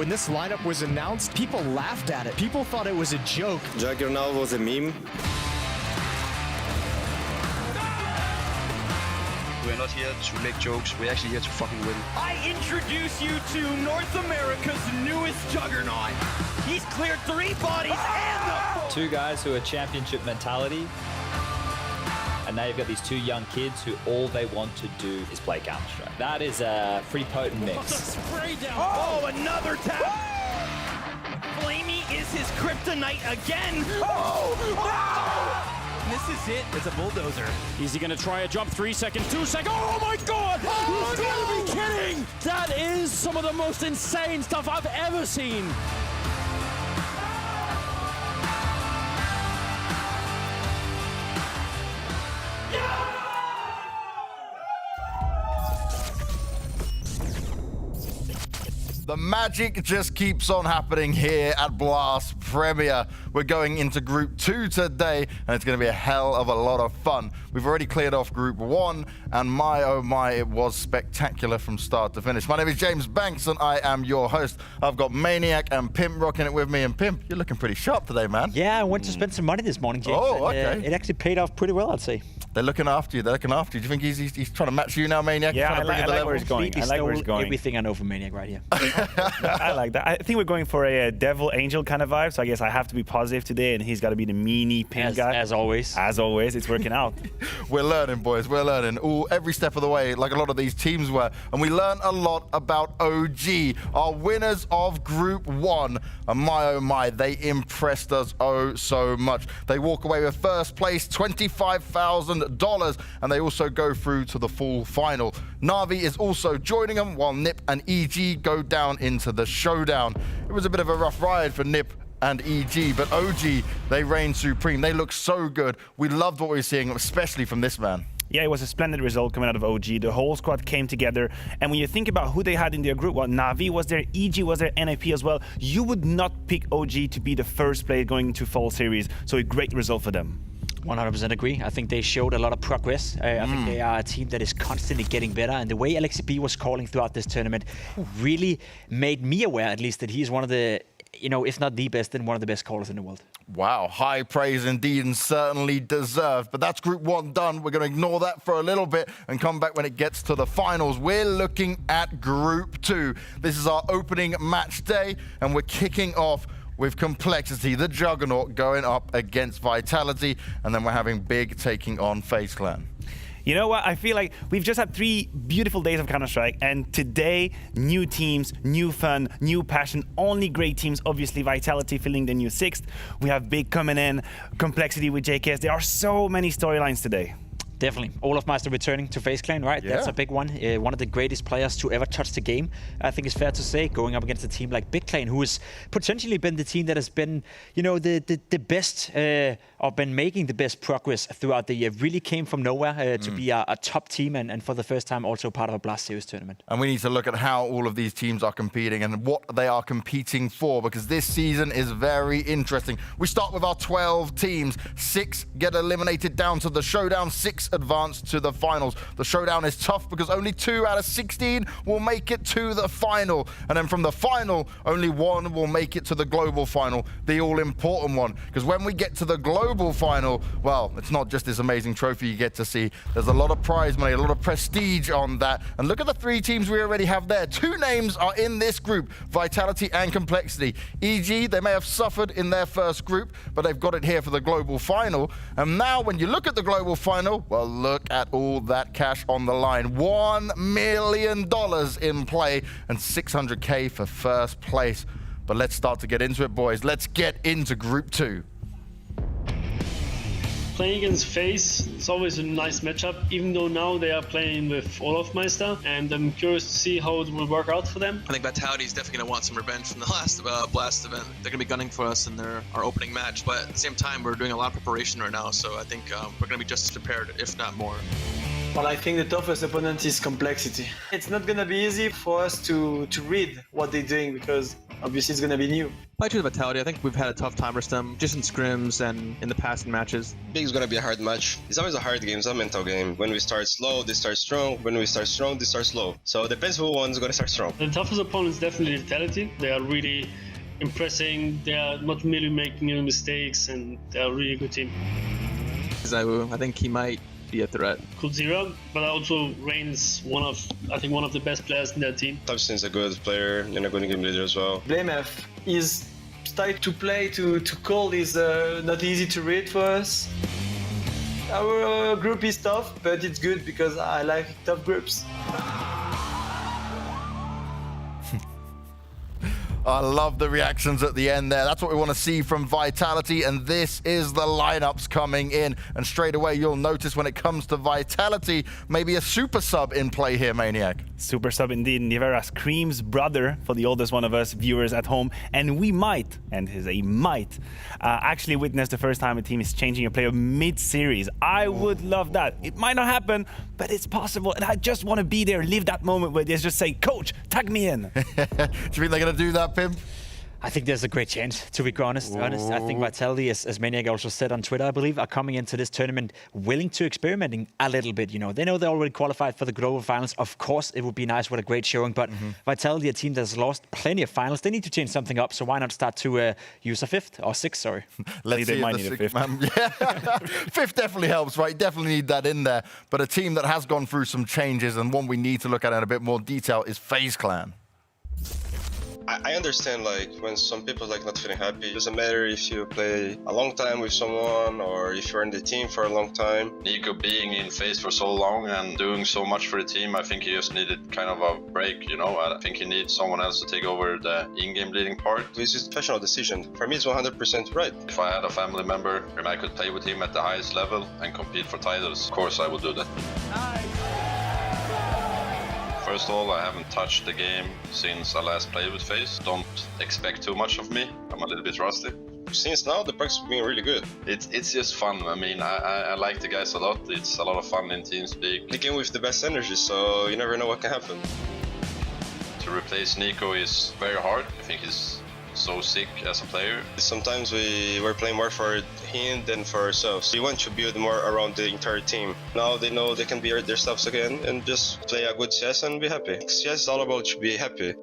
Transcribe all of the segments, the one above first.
When this lineup was announced, people laughed at it. People thought it was a joke. Juggernaut was a meme. We're not here to make jokes, we're actually here to fucking win. I introduce you to North America's newest juggernaut. He's cleared 3 bodies and the... 2 guys who are championship mentality. And now you've got these 2 young kids who all they want to do is play Counter-Strike. That is a pretty potent mix. Spray down. Oh, another tap. Flamey is his kryptonite again. This is it. It's a bulldozer. Is he going to try a jump? 3 seconds, 2 seconds. Oh my God! You've got to be kidding! That is some of the most insane stuff I've ever seen. The magic just keeps on happening here at Blast Premier. We're going into Group 2 today, and it's going to be a hell of a lot of fun. We've already cleared off Group 1, and my oh my, it was spectacular from start to finish. My name is James Banks, and I am your host. I've got Maniac and Pimp rocking it with me, and Pimp, you're looking pretty sharp today, man. Yeah, I went to spend some money this morning, James. Oh, okay. And, it actually paid off pretty well, I'd say. They're looking after you. They're looking after you. Do you think he's trying to match you now, Maniac? Yeah, I like where he's going. I like where he's going. Everything I know from Maniac right here. I like that. I think we're going for a devil angel kind of vibe, so I guess I have to be positive today, and he's got to be the meanie pink guy. As always. As always, it's working out. We're learning, boys. We're learning every step of the way, like a lot of these teams were. And we learned a lot about OG, our winners of Group 1. And my, oh my, they impressed us oh so much. They walk away with first place, $25,000, and they also go through to the full final. NAVI is also joining them, while NIP and EG go down into the showdown. It was a bit of a rough ride for NIP and EG, but OG, they reign supreme. They look so good. We loved what we were seeing, especially from this man. Yeah, it was a splendid result coming out of OG. The whole squad came together, and when you think about who they had in their group, well, NAVI was there, EG was there, NIP as well. You would not pick OG to be the first player going into fall series, so a great result for them. 100% agree. I think they showed a lot of progress. I think they are a team that is constantly getting better, and the way LXB was calling throughout this tournament really made me aware, at least, that he's one of the, if not the best, then one of the best callers in the world. Wow, high praise indeed, and certainly deserved. But that's Group 1 done. We're going to ignore that for a little bit and come back when it gets to the finals. We're looking at Group 2. This is our opening match day, and we're kicking off with Complexity, the Juggernaut, going up against Vitality, and then we're having Big taking on FaZe Clan. You know what? I feel like we've just had 3 beautiful days of Counter-Strike, and today, new teams, new fun, new passion, only great teams. Obviously, Vitality filling the new 6th. We have Big coming in, Complexity with JKS. There are so many storylines today. Definitely. Olaf Meister returning to FaZe Clan, right? Yeah. That's a big one. One of the greatest players to ever touch the game. I think it's fair to say, going up against a team like Big Clan, who has potentially been the team that has been, the best, or been making the best progress throughout the year. Really came from nowhere to be a top team, and for the first time also part of a Blast Series tournament. And we need to look at how all of these teams are competing and what they are competing for, because this season is very interesting. We start with our 12 teams. 6 get eliminated down to the showdown. 6 advance to the finals. The showdown is tough because only 2 out of 16 will make it to the final. And then from the final, only 1 will make it to the global final, the all-important one. Because when we get to the global final, well, it's not just this amazing trophy you get to see. There's a lot of prize money, a lot of prestige on that. And look at the 3 teams we already have there. 2 names are in this group, Vitality and Complexity. EG, they may have suffered in their first group, but they've got it here for the global final. And now when you look at the global final, well, look at all that cash on the line. $1 million in play and 600K for first place. But let's start to get into it, boys. Let's get into Group 2. Playing against FaZe, it's always a nice matchup, even though now they are playing with Olaf Meister, and I'm curious to see how it will work out for them. I think Vitality is definitely going to want some revenge from the last Blast event. They're going to be gunning for us in our opening match, but at the same time, we're doing a lot of preparation right now, so I think we're going to be just as prepared, if not more. Well, I think the toughest opponent is Complexity. It's not going to be easy for us to read what they're doing, because obviously it's gonna be new. I choose Vitality. I think we've had a tough time versus them, just in scrims and in the past in matches. Big is gonna be a hard match. It's always a hard game, it's a mental game. When we start slow, they start strong. When we start strong, they start slow. So it depends who one's gonna start strong. The toughest opponent is definitely Vitality. They are really impressing. They are not really making any mistakes, and they are a really good team. Zawu, I think he might be a threat. Kulzira, but also Rain's one of the best players in that team. Thompson's a good player and a good game leader as well. Blamef is style to play to call is not easy to read for us. Our group is tough, but it's good because I like tough groups. I love the reactions at the end there. That's what we want to see from Vitality, and this is the lineups coming in. And straight away, you'll notice when it comes to Vitality, maybe a super sub in play here, Maniac. Super sub indeed. Nivera Scream's brother for the oldest one of us viewers at home. And we might, and it is a might, actually witness the first time a team is changing a player mid-series. I would love that. It might not happen, but it's possible. And I just want to be there, live that moment where they just say, "Coach, tag me in." Do you think they're going to do that, Pimp? I think there's a great chance, to be honest. I think Vitality, as Maniac also said on Twitter, I believe, are coming into this tournament willing to experimenting a little bit. You know, they know they already qualified for the global finals. Of course, it would be nice with a great showing, but Vitality, a team that's lost plenty of finals, they need to change something up. So why not start to use a fifth or sixth? Sorry. Let's see, they might need a fifth. Yeah. Fifth definitely helps, right? Definitely need that in there. But a team that has gone through some changes, and one we need to look at in a bit more detail, is FaZe Clan. I understand like when some people like not feeling happy. It doesn't matter if you play a long time with someone or if you're in the team for a long time. Nico being in FaZe for so long and doing so much for the team, I think he just needed kind of a break, you know. I think he needs someone else to take over the in-game leading part. This is a professional decision. For me, it's 100% right. If I had a family member and I could play with him at the highest level and compete for titles, of course I would do that. First of all, I haven't touched the game since I last played with FaZe. Don't expect too much of me. I'm a little bit rusty. Since now, the practice has been really good. It's just fun. I mean, I like the guys a lot. It's a lot of fun in TeamSpeak. They came with the best energy, so you never know what can happen. To replace Nico is very hard. I think he's so sick as a player. Sometimes we're playing more for him than for ourselves. We want to build more around the entire team. Now they know they can be themselves again and just play a good CS and be happy. CS is all about to be happy.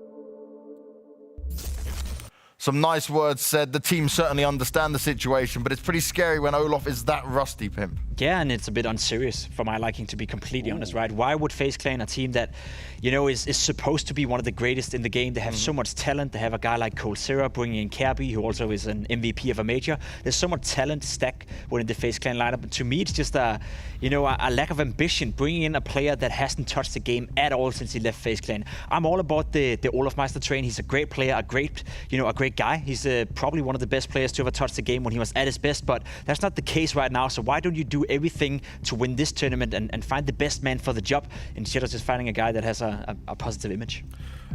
Some nice words said. The team certainly understand the situation, but it's pretty scary when Olof is that rusty, Pimp. Yeah, and it's a bit unserious for my liking, to be completely honest, right? Why would FaZe Clan, a team that, you know, is supposed to be one of the greatest in the game, they have so much talent, they have a guy like Kulzira bringing in Kirby, who also is an MVP of a major. There's so much talent stacked within the FaZe Clan lineup, but to me it's just a lack of ambition, bringing in a player that hasn't touched the game at all since he left FaZe Clan. I'm all about the Olofmeister train. He's a great player, a great guy. He's probably one of the best players to ever touch the game when he was at his best, but that's not the case right now. So why don't you do everything to win this tournament and find the best man for the job instead of just finding a guy that has a positive image?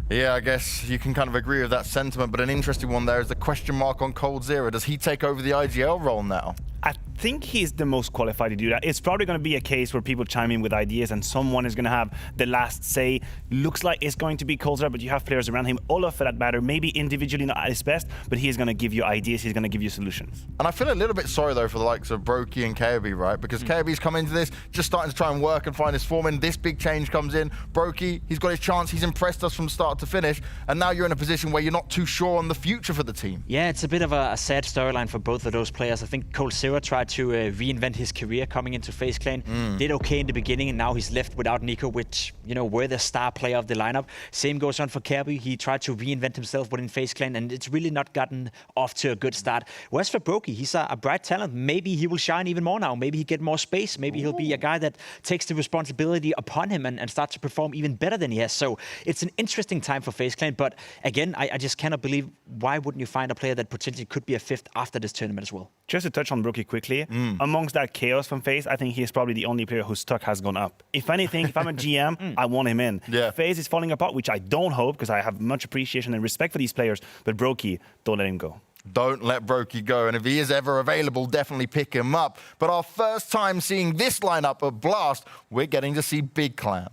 Yeah, I guess you can kind of agree with that sentiment, but an interesting one there is the question mark on Kulzira. Does he take over the IGL role now? I think he's the most qualified to do that. It's probably going to be a case where people chime in with ideas and someone is going to have the last say. Looks like it's going to be Kulzira, but you have players around him, Olof for that matter, maybe individually not at his best, but he's going to give you ideas, he's going to give you solutions. And I feel a little bit sorry though for the likes of Brokey and KOB, right? Because KOB's come into this, just starting to try and work and find his form in. This big change comes in. Brokey, he's got his chance, he's impressed us from start to finish, and now you're in a position where you're not too sure on the future for the team. Yeah, it's a bit of a sad storyline for both of those players. I think Kulzira tried to reinvent his career coming into FaZe Clan. Did okay in the beginning, and now he's left without Nico, which, you know, were the star player of the lineup. Same goes on for Kirby. He tried to reinvent himself within FaZe Clan, and it's really not gotten off to a good start. Whereas for Brokey, he's a bright talent. Maybe he will shine even more now. Maybe he get more space. Maybe he'll be a guy that takes the responsibility upon him and start to perform even better than he has. So it's an interesting time for FaZe Clan, but again, I just cannot believe, why wouldn't you find a player that potentially could be a fifth after this tournament as well? Just to touch on Brokey quickly, amongst that chaos from FaZe, I think he's probably the only player whose stock has gone up. If anything, if I'm a GM, I want him in. Yeah. FaZe is falling apart, which I don't hope, because I have much appreciation and respect for these players, but Brokey, don't let him go. Don't let Brokey go, and if he is ever available, definitely pick him up. But our first time seeing this lineup of Blast, we're getting to see Big Clan.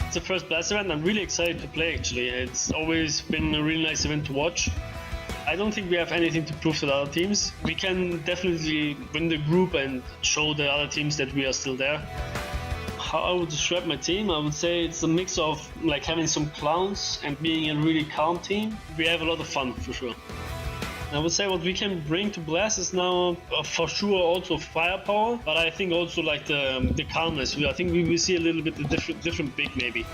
It's the first Blast event. I'm really excited to play, actually. It's always been a really nice event to watch. I don't think we have anything to prove to the other teams. We can definitely win the group and show the other teams that we are still there. How I would describe my team, I would say it's a mix of like having some clowns and being a really calm team. We have a lot of fun, for sure. I would say what we can bring to Blast is now for sure also firepower, but I think also like the calmness. I think we will see a little bit different big maybe.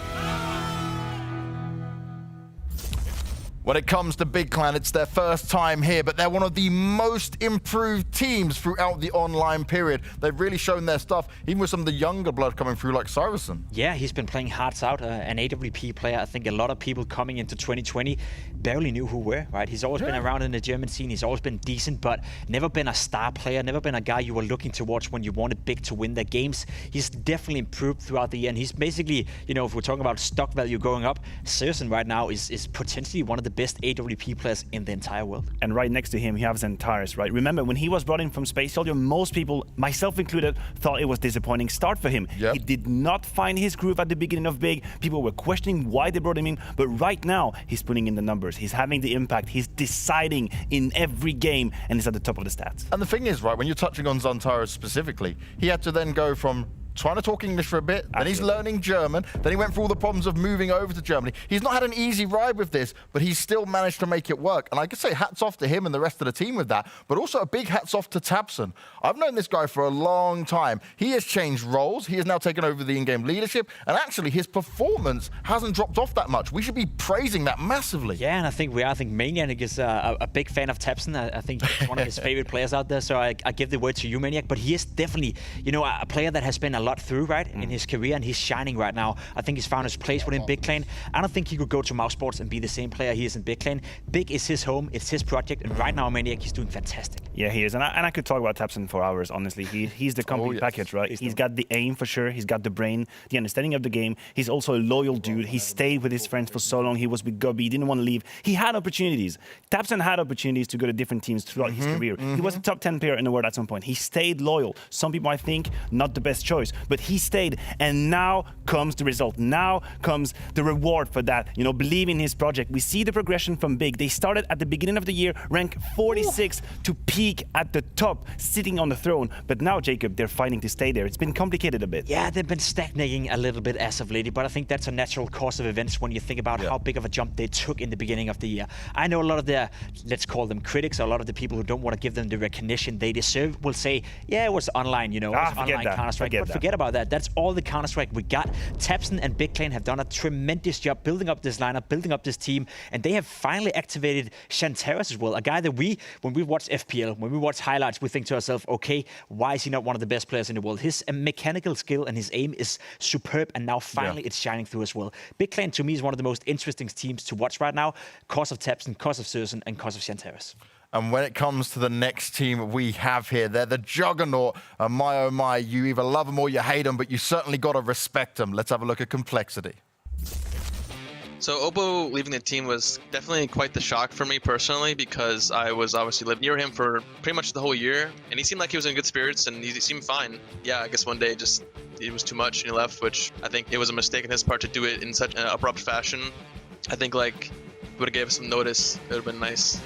When it comes to Big Clan, it's their first time here, but they're one of the most improved teams throughout the online period. They've really shown their stuff, even with some of the younger blood coming through like Cyrusson. Yeah, he's been playing hearts out, an AWP player. I think a lot of people coming into 2020 barely knew who were, right? He's always been around in the German scene. He's always been decent, but never been a star player, never been a guy you were looking to watch when you wanted Big to win their games. He's definitely improved throughout the year, and he's basically, you know, if we're talking about stock value going up, Cyrusson right now is potentially one of the best AWP players in the entire world. And right next to him, you have Xantares, right? Remember, when he was brought in from Space Soldier, most people, myself included, thought it was a disappointing start for him. He did not find his groove at the beginning of Big. People were questioning why they brought him in, but right now, he's putting in the numbers. He's having the impact. He's deciding in every game, and he's at the top of the stats. And the thing is, right, when you're touching on Xantares specifically, he had to then go from trying to talk English for a bit, then he's learning German, then he went through all the problems of moving over to Germany. He's not had an easy ride with this, but he's still managed to make it work. And I could say hats off to him and the rest of the team with that, but also a big hats off to tabseN. I've known this guy for a long time. He has changed roles. He has now taken over the in-game leadership, and actually his performance hasn't dropped off that much. We should be praising that massively. Yeah, and I think Maniac is a big fan of tabseN. I think he's one of his favorite players out there, so I give the word to you, Maniac. But he is definitely, you know, a player that has been a lot through, right, in his career, and he's shining right now. I think he's found his place within Big Clan. I don't think he could go to Mouse Sports and be the same player he is in Big Clan. Big is his home, it's his project, and right now, Maniac, he's doing fantastic. Yeah, he is, and I could talk about tabseN for hours, honestly. He's the complete package, right? He's got the aim for sure, he's got the brain, the understanding of the game. He's also a loyal dude. He stayed with his friends for so long. He was with Gubby, he didn't want to leave. He had opportunities. tabseN had opportunities to go to different teams throughout his career. He was a top 10 player in the world at some point. He stayed loyal. Some people might think not the best choice, but he stayed, and now comes the result. Now comes the reward for that. You know, believe in his project. We see the progression from Big. They started at the beginning of the year, ranked 46 to peak at the top, sitting on the throne. But now, Jacob, they're fighting to stay there. It's been complicated a bit. Yeah, they've been stagnating a little bit as of late, but I think that's a natural course of events when you think about how big of a jump they took in the beginning of the year. I know a lot of the, let's call them critics, a lot of the people who don't want to give them the recognition they deserve will say, yeah, it was online, you know, it was online Counter-Strike. But forget about that. That's all the Counter-Strike we got. tabseN and Big Clan have done a tremendous job building up this lineup, building up this team, and they have finally activated Xantares as well, a guy that when we watch FPL, when we watch highlights, we think to ourselves, okay, why is he not one of the best players in the world? His mechanical skill and his aim is superb, and now finally it's shining through as well. Big Clan, to me, is one of the most interesting teams to watch right now, cause of tabseN, cause of Cyrusson, and cause of Xantares. And when it comes to the next team we have here, they're the juggernaut. And my, oh my, you either love them or you hate them, but you certainly got to respect them. Let's have a look at Complexity. So Obo leaving the team was definitely quite the shock for me personally, because I was obviously lived near him for pretty much the whole year, and he seemed like he was in good spirits and he seemed fine. Yeah, I guess one day just it was too much and he left, which I think it was a mistake on his part to do it in such an abrupt fashion. I think like would have gave us some notice. It would have been nice.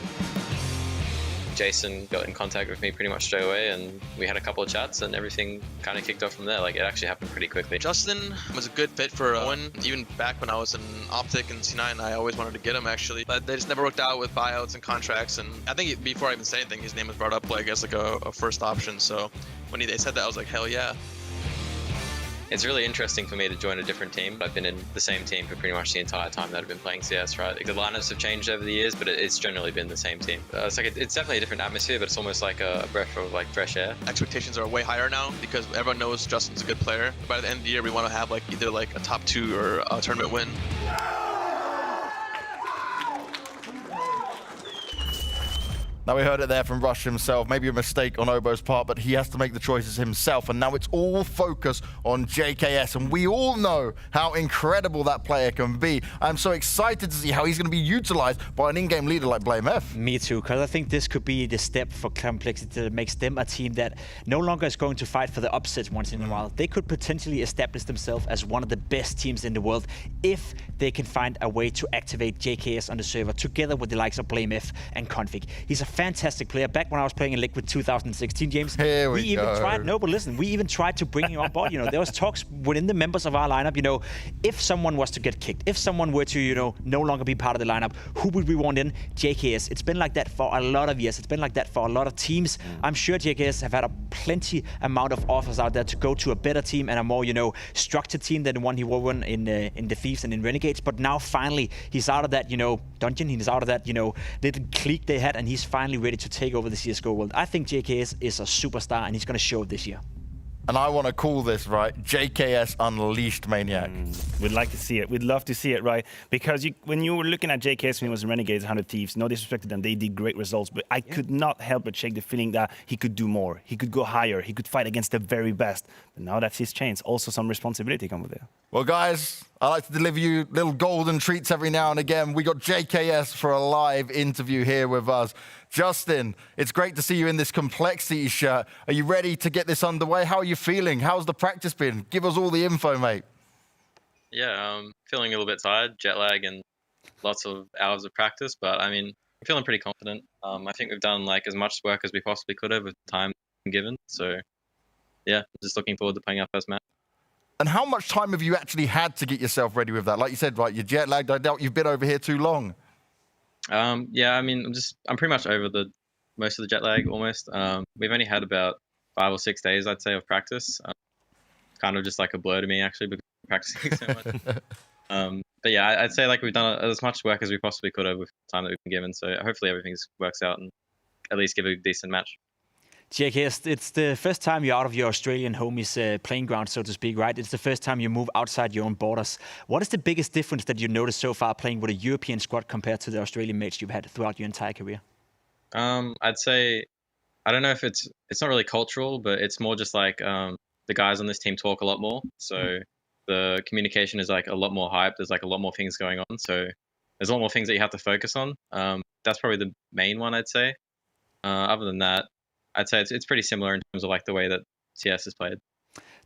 Jason got in contact with me pretty much straight away, and we had a couple of chats and everything kind of kicked off from there. Like, it actually happened pretty quickly. Justin was a good fit for Owen. Even back when I was in Optic and C9, I always wanted to get him actually, but they just never worked out with buyouts and contracts. And I think before I even said anything, his name was brought up like as like a first option. So when they said that, I was like, hell yeah. It's really interesting for me to join a different team. I've been in the same team for pretty much the entire time that I've been playing CS, right? The lineups have changed over the years, but it's generally been the same team. It's definitely a different atmosphere, but it's almost like a breath of like fresh air. Expectations are way higher now because everyone knows Justin's a good player. By the end of the year, we want to have like either like a top 2 or a tournament win. Now, we heard it there from Rush himself. Maybe a mistake on Obo's part, but he has to make the choices himself. And now it's all focus on JKS. And we all know how incredible that player can be. I'm so excited to see how he's going to be utilized by an in-game leader like BlameF. Me too, because I think this could be the step for Complexity that makes them a team that no longer is going to fight for the upsets once in a while. They could potentially establish themselves as one of the best teams in the world if they can find a way to activate JKS on the server together with the likes of BlameF and Config. He's a fantastic player. Back when I was playing in Liquid 2016, James, we even tried. No, but listen, we even tried to bring him on board. There was talks within the members of our lineup. If someone was to get kicked, if someone were to, no longer be part of the lineup, who would we want in? JKS. It's been like that for a lot of years. It's been like that for a lot of teams. I'm sure JKS have had a plenty amount of offers out there to go to a better team and a more, structured team than the one he won in the Thieves and in Renegades. But now finally he's out of that, dungeon. He's out of that, little clique they had, and he's finally ready to take over the CSGO world. I think JKS is a superstar, and he's going to show it this year. And I want to call this, right, JKS Unleashed Maniac. We'd like to see it. We'd love to see it, right? Because when you were looking at JKS when he was in Renegades, 100 Thieves, no disrespect to them, they did great results. But I could not help but shake the feeling that he could do more. He could go higher. He could fight against the very best. But now that's his chance. Also some responsibility come with it. Well, guys, I like to deliver you little golden treats every now and again. We got JKS for a live interview here with us. Justin, it's great to see you in this Complexity shirt. Are you ready to get this underway? How are you feeling? How's the practice been? Give us all the info, mate. Yeah, feeling a little bit tired, jet lag, and lots of hours of practice. But I mean, I'm feeling pretty confident. I think we've done as much work as we possibly could have with the time given. So yeah, just looking forward to playing our first match. And how much time have you actually had to get yourself ready with that? Like you said, right, you're jet lagged. I doubt you've been over here too long. Yeah, I mean, I'm pretty much over most of the jet lag almost. We've only had about 5 or 6 days, I'd say, of practice. Kind of just like a blur to me, actually, because we're practicing so much. But yeah, I'd say we've done as much work as we possibly could have with the time that we've been given. So hopefully everything works out and at least give a decent match. JKS, it's the first time you're out of your Australian homies' playing ground, so to speak, right? It's the first time you move outside your own borders. What is the biggest difference that you noticed so far playing with a European squad compared to the Australian mates you've had throughout your entire career? I'd say, I don't know if it's not really cultural, but it's more just the guys on this team talk a lot more. So the communication is a lot more hype. There's a lot more things going on. So there's a lot more things that you have to focus on. That's probably the main one, I'd say. Other than that, I'd say it's pretty similar in terms of the way that CS is played.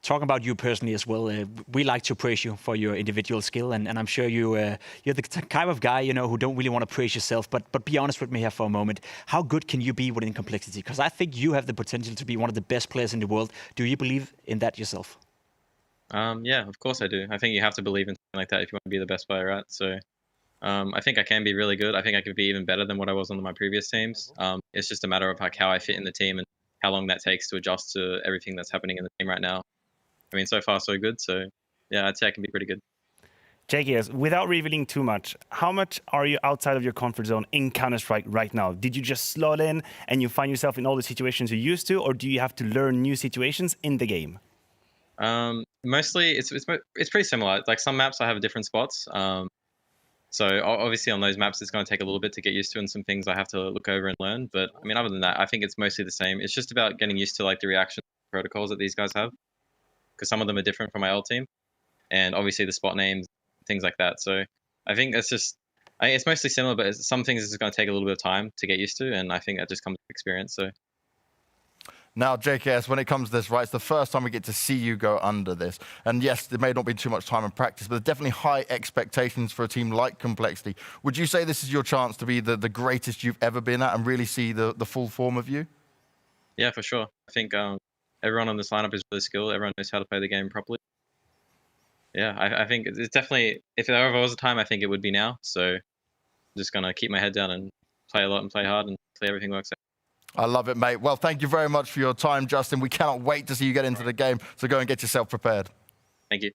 Talking about you personally as well, we like to praise you for your individual skill, and I'm sure you're the type of guy who don't really want to praise yourself. But be honest with me here for a moment. How good can you be within Complexity? Because I think you have the potential to be one of the best players in the world. Do you believe in that yourself? Yeah, of course I do. I think you have to believe in something like that if you want to be the best player, right? So I think I can be really good. I think I could be even better than what I was on my previous teams. It's just a matter of how I fit in the team and how long that takes to adjust to everything that's happening in the team right now. I mean, so far so good. So yeah, I'd say I can be pretty good. JKS, without revealing too much, how much are you outside of your comfort zone in Counter-Strike right now? Did you just slot in and you find yourself in all the situations you used to, or do you have to learn new situations in the game? Mostly it's pretty similar. Some maps I have different spots. So obviously on those maps, it's going to take a little bit to get used to, and some things I have to look over and learn. But I mean, other than that, I think it's mostly the same. It's just about getting used to the reaction protocols that these guys have, because some of them are different from my old team, and obviously the spot names, things like that. So I think it's mostly similar, but some things it's going to take a little bit of time to get used to, and I think that just comes with experience. So. Now, JKS, when it comes to this, right, it's the first time we get to see you go under this. And yes, there may not be too much time in practice, but there's definitely high expectations for a team like Complexity. Would you say this is your chance to be the greatest you've ever been at and really see the full form of you? Yeah, for sure. I think everyone on this lineup is really skilled. Everyone knows how to play the game properly. Yeah, I think it's definitely, if there ever was a time, I think it would be now. So I'm just going to keep my head down and play a lot and play hard, and play everything works out. I love it, mate. Well, thank you very much for your time, Justin. We cannot wait to see you get into the game, so go and get yourself prepared. Thank you.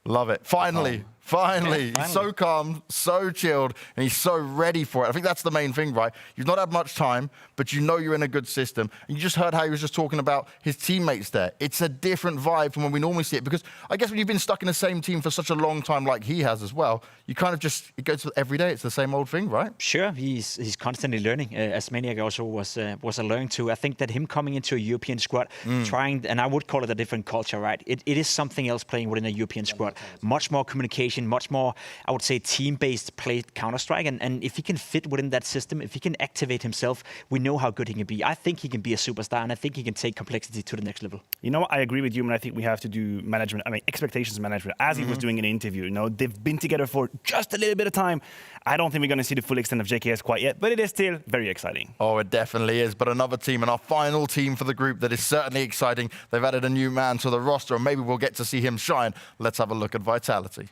Love it. Finally, Finally. Yeah, He's so calm, so chilled, and he's so ready for it. I think that's the main thing, right? You've not had much time, but you know you're in a good system. And you just heard how he was just talking about his teammates there. It's a different vibe from when we normally see it, because I guess when you've been stuck in the same team for such a long time like he has as well, you kind of just, it goes every day. It's the same old thing, right? Sure, he's constantly learning, as Maniac also was alluding to. I think that him coming into a European squad, trying, and I would call it a different culture, right? It is something else playing within a European squad. Much more communication, much more, I would say, team-based play Counter-Strike. And if he can fit within that system, if he can activate himself, we know how good he can be. I think he can be a superstar, and I think he can take complexity to the next level. You know what? I agree with you, and I think we have to do management, expectations management, as he was doing in an interview. You know, they've been together for just a little bit of time. I don't think we're going to see the full extent of JKS quite yet, but it is still very exciting. Oh, it definitely is. But another team, and our final team for the group that is certainly exciting. They've added a new man to the roster, and maybe we'll get to see him shine. Let's have a look at Vitality.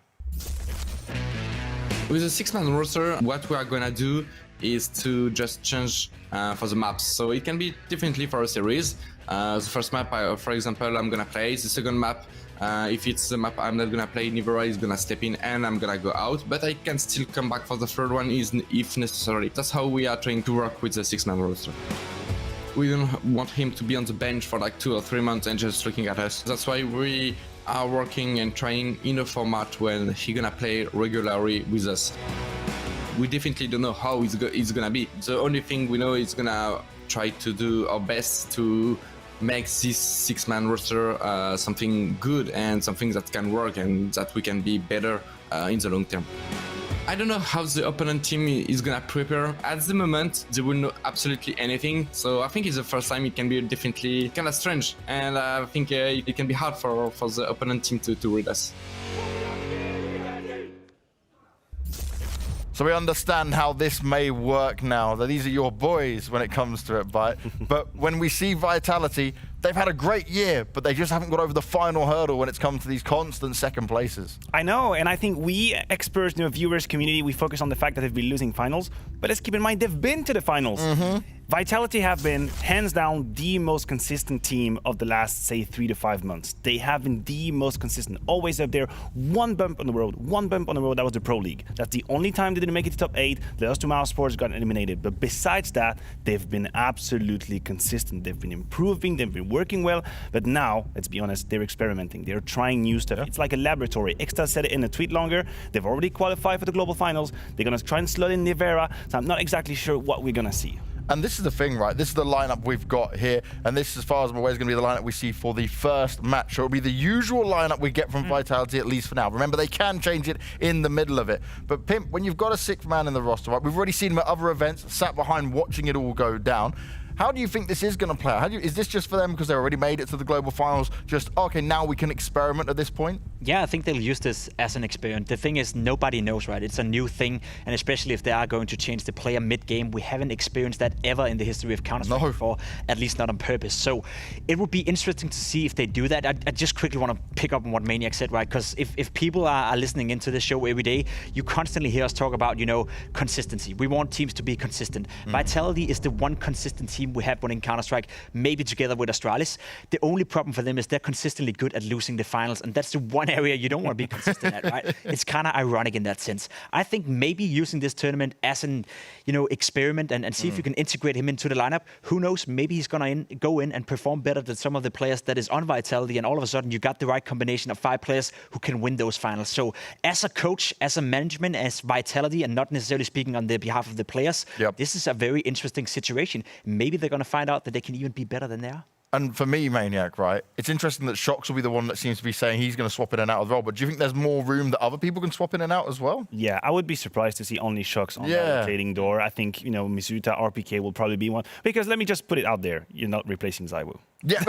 With a 6-man roster, what we are gonna do is to just change for the maps. So it can be differently for a series. The first map, for example, I'm gonna play. The second map, if it's the map I'm not gonna play, NIBR is gonna step in and I'm gonna go out. But I can still come back for the third one if necessary. That's how we are trying to work with the 6-man roster. We don't want him to be on the bench for like 2 or 3 months and just looking at us. That's why we are working and trying in a format when he's gonna play regularly with us. We definitely don't know how it's gonna be. The only thing we know is gonna try to do our best to make this 6-man roster something good and something that can work and that we can be better in the long term. I don't know how the opponent team is gonna prepare. At the moment, they will know absolutely anything. So I think it's the first time it can be definitely kind of strange. And I think it can be hard for the opponent team to read us. So we understand how this may work now, that these are your boys when it comes to it, but when we see Vitality, they've had a great year, but they just haven't got over the final hurdle when it's come to these constant second places. I know, and I think we experts, viewers, community, we focus on the fact that they've been losing finals, but let's keep in mind they've been to the finals. Vitality have been, hands down, the most consistent team of the last, say, 3 to 5 months. They have been the most consistent, always up there. One bump on the road, that was the Pro League. That's the only time they didn't make it to top 8. They lost to Mouse Sports, got eliminated. But besides that, they've been absolutely consistent. They've been improving, they've been working well. But now, let's be honest, they're experimenting. They're trying new stuff. It's like a laboratory. Exta said it in a tweet longer. They've already qualified for the global finals. They're going to try and slot in Nivera. So I'm not exactly sure what we're going to see. And this is the thing, right? This is the lineup we've got here. And this, as far as I'm aware, is going to be the lineup we see for the first match. So it'll be the usual lineup we get from Vitality, at least for now. Remember, they can change it in the middle of it. But Pimp, when you've got a 6th man in the roster, right? We've already seen him at other events, sat behind watching it all go down. How do you think this is going to play out? Is this just for them because they already made it to the global finals? Just, okay, now we can experiment at this point? Yeah, I think they'll use this as an experiment. The thing is, nobody knows, right? It's a new thing, and especially if they are going to change the player mid-game, we haven't experienced that ever in the history of Counter-Strike before, at least not on purpose. So it would be interesting to see if they do that. I just quickly want to pick up on what Maniac said, right? Because if people are listening into this show every day, you constantly hear us talk about, consistency. We want teams to be consistent. Vitality is the one consistent team we have winning Counter-Strike, maybe together with Astralis. The only problem for them is they're consistently good at losing the finals, and that's the one area you don't want to be consistent at, right? It's kind of ironic in that sense. I think maybe using this tournament as an, experiment and see if you can integrate him into the lineup. Who knows? Maybe he's gonna go in and perform better than some of the players that is on Vitality, and all of a sudden you got the right combination of 5 players who can win those finals. So as a coach, as a management, as Vitality, and not necessarily speaking on the behalf of the players, this is a very interesting situation. Maybe they're gonna find out that they can even be better than they are. And for me, Maniac, right, it's interesting that Shox will be the one that seems to be saying he's going to swap in and out of the role, but do you think there's more room that other people can swap in and out as well? Yeah, I would be surprised to see only Shox on that rotating door. I think, Misuta, RPK will probably be one. Because let me just put it out there, you're not replacing Zywoo. Yeah,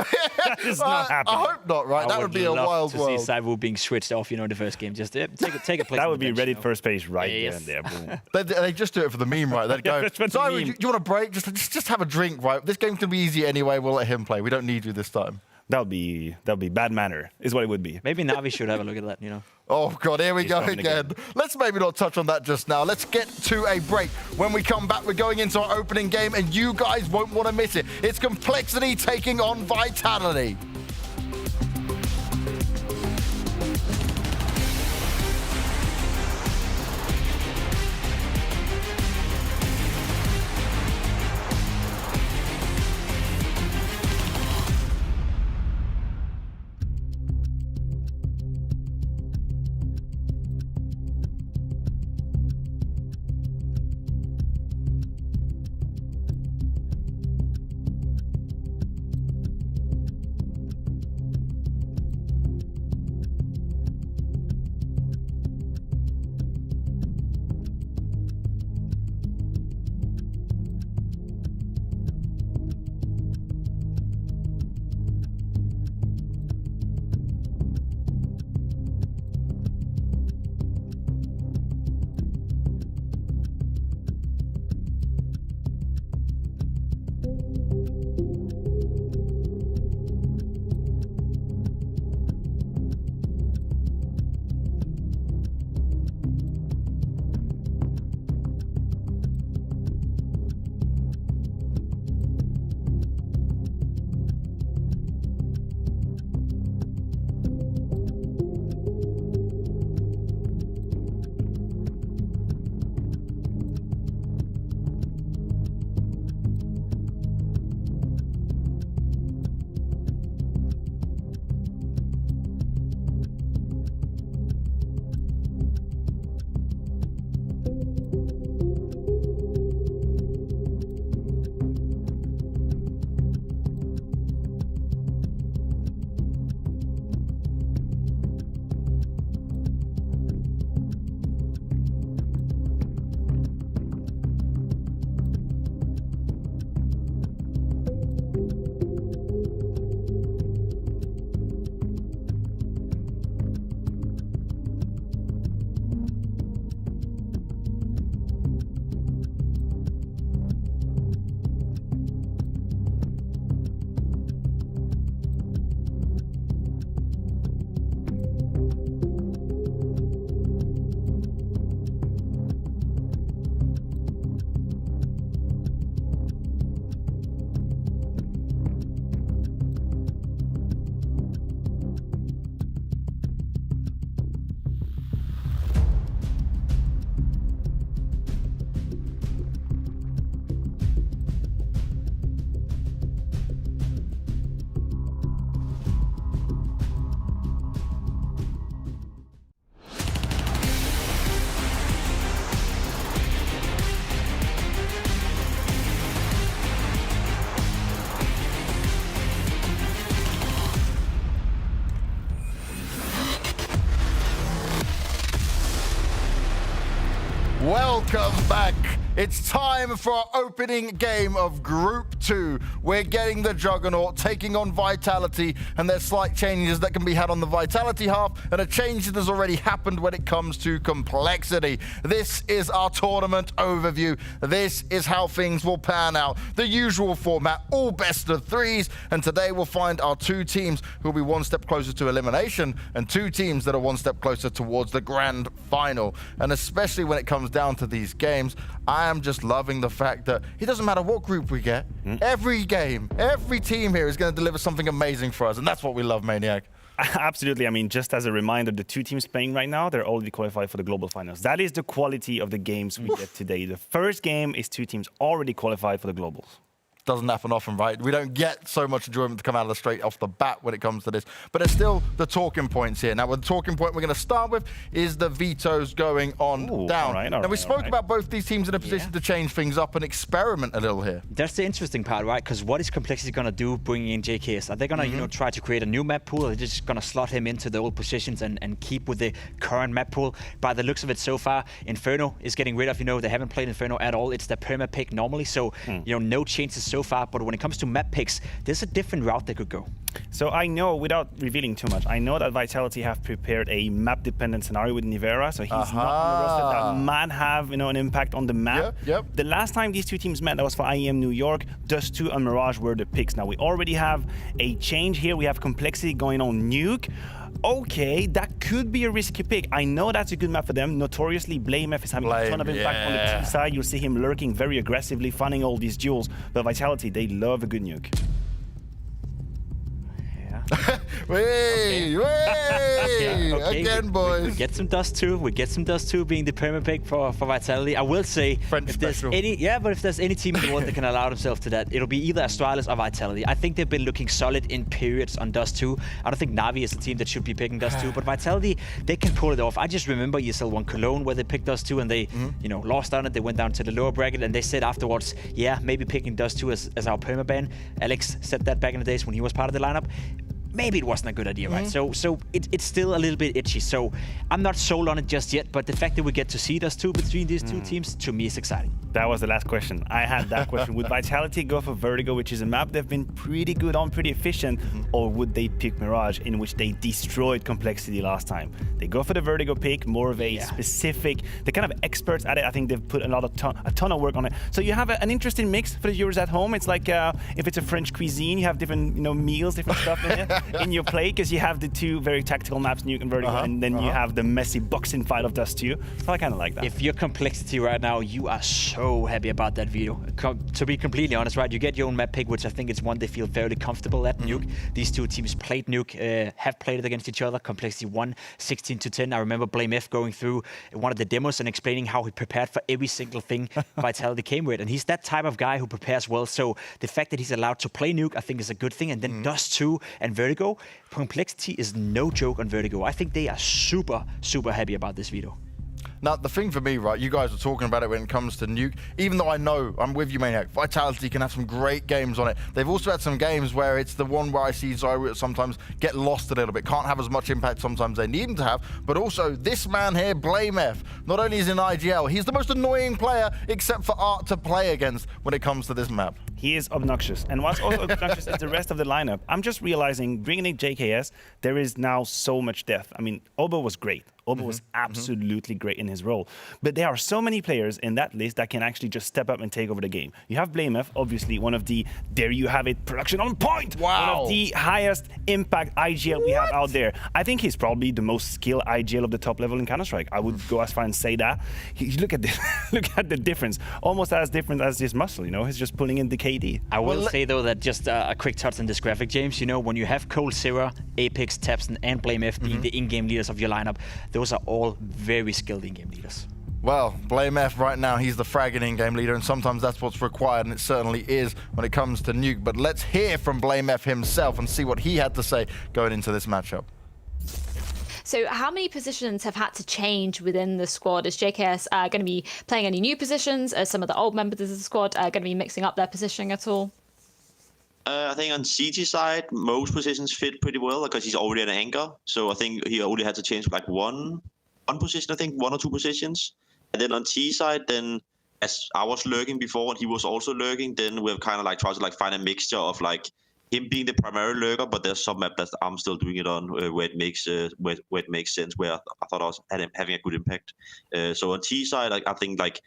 it's not happening. I hope not, right? That would be a wild world. To see Zywoo being switched off, in the first game. Just take a place. That would be Reddit first page right there and there. Boom. They just do it for the meme, right? They'd go, Zywoo, do you want a break? Just have a drink, right? This game's going to be easy anyway. We'll let him play. We don't need you this time. That would be bad manner, is what it would be. Maybe Navi should have a look at that, Oh, God, here we go again. Let's maybe not touch on that just now. Let's get to a break. When we come back, we're going into our opening game, and you guys won't want to miss it. It's Complexity taking on Vitality. Welcome back. It's time for our opening game of Group 2. We're getting the Juggernaut taking on Vitality, and there's slight changes that can be had on the Vitality half, and a change that has already happened when it comes to Complexity. This is our tournament overview. This is how things will pan out. The usual format, all best of threes, and today we'll find our two teams who will be one step closer to elimination, and two teams that are one step closer towards the grand final. And especially when it comes down to these games, I am just loving the fact that it doesn't matter what group we get, every game, every team here is going to deliver something amazing for us, and that's what we love, Maniac. Absolutely. I mean, just as a reminder, the two teams playing right now, they're already qualified for the global finals. That is the quality of the games we get today. The first game is two teams already qualified for the globals. Doesn't happen often, right? We don't get so much enjoyment to come out of the straight off the bat when it comes to this. But there's still the talking points here. Now, the talking point we're going to start with is the vetoes going on down. Now, we spoke about both these teams in a position to change things up and experiment a little here. That's the interesting part, right? Because what is Complexity going to do bringing in JKS? Are they going to, try to create a new map pool? Or are they just going to slot him into the old positions and keep with the current map pool? By the looks of it so far, Inferno is getting rid of, they haven't played Inferno at all. It's the perma pick normally. So, no changes so far. But when it comes to map picks, there's a different route they could go. So I know, without revealing too much, I know that Vitality have prepared a map-dependent scenario with Nivera, so he's not on the roster. That might have, an impact on the map. The last time these two teams met, that was for IEM New York. Dust2 and Mirage were the picks. Now we already have a change here. We have Complexity going on Nuke. Okay, that could be a risky pick. I know that's a good map for them. Notoriously, BlameF is having a ton of impact on the T side. You'll see him lurking very aggressively, funding all these duels. But Vitality, they love a good nuke. Again, boys. We get some Dust2. We get some Dust2 being the perma pick for Vitality. I will say, if there's any team in the world that can allow themselves to that, it'll be either Astralis or Vitality. I think they've been looking solid in periods on Dust2. I don't think NAVI is the team that should be picking Dust2, but Vitality, they can pull it off. I just remember ESL 1 Cologne where they picked Dust2 and they, lost on it. They went down to the lower bracket and they said afterwards, yeah, maybe picking Dust2 as our perma ban. Alex said that back in the days when he was part of the lineup. Maybe it wasn't a good idea, right? So it's still a little bit itchy. So I'm not sold on it just yet, but the fact that we get to see Dust2 between these two teams, to me, is exciting. That was the last question. I had that question. Would Vitality go for Vertigo, which is a map they've been pretty good on, pretty efficient, or would they pick Mirage, in which they destroyed Complexity last time? They go for the Vertigo pick, more of a specific, they're kind of experts at it. I think they've put a ton of work on it. So you have an interesting mix for the viewers at home. It's like if it's a French cuisine, you have different meals, different stuff in it. In your play, because you have the two very tactical maps, Nuke and Vertigo, and then you have the messy boxing fight of Dust2. So I kind of like that. If you're Complexity right now, you are so happy about that video. To be completely honest, right, you get your own map pick, which I think is one they feel very comfortable at. Nuke. These two teams played Nuke, have played it against each other. Complexity won 16-10. I remember BlameF going through one of the demos and explaining how he prepared for every single thing Vitality came with. And he's that type of guy who prepares well. So the fact that he's allowed to play Nuke, I think is a good thing. And then Dust2 and Vertigo, Complexity is no joke on Vertigo. I think they are super happy about this veto. Now, the thing for me, right, you guys are talking about it when it comes to Nuke, even though I know, I'm with you, Maniac, Vitality can have some great games on it. They've also had some games where it's the one where I see Zyroot sometimes get lost a little bit, can't have as much impact sometimes they need him to have, but also this man here, BlameF, not only is in IGL, he's the most annoying player except for Art to play against when it comes to this map. He is obnoxious. And what's also obnoxious is the rest of the lineup. I'm just realizing, bringing in JKS, there is now so much depth. I mean, Obo was great. Obo was absolutely great in his role. But there are so many players in that list that can actually just step up and take over the game. You have BlameF, obviously one of the, there you have it, production on point. One of the highest impact IGL we have out there. I think he's probably the most skilled IGL of the top level in Counter-Strike. I would go as far and say that. Look at this, look at the difference. Almost as different as his muscle, He's just pulling in the KD. I will say though that just a quick touch on this graphic, James. When you have Cole Zera, Apex, Tapson, and BlameF being the in-game leaders of your lineup, those are all very skilled in-game leaders. Well, BlameF right now, he's the fragging in-game leader, and sometimes that's what's required, and it certainly is when it comes to Nuke. But let's hear from BlameF himself and see what he had to say going into this matchup. So how many positions have had to change within the squad? Is JKS going to be playing any new positions? Are some of the old members of the squad going to be mixing up their positioning at all? I think on CT side, most positions fit pretty well because he's already an anchor. So I think he only had to change like one position, I think, 1 or 2 positions. And then on T side, then as I was lurking before and he was also lurking, then we've kind of like tried to like find a mixture of like him being the primary lurker, but there's some map that I'm still doing it on where it makes sense, where I thought I was having a good impact. So on T side, like I think like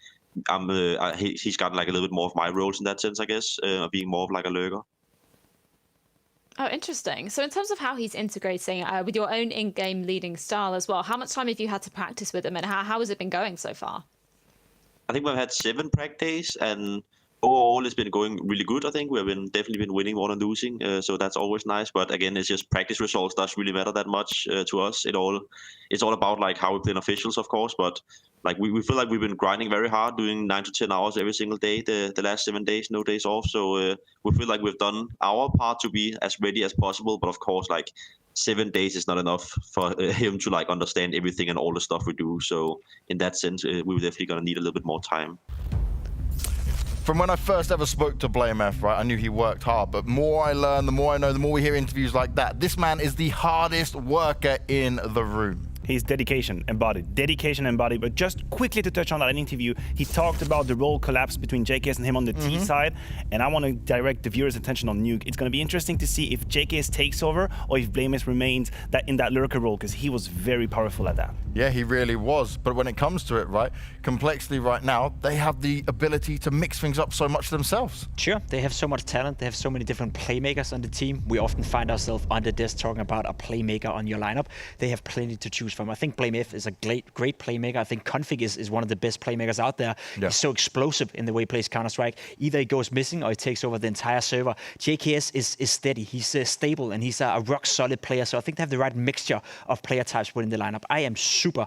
he's gotten like a little bit more of my roles in that sense, I guess, being more of like a lurker. Oh, interesting. So in terms of how he's integrating with your own in-game leading style as well, how much time have you had to practice with him, and how has it been going so far? I think we've had 7 practice days, and overall it's been going really good. I think we've definitely been winning more than losing, so that's always nice. But again, it's just practice results doesn't really matter that much to us. It's all about like how we play in officials, of course, but like we feel like we've been grinding very hard, doing 9 to 10 hours every single day the last 7 days, no days off. So we feel like we've done our part to be as ready as possible. But of course, like 7 days is not enough for him to like understand everything and all the stuff we do. So in that sense, we're definitely gonna need a little bit more time. From when I first ever spoke to BlameF, right, I knew he worked hard, but more I learn, the more I know, the more we hear interviews like that. This man is the hardest worker in the room. His dedication embodied. But just quickly to touch on that interview, he talked about the role collapse between JKS and him on the T side, and I want to direct the viewers' attention on Nuke. It's going to be interesting to see if JKS takes over or if BlameF remains in that lurker role, because he was very powerful at that. Yeah, he really was. But when it comes to it, right, Complexity right now, they have the ability to mix things up so much themselves. Sure, they have so much talent. They have so many different playmakers on the team. We often find ourselves under this talking about a playmaker on your lineup. They have plenty to choose from. I think BlameF is a great playmaker. I think Config is one of the best playmakers out there. Yeah. He's so explosive in the way he plays Counter-Strike. Either he goes missing or he takes over the entire server. JKS is steady. He's stable, and he's a rock-solid player. So I think they have the right mixture of player types within the lineup. I am super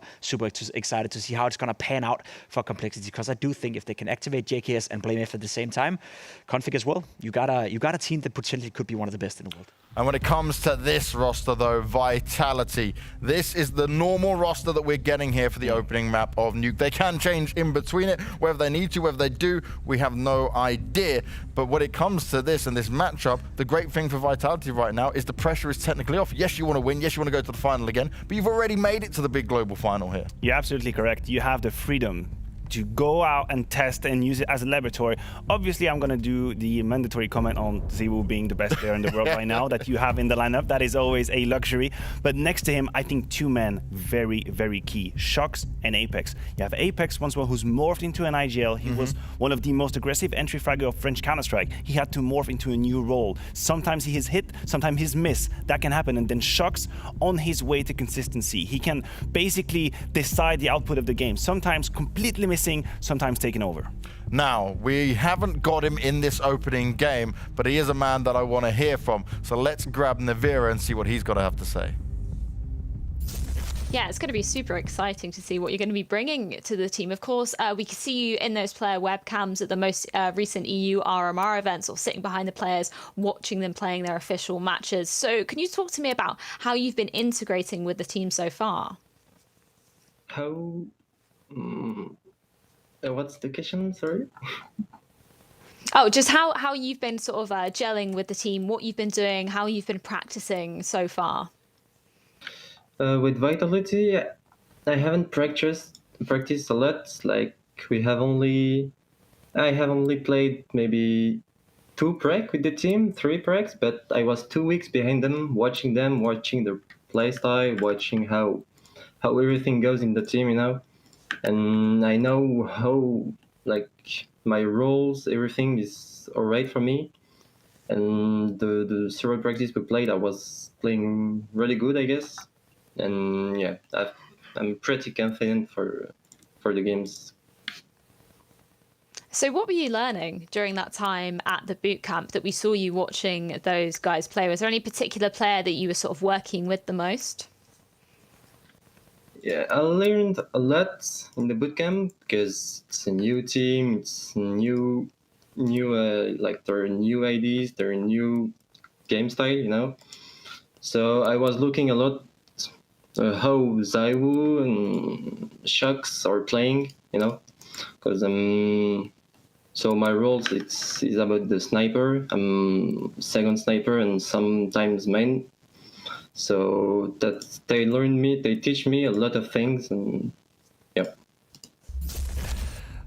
excited to see how it's going to pan out for Complexity, because I do think if they can activate JKS and BlameF at the same time, Config as well, you got a team that potentially could be one of the best in the world. And when it comes to this roster, though, Vitality, this is the normal roster that we're getting here for the opening map of Nuke. They can change in between it, whether they need to, whether they do, we have no idea. But when it comes to this and this matchup, the great thing for Vitality right now is the pressure is technically off. Yes, you want to win. Yes, you want to go to the final again, but you've already made it to the big global final here. You're absolutely correct. You have the freedom to go out and test and use it as a laboratory. Obviously, I'm going to do the mandatory comment on Ziwu being the best player in the world right now that you have in the lineup. That is always a luxury. But next to him, I think 2 men, very, very key. Shox and Apex. You have Apex once more, who's morphed into an IGL. He was one of the most aggressive entry fragger of French Counter-Strike. He had to morph into a new role. Sometimes he is hit, sometimes he's miss. That can happen. And then Shox, on his way to consistency, he can basically decide the output of the game. Sometimes completely missing, sometimes taking over. Now, we haven't got him in this opening game, but he is a man that I want to hear from. So let's grab Navira and see what he's got to have to say. Yeah, it's going to be super exciting to see what you're going to be bringing to the team. Of course, we can see you in those player webcams at the most recent EU RMR events, or sitting behind the players, watching them playing their official matches. So can you talk to me about how you've been integrating with the team so far? How... what's the question? Sorry. Oh, just how you've been sort of gelling with the team, what you've been doing, how you've been practicing so far. With Vitality, I haven't practiced a lot. Like I have only played maybe 2 prac with the team, 3 pracs, but I was 2 weeks behind them, watching their playstyle, watching how everything goes in the team, you know. And I know how, like, my roles, everything is alright for me. And the several practice we played, I was playing really good, I guess. And yeah, I'm pretty confident for the games. So what were you learning during that time at the boot camp that we saw you watching those guys play? Was there any particular player that you were sort of working with the most? Yeah, I learned a lot in the bootcamp because it's a new team, it's new like there are new IDs, there are new game style, you know. So I was looking a lot how Ziwu and Shox are playing, you know, because so my roles is about the sniper. I'm second sniper and sometimes main. So that they teach me a lot of things, and yeah.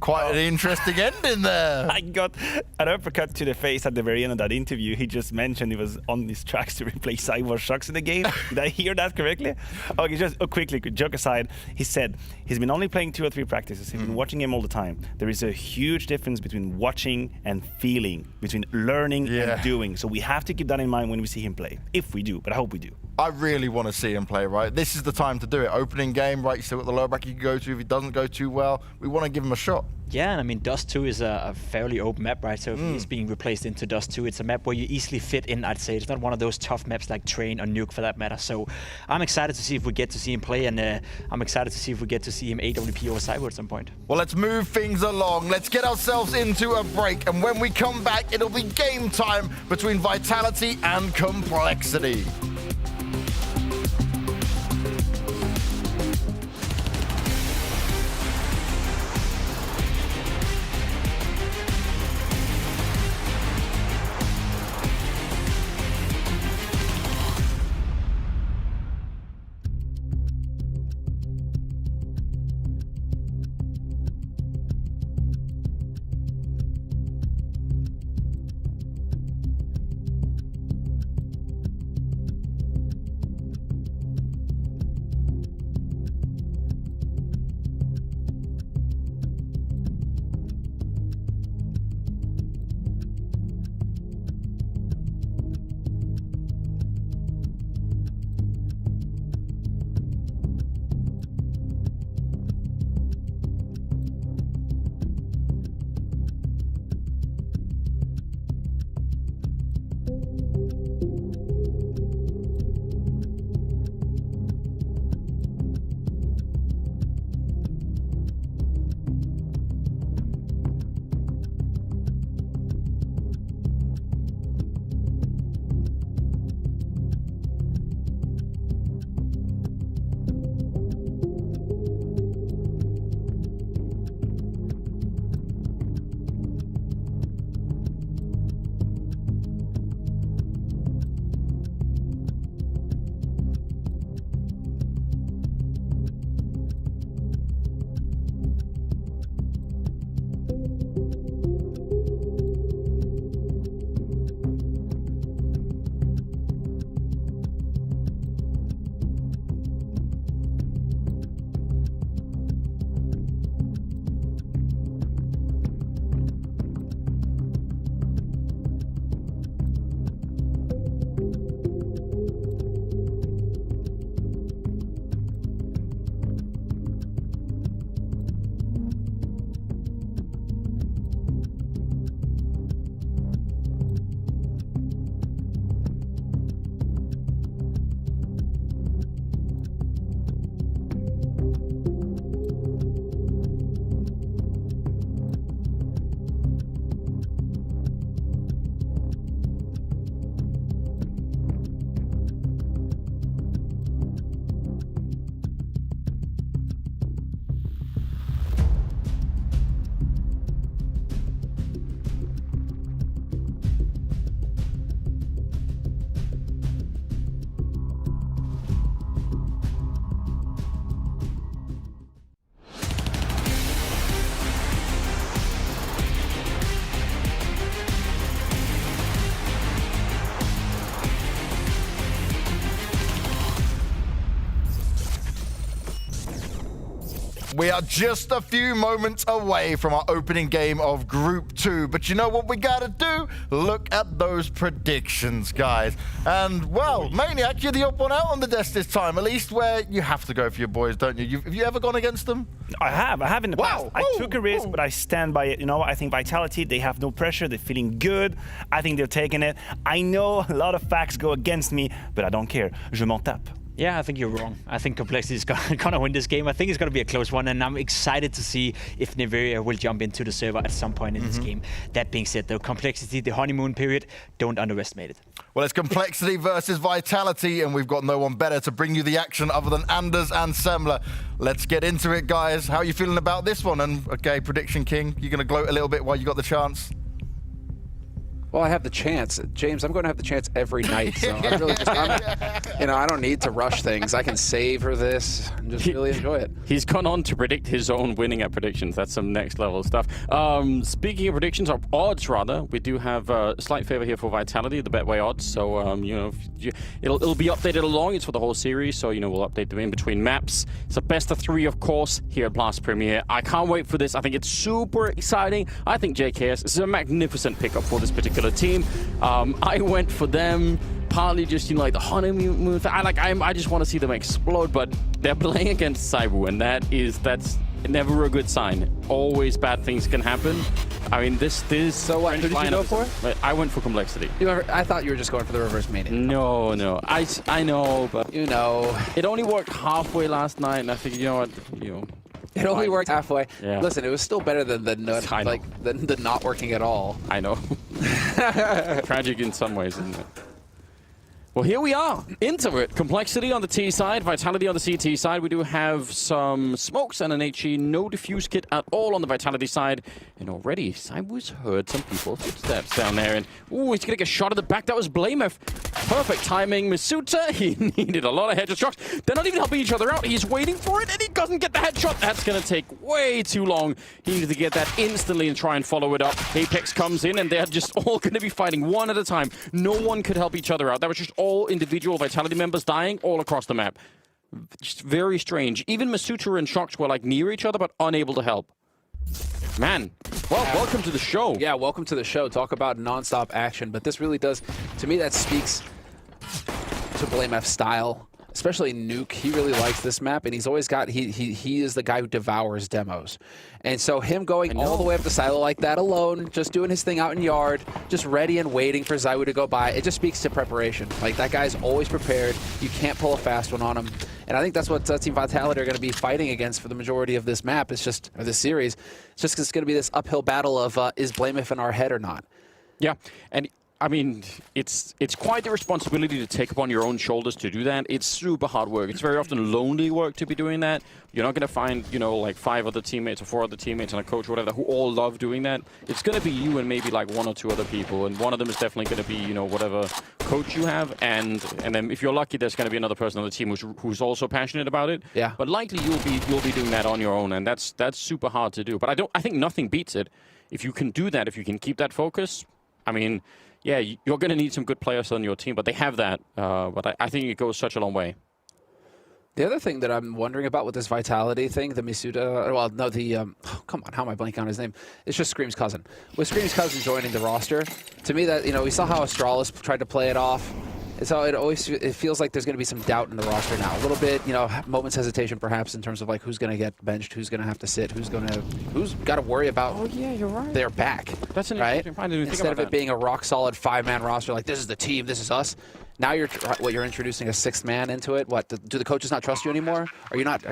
Quite an interesting ending there. I got an uppercut to the face at the very end of that interview. He just mentioned he was on his tracks to replace Cyborg Shocks in the game. Did I hear that correctly? Okay, just quickly, joke aside, he said he's been only playing 2 or 3 practices. He's been watching him all the time. There is a huge difference between watching and feeling, between learning and doing. So we have to keep that in mind when we see him play. If we do, but I hope we do. I really want to see him play, right? This is the time to do it. Opening game, right? You still got the lower bracket you can go to. If he doesn't go too well, we want to give him a shot. Yeah, and I mean, Dust 2 is a fairly open map, right? So if he's being replaced into Dust 2, it's a map where you easily fit in, I'd say. It's not one of those tough maps like Train or Nuke, for that matter. So I'm excited to see if we get to see him play, and I'm excited to see if we get to see him AWP or Cyber at some point. Well, let's move things along. Let's get ourselves into a break, and when we come back, it'll be game time between Vitality and Complexity. We are just a few moments away from our opening game of Group 2. But you know what we gotta do? Look at those predictions, guys. And, well, Maniac, you're the odd one out on the desk this time, at least where you have to go for your boys, don't you? Have you ever gone against them? I have in the past. I took a risk, but I stand by it. You know, I think Vitality, they have no pressure. They're feeling good. I think they're taking it. I know a lot of facts go against me, but I don't care. Je m'en tape. Yeah, I think you're wrong. I think Complexity is gonna win this game. I think it's gonna be a close one, and I'm excited to see if NAVI will jump into the server at some point in this game. That being said, though, Complexity, the honeymoon period, don't underestimate it. Well, it's Complexity versus Vitality, and we've got no one better to bring you the action other than Anders and Semler. Let's get into it, guys. How are you feeling about this one? And, okay, Prediction King, you're gonna gloat a little bit while you got the chance? Well, I have the chance. James, I'm going to have the chance every night. So I'm really just, You know, I don't need to rush things. I can savor this and just really enjoy it. He's gone on to predict his own winning at predictions. That's some next level stuff. Speaking of predictions, or odds rather, we do have a slight favor here for Vitality, the Betway odds. So, you know, it'll be updated along. It's for the whole series, so, you know, we'll update them in between maps. It's a best of 3, of course, here at Blast Premier. I can't wait for this. I think it's super exciting. I think JKS is a magnificent pickup for this particular team. I went for them. Partly just, you know, like the honeymoon. I just want to see them explode, but they're playing against Saibu, and that's never a good sign. Always bad things can happen. I mean, this. So what did you go for? I went for Complexity. I thought you were just going for the reverse mania. No. I know, but you know, it only worked halfway last night, and I figured, you know what, it only worked halfway. Yeah. Listen, it was still better than the not working at all. I know. Tragic in some ways, isn't it? Well, here we are, into it. Complexity on the T side, Vitality on the CT side. We do have some smokes and an HE, no diffuse kit at all on the Vitality side. And already, Saibu's heard some people's footsteps down there. And, ooh, he's gonna get shot at the back. That was Blamef. Perfect timing. Masuta, he needed a lot of headshot shots. They're not even helping each other out. He's waiting for it, and he doesn't get the headshot. That's gonna take way too long. He needed to get that instantly and try and follow it up. Apex comes in, and they're just all gonna be fighting one at a time. No one could help each other out. That was just all individual Vitality members dying all across the map. Just very strange. Even Masuta and Shox were like near each other, but unable to help. Man, well, welcome to the show. Yeah, welcome to the show. Talk about non-stop action, but this really does, to me, that speaks to Blamef's style. Especially Nuke, he really likes this map, and he's always got, he is the guy who devours demos. And so him going all the way up the silo like that alone, just doing his thing out in yard, just ready and waiting for Zaiwu to go by, it just speaks to preparation. Like, that guy's always prepared. You can't pull a fast one on him. And I think that's what Team Vitality are going to be fighting against for the majority of this map. It's just, or this series. It's just it's going to be this uphill battle of is Blamef in our head or not? Yeah, and I mean, it's quite the responsibility to take upon your own shoulders to do that. It's super hard work. It's very often lonely work to be doing that. You're not going to find, you know, like 5 other teammates or 4 other teammates and a coach or whatever who all love doing that. It's going to be you and maybe like 1 or 2 other people, and one of them is definitely going to be, you know, whatever coach you have, and then if you're lucky, there's going to be another person on the team who's also passionate about it. Yeah. But likely you'll be doing that on your own, and that's super hard to do. But I think nothing beats it. If you can do that, if you can keep that focus, I mean, yeah, you're going to need some good players on your team, but they have that. But I think it goes such a long way. The other thing that I'm wondering about with this Vitality thing, the Misuda, well, no, the, come on, how am I blanking on his name? It's just Scream's cousin. With Scream's cousin joining the roster, to me that, you know, we saw how Astralis tried to play it off. And so it feels like there's going to be some doubt in the roster now. A little bit, you know, moments hesitation perhaps in terms of like who's going to get benched, who's going to have to sit, who's got to worry about their back. That's an right? interesting point. I didn't think Instead about of it that. being a rock solid 5-man roster, like this is the team, this is us. Now you're introducing a 6th man into it. What, do the coaches not trust you anymore? Are you not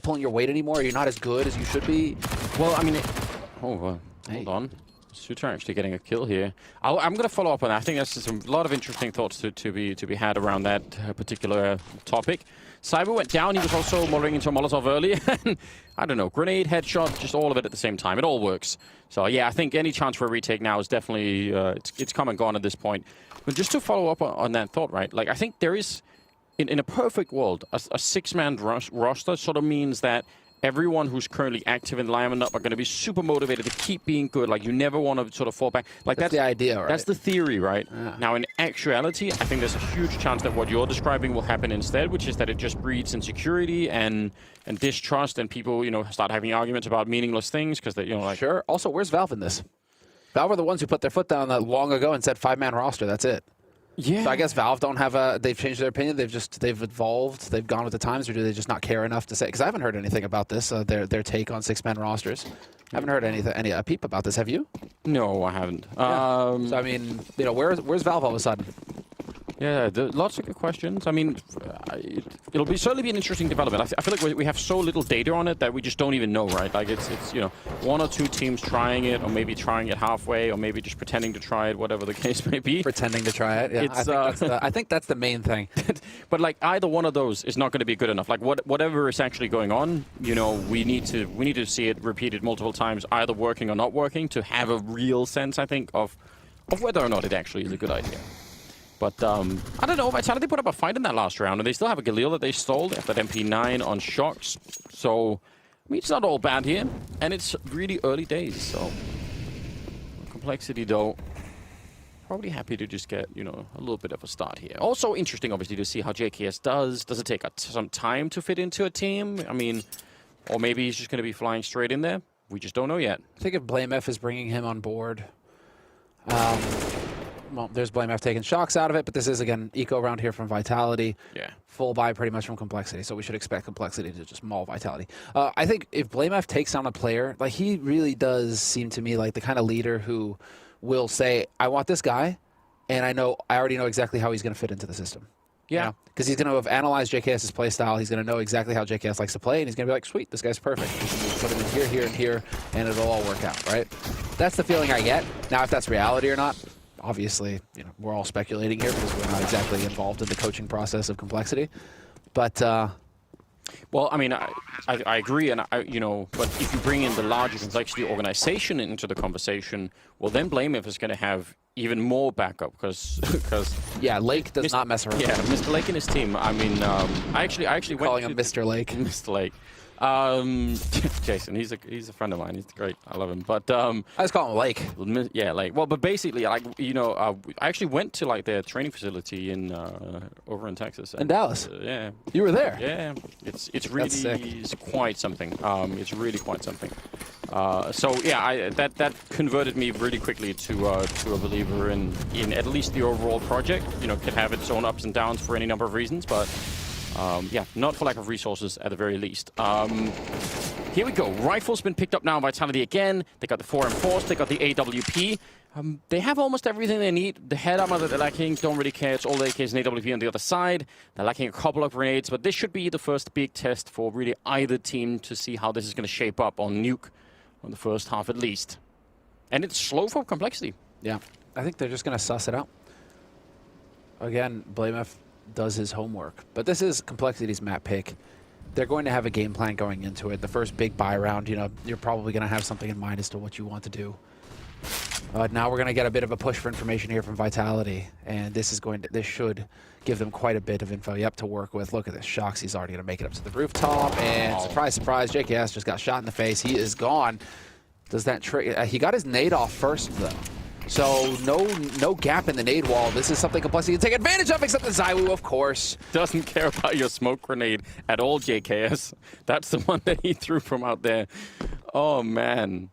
pulling your weight anymore? Are you not as good as you should be? Well, I mean, hold on. Suter actually getting a kill here. I'm going to follow up on that. I think there's a lot of interesting thoughts to be had around that particular topic. Cyber went down. He was also motoring into a Molotov earlier. I don't know, grenade, headshot, just all of it at the same time. It all works. So yeah, I think any chance for a retake now is definitely it's come and gone at this point. But just to follow up on that thought, right? Like I think there is, in a perfect world, a 6-man roster sort of means that everyone who's currently active in lining up are going to be super motivated to keep being good. Like, you never want to sort of fall back. Like, that's the idea, right? That's the theory, right? Yeah. Now, in actuality, I think there's a huge chance that what you're describing will happen instead, which is that it just breeds insecurity and distrust, and people, you know, start having arguments about meaningless things because they, you know, like... Sure. Also, where's Valve in this? Valve are the ones who put their foot down that long ago and said 5-man roster. That's it. Yeah. So I guess Valve don't have they've changed their opinion. They've evolved. They've gone with the times, or do they just not care enough to say? Because I haven't heard anything about this. Their take on 6-man rosters. I haven't heard any peep about this. Have you? No, I haven't. Yeah. So I mean, you know, where's Valve all of a sudden? Yeah, lots of good questions. I mean, it'll certainly be an interesting development. I feel like we have so little data on it that we just don't even know, right? Like it's you know, 1 or 2 teams trying it, or maybe trying it halfway, or maybe just pretending to try it, whatever the case may be. Pretending to try it. Yeah, I think that's the main thing. But like either one of those is not going to be good enough. Like whatever is actually going on, you know, we need to see it repeated multiple times, either working or not working, to have a real sense, I think, of whether or not it actually is a good idea. But I don't know, Vitality put up a fight in that last round, and they still have a Galil that they stole. They have that MP9 on Shocks. So, I mean, it's not all bad here, and it's really early days, so... Complexity, though, probably happy to just get, you know, a little bit of a start here. Also interesting, obviously, to see how JKS does. Does it take some time to fit into a team? I mean, or maybe he's just going to be flying straight in there. We just don't know yet. I think if BlameF is bringing him on board, well, there's BlameF taking Shocks out of it, but this is, again, eco round here from Vitality. Yeah. Full buy pretty much from Complexity, so we should expect Complexity to just maul Vitality. I think if BlameF takes down a player, like, he really does seem to me like the kind of leader who will say, I want this guy, and I already know exactly how he's going to fit into the system. Yeah. Because he's going to have analyzed JKS's play style. He's going to know exactly how JKS likes to play, and he's going to be like, sweet, this guy's perfect. Just put him in here, here, and here, and it'll all work out, right? That's the feeling I get. Now, if that's reality or not, obviously, you know, we're all speculating here because we're not exactly involved in the coaching process of Complexity. But well, I mean, I agree, and you know, but if you bring in the larger Complexity organization into the conversation, well, then BlameF is going to have even more backup because yeah, Lake does not mess around. Yeah, Mr. Lake and his team. I mean, I actually went calling him Mr. Lake. Mr. Lake. Jason, he's a friend of mine. He's great. I love him. But I just call him Lake. Yeah, Lake. Well, but basically, like, you know, I actually went to like their training facility in over in Texas. In Dallas. Yeah. You were there. Yeah. It's really quite something. It's really quite something. So yeah, that converted me really quickly to a believer in at least the overall project. You know, can have its own ups and downs for any number of reasons, but. Yeah, not for lack of resources at the very least. Here we go. Rifle's been picked up now by Vitality again. They got the 4M4s, they got the AWP. They have almost everything they need. The head armor that they're lacking, don't really care. It's all AKs and AWP on the other side. They're lacking a couple of grenades, but this should be the first big test for really either team to see how this is going to shape up on Nuke on the first half at least. And it's slow for Complexity. Yeah, I think they're just going to suss it out. Again, BlameF does his homework. But this is Complexity's map pick. They're going to have a game plan going into it. The first big buy round, you know, you're probably going to have something in mind as to what you want to do. Now we're going to get a bit of a push for information here from Vitality, and this should give them quite a bit of info to work with. Look at this. Shocks, he's already going to make it up to the rooftop, and surprise, surprise, JKS just got shot in the face. He is gone. Does that trick? He got his nade off first, though. So no gap in the nade wall. This is something Complexity can take advantage of, except the ZywOo, of course. Doesn't care about your smoke grenade at all, JKS. That's the one that he threw from out there. Oh, man.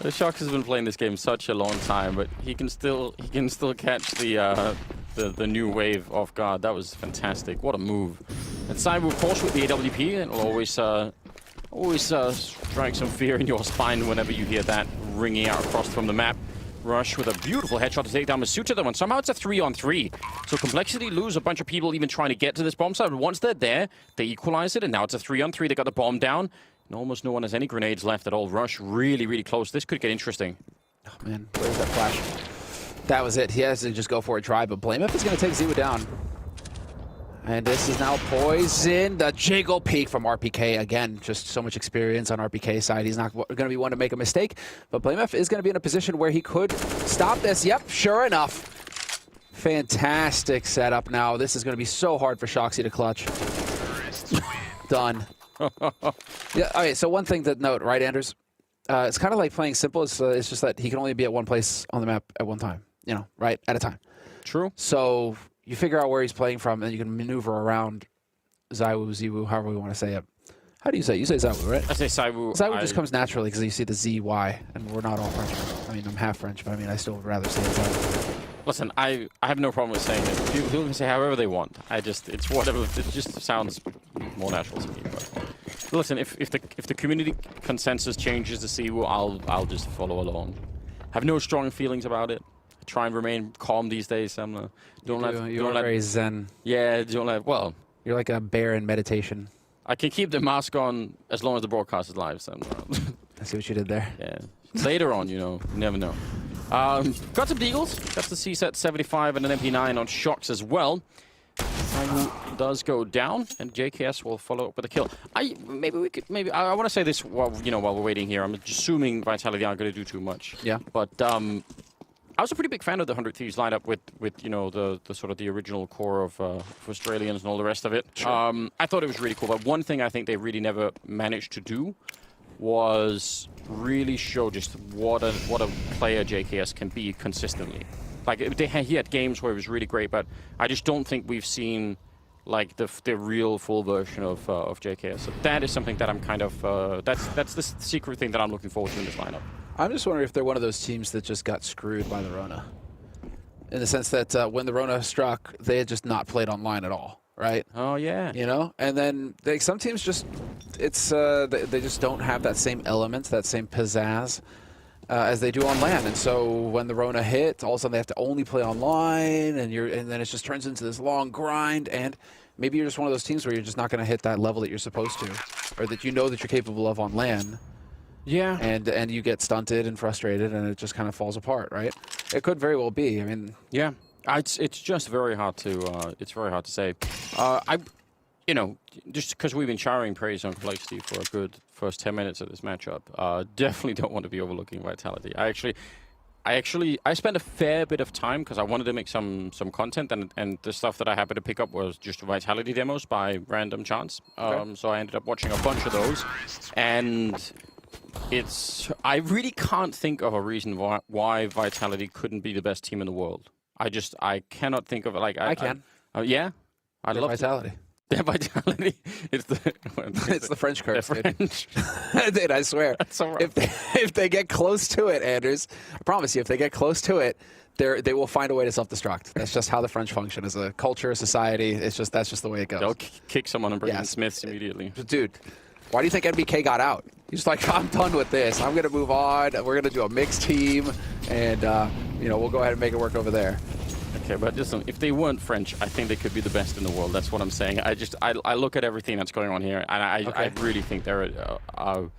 The Shocks has been playing this game such a long time, but he can still catch the new wave off guard. That was fantastic. What a move. And ZywOo, of course, with the AWP, and will always strike some fear in your spine whenever you hear that ringing out across from the map. Rush with a beautiful headshot to take down Masuta, though, and somehow it's a 3-on-3. So Complexity lose a bunch of people even trying to get to this bomb site. But once they're there, they equalize it, and now it's a 3-on-3. They got the bomb down, and almost no one has any grenades left at all. Rush really, really close. This could get interesting. Oh, man, where's that flash? That was it. He has to just go for a try, but BlameF is going to take ZywOo down. And this is now Poison, the jiggle peek from RPK. Again, just so much experience on RPK's side. He's not going to be one to make a mistake. But BlameF is going to be in a position where he could stop this. Yep, sure enough. Fantastic setup now. This is going to be so hard for Shoxy to clutch. Done. Yeah. Okay, so one thing to note, right, Anders? It's kind of like playing simple. It's just that he can only be at one place on the map at one time. You know, right? At a time. True. So you figure out where he's playing from, and you can maneuver around ZywOo, however we want to say it. How do you say it? You say ZywOo, right? I say ZywOo. ZywOo just comes naturally because you see the ZY, and we're not all French. I mean, I'm half French, but I mean, I still would rather say ZywOo. Listen, I have no problem with saying it. People can say however they want. It's whatever. It just sounds more natural to me. But listen, if the community consensus changes to ZywOo, I'll just follow along. Have no strong feelings about it. Try and remain calm these days. You're very zen. Yeah, don't let. Well, you're like a bear in meditation. I can keep the mask on as long as the broadcast is live. So I see what you did there. Yeah. Later on, you know, you never know. Got some deagles. Got the CSET 75 and an MP9 on Shocks as well. ZywOo does go down, and JKS will follow up with a kill. I want to say this while we're waiting here. I'm assuming Vitality aren't going to do too much. Yeah. But I was a pretty big fan of the 100 Thieves lineup with you know, the sort of the original core of Australians and all the rest of it. Sure. I thought it was really cool, but one thing I think they really never managed to do was really show just what a player JKS can be consistently. Like, he had games where it was really great, but I just don't think we've seen like the real full version of JKS. So that is something that I'm kind of that's the secret thing that I'm looking forward to in this lineup. I'm just wondering if they're one of those teams that just got screwed by the Rona, in the sense that when the Rona struck, they had just not played online at all, right? Oh yeah. You know, and then some teams just they just don't have that same element, that same pizzazz as they do on LAN. And so when the Rona hit, all of a sudden they have to only play online, and then it just turns into this long grind. And maybe you're just one of those teams where you're just not going to hit that level that you're supposed to, or that you know that you're capable of on LAN. Yeah. And you get stunted and frustrated, and it just kind of falls apart, right? It could very well be. I mean, yeah, it's just very hard to say. You know, just because we've been showering praise on Complexity for a good first 10 minutes of this matchup, definitely don't want to be overlooking Vitality. I spent a fair bit of time because I wanted to make some content, and the stuff that I happened to pick up was just Vitality demos by random chance. So I ended up watching a bunch of those, and I really can't think of a reason why Vitality couldn't be the best team in the world. I cannot think of it. Like I can. Yeah, I love Vitality. Their Vitality. It's the French curse, French. Dude, I swear. That's all right. If they get close to it, Anders, I promise you, if they get close to it, they will find a way to self-destruct. That's just how the French function as a culture, a society. That's just the way it goes. They'll kick someone and bring in Smiths immediately. Dude, why do you think NBK got out? He's like, I'm done with this. I'm gonna move on. We're gonna do a mixed team, and you know, we'll go ahead and make it work over there. Okay, but listen, if they weren't French, I think they could be the best in the world. That's what I'm saying. I look at everything that's going on here, and I really think they're a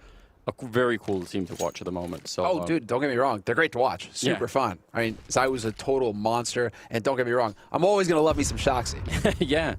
very cool team to watch at the moment. So, dude, don't get me wrong. They're great to watch. Super fun. I mean, Zywoo's a total monster, and don't get me wrong, I'm always going to love me some Shoxy. Yeah.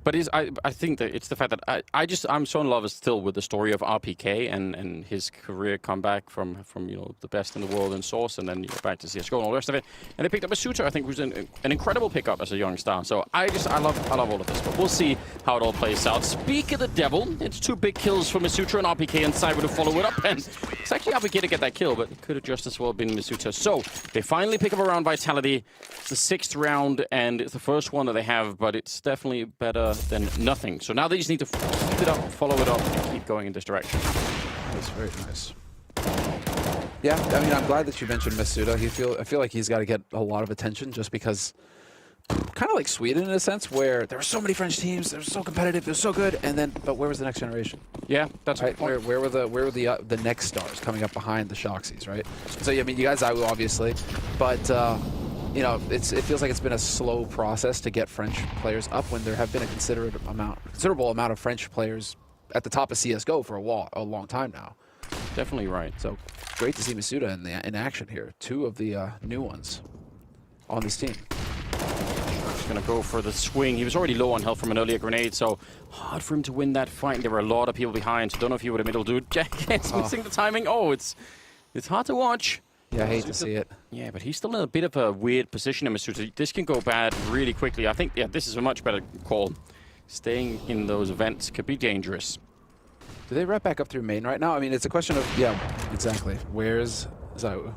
But I think that it's the fact that I'm so in love still with the story of RPK and his career comeback from you know, the best in the world in Source, and then, you know, back to CSGO and all the rest of it. And they picked up a Suitor, I think, who's an incredible pickup as a young star. So I love all of this. But we'll see how it all plays out. Speak of the devil, it's 2 big kills for Misutra and RPK, and Cyber to follow it up. And it's actually RPK to get that kill, but it could have just as well been Misutra. So they finally pick up a round Vitality. It's the 6th round, and it's the first one that they have, but it's definitely better than nothing. So now they just need to keep it up, follow it up, and keep going in this direction. That's very nice. Yeah, I mean, I'm glad that you mentioned Masuda. I feel like he's got to get a lot of attention, just because, kind of like Sweden in a sense, where there were so many French teams, they were so competitive, they were so good, and then, but where was the next generation? Yeah, that's right. Where were the next stars coming up behind the Shoxies, right? So I mean, you guys, Zywoo obviously, but you know, it feels like it's been a slow process to get French players up when there have been a considerable amount of French players at the top of CSGO for a long time now. Definitely right. So great to see Masuda in action here. 2 of the new ones on this team. He's gonna go for the swing. He was already low on health from an earlier grenade, so hard for him to win that fight. There were a lot of people behind, so don't know if he would have middle dude. Jack's missing the timing. Oh, it's hard to watch. Yeah, I hate to see it. Yeah, but he's still in a bit of a weird position in Masuda. This can go bad really quickly. I think, yeah, this is a much better call. Staying in those events could be dangerous. Do they wrap back up through main right now? I mean, it's a question of, yeah, exactly. Where's Zywoo?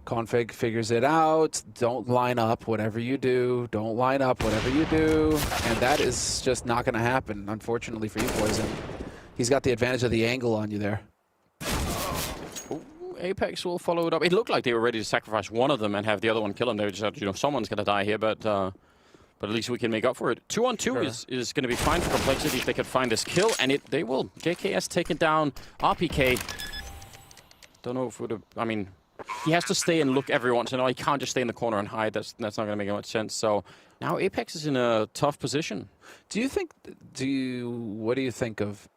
Config figures it out. Don't line up whatever you do. Don't line up whatever you do. And that is just not going to happen, unfortunately for you boys. And he's got the advantage of the angle on you there. Apex will follow it up. It looked like they were ready to sacrifice one of them and have the other one kill him. They just said, you know, someone's going to die here, but at least we can make up for it. 2-on-2 is going to be fine for Complexity if they could find this kill, and they will. JKS taking down RPK. Don't know if it would have... I mean, he has to stay and look every once in a while. He can't just stay in the corner and hide. That's not going to make much sense. So now Apex is in a tough position. What do you think of...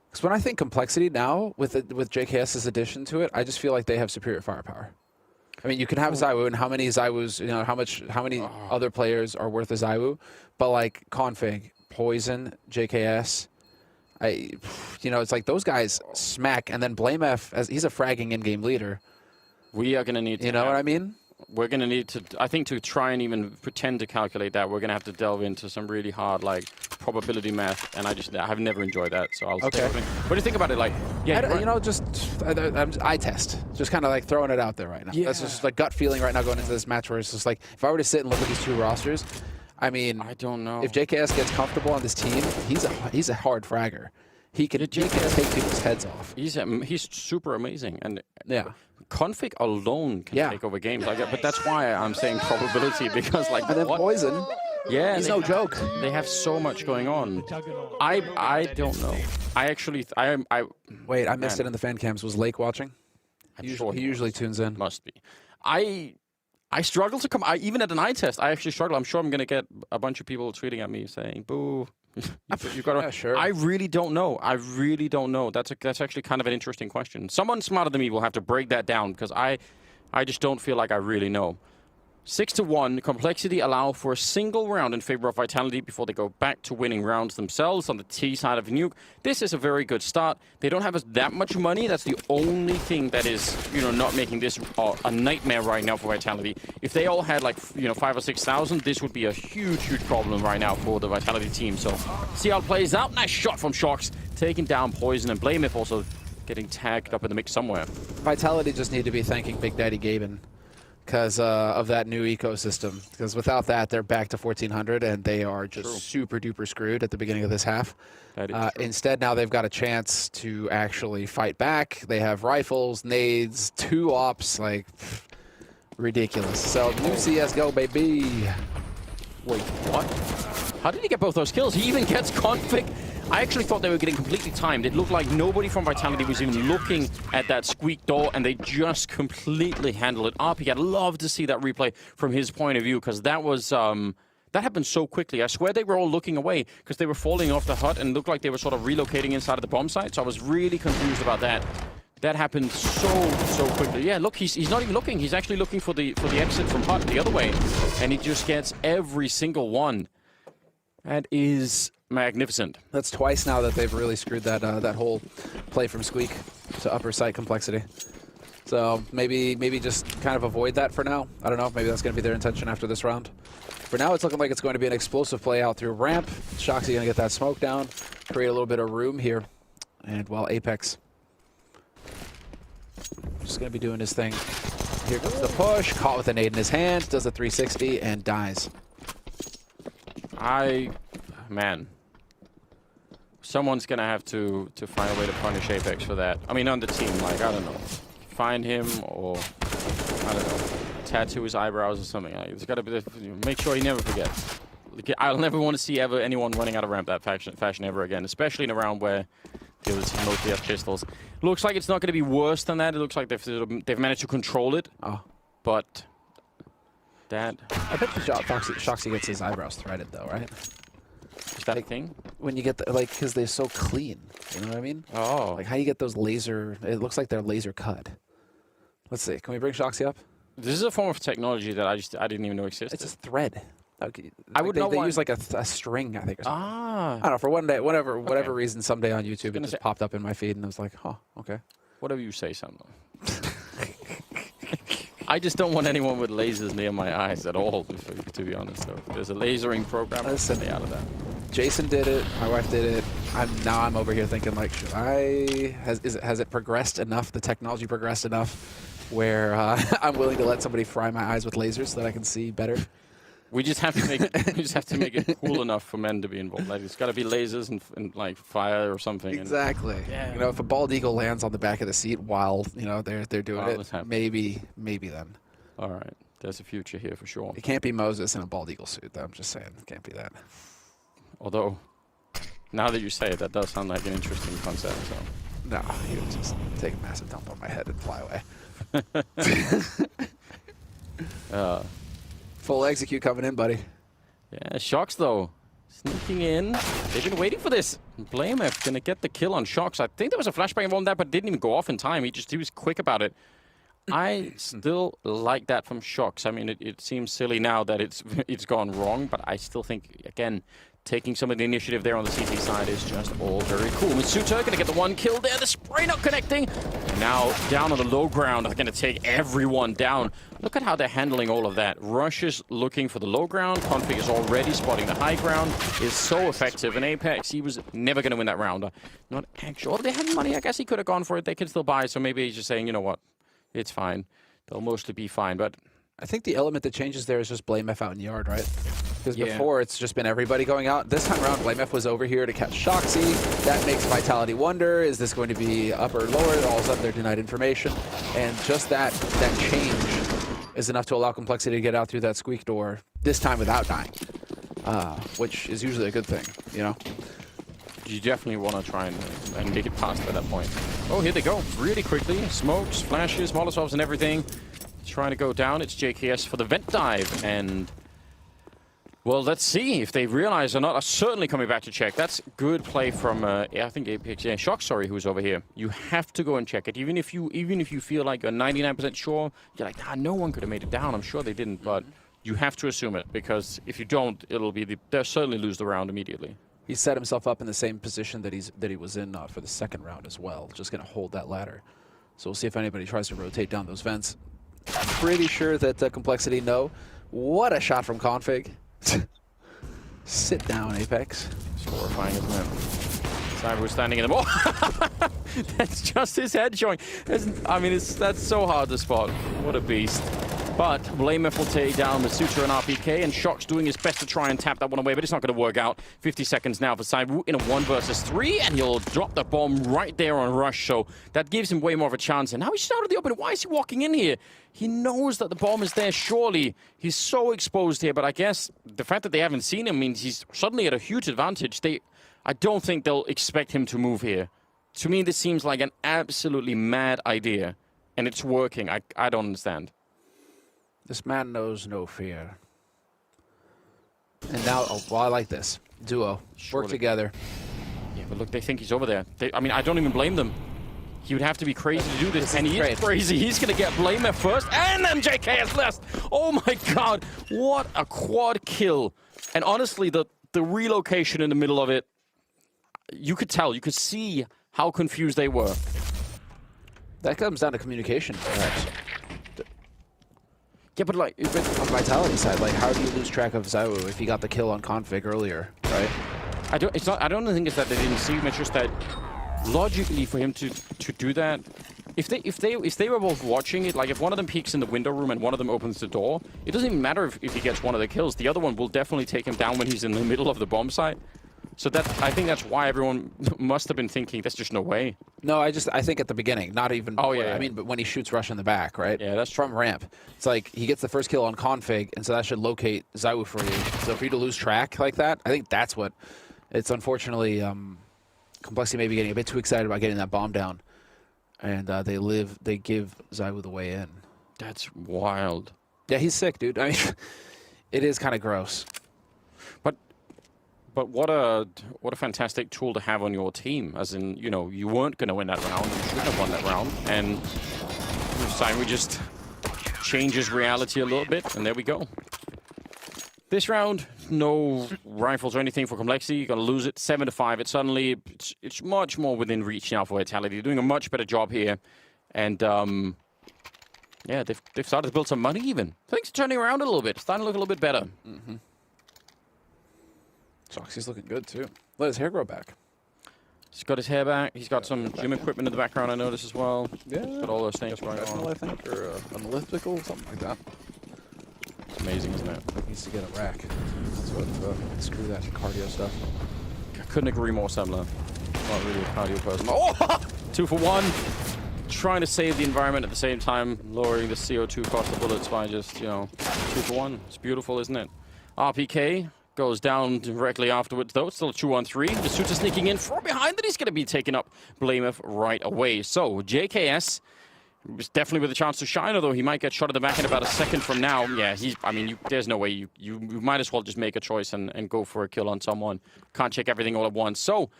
Because when I think Complexity now, with JKS's addition to it, I just feel like they have superior firepower. I mean, you can have Zywoo, and how many Zywoo's, you know, how many other players are worth a Zywoo, but like Config, Poison, JKS, you know, it's like those guys smack, and then BlameF, as he's a fragging in-game leader. We are going to need to... You know what I mean? We're going to need to... I think to try and even pretend to calculate that, we're going to have to delve into some really hard, like, probability math, and I've never enjoyed that, so I'll stay with it. What do you think about it? Like, yeah, you know, just eye test. Just kind of like throwing it out there right now. Yeah. That's just like gut feeling right now going into this match where it's just like, if I were to sit and look at these two rosters, I mean... I don't know. If JKS gets comfortable on this team, he's a hard fragger. He can take people's heads off. He's super amazing, and yeah, Config alone can take over games. But that's why I'm saying probability, because like and then Poison. Yeah, he's no joke. They have so much going on. I don't know. I actually wait. I missed it in the fan cams. Was Lake watching? He usually tunes in. Must be. I struggle to come. Even at an eye test, I actually struggle. I'm sure I'm going to get a bunch of people tweeting at me saying, "Boo." You've got to, yeah, sure. I really don't know. I really don't know. That's actually kind of an interesting question. Someone smarter than me will have to break that down, because I just don't feel like I really know. 6-1, Complexity allow for a single round in favor of Vitality before they go back to winning rounds themselves on the T side of Nuke. This is a very good start. They don't have that much money. That's the only thing that is, not making this a nightmare right now for Vitality. If they all had like, 5,000 or 6,000, this would be a huge, huge problem right now for the Vitality team. So, see how it plays out. Nice shot from Shox, taking down Poison, and Blame If also getting tagged up in the mix somewhere. Vitality just need to be thanking Big Daddy Gaben because of that new ecosystem. Because without that, they're back to 1,400, and they are just super duper screwed at the beginning of this half. Instead, now they've got a chance to actually fight back. They have rifles, nades, 2 ops, like ridiculous. So new CSGO, baby. Wait, what? How did he get both those kills? He even gets Config. I actually thought they were getting completely timed. It looked like nobody from Vitality was even looking at that squeak door, and they just completely handled it. RP, I'd love to see that replay from his point of view, because that was that happened so quickly. I swear they were all looking away because they were falling off the hut and looked like they were sort of relocating inside of the bomb site. So I was really confused about that. That happened so quickly. Yeah, look, he's not even looking. He's actually looking for the exit from hut the other way, and he just gets every single one. That is magnificent. That's twice now that they've really screwed that that whole play from Squeak to upper site Complexity. So maybe just kind of avoid that for now. I don't know. Maybe that's going to be their intention after this round. For now, it's looking like it's going to be an explosive play out through ramp. Shoxy going to get that smoke down, create a little bit of room here. And while Apex just going to be doing his thing. Here comes the push. Caught with a nade in his hand. Does a 360 and dies. Man. Someone's going to have to find a way to punish Apex for that. I mean, on the team, like, I don't know. Find him or, I don't know, tattoo his eyebrows or something. Like, it's got to be, make sure he never forgets. I'll never want to see anyone running out of ramp that fashion ever again, especially in a round where the other team mostly have pistols. Looks like it's not going to be worse than that. It looks like they've managed to control it. Oh. But that... I bet you Shoxy gets his eyebrows threaded, though, right? Is that a thing? When you get, because they're so clean. You know what I mean? Oh. Like, how you get those laser... It looks like they're laser cut. Let's see. Can we bring Shoxy up? This is a form of technology that I didn't even know existed. It's just thread. Okay. I would they use like a string, I think. Or something. Ah. I don't know. For one day, whatever reason, someday on YouTube, it just popped up in my feed, and I was like, "Oh, okay." Whatever you say, Sam. I just don't want anyone with lasers near my eyes at all, to be honest. So if there's a lasering program, I'll send me out of that. Jason did it. My wife did it. Now I'm over here thinking, like, should I? Has it progressed enough? The technology progressed enough where I'm willing to let somebody fry my eyes with lasers so that I can see better? We just have to make it cool enough for men to be involved. Like, it's got to be lasers and like fire or something. Exactly. Yeah. You know, if a bald eagle lands on the back of the seat while they're doing it, maybe then. All right. There's a future here for sure. It can't be Moses in a bald eagle suit, though. I'm just saying, it can't be that. Although, now that you say it, that does sound like an interesting concept. So. No, he would just take a massive dump on my head and fly away. Full execute coming in, buddy. Yeah, Shox though. Sneaking in. They've been waiting for this. Blame F gonna get the kill on Shox. I think there was a flashbang involved in that, but it didn't even go off in time. He was quick about it. I still like that from Shox. I mean, it seems silly now that it's gone wrong, but I still think, again, taking some of the initiative there on the CT side is just all very cool. Mitsuta gonna get the one kill there. The spray not connecting. Now, down on the low ground, they're going to take everyone down. Look at how they're handling all of that. Rush is looking for the low ground. Config is already spotting the high ground. Is so effective. And Apex, he was never going to win that round. Not actually. Well, they had money. I guess he could have gone for it. They could still buy. So maybe he's just saying, you know what? It's fine. They'll mostly be fine. But I think the element that changes there is just BlameF out in yard, right? Because before, it's just been everybody going out. This time around, BlameF was over here to catch Shoxy. That makes Vitality wonder, is this going to be up or lower? All of a sudden, they're denied information. And just that change is enough to allow Complexity to get out through that squeak door, this time without dying, which is usually a good thing, you know? You definitely want to try and make it past at that point. Oh, here they go. Really quickly. Smokes, flashes, Molotovs, and everything. Trying to go down. It's JKS for the vent dive. And, well, let's see if they realize or not. Are certainly coming back to check. That's good play from, I think Apex, Shock, sorry, who's over here. You have to go and check it. Even if you feel like you're 99% sure, you're like, no one could have made it down. I'm sure they didn't, but you have to assume it, because if you don't, it'll be they'll certainly lose the round immediately. He set himself up in the same position that he was in for the second round as well. Just going to hold that ladder. So we'll see if anybody tries to rotate down those vents. Pretty sure that Complexity know. What a shot from Config. Sit down, Apex. It's horrifying, isn't it? Cyber was standing in the wall. That's just his head showing. That's so hard to spot. What a beast. But BlameF will take down Masutra and RPK, and Shock's doing his best to try and tap that one away, but it's not going to work out. 50 seconds now for Cyber in a 1 versus 3, and he'll drop the bomb right there on Rush, so that gives him way more of a chance. And now he's out of the open. Why is he walking in here? He knows that the bomb is there, surely. He's so exposed here, but I guess the fact that they haven't seen him means he's suddenly at a huge advantage. I don't think they'll expect him to move here. To me, this seems like an absolutely mad idea, and it's working. I don't understand. This man knows no fear. And now, well, I like this. Duo. Work together. Yeah, but look, they think he's over there. I don't even blame them. He would have to be crazy to do this, and he is crazy. He's going to get BlameF first, and then JKS last. Oh my god, what a quad kill. And honestly, the relocation in the middle of it, you could tell, you could see how confused they were. That comes down to communication, perhaps. Yeah, but like, on the Vitality side, like, how do you lose track of Zao if he got the kill on Config earlier, right? I don't think it's that they didn't see him. It's just that logically for him to do that, if they were both watching it, like if one of them peeks in the window room and one of them opens the door, it doesn't even matter if he gets one of the kills. The other one will definitely take him down when he's in the middle of the bomb site. So I think that's why everyone must have been thinking, there's just no way. No, I think at the beginning, not even before. Oh, yeah. I mean, but when he shoots Rush in the back, right? Yeah, that's from ramp. It's like he gets the first kill on Config, and so that should locate Zao for you. So for you to lose track like that, I think that's what it's unfortunately Complexity may be getting a bit too excited about getting that bomb down. And they give Zao the way in. That's wild. Yeah, he's sick, dude. I mean, it is kind of gross. But what a fantastic tool to have on your team. As in, you know, you weren't going to win that round. You shouldn't have won that round. And Simon just changes reality a little bit, and there we go. This round, no rifles or anything for Complexity. You're going to lose it 7-5. It's much more within reach now for Vitality. They're doing a much better job here. And yeah, they've started to build some money even. Things are turning around a little bit. Starting to look a little bit better. Mm-hmm. Shoxy's looking good, too. Let his hair grow back. He's got his hair back. He's got some gym equipment in the background, I noticed as well. Yeah. He's got all those things going on. I think, or an elliptical, something like that. It's amazing, isn't it? He needs to get a rack. So screw that cardio stuff. I couldn't agree more, Semler. Not really a cardio person. Oh! 2 for 1. Trying to save the environment at the same time, lowering the CO2 cost of bullets by just, 2 for 1. It's beautiful, isn't it? RPK goes down directly afterwards, though. It's still a 2-on-3. The Suits are sneaking in from behind, and he's going to be taking up BlameF right away. So, JKS is definitely with a chance to shine, although he might get shot in the back in about a second from now. Yeah, there's no way. You might as well just make a choice and go for a kill on someone. Can't check everything all at once. So,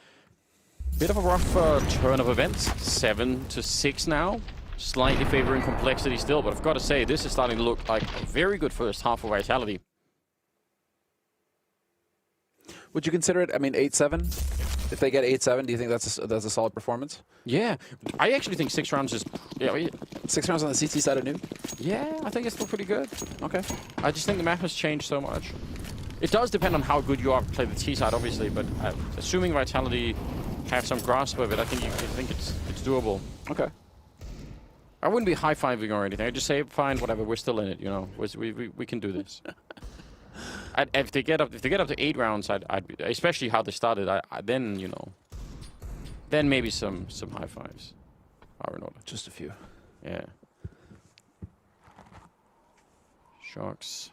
bit of a rough turn of events. 7-6 now. Slightly favoring Complexity still, but I've got to say, this is starting to look like a very good first half of Vitality. Would you consider it, 8-7? If they get 8-7, do you think that's a solid performance? Yeah, I actually think 6 rounds is 6 rounds on the CT side of Nuke. Yeah, I think it's still pretty good. Okay, I just think the map has changed so much. It does depend on how good you are to play the T side, obviously, but assuming Vitality have some grasp of it, I think it's doable. Okay. I wouldn't be high-fiving or anything. I'd just say, fine, whatever. We're still in it, you know. We can do this. If they get up to 8 rounds, I'd be, especially how they started. Then you know, then maybe some high fives are in order. Just a few. Yeah. Sharks.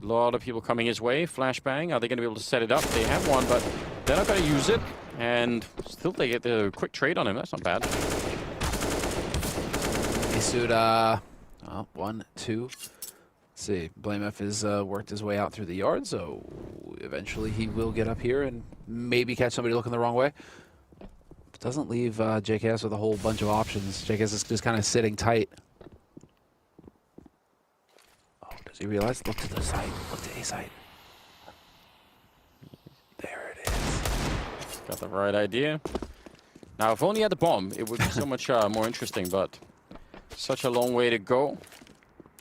A lot of people coming his way. Flashbang. Are they going to be able to set it up? They have one, but they're not going to use it. And still, they get the quick trade on him. That's not bad. Suda, 1, 2. Let's see. BlameF has worked his way out through the yard, so eventually he will get up here and maybe catch somebody looking the wrong way. Doesn't leave JKS with a whole bunch of options. JKS is just kind of sitting tight. Oh, does he realize? Look to the side. Look to A side. There it is. Got the right idea. Now, if only he had the bomb, it would be so much more interesting, but such a long way to go.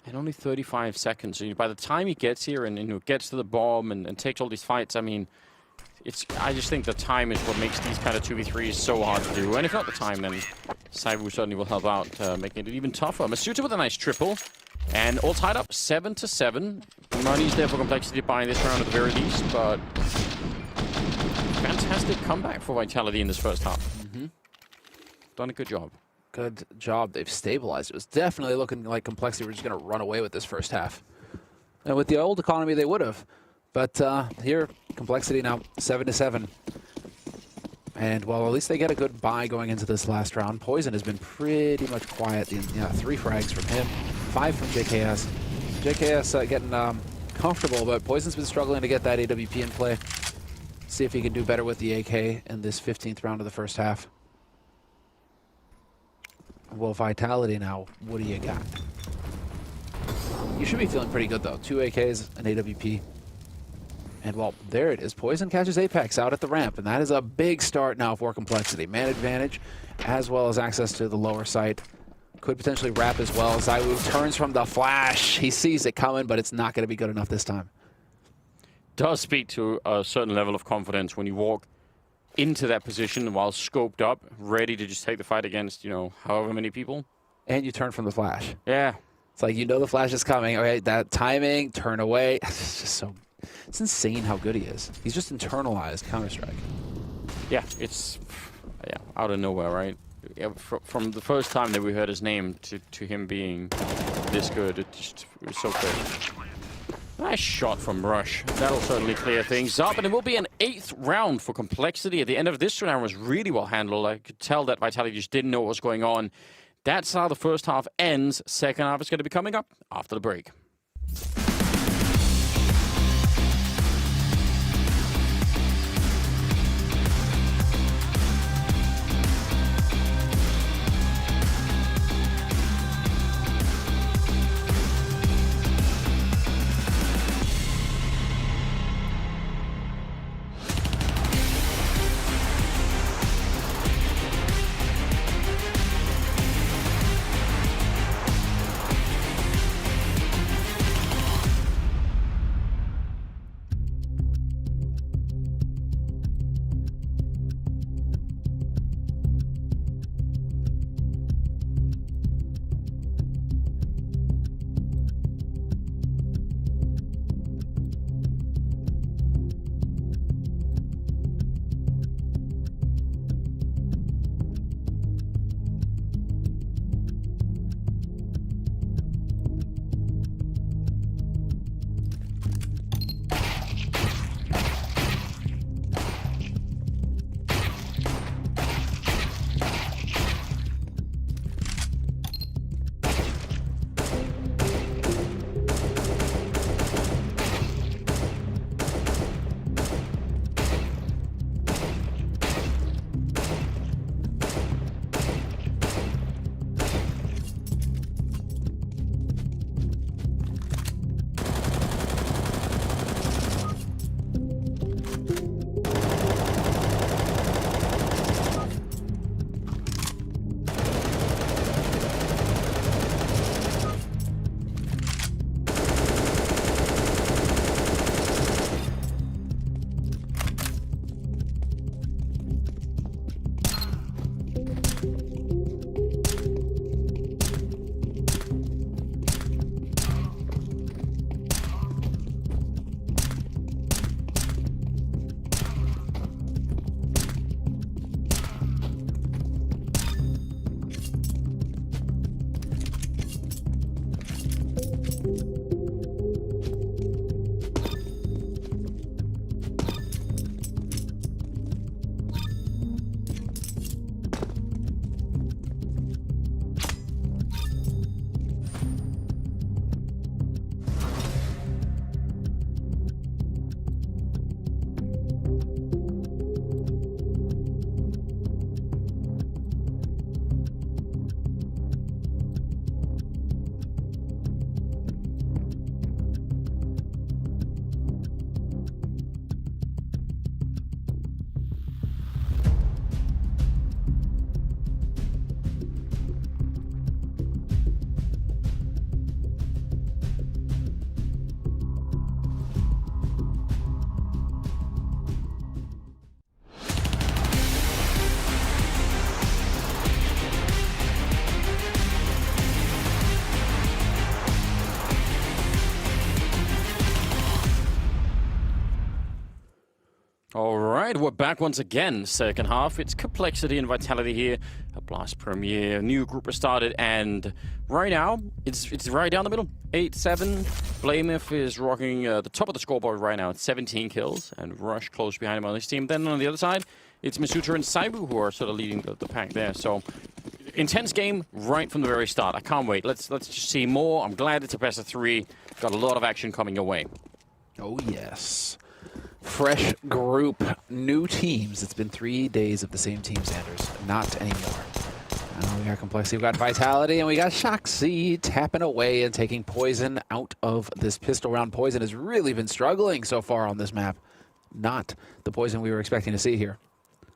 And only 35 seconds. So by the time he gets here and gets to the bomb and takes all these fights, I mean, I just think the time is what makes these kind of 2v3s so hard to do. And if not the time, then Saibu certainly will help out, making it even tougher. Masuta with a nice triple. And all tied up 7-7. Money's there for Complexity buying this round at the very least, but fantastic comeback for Vitality in this first half. Done a good job. Good job. They've stabilized. It was definitely looking like Complexity were just going to run away with this first half. And with the old economy, they would have. But here, Complexity now 7-7. And while at least they get a good buy going into this last round, Poison has been pretty much quiet. 3 frags from him, 5 from JKS. JKS getting comfortable, but Poison's been struggling to get that AWP in play. See if he can do better with the AK in this 15th round of the first half. Well, Vitality now, what do you got? You should be feeling pretty good, though. 2 AKs, an AWP. And, well, there it is. Poison catches Apex out at the ramp, and that is a big start now for Complexity. Man advantage, as well as access to the lower site. Could potentially wrap as well. Zaiwu turns from the flash. He sees it coming, but it's not going to be good enough this time. Does speak to a certain level of confidence when you walk into that position while scoped up, ready to just take the fight against, however many people. And you turn from the flash. Yeah. It's like, the flash is coming. Okay, that timing, turn away. It's just so... It's insane how good he is. He's just internalized Counter-Strike. Yeah, it's out of nowhere, right? Yeah, from the first time that we heard his name to him being this good, it was so good. Nice shot from Rush. That'll certainly clear things up, and it will be an 8th round for Complexity. At the end of this round was really well handled. I could tell that Vitality just didn't know what was going on. That's how the first half ends. Second half is going to be coming up after the break. All right, we're back once again. Second half, it's Complexity and Vitality here. A Blast Premier, new group has started, and right now, it's right down the middle. 8-7. Blameth is rocking the top of the scoreboard right now at 17 kills, and Rush close behind him on his team. Then on the other side, it's Masutra and Saibu who are sort of leading the pack there. So, intense game right from the very start. I can't wait. Let's just see more. I'm glad it's a best of 3. Got a lot of action coming your way. Oh, yes. Fresh group, new teams. It's been 3 days of the same team, Sanders. Not anymore. We got Complexity, we got Vitality, and we got Shoxy tapping away and taking Poison out of this pistol round. Poison has really been struggling so far on this map. Not the Poison we were expecting to see here.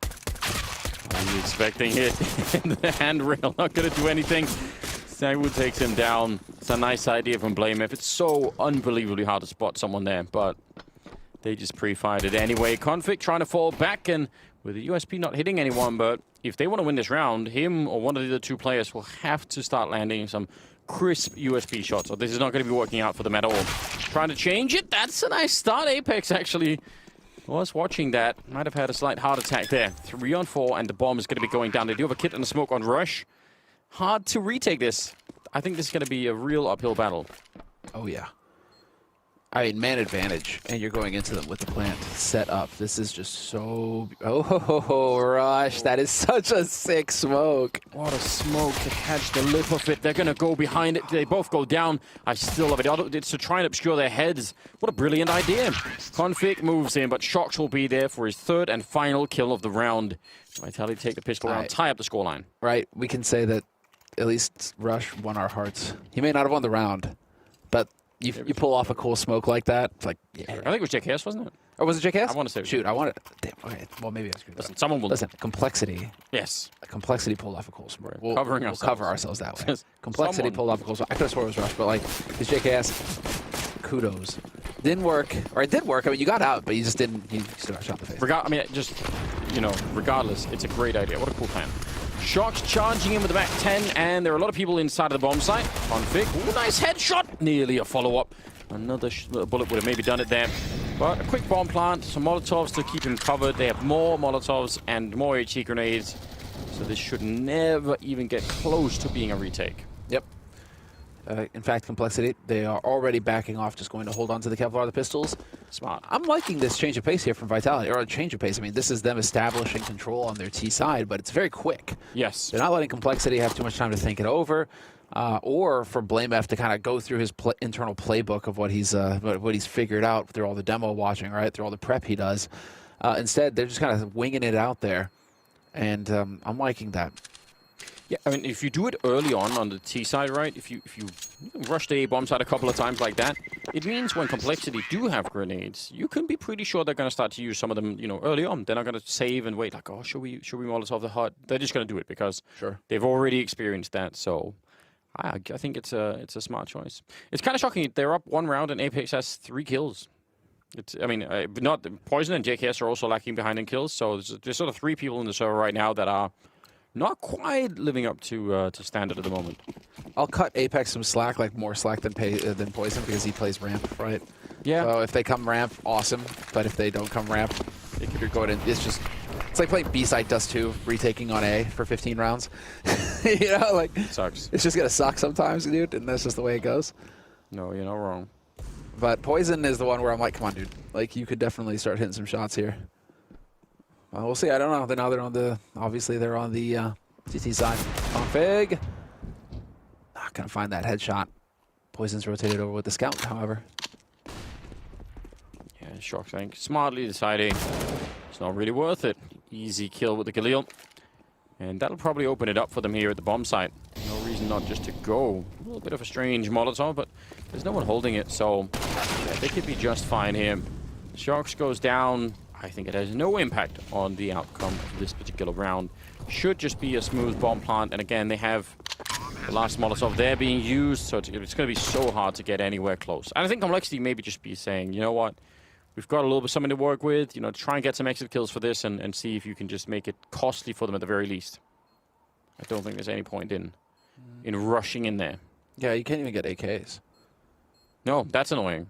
Are you expecting it in the handrail? Not going to do anything. Sangwoo takes him down. It's a nice idea from Blameth. It's so unbelievably hard to spot someone there, but they just pre-fired it anyway. Config trying to fall back, and with the USP not hitting anyone, but if they want to win this round, him or one of the other 2 players will have to start landing some crisp USP shots, or this is not going to be working out for them at all. Trying to change it. That's a nice start. Apex actually was watching that. Might have had a slight heart attack there. 3 on 4, and the bomb is going to be going down. They do have a kit and a smoke on Rush. Hard to retake this. I think this is going to be a real uphill battle. Oh, yeah. I mean, man advantage, and you're going into them with the plant set up. This is just so... Oh, Rush, that is such a sick smoke. What a smoke to catch the lip of it. They're going to go behind it. They both go down. I still love it. It's to try and obscure their heads. What a brilliant idea. Config moves in, but Shox will be there for his 3rd and final kill of the round. Vitality take the pistol round, tie up the scoreline. Right, we can say that at least Rush won our hearts. He may not have won the round, but... You pull off a cool smoke like that, it's like, yeah. I think it was JKS, wasn't it? Or was it JKS? I want to say. Shoot, I want it. Damn, okay. Well, maybe I screwed Listen, someone will. Listen, Complexity. Yes. Complexity pulled off a cool smoke. We'll cover ourselves that way. Complexity pulled off a cool smoke. I could have swore it was Rush, but like, his JKS, kudos. Didn't work, or it did work. I mean, you got out, but you just didn't. You still got shot in the face. I mean, just, you know, regardless, it's a great idea. What a cool plan. Shox charging in with the back 10, and there are a lot of people inside of the bomb site. Config, ooh, nice headshot. Nearly a follow-up. Another bullet would have maybe done it there. But a quick bomb plant, some Molotovs to keep him covered. They have more Molotovs and more HE grenades. So this should never even get close to being a retake. Yep. In fact, Complexity, they are already backing off, just going to hold on to the Kevlar, the pistols. Smart. I'm liking this change of pace here from Vitality, or a change of pace. I mean, this is them establishing control on their T side, but it's very quick. Yes. They're not letting Complexity have too much time to think it over, or for Blameth to kind of go through his internal playbook of what he's figured out through all the demo watching, right, through all the prep he does. Instead, they're just kind of winging it out there, and I'm liking that. Yeah, I mean, if you do it early on the T side, right? If you rush the A bomb side a couple of times like that, it means when Complexity do have grenades, you can be pretty sure they're going to start to use some of them, you know, early on. They're not going to save and wait like, oh, should we Molotov the hut? They're just going to do it because they've already experienced that. So I think it's a smart choice. It's kind of shocking. They're up 1 round and Apex has 3 kills. I mean, not Poison and JKS are also lacking behind in kills. So there's sort of 3 people in the server right now that are not quite living up to standard at the moment. I'll cut Apex some slack, like more slack than Poison, because he plays ramp, right? Yeah. So if they come ramp, awesome. But if they don't come ramp, it could go in. It's like playing B-side Dust 2, retaking on A for 15 rounds. You know, like sucks. It's just gonna suck sometimes, dude, and that's just the way it goes. No, you're not wrong. But Poison is the one where I'm like, come on, dude. Like, you could definitely start hitting some shots here. Well, we'll see. I don't know. Now they're on the, obviously they're on the CT side. Config. Not gonna find that headshot. Poison's rotated over with the scout, however. Yeah, Shox, I think, smartly deciding it's not really worth it. Easy kill with the Galil. And that'll probably open it up for them here at the bomb site. No reason not just to go. A little bit of a strange Molotov, but there's no one holding it, so yeah, they could be just fine here. Shox goes down. I think it has no impact on the outcome of this particular round. Should just be a smooth bomb plant, and again, they have the last Molotov there being used, so it's going to be so hard to get anywhere close. And I think Complexity maybe just be saying, you know what, we've got a little bit something to work with, you know, try and get some exit kills for this and see if you can just make it costly for them at the very least. I don't think there's any point in rushing in there. Yeah, you can't even get AKs. No, that's annoying.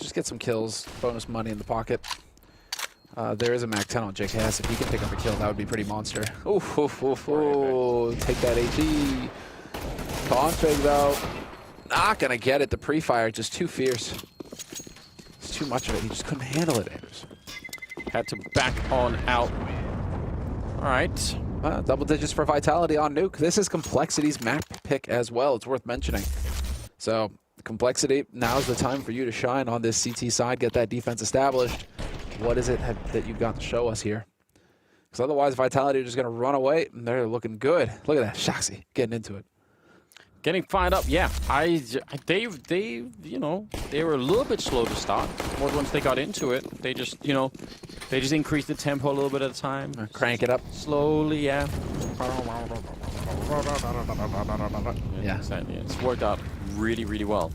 Just get some kills, bonus money in the pocket. There is a Mac 10 on JKS. If he can pick up a kill, that would be pretty monster. Ooh, take that AT. Config though, not gonna get it. The pre-fire just too fierce. It's too much of it. He just couldn't handle it. Anders. Had to back on out. All right. Double digits for Vitality on Nuke. This is Complexity's map pick as well. It's worth mentioning. So Complexity, now's the time for you to shine on this CT side. Get that defense established. What is it that you've got to show us here? Because otherwise, Vitality are just going to run away, and they're looking good. Look at that, Shoxy getting into it. Getting fired up, yeah. They you know, they were a little bit slow to start. But once they got into it, they just, you know, they just increased the tempo a little bit at a time. Crank it up. Slowly, yeah. Yeah. Exactly. It's worked out really, really well.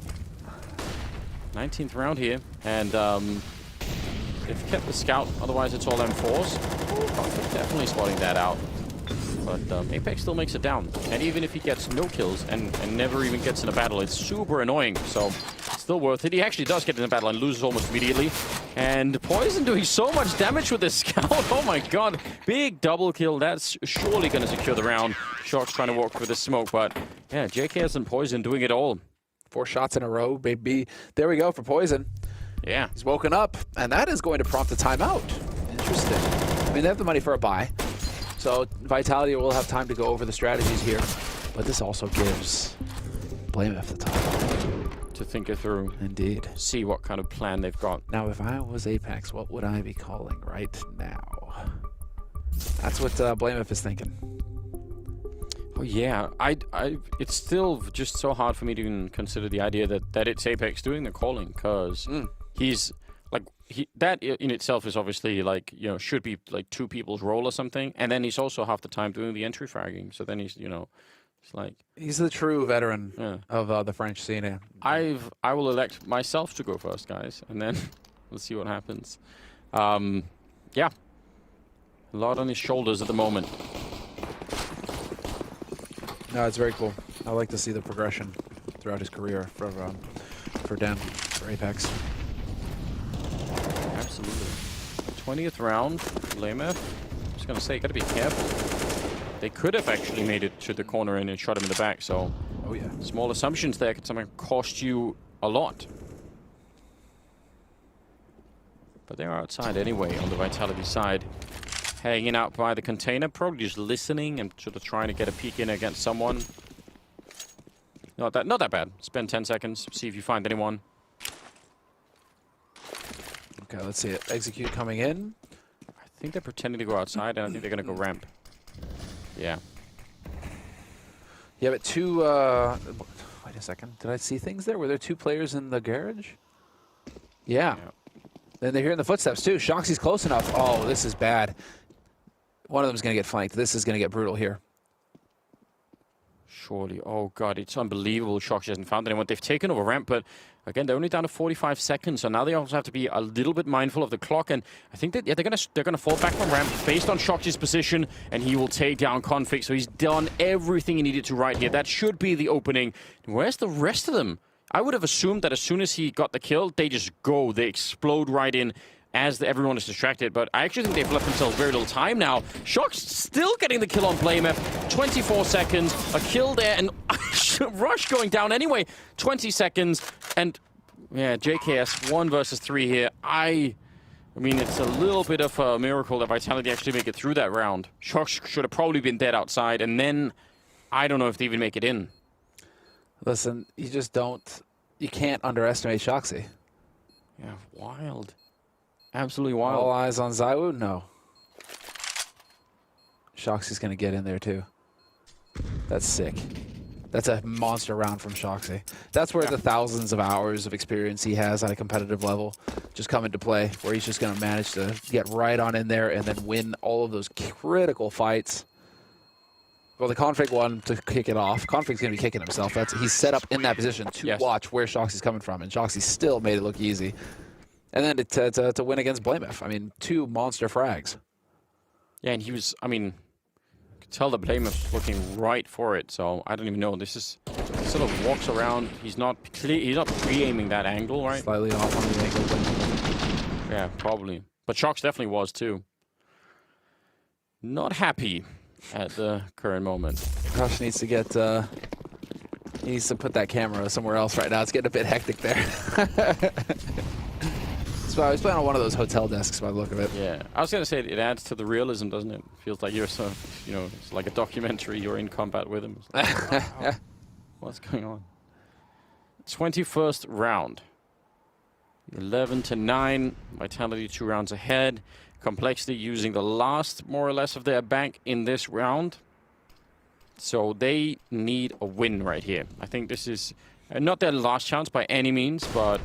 19th round here, and they've kept the scout, otherwise it's all M4s. Definitely spotting that out. But Apex still makes it down. And even if he gets no kills and never even gets in a battle, it's super annoying. So still worth it. He actually does get in a battle and loses almost immediately. And Poison doing so much damage with this scout. Oh my god. Big double kill. That's surely going to secure the round. Sharks trying to walk through the smoke. But yeah, JKS and Poison doing it all. 4 shots in a row, baby. There we go for Poison. Yeah. He's woken up. And that is going to prompt a timeout. Interesting. I mean, they have the money for a buy. So Vitality will have time to go over the strategies here, but this also gives BlameF the time to think it through. Indeed. See what kind of plan they've got. Now, if I was Apex, what would I be calling right now? That's what BlameF is thinking. Oh yeah, it's still just so hard for me to even consider the idea that it's Apex doing the calling, because he's like. That in itself is obviously like, you know, should be like 2 people's role or something, and then he's also half the time doing the entry fragging. So then he's, you know, it's like he's the true veteran of the French scene. I will elect myself to go first, guys, and then we'll see what happens. Yeah, a lot on his shoulders at the moment. No, it's very cool. I like to see the progression throughout his career for Den, for Apex. Absolutely. 20th round, BlameF. I'm just gonna say, gotta be careful. They could have actually made it to the corner and shot him in the back, so oh yeah. Small assumptions there could sometimes cost you a lot. But they're outside anyway on the Vitality side. Hanging out by the container, probably just listening and sort of trying to get a peek in against someone. Not that bad. Spend 10 seconds, see if you find anyone. Okay, let's see it. Execute coming in. I think they're pretending to go outside, and I think they're going to go ramp. Yeah. Yeah, but 2... wait a second. Did I see things there? Were there 2 players in the garage? Yeah. Then they're hearing the footsteps, too. Shoxy's close enough. Oh, this is bad. One of them's going to get flanked. This is going to get brutal here. Surely. Oh, God, it's unbelievable. Shoxy hasn't found anyone. They've taken over ramp, but again, they're only down to 45 seconds, so now they also have to be a little bit mindful of the clock, and I think that, yeah, they're gonna fall back from ramp based on Shoxy's position, and he will take down Config, so he's done everything he needed to right here. That should be the opening. Where's the rest of them? I would have assumed that as soon as he got the kill, they just go. They explode right in as everyone is distracted, but I actually think they've left themselves very little time now. Shox still getting the kill on BlameF. 24 seconds, a kill there, and Rush going down anyway. 20 seconds, and yeah, JKS 1 versus 3 here. I mean, it's a little bit of a miracle that Vitality actually make it through that round. Shox should have probably been dead outside, and then I don't know if they even make it in. Listen, you can't underestimate Shoxy. Yeah, wild. Absolutely wild. All eyes on Zywoo? No. Shoxy's going to get in there, too. That's sick. That's a monster round from Shoxy. That's where the thousands of hours of experience he has at a competitive level just come into play, where he's just going to manage to get right on in there and then win all of those critical fights. Well, the Config one to kick it off. Config's going to be kicking himself. He's set up in that position to watch where Shoxy's coming from, and Shoxy still made it look easy. And then to win against BlameF. I mean, 2 monster frags. Yeah, and he was, I mean, you could tell that BlameF's looking right for it, so I don't even know. This is sort of walks around. He's not pre-aiming that angle, right? Slightly off on the angle. Yeah, probably. But Shox definitely was too. Not happy at the current moment. Crush needs to get. He needs to put that camera somewhere else right now. It's getting a bit hectic there. So I was playing on one of those hotel desks by the look of it. Yeah, I was gonna say it adds to the realism, doesn't it? Feels like you're so, you know, it's like a documentary. You're in combat with him. Like, what's going on? 21st round. 11-9. Vitality 2 rounds ahead. Complexity using the last, more or less, of their bank in this round. So they need a win right here. I think this is not their last chance by any means, but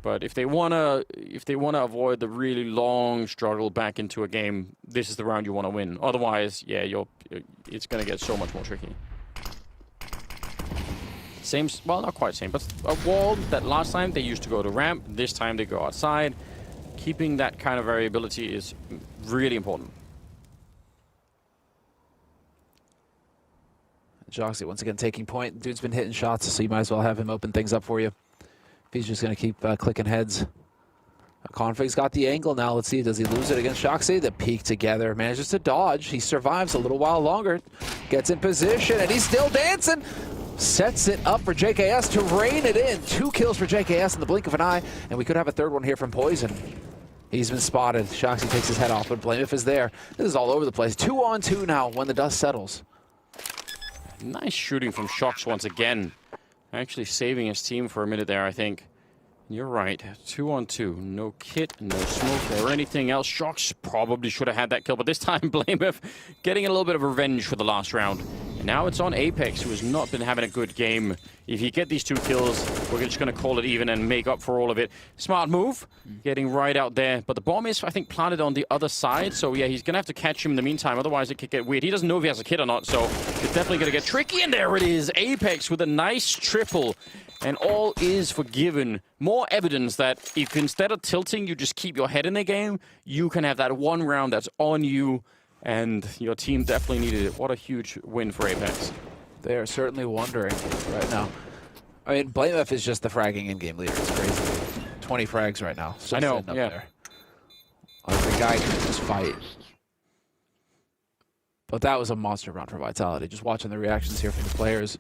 if they wanna avoid the really long struggle back into a game, this is the round you want to win. Otherwise, yeah, it's gonna get so much more tricky. Same, well, not quite same, but a wall that last time they used to go to ramp. This time they go outside. Keeping that kind of variability is really important. Joxy once again taking point. Dude's been hitting shots, so you might as well have him open things up for you. He's just going to keep clicking heads. Config's got the angle now. Let's see, does he lose it against Shoxy? The peek together, manages to dodge. He survives a little while longer. Gets in position, and he's still dancing. Sets it up for JKS to rein it in. 2 kills for JKS in the blink of an eye, and we could have a third one here from Poison. He's been spotted. Shoxy takes his head off, but Blamef is there. This is all over the place. 2-on-2 now when the dust settles. Nice shooting from Shox once again. Actually saving his team for a minute there, I think. You're right. 2-on-2. No kit, no smoke or anything else. Shox probably should have had that kill, but this time Blamef getting a little bit of revenge for the last round. And now it's on Apex, who has not been having a good game. If you get these 2 kills, we're just going to call it even and make up for all of it. Smart move, getting right out there. But the bomb is, I think, planted on the other side. So, yeah, he's going to have to catch him in the meantime. Otherwise, it could get weird. He doesn't know if he has a kit or not, so it's definitely going to get tricky. And there it is. Apex with a nice triple. And all is forgiven. More evidence that if instead of tilting, you just keep your head in the game, you can have that one round that's on you. And your team definitely needed it. What a huge win for Apex. They are certainly wondering right now. I mean, Blamef is just the fragging in-game leader. It's crazy. 20 frags right now. I know, yeah. There. Like the guy can just fight. But that was a monster round for Vitality. Just watching the reactions here from the players.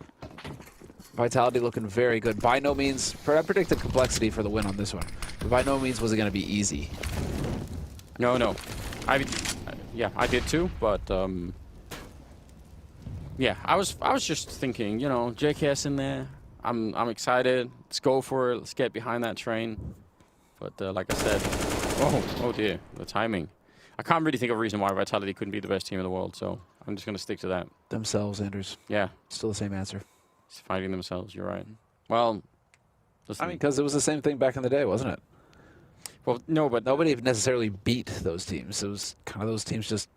Vitality looking very good. By no means, I predicted Complexity for the win on this one. But by no means was it going to be easy. No. Yeah, I did too, but yeah, I was just thinking, you know, JKS in there. I'm excited. Let's go for it. Let's get behind that train. But like I said, oh dear, the timing. I can't really think of a reason why Vitality couldn't be the best team in the world, so I'm just gonna stick to that. Themselves, Anders. Yeah, still the same answer. It's fighting themselves. You're right. Well, listen. I mean, because it was the same thing back in the day, wasn't it? Well, no, but nobody necessarily beat those teams. It was kind of those teams just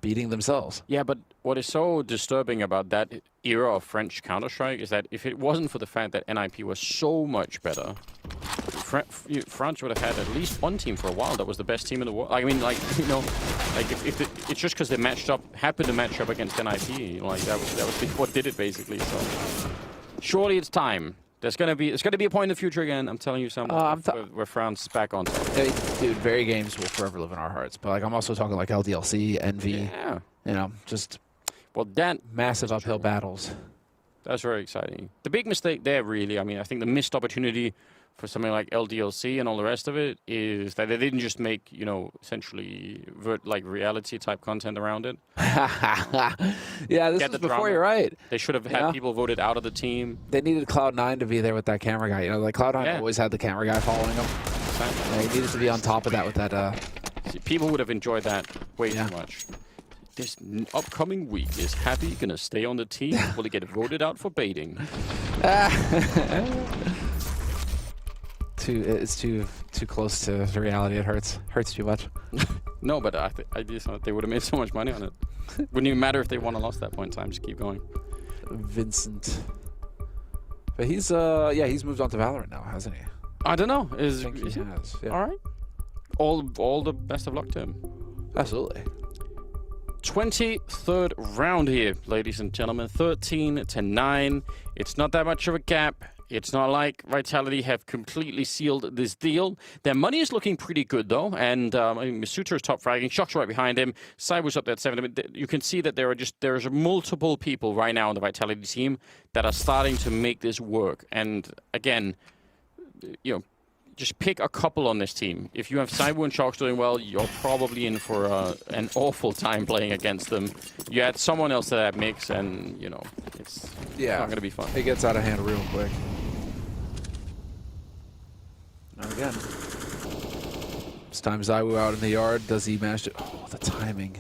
beating themselves. Yeah, but what is so disturbing about that era of French Counter-Strike is that if it wasn't for the fact that NIP was so much better, France would have had at least one team for a while that was the best team in the world. I mean, like, you know, like if it's just because they happened to match up against NIP, you know, like that was what did it basically. So surely it's time. It's gonna be a point in the future again. I'm telling you something. Where France is back on top. Hey, dude, very games will forever live in our hearts. But like, I'm also talking like LDLC, NV. Yeah. You know, just that massive uphill battles. That's very exciting. The big mistake there, really, I mean, I think the missed opportunity for something like LDLC and all the rest of it is that they didn't just make, you know, essentially like reality type content around it. Yeah, this was before, you're right. They should have had people voted out of the team. They needed Cloud9 to be there with that camera guy. You know, like Cloud9 always had the camera guy following him. Exactly. They needed to be on top of that with that. See, people would have enjoyed that way too much. This upcoming week, is Happy going to stay on the team? Will he get voted out for baiting? It's too close to reality. It hurts too much. No, but I just thought they would have made so much money on it. Wouldn't even matter if they won or lost that point in time. Just keep going. Vincent, but he's moved on to Valorant now, hasn't he? I don't know. I think he has. Yeah. All right. All the best of luck to him. Absolutely. 23rd round here, ladies and gentlemen. 13-9. It's not that much of a gap. It's not like Vitality have completely sealed this deal. Their money is looking pretty good, though. And I mean, Misuta is top fragging. Shock's right behind him. Cyber's up there at 7. I mean, you can see that there's multiple people right now on the Vitality team that are starting to make this work. And again, you know, just pick a couple on this team. If you have Cyber and Shock's doing well, you're probably in for an awful time playing against them. You add someone else to that mix, and you know it's not going to be fun. It gets out of hand real quick. Now again, this time Zywoo out in the yard. Does he manage to? Oh, the timing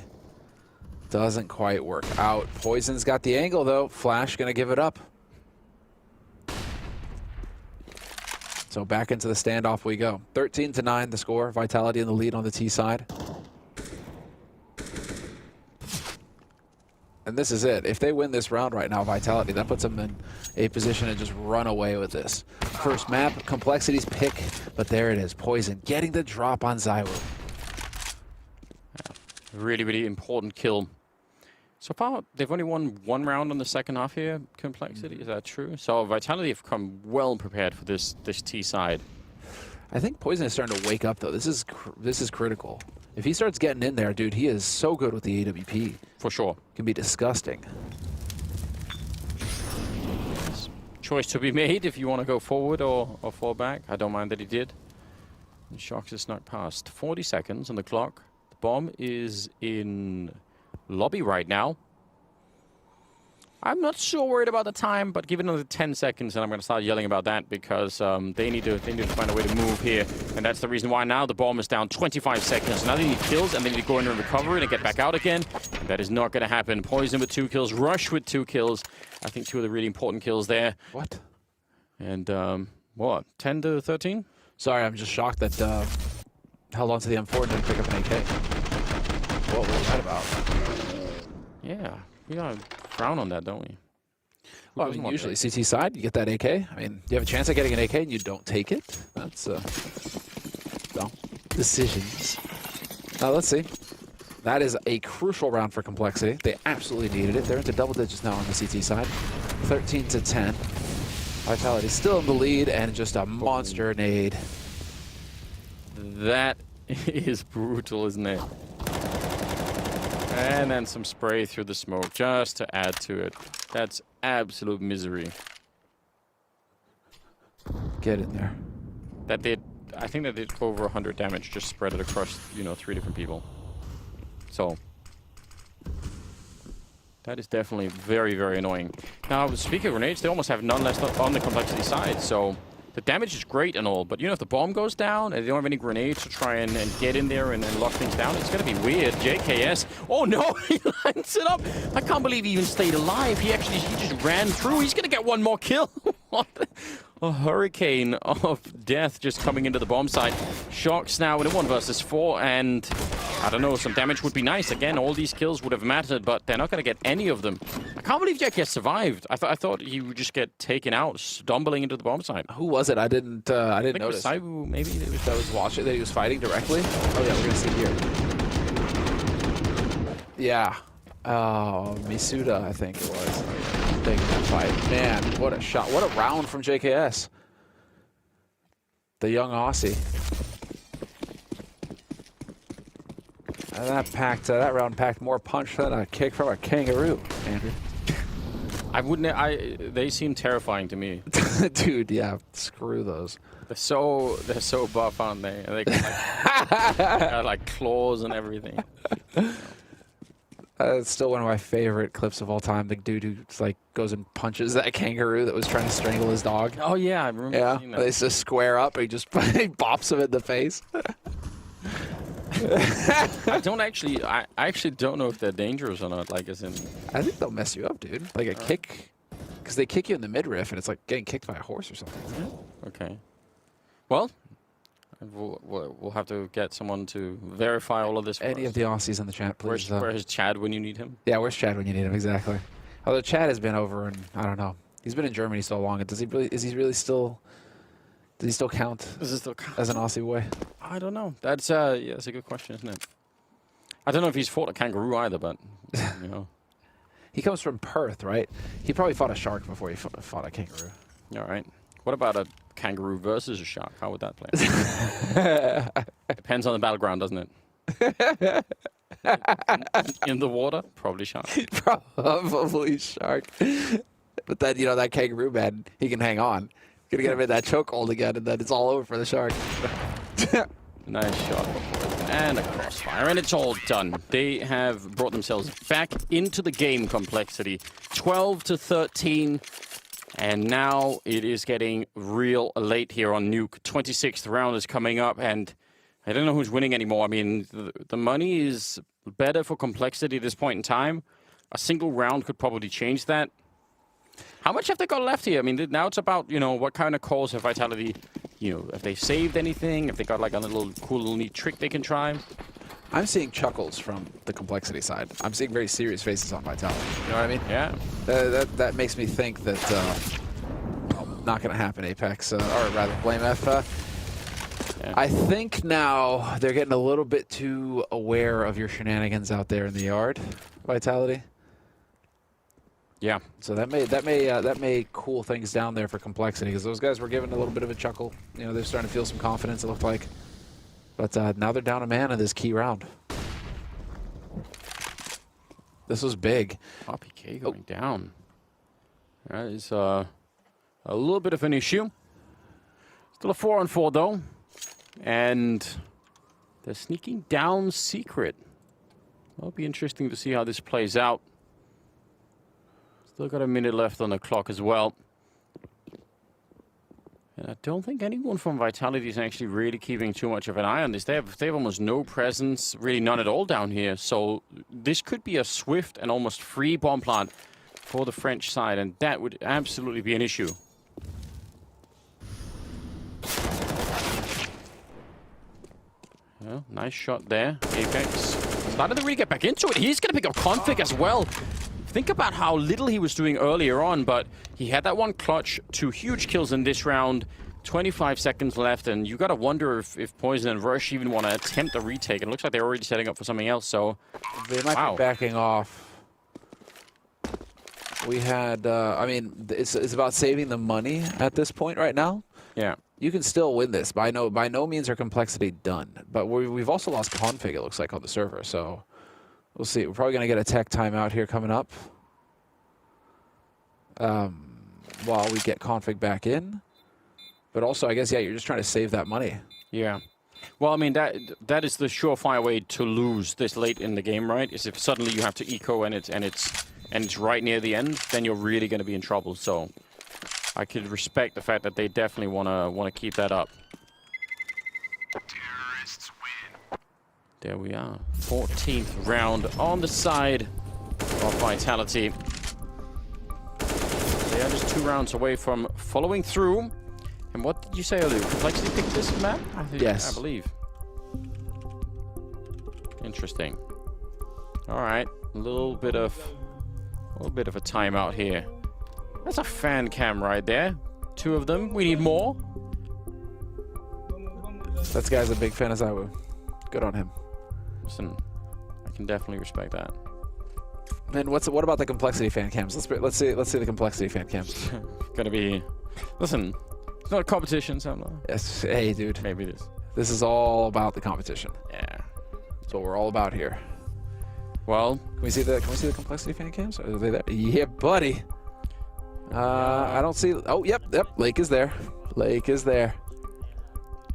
doesn't quite work out. Poison's got the angle though. Flash gonna give it up. So back into the standoff we go. 13-9 the score. Vitality in the lead on the T side. And this is it. If they win this round right now, Vitality, that puts them in a position to just run away with this. First map, Complexity's pick, but there it is. Poison getting the drop on Zywoo. Really, really important kill. So far, they've only won one round on the second half here, Complexity. Is that true? So Vitality have come well prepared for this T side. I think Poison is starting to wake up, though. This is critical. If he starts getting in there, dude, he is so good with the AWP. For sure. Can be disgusting. Choice to be made if you want to go forward or fall back. I don't mind that he did. And Shox is snuck past. 40 seconds on the clock. The bomb is in lobby right now. I'm not so worried about the time, but give it another 10 seconds and I'm going to start yelling about that because they need to find a way to move here. And that's the reason why now the bomb is down 25 seconds. Now they need kills and they need to go in and recover it and get back out again. And that is not going to happen. Poison with 2 kills, Rush with 2 kills. I think 2 of the really important kills there. What? And what, 10-13? Sorry, I'm just shocked that held on to the M4 and didn't pick up an AK. What was that about? Yeah, we gotta frown on that, don't we? Well, I mean, usually CT side, you get that AK. I mean, you have a chance at getting an AK and you don't take it. That's well, decisions. Now let's see. That is a crucial round for Complexity. They absolutely needed it. They're into double digits now on the CT side. 13-10. Vitality still in the lead and just a monster nade. That is brutal, isn't it? And then some spray through the smoke just to add to it. That's absolute misery. Get in there. That did, I think that did over 100 damage, just spread it across, you know, 3 different people. So that is definitely very, very annoying. Now, speaking of grenades, they almost have none left on the Complexity side, so the damage is great and all, but you know, if the bomb goes down and they don't have any grenades to try and get in there and lock things down, it's going to be weird. JKS, oh no, he lines it up. I can't believe he even stayed alive. He just ran through. He's going to get one more kill. What? A hurricane of death just coming into the bomb site. Shox now in a 1 versus 4, and I don't know, some damage would be nice. Again, all these kills would have mattered, but they're not going to get any of them. I can't believe JKS survived. I thought he would just get taken out, stumbling into the bomb site. Who was it? I didn't notice. It was Saibu, maybe. That was watching, that he was fighting directly. Oh yeah, we're gonna see here. Yeah. Oh, Misuda, I think it was. Taking that fight. Man, what a shot. What a round from JKS. The young Aussie. And that round packed more punch than a kick from a kangaroo, Andrew. They seem terrifying to me. Dude, yeah, screw those. They're so buff, aren't they? And they got like claws and everything. It's still one of my favorite clips of all time. The dude who like goes and punches that kangaroo that was trying to strangle his dog. Oh yeah, I remember seeing that. They just square up and he just he bops him in the face. I actually don't know if they're dangerous or not. Like, as in, I think they'll mess you up, dude. Like a kick, because they kick you in the midriff, and it's like getting kicked by a horse or something. Okay. Well, we'll have to get someone to verify all of this. Any of the Aussies in the chat, please. Where's Chad when you need him? Yeah, where's Chad when you need him? Exactly. Although Chad has been over, and I don't know. He's been in Germany so long. Does he really still? Does he still count? Does it still count as an Aussie boy? I don't know. That's a good question, isn't it? I don't know if he's fought a kangaroo either, but, you know. He comes from Perth, right? He probably fought a shark before he fought a kangaroo. All right. What about a kangaroo versus a shark? How would that play? Depends on the battleground, doesn't it? In the water? Probably shark. Probably shark. But then, you know, that kangaroo, man, he can hang on. Gonna get him in that chokehold again, and then it's all over for the shark. Nice shot. And a crossfire, and it's all done. They have brought themselves back into the game complexity. 12-13. And now it is getting real late here on Nuke. 26th round is coming up, and I don't know who's winning anymore. I mean, the money is better for complexity at this point in time. A single round could probably change that. How much have they got left here? I mean, now it's about, you know, what kind of calls have Vitality, you know, if they saved anything, if they got like a little cool little neat trick they can try. I'm seeing chuckles from the complexity side. I'm seeing very serious faces on Vitality. You know what I mean? Yeah. That makes me think that not going to happen, Apex, or rather Blame F. Yeah. I think now they're getting a little bit too aware of your shenanigans out there in the yard, Vitality. Yeah. So that may cool things down there for complexity, because those guys were given a little bit of a chuckle. You know, they're starting to feel some confidence, it looked like. But now they're down a man in this key round. This was big. RPK going down. That is a little bit of an issue. Still a 4-on-4 though. And they're sneaking down secret. It'll be interesting to see how this plays out. Still got a minute left on the clock as well. And I don't think anyone from Vitality is actually really keeping too much of an eye on this. They have almost no presence, really none at all down here. So this could be a swift and almost free bomb plant for the French side, and that would absolutely be an issue. Well, nice shot there. Apex started to really get back into it. He's going to pick up config as well. Think about how little he was doing earlier on, but he had that one clutch, 2 huge kills in this round, 25 seconds left, and you gotta wonder if Poison and Rush even want to attempt a retake. It looks like they're already setting up for something else, so... They might be backing off. We had, I mean, it's about saving the money at this point right now. Yeah. You can still win this. By no means are complexity done, but we've also lost config, it looks like, on the server, so... We'll see. We're probably going to get a tech timeout here coming up while we get config back in. But also, I guess, yeah, you're just trying to save that money. Yeah. Well, I mean, that is the surefire way to lose this late in the game, right? Is if suddenly you have to eco and it's right near the end, then you're really going to be in trouble. So I could respect the fact that they definitely want to keep that up. There we are. 14th round on the side of Vitality. They are just 2 rounds away from following through. And what did you say earlier? Complexity picked this map? Yes. I believe. Interesting. All right. A little bit of a timeout here. That's a fan cam right there. 2 of them. We need more. That guy's a big fan of Zawu. Good on him. Listen, I can definitely respect that. And what about the complexity fan cams? Let's see the complexity fan cams. Gonna be, listen, it's not a competition, so I'm not. Yes, hey, dude. Maybe it is. This is all about the competition. Yeah, that's what we're all about here. Well, can we see the complexity fan cams? Are they there? Yeah, buddy. I don't see. Oh, yep. Lake is there. Lake is there.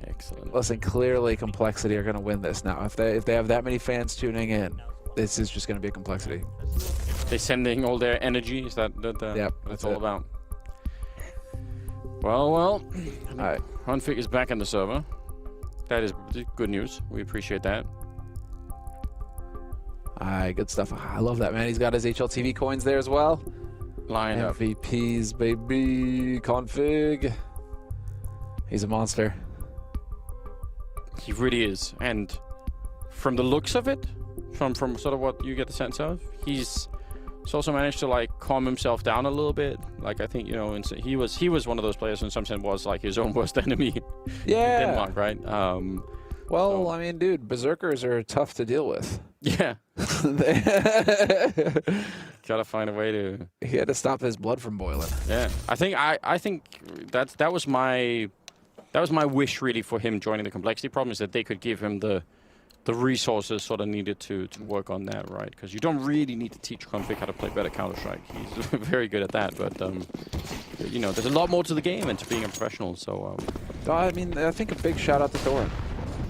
Excellent. Listen, clearly complexity are going to win this now. If they have that many fans tuning in, this is just going to be a complexity. They're sending all their energy. Is that yep, that's all about? Well. All right. Config is back in the server. That is good news. We appreciate that. All right, good stuff. I love that, man. He's got his HLTV coins there as well. Line up. MVPs, baby. Config. He's a monster. He really is, and from the looks of it, from sort of what you get the sense of, he's also managed to like calm himself down a little bit. Like I think, you know, he was one of those players who in some sense was like his own worst enemy. Yeah. In Denmark, right? Well, I mean, dude, berserkers are tough to deal with. Yeah. Gotta find a way to. He had to stop his blood from boiling. Yeah, I think that was my wish really for him joining the complexity problem, is that they could give him the resources sort of needed to work on that, right? Because you don't really need to teach Config how to play better Counter-Strike. He's very good at that, but you know, there's a lot more to the game and to being a professional. So I mean, I think a big shout out to Thor.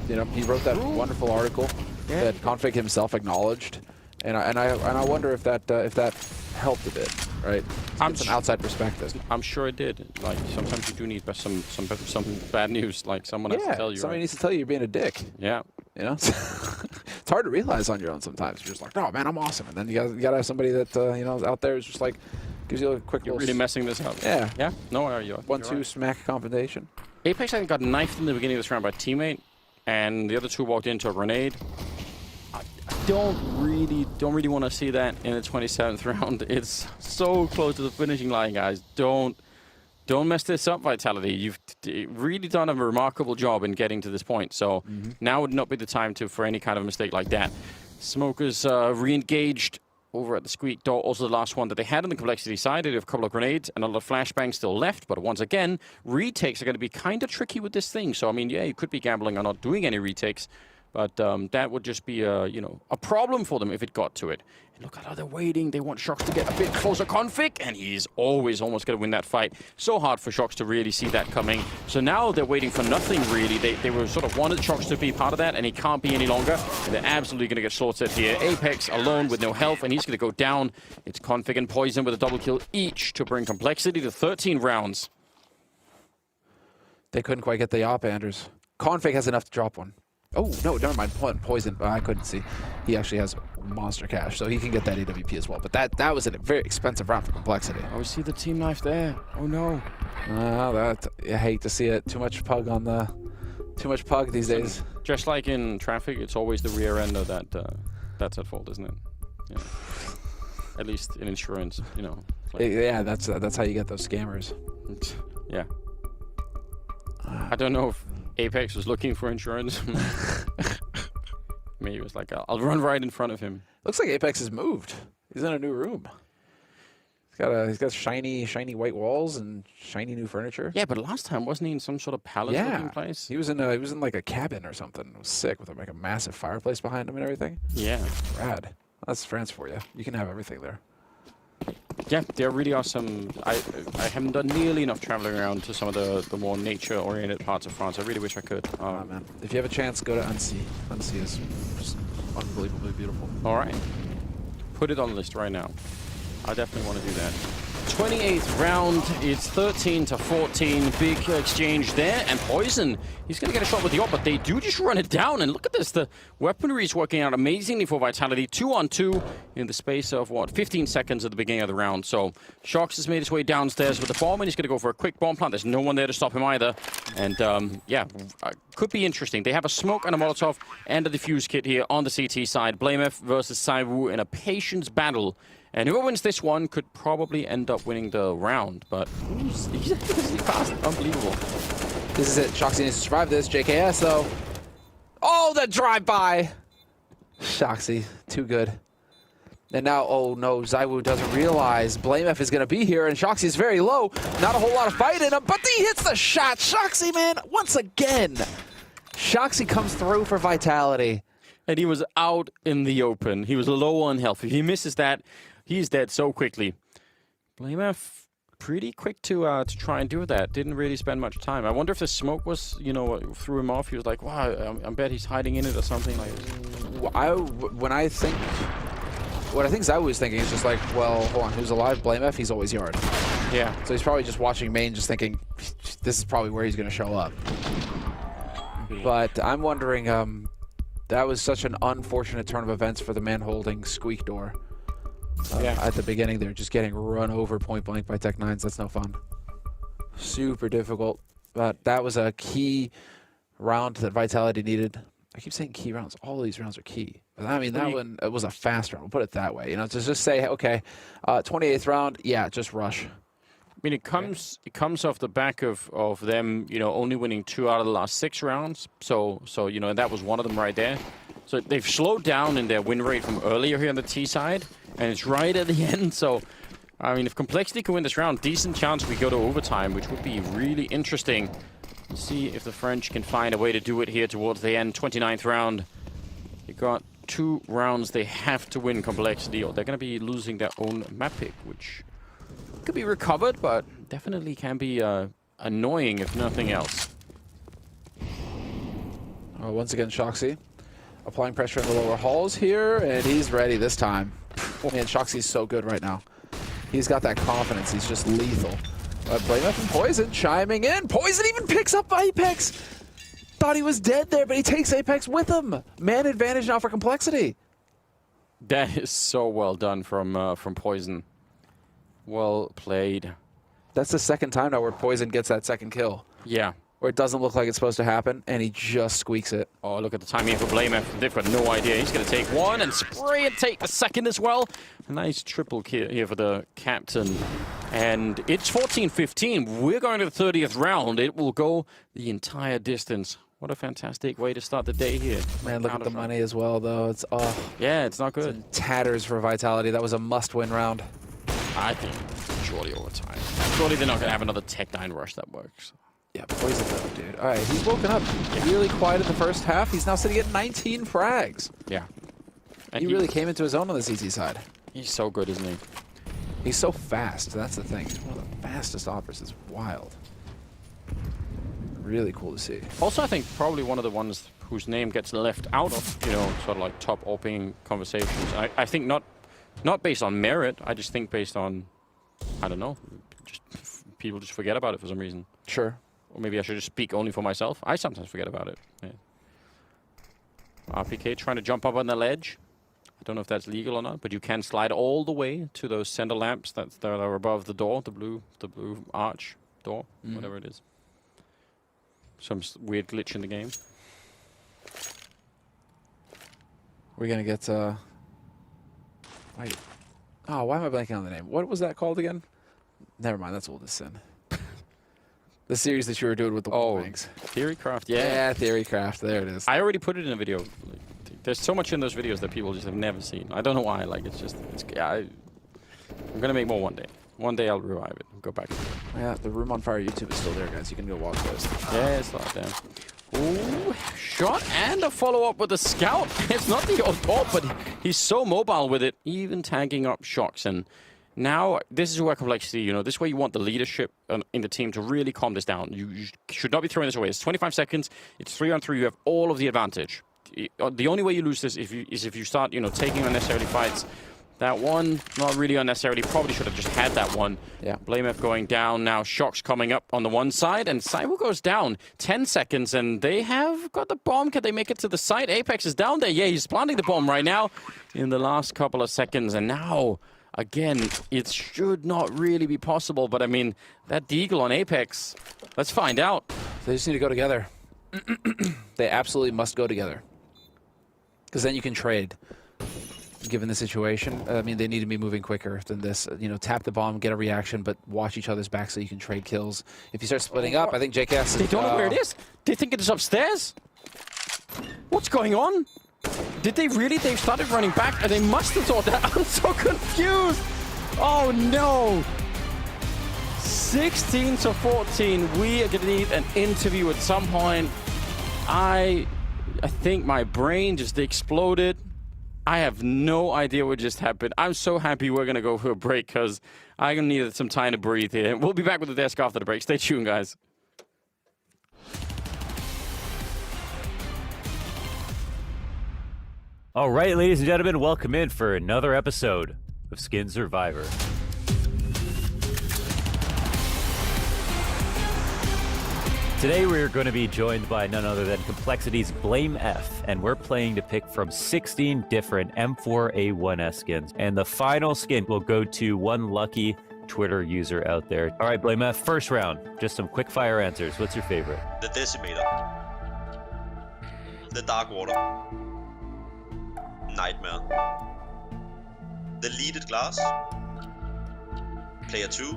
You know, he wrote that wonderful article that Config himself acknowledged, and I wonder if that helped a bit, right? I'm some outside perspective. I'm sure it did. Like sometimes you do need some bad news. Like someone has to tell you. Somebody needs to tell you you're being a dick. Yeah. You know, it's hard to realize on your own sometimes. You're just like, oh man, I'm awesome, and then you gotta have somebody that you know is out there who's just like gives you a quick. You're really messing this up. Yeah. Yeah. No, are you? 1-2 smack compensation. Apex I think got knifed in the beginning of this round by a teammate, and the other two walked into a grenade. I don't really want to see that in the 27th round. It's so close to the finishing line, guys. Don't mess this up, Vitality. You've really done a remarkable job in getting to this point. So now would not be the time for any kind of mistake like that. Smokers re-engaged over at the squeak door. Also the last one that they had on the complexity side. They have a couple of grenades and a lot of flashbangs still left. But once again, retakes are going to be kind of tricky with this thing. So, I mean, yeah, you could be gambling on not doing any retakes. But that would just be, you know, a problem for them if it got to it. And look at how they're waiting. They want Shox to get a bit closer. Config, and he's always almost going to win that fight. So hard for Shox to really see that coming. So now they're waiting for nothing, really. They were sort of wanted Shox to be part of that, and he can't be any longer. And they're absolutely going to get slaughtered here. Apex alone with no health, and he's going to go down. It's Config and Poison with a double kill each to bring complexity to 13 rounds. They couldn't quite get the op, Anders. Config has enough to drop one. Oh, no, never mind. Poison. I couldn't see. He actually has monster cash, so he can get that AWP as well. But that was a very expensive round for complexity. Oh, we see the team knife there. Oh, no. I hate to see it. Too much pug on the... Too much pug these days. Just like in traffic, it's always the rear ender that's at fault, isn't it? Yeah. At least in insurance, you know. Like, yeah, that's how you get those scammers. Yeah. I don't know if Apex was looking for insurance. Maybe it was like, I'll run right in front of him. Looks like Apex has moved. He's in a new room. He's got shiny white walls and shiny new furniture. Yeah, but last time wasn't he in some sort of palace-looking place? He was in like a cabin or something. It was sick with like a massive fireplace behind him and everything. Yeah, rad. That's France for you. You can have everything there. Yeah, they're really awesome. I haven't done nearly enough traveling around to some of the more nature-oriented parts of France. I really wish I could. Man. If you have a chance, go to Annecy. Annecy is just unbelievably beautiful. All right. Put it on the list right now. I definitely want to do that. 28th round, it's 13-14. Big exchange there, and Poison, he's going to get a shot with the op, but they do just run it down. And look at this, the weaponry is working out amazingly for Vitality. 2-on-2 in the space of, 15 seconds at the beginning of the round. So Shox has made his way downstairs with the bomb, and he's going to go for a quick bomb plant. There's no one there to stop him either. And yeah, could be interesting. They have a smoke and a Molotov and a defuse kit here on the CT side. BlameF versus Saiwu in a patience battle. And whoever wins this one could probably end up winning the round, but he's fast. Unbelievable. This is it. Shoxy needs to survive this. JKS, though. Oh, the drive-by! Shoxy, too good. And now, oh no, Zaiwu doesn't realize BlameF is going to be here, and Shoxy's very low. Not a whole lot of fight in him, but he hits the shot. Shoxy, man, once again. Shoxy comes through for Vitality. And he was out in the open. He was low on health. If he misses that, he's dead so quickly. BlameF pretty quick to try and do that. Didn't really spend much time. I wonder if the smoke was, you know, threw him off. He was like, wow, I bet he's hiding in it or something like this. What I think Zaiwu is thinking is just like, well, hold on, who's alive? BlameF, he's always yard. Yeah. So he's probably just watching main, just thinking, this is probably where he's going to show up. But I'm wondering, that was such an unfortunate turn of events for the man holding squeak door. At the beginning, they're just getting run over point blank by Tech9s. That's no fun. Super difficult. But that was a key round that Vitality needed. I keep saying key rounds. All of these rounds are key. But I mean, that one it was a fast round. We'll put it that way. You know, to just say, okay, 28th round, yeah, just rush. mean, it comes off the back of them, you know, only winning 2 out of the last 6 rounds. So you know, that was one of them right there. So they've slowed down in their win rate from earlier here on the T side, and it's right at the end. So, I mean, if Complexity can win this round, decent chance we go to overtime, which would be really interesting. Let's see if the French can find a way to do it here towards the end. 29th round. They got 2 rounds they have to win Complexity, or they're going to be losing their own map pick, which could be recovered, but definitely can be annoying if nothing else. Once again, Shoxy applying pressure in the lower halls here, and he's ready this time. Oh man, Shoxy's so good right now. He's got that confidence. He's just lethal. Blame up from Poison chiming in. Poison even picks up Apex. Thought he was dead there, but he takes Apex with him. Man advantage now for Complexity. That is so well done from Poison. Well played. That's the second time now where Poison gets that second kill. Yeah. Where it doesn't look like it's supposed to happen, and he just squeaks it. Oh, look at the timing for Blame F. They've got no idea. He's going to take one and spray and take the second as well. A nice triple kill here for the captain. And it's 14-15. We're going to the 30th round. It will go the entire distance. What a fantastic way to start the day here. Man, look at the money as well, though. It's yeah, it's not good. It's in tatters for Vitality. That was a must-win round. I think surely overtime. Surely they're not going to have another Tech 9 rush that works. Yeah, Poison though, dude. All right, he's woken up really quiet in the first half. He's now sitting at 19 frags. Yeah. And he really came into his own on the CT side. He's so good, isn't he? He's so fast. That's the thing. He's one of the fastest operas. It's wild. Really cool to see. Also, I think probably one of the ones whose name gets left out of, you know, sort of like top opening conversations. I think not based on merit. I just think based on, I don't know, just people just forget about it for some reason. Sure. Or maybe I should just speak only for myself. I sometimes forget about it. Yeah. RPK trying to jump up on the ledge. I don't know if that's legal or not, but you can slide all the way to those center lamps that are above the door, the blue arch door, whatever it is. Some weird glitch in the game. We're gonna get wait. Oh, why am I blanking on the name? What was that called again? Never mind, that's Oldest Sin. The series that you were doing with the wings. Theorycraft, yeah. Yeah, Theorycraft, there it is. I already put it in a video. There's so much in those videos that people just have never seen. I don't know why, like, I'm gonna make more one day. One day I'll revive it and go back to it. Yeah, the Room on Fire YouTube is still there, guys. You can go watch those. Yeah, it's not there. Ooh, shot and a follow-up with a scout. It's not the old ball, but he's so mobile with it, even tagging up shocks. And now, this is where Complexity, you know, this is where you want the leadership in the team to really calm this down. You should not be throwing this away. It's 25 seconds. It's 3-on-3. You have all of the advantage. The only way you lose this is if you start, you know, taking unnecessarily fights. That one, not really unnecessarily. Probably should have just had that one. Yeah. Blame F going down now. Shocks coming up on the one side, and Cyber goes down. 10 seconds, and they have got the bomb. Can they make it to the site? Apex is down there. Yeah, he's planting the bomb right now in the last couple of seconds, and now, again, it should not really be possible, but I mean, that deagle on Apex, let's find out. They just need to go together. They absolutely must go together. Because then you can trade. Given the situation, I mean, they need to be moving quicker than this. You know, tap the bomb, get a reaction, but watch each other's back so you can trade kills. If you start splitting up, I think JKS... They don't know where it is. They think it is upstairs. What's going on? Did they really? They've started running back, and they must have thought that. I'm so confused. Oh, no. 16-14. We are going to need an interview at some point. I think my brain just exploded. I have no idea what just happened. I'm so happy we're going to go for a break because I'm going to need some time to breathe here. We'll be back with the desk after the break. Stay tuned, guys. All right, ladies and gentlemen, welcome in for another episode of Skin Survivor. Today we're going to be joined by none other than Complexity's Blame F, and we're playing to pick from 16 different M4A1S skins. And the final skin will go to one lucky Twitter user out there. All right, Blame F, first round, just some quick fire answers. What's your favorite? The Decimator. The Dark Water. Nightmare. The Leaded Glass. Player 2.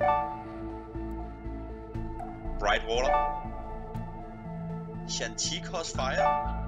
Bright Water. Chanticleer's Fire.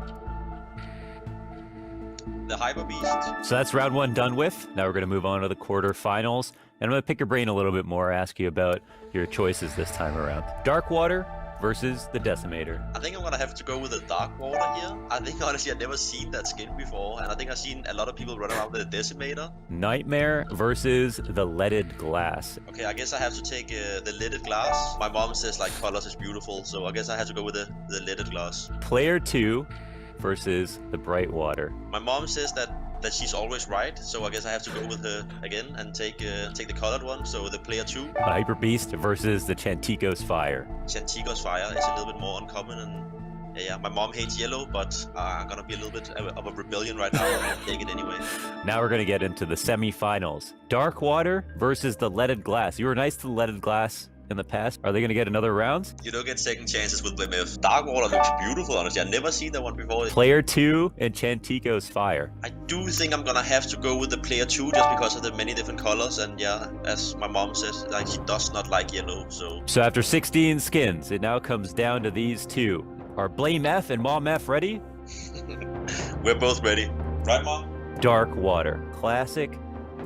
The Hyper Beast. So that's round 1 done with. Now we're going to move on to the quarterfinals. And I'm going to pick your brain a little bit more, ask you about your choices this time around. Dark Water versus the Decimator. I think I'm gonna have to go with the Dark Water here. I think honestly I've never seen that skin before, and I think I've seen a lot of people run around with the Decimator. Nightmare versus the Leaded Glass. Okay, I guess I have to take the Leaded Glass. My mom says like colors is beautiful, so I guess I have to go with the Leaded Glass. Player 2 versus the Bright Water. My mom says that she's always right, so I guess I have to go with her again and take the colored one, so the Player 2. Hyper Beast versus the Chanticleer's Fire. Chanticleer's Fire is a little bit more uncommon, and yeah, my mom hates yellow, but I'm gonna be a little bit of a rebellion right now, and I'll take it anyway. Now we're going to get into the semifinals. Dark Water versus the Leaded Glass. You were nice to the Leaded Glass in the past. Are they going to get another round? You don't get second chances with BlameF. Dark Water looks beautiful, honestly. I've never seen that one before. Player 2 and Chanticleer's Fire. I do think I'm gonna have to go with the Player 2 just because of the many different colors, and yeah, as my mom says, like she does not like yellow, so... So after 16 skins, it now comes down to these two. Are BlameF and MomF ready? We're both ready. Right, Mom? Dark Water. Classic,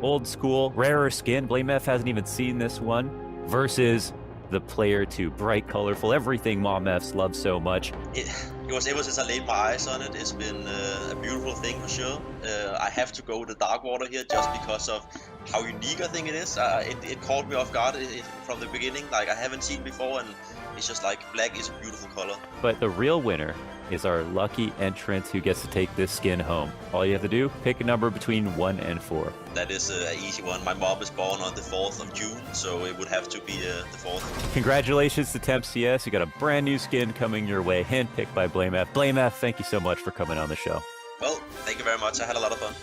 old school, rarer skin. BlameF hasn't even seen this one. Versus the Player 2. Bright, colorful, everything MomFs love so much. It was ever since I laid my eyes on it, it's been a beautiful thing for sure. I have to go with the Dark Water here just because of how unique I think it is. It caught me off guard from the beginning. Like, I haven't seen it before, and it's just like black is a beautiful color. But the real winner is our lucky entrant who gets to take this skin home. All you have to do, pick a number between 1 and 4. That is an easy one. My mom is born on the 4th of June, so it would have to be the 4th. Congratulations to Temp CS. You got a brand new skin coming your way, handpicked by BlameF. BlameF, thank you so much for coming on the show. Well, thank you very much. I had a lot of fun.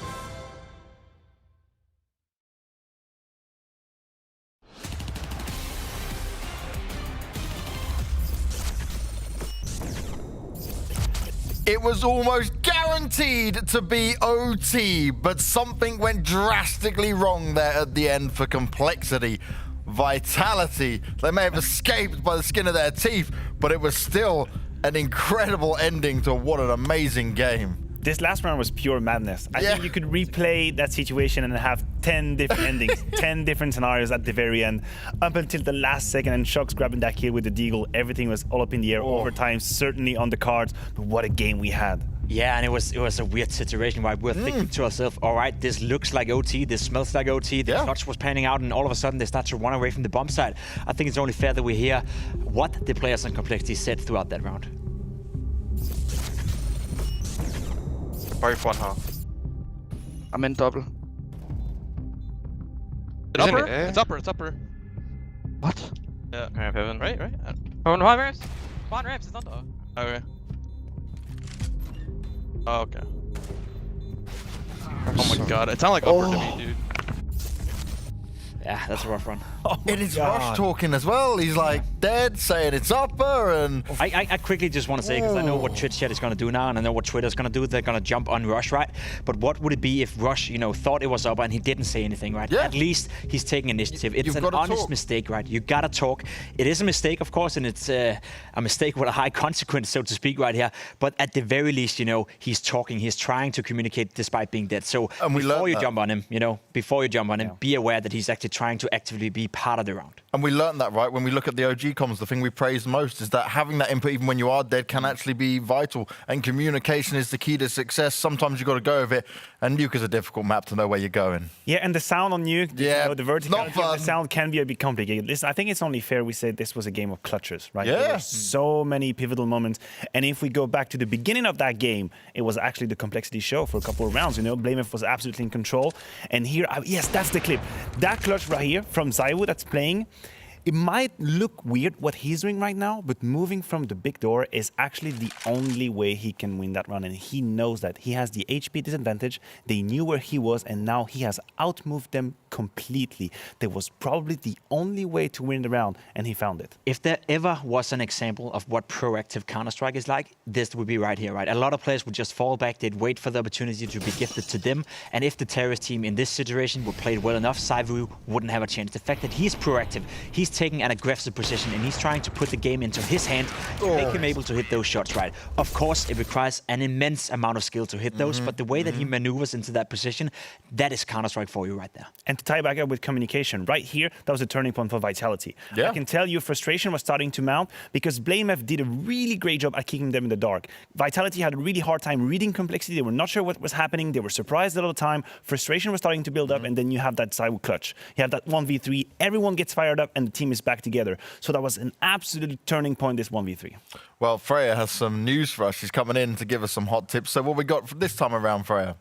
It was almost guaranteed to be OT, but something went drastically wrong there at the end for Complexity. Vitality, they may have escaped by the skin of their teeth, but it was still an incredible ending to what an amazing game. This last round was pure madness. I think you could replay that situation and have 10 different endings, 10 different scenarios at the very end, up until the last second, and Shox grabbing that kill with the Deagle. Everything was all up in the air, overtime certainly on the cards, but what a game we had. Yeah, and it was a weird situation, right? We're thinking to ourselves, all right, this looks like OT, this smells like OT, the clutch was panning out, and all of a sudden they start to run away from the bomb site. I think it's only fair that we hear what the players on Complexity said throughout that round. Both 1 half. I'm in double. It's upper? It's upper, it's upper. What? Yeah. I have heaven. Right? Oh, no, ramps. One ramps, it's not the... Okay. Oh, okay. Oh my god, it sounded like upper to me, dude. Yeah, that's a rough run. It is Rush talking as well. He's like dead, saying it's upper, and... I quickly just want to say, because I know what Twitch chat is going to do now, and I know what Twitter's going to do. They're going to jump on Rush, right? But what would it be if Rush, thought it was upper and he didn't say anything, right? Yeah. At least he's taking initiative. It's an honest mistake, right? You got to talk. It is a mistake, of course, and it's a mistake with a high consequence, so to speak, right here. But at the very least, he's talking. He's trying to communicate despite being dead. So before you jump on him, be aware that he's actually trying to actively be part of the round. And we learned that, right? When we look at the OG comms, the thing we praise most is that having that input even when you are dead can actually be vital. And communication is the key to success. Sometimes you've got to go with it. And Nuke is a difficult map to know where you're going. Yeah, and the sound on Nuke, the vertical, the sound can be a bit complicated. Listen, I think it's only fair we say this was a game of clutches, right? Yeah. There were so many pivotal moments. And if we go back to the beginning of that game, it was actually the Complexity show for a couple of rounds. BlameF was absolutely in control. And here, yes, that's the clip. That clutch right here from Zaiwu that's playing, it might look weird what he's doing right now, but moving from the big door is actually the only way he can win that run, and he knows that. He has the HP disadvantage, they knew where he was, and now he has outmoved them completely. That was probably the only way to win the round, and he found it. If there ever was an example of what proactive Counter-Strike is like, this would be right here, right? A lot of players would just fall back, they'd wait for the opportunity to be gifted to them, and if the terrorist team in this situation would play it well enough, Cyvu wouldn't have a chance. The fact that he's proactive, he's taking an aggressive position, and he's trying to put the game into his hand to make him able to hit those shots, right? Of course, it requires an immense amount of skill to hit those, but the way that he maneuvers into that position, that is Counter-Strike for you right there. And to tie back up with communication, right here, that was a turning point for Vitality. Yeah. I can tell you frustration was starting to mount because BlameF did a really great job at keeping them in the dark. Vitality had a really hard time reading complexity. They were not sure what was happening. They were surprised all the time. Frustration was starting to build up, and then you have that Cywu clutch. You have that 1v3. Everyone gets fired up, and the team is back together. So that was an absolute turning point, this 1v3. Well, Freya has some news for us. She's coming in to give us some hot tips. So what we got for this time around, Freya?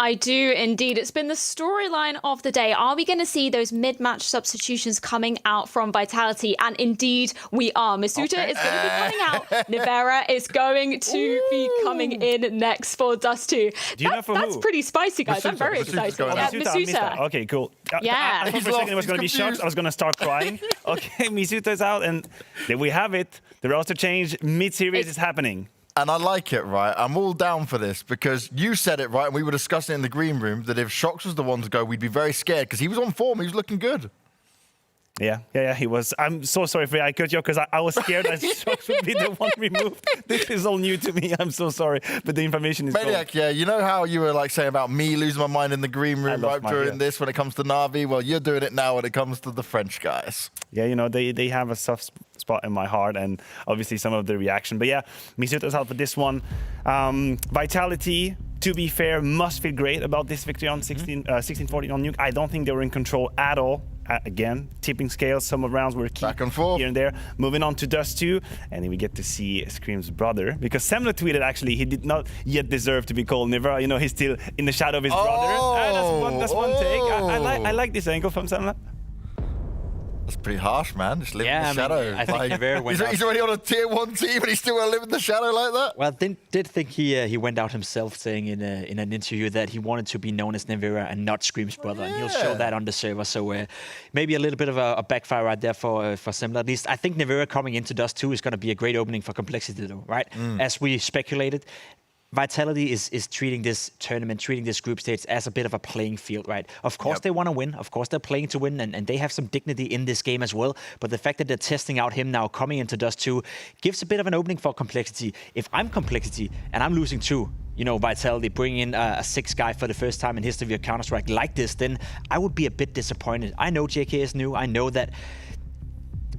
I do indeed. It's been the storyline of the day. Are we going to see those mid-match substitutions coming out from Vitality? And indeed, we are. Masuta is going to be coming out. Nivera is going to be coming in next for Dust 2. Do you know for that's who? pretty spicy, guys. I'm very Masuta. excited. Oh, Yeah, Masuta, I missed that. Okay, cool. Yeah. I thought for a second it was going to be shocked. I was going to start crying. Okay, Misuta out, and there we have it. The roster change mid-series is happening. And I like it, right? I'm all down for this because you said it, right? And we were discussing it in the green room that if Shox was the one to go, we'd be very scared because he was on form. He was looking good. Yeah, he was. I'm so sorry for I cut you because I was scared that Shox would be the one removed. This is all new to me. I'm so sorry, but the information is Maniac, yeah, you know how you were like saying about me losing my mind in the green room right during this when it comes to Navi? Well, you're doing it now when it comes to the French guys. Yeah, you know, they have a soft spot in my heart and obviously some of the reaction. But yeah, Misuta's out for this one. Vitality, to be fair, must feel great about this victory on 16-14 on Nuke. I don't think they were in control at all. Again, tipping scales, some of rounds were key back and forth here and there. Moving on to Dust 2, and then we get to see Scream's brother, because Semler tweeted actually he did not yet deserve to be called Nivera. You know, he's still in the shadow of his brother. That's one take. I like this angle from Semler. That's pretty harsh, man. Just live in the shadow. I think Nivera went he's already on a tier 1 team and he's still going to live in the shadow like that? Well, did think he went out himself saying in an interview that he wanted to be known as Nivera and not Scream's brother, and he'll show that on the server. So maybe a little bit of a backfire right there for Semler. At least I think Nivera coming into Dust 2 is going to be a great opening for Complexity, though, right? As we speculated, Vitality is treating this tournament, treating this group stage as a bit of a playing field, right? Of course they want to win. Of course they're playing to win, and they have some dignity in this game as well. But the fact that they're testing out him now coming into Dust 2 gives a bit of an opening for Complexity. If I'm Complexity and I'm losing to, you know, Vitality, bringing in a 6 guy for the first time in history of Counter-Strike like this, then I would be a bit disappointed. I know JK is new. I know that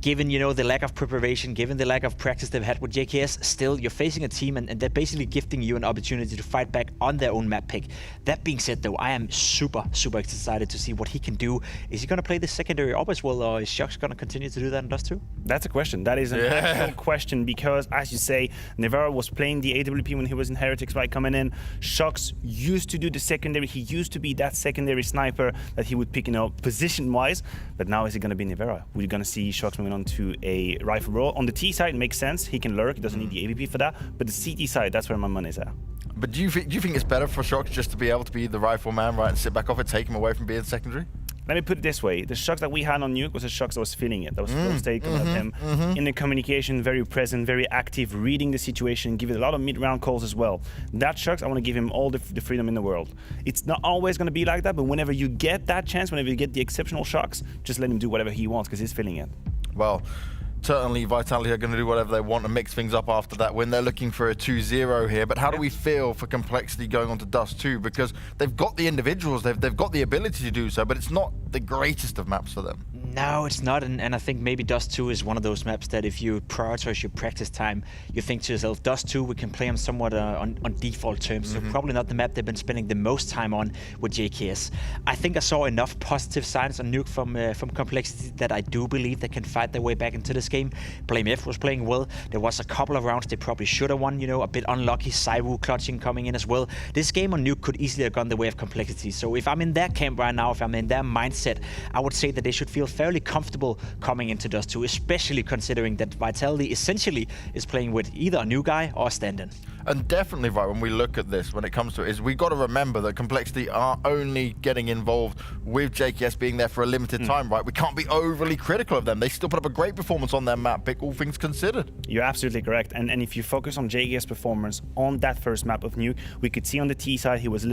given, you know, the lack of preparation, given the lack of practice they've had with JKS, still, you're facing a team and they're basically gifting you an opportunity to fight back on their own map pick. That being said, though, I am super excited to see what he can do. Is he going to play this secondary op as well, or is Shox going to continue to do that in Dust 2? That's a question. That is an actual question because, as you say, Nivera was playing the AWP when he was in Heretics, right, coming in. Shox used to do the secondary. He used to be that secondary sniper that he would pick, you know, position-wise. But now is it going to be Nivera? We're going to see Shox moving on to a rifle role. On the T side, it makes sense. He can lurk. He doesn't need the AWP for that. But the CT side, that's where my money is at. But do you think it's better for Shox just to be able to be the rifleman, right, and sit back off it, take him away from being secondary? Let me put it this way. The Shox that we had on Nuke was a Shox that was feeling it. That was full stake at him. In the communication, very present, very active, reading the situation, giving a lot of mid-round calls as well. That Shox, I want to give him all the freedom in the world. It's not always going to be like that, but whenever you get that chance, whenever you get the exceptional Shox, just let him do whatever he wants because he's feeling it. Well, certainly Vitality are going to do whatever they want and mix things up after that win. They're looking for a 2-0 here, but how do we feel for Complexity going on to Dust 2? Because they've got the individuals, they've got the ability to do so, but it's not the greatest of maps for them. No, it's not, and I think maybe Dust 2 is one of those maps that if you prioritize your practice time, you think to yourself, Dust 2, we can play on somewhat on default terms, so probably not the map they've been spending the most time on with JKS. I think I saw enough positive signs on Nuke from Complexity that I do believe they can fight their way back into this game. BlameF was playing well. There was a couple of rounds they probably should have won, you know, a bit unlucky. Cywu clutching coming in as well. This game on Nuke could easily have gone the way of Complexity, so if I'm in their camp right now, if I'm in their mindset, I would say that they should feel fairly comfortable coming into Dust 2, especially considering that Vitality essentially is playing with either a new guy or a stand-in. And definitely, right, when we look at this, when it comes to it, is we got to remember that Complexity are only getting involved with JKS being there for a limited time, right? We can't be overly critical of them. They still put up a great performance on their map pick, all things considered. You're absolutely correct. And if you focus on JKS performance on that first map of Nuke, we could see on the T side he was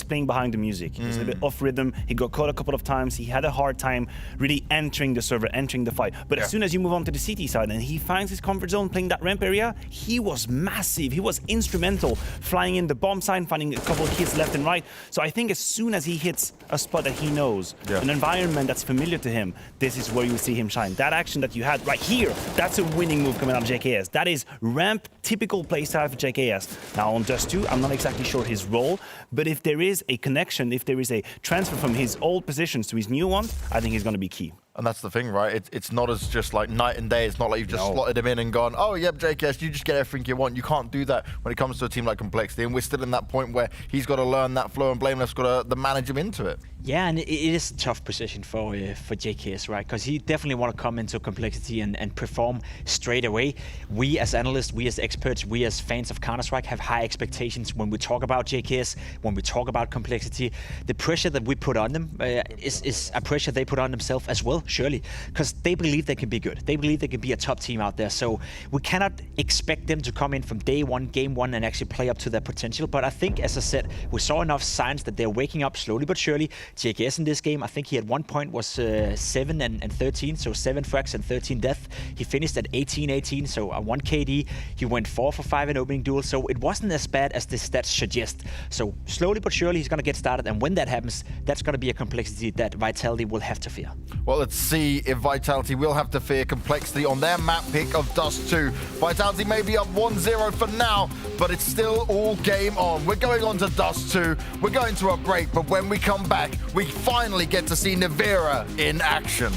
playing behind the music. He was a little bit off rhythm. He got caught a couple of times. He had a hard time really entering the server, entering the fight. But as soon as you move on to the CT side and he finds his comfort zone playing that ramp area, he was massive. He was instrumental, flying in the bomb sign, finding a couple of kills left and right. So I think as soon as he hits a spot that he knows, an environment that's familiar to him, this is where you see him shine. That action that you had right here, that's a winning move coming out of JKS. That is ramp typical playstyle for JKS. Now on Dust 2, I'm not exactly sure his role, but if there is a connection, if there is a transfer from his old positions to his new one, I think he's going to be key. And that's the thing, right? It's not as just like night and day. It's not like you've just slotted him in and gone, oh, yep, JKS, you just get everything you want. You can't do that when it comes to a team like Complexity. And we're still in that point where he's got to learn that flow and Blameleff's got to manage him into it. Yeah, and it is a tough position for JKS, right? Because he definitely want to come into Complexity and perform straight away. We as analysts, we as experts, we as fans of Counter-Strike have high expectations when we talk about JKS, when we talk about Complexity. The pressure that we put on them is a pressure they put on themselves as well, surely, because they believe they can be good. They believe they can be a top team out there. So we cannot expect them to come in from day one, game one, and actually play up to their potential. But I think, as I said, we saw enough signs that they're waking up slowly but surely. JKS in this game, I think he at one point was 7 and 13, so 7 frags and 13 death. He finished at 18-18, so a 1 KD. He went 4 for 5 in opening duel, so it wasn't as bad as the stats suggest. So slowly but surely he's going to get started, and when that happens, that's going to be a Complexity that Vitality will have to fear. Well, let's see if Vitality will have to fear Complexity on their map pick of Dust 2. Vitality may be up 1-0 for now, but it's still all game on. We're going on to Dust 2. We're going to a break, but when we come back, we finally get to see NAVI in action.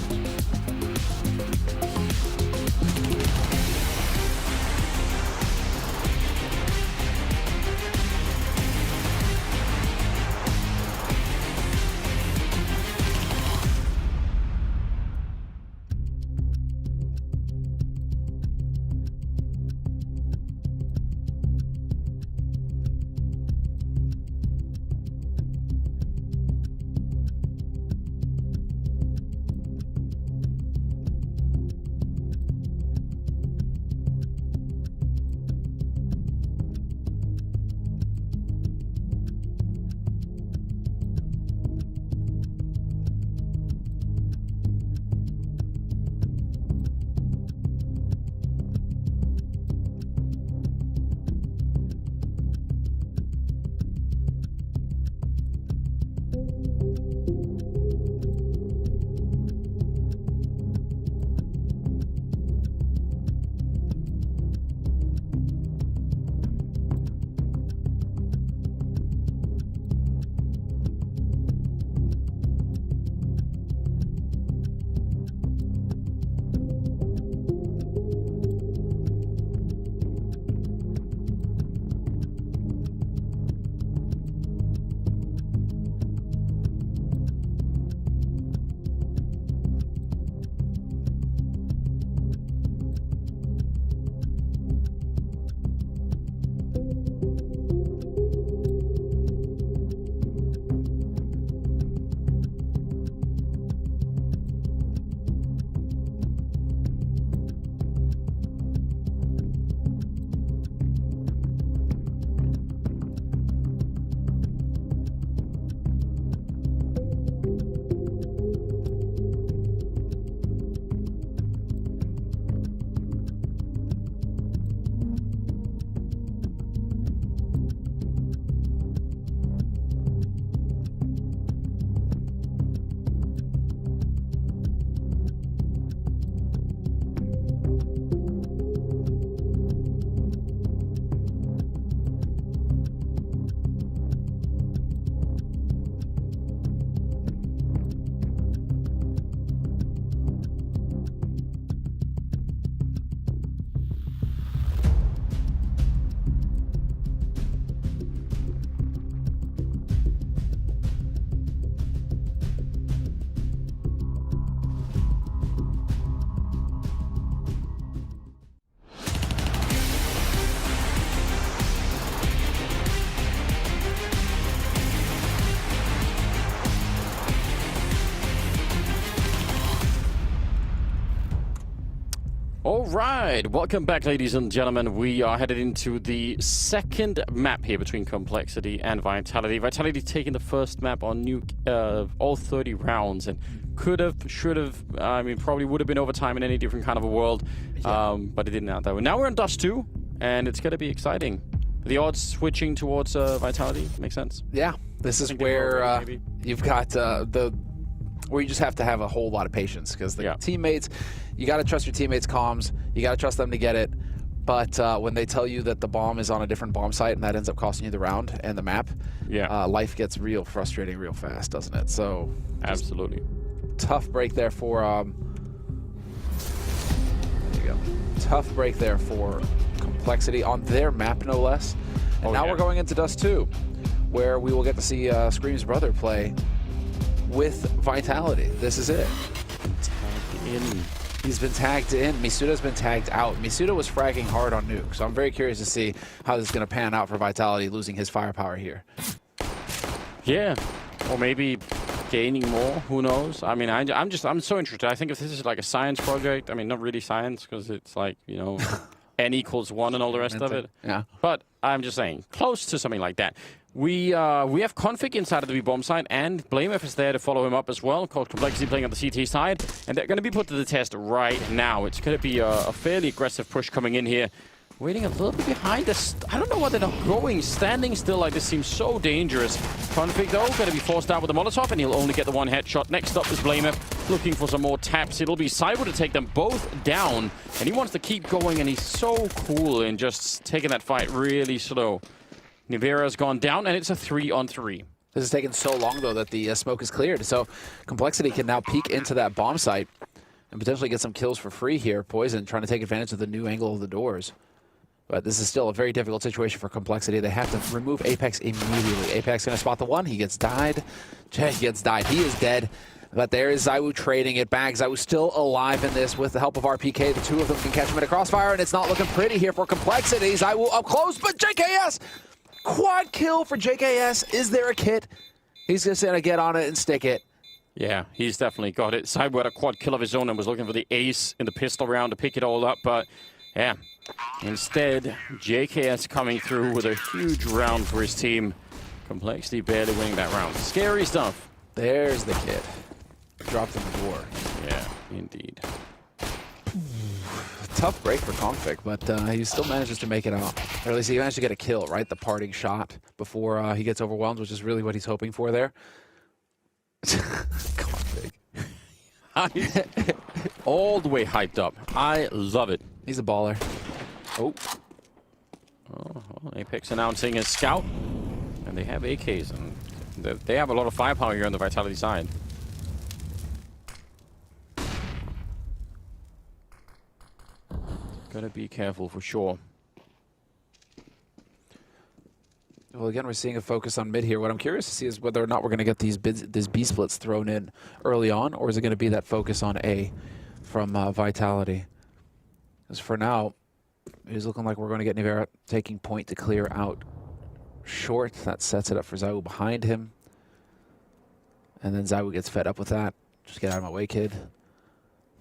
All right, welcome back, ladies and gentlemen. We are headed into the second map here between Complexity and Vitality. Vitality taking the first map on Nuke, all 30 rounds, and could have, should have, I mean, probably would have been overtime in any different kind of a world, but it didn't out that way. Now we're in Dust 2, and it's going to be exciting. The odds switching towards Vitality makes sense. Yeah, this is where you've got where you just have to have a whole lot of patience, because the teammates, you got to trust your teammates' comms, you got to trust them to get it, but when they tell you that the bomb is on a different bomb site and that ends up costing you the round and the map, life gets real frustrating real fast, doesn't it? So absolutely. Tough break there for there you go. Tough break there for Complexity on their map, no less. And now we're going into Dust 2, where we will get to see Scream's brother play with Vitality. This is it. Tagged in. He's been tagged in. Misuda's been tagged out. Misuda was fragging hard on Nuke, so I'm very curious to see how this is going to pan out for Vitality, losing his firepower here. Yeah, or maybe gaining more. Who knows? I mean, I'm so interested. I think if this is like a science project, I mean, not really science, because it's like, you know, n equals 1 and all the rest of it. Yeah. But I'm just saying, close to something like that. We have Config inside of the B bomb side, and BlameF is there to follow him up as well, called Complexity playing on the CT side, and they're going to be put to the test right now. It's going to be a fairly aggressive push coming in here. Waiting a little bit behind us. I don't know why they're not going. Standing still like this seems so dangerous. Config, though, going to be forced out with the Molotov, and he'll only get the one headshot. Next up is BlameF, looking for some more taps. It'll be Cyber to take them both down, and he wants to keep going, and he's so cool in just taking that fight really slow. Nivera's gone down, and it's a 3-on-3. This has taken so long, though, that the smoke is cleared. So Complexity can now peek into that bomb site and potentially get some kills for free here. Poison trying to take advantage of the new angle of the doors. But this is still a very difficult situation for Complexity. They have to remove Apex immediately. Apex going to spot the one. He gets died. He gets died. He is dead. But there is ZywOo trading it back. ZywOo still alive in this with the help of RPK. The two of them can catch him in a crossfire, and it's not looking pretty here for Complexity. ZywOo up close, but JKS! Quad kill for JKS. Is there a kit? He's just going to get on it and stick it. Yeah, he's definitely got it. ZywOo had a quad kill of his own and was looking for the ace in the pistol round to pick it all up, but yeah. Instead, JKS coming through with a huge round for his team. Complexity barely winning that round. Scary stuff. There's the kid. Dropped in the door. Yeah, indeed. Tough break for Config, but he still manages to make it out. Or at least he managed to get a kill, right? The parting shot before he gets overwhelmed, which is really what he's hoping for there. Config. All the way hyped up. I love it. He's a baller. Oh, Apex announcing his scout. And they have AKs, and they have a lot of firepower here on the Vitality side. Gotta be careful for sure. Well, again, we're seeing a focus on mid here. What I'm curious to see is whether or not we're going to get these B splits thrown in early on, or is it going to be that focus on A from Vitality? Because for now, it is looking like we're going to get Nivera taking point to clear out short. That sets it up for ZywOo behind him. And then ZywOo gets fed up with that. Just get out of my way, kid.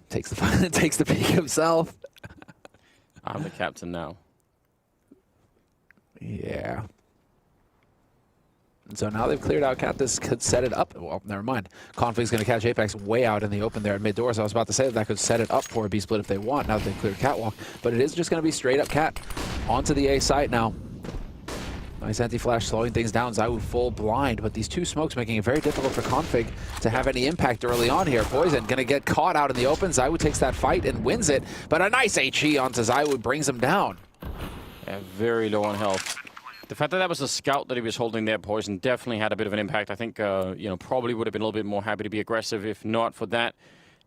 Takes the peek himself. I'm the captain now. Yeah. And so now they've cleared out Cat. This could set it up. Well, never mind. Config's going to catch Apex way out in the open there at mid doors. I was about to say that could set it up for a B split if they want, now that they've cleared Catwalk. But it is just going to be straight up Cat onto the A site now. Nice anti-flash slowing things down. ZywOo full blind, but these two smokes making it very difficult for Config to have any impact early on here. Poison going to get caught out in the open. ZywOo takes that fight and wins it, but a nice HE onto ZywOo brings him down. Yeah, very low on health. The fact that that was a scout that he was holding there, Poison, definitely had a bit of an impact. I think, you know, probably would have been a little bit more happy to be aggressive if not for that.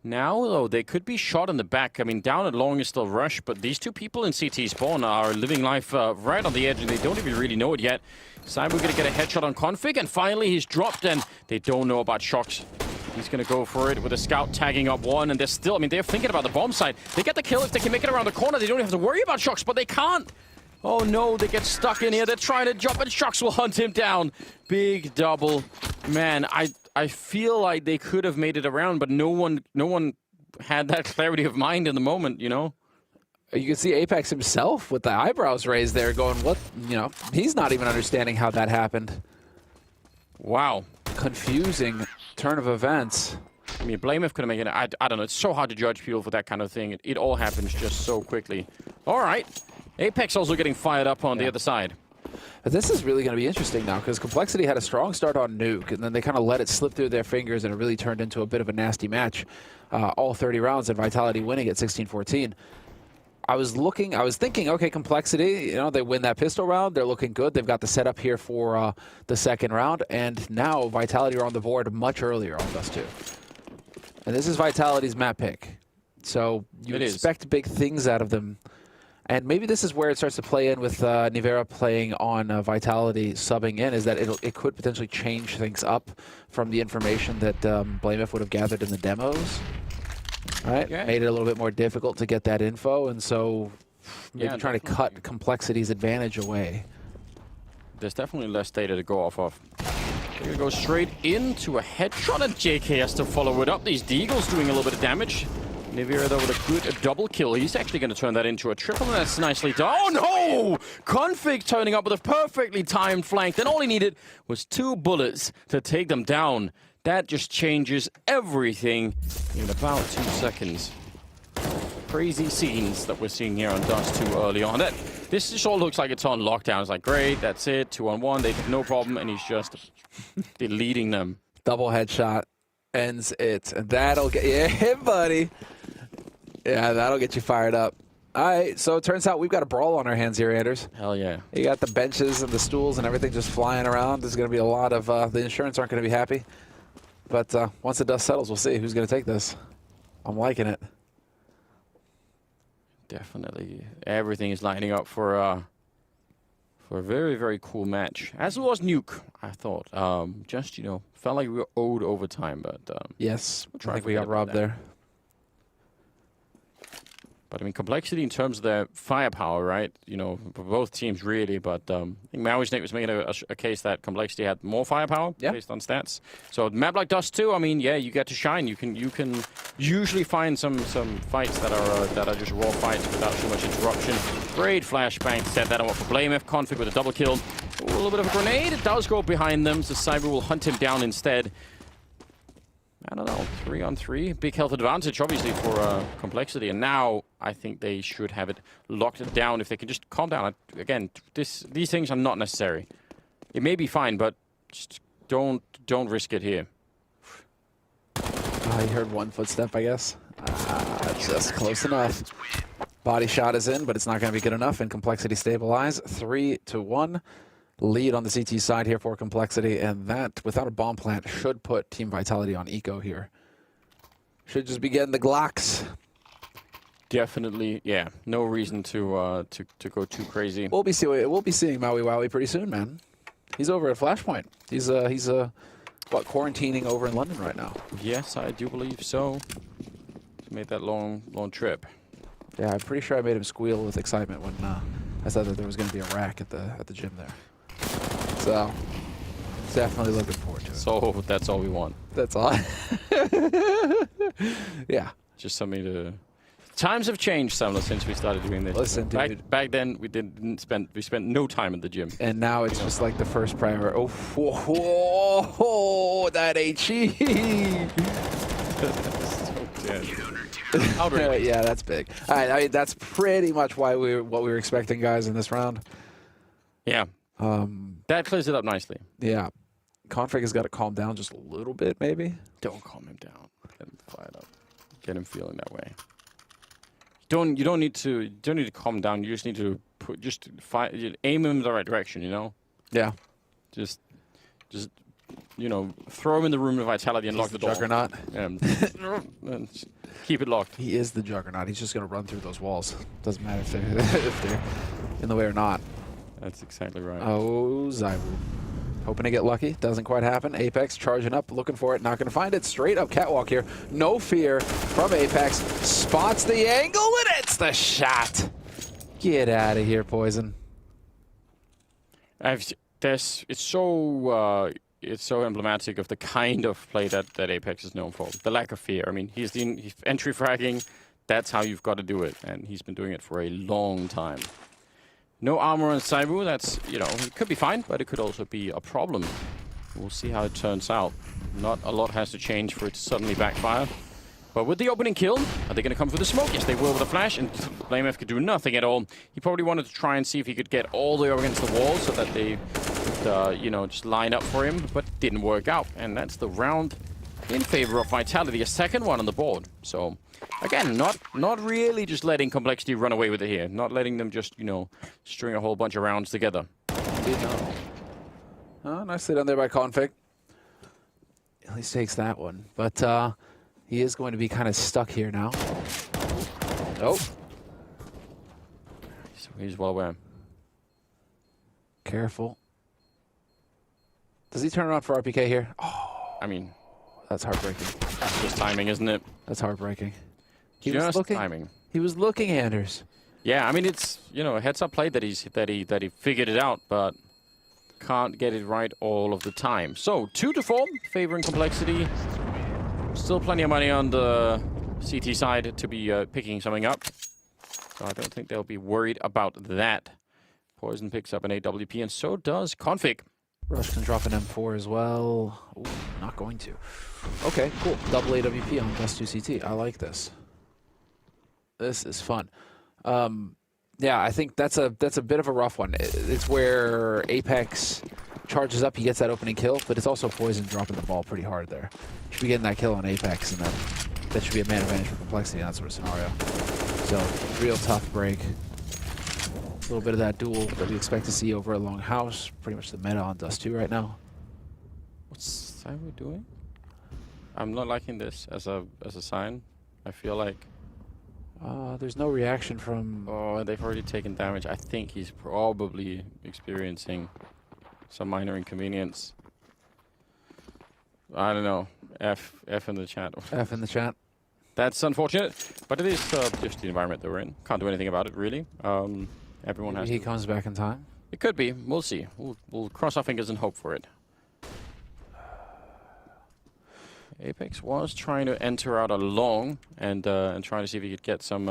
Now, though, they could be shot in the back. I mean, down at long is still Rush, but these two people in CT spawn are living life right on the edge, and they don't even really know it yet. Cyber going to get a headshot on Config, and finally he's dropped, and they don't know about Shocks. He's going to go for it with a scout tagging up one, and they're still, I mean, they're thinking about the bomb site. They get the kill if they can make it around the corner. They don't even have to worry about Shocks, but they can't. Oh no, they get stuck in here. They're trying to jump, and Shocks will hunt him down. Big double. Man, I feel like they could have made it around, but no one had that clarity of mind in the moment, you know? You can see Apex himself with the eyebrows raised there going, what, you know, he's not even understanding how that happened. Wow. Confusing turn of events. I mean, Blame F could have made it. I don't know. It's so hard to judge people for that kind of thing. It all happens just so quickly. All right. Apex also getting fired up on the other side. But this is really going to be interesting now because Complexity had a strong start on Nuke, and then they kind of let it slip through their fingers, and it really turned into a bit of a nasty match. All 30 rounds, and Vitality winning at 16-14. I was thinking, okay, Complexity, you know, they win that pistol round. They're looking good. They've got the setup here for the second round, and now Vitality are on the board much earlier on Dust 2. And this is Vitality's map pick. So you expect big things out of them. And maybe this is where it starts to play in with Nivera playing on Vitality subbing in, is that it could potentially change things up from the information that BlameF would have gathered in the demos. Right? Okay. Made it a little bit more difficult to get that info, and so maybe trying to cut Complexity's advantage away. There's definitely less data to go off of. They're going to go straight into a headshot, and JK has to follow it up. These Deagles doing a little bit of damage. Nivera, though, with a good double kill. He's actually going to turn that into a triple, and that's nicely done. Oh, no! Config turning up with a perfectly timed flank. Then all he needed was 2 bullets to take them down. That just changes everything in about 2 seconds. Crazy scenes that we're seeing here on Dust 2 early on. This just all looks like it's on lockdown. It's like, great, that's it, 2-on-1, they have no problem, and he's just deleting them. Double headshot ends it. And that'll get you, buddy. Yeah, that'll get you fired up. All right, so it turns out we've got a brawl on our hands here, Anders. Hell yeah. You got the benches and the stools and everything just flying around. There's going to be a lot of, the insurance aren't going to be happy. But once the dust settles, we'll see who's going to take this. I'm liking it. Definitely. Everything is lining up for a very, very cool match. As was Nuke, I thought. Just, you know, felt like we were owed overtime, but... yes, we'll I think we got robbed there. But, I mean, Complexity in terms of their firepower, right? You know, for both teams, really. But I think Maui's Nate was making a case that Complexity had more firepower based on stats. So, map like Dust 2, I mean, yeah, you get to shine. You can usually find some fights that are just raw fights without too much interruption. Great flashbang. Set that up for BlameF. Config with a double kill. Ooh, a little bit of a grenade. It does go behind them, so Cyber will hunt him down instead. I don't know, 3-on-3. Big health advantage, obviously, for Complexity. And now I think they should have it locked down if they can just calm down. Again, these things are not necessary. It may be fine, but just don't risk it here. You heard one footstep, I guess. Just close enough. Body shot is in, but it's not going to be good enough. And Complexity stabilize. 3-1. Lead on the CT side here for Complexity, and that, without a bomb plant, should put Team Vitality on eco here. Should just be getting the Glocks. Definitely, yeah. No reason to go too crazy. We'll be seeing Maui Wowie pretty soon, man. He's over at Flashpoint. He's what, quarantining over in London right now? Yes, I do believe so. He's made that long trip. Yeah, I'm pretty sure I made him squeal with excitement when I said that there was going to be a rack at the gym there. So, definitely looking forward to it. So, that's all we want. That's all. Yeah. Just something to... Times have changed, Samla, since we started doing this. Listen, dude. Back then, we spent no time at the gym. And now it's just like the first priority. Oh, whoa, that HE. So dead. Yeah, that's big. All right, I mean, that's pretty much what we were expecting, guys, in this round. Yeah. That clears it up nicely. Yeah. Config has got to calm down just a little bit, maybe. Don't calm him down. Get him fired up. Get him feeling that way. You don't need to calm down. You just need to aim him in the right direction. You know. Yeah. Just you know, throw him in the room of Vitality and lock the door. Juggernaut. And keep it locked. He is the Juggernaut. He's just going to run through those walls. Doesn't matter if they're in the way or not. That's exactly right. Oh, Zybu. Hoping to get lucky. Doesn't quite happen. Apex charging up, looking for it. Not going to find it. Straight up catwalk here. No fear from Apex. Spots the angle, and it's the shot. Get out of here, Poison. It's so emblematic of the kind of play that Apex is known for. The lack of fear. I mean, he's entry fragging, That's how you've got to do it, and he's been doing it for a long time. No armor on Saibu, that's, you know, it could be fine, but it could also be a problem. We'll see how it turns out. Not a lot has to change for it to suddenly backfire. But with the opening kill, are they going to come for the smoke? Yes, they will with a flash, and BlameF could do nothing at all. He probably wanted to try and see if he could get all the way up against the wall so that they could, you know, just line up for him, but it didn't work out. And that's the round in favor of Vitality, a second one on the board. So, again, not really just letting Complexity run away with it here. Not letting them just, you know, string a whole bunch of rounds together. Oh, nicely done there by Config. At least takes that one. But, he is going to be kind of stuck here now. Oh. So he's well aware. Careful. Does he turn around for RPK here? Oh, I mean, that's heartbreaking. That's just timing, isn't it? That's heartbreaking. He Just was looking. timing. He was looking, Anders. Yeah, I mean, it's, you know, a heads-up play that he figured it out, but can't get it right all of the time. So 2-4, favoring Complexity. Still plenty of money on the CT side to be picking something up. So I don't think they'll be worried about that. Poison picks up an AWP, and so does Config. Rush can drop an M4 as well. Ooh, not going to. Okay, cool. Double AWP on +2 CT. I like this. This is fun. Yeah, I think that's a bit of a rough one. It's where Apex charges up, he gets that opening kill, but it's also Poison dropping the ball pretty hard there. Should be getting that kill on Apex, and then that should be a man advantage for Complexity in that sort of scenario. So, real tough break. A little bit of that duel that we expect to see over a long house. Pretty much the meta on Dust 2 right now. What's Saibu doing? I'm not liking this as a sign. I feel like there's no reaction from... Oh, they've already taken damage. I think he's probably experiencing some minor inconvenience. I don't know. F in the chat. F in the chat. That's unfortunate, but it is just the environment that we're in. Can't do anything about it, really. Everyone has. He comes back in time. It could be. We'll see. We'll cross our fingers and hope for it. Apex was trying to enter out a long and trying to see if he could get some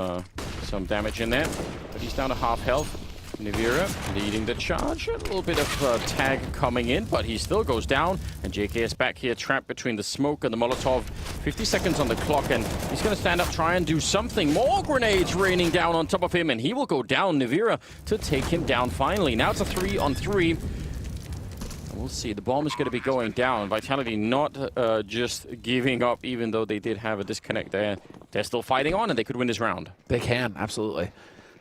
damage in there, but he's down to half health. Nivira leading the charge. A little bit of tag coming in, but he still goes down. And JKS back here, trapped between the smoke and the Molotov. 50 seconds on the clock, and he's going to stand up, try and do something. More grenades raining down on top of him, and he will go down. Nivira to take him down finally. Now it's a 3-on-3. And we'll see. The bomb is going to be going down. Vitality not just giving up, even though they did have a disconnect there. They're still fighting on, and they could win this round. They can, absolutely.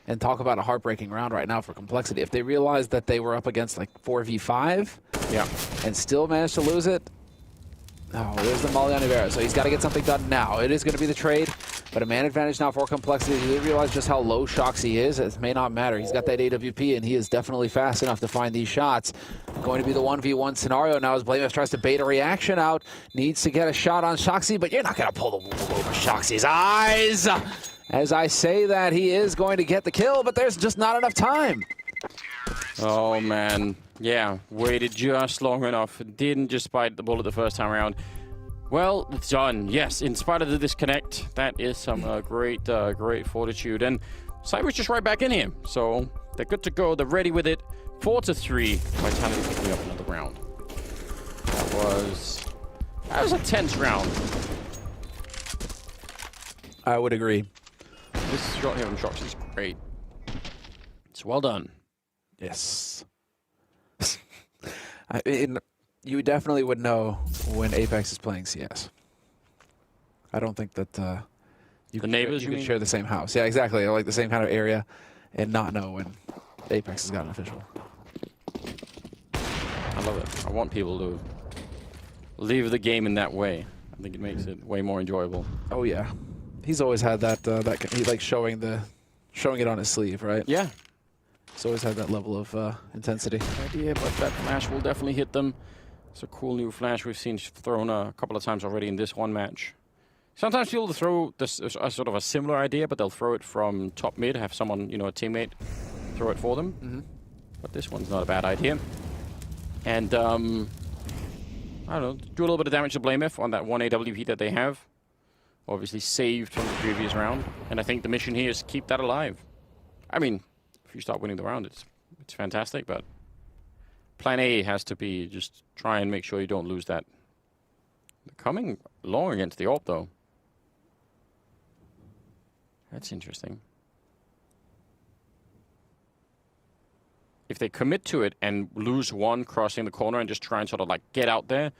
And talk about a heartbreaking round right now for Complexity. If they realized that they were up against like 4v5 and still managed to lose it, oh, there's the Molly on Rivera. So he's got to get something done now. It is going to be the trade, but a man advantage now for Complexity. They realize just how low Shoxy is. It may not matter. He's got that AWP, and he is definitely fast enough to find these shots. Going to be the 1v1 scenario now as BlameF tries to bait a reaction out. Needs to get a shot on Shoxy, but you're not going to pull the wool over Shoxy's eyes. As I say that, he is going to get the kill, but there's just not enough time. Oh, man. Yeah, waited just long enough. Didn't just bite the bullet the first time around. Well, it's done. Yes, in spite of the disconnect, that is some great fortitude. And Cyber's just right back in here. So they're good to go. They're ready with it. 4-3. Vitality picking up another round. That was a tense round. I would agree. This shot here from Shox is great. It's well done. Yes. You definitely would know when Apex is playing CS. I don't think that you could share the same house. Yeah, exactly. Like the same kind of area and not know when Apex has got an official. I love it. I want people to leave the game in that way. I think it makes it way more enjoyable. Oh yeah. He's always had that he like showing it on his sleeve, right? Yeah. He's always had that level of intensity. Idea, but that flash will definitely hit them. It's a cool new flash we've seen thrown a couple of times already in this one match. Sometimes people throw this a sort of a similar idea, but they'll throw it from top mid, have someone, you know, a teammate throw it for them. Mm-hmm. But this one's not a bad idea. And I don't know, do a little bit of damage to BlameF on that one AWP that they have. obviously saved from the previous round. And I think the mission here is keep that alive. I mean, if you start winning the round, it's fantastic, but plan A has to be just try and make sure you don't lose that. They're coming long against the AWP, though. That's interesting. If they commit to it and lose one crossing the corner and just try and sort of like get out there,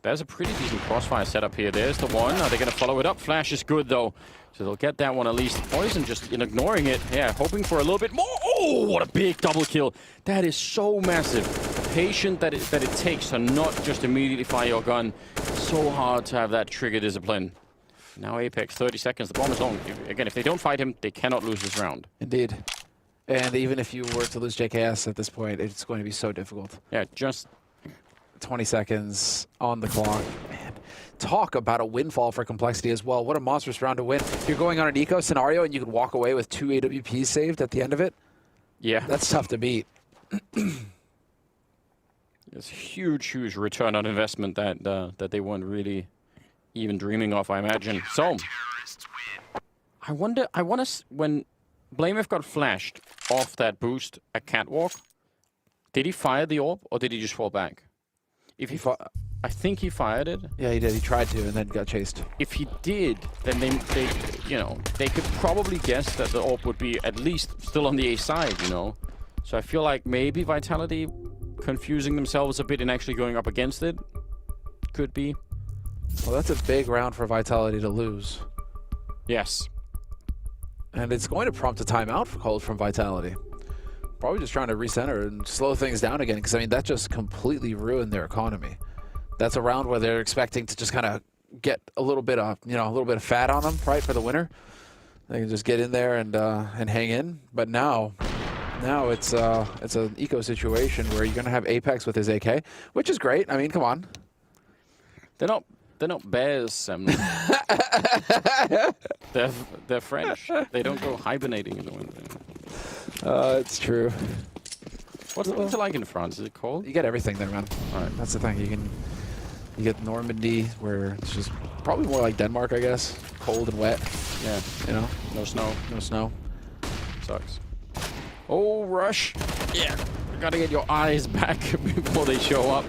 there's a pretty decent crossfire setup here. There's the one. Are they going to follow it up? Flash is good, though. So they'll get that one at least. Poison just in ignoring it. Yeah, hoping for a little bit more. Oh, what a big double kill. That is so massive. The patience that it takes to not just immediately fire your gun. So hard to have that trigger discipline. Now Apex, 30 seconds. The bomb is long. Again, if they don't fight him, they cannot lose this round. Indeed. And even if you were to lose JKS at this point, it's going to be so difficult. Yeah, just 20 seconds on the clock. Man, talk about a windfall for Complexity as well. What a monstrous round to win. You're going on an eco scenario and you could walk away with 2 AWPs saved at the end of it. Yeah. That's tough to beat. It's a huge, huge return on investment that they weren't really even dreaming of, I imagine. So, I wonder, when BlameF got flashed off that boost at Catwalk, did he fire the AWP or did he just fall back? If he I think he fired it. Yeah, he did. He tried to and then got chased. If he did, then they could probably guess that the AWP would be at least still on the A side, you know. So I feel like maybe Vitality confusing themselves a bit and actually going up against it could be. Well, that's a big round for Vitality to lose. Yes. And it's going to prompt a timeout called from Vitality. Probably just trying to recenter and slow things down again, because I mean that just completely ruined their economy. That's a round where they're expecting to just kind of get a little bit of a little bit of fat on them, right, for the winner. They can just get in there and hang in. But now it's an eco situation where you're gonna have Apex with his AK, which is great. I mean, come on. They're not bears. They're French. They don't go hibernating in the winter. It's true. What's it like in France? Is it cold? You get everything there, man. All right. That's the thing. You get Normandy, where it's just probably more like Denmark, I guess. Cold and wet. Yeah. You know? No snow. No snow. Sucks. Oh, Rush. Yeah. You gotta get your eyes back before they show up.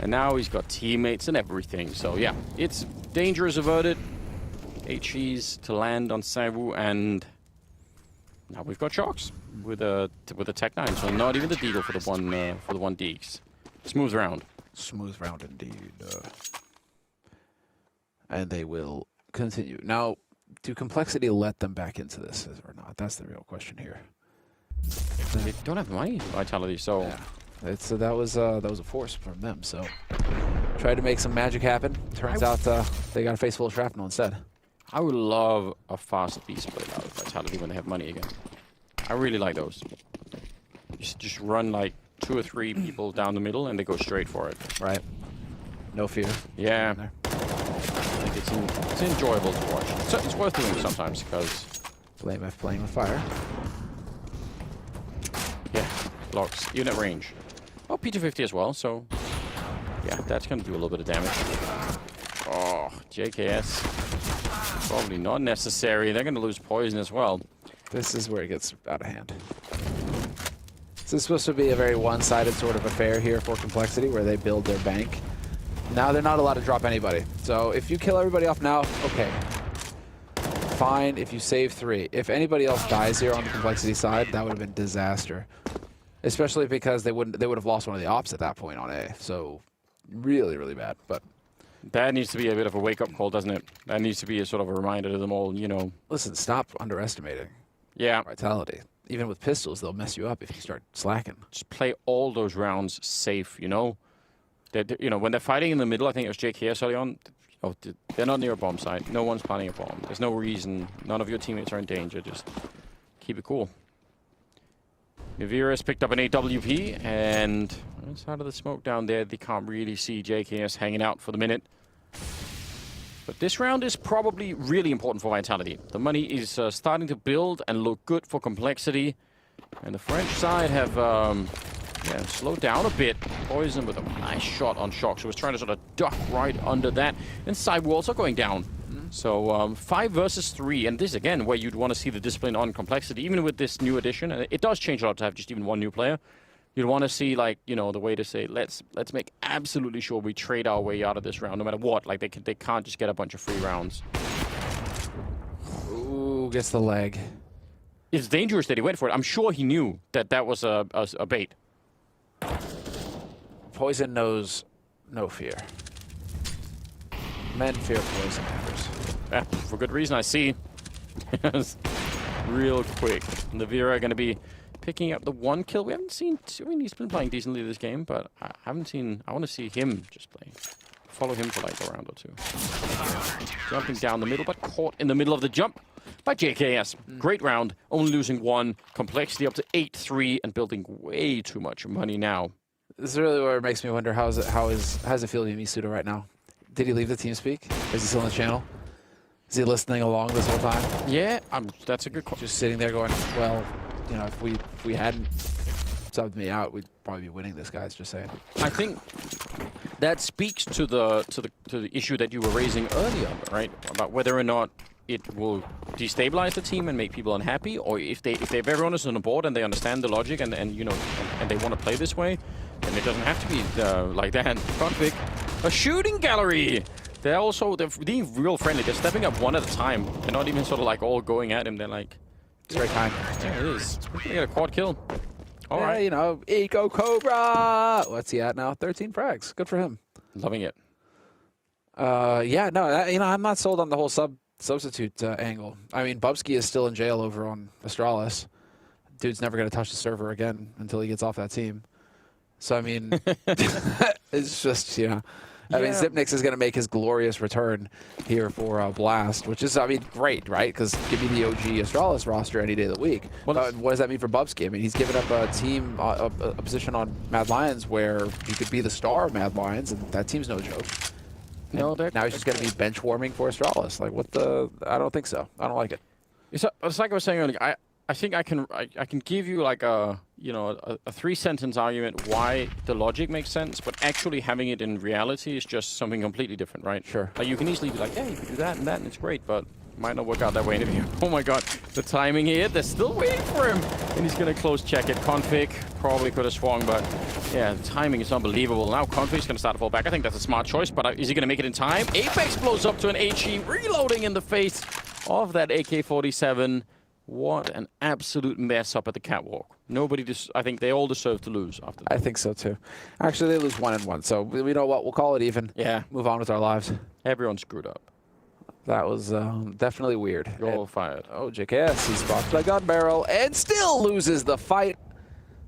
And now he's got teammates and everything. So yeah, it's dangerous averted. HE's to land on Savu, and now we've got Shocks with a Tech 9. So not even the deagle for the one Deeks. Smooth round. Smooth round indeed. And they will continue. Now, do Complexity let them back into this or not? That's the real question here. They don't have money, Vitality, so yeah. That was a force from them. So tried to make some magic happen. Turns out they got a face full of shrapnel instead. I would love a fast B split out of Vitality when they have money again. I really like those. Just run like 2 or 3 people down the middle and they go straight for it. Right. No fear. Yeah. I think it's enjoyable to watch. It's worth doing sometimes because BlameF playing with fire. Yeah, blocks even at range. Oh, P250 as well, so yeah, that's going to do a little bit of damage. Oh, JKS. Probably not necessary. They're going to lose poison as well. This is where it gets out of hand. This is supposed to be a very one-sided sort of affair here for Complexity, where they build their bank. Now they're not allowed to drop anybody. So if you kill everybody off now, okay. Fine if you save 3. If anybody else dies here on the Complexity side, that would have been disaster. Especially because they would have lost one of the ops at that point on A. So really, really bad. But that needs to be a bit of a wake-up call, doesn't it? That needs to be a sort of a reminder to them all, you know. Listen, stop underestimating. Yeah. Vitality. Even with pistols, they'll mess you up if you start slacking. Just play all those rounds safe, you know. You know, when they're fighting in the middle, I think it was JKS early on. Oh, they're not near a bomb site. No one's planting a bomb. There's no reason. None of your teammates are in danger. Just keep it cool. MIBR has picked up an AWP, and outside of the smoke down there, they can't really see JKS hanging out for the minute. But this round is probably really important for Vitality. The money is starting to build and look good for Complexity. And the French side have slowed down a bit. Poison with a nice shot on Shock. So was trying to sort of duck right under that. And Cyber also going down. So 5 versus 3, and this again where you'd want to see the discipline on complexity, even with this new addition. And it does change a lot to have just even one new player. You'd want to see, like, you know, the way to say, let's make absolutely sure we trade our way out of this round, no matter what. Like, they can't just get a bunch of free rounds. Ooh, gets the leg. It's dangerous that he went for it. I'm sure he knew that that was a bait. Poison knows no fear. Men fear poison members. Yeah, for good reason, I see. Real quick. NAVI are going to be picking up the 1 kill. We haven't seen... I mean, he's been playing decently this game, but I haven't seen... I want to see him just play. Follow him for like a round or 2. Jumping down the middle, but caught in the middle of the jump by JKS. Great round, only losing 1. Complexity up to 8-3 and building way too much money now. This is really where it makes me wonder how's it feel to be Misuda right now? Did he leave the team speak? Is he still on the channel? Is he listening along this whole time? Yeah, that's a good question. Just sitting there going, well, you know, if we hadn't subbed me out, we'd probably be winning this, guys. Just saying. I think that speaks to the issue that you were raising earlier, right? About whether or not it will destabilize the team and make people unhappy, or if everyone is on the board and they understand the logic and you know and they want to play this way, then it doesn't have to be like that. Config, a shooting gallery. They're being real friendly. They're stepping up one at a time. They're not even sort of like all going at him. They're like, it's very kind. Yeah, it is. We're gonna get a quad kill. All right, you know, Eco Cobra. What's he at now? 13 frags. Good for him. Loving it. Yeah, no, you know, I'm not sold on the whole substitute angle. I mean, Bubsky is still in jail over on Astralis. Dude's never going to touch the server again until he gets off that team. So, I mean, it's just, you know. I mean, Zipnix is going to make his glorious return here for Blast, which is, I mean, great, right? Because give me the OG Astralis roster any day of the week. Well, what does that mean for Bubsky? I mean, he's given up a team, a position on Mad Lions where he could be the star of Mad Lions, and that team's no joke. No, now he's just going to be bench warming for Astralis. Like, what the? I don't think so. I don't like it. It's like I was saying earlier. I think I can give you like a 3-sentence argument why the logic makes sense, but actually having it in reality is just something completely different, right? Sure. Like you can easily be like, yeah, you can do that and that, and it's great, but might not work out that way in the view. Oh my god, the timing here, they're still waiting for him, and he's gonna close check it. Config probably could have swung, but yeah, the timing is unbelievable. Now Config's gonna start to fall back. I think that's a smart choice, but is he gonna make it in time? Apex blows up to an HE, reloading in the face of that AK-47. What an absolute mess up at the catwalk. I think they all deserve to lose after that. I think so too. Actually, they lose 1-1, so we know what, we'll call it even. Yeah. Move on with our lives. Everyone screwed up. That was definitely weird. You're all fired. Oh, JKS, he spots the gun barrel and still loses the fight.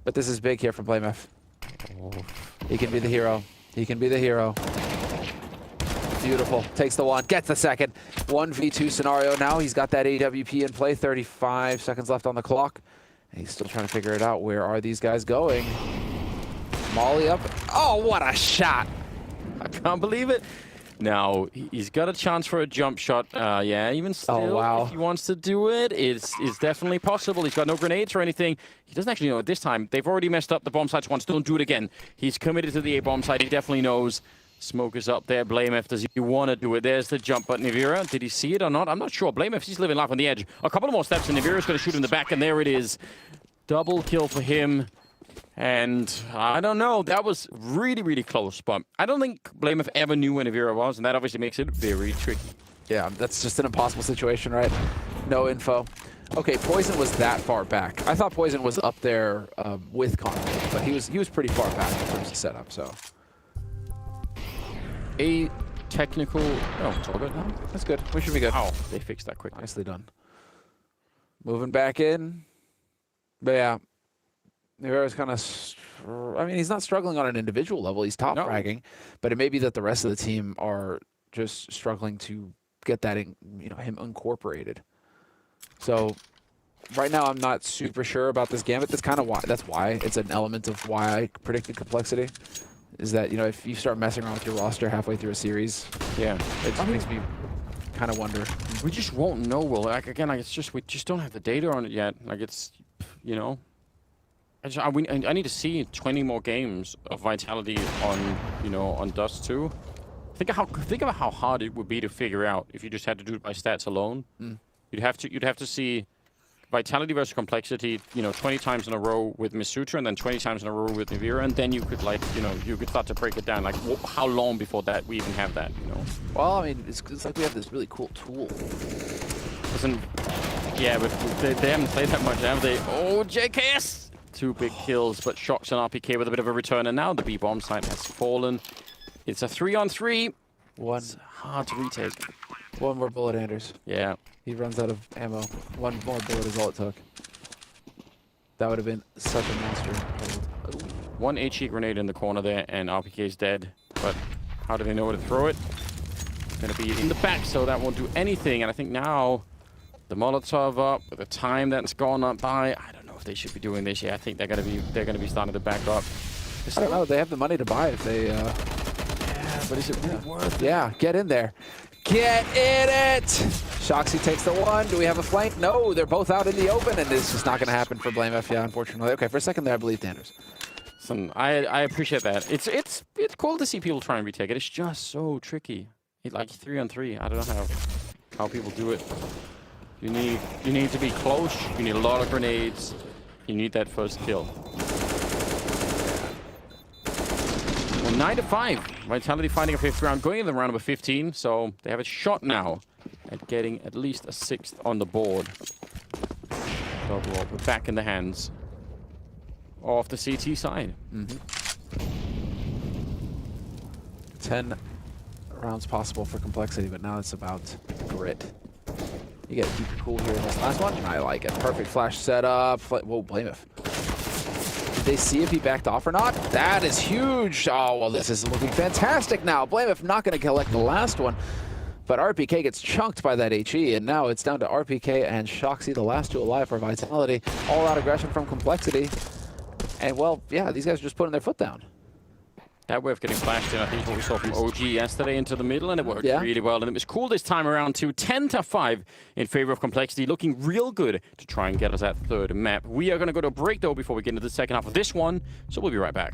But this is big here from BlameF. Oh. He can be the hero. He can be the hero. Beautiful. Takes the 1, gets the 2nd. 1v2 scenario now. He's got that AWP in play. 35 seconds left on the clock. And he's still trying to figure it out. Where are these guys going? Molly up. Oh, what a shot. I can't believe it. Now, he's got a chance for a jump shot. Yeah, even still, if he wants to do it, it's definitely possible. He's got no grenades or anything. He doesn't actually know at this time. They've already messed up the bomb sites once. Don't do it again. He's committed to the A-bomb site. He definitely knows. Smoke is up there. BlameF, does he want to do it? There's the jump button. Nivira, did he see it or not? I'm not sure. BlameF, he's living life on the edge. A couple of more steps, and Nivira's going to shoot him in the back, and there it is. Double kill for him. And I don't know. That was really, really close, but I don't think BlameF ever knew where Nivira was, and that obviously makes it very tricky. Yeah, that's just an impossible situation, right? No info. Okay, Poison was that far back. I thought Poison was up there with Conflict, but he was pretty far back in terms of setup, so... A technical... Oh, it's all good now. That's good. We should be good. Oh, they fixed that quickly. Nicely done. Moving back in. But yeah, Nivira's kind of... I mean, he's not struggling on an individual level. He's top fragging. But it may be that the rest of the team are just struggling to get that, him incorporated. So right now, I'm not super sure about this gambit. That's why it's an element of why I predicted complexity. Is that, if you start messing around with your roster halfway through a series, yeah, it just makes me kind of wonder. We just won't know, Will. It's just, we just don't have the data on it yet. Like, it's, I need to see 20 more games of Vitality on, on Dust 2. Think about how hard it would be to figure out if you just had to do it by stats alone. You'd have to see Vitality versus Complexity, 20 times in a row with Misutra and then 20 times in a row with Nivira, and then you could you could start to break it down. Like, how long before that we even have that, Well, I mean, it's like we have this really cool tool. Yeah, but they haven't played that much, have they? Oh, JKS! 2 big kills, but Shocks and RPK with a bit of a return, and now the B-bomb site has fallen. It's a 3-on-3. It's hard to retake. One more bullet, Anders. Yeah. He runs out of ammo. One more bullet is all it took. That would have been such a monster. One HE grenade in the corner there, and RPK is dead. But how do they know where to throw it? It's going to be in the back, so that won't do anything. And I think now the Molotov up with the time that's gone up by. I don't know if they should be doing this. Yeah, I think they're going to be starting to back up. I don't know. They have the money to buy if they. Yeah, but is it really worth it? Yeah, get in there. Get in it! Shoxy takes the one. Do we have a flank? No, they're both out in the open, and this is not going to happen for Blame F, yeah, unfortunately. Okay, for a second there, I believe Anders. Listen, I appreciate that. It's cool to see people try and retake it. It's just so tricky. Like 3-on-3. I don't know how people do it. You need to be close. You need a lot of grenades. You need that first kill. Well, 9-5. Vitality finding a 5th round, going into the round number 15. So they have a shot now at getting at least a 6th on the board. So we're back in the hands of the CT side. 10 rounds possible for Complexity, but now it's about grit. You gotta keep it cool here in this last one. I like it. Perfect flash setup. Whoa, Blame it. Did they see if he backed off or not? That is huge. Oh, well, this is looking fantastic now. Blame if not going to collect the last one. But RPK gets chunked by that HE, and now it's down to RPK and Shoxy, the last 2 alive for Vitality. All-out aggression from Complexity. And, well, yeah, these guys are just putting their foot down. That way of getting flashed in, I think, is what we saw from OG yesterday into the middle, and it worked really well. And it was cool this time around, too. 10-5 in favor of Complexity, looking real good to try and get us that 3rd map. We are going to go to a break, though, before we get into the second half of this one, so we'll be right back.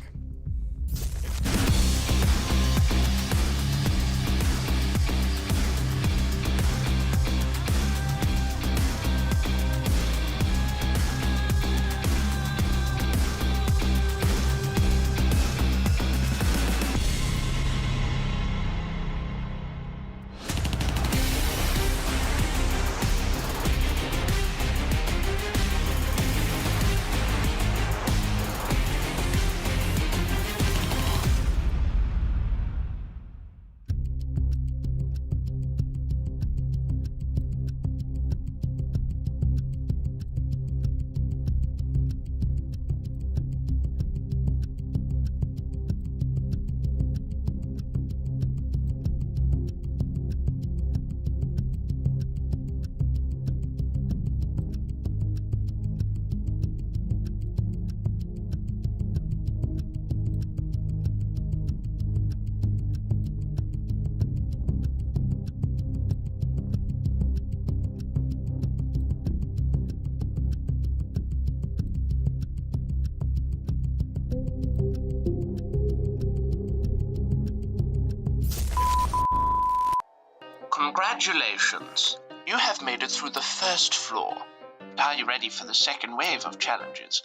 Congratulations! You have made it through the first floor. Are you ready for the second wave of challenges?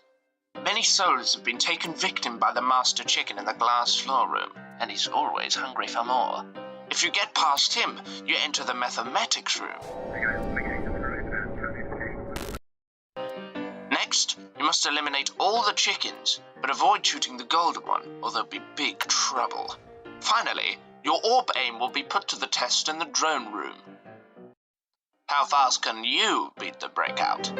Many souls have been taken victim by the master chicken in the glass floor room, and he's always hungry for more. If you get past him, you enter the mathematics room. Next, you must eliminate all the chickens, but avoid shooting the golden one, or there'll be big trouble. Finally, your orb aim will be put to the test in the drone room. How fast can you beat the breakout?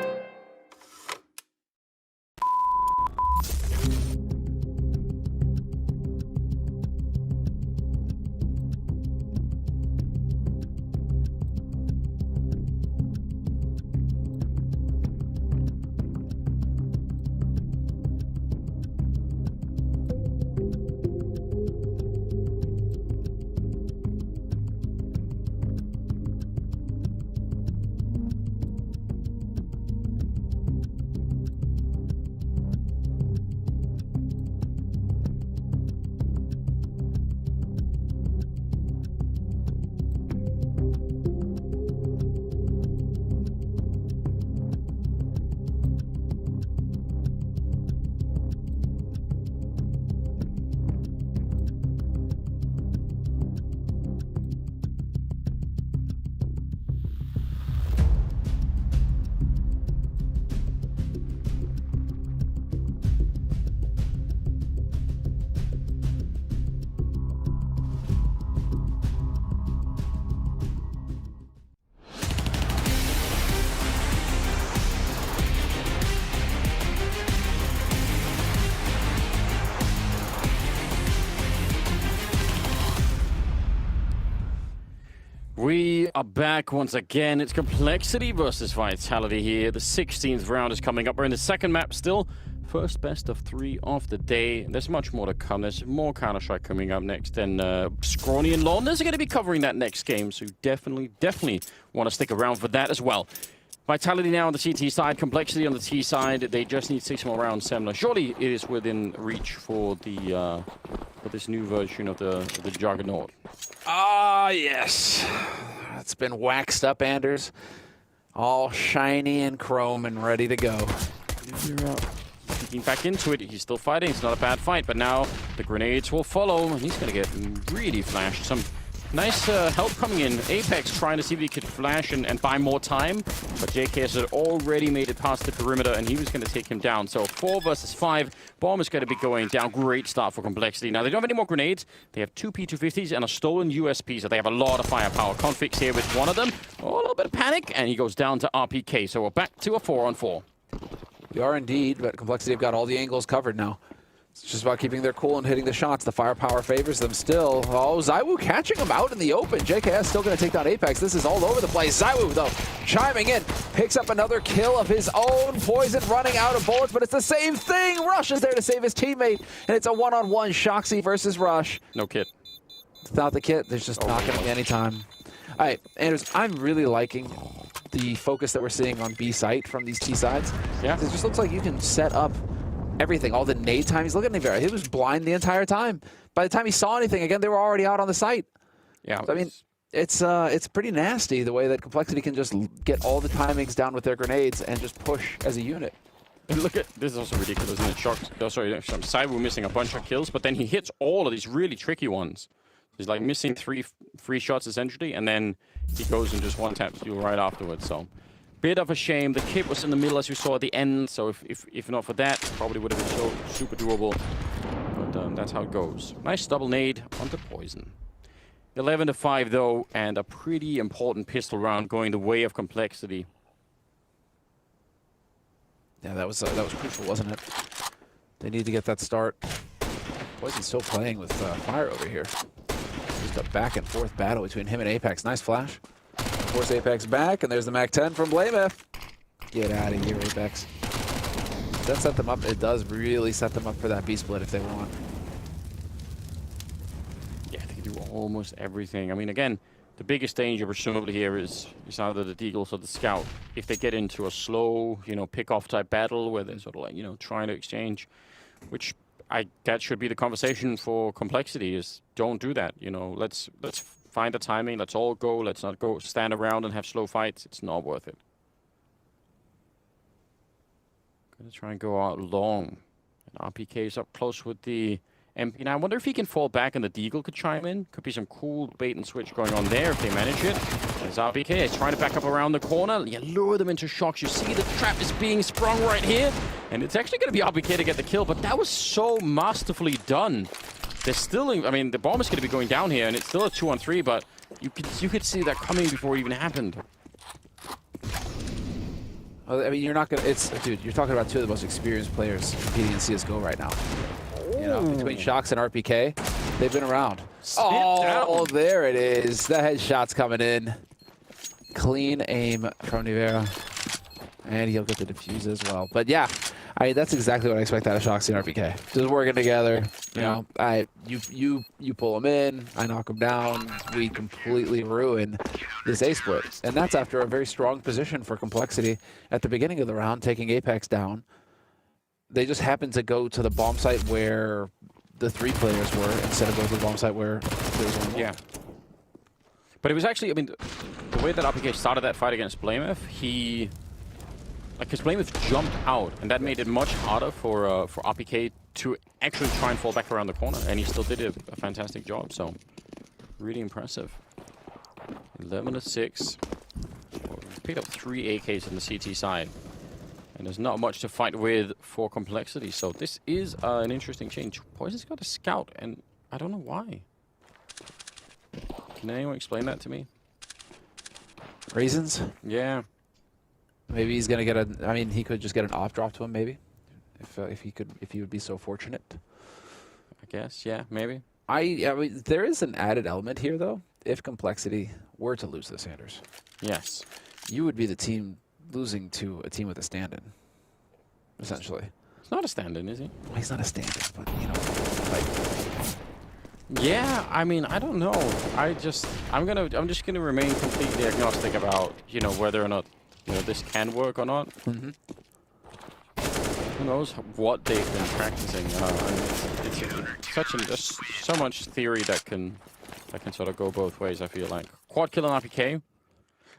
We are back once again. It's Complexity versus Vitality here. The 16th round is coming up. We're in the second map still. First best of 3 of the day. There's much more to come. There's more Counter-Strike coming up next. And Scrawny and Londoners are going to be covering that next game. So definitely want to stick around for that as well. Vitality now on the CT side, Complexity on the T side. They just need 6 more rounds, Semler. Surely it is within reach for the for this new version of the Juggernaut. Ah, yes. It's been waxed up, Anders. All shiny and chrome and ready to go. Peeking back into it. He's still fighting. It's not a bad fight, but now the grenades will follow, and he's going to get really flashed. Some nice help coming in. Apex trying to see if he could flash and buy more time, but JKS had already made it past the perimeter, and he was going to take him down. So 4 versus 5. Bomb is going to be going down. Great start for Complexity. Now, they don't have any more grenades. They have 2 P250s and a stolen USP, so they have a lot of firepower. Confix here with one of them. Oh, a little bit of panic, and he goes down to RPK. So we're back to a 4-on-4. We are indeed, but Complexity have got all the angles covered now. It's just about keeping their cool and hitting the shots. The firepower favors them still. Oh, ZywOo catching him out in the open. JKS still going to take down Apex. This is all over the place. ZywOo, though, chiming in. Picks up another kill of his own. Poison running out of bullets, but it's the same thing. Rush is there to save his teammate, and it's a one-on-one Shoxy versus Rush. No kit. Without the kit, there's just not going to be any time. All right, Anders, I'm really liking the focus that we're seeing on B site from these T sides. Yeah. It just looks like you can set up everything, all the nade time. He's looking at Nivera. He was blind the entire time. By the time he saw anything, again, they were already out on the site. Yeah. So, I mean, it's pretty nasty the way that Complexity can just get all the timings down with their grenades and just push as a unit. And look at this is also ridiculous, isn't it? ZywOo missing a bunch of kills, but then he hits all of these really tricky ones. He's like missing 3 free shots essentially, and then he goes and just one-taps you right afterwards. So, bit of a shame. The kit was in the middle, as you saw at the end. So if not for that, probably would have been so super doable. But that's how it goes. Nice double nade onto Poison. 11-5 though, and a pretty important pistol round going the way of Complexity. Yeah, that was crucial, wasn't it? They need to get that start. Poison's still playing with fire over here. Just a back and forth battle between him and Apex. Nice flash. Force Apex back, and there's the MAC-10 from BlameF. Get out of here, Apex. That set them up. It does really set them up for that B split if they want. Yeah, they can do almost everything. I mean, again, the biggest danger presumably here is either the Deagles or the Scout. If they get into a slow, pick-off type battle where they're sort of like, trying to exchange, which that should be the conversation for Complexity is don't do that. Let's find the timing. Let's all go. Let's not go stand around and have slow fights. It's not worth it. Gonna try and go out long. And RPK is up close with the MP. Now I wonder if he can fall back and the Deagle could chime in. Could be some cool bait and switch going on there if they manage it. There's RPK. He's trying to back up around the corner. You lure them into shocks. You see the trap is being sprung right here. And it's actually going to be RPK to get the kill. But that was so masterfully done. There's still, I mean, the bomb is going to be going down here, and it's still a 2-on-3, but you could see that coming before it even happened. Well, I mean, you're not going to, dude, you're talking about 2 of the most experienced players competing in CSGO right now. Between Shox and RPK, they've been around. Oh, there it is. The headshot's coming in. Clean aim from Nivera. And he'll get the defuse as well. But yeah, that's exactly what I expect out of Shox and RPK. Just working together. You pull him in, I knock him down. We completely ruin this A split. And that's after a very strong position for Complexity at the beginning of the round, taking Apex down. They just happened to go to the bomb site where the 3 players were instead of going to the bomb site where there was 1 more. Yeah. But it was actually, I mean, the way that RPK started that fight against BlameF, because BlameF jumped out, and that made it much harder for RPK to actually try and fall back around the corner, and he still did a fantastic job, so really impressive. 11-6. Picked up 3 AKs on the CT side. And there's not much to fight with for Complexity, so this is an interesting change. Poison's got a Scout, and I don't know why. Can anyone explain that to me? Reasons? Yeah. Maybe he's gonna get I mean, he could just get an off drop to him, maybe, if he would be so fortunate. I guess, yeah, maybe. I mean, there is an added element here, though. If Complexity were to lose this, Anders, yes, you would be the team losing to a team with a stand-in, essentially. He's not a stand-in, is he? Well, he's not a stand-in, but, you know, like... Yeah, I mean, I don't know. I'm just gonna remain completely agnostic about, you know, whether or not, you know, this can work or not. Mm-hmm. Who knows what they've been practicing? I mean, there's so much theory that can sort of go both ways. I feel like quad kill and RPK.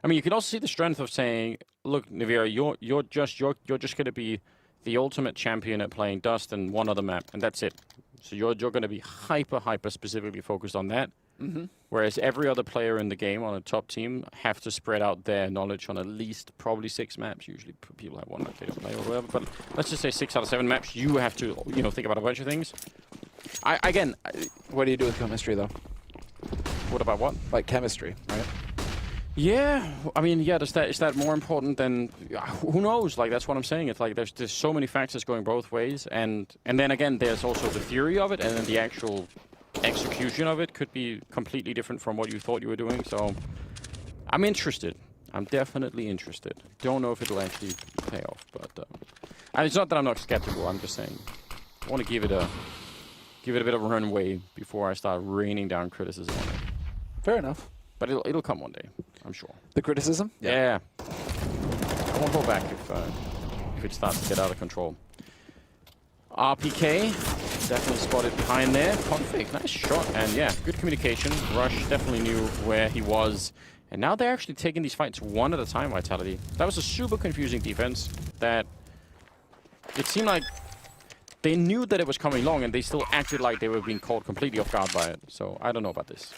I mean, you can also see the strength of saying, look, Nivira, you're just going to be the ultimate champion at playing Dust and one other map, and that's it. So you're going to be hyper specifically focused on that. Mm-hmm. Whereas every other player in the game on a top team have to spread out their knowledge on at least probably 6 maps. Usually people have 1 map they don't play or whatever. But let's just say 6 out of 7 maps. You have to, you know, think about a bunch of things. What do you do with chemistry, though? What about what? Like chemistry, right? Yeah, I mean, yeah. Is that more important than? Who knows? Like that's what I'm saying. It's like there's so many factors going both ways, and then again, there's also the theory of it, and then the actual execution of it could be completely different from what you thought you were doing. So, I'm interested. I'm definitely interested. Don't know if it'll actually pay off, but and it's not that I'm not skeptical. I'm just saying, I want to give it a bit of a runway before I start raining down criticism on it. Fair enough. But it'll come one day, I'm sure. The criticism? Yeah. I won't hold back if it starts to get out of control. RPK, definitely spotted behind there. Config, nice shot. And yeah, good communication. Rush definitely knew where he was. And now they're actually taking these fights one at a time, Vitality. That was a super confusing defense that it seemed like they knew that it was coming long and they still acted like they were being caught completely off guard by it. So I don't know about this.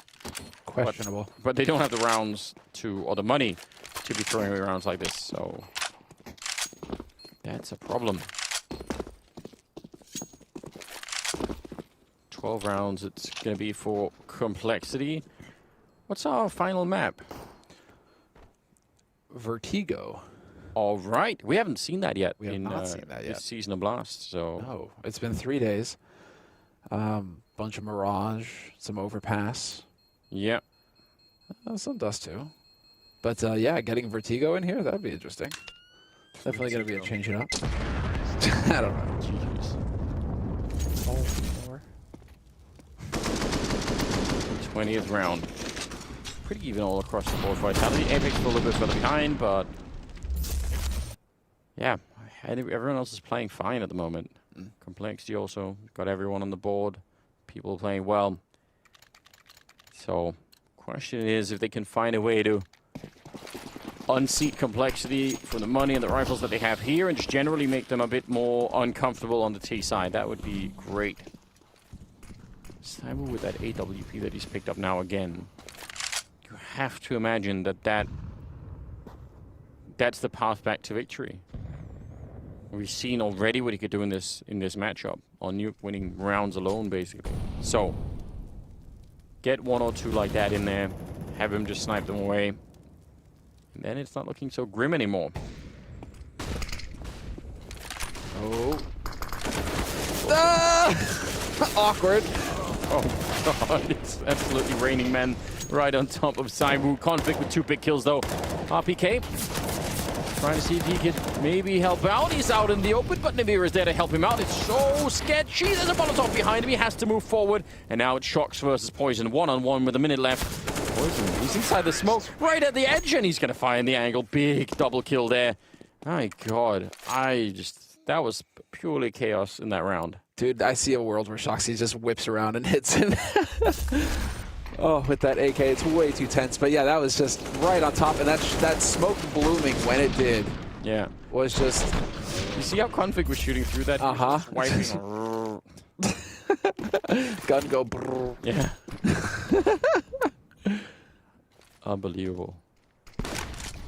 Questionable. But they don't have the rounds or the money to be throwing away rounds like this, so that's a problem. 12 rounds it's going to be for Complexity. What's our final map? Vertigo. All right. We haven't seen that yet. We have not seen that yet. This season of Blast, so... No, it's been 3 days. Bunch of Mirage, some Overpass. Yeah. Some Dust too. But yeah, getting Vertigo in here, that'd be interesting. Definitely going to be a change it up. I don't know. Jeez. 20th round. Pretty even all across the board. Vitality. Apex a little bit further behind, but... yeah, everyone else is playing fine at the moment. Complexity also got everyone on the board. People playing well. So... question is if they can find a way to unseat Complexity from the money and the rifles that they have here and just generally make them a bit more uncomfortable on the T side. That would be great. Cyber with that AWP that he's picked up now again. You have to imagine that's the path back to victory. We've seen already what he could do in this matchup on Nuke, winning rounds alone basically. So get 1 or 2 like that in there, have him just snipe them away, and then it's not looking so grim anymore. Oh. Awkward. Oh god, it's absolutely raining men right on top of Saimu. Conflict with 2 big kills though. RPK trying to see if he could maybe help out. He's out in the open, but NAVI is there to help him out. It's so sketchy. There's a Molotov behind him. He has to move forward. And now it's Shocks versus Poison. 1-on-1 with a minute left. Poison, he's inside the smoke, right at the edge, and he's going to find the angle. Big double kill there. My god, that was purely chaos in that round. Dude, I see a world where Shoxy just whips around and hits him. Oh, with that AK, it's way too tense. But yeah, that was just right on top, and that smoke blooming when it did. Yeah, was just. You see how Config was shooting through that? Wiping. Gun go. Brrr. Yeah. Unbelievable.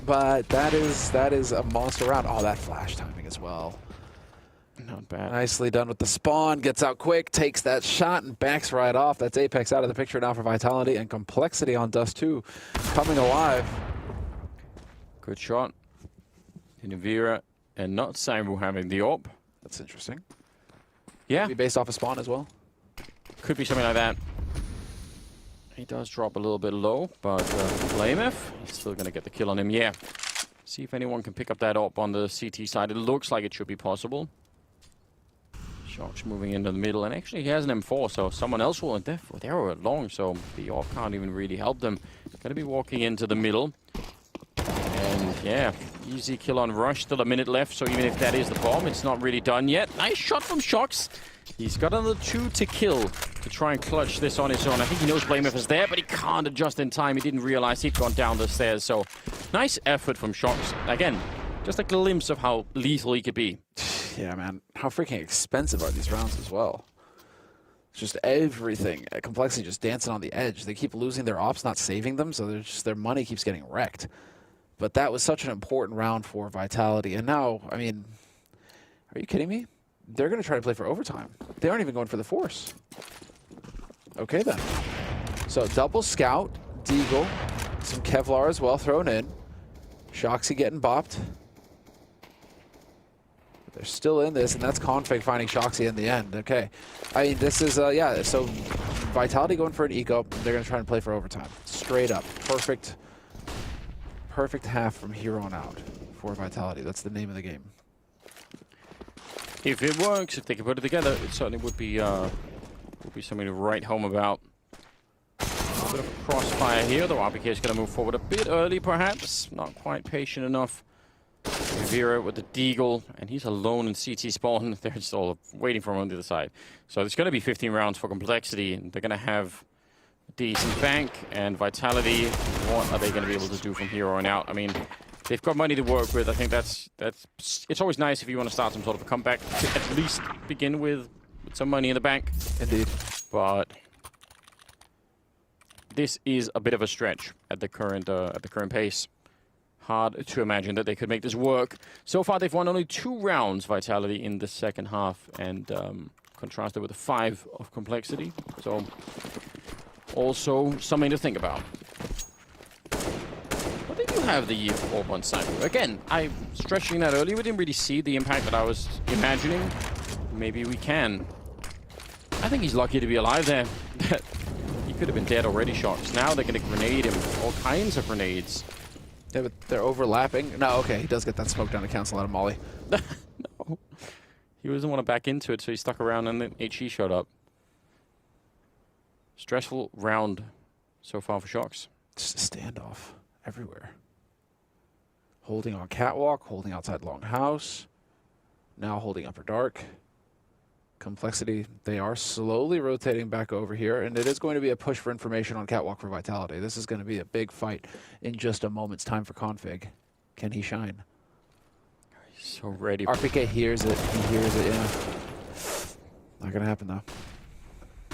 But that is a monster round. Oh, that flash timing as well. Not bad. Nicely done with the spawn. Gets out quick, takes that shot, and backs right off. That's Apex out of the picture now for Vitality, and Complexity on Dust 2 coming alive. Good shot. Navira and not Saimu having the AWP. That's interesting. Yeah. Could be based off a spawn as well. Could be something like that. He does drop a little bit low, but BlameF, he's still going to get the kill on him. Yeah. See if anyone can pick up that op on the CT side. It looks like it should be possible. Shox moving into the middle, and actually he has an M4, so someone else will they are long, so the op can't even really help them. Going to be walking into the middle. And yeah, easy kill on Rush. Still a minute left, so even if that is the bomb, it's not really done yet. Nice shot from Shox. He's got another 2 to kill to try and clutch this on his own. I think he knows BlameF is there, but he can't adjust in time. He didn't realize he'd gone down the stairs, so nice effort from Shox. Again, just a glimpse of how lethal he could be. Yeah, man. How freaking expensive are these rounds as well? It's just everything. Complexity just dancing on the edge. They keep losing their ops, not saving them, so their money keeps getting wrecked. But that was such an important round for Vitality. And now, I mean, are you kidding me? They're going to try to play for overtime. They aren't even going for the force. Okay, then. So double scout, Deagle, some Kevlar as well thrown in. Shoxy getting bopped. But they're still in this, and that's Config finding Shoxy in the end. Okay. I mean, this is, yeah, so Vitality going for an eco. They're going to try and play for overtime. Straight up. Perfect half from here on out for Vitality. That's the name of the game. If it works, if they can put it together, it certainly would be something to write home about. A bit of a crossfire here, though RPK is going to move forward a bit early, perhaps. Not quite patient enough. MIBR with the Deagle, and he's alone in CT spawn. They're just all waiting for him on the other side. So there's going to be 15 rounds for Complexity, and they're going to have a decent bank, and Vitality, what are they going to be able to do from here on out? I mean, they've got money to work with. I think that's it's always nice if you want to start some sort of a comeback to at least begin with some money in the bank. Indeed. But this is a bit of a stretch at the current pace. Hard to imagine that they could make this work. So far, they've won only 2 rounds, Vitality, in the second half, and contrasted with the 5 of Complexity. So also something to think about. You have the orb on side. Again, I'm stretching that earlier. We didn't really see the impact that I was imagining. Maybe we can. I think he's lucky to be alive there. He could have been dead already, Shox. Now they're going to grenade him. All kinds of grenades. Yeah, but they're overlapping. No, okay, he does get that smoke down to cancel out a molly. No. He doesn't want to back into it, so he stuck around and then HE showed up. Stressful round so far for Shox. Just a standoff everywhere. Holding on catwalk, holding outside longhouse, now holding upper dark. Complexity, they are slowly rotating back over here, and it is going to be a push for information on catwalk for Vitality. This is going to be a big fight in just a moment's time for Config. Can he shine? He's so ready. RPK hears it. He hears it, yeah. Not going to happen, though.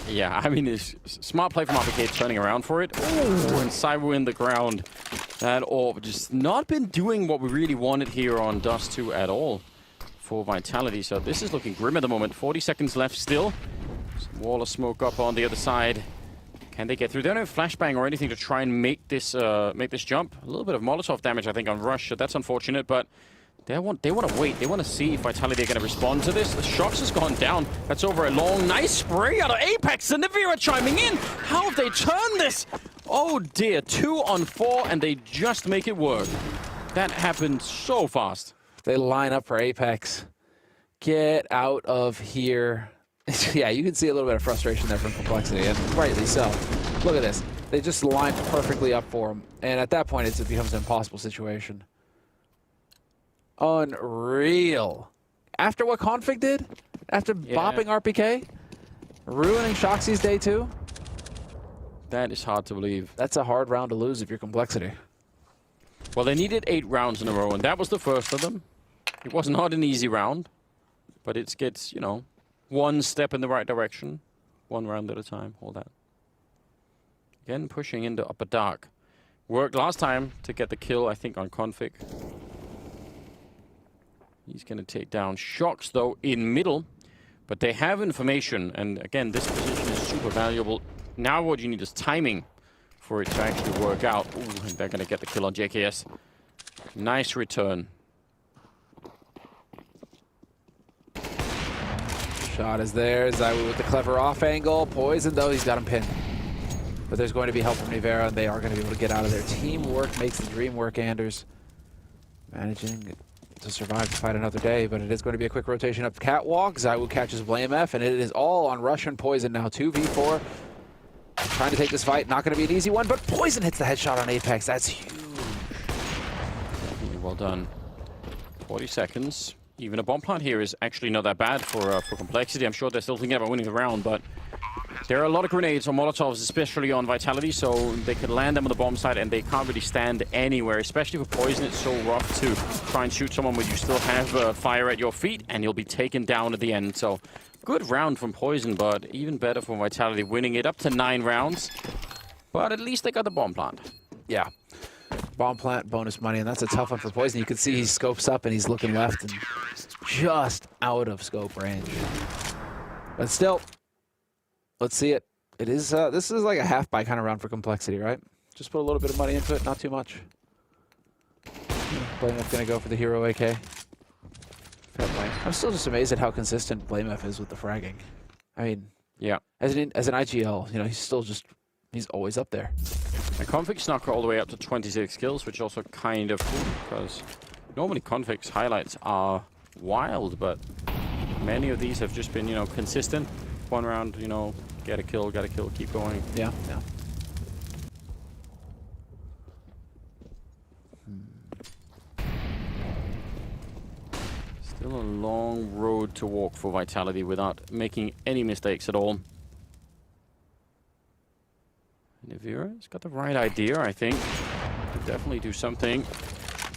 Yeah, I mean, it's smart play from RPK turning around for it. Oh, and Cyber in the ground. That orb just not been doing what we really wanted here on Dust 2 at all for Vitality. So this is looking grim at the moment. 40 seconds left still. Some wall of smoke up on the other side. Can they get through? They don't have flashbang or anything to try and make this jump. A little bit of Molotov damage, I think, on Rush. So that's unfortunate, but they want to wait. They want to see if Vitality are going to respond to this. The Shox has gone down. That's over a long, nice spray out of Apex. And Navira chiming in. How have they turned this? Oh dear, 2 on 4, and they just make it work. That happened so fast. They line up for Apex. Get out of here. Yeah, you can see a little bit of frustration there from Complexity, and rightly so. Look at this. They just lined perfectly up for him, and at that point, it becomes an impossible situation. Unreal. After what Config did? After bopping RPK? Ruining Shoxy's day too? That is hard to believe. That's a hard round to lose if you're Complexity. Well, they needed 8 rounds in a row, and that was the first of them. It was not an easy round, but it gets, you know, one step in the right direction. 1 round at a time. Hold that. Again, pushing into upper dark. Worked last time to get the kill, I think, on Config. He's going to take down Shox, though, in middle. But they have information, and again, this position is super valuable. Now what you need is timing for it to actually work out. Ooh, and they're going to get the kill on JKS. Nice return. Shot is there. Zywoo with the clever off angle. Poison, though, he's got him pinned. But there's going to be help from MIBR, and they are going to be able to get out of there. Teamwork makes the dream work, Anders. Managing to survive to fight another day, but it is going to be a quick rotation up catwalk. ZywOo catches BlameF, and it is all on Russian Poison now. 2v4. Trying to take this fight. Not going to be an easy one, but Poison hits the headshot on Apex. That's huge. Well done. 40 seconds. Even a bomb plant here is actually not that bad for Complexity. I'm sure they're still thinking about winning the round, but there are a lot of grenades or Molotovs, especially on Vitality, so they could land them on the bomb site and they can't really stand anywhere, especially for Poison. It's so rough to try and shoot someone where you still have fire at your feet and you'll be taken down at the end. So good round from Poison, but even better for Vitality, winning it up to 9 rounds. But at least they got the bomb plant. Yeah. Bomb plant, bonus money, and that's a tough one for Poison. You can see he scopes up and he's looking left and just out of scope range. But still, let's see it. It is, this is like a half-buy kind of round for Complexity, right? Just put a little bit of money into it, not too much. BlameF gonna go for the hero AK. Fair play. I'm still just amazed at how consistent BlameF is with the fragging. I mean, yeah. As an IGL, you know, he's still just, he's always up there. And Config snuck all the way up to 26 kills, which also kind of cool, because normally Config's highlights are wild, but many of these have just been, you know, consistent. One round, you know, get a kill, keep going. Yeah, yeah. Still a long road to walk for Vitality without making any mistakes at all. NAVI's got the right idea, I think. Could definitely do something.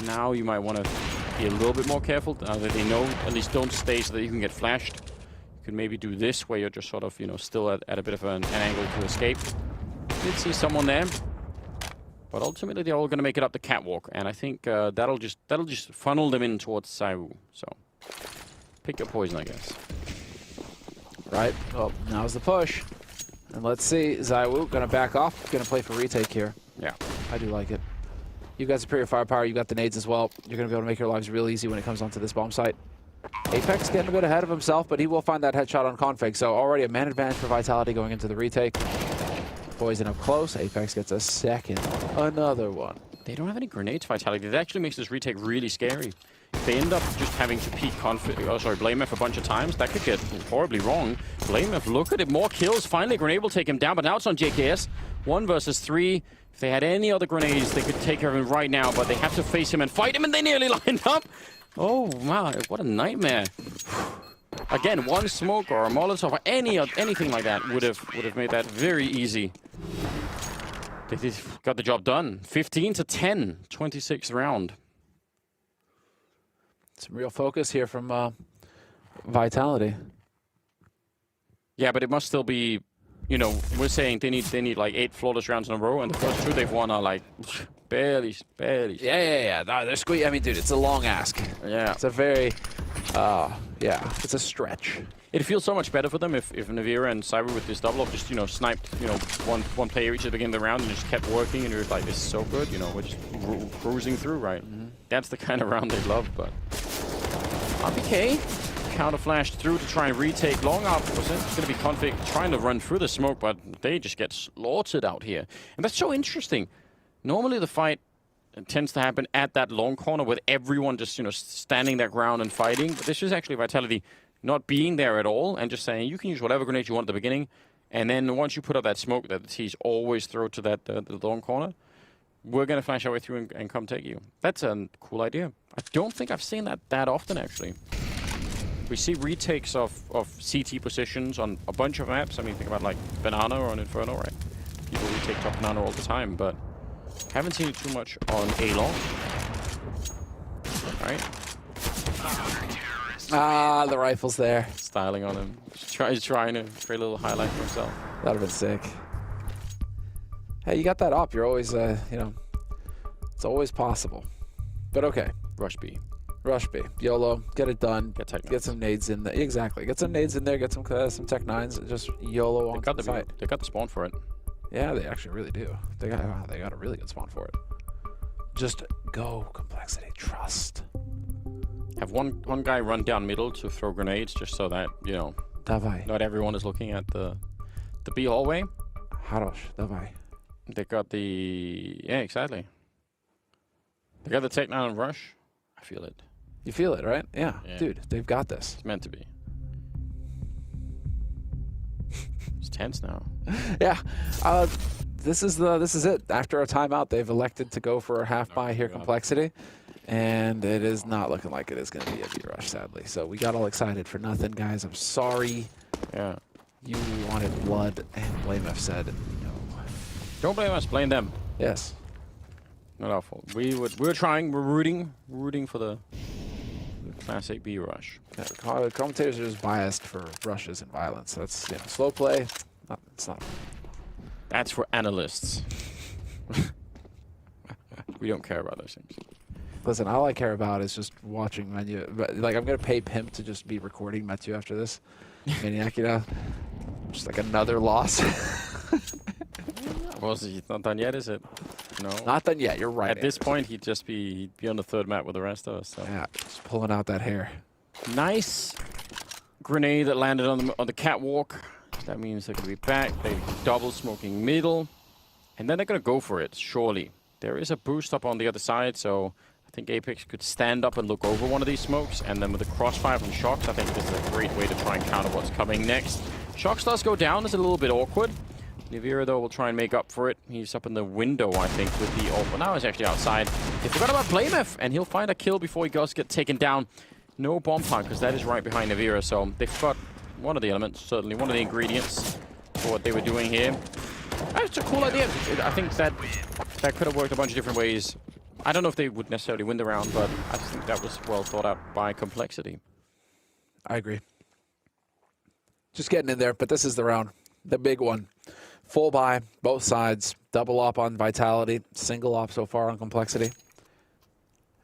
Now you might want to be a little bit more careful now that they know. At least don't stay so that you can get flashed. You could maybe do this where you're just sort of, you know, still at a bit of an angle to escape. Did see someone there, but ultimately they're all going to make it up the catwalk, and I think that'll just funnel them in towards ZywOo. So pick your poison, I guess. Right. Well, now's the push. And let's see, ZywOo gonna back off, gonna play for retake here. Yeah. I do like it. You've got superior firepower, you've got the nades as well. You're gonna be able to make your lives real easy when it comes onto this bomb site. Apex getting a bit ahead of himself, but he will find that headshot on Config. So already a man advantage for Vitality going into the retake. Poison up close, Apex gets a second. Another one. They don't have any grenades, Vitality. That actually makes this retake really scary. If they end up just having to peek BlameF a bunch of times, that could get horribly wrong. BlameF, look at it, more kills. Finally, a grenade will take him down, but now it's on JKS. 1 versus 3. If they had any other grenades, they could take care of him right now, but they have to face him and fight him, and they nearly lined up. Oh, wow, what a nightmare. Again, one smoke or a Molotov or anything like that would have made that very easy. They got the job done. 15-10, 26th round. Some real focus here from Vitality. Yeah, but it must still be, you know, we're saying they need like 8 flawless rounds in a row, and the first 2 they've won are like barely. Yeah. No, they're squeezing. I mean, dude, it's a long ask. Yeah. It's a very, yeah, it's a stretch. It feels so much better for them if NAVI and ZywOo with this double up just, you know, sniped, you know, one player each at the beginning of the round and just kept working, and you're like, this is so good, you know, we're just cruising through, right? That's the kind of round they love, but RPK counter flashed through to try and retake long up. It's going to be Config trying to run through the smoke, but they just get slaughtered out here. And that's so interesting. Normally the fight tends to happen at that long corner with everyone just, you know, standing their ground and fighting. But this is actually Vitality not being there at all and just saying you can use whatever grenade you want at the beginning, and then once you put up that smoke that the T's always throw to that the long corner, we're going to flash our way through and come take you. That's a cool idea. I don't think I've seen that often, actually. We see retakes of CT positions on a bunch of maps. I mean, think about like Banana or on Inferno, right? People retake top Banana all the time, but haven't seen it too much on A-Long. Right? Ah, the rifle's there. Styling on him. He's trying to create a little highlight for himself. That would have been sick. Hey, you got that up. You're always, you know, it's always possible. But okay. Rush B. Rush B. YOLO. Get it done. Get some nades in there. Exactly. Get some nades in there. Get some Tech 9s. Just YOLO on the site. They got the spawn for it. Yeah, they actually really do. They got a really good spawn for it. Just go, Complexity. Trust. Have one guy run down middle to throw grenades, just so that, you know, Давай. not everyone is looking at the B hallway. Хорош, давай. They got the... Yeah, exactly. They got the tech now and rush. I feel it. You feel it, right? Yeah. Dude, they've got this. It's meant to be. It's tense now. Yeah. This is it. After a timeout, they've elected to go for a half buy here, Complexity. And it is not looking like it is going to be a V-Rush, sadly. So we got all excited for nothing, guys. I'm sorry. Yeah. You wanted blood, and BlameF said no. Don't blame us, blame them. Yes. Not our fault. We're trying, we're rooting for the classic B-Rush. Yeah, commentators are just biased for rushes and violence. That's, you know, slow play. It's not. That's for analysts. We don't care about those things. Listen, all I care about is just watching Menu. Like, I'm going to pay Pimp to just be recording Mathieu after this. Maniac, you know? Just like another loss. Well, it's not done yet, is it? No. Not done yet, you're right. At this point, he'd be on the third map with the rest of us. So. Yeah, just pulling out that hair. Nice grenade that landed on the catwalk. That means they're going to be back. They double smoking middle. And then they're going to go for it, surely. There is a boost up on the other side, so I think Apex could stand up and look over one of these smokes. And then with the crossfire from Shox, I think this is a great way to try and counter what's coming next. Shox does go down. It's a little bit awkward. Nivira, though, will try and make up for it. He's up in the window, I think, with the ult. But now he's actually outside. They forgot about BlameF, and he'll find a kill before he does get taken down. No bomb plant, because that is right behind Nivira. So they've got one of the elements, certainly one of the ingredients for what they were doing here. That's a cool idea. I think that could have worked a bunch of different ways. I don't know if they would necessarily win the round, but I think that was well thought out by Complexity. I agree. Just getting in there, but this is the round. The big one. Full buy, both sides. Double op on Vitality. Single op so far on Complexity.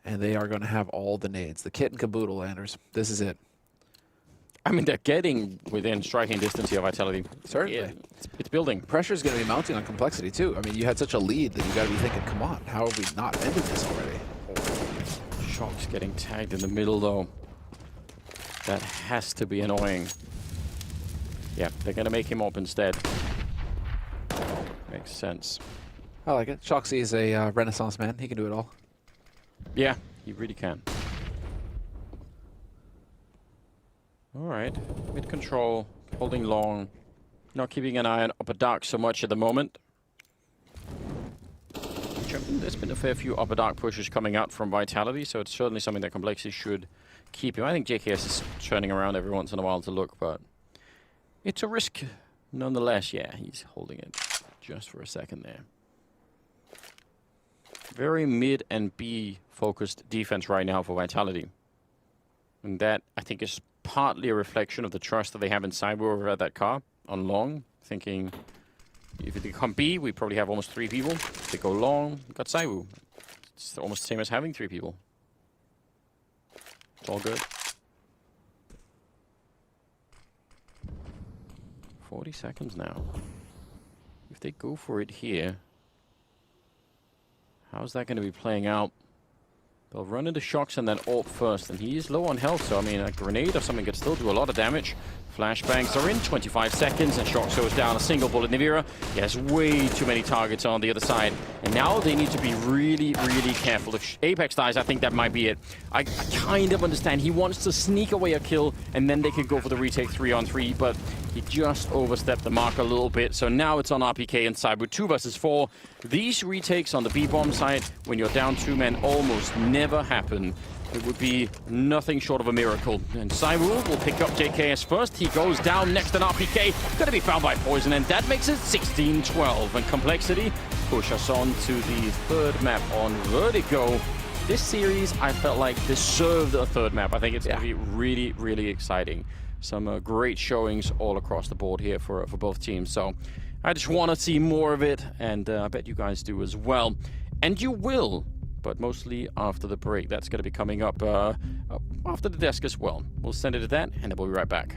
And they are going to have all the nades. The kit and caboodle, Anders. This is it. I mean, they're getting within striking distance here, Vitality. Certainly. Yeah, it's building. Pressure's going to be mounting on Complexity, too. I mean, you had such a lead that you got to be thinking, come on, how have we not ended this already? Shox getting tagged in the middle, though. That has to be annoying. Yeah, they're going to make him up instead. Makes sense. I like it. Shoxy is a Renaissance man. He can do it all. Yeah, he really can. All right, mid control, holding long, not keeping an eye on upper dark so much at the moment. There's been a fair few upper dark pushes coming out from Vitality, so it's certainly something that Complexity should keep him. I think JKS is turning around every once in a while to look, but it's a risk nonetheless. Yeah, he's holding it just for a second there. Very mid and B focused defense right now for Vitality. And that, I think, is partly a reflection of the trust that they have in Cyber over at that car on long, thinking if they come B, we probably have almost 3 people. If they go long, we've got Saibu. It's almost the same as having 3 people. It's all good. 40 seconds now. If they go for it here, how's that going to be playing out? They'll run into Shox and then ult first, and he is low on health, so I mean, a grenade or something could still do a lot of damage. Flashbangs are in 25 seconds, and Shox goes down a single bullet. Nivira, he has way too many targets on the other side, and now they need to be really, really careful. If Apex dies, I think that might be it. I kind of understand. He wants to sneak away a kill, and then they can go for the retake 3-on-3, but he just overstepped the mark a little bit, so now it's on RPK and Cyber 2 versus 4. These retakes on the B-bomb side, when you're down 2 men, almost never happen. It would be nothing short of a miracle. And Cyber will pick up JKS first. He goes down next, and RPK going to be found by Poison, and that makes it 16-12. And Complexity push us on to the third map on Vertigo. This series, I felt like, deserved a third map. I think it's going to be really, really exciting. Some great showings all across the board here for both teams. So I just want to see more of it, and I bet you guys do as well. And you will, but mostly after the break. That's going to be coming up after the desk as well. We'll send it to that, and then we'll be right back.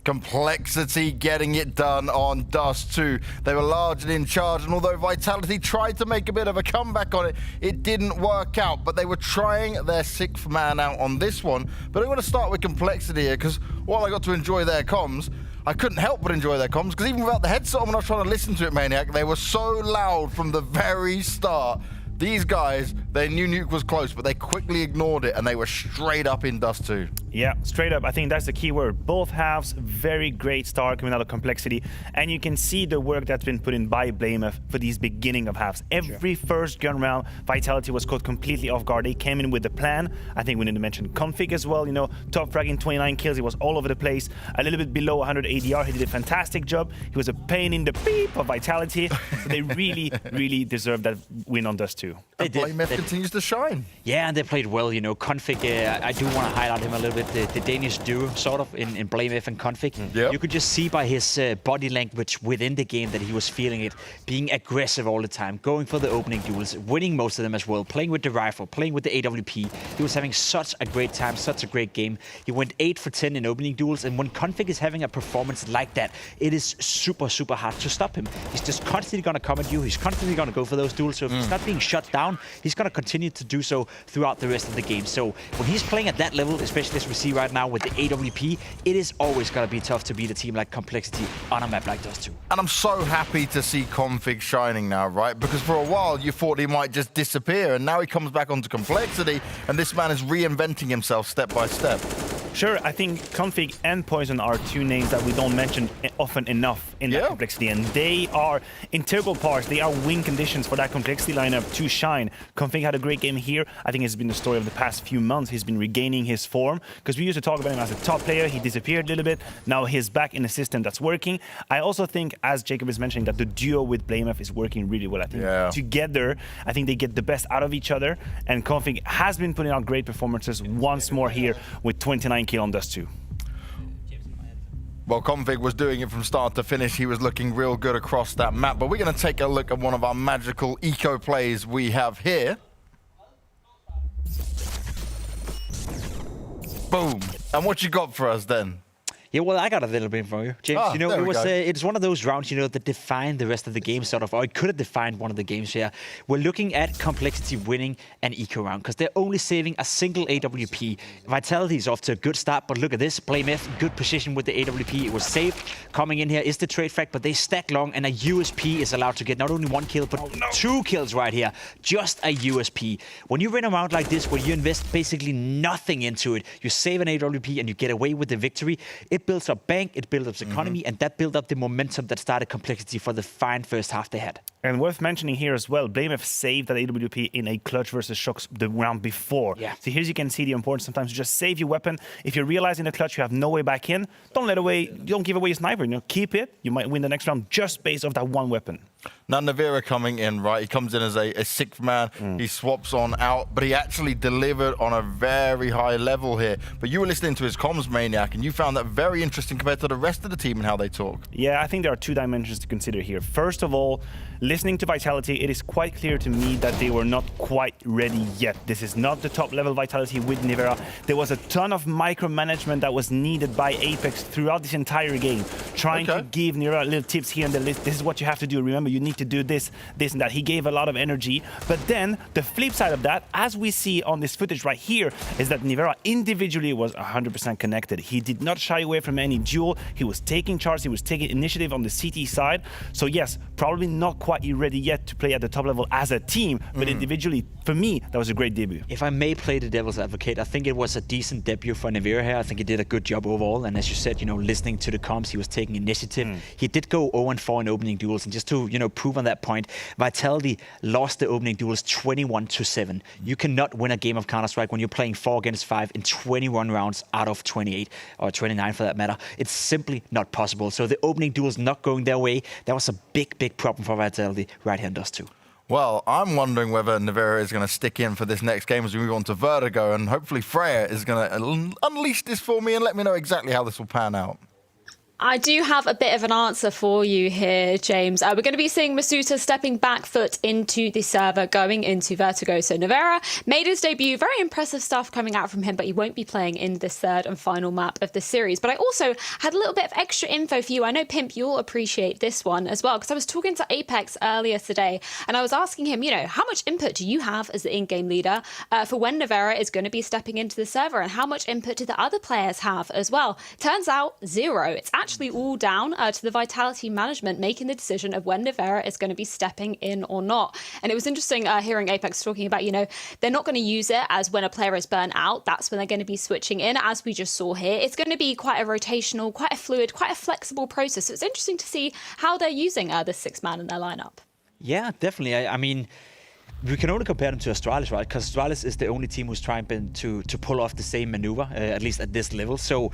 Complexity getting it done on Dust 2. They were largely in charge, and although Vitality tried to make a bit of a comeback on it, it didn't work out. But they were trying their 6th man out on this one. But I want to start with Complexity here, because while I got to enjoy their comms, I couldn't help but enjoy their comms, because even without the headset on when I was trying to listen to it, Maniac, they were so loud from the very start. These guys, they knew Nuke was close, but they quickly ignored it, and they were straight up in Dust 2. Yeah, straight up. I think that's the key word. Both halves, very great start coming out of Complexity. And you can see the work that's been put in by BlameF for these beginning of halves. Every first gun round, Vitality was caught completely off guard. They came in with a plan. I think we need to mention Config as well. You know, top fragging 29 kills. He was all over the place. A little bit below 100 ADR. He did a fantastic job. He was a pain in the beep of Vitality. So they really, really deserve that win on Dust 2. And BlameF continues to shine. Yeah, and they played well. You know, Config, I do want to highlight him a little bit. The Danish duo, sort of, in BlameF and Config. Yep. You could just see by his body language within the game that he was feeling it, being aggressive all the time, going for the opening duels, winning most of them as well, playing with the rifle, playing with the AWP. He was having such a great time, such a great game. He went 8 for 10 in opening duels, and when Config is having a performance like that, it is super, super hard to stop him. He's just constantly going to come at you. He's constantly going to go for those duels. So if he's not being shut down, he's going to continue to do so throughout the rest of the game. So when he's playing at that level, especially as we see right now with the AWP, it is always going to be tough to beat a team like Complexity on a map like Dust 2. And I'm so happy to see Config shining now, right? Because for a while you thought he might just disappear, and now he comes back onto Complexity, and this man is reinventing himself step by step. Sure, I think Config and Poison are two names that we don't mention often enough in that Complexity, and they are integral parts. They are win conditions for that Complexity lineup to shine. Config had a great game here. I think it's been the story of the past few months. He's been regaining his form, because we used to talk about him as a top player. He disappeared a little bit. Now he's back in a system that's working. I also think, as Jacob is mentioning, that the duo with BlameF is working really well. I think together, I think they get the best out of each other, and Config has been putting out great performances once more here with 29 kill on Dust 2. Well, Config was doing it from start to finish. He was looking real good across that map. But we're going to take a look at one of our magical eco plays we have here. Boom. And what you got for us then? Yeah, well, I got a little bit from you, James. You know, it's one of those rounds, you know, that defined the rest of the game, sort of, or it could have defined one of the games here. We're looking at Complexity winning an eco round, because they're only saving a single AWP. Vitality is off to a good start, but look at this. BlameF, good position with the AWP. It was saved. Coming in here is the trade frag, but they stack long, and a USP is allowed to get not only 1 kill, but 2 kills right here. Just a USP. When you win a round like this, where you invest basically nothing into it, you save an AWP, and you get away with the victory, it builds up bank, it builds up economy, and that built up the momentum that started Complexity for the fine first half they had. And worth mentioning here as well, BlameF saved that AWP in a clutch versus Shocks the round before. Yeah. So here you can see the importance sometimes to just save your weapon. If you realize in the clutch you have no way back in, don't give away your sniper. You know, keep it. You might win the next round just based off that one weapon. Now, Navira coming in, right? He comes in as a 6th man. He swaps on out, but he actually delivered on a very high level here. But you were listening to his comms, Maniac, and you found that very interesting compared to the rest of the team and how they talk. Yeah, I think there are 2 dimensions to consider here. First of all, listening to Vitality, it is quite clear to me that they were not quite ready yet. This is not the top level Vitality with Nivera. There was a ton of micromanagement that was needed by Apex throughout this entire game, trying to give Nivera little tips here and there. This is what you have to do. Remember, you need to do this, this, and that. He gave a lot of energy. But then the flip side of that, as we see on this footage right here, is that Nivera individually was 100% connected. He did not shy away from any duel. He was taking charge. He was taking initiative on the CT side. So yes, probably not quite ready yet to play at the top level as a team, but individually, for me, that was a great debut. If I may play the devil's advocate, I think it was a decent debut for Navira here. I think he did a good job overall. And as you said, you know, listening to the comms, he was taking initiative. He did go 0-4 in opening duels, and just to, you know, prove on that point, Vitality lost the opening duels 21-7. You cannot win a game of Counter-Strike when you're playing 4 against 5 in 21 rounds out of 28 or 29 for that matter. It's simply not possible. So the opening duels not going their way, that was a big, big problem for Vitality right here in Dust 2. Well, I'm wondering whether Navira is going to stick in for this next game as we move on to Vertigo, and hopefully Freya is going to unleash this for me and let me know exactly how this will pan out. I do have a bit of an answer for you here, James. We're going to be seeing Masuta stepping back foot into the server, going into Vertigo. So Navera made his debut. Very impressive stuff coming out from him, but he won't be playing in this third and final map of the series. But I also had a little bit of extra info for you. I know, Pimp, you'll appreciate this one as well, because I was talking to Apex earlier today, and I was asking him, how much input do you have as the in-game leader for when Navera is going to be stepping into the server, and how much input do the other players have as well? Turns out 0. It's actually all down to the Vitality management making the decision of when Navera is going to be stepping in or not. And it was interesting hearing Apex talking about, they're not going to use it as when a player is burnt out. That's when they're going to be switching in, as we just saw here. It's going to be quite a rotational, quite a fluid, quite a flexible process. So it's interesting to see how they're using the 6-man in their lineup. Yeah, definitely. I mean, we can only compare them to Astralis, right? Because Astralis is the only team who's trying to pull off the same maneuver, at least at this level. So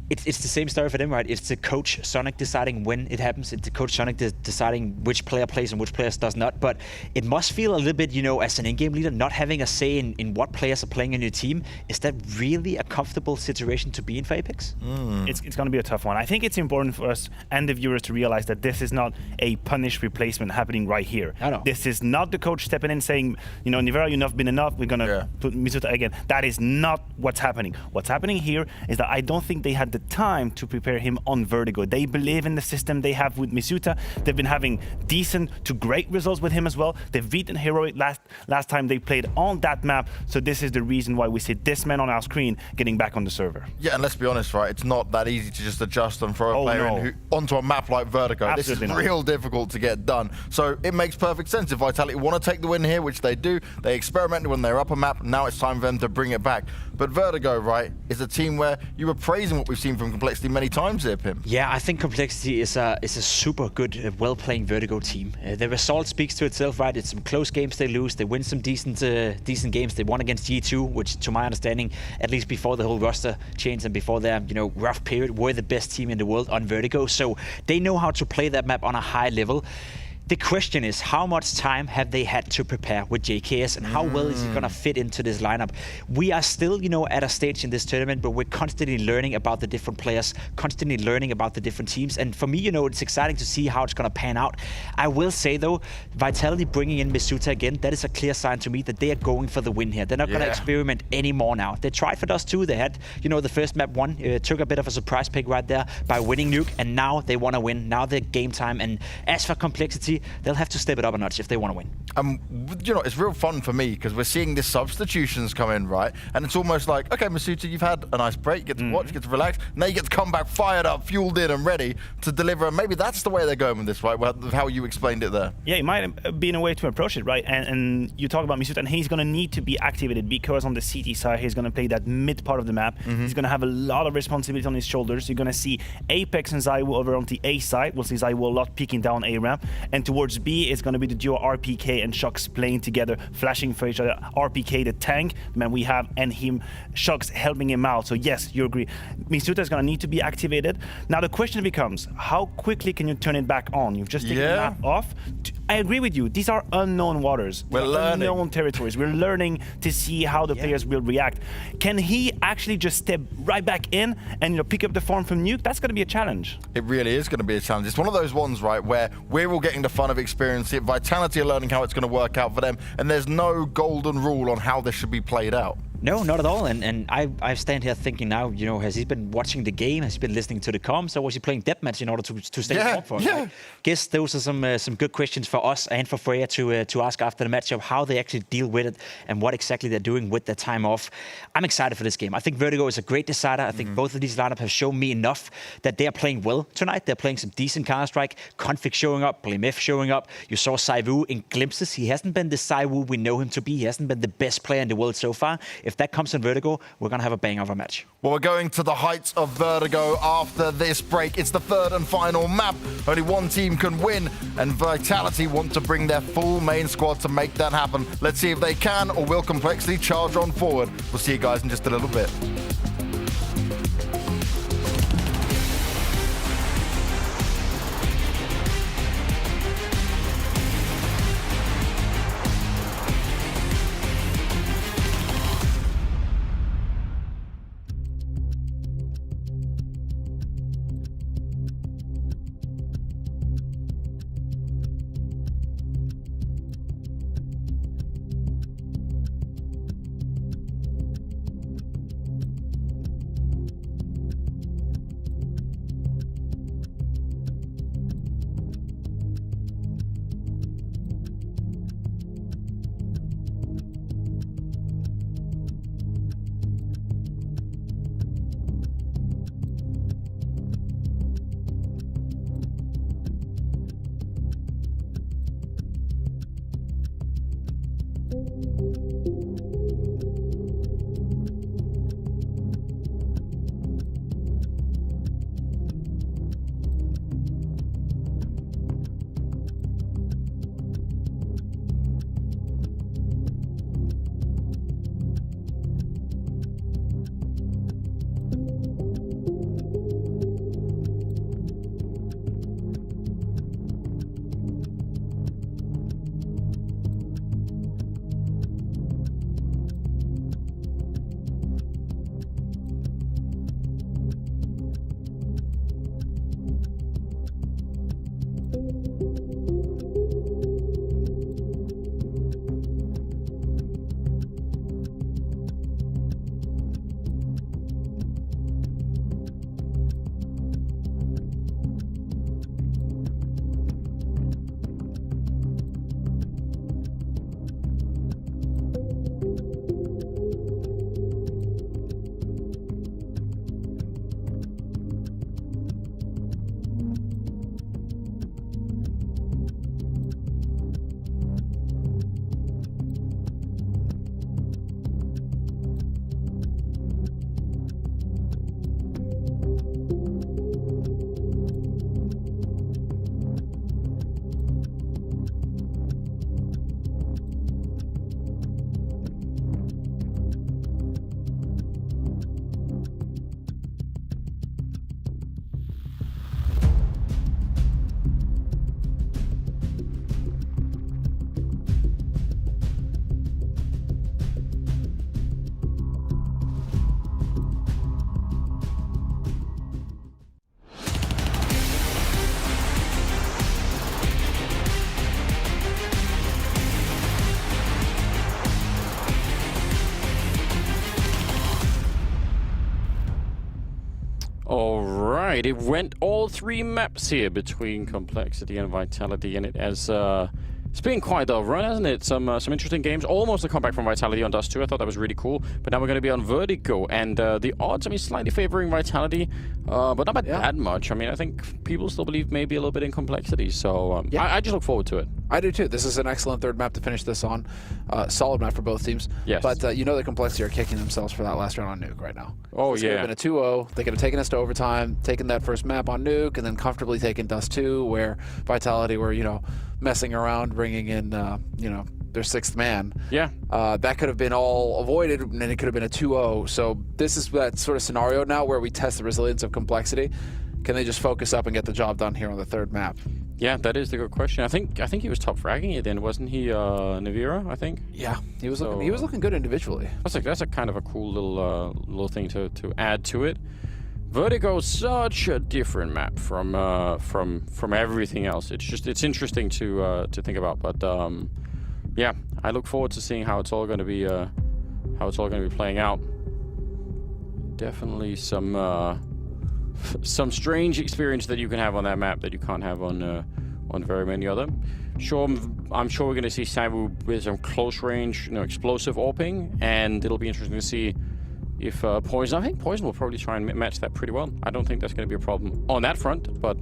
it's the same story for them, right? It's the coach Sonic deciding when it happens. It's the coach Sonic deciding which player plays and which players does not. But it must feel a little bit, as an in-game leader, not having a say in what players are playing in your team. Is that really a comfortable situation to be in for Apex? It's going to be a tough one. I think it's important for us and the viewers to realize that this is not a punished replacement happening right here. I know. This is not the coach stepping in saying, Nivera, you've been enough, we're going to put Misuta again. That is not what's happening. What's happening here is that I don't think they had the time to prepare him on Vertigo. They believe in the system they have with Misuta. They've been having decent to great results with him as well. They've beaten Heroic last time they played on that map. So this is the reason why we see this man on our screen getting back on the server. Yeah, and let's be honest, right? It's not that easy to just adjust and throw a player in onto a map like Vertigo. Absolutely this is real difficult to get done. So it makes perfect sense. If Vitality want to take the win here, which they do, they experimented when they're up a map. Now it's time for them to bring it back. But Vertigo, right, is a team where you were praising what we've seen from Complexity many times here, Pim. Yeah, I think Complexity is a super good, well-playing Vertigo team. The result speaks to itself, right? It's some close games they lose. They win some decent games. They won against G2, which, to my understanding, at least before the whole roster change and before their rough period, were the best team in the world on Vertigo. So they know how to play that map on a high level. The question is, how much time have they had to prepare with JKS, and how well is he going to fit into this lineup? We are still, at a stage in this tournament, but we're constantly learning about the different players, constantly learning about the different teams. And for me, it's exciting to see how it's going to pan out. I will say, though, Vitality bringing in Misuta again, that is a clear sign to me that they are going for the win here. They're not going to experiment anymore now. They tried for Dust 2. They had, the first map won. Took a bit of a surprise pick right there by winning Nuke, and now they want to win. Now they're game time. And as for Complexity, they'll have to step it up a notch if they want to win. It's real fun for me because we're seeing these substitutions come in, right? And it's almost like, okay, Masuta, you've had a nice break, you get to watch, you get to relax. Now you get to come back fired up, fueled in and ready to deliver. And maybe that's the way they're going with this, right? How you explained it there. Yeah, it might have been a way to approach it, right? And you talk about Masuta, and he's going to need to be activated because on the CT side, he's going to play that mid part of the map. He's going to have a lot of responsibility on his shoulders. You're going to see Apex and Zaiwu over on the A side. We'll see Zaiwu a lot peeking down A ramp. And towards B, it's going to be the duo RPK and Shocks playing together, flashing for each other. RPK, the tank, man, we have, and him, Shocks helping him out. So yes, you agree. Misuta is going to need to be activated. Now the question becomes, how quickly can you turn it back on? You've just taken the map off. I agree with you. These are unknown waters. We're learning. Unknown territories. We're learning to see how the players will react. Can he actually just step right back in and pick up the form from Nuke? That's going to be a challenge. It really is going to be a challenge. It's one of those ones, right, where we're all getting the fun of experiencing it. Vitality are learning how it's going to work out for them, and there's no golden rule on how this should be played out. No, not at all. And I stand here thinking now, has he been watching the game? Has he been listening to the comms? Or was he playing deathmatch in order to stay warm for it? Yeah. Right? Guess those are some good questions for us and for FURIA to ask after the match of how they actually deal with it and what exactly they're doing with their time off. I'm excited for this game. I think Vertigo is a great decider. I think both of these lineups have shown me enough that they are playing well tonight. They're playing some decent Counter-Strike. Config showing up, Blame F showing up. You saw Zaiwu in glimpses. He hasn't been the Zaiwu we know him to be. He hasn't been the best player in the world so far. If that comes in Vertigo, we're going to have a bang of a match. Well, we're going to the heights of Vertigo after this break. It's the third and final map. Only one team can win, and Vitality want to bring their full main squad to make that happen. Let's see if they can, or will Complexity charge on forward. We'll see you guys in just a little bit. All right, it went all 3 maps here between Complexity and Vitality, and it has it's been quite a run, hasn't it? Some interesting games. Almost a comeback from Vitality on Dust 2. I thought that was really cool. But now we're going to be on Vertigo, and the odds, I mean, slightly favoring Vitality, but not by that much. I mean, I think people still believe maybe a little bit in Complexity, so I just look forward to it. I do too. This is an excellent third map to finish this on. Solid map for both teams. Yes. But you know the Complexity are kicking themselves for that last round on Nuke right now. Oh, It's yeah. could have been a 2-0. They could have taken us to overtime, taken that first map on Nuke, and then comfortably taken Dust 2, where Vitality were, you know, messing around, bringing in, you know, their 6th man. Yeah. That could have been all avoided, and then it could have been a 2-0. So this is that sort of scenario now where we test the resilience of Complexity. Can they just focus up and get the job done here on the third map? Yeah, that is the good question. I think he was top fragging it then, wasn't he? Navira, I think. Yeah, he was looking good individually. That's a kind of a cool little thing to add to it. Vertigo is such a different map from everything else. It's interesting to think about. But yeah, I look forward to seeing how it's all going to be playing out. Definitely some strange experience that you can have on that map that you can't have on very many other. I'm sure we're going to see Savu with some close range, you know, explosive AWPing, and it'll be interesting to see if Poison. I think Poison will probably try and match that pretty well. I don't think that's going to be a problem on that front, but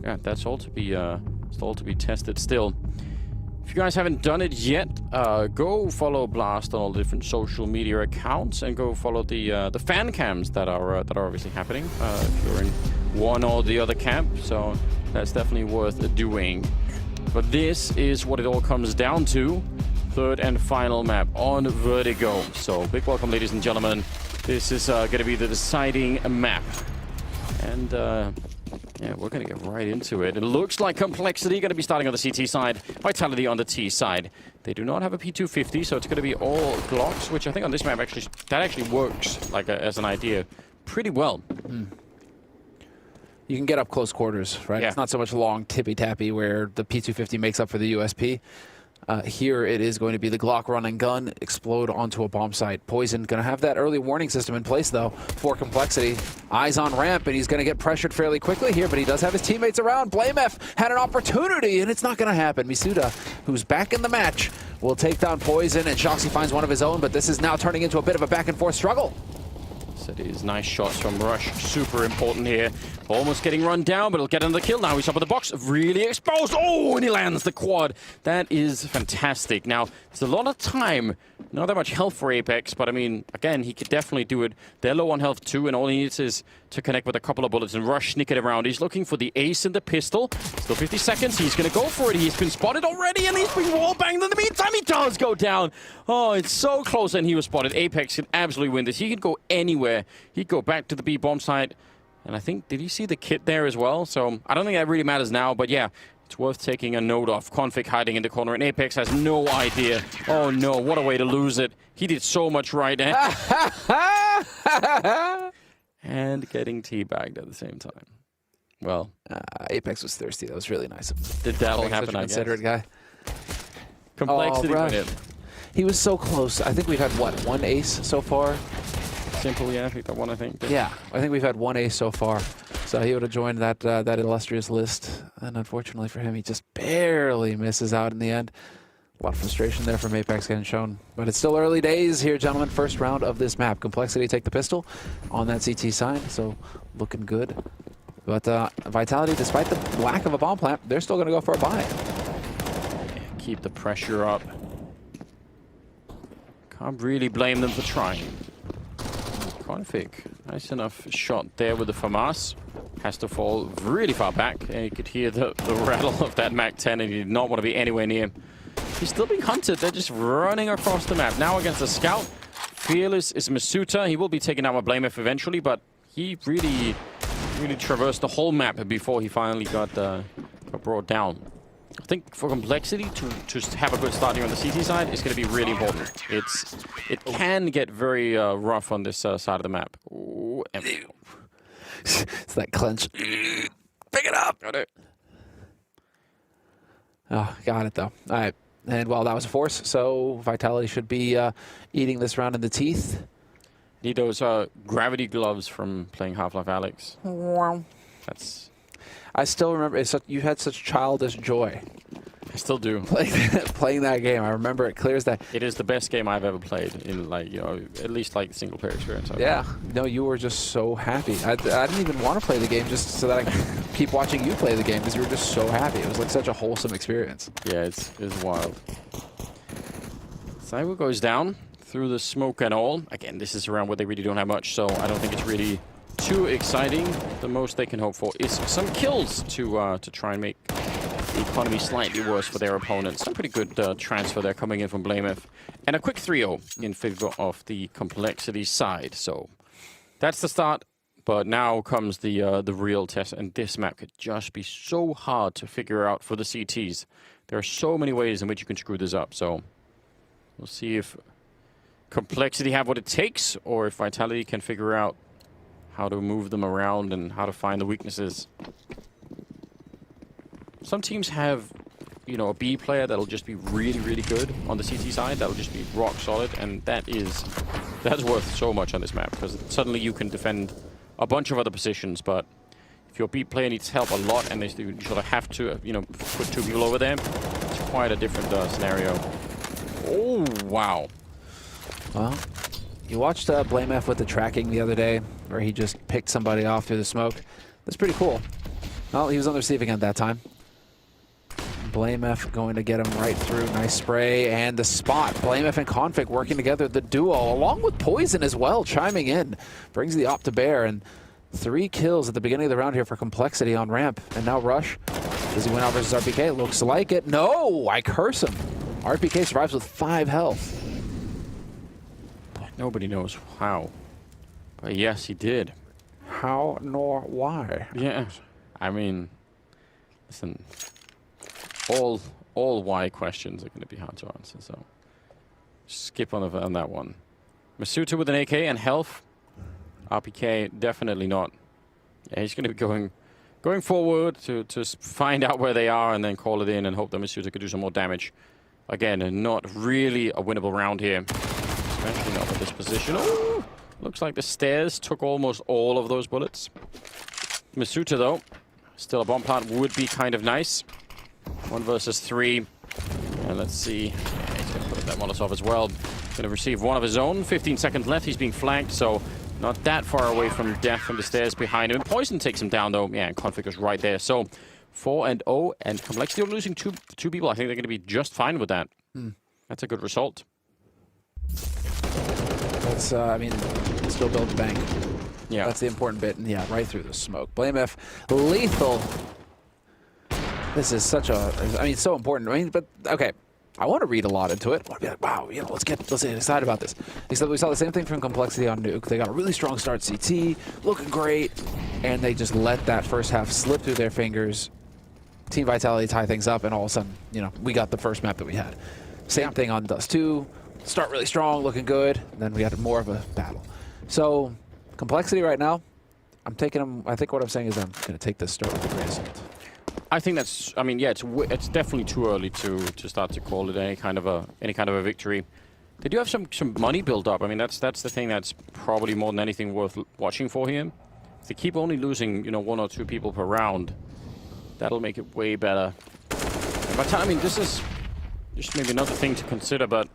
yeah, that's all to be tested still. If you guys haven't done it yet, go follow Blast on all the different social media accounts, and go follow the fan cams that are obviously happening if you're in one or the other camp. So that's definitely worth doing. But this is what it all comes down to: third and final map on Vertigo. So big welcome, ladies and gentlemen. This is going to be the deciding map, and yeah, we're going to get right into it. It looks like Complexity going to be starting on the CT side, Vitality on the T side. They do not have a P250, so it's going to be all Glocks, which I think on this map actually works like as an idea pretty well. You can get up close quarters, right? Yeah. It's not so much long tippy-tappy where the P250 makes up for the USP. Here it is going to be the Glock run and gun, explode onto a bomb site. Poison going to have that early warning system in place, though, for Complexity. Eyes on ramp, and he's going to get pressured fairly quickly here, but he does have his teammates around. BlameF had an opportunity, and it's not going to happen. Misuda, who's back in the match, will take down Poison, and Shoxy finds one of his own, but this is now turning into a bit of a back-and-forth struggle. It is nice shots from Rush, super important here. Almost getting run down, but he'll get another kill now. He's up in the box, really exposed. Oh, and he lands the quad. That is fantastic. Now, it's a lot of time. Not that much health for Apex, but I mean, again, he could definitely do it. They're low on health too, and all he needs is to connect with a couple of bullets and Rush sneak it around. He's looking for the ace and the pistol. Still 50 seconds. He's going to go for it. He's been spotted already, and he's been wallbanged. In the meantime, he does go down. Oh, it's so close, and he was spotted. Apex can absolutely win this. He can go anywhere. He'd go back to the B bomb site. And I think, did you see the kit there as well? So I don't think that really matters now, but yeah, it's worth taking a note of. Config hiding in the corner, and Apex has no idea. Oh no, what a way to lose it. He did so much right. And getting teabagged at the same time. Well, Apex was thirsty. That was really nice of him. Did that all happen, I guess? Considerate guy. Complexity win it. He was so close. I think we've had, what, one ace so far? Simple, yeah, I think that one, I think. Yeah, I think we've had one ace so far. So he would have joined that illustrious list. And unfortunately for him, he just barely misses out in the end. A lot of frustration there from Apex getting shown. But it's still early days here, gentlemen. First round of this map. Complexity take the pistol on that CT side, so looking good. But Vitality, despite the lack of a bomb plant, they're still going to go for a buy. Yeah, keep the pressure up. Can't really blame them for trying. Config, nice enough shot there with the FAMAS. Has to fall really far back, and you could hear the rattle of that MAC-10, and he did not want to be anywhere near him. He's still being hunted. They're just running across the map. Now against the scout, Fearless is Masuta. He will be taken out by BlameF eventually, but he really traversed the whole map before he finally got brought down. I think for Complexity to have a good start here on the CT side is going to be really important. It can get very rough on this side of the map. Ooh, it's that clench. Pick it up! Got it. Oh, got it though. All right. And well, that was a force, so Vitality should be eating this round in the teeth. Need those gravity gloves from playing Half-Life Alyx. That's. I still remember. You had such childish joy. I still do. Playing that game. I remember it clear as day. It is the best game I've ever played in, like, you know, at least like single player experience. Yeah. No, you were just so happy. I didn't even want to play the game just so that I could keep watching you play the game because you were just so happy. It was like such a wholesome experience. Yeah, it's wild. Cyber goes down through the smoke and all. Again, this is around where they really don't have much, so I don't think it's really too exciting. The most they can hope for is some kills to try and make the economy slightly worse for their opponents. Some pretty good transfer there coming in from BlameF. And a quick 3-0 in favor of the Complexity side. So that's the start. But now comes the real test. And this map could just be so hard to figure out for the CTs. There are so many ways in which you can screw this up. So we'll see if Complexity have what it takes, or if Vitality can figure out how to move them around and how to find the weaknesses. Some teams have, you know, a B player that'll just be really, really good on the CT side. That'll just be rock solid, and that's worth so much on this map, because suddenly you can defend a bunch of other positions. But if your B player needs help a lot and they sort of have to, you know, put 2 people over there, it's quite a different scenario. Oh, wow. Well, you watched BlameF with the tracking the other day, where he just picked somebody off through the smoke. That's pretty cool. Well, he was on the receiving end that time. BlameF going to get him right through. Nice spray and the spot. BlameF and Config working together, the duo, along with Poison as well, chiming in. Brings the op to bear, and 3 kills at the beginning of the round here for Complexity on ramp. And now Rush. Does he win out versus RPK? Looks like it. No! I curse him. RPK survives with 5 health. Nobody knows how. But yes, he did. How nor why. Yeah. I mean, listen, all why questions are going to be hard to answer, so skip on that one. Masuta with an AK and health. RPK definitely not. Yeah, he's going to be going forward to find out where they are and then call it in and hope that Masuta could do some more damage. Again, not really a winnable round here, especially not with this position. Ooh, looks like the stairs took almost all of those bullets. Masuta, though, still a bomb plant would be kind of nice. 1 versus 3. And let's see. Yeah, he's going to put up that Molotov as well. Going to receive one of his own. 15 seconds left. He's being flanked, so not that far away from death from the stairs behind him. Poison takes him down, though. Yeah, and Config is right there. So 4-0, and Complexity are losing two people. I think they're going to be just fine with that. That's a good result. That's, I mean, still build the bank. Yeah. That's the important bit. And yeah, right through the smoke. BlameF, lethal. This is such a, I mean, so important. I mean, but, okay. I want to read a lot into it. I want to be like, wow, you know, let's get excited about this. Except we saw the same thing from Complexity on Nuke. They got a really strong start CT, looking great, and they just let that first half slip through their fingers. Team Vitality tie things up, and all of a sudden, you know, we got the first map that we had. Same thing on Dust 2. Start really strong, looking good, and then we had more of a battle. So, Complexity right now, I'm taking them. I think what I'm saying is I'm going to take this start with the grain of salt. I think that's. I mean, yeah, it's definitely too early to start to call it any kind of a victory. They do have some money built up. I mean, that's the thing that's probably more than anything worth watching for here. If they keep only losing, you know, 1 or 2 people per round, that'll make it way better. But I mean, this is just maybe another thing to consider. But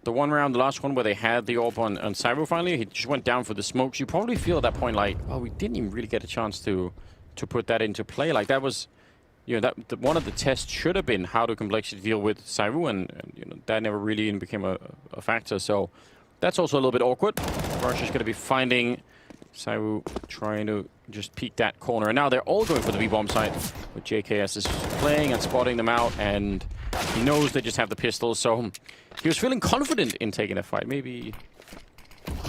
the last one where they had the AWP on Cyber finally, he just went down for the smokes. You probably feel at that point like, oh, we didn't even really get a chance to put that into play. Like that was. You know, one of the tests should have been how to Complexity deal with Sairu, and you know, that never really even became a factor. So that's also a little bit awkward. Rush is going to be finding Sairu, trying to just peek that corner. And now they're all going for the B-bomb site, with JKS is playing and spotting them out, and he knows they just have the pistols. So he was feeling confident in taking a fight. Maybe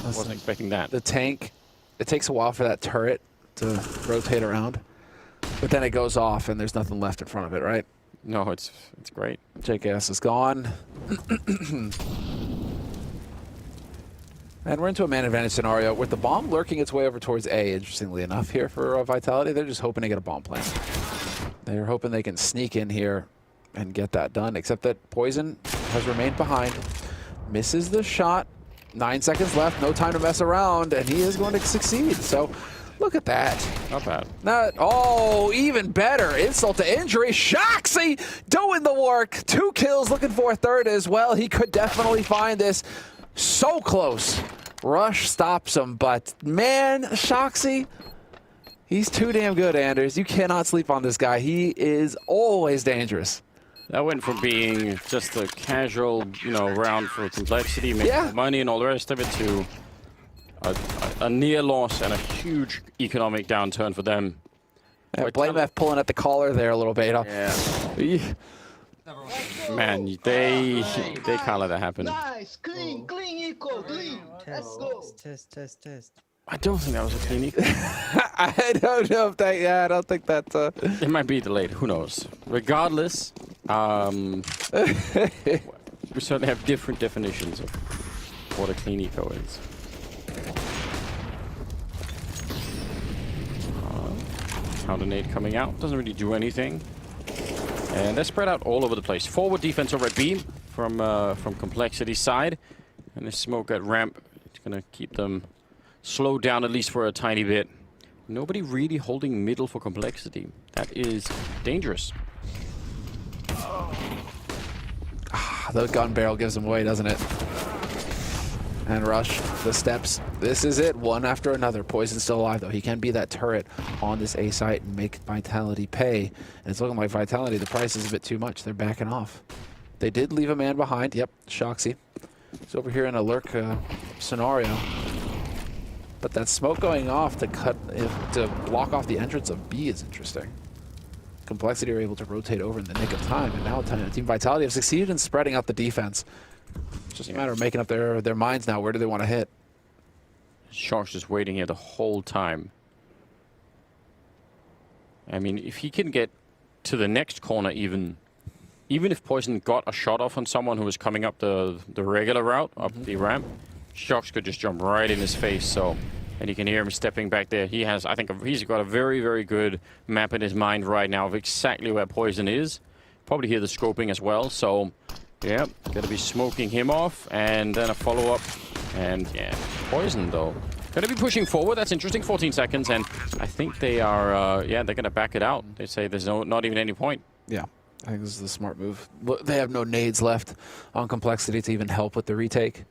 wasn't expecting that. The tank, it takes a while for that turret to rotate around. But then it goes off, and there's nothing left in front of it, right? No, it's great. JKS is gone. And we're into a man advantage scenario with the bomb lurking its way over towards A, interestingly enough, here for Vitality. They're just hoping to get a bomb plant. They're hoping they can sneak in here and get that done, except that Poison has remained behind. Misses the shot. 9 seconds left, no time to mess around, and he is going to succeed. So look at that. Not bad. Oh, even better. Insult to injury. Shoxy doing the work. 2 kills, looking for a third as well. He could definitely find this. So close. Rush stops him, but man, Shoxy, he's too damn good, Anders. You cannot sleep on this guy. He is always dangerous. That went from being just a casual, round for complexity, making money and all the rest of it, to a near loss and a huge economic downturn for them. Yeah, BlameF pulling at the collar there a little bit. Yeah. Man, they can't let that happen. Nice, clean, equal, clean. Let's go. Test. I don't think that was a clean equal. I don't know if that. Yeah, I don't think that. It might be delayed. Who knows? Regardless, we certainly have different definitions of what a clean eco is. Counter nade coming out, doesn't really do anything. And they're spread out all over the place. Forward defense over at B from Complexity's side. And this smoke at ramp, it's going to keep them slowed down at least for a tiny bit. Nobody really holding middle for Complexity. That is dangerous. The gun barrel gives him away, doesn't it? And Rush, the steps. This is it, one after another. Poison's still alive, though. He can be that turret on this A site and make Vitality pay. And it's looking like Vitality, the price is a bit too much. They're backing off. They did leave a man behind. Yep, Shoxy. He's over here in a lurk scenario. But that smoke going off to block off the entrance of B is interesting. Complexity are able to rotate over in the nick of time. And now Team Vitality have succeeded in spreading out the defense. It's just a matter of making up their minds now. Where do they want to hit? Shark's just waiting here the whole time. I mean, if he can get to the next corner even if Poison got a shot off on someone who was coming up the regular route, up the ramp, Sharks could just jump right in his face. So, and you can hear him stepping back there. He has, I think, he's got a very, very good map in his mind right now of exactly where Poison is. Probably hear the scoping as well. So, yeah, gonna be smoking him off, and then a follow-up. And yeah, Poison though. Gonna be pushing forward, that's interesting, 14 seconds, and I think they are, they're gonna back it out. They say there's not even any point. Yeah, I think this is the smart move. They have no nades left on Complexity to even help with the retake.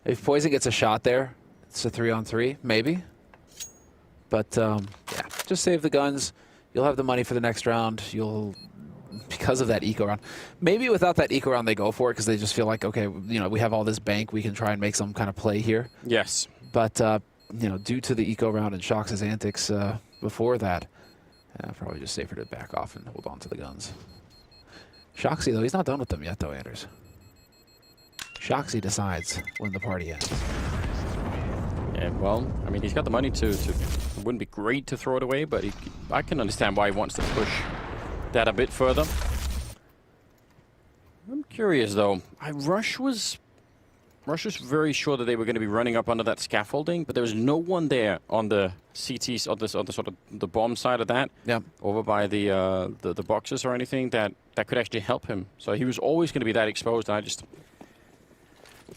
If Poison gets a shot there, it's a 3-on-3, maybe. But, yeah, just save the guns. You'll have the money for the next round. Because of that eco round. Maybe without that eco round they go for it because they just feel like, okay, we have all this bank, we can try and make some kind of play here. Yes. But, due to the eco round and Shox's antics before that, probably just safer to back off and hold on to the guns. Shoxy, though, he's not done with them yet, though, Anders. Shoxy decides when the party ends. Yeah, well, I mean, he's got the money to it wouldn't be great to throw it away, but I can understand why he wants to push that a bit further. I'm curious, though. Rush was very sure that they were going to be running up under that scaffolding, but there was no one there on the CTs, on the sort of the bomb side of that, over by the boxes or anything that could actually help him. So he was always going to be that exposed.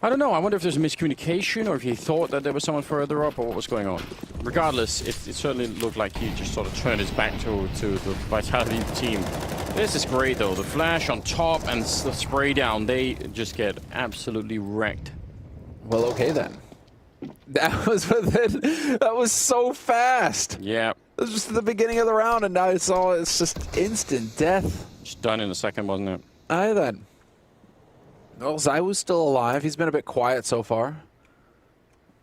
I don't know. I wonder if there's a miscommunication or if he thought that there was someone further up or what was going on. Regardless, it certainly looked like he just sort of turned his back to the Vitality team. This is great, though. The flash on top and the spray down, they just get absolutely wrecked. Well, okay, then. That was so fast. Yeah. It was just at the beginning of the round, and now it's just instant death. Just done in a second, wasn't it? Aye, then. Well, Zywu's still alive. He's been a bit quiet so far.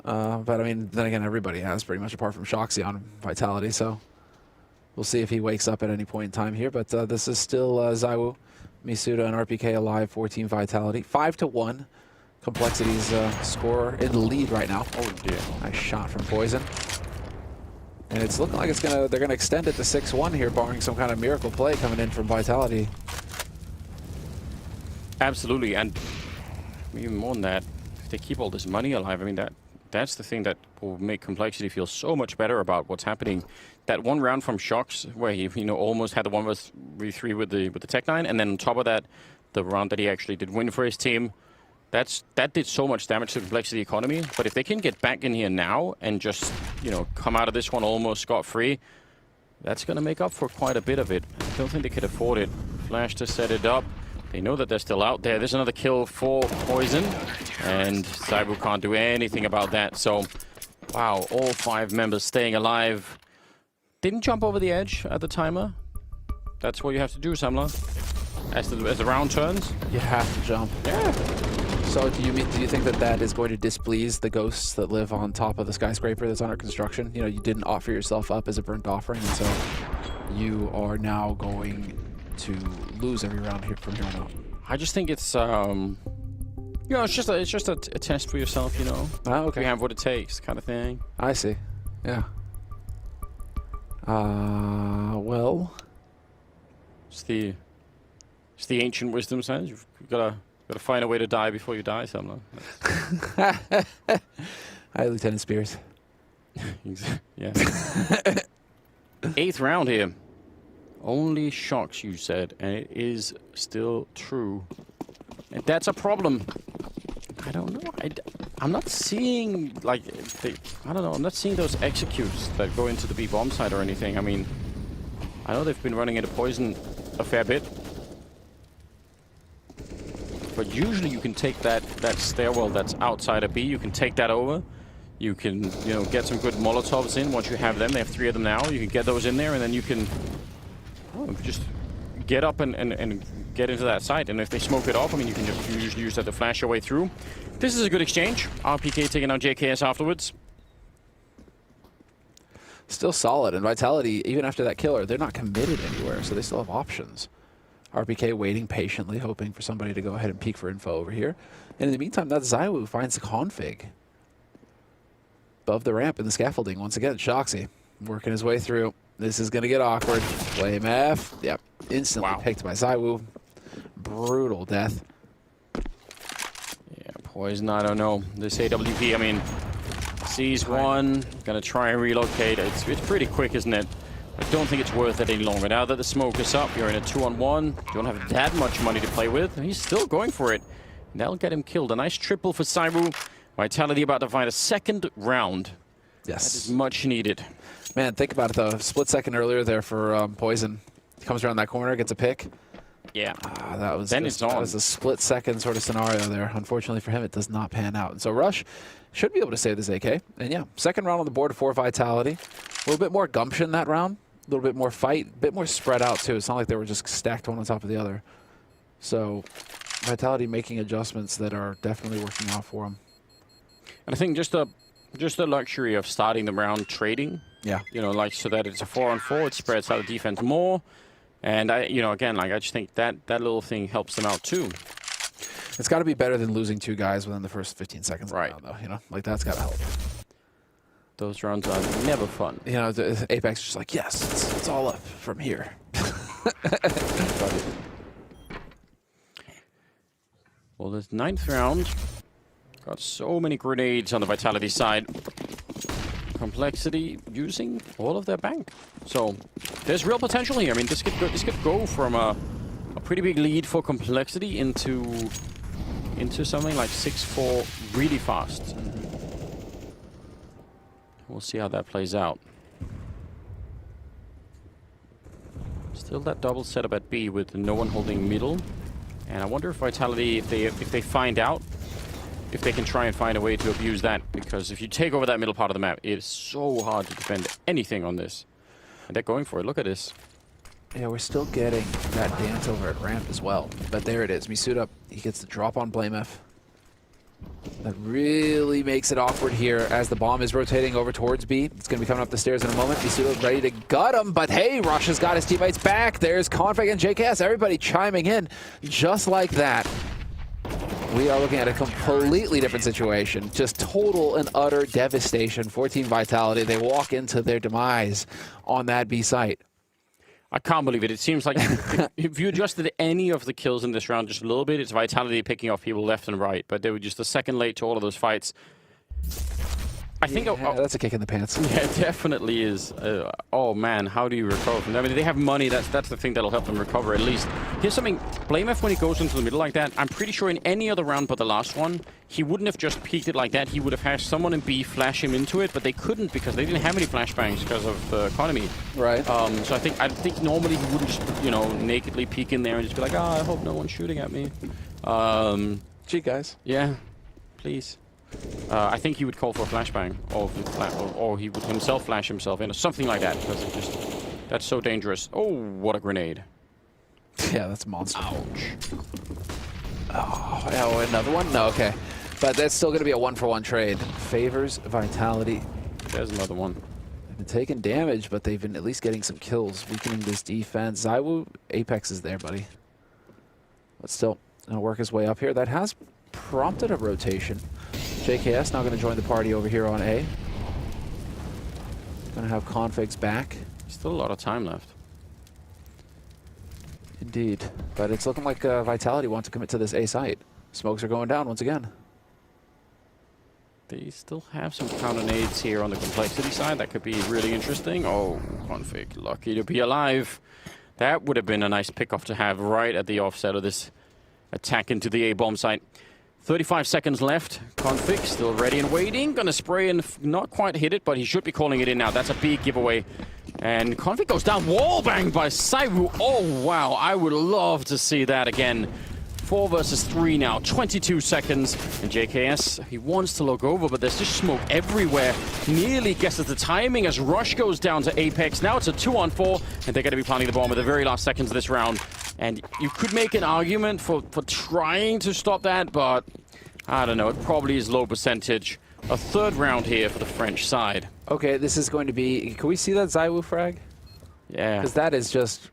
But, I mean, then again, everybody has pretty much apart from Shoxy on Vitality, so we'll see if he wakes up at any point in time here. But this is still Zywoo, Misuda, and RPK alive for Team Vitality. 5-1. Complexity's score in the lead right now. Oh, dear. Nice shot from Poison. And it's looking like they're gonna extend it to 6-1 here, barring some kind of miracle play coming in from Vitality. Absolutely, and even more than that, if they keep all this money alive, I mean, that's the thing that will make Complexity feel so much better about what's happening. That one round from Shox, where he almost had the 1v3 with the Tech 9, and then on top of that, the round that he actually did win for his team, That did so much damage to the Complexity economy. But if they can get back in here now and just, you know, come out of this one almost scot-free, that's going to make up for quite a bit of it. I don't think they could afford it. Flash to set it up. They know that they're still out there. There's another kill for Poison, and Cyber can't do anything about that. So, wow, all 5 members staying alive. Didn't jump over the edge at the timer. That's what you have to do, Samla. As the round turns, you have to jump. Yeah. So do you think that is going to displease the ghosts that live on top of the skyscraper that's under construction? You know, you didn't offer yourself up as a burnt offering, and so you are now going to lose every round here from here on out. I just think it's you know, it's just a test for yourself, you know. Okay. You have what it takes, kind of thing. I see. Yeah. Well, it's the ancient wisdom says you've got to find a way to die before you die, Samla. Hi, Lieutenant Spears. Yeah. 8th round here. Only shocks, you said, and it is still true. And that's a problem. I don't know. I'm not seeing, like, I don't know. I'm not seeing those executes that go into the B bomb site or anything. I mean, I know they've been running into Poison a fair bit. But usually you can take that stairwell that's outside of B, you can take that over. You can, you know, get some good Molotovs in once you have them. They have 3 of them now. You can get those in there, and then you can just get up and get into that site. And if they smoke it off, I mean, you can just usually use that to flash your way through. This is a good exchange. RPK taking out JKS afterwards. Still solid, and Vitality, even after that killer, they're not committed anywhere, so they still have options. RPK waiting patiently, hoping for somebody to go ahead and peek for info over here. And in the meantime, that Zywoo finds the config. Above the ramp in the scaffolding, once again, Shoxy working his way through. This is going to get awkward. Flame F. Yep. Instantly picked by Zywoo. Brutal death. Yeah, Poison, I don't know. This AWP, I mean, sees one. Going to try and relocate. It's pretty quick, isn't it? I don't think it's worth it any longer. Now that the smoke is up, you're in a 2-on-1. You don't have that much money to play with. He's still going for it. And that'll get him killed. A nice triple for Zywoo. Vitality about to find a 2nd round. Yes. That is much needed. Man, think about it, though. Split second earlier there for Poison. He comes around that corner, gets a pick. Yeah. That was then it's on. That was a split-second sort of scenario there. Unfortunately for him, it does not pan out. And so Rush should be able to save this AK. And yeah, 2nd round on the board for Vitality. A little bit more gumption that round. A little bit more fight. A bit more spread out, too. It's not like they were just stacked one on top of the other. So Vitality making adjustments that are definitely working out for them. And I think just the luxury of starting the round trading. Yeah. You know, like, so that it's a 4-on-4, it spreads out the defense more. And you know, again, like, I just think that little thing helps them out too. It's got to be better than losing 2 guys within the first 15 seconds. Right. Round, though, you know, like that's got to help. Those rounds are never fun. You know, Apex is just like, yes, it's all up from here. Well, this 9th round. Got so many grenades on the Vitality side. Complexity using all of their bank. So there's real potential here. I mean, this could go from a pretty big lead for Complexity into something like 6-4 really fast. We'll see how that plays out. Still that double setup at B with no one holding middle. And I wonder if Vitality, if they find out, if they can try and find a way to abuse that. Because if you take over that middle part of the map, it is so hard to defend anything on this. And they're going for it. Look at this. Yeah, we're still getting that dance over at ramp as well. But there it is. Misuda, he gets the drop on BlameF. That really makes it awkward here as the bomb is rotating over towards B. It's going to be coming up the stairs in a moment. Misuda ready to gut him, but hey, Rush has got his teammates back. There's Config and JKS. Everybody chiming in just like that. We are looking at a completely different situation. Just total and utter devastation for Team Vitality. They walk into their demise on that B site. I can't believe it. It seems like if you adjusted any of the kills in this round just a little bit, it's Vitality picking off people left and right. But they were just a second late to all of those fights. I think that's a kick in the pants. Yeah, it definitely is. Oh man, how do you recover from that? I mean, they have money. That's the thing that'll help them recover at least. Here's something. BlameF, when he goes into the middle like that, I'm pretty sure in any other round but the last one, he wouldn't have just peeked it like that. He would have had someone in B flash him into it, but they couldn't because they didn't have any flashbangs because of the economy. Right. So I think normally he wouldn't just, you know, nakedly peek in there and just be like, oh, I hope no one's shooting at me. Gee, guys. Yeah, please. I think he would call for a flashbang, or he would himself flash himself in, or something like that, because that's so dangerous. Oh, what a grenade. Yeah, that's a monster. Ouch. Oh, another one? No, okay. But that's still going to be a 1-for-1 trade. Favors Vitality. There's another one. They've been taking damage, but they've been at least getting some kills, weakening this defense. ZywOo, Apex is there, buddy. But still, gonna work his way up here. That has prompted a rotation. JKS now going to join the party over here on A. Going to have Configs back. Still a lot of time left. Indeed. But it's looking like Vitality want to commit to this A site. Smokes are going down once again. They still have some counter nades here on the complexity side. That could be really interesting. Oh, Config, lucky to be alive. That would have been a nice pickoff to have right at the offset of this attack into the A bomb site. 35 seconds left. Config still ready and waiting. Gonna spray and not quite hit it, but he should be calling it in now. That's a big giveaway. And Config goes down. Wall bang by ZywOo. Oh, wow. I would love to see that again. 4 versus 3 now. 22 seconds. And JKS, he wants to look over, but there's just smoke everywhere. Nearly guesses the timing as Rush goes down to Apex. Now it's a 2-on-4, and they're going to be planting the bomb at the very last seconds of this round. And you could make an argument for trying to stop that, but I don't know. It probably is low percentage. A third round here for the French side. Okay, this is going to be... Can we see that ZywOo frag? Yeah. Because that is just...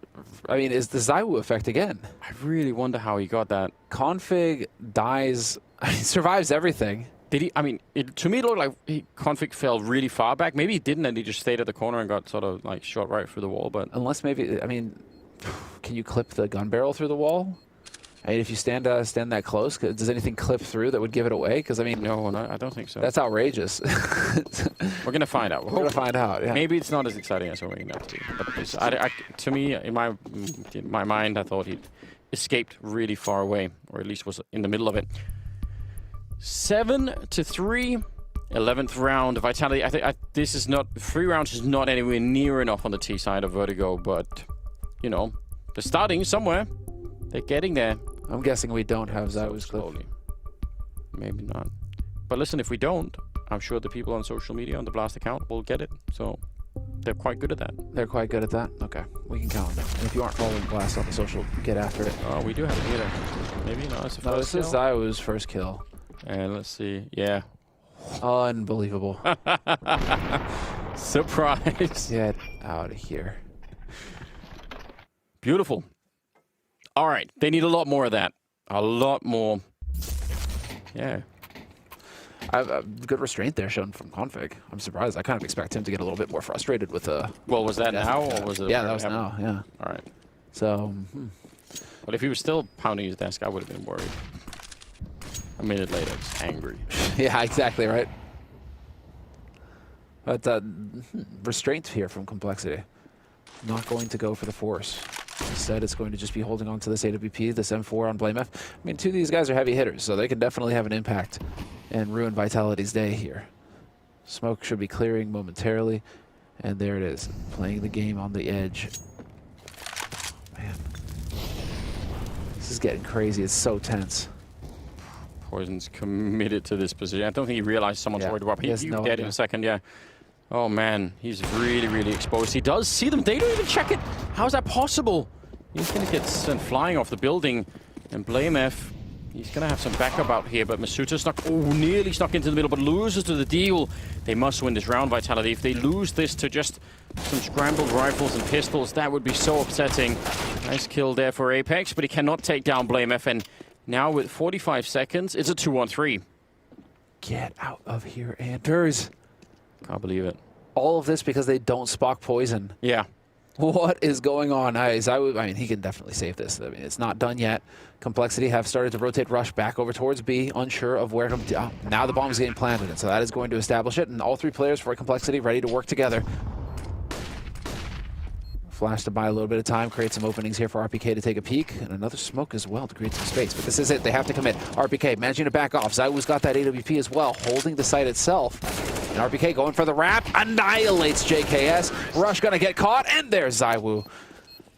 I mean, it's the ZywOo effect again. I really wonder how he got that. Config dies... He survives everything. Did he? I mean, to me it looked like Config fell really far back. Maybe he didn't, and he just stayed at the corner and got sort of like shot right through the wall, but... Unless maybe... I mean... Can you clip the gun barrel through the wall? I mean, if you stand that close, does anything clip through that would give it away? Because I mean, no, I don't think so. That's outrageous. We're gonna find out. We're gonna find out. Yeah. Maybe it's not as exciting as we're making it up to. But to me, in my mind, I thought he'd escaped really far away, or at least was in the middle of it. 7-3, 11th round. Vitality. I think this is not 3 rounds is not anywhere near enough on the T side of Vertigo, but you know, they're starting somewhere. They're getting there. I'm guessing we don't have ZywOo's clip. Maybe not. But listen, if we don't, I'm sure the people on social media on the Blast account will get it. So they're quite good at that. They're quite good at that? Okay. We can count on them. And if you aren't following Blast on the social, get after it. Oh, we do have a hitter. Maybe not. It's the first this is ZywOo's first kill. And let's see. Yeah. Unbelievable. Surprise. Get out of here. Beautiful. All right, they need a lot more of that. A lot more. Yeah. Good restraint there shown from Config. I'm surprised. I kind of expect him to get a little bit more frustrated with Well, was that now, or was it... Yeah, that was now, yeah. All right. So... But if he was still pounding his desk, I would have been worried. A minute later, just angry. Yeah, exactly, right? But restraint here from Complexity. Not going to go for the force. Instead, it's going to just be holding on to this AWP, this M4 on BlameF. I mean, 2 of these guys are heavy hitters, so they can definitely have an impact and ruin Vitality's day here. Smoke should be clearing momentarily, and there it is, playing the game on the edge. Man, this is getting crazy. It's so tense. Poison's committed to this position. I don't think he realized someone's worried about him. He's dead in a second, yeah. Oh man, he's really, really exposed. He does see them. They don't even check it. How is that possible? He's going to get sent flying off the building. And BlameF, he's going to have some backup out here. But Masuta nearly snuck into the middle, but loses to the deal. They must win this round, Vitality. If they lose this to just some scrambled rifles and pistols, that would be so upsetting. Nice kill there for Apex, but he cannot take down BlameF. And now with 45 seconds, it's a 2-on-3. Get out of here, Anders. Can't believe it. All of this because they don't Spock poison. Yeah. What is going on? I mean, he can definitely save this. I mean, it's not done yet. Complexity have started to rotate Rush back over towards B, unsure of where to... now the bomb's getting planted, and so that is going to establish it, and all three players for Complexity ready to work together. Flash to buy a little bit of time, create some openings here for RPK to take a peek, and another smoke as well to create some space. But this is it. They have to commit. RPK managing to back off. ZywOo's got that AWP as well, holding the site itself. And RPK going for the wrap, annihilates JKS. Rush gonna get caught, and there's ZywOo.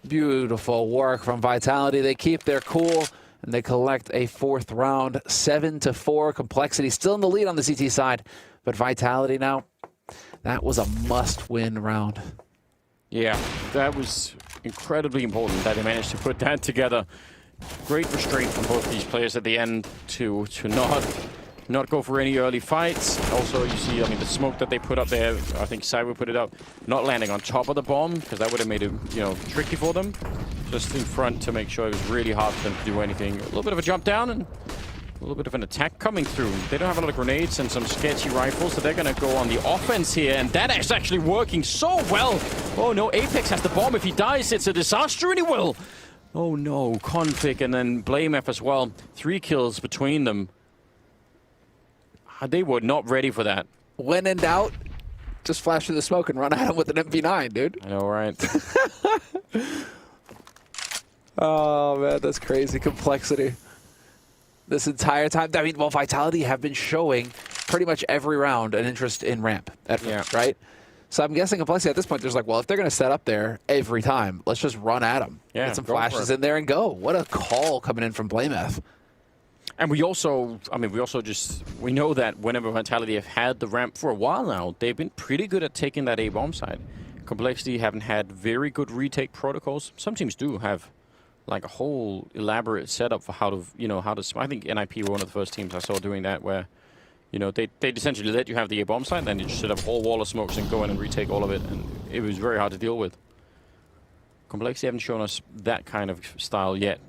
Beautiful work from Vitality. They keep their cool, and they collect a 4th round, 7-4. Complexity still in the lead on the CT side, but Vitality now, that was a must-win round. Yeah, that was incredibly important that they managed to put that together. Great restraint from both these players at the end to not go for any early fights. Also, you see, I mean, the smoke that they put up there, I think ZywOo put it up, not landing on top of the bomb, because that would have made it, you know, tricky for them. Just in front to make sure it was really hard for them to do anything. A little bit of a jump down and a little bit of an attack coming through. They don't have a lot of grenades and some sketchy rifles, so they're going to go on the offense here, and that is actually working so well. Oh no, Apex has the bomb. If he dies, it's a disaster, and he will. Oh no, Config and then BlameF as well. 3 kills between them. They were not ready for that. When in doubt, just flash through the smoke and run at him with an MP9, dude. I know, right? Oh man, that's crazy. Complexity. This entire time, I mean, well, Vitality have been showing pretty much every round an interest in ramp at first, right? So I'm guessing Complexity at this point, there's like, well, if they're going to set up there every time, let's just run at them. Yeah, get some flashes in there and go. What a call coming in from BlameF. And we also, I mean, we know that whenever Vitality have had the ramp for a while now, they've been pretty good at taking that A-bomb side. Complexity haven't had very good retake protocols. Some teams do have like a whole elaborate setup for how to, you know, I think NIP were one of the first teams I saw doing that, where, you know, they'd essentially let you have the A-bomb site, and then you just set up a whole wall of smokes and go in and retake all of it, and it was very hard to deal with. Complexity haven't shown us that kind of style yet.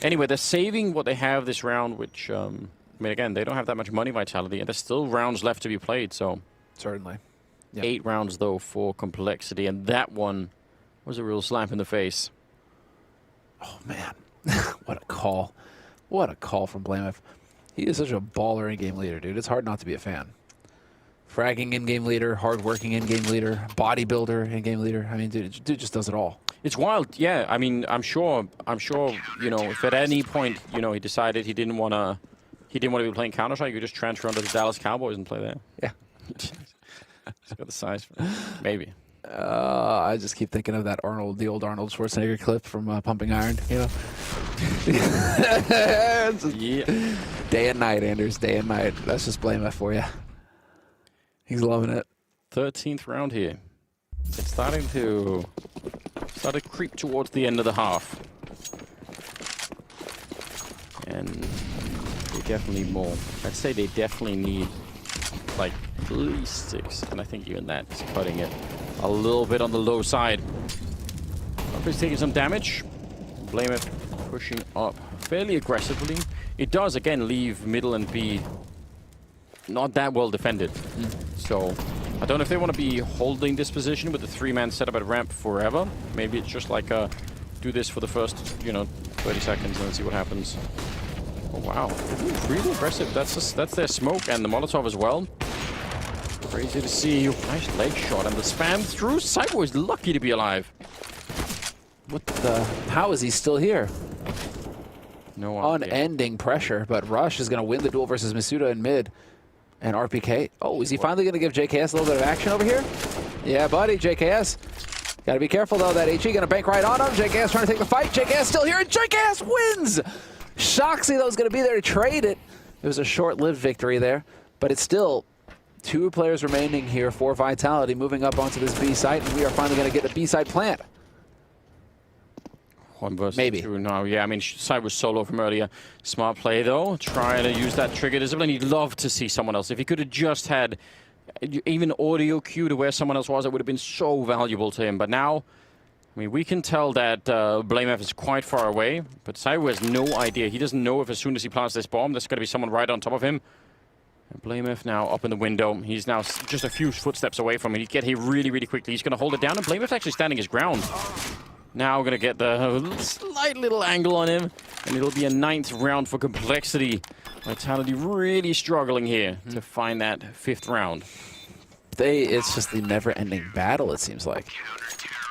Anyway, they're saving what they have this round, which, I mean, again, they don't have that much money, Vitality, and there's still rounds left to be played, so... Certainly. Yep. 8 rounds, though, for Complexity, and that one was a real slap in the face. Oh, man. What a call. What a call from BlameF. He is such a baller in-game leader, dude. It's hard not to be a fan. Fragging in-game leader, hard-working in-game leader, bodybuilder in-game leader. I mean, dude just does it all. It's wild, yeah. I mean, I'm sure, you know, if at any point, you know, he decided he didn't want to be playing Counter-Strike, you could just transfer under the Dallas Cowboys and play there. Yeah. He's got the size for it. Maybe. I just keep thinking of that the old Arnold Schwarzenegger clip from Pumping Iron, you know? Yeah. Day and night, Anders, day and night. That's just BlameF for you. He's loving it. 13th round here. It's starting to creep towards the end of the half. And they definitely need more. I'd say they definitely need like at least 6, and I think even that is cutting it a little bit on the low side. He's taking some damage. BlameF pushing up fairly aggressively. It does again leave middle and B not that well defended. So I don't know if they want to be holding this position with the 3-man setup at ramp forever. Maybe it's just like do this for the first, you know, 30 seconds and then see what happens. Oh wow, really aggressive. That's their smoke and the Molotov as well. Crazy to see. Nice leg shot and the spam through. ZywOo is lucky to be alive. What the? How is he still here? No idea. Unending pressure, but Rush is going to win the duel versus Masuda in mid. And RPK. Oh, is he finally going to give JKS a little bit of action over here? Yeah, buddy, JKS. Got to be careful, though. That HE going to bank right on him. JKS trying to take the fight. JKS still here, and JKS wins! Shoxy, though, is going to be there to trade it. It was a short-lived victory there, but it's still 2 players remaining here for Vitality moving up onto this B site, and we are finally going to get the B site plant. 1 versus Maybe. 2 now. Yeah, I mean, Side was solo from earlier. Smart play, though. Trying to use that trigger discipline. He'd love to see someone else. If he could have just had even audio cue to where someone else was, it would have been so valuable to him. But now, I mean, we can tell that BlameF is quite far away, but ZywOo has no idea. He doesn't know if as soon as he plants this bomb, there's going to be someone right on top of him. BlameF now up in the window. He's now just a few footsteps away from it. He'd get here really, really quickly. He's going to hold it down, and BlameF's actually standing his ground. Now going to get the slight little angle on him, and it'll be a 9th round for Complexity. Vitality really struggling here to find that 5th round. It's just the never-ending battle, it seems like.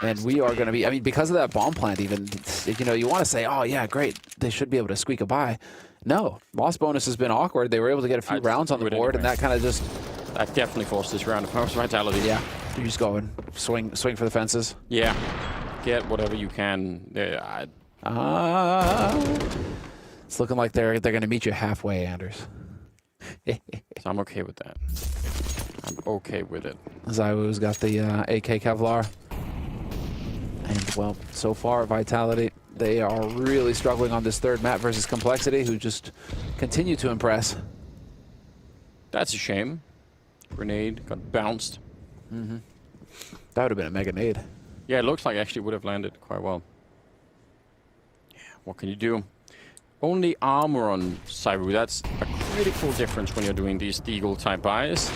And we are going to be, I mean, because of that bomb plant even, you know, you want to say, oh yeah, great, they should be able to squeak a bye. No, loss bonus has been awkward. They were able to get a few rounds on the board, and that kind of just... That definitely forced this round of Vitality. Yeah, you're just going, swing for the fences. Yeah, get whatever you can. It's looking like they're going to meet you halfway, Anders. So I'm okay with that. I'm okay with it. Zywoo's got the AK Kevlar. And, well, so far, Vitality, they are really struggling on this 3rd map versus Complexity, who just continue to impress. That's a shame. Grenade got bounced. Mm-hmm. That would have been a mega nade. Yeah, it looks like actually would have landed quite well. Yeah, what can you do? Only armor on Zywoo. That's a critical difference when you're doing these Deagle type buys.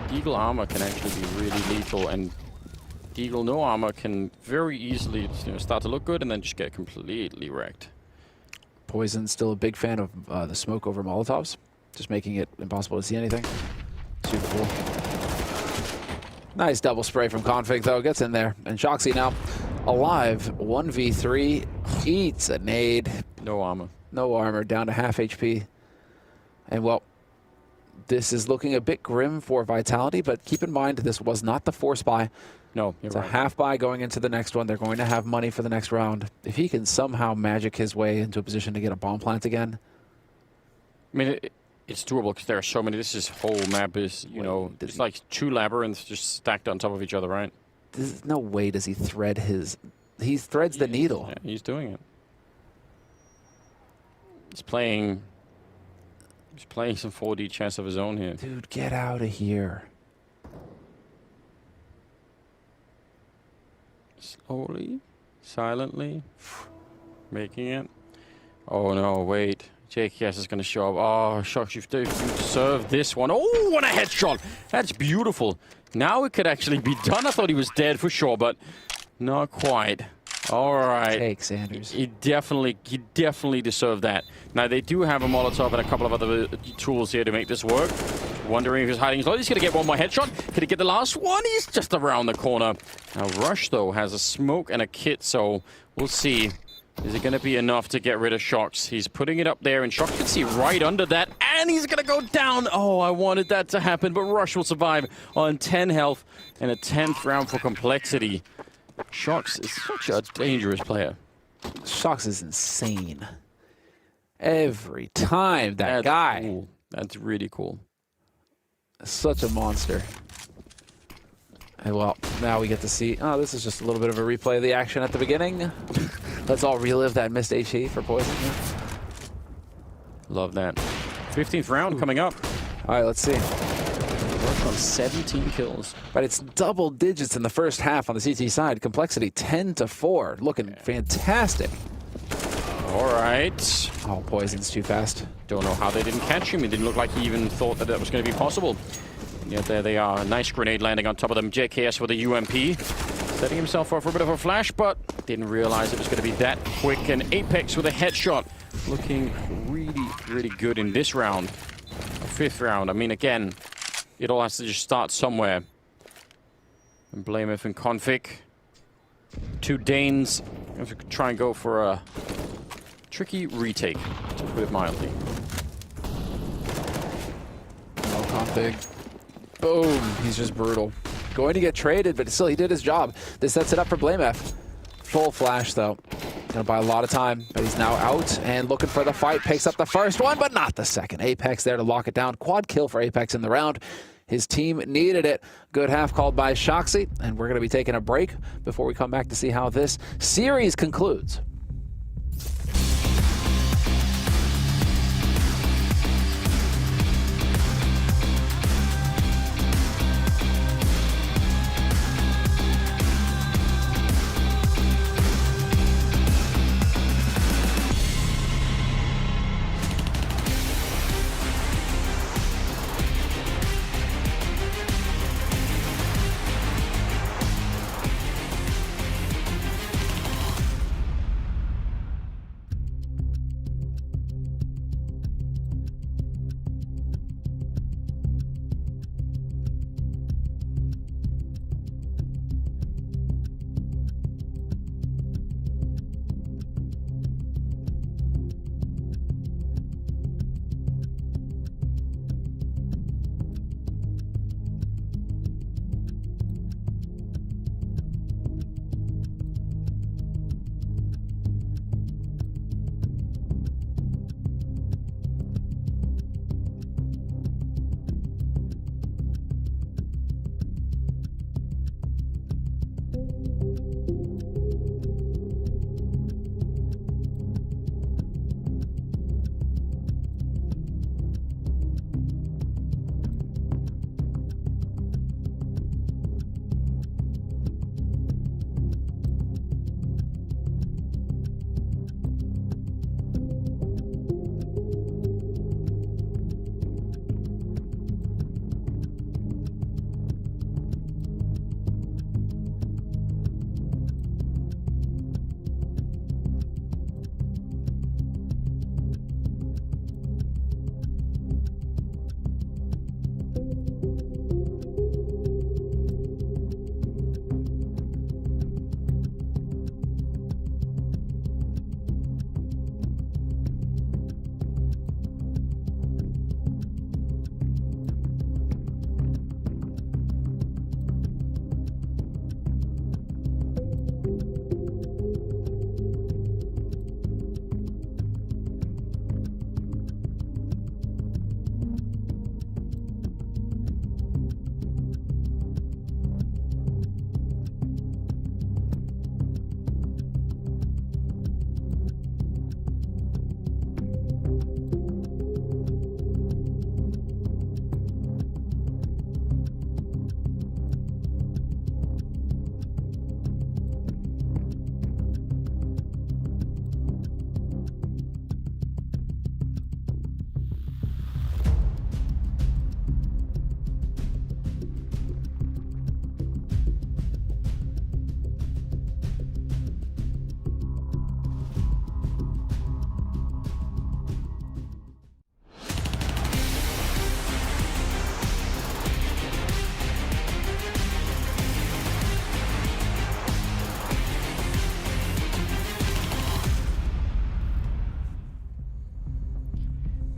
Deagle armor can actually be really lethal, and Deagle no armor can very easily start to look good and then just get completely wrecked. Poison's still a big fan of the smoke over Molotovs, just making it impossible to see anything. Super cool. Nice double spray from Config, though. Gets in there. And Shoxy now alive. 1v3. Eats a nade. No armor. No armor. Down to half HP. And, well, this is looking a bit grim for Vitality, but keep in mind this was not the force buy. No, it's a half buy going into the next one. They're going to have money for the next round. If he can somehow magic his way into a position to get a bomb plant again. I mean, it's doable because there are so many. This whole map is, you know, it's like 2 labyrinths just stacked on top of each other, right? There's no way does he thread his... He threads the needle. Yeah, he's doing it. He's playing some 4D chess of his own here. Dude, get out of here. Slowly, silently, making it. Oh no, wait. JKS is going to show up. Oh, Shucks, you deserve this one. Oh, what a headshot. That's beautiful. Now it could actually be done. I thought he was dead for sure, but not quite. All right. Take Sanders. He definitely deserved that. Now, they do have a Molotov and a couple of other tools here to make this work. Wondering if he's hiding. He's going to get one more headshot. Can he get the last one? He's just around the corner. Now, Rush, though, has a smoke and a kit, so we'll see. Is it going to be enough to get rid of Shox? He's putting it up there, and Shox can see right under that, and he's going to go down. Oh, I wanted that to happen, but Rush will survive on 10 health and a 10th round for Complexity. Shox is such a dangerous player. Shox is insane. Every time, that guy. Cool. That's really cool. Such a monster. And well, now we get to see, oh, this is just a little bit of a replay of the action at the beginning. Let's all relive that missed HE for Poison. Yeah. Love that. 15th round coming up. All right, let's see. Worked on 17 kills. But it's double digits in the first half on the CT side. Complexity 10-4. Looking fantastic. All right. Oh, Poison's too fast. Don't know how they didn't catch him. It didn't look like he even thought that was going to be possible. And yet there they are. A nice grenade landing on top of them. JKS with a UMP. Setting himself up for a bit of a flash, but didn't realize it was going to be that quick. And Apex with a headshot. Looking really, really good in this round. A 5th round. I mean, again, it all has to just start somewhere. And BlameF and Config. 2 Danes. I'm going to try and go for a tricky retake, to put it mildly. No Config. Boom. He's just brutal. Going to get traded, but still, he did his job. This sets it up for BlameF. Full flash, though. Gonna buy a lot of time, but he's now out and looking for the fight. Picks up the first one, but not the second. Apex there to lock it down. Quad kill for Apex in the round. His team needed it. Good half called by Shoxy, and we're going to be taking a break before we come back to see how this series concludes.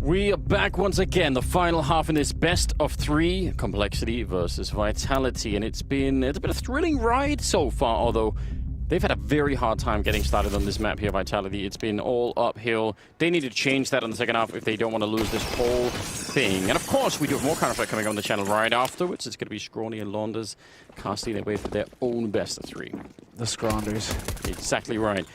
We are back once again, the final half in this best of 3, Complexity versus Vitality, and it's been a thrilling ride so far, although they've had a very hard time getting started on this map here, Vitality. It's been all uphill. They need to change that on the second half if they don't want to lose this whole thing. And of course, we do have more Counter-Strike coming on the channel right afterwards. It's going to be Scrawny and Launders casting their way for their own best of 3. The Scronders. Exactly right.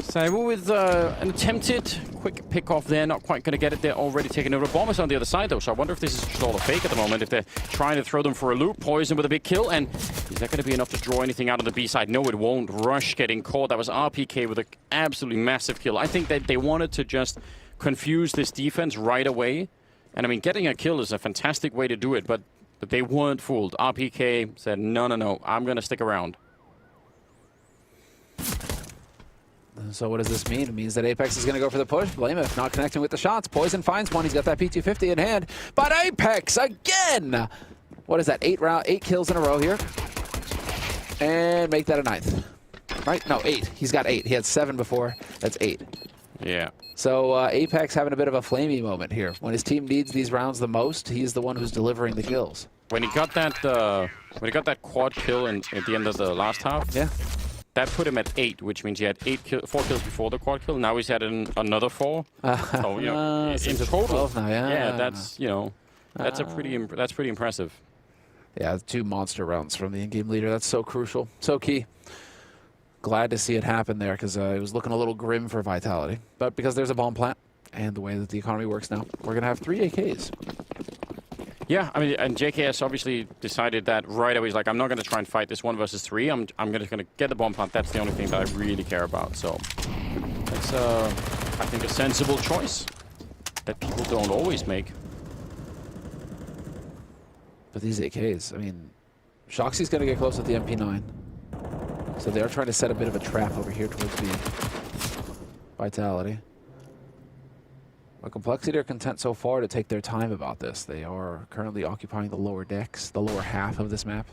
So with an attempted quick pick off there, not quite going to get it. They're already taking over. Bombers on the other side though, so I wonder if this is just all a fake at the moment, if they're trying to throw them for a loop. Poison with a big kill, and is that going to be enough to draw anything out of the B side? No, it won't. Rush getting caught. That was RPK with an absolutely massive kill. I think that they wanted to just confuse this defense right away. And I mean, getting a kill is a fantastic way to do it, but they weren't fooled. RPK said, no, I'm going to stick around. So what does this mean? It means that Apex is going to go for the push. Blameth not connecting with the shots. Poison finds one. He's got that P250 in hand. But Apex again! What is that? 8 kills in a row here. And make that a 9th. Right? No, 8. He's got 8. He had 7 before. That's 8. Yeah. So Apex having a bit of a flamey moment here. When his team needs these rounds the most, he's the one who's delivering the kills. When he got that quad kill at the end of the last half, yeah, that put him at 8, which means he had 4 kills before the quad kill. Now he's had another 4. So you know, in total, now, yeah, that's that's pretty impressive. Yeah, 2 monster rounds from the in-game leader. That's so crucial, so key. Glad to see it happen there because it was looking a little grim for Vitality. But because there's a bomb plant and the way that the economy works now, we're going to have 3 AKs. Yeah, I mean, and JKS obviously decided that right away. He's like, I'm not going to try and fight this 1 versus 3. I'm going to get the bomb plant. That's the only thing that I really care about. So that's, I think, a sensible choice that people don't always make. But these AKs, I mean, Shoxy's going to get close with the MP9. So they're trying to set a bit of a trap over here towards the Vitality. But Complexity are content so far to take their time about this. They are currently occupying the lower decks, the lower half of this map.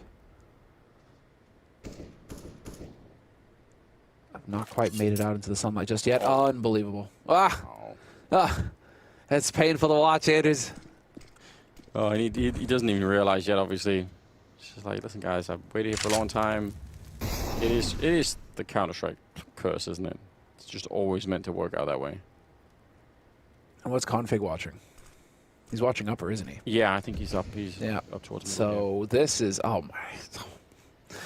I've not quite made it out into the sunlight just yet. Unbelievable. It's painful to watch, Anders. Oh, and he doesn't even realize yet, obviously. It's just like, listen, guys, I've waited here for a long time. It is the Counter-Strike curse, isn't it? It's just always meant to work out that way. And what's Config watching? He's watching upper, isn't he? Yeah, I think he's up. He's up towards me. So this is, oh my.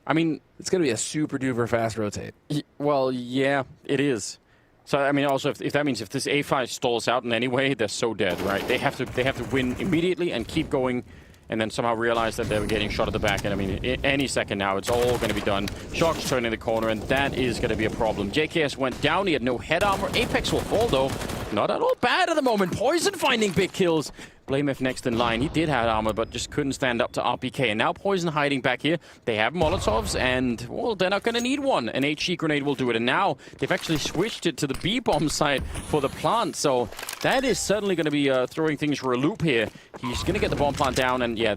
I mean, it's going to be a super duper fast rotate. Well, yeah, it is. So I mean, also if that means if this A5 stalls out in any way, they're so dead, right? They have to win immediately and keep going. And then somehow realize that they were getting shot at the back. And I mean, any second now, it's all going to be done. Shock's turning the corner, and that is going to be a problem. JKS went down. He had no head armor. Apex will fall, though. Not at all bad at the moment. Poison finding big kills. Blameth next in line. He did have armor, but just couldn't stand up to RPK. And now Poison hiding back here. They have Molotovs, and, well, they're not going to need one. An HE grenade will do it. And now they've actually switched it to the B-bomb side for the plant. So that is certainly going to be throwing things for a loop here. He's going to get the bomb plant down, and, yeah,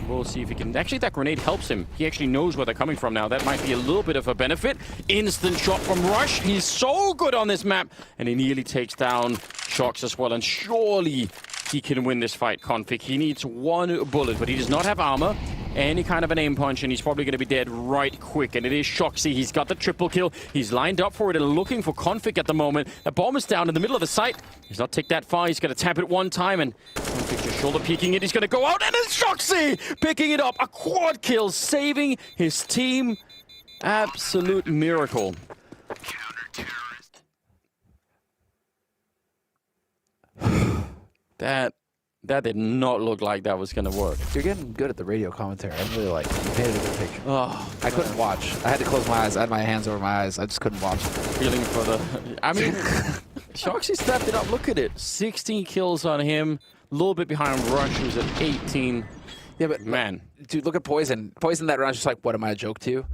we'll see if he can. Actually, that grenade helps him. He actually knows where they're coming from now. That might be a little bit of a benefit. Instant shot from Rush. He's so good on this map. And he nearly takes down Shox as well. And surely he can win this fight, Config. He needs 1 bullet, but he does not have armor. Any kind of an aim punch, and he's probably going to be dead right quick. And it is Shoxy. He's got the triple kill. He's lined up for it and looking for Config at the moment. The bomb is down in the middle of the site. He's not take that far. He's going to tap it 1 time, and Config just shoulder peeking it. He's going to go out, and it's Shoxy picking it up. A quad kill, saving his team. Absolute miracle. That did not look like that was going to work. You're getting good at the radio commentary. I really like it. You painted a good picture. Oh, I couldn't watch. I had to close my eyes. I had my hands over my eyes. I just couldn't watch. Feeling for the... I mean, Shoxy stepped it up. Look at it. 16 kills on him. A little bit behind Rush, who's at 18. Yeah, but man, dude, look at Poison. Poison that round just like, what am I, a joke to you?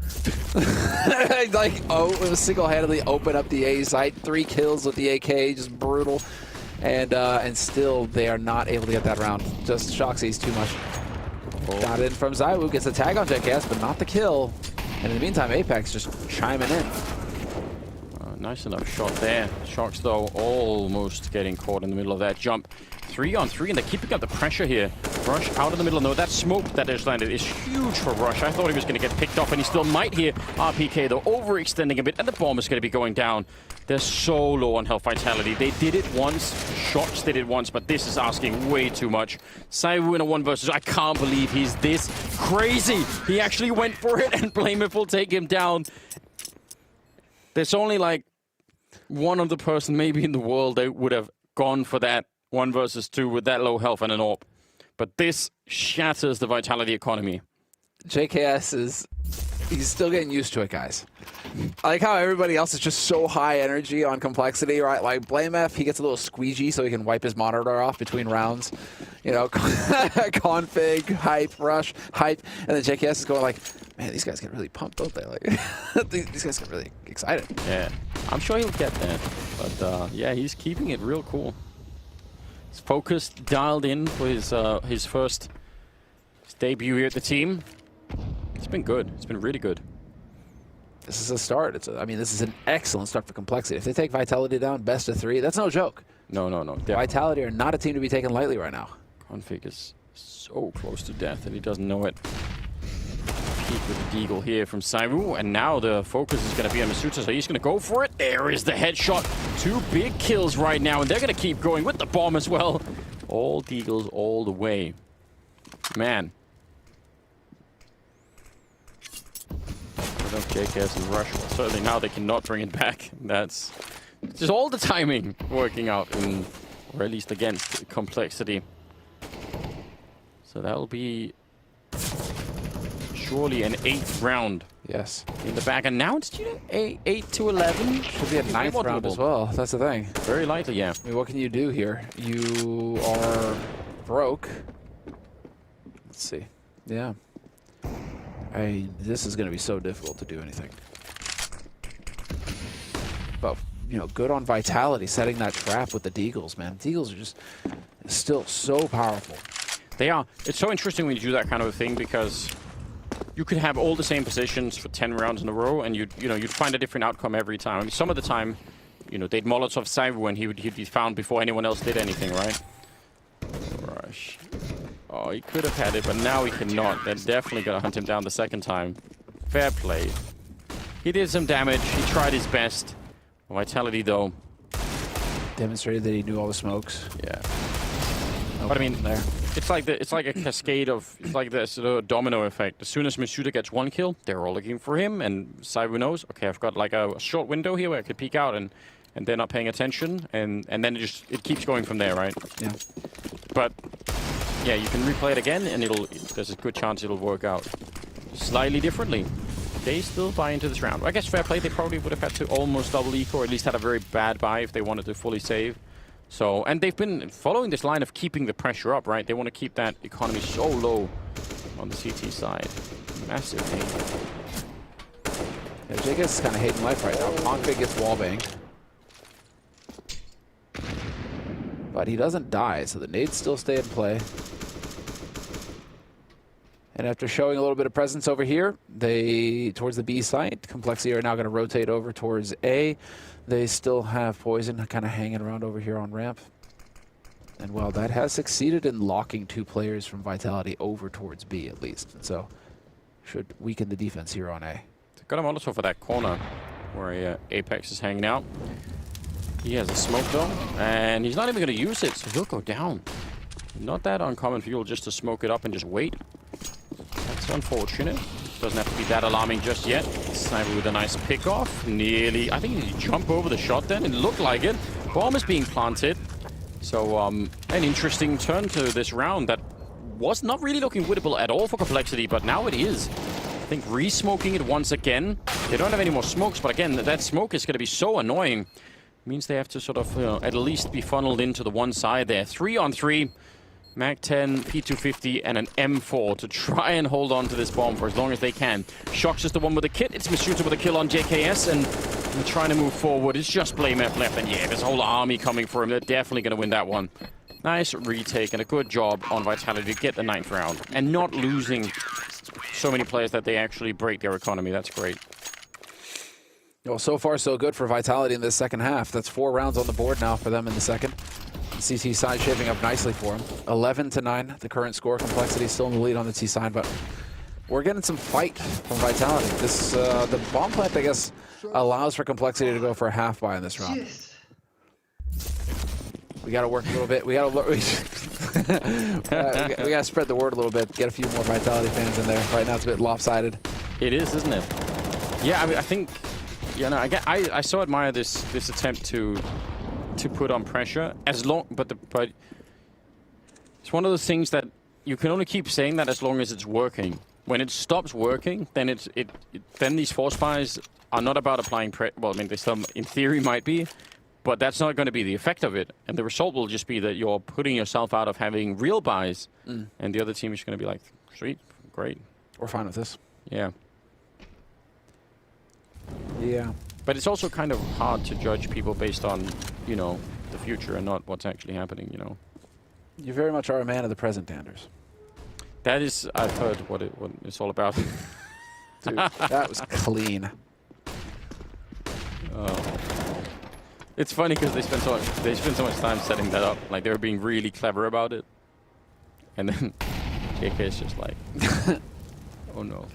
Like, oh, it was single-handedly open up the A site. 3 kills with the AK, just brutal. And still, they are not able to get that round. Just Shoxy's too much. Got in from Zywoo, gets a tag on JKS, but not the kill. And in the meantime, Apex just chiming in. Nice enough shot there. Sharks, though, almost getting caught in the middle of that jump. 3-on-3, and they're keeping up the pressure here. Rush out of the middle. No, that smoke that just landed is huge for Rush. I thought he was going to get picked off, and he still might here. RPK, though, overextending a bit, and the bomb is going to be going down. They're so low on health vitality. They did it once. Sharks did it once, but this is asking way too much. Saivu in a 1 versus. I can't believe he's this crazy. He actually went for it, and BlameF will take him down. There's only like one other person maybe in the world that would have gone for that 1 versus 2 with that low health and an AWP. But this shatters the vitality economy. JKS is... he's still getting used to it, guys. I like how everybody else is just so high energy on complexity, right? Like BlameF, he gets a little squeegee so he can wipe his monitor off between rounds. You know, config, hype, rush, hype. And then JKS is going like, man, these guys get really pumped, don't they? Like, these guys get really excited. Yeah, I'm sure he'll get there. But yeah, he's keeping it real cool. He's focused, dialed in for his first debut here at the team. It's been good. It's been really good. This is a start. I mean, this is an excellent start for Complexity. If they take Vitality down, best of 3, that's no joke. No. Definitely. Vitality are not a team to be taken lightly right now. Config is so close to death, and he doesn't know it. Peek with the deagle here from Saivu, and now the focus is going to be on Masuta, so he's going to go for it. There is the headshot. 2 big kills right now, and they're going to keep going with the bomb as well. All deagles all the way. Man. JKS and Rush, well, certainly now they cannot bring it back. That's just all the timing working out, or at least against Complexity. So that'll be surely an 8th round. Yes. In the back, and now it's 8 to 11. Should be a 9th round as well. That's the thing. Very likely, yeah. I mean, what can you do here? You are broke. Let's see. Yeah. This is going to be so difficult to do anything. But, you know, good on Vitality, setting that trap with the Deagles, man. Deagles are just still so powerful. They are. It's so interesting when you do that kind of a thing, because you could have all the same positions for 10 rounds in a row, and you'd find a different outcome every time. I mean, some of the time, you know, they'd Molotov Saivu, and he'd be found before anyone else did anything, right? Rush. Oh, he could have had it, but now he cannot. They're definitely going to hunt him down the second time. Fair play. He did some damage. He tried his best. Vitality, though. Demonstrated that he knew all the smokes. Yeah. But I mean, it's like a cascade of, it's like this domino effect. As soon as Masuda gets 1 kill, they're all looking for him, and Saivu knows, okay, I've got like a short window here where I could peek out, and they're not paying attention, and then it keeps going from there, right? Yeah. But yeah, you can replay it again, and there's a good chance it'll work out slightly differently. They still buy into this round. I guess fair play, they probably would have had to almost double eco, or at least had a very bad buy if they wanted to fully save. So, and they've been following this line of keeping the pressure up, right? They want to keep that economy so low on the CT side. Massive hate. Yeah, JKS is kind of hating life right now. Config gets wallbanged. But he doesn't die, so the nades still stay in play. And after showing a little bit of presence over here, towards the B side, Complexity are now going to rotate over towards A. They still have Poison kind of hanging around over here on ramp. And well, that has succeeded in locking 2 players from Vitality over towards B at least. So should weaken the defense here on A. Got him also for that corner where Apex is hanging out. He has a smoke though, and he's not even going to use it, so he'll go down. Not that uncommon for you just to smoke it up and just wait. That's unfortunate. Doesn't have to be that alarming just yet. Sniper with a nice pick off. Nearly, I think he jumped over the shot then. It looked like it. Bomb is being planted. So an interesting turn to this round that was not really looking winnable at all for Complexity, but now it is. I think re-smoking it once again. They don't have any more smokes, but again, that smoke is going to be so annoying. Means they have to sort of at least be funneled into the one side there. 3-on-3. Mag-10, P250, and an M4 to try and hold on to this bomb for as long as they can. Shox is the one with the kit. It's Masuta with a kill on JKS, and they're trying to move forward. It's just BlameF left, and yeah, there's a whole army coming for him. They're definitely going to win that one. Nice retake, and a good job on Vitality to get the 9th round. And not losing so many players that they actually break their economy. That's great. Well, so far so good for Vitality in this second half. That's 4 rounds on the board now for them in the second. The CT side shaping up nicely for them. 11-9, the current score. Complexity still in the lead on the T side, but we're getting some fight from Vitality. This the bomb plant, I guess, allows for Complexity to go for a half buy in this round. Yes. We got to work a little bit. We got to we got to spread the word a little bit. Get a few more Vitality fans in there. Right now it's a bit lopsided. It is, isn't it? Yeah, I mean, I think, you know, I so admire this attempt to put on pressure as long, but it's one of those things that you can only keep saying that as long as it's working. When it stops working, then then these force buys are not about applying well, I mean, they still in theory might be, but that's not going to be the effect of it. And the result will just be that you're putting yourself out of having real buys, and the other team is going to be like, sweet, great, we're fine with this. Yeah. Yeah. But it's also kind of hard to judge people based on, you know, the future and not what's actually happening, you know. You very much are a man of the present, Anders. That is, I've heard what it's all about. Dude, that was clean. It's funny because they spent so much time setting that up. Like, they were being really clever about it. And then JK is just like, oh no,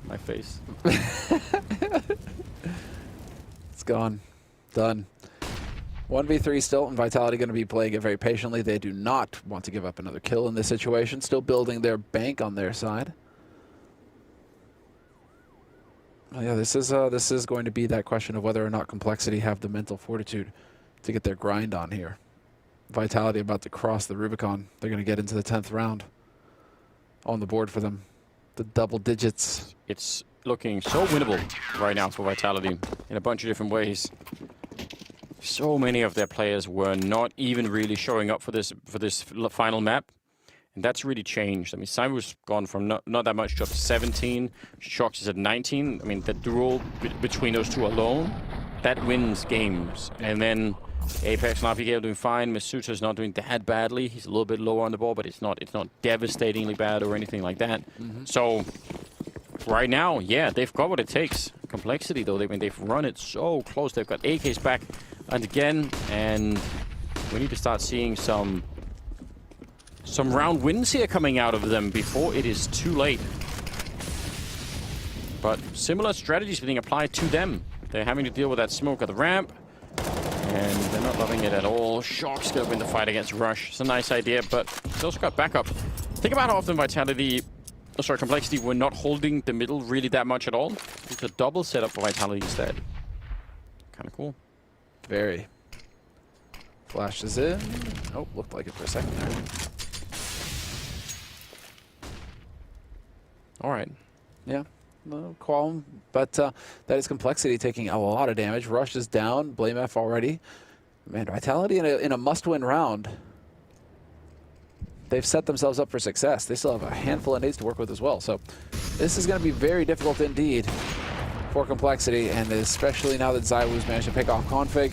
my face. It's gone. Done. 1v3 still, and Vitality going to be playing it very patiently. They do not want to give up another kill in this situation. Still building their bank on their side. Oh, yeah, this is going to be that question of whether or not Complexity have the mental fortitude to get their grind on here. Vitality about to cross the Rubicon. They're going to get into the 10th round on the board for them. The double digits. It's looking so winnable right now for Vitality in a bunch of different ways. So many of their players were not even really showing up for this final map, and that's really changed. I mean, Cyber's gone from not that much to up to 17. Shox is at 19. I mean, the duel between those two alone, that wins games. And then Apex and RPK are doing fine. Masuto's not doing that badly. He's a little bit lower on the ball, but it's not devastatingly bad or anything like that. So right now, yeah, they've got what it takes. Complexity, though, they've run it so close. They've got AKs back and again, and we need to start seeing some round wins here coming out of them before it is too late. But similar strategies being applied to them. They're having to deal with that smoke at the ramp, and they're not loving it at all. Shock's gonna win the fight against Rush. It's a nice idea, but it's also got backup. Think about how often Complexity were not holding the middle really that much at all. It's a double setup for Vitality instead. Kind of cool. Very. Flashes in. Oh, looked like it for a second there. All right. Yeah. No qualm. But that is Complexity taking a lot of damage. Rush is down. Blame F already. Man, Vitality in a must-win round. They've set themselves up for success. They still have a handful of nades to work with as well. So this is going to be very difficult indeed for Complexity, and especially now that ZywOo's managed to pick off Config.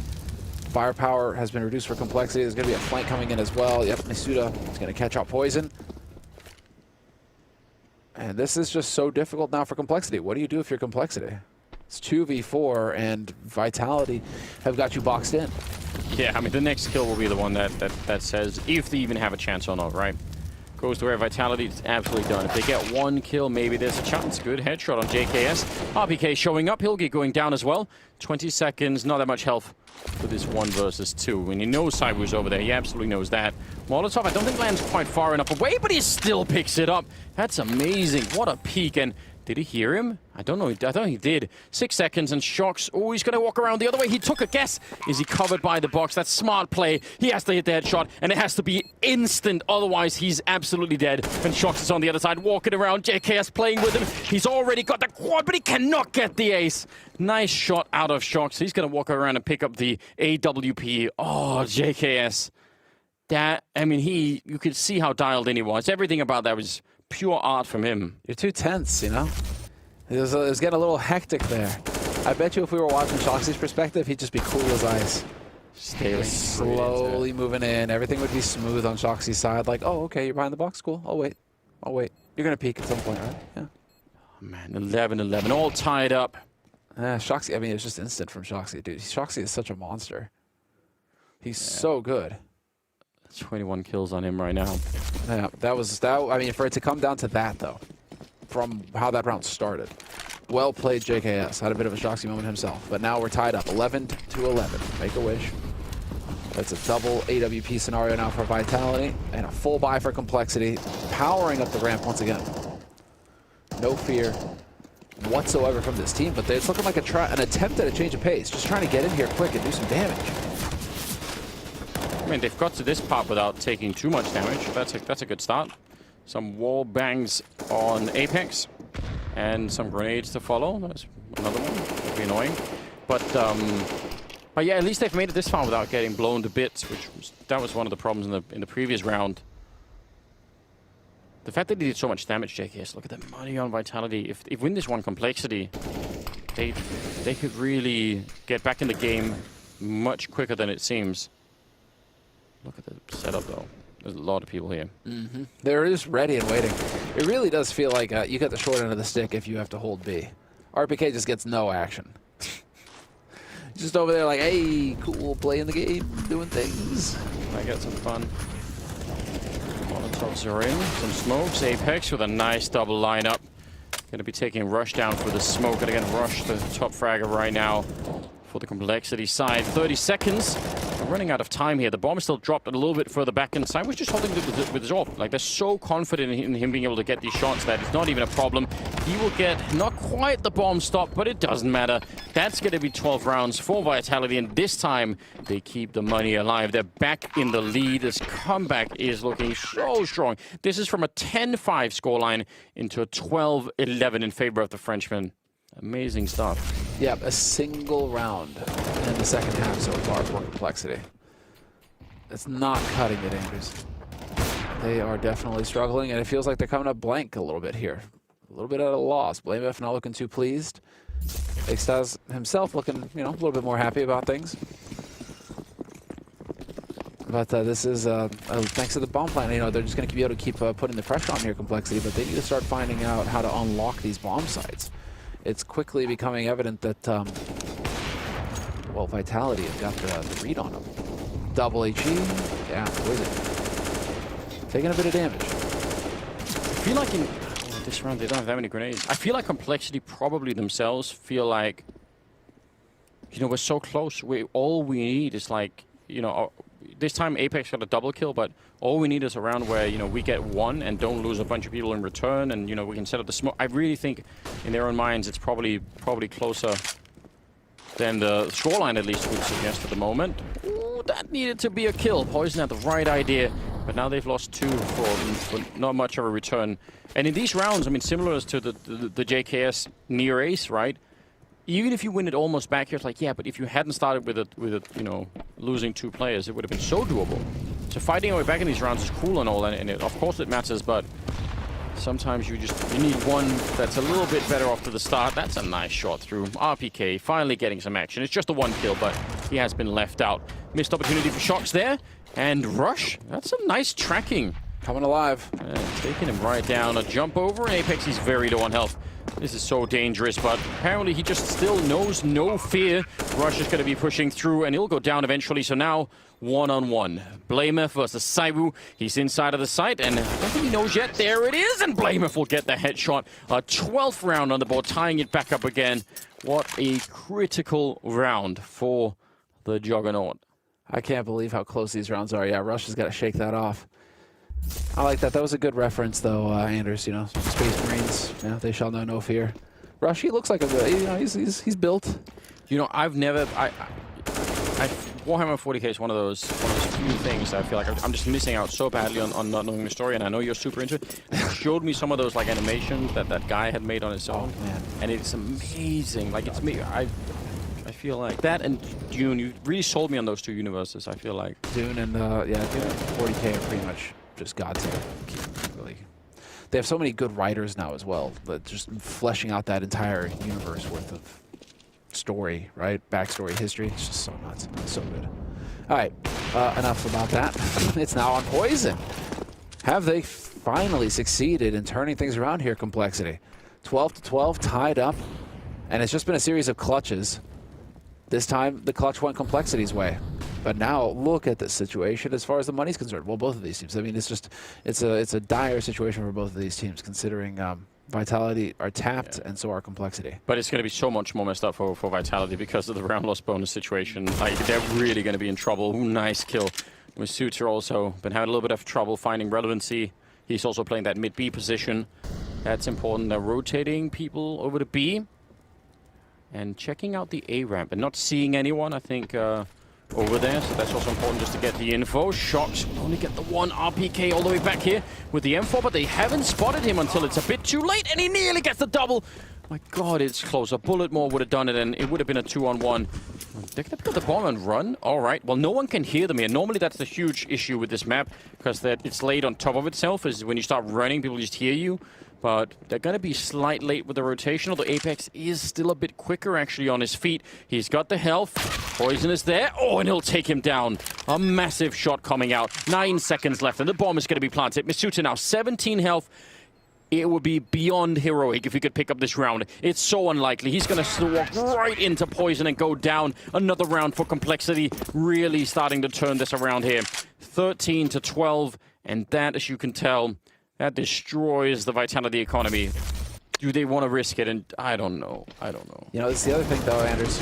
Firepower has been reduced for Complexity. There's going to be a flank coming in as well. Yep, Masuda is going to catch out Poison. And this is just so difficult now for Complexity. What do you do if you're Complexity? It's 2v4, and Vitality have got you boxed in. Yeah, I mean, the next kill will be the one that says if they even have a chance or not, right? Goes to where Vitality is absolutely done. If they get one kill, maybe there's a chance. Good headshot on JKS. RPK showing up. Hilgi going down as well. 20 seconds, not that much health for this 1 versus 2. And he knows ZywOo's over there. He absolutely knows that. Molotov, I don't think lands quite far enough away, but he still picks it up. That's amazing. What a peek. And did he hear him? I don't know. I don't think he did. 6 seconds and Shox. Oh, he's going to walk around the other way. He took a guess. Is he covered by the box? That's smart play. He has to hit the headshot, and it has to be instant. Otherwise, he's absolutely dead. And Shox is on the other side, walking around. JKS playing with him. He's already got the quad, but he cannot get the ace. Nice shot out of Shox. He's going to walk around and pick up the AWP. Oh, JKS. That, I mean, you could see how dialed in he was. Everything about that was pure art from him. You're too tense, you know? It was getting a little hectic there. I bet you if we were watching Shoxy's perspective, he'd just be cool as ice. Staring slowly moving in. Everything would be smooth on Shoxy's side. Like, oh, okay, you're behind the box. Cool. I'll wait. You're going to peek at some point, right? Yeah. Oh, man, 11-11. All tied up. Shoxy, I mean, it's just instant from Shoxy, dude. Shoxy is such a monster. He's so good. 21 kills on him right now. Yeah, I mean, for it to come down to that, though, from how that round started. Well played, JKS. Had a bit of a Shoxy moment himself. But now we're tied up, 11-11. Make a wish. That's a double AWP scenario now for Vitality. And a full buy for Complexity. Powering up the ramp once again. No fear whatsoever from this team, but it's looking like an attempt at a change of pace. Just trying to get in here quick and do some damage. I mean, they've got to this part without taking too much damage. That's a good start. Some wall bangs on Apex. And some grenades to follow. That's another one. Would be annoying. But yeah, at least they've made it this far without getting blown to bits, that was one of the problems in the previous round. The fact that they did so much damage, JKS, look at the money on Vitality. If win this one Complexity, they could really get back in the game much quicker than it seems. Look at the setup, though. There's a lot of people here. They're just ready and waiting. It really does feel like you get the short end of the stick if you have to hold B. RPK just gets no action. Just over there like, hey, cool, playing the game, doing things. I got some fun. Molotovs are in. Some smokes. Apex with a nice double lineup. Going to be taking Rush down for the smoke. And again, Rush, the top fragger right now for the Complexity side. 30 seconds. We're running out of time here. The bomb is still dropped a little bit further back inside. We're just holding it with his off. Like, they're so confident in him being able to get these shots that it's not even a problem. He will get not quite the bomb stop, but it doesn't matter. That's going to be 12 rounds for Vitality, and this time they keep the money alive. They're back in the lead. This comeback is looking so strong. This is from a 10-5 scoreline into a 12-11 in favor of the Frenchmen. Amazing stuff. Yep, a single round in the second half so far for Complexity. It's not cutting it, Andrews. They are definitely struggling, and it feels like they're coming up blank a little bit here. A little bit at a loss. BlameF not looking too pleased. Extaz himself looking, a little bit more happy about things. But this is thanks to the bomb plan. They're just going to be able to keep putting the pressure on here, Complexity, but they need to start finding out how to unlock these bomb sites. It's quickly becoming evident that, well, Vitality have got the read on them. Double HE, yeah, Wizard. Taking a bit of damage. I feel like in this round they don't have that many grenades. I feel like Complexity probably themselves feel like, we're so close. All we need is like, this time Apex got a double kill, but all we need is a round where, we get one and don't lose a bunch of people in return, and, we can set up the smoke. I really think in their own minds it's probably closer than the scoreline at least would suggest at the moment. Ooh, that needed to be a kill. Poison had the right idea, but now they've lost two for not much of a return. And in these rounds, I mean, similar to the JKS near ace, right? Even if you win it almost back here, it's like, yeah, but if you hadn't started with it, losing two players, it would have been so doable. So fighting our way back in these rounds is cool and all, and of course it matters, but sometimes you need one that's a little bit better off to the start. That's a nice shot through. RPK finally getting some action. It's just a one kill, but he has been left out. Missed opportunity for Shox there, and Rush. That's some nice tracking. Coming alive. Taking him right down. A jump over, and Apex, he's very low on health. This is so dangerous, but apparently he just still knows no fear. Rush is going to be pushing through, and he'll go down eventually. So now, one-on-one. BlameF versus Saibu. He's inside of the site, and I don't think he knows yet. There it is, and BlameF will get the headshot. A 12th round on the board, tying it back up again. What a critical round for the Juggernaut. I can't believe how close these rounds are. Yeah, Rush has got to shake that off. I like that. That was a good reference, though, Anders. Space Marines. They shall know no fear. Rush, he looks like a good. He's built. I've never. Warhammer 40k is one of those few things that I feel like I'm just missing out so badly on not knowing the story, and I know you're super into it. You showed me some of those animations that guy had made on his own, and it's amazing. Like it's me. I feel like that and Dune. You really sold me on those two universes. I feel like Dune and Dune and 40k are pretty much just gods here. Really. They have so many good writers now as well, but just fleshing out that entire universe worth of story, right? Backstory, history. It's just so nuts. It's so good. All right, enough about that. It's now on Poison. Have they finally succeeded in turning things around here, Complexity? 12-12, tied up. And it's just been a series of clutches. This time, the clutch went Complexity's way. But now, look at this situation as far as the money's concerned. Well, both of these teams. I mean, it's a dire situation for both of these teams, considering Vitality are tapped and so are Complexity. But it's going to be so much more messed up for Vitality because of the round loss bonus situation. Like, they're really going to be in trouble. Ooh, nice kill. Masuta also been having a little bit of trouble finding relevancy. He's also playing that mid-B position. That's important. They're rotating people over to B. And checking out the A ramp and not seeing anyone, I think, over there. So that's also important just to get the info. Shox will only get the one RPK all the way back here with the M4, but they haven't spotted him until it's a bit too late, and he nearly gets the double. My God, it's close. A bullet more would have done it, and it would have been a 2-on-1. They're going to put the bomb and run. All right. Well, no one can hear them here. Normally, that's the huge issue with this map, because it's laid on top of itself. Is when you start running, people just hear you. But they're going to be slight late with the rotation, although Apex is still a bit quicker, actually, on his feet. He's got the health. Poison is there. Oh, and he'll take him down. A massive shot coming out. 9 seconds left, and the bomb is going to be planted. Masuta now 17 health. It would be beyond heroic if he could pick up this round. It's so unlikely. He's going to walk right into Poison and go down. Another round for Complexity. Really starting to turn this around here. 13-12, and that, as you can tell, that destroys the Vitality economy. Do they want to risk it? And I don't know. I don't know. You know, it's the other thing, though, Anders.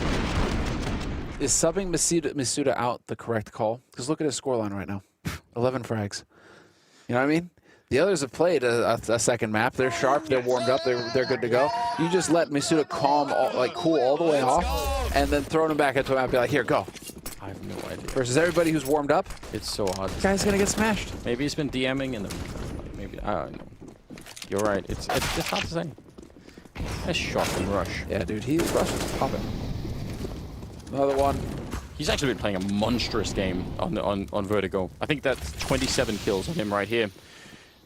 Is subbing Masuta out the correct call? Because look at his scoreline right now. 11 frags. You know what I mean? The others have played a second map. They're sharp. They're warmed up. They're good to go. You just let Masuta cool all the way off, and then throw him back into a map and be like, here, go. I have no idea. Versus everybody who's warmed up. It's so hard. The guy's going to get smashed. Maybe he's been DMing and then maybe, I don't know. You're right. It's hard to say. Nice shot from Rush. Yeah, dude, Rush is popping. Another one. He's actually been playing a monstrous game on Vertigo. I think that's 27 kills on him right here.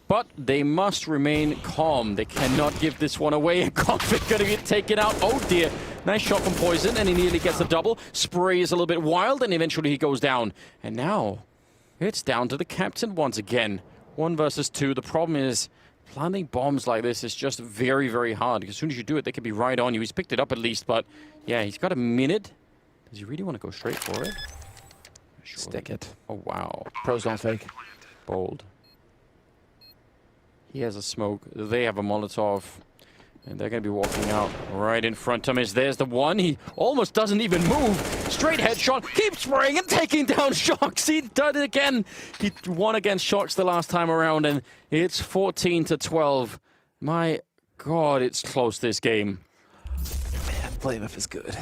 But they must remain calm. They cannot give this one away. And Config going to get taken out. Oh dear. Nice shot from Poison, and he nearly gets a double. Spray is a little bit wild, and eventually he goes down. And now it's down to the captain once again. 1 versus 2. The problem is planting bombs like this is just very, very hard. As soon as you do it, they can be right on you. He's picked it up at least, but yeah, he's got a minute. Does he really want to go straight for it? Sure. Stick it. Oh, wow. Pros don't fake. Bold. He has a smoke. They have a Molotov. And they're going to be walking out right in front of him. There's the one. He almost doesn't even move. Straight headshot. Keeps spraying and taking down Shox. He did it again. He won against Shox the last time around. And it's 14-12. My God, it's close, this game. Man, BlameF is good.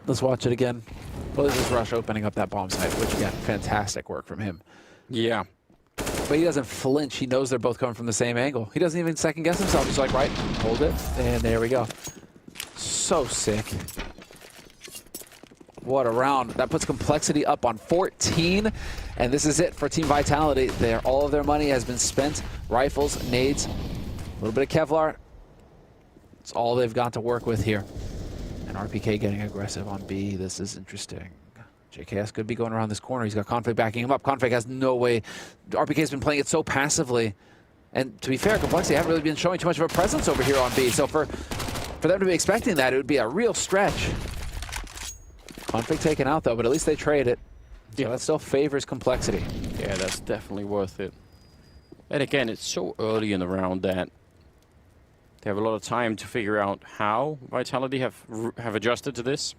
Let's watch it again. Well, this is Rush opening up that bomb site, which, again, fantastic work from him. Yeah. But he doesn't flinch. He knows they're both coming from the same angle. He doesn't even second guess himself. He's like, right, hold it. And there we go. So sick. What a round. That puts Complexity up on 14. And this is it for Team Vitality. All of their money has been spent. Rifles, nades, a little bit of Kevlar. It's all they've got to work with here. And RPK getting aggressive on B. This is interesting. JKS could be going around this corner. He's got Config backing him up. Config has no way. RPK's been playing it so passively. And to be fair, Complexity haven't really been showing too much of a presence over here on B. So for them to be expecting that, it would be a real stretch. Config taken out, though, but at least they trade it. So that still favors Complexity. Yeah, that's definitely worth it. And again, it's so early in the round that they have a lot of time to figure out how Vitality have adjusted to this.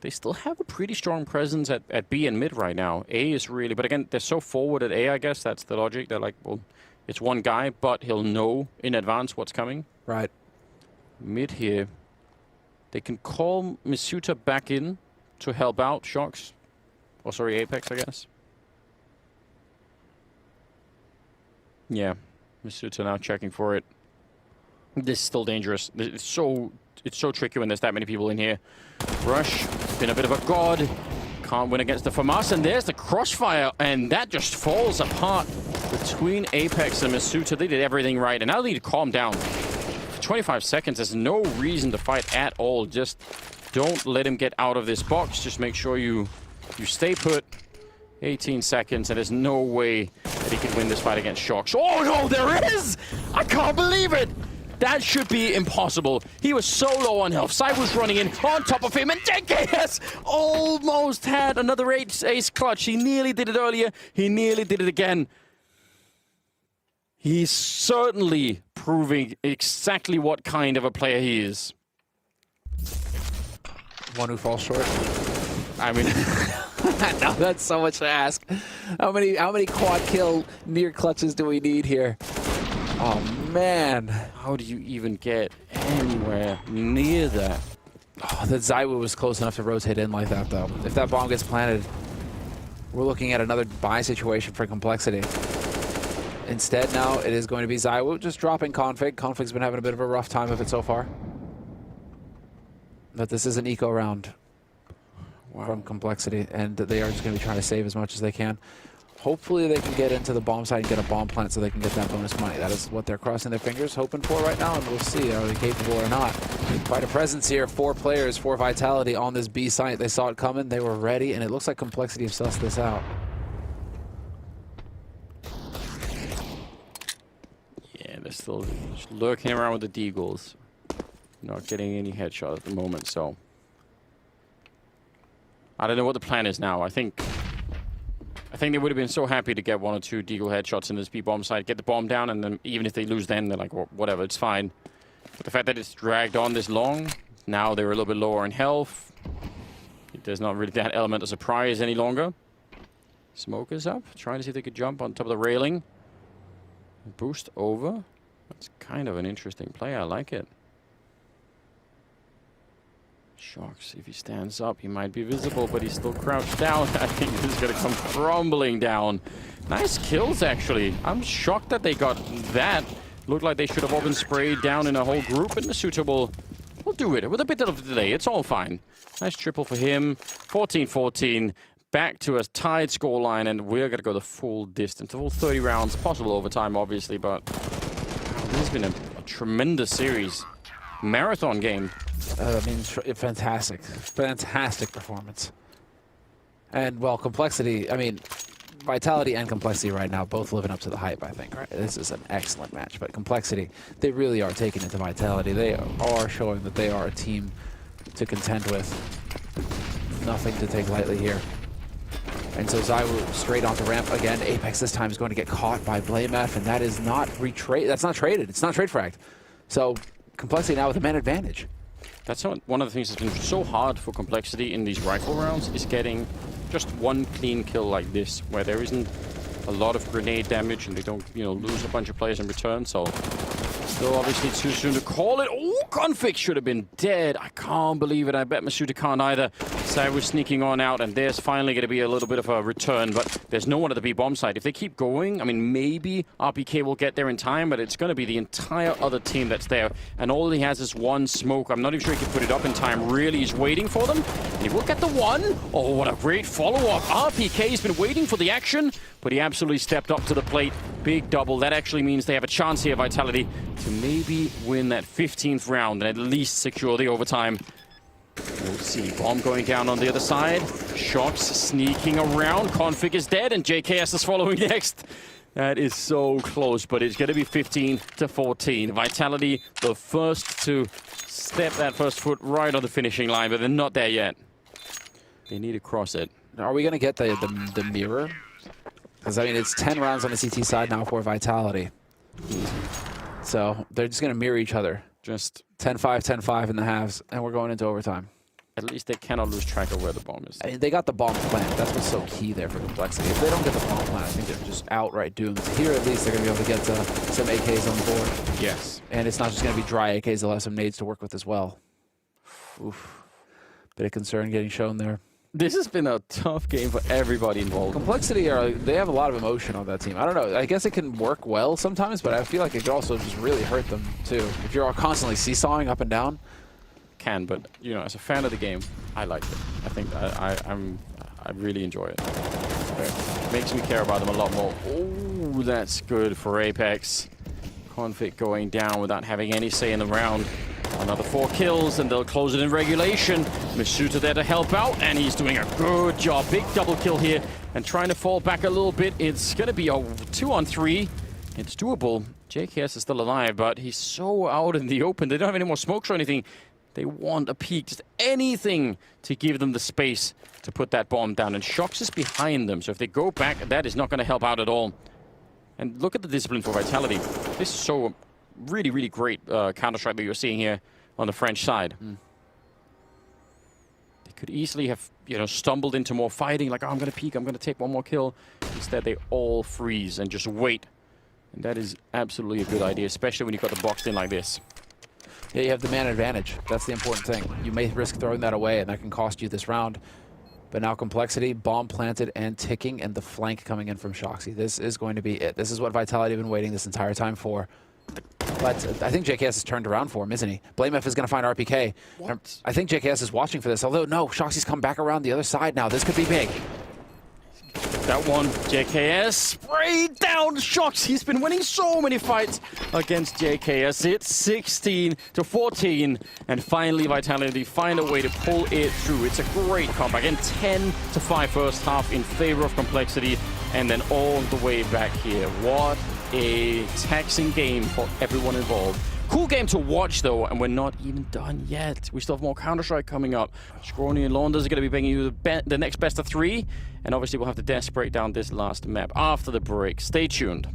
They still have a pretty strong presence at B and mid right now. A is really, but again, they're so forward at A, I guess. That's the logic. They're like, well, it's one guy, but he'll know in advance what's coming. Right. Mid here, they can call Masuta back in to help out Shox. Oh, sorry, Apex, I guess. Yeah, Masuta now checking for it. This is still dangerous. It's so tricky when there's that many people in here. Rush, been a bit of a god. Can't win against the FAMAS, and there's the crossfire, and that just falls apart between Apex and Masuta. They did everything right, and now they need to calm down. For 25 seconds, there's no reason to fight at all. Just don't let him get out of this box. Just make sure you stay put. 18 seconds, and there's no way that he could win this fight against Shox. Oh no, there is! I can't believe it! That should be impossible. He was so low on health. Sai was running in on top of him, and JKS almost had another ace clutch. He nearly did it earlier. He nearly did it again. He's certainly proving exactly what kind of a player he is. One who falls short. I mean, no, that's so much to ask. How many quad kill near clutches do we need here? Oh man, how do you even get anywhere near that? Oh, that Zywoo was close enough to rotate in like that though. If that bomb gets planted, we're looking at another buy situation for Complexity. Instead now it is going to be Zywoo just dropping Config. Config's been having a bit of a rough time of it so far. But this is an eco round from Complexity, and they are just going to be trying to save as much as they can. Hopefully they can get into the bomb site and get a bomb plant so they can get that bonus money. That is what they're crossing their fingers, hoping for right now, and we'll see are they capable or not. Quite a presence here. 4 players, 4 Vitality on this B site. They saw it coming, they were ready, and it looks like Complexity have sussed this out. Yeah, they're still just lurking around with the Deagles. Not getting any headshot at the moment, so I don't know what the plan is now. I think they would have been so happy to get 1 or 2 Deagle headshots in this B bomb site, get the bomb down, and then even if they lose, then they're like, well, whatever, it's fine. But the fact that it's dragged on this long, now they're a little bit lower in health. There's not really that element of surprise any longer. Smoke is up, trying to see if they could jump on top of the railing. Boost over. That's kind of an interesting play. I like it. Shocks, if he stands up, he might be visible, but he's still crouched down. I think he's going to come crumbling down. Nice kills, actually. I'm shocked that they got that. Looked like they should have all been sprayed down in a whole group, and the shooter will do it with a bit of a delay. It's all fine. Nice triple for him. 14-14. Back to a tied scoreline, and we're going to go the full distance. The full 30 rounds. Possible overtime, obviously, but this has been a tremendous series. Marathon game. I mean, fantastic performance. And, well, Complexity, I mean, Vitality and Complexity right now both living up to the hype, I think. Right? This is an excellent match, but Complexity, they really are taking it to Vitality. They are showing that they are a team to contend with. Nothing to take lightly here. And so Zywoo straight onto ramp again. Apex this time is going to get caught by BlameF, and that is not that's not traded. It's not trade fragged. So Complexity now with a man advantage. That's one of the things that's been so hard for Complexity in these rifle rounds is getting just one clean kill like this, where there isn't a lot of grenade damage and they don't, lose a bunch of players in return. So still obviously too soon to call it. Oh, Config should have been dead. I can't believe it. I bet Masuda can't either. Sai was sneaking on out, and there's finally going to be a little bit of a return, but there's no one at the B bomb site. If they keep going, I mean, maybe RPK will get there in time, but it's going to be the entire other team that's there, and all he has is one smoke. I'm not even sure he can put it up in time. Really, he's waiting for them, and he will get the one. Oh, what a great follow-up. RPK's been waiting for the action, but he absolutely stepped up to the plate. Big double. That actually means they have a chance here, Vitality, to maybe win that 15th round and at least secure the overtime. We'll see. Bomb going down on the other side. Shocks sneaking around. Config is dead, and JKS is following next. That is so close, but it's going to be 15-14. Vitality, the first to step that first foot right on the finishing line, but they're not there yet. They need to cross it. Are we going to get the mirror? Because, I mean, it's 10 rounds on the CT side now for Vitality. So they're just going to mirror each other. Just 10-5, 10-5 in the halves, and we're going into overtime. At least they cannot lose track of where the bomb is. I mean, they got the bomb plant. That's what's so key there for Complexity. If they don't get the bomb plant, I think they're just outright doomed. Here, at least, they're going to be able to get some AKs on the board. Yes. And it's not just going to be dry AKs. They'll have some nades to work with as well. Oof. Bit of concern getting shown there. This has been a tough game for everybody involved. Complexity, they have a lot of emotion on that team. I don't know. I guess it can work well sometimes, but I feel like it could also just really hurt them, too. If you're constantly seesawing up and down. Can, but, as a fan of the game, I like it. I think I really enjoy it. It makes me care about them a lot more. Oh, that's good for Apex. Config going down without having any say in the round. Another 4 kills, and they'll close it in regulation. Masuda there to help out, and he's doing a good job. Big double kill here, and trying to fall back a little bit. It's going to be a 2-on-3. It's doable. JKS is still alive, but he's so out in the open. They don't have any more smokes or anything. They want a peek, just anything to give them the space to put that bomb down. And Shox is behind them, so if they go back, that is not going to help out at all. And look at the discipline for Vitality. This is so really, really great Counter-Strike that you're seeing here on the French side. They could easily have, you know, stumbled into more fighting, like, oh, I'm going to peek, I'm going to take one more kill. Instead, they all freeze and just wait. And that is absolutely a good idea, especially when you've got the boxed in like this. Yeah, you have the man advantage. That's the important thing. You may risk throwing that away, and that can cost you this round. But now Complexity, bomb planted and ticking, and the flank coming in from Shoxy. This is going to be it. This is what Vitality have been waiting this entire time for. But I think JKS has turned around for him, isn't he? BlameF is going to find RPK. What? I think JKS is watching for this, although no, Shoxy's come back around the other side now. This could be big. That one, JKS sprayed down Shox. He's been winning so many fights against JKS. It's 16-14, and finally Vitality find a way to pull it through. It's a great comeback. Again, 10-5 first half in favor of Complexity, and then all the way back here. What a taxing game for everyone involved. Cool game to watch, though, and we're not even done yet. We still have more Counter-Strike coming up. Scrawny and Launders are going to be bringing you the next best of 3, and obviously we'll have to break down this last map after the break. Stay tuned.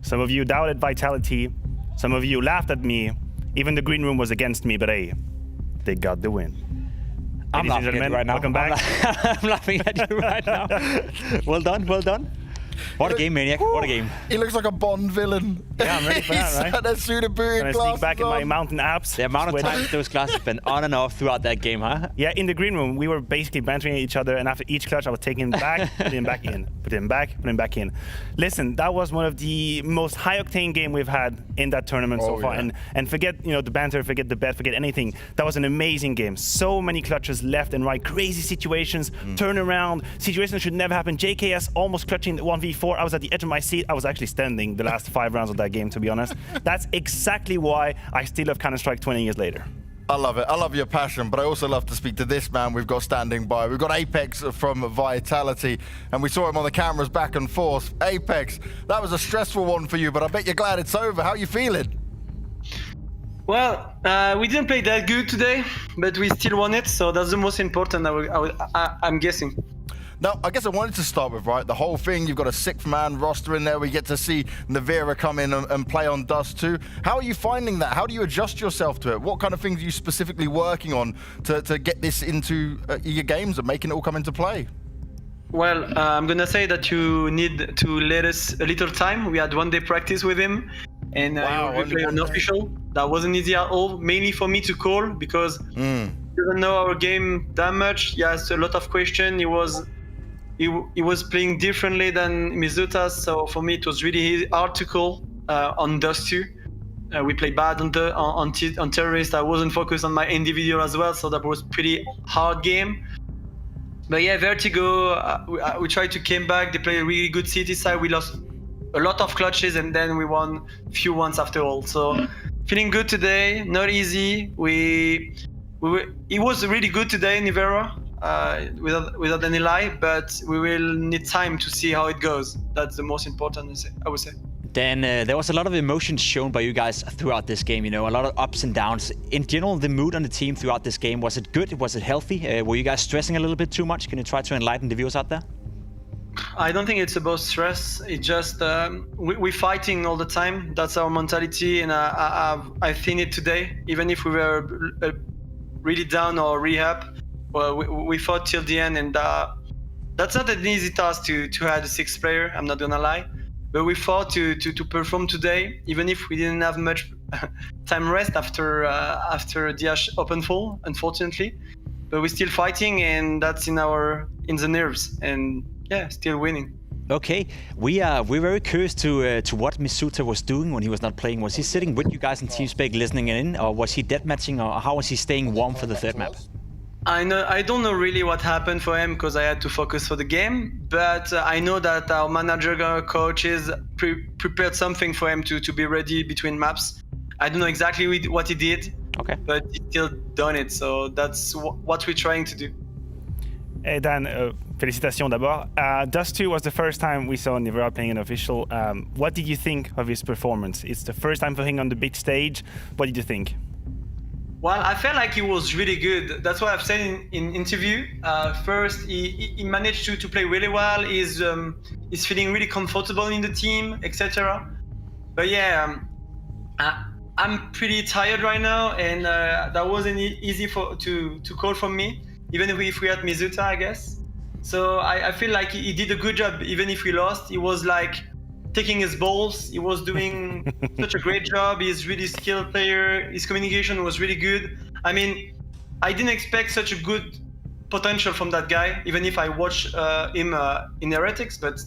Some of you doubted Vitality. Some of you laughed at me. Even the green room was against me, but hey, they got the win. I'm Ladies and laughing at you gentlemen, right now. welcome back. I'm laughing at you right now. Well done, well done. What a game, Maniac. What a game. He looks like a Bond villain. Yeah, I'm ready for that, right? He's suited booted Gonna glasses sneak back in my on. mountain apps. The amount of times those glasses have been on and off throughout that game, huh? Yeah, in the green room, we were basically bantering each other, and after each clutch, I was taking him back, put him back in, put him back, put him back in. Listen, that was one of the most high-octane game we've had in that tournament so far. Yeah. And forget, the banter, forget the bet, forget anything. That was an amazing game. So many clutches left and right, crazy situations, turnaround, situations that should never happen. JKS almost clutching 1v4. I was at the edge of my seat. I was actually standing the last 5 rounds of that game, to be honest. That's exactly why I still love Counter-Strike 20 years later. I love it. I love your passion, but I also love to speak to this man we've got standing by. We've got Apex from Vitality, and we saw him on the cameras back and forth. Apex, that was a stressful one for you, but I bet you're glad it's over. How are you feeling? Well, we didn't play that good today, but we still won it, so that's the most important, I'm guessing. Now, I guess I wanted to start with, right, the whole thing. You've got a 6-man roster in there. We get to see NAVI come in and play on Dust 2. How are you finding that? How do you adjust yourself to it? What kind of things are you specifically working on to get this into your games and making it all come into play? Well, I'm gonna say that you need to let us a little time. We had 1 day practice with him, and we played unofficial. That wasn't easy at all, mainly for me to call, because he doesn't know our game that much. He asked a lot of questions. He was playing differently than Mizuta, so for me it was really hard to call on Dust 2. We played bad on Terrorist. I wasn't focused on my individual as well, so that was pretty hard game. But yeah, Vertigo, we tried to come back. They played a really good city side. We lost a lot of clutches, and then we won a few ones after all. So feeling good today, not easy. It was really good today, Nivera. Without any lie, but we will need time to see how it goes. That's the most important, I would say. Dan, there was a lot of emotions shown by you guys throughout this game, a lot of ups and downs. In general, the mood on the team throughout this game, was it good? Was it healthy? Were you guys stressing a little bit too much? Can you try to enlighten the viewers out there? I don't think it's about stress. It's just we're fighting all the time. That's our mentality, and I've seen it today. Even if we were really down or rehab, well, we fought till the end, and that's not an easy task to add a 6th player, I'm not gonna lie. But we fought to perform today, even if we didn't have much time rest after the open fall, unfortunately. But we're still fighting, and that's in the nerves, and yeah, still winning. Okay, we're very curious to what Mizuta was doing when he was not playing. Was he sitting with you guys in TeamSpeak listening in, or was he deathmatching, or how was he staying warm for the 3rd map? I don't know really what happened for him, because I had to focus for the game, but I know that our manager coaches prepared something for him to be ready between maps. I don't know exactly what he did, but he still done it, so that's what we're trying to do. Hey Dan, félicitations d'abord. Dust 2 was the first time we saw Nivera playing an official. What did you think of his performance? It's the first time for him on the big stage. What did you think? Well, I felt like he was really good. That's what I've said in interview. First, he managed to play really well. He's feeling really comfortable in the team, etc. But yeah, I'm pretty tired right now, and that wasn't easy to call from me, even if we had Mizuta, I guess. So I feel like he did a good job, even if we lost. He was like taking his balls. He was doing such a great job. He's really skilled player. His communication was really good. I mean, I didn't expect such a good potential from that guy, even if I watched him in Heretics. But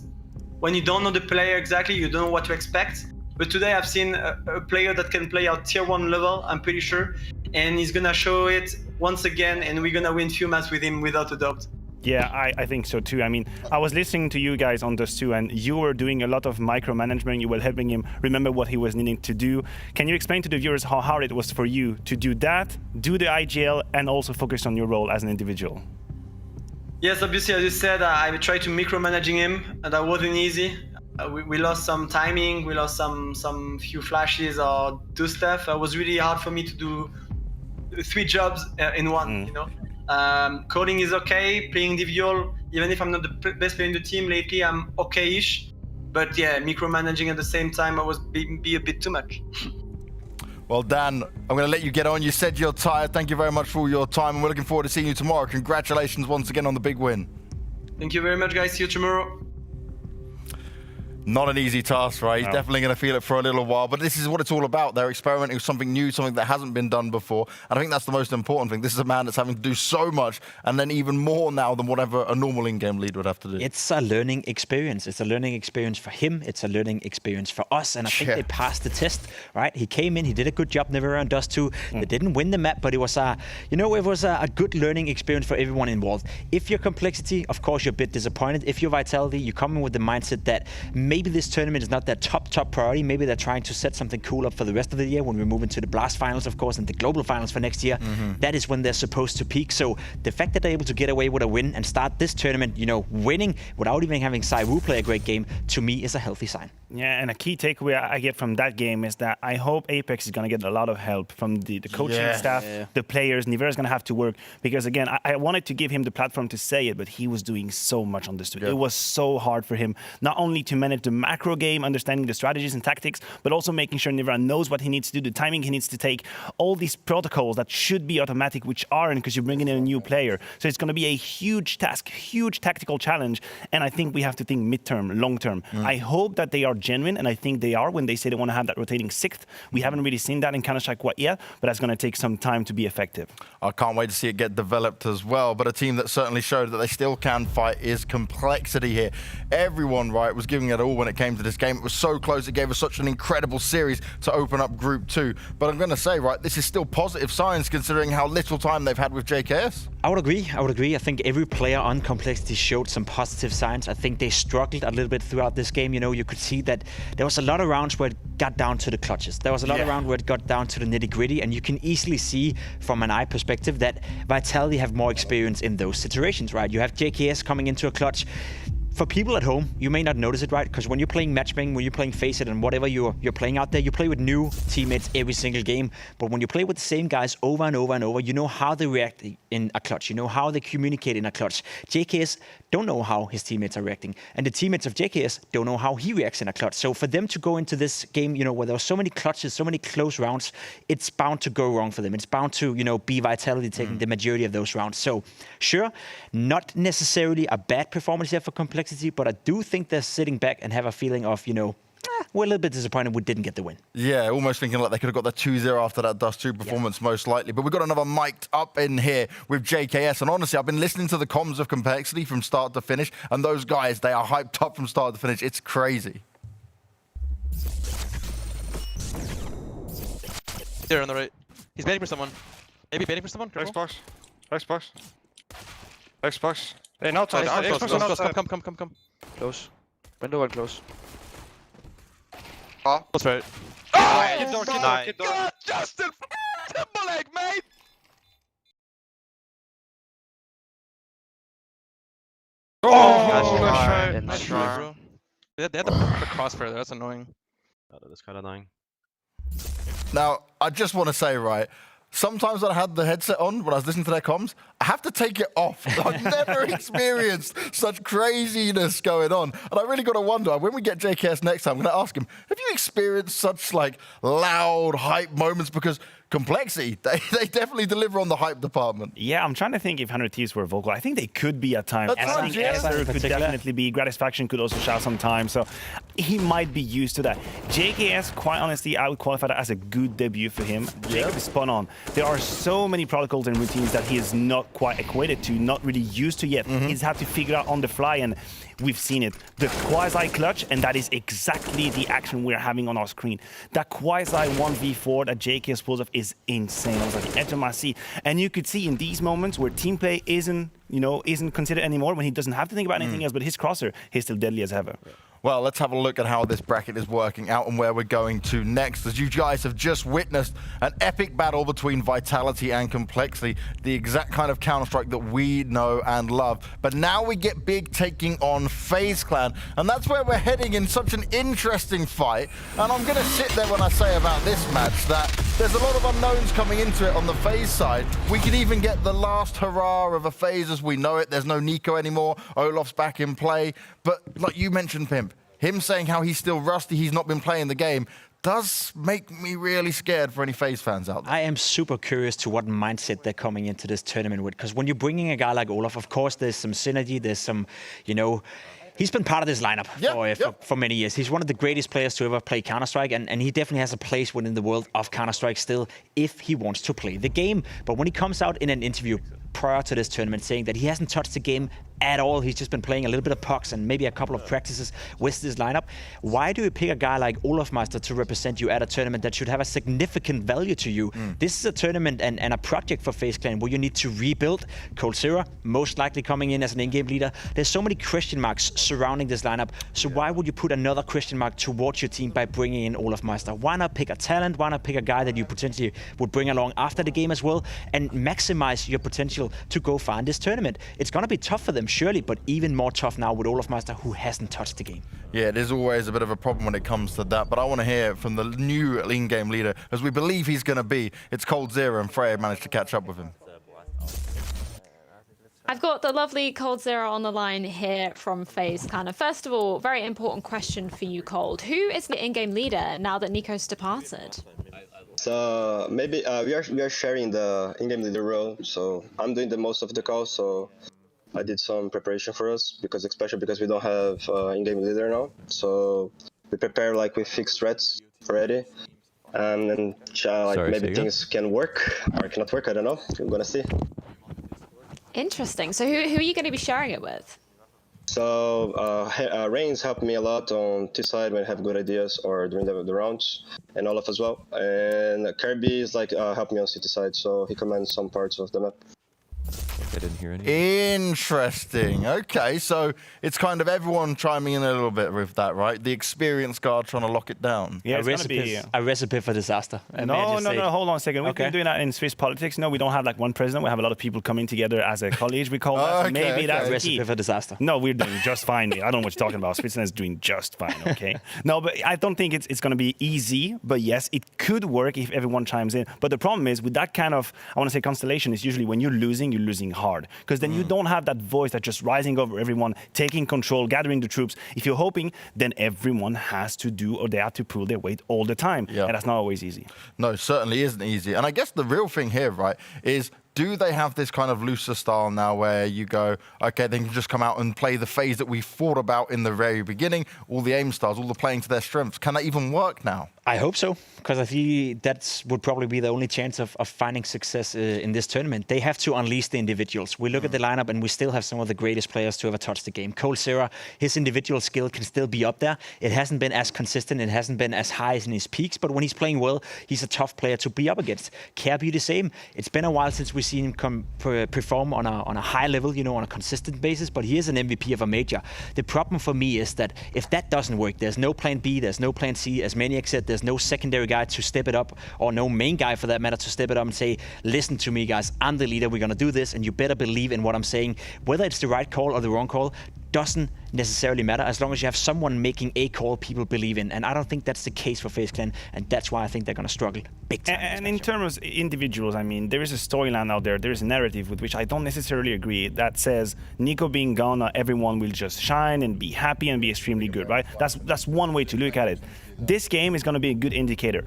when you don't know the player exactly, you don't know what to expect. But today I've seen a player that can play at tier 1 level, I'm pretty sure. And he's gonna show it once again, and we're gonna win few matches with him without a doubt. Yeah, I think so too. I mean, I was listening to you guys on Dust 2, and you were doing a lot of micromanagement. You were helping him remember what he was needing to do. Can you explain to the viewers how hard it was for you to do that, do the IGL, and also focus on your role as an individual? Yes, obviously, as you said, I tried to micromanaging him, and that wasn't easy. We lost some timing, we lost some few flashes or do stuff. It was really hard for me to do 3 jobs in one, you know. Coding is okay, playing individual, even if I'm not the best player in the team lately, I'm okay-ish. But yeah, micromanaging at the same time, I was be a bit too much. Well, Dan, I'm going to let you get on. You said you're tired. Thank you very much for all your time, and we're looking forward to seeing you tomorrow. Congratulations once again on the big win. Thank you very much, guys. See you tomorrow. Not an easy task, right? He's definitely going to feel it for a little while, but this is what it's all about. They're experimenting with something new, something that hasn't been done before, and I think that's the most important thing. This is a man that's having to do so much, and then even more now than whatever a normal in-game lead would have to do. It's a learning experience. It's a learning experience for him. It's a learning experience for us, and I think they passed the test, right? He came in, he did a good job, never around Dust 2. They didn't win the map, but it was a good learning experience for everyone involved. If you're Complexity, of course, you're a bit disappointed. If you're Vitality, you come in with the mindset that maybe this tournament is not their top priority. Maybe they're trying to set something cool up for the rest of the year when we move into the Blast Finals, of course, and the Global Finals for next year. That is when they're supposed to peak. So the fact that they're able to get away with a win and start this tournament, winning without even having Saiwu play a great game, to me is a healthy sign. Yeah, and a key takeaway I get from that game is that I hope Apex is going to get a lot of help from the coaching staff, the players. Nivera is going to have to work because, again, I wanted to give him the platform to say it, but he was doing so much on this tour. It was so hard for him, not only to manage the macro game, understanding the strategies and tactics, but also making sure Nivera knows what he needs to do, the timing he needs to take, all these protocols that should be automatic, which aren't because you're bringing in a new player. So it's going to be a huge task, huge tactical challenge, and I think we have to think midterm, long term. I hope that they are genuine, and I think they are when they say they want to have that rotating sixth. We haven't really seen that in Counter-Strike quite yet, but that's going to take some time to be effective. I can't wait to see it get developed as well, but a team that certainly showed that they still can fight is Complexity here. Everyone, right, was giving it all when it came to this game. It was so close, it gave us such an incredible series to open up Group 2. But I'm going to say, right, this is still positive signs considering how little time they've had with JKS. I would agree. I think every player on Complexity showed some positive signs. I think they struggled a little bit throughout this game. You could see that there was a lot of rounds where it got down to the clutches. There was a lot of rounds where it got down to the nitty-gritty, and you can easily see from an eye perspective that Vitality have more experience in those situations, right? You have JKS coming into a clutch. For people at home, you may not notice it, right? Because when you're playing matchmaking, when you're playing Faze and whatever you're playing out there, you play with new teammates every single game. But when you play with the same guys over and over and over, you know how they react in a clutch. You know how they communicate in a clutch. JKS don't know how his teammates are reacting. And the teammates of JKS don't know how he reacts in a clutch. So for them to go into this game, where there are so many clutches, so many close rounds, it's bound to go wrong for them. It's bound to, be Vitality taking the majority of those rounds. So sure, not necessarily a bad performance here for Complexity, but I do think they're sitting back and have a feeling of, we're a little bit disappointed we didn't get the win. Yeah, almost thinking like they could have got the 2-0 after that Dust 2 performance, most likely. But we've got another mic'd up in here with JKS. And honestly, I've been listening to the comms of Complexity from start to finish. And those guys, they are hyped up from start to finish. It's crazy. There on the right. He's baiting for someone. Maybe baiting for someone. Xbox. Hey, now outside. Come. Close. Window and close. That's right. Oh, kid door. God, Justin Timberlake, mate! Nice try, bro. They had the crossfire there. That's annoying. That's kind of annoying. Now, I just want to say, right, sometimes when I had the headset on, when I was listening to their comms, I have to take it off. I've never experienced such craziness going on. And I really got to wonder, when we get JKS next time, I'm going to ask him, have you experienced such loud hype moments? Because Complexity, they definitely deliver on the hype department. Yeah, I'm trying to think if 100 Thieves were vocal. I think they could be at times. I think Esther could definitely be. Gratisfaction could also shout sometimes. So he might be used to that. JKS, quite honestly, I would qualify that as a good debut for him. Jacob is spot on. There are so many protocols and routines that he is not quite acquainted to, not really used to yet. He's had to figure out on the fly, and we've seen it. The quasi clutch, and that is exactly the action we're having on our screen. That quasi 1v4 that JKS pulls off is insane. I was like, edge of my seat. And you could see in these moments where team play isn't considered anymore, when he doesn't have to think about anything else but his crosser, he's still deadly as ever. Well, let's have a look at how this bracket is working out and where we're going to next. As you guys have just witnessed an epic battle between Vitality and Complexity, the exact kind of Counter-Strike that we know and love. But now we get Big taking on FaZe Clan, and that's where we're heading in such an interesting fight. And I'm going to sit there when I say about this match that there's a lot of unknowns coming into it on the FaZe side. We could even get the last hurrah of a FaZe as we know it. There's no Nico anymore. Olof's back in play. But like you mentioned, Pimp, him saying how he's still rusty, he's not been playing the game, does make me really scared for any FaZe fans out there. I am super curious to what mindset they're coming into this tournament with, because when you're bringing a guy like Olof, of course, there's some synergy, there's some, He's been part of this lineup for many years. He's one of the greatest players to ever play Counter-Strike, and he definitely has a place within the world of Counter-Strike still if he wants to play the game. But when he comes out in an interview prior to this tournament saying that he hasn't touched the game at all, he's just been playing a little bit of pucks and maybe a couple of practices with this lineup, why do you pick a guy like Olofmeister to represent you at a tournament that should have a significant value to you? This is a tournament and a project for FaZe Clan where you need to rebuild. coldzera most likely coming in as an in-game leader. There's so many question marks surrounding this lineup, so why would you put another question mark towards your team by bringing in Olofmeister? Why not pick a talent? Why not pick a guy that you potentially would bring along after the game as well and maximize your potential to go far in this tournament? It's going to be tough for them, surely, but even more tough now with Olofmeister, who hasn't touched the game. Yeah, it is always a bit of a problem when it comes to that, but I want to hear from the new in-game leader, as we believe he's going to be. It's coldzera, and Freya managed to catch up with him. I've got the lovely coldzera on the line here from FaZe Clan. First of all, very important question for you, Cold. Who is the in-game leader now that Nico's departed? So maybe we are sharing the in-game leader role. So I'm doing the most of the calls. So I did some preparation for us especially because we don't have in-game leader now. So we prepare like with fixed threats already, and then maybe things can work or cannot work. I don't know. We're gonna see. Interesting. So who are you going to be sharing it with? So Reigns helped me a lot on T side when I have good ideas or during the rounds, and Olaf as well. And Kirby is like helped me on CT side, so he commands some parts of the map. I didn't hear anything. Interesting. Okay, so it's kind of everyone chiming in a little bit with that, right? The experienced guard trying to lock it down. Yeah, a recipe for disaster. No, hold on a second. We've been doing that in Swiss politics. No, we don't have like one president. We have a lot of people coming together as a college. We call that. Maybe that's a recipe for disaster. No, we're doing just fine. I don't know what you're talking about. Switzerland's doing just fine, okay? No, but I don't think it's going to be easy. But yes, it could work if everyone chimes in. But the problem is with that kind of, I want to say constellation, is usually when you're losing hard. Because then you don't have that voice that's just rising over everyone, taking control, gathering the troops. If you're hoping, then everyone has to do or they have to pull their weight all the time. Yeah. And that's not always easy. No, certainly isn't easy. And I guess the real thing here, right, is do they have this kind of looser style now where you go, okay, they can just come out and play the phase that we thought about in the very beginning, all the aim styles, all the playing to their strengths? Can that even work now? I hope so, because I think that would probably be the only chance of finding success in this tournament. They have to unleash the individuals. We look at the lineup and we still have some of the greatest players to ever touch the game. coldzera, his individual skill can still be up there. It hasn't been as consistent, it hasn't been as high as in his peaks, but when he's playing well, he's a tough player to be up against. Kirby the same. It's been a while since we've seen him perform on a high level, on a consistent basis, but he is an MVP of a major. The problem for me is that if that doesn't work, there's no plan B, there's no plan C, as Maniac said, there's no secondary guy to step it up, or no main guy for that matter to step it up and say, listen to me guys, I'm the leader, we're going to do this, and you better believe in what I'm saying. Whether it's the right call or the wrong call doesn't necessarily matter, as long as you have someone making a call people believe in. And I don't think that's the case for FaZe Clan, and that's why I think they're going to struggle big time. And in terms of individuals, I mean, there is a storyline out there, there is a narrative with which I don't necessarily agree, that says Nico being gone, everyone will just shine and be happy and be extremely good, right? That's one way to look at it. This game is going to be a good indicator.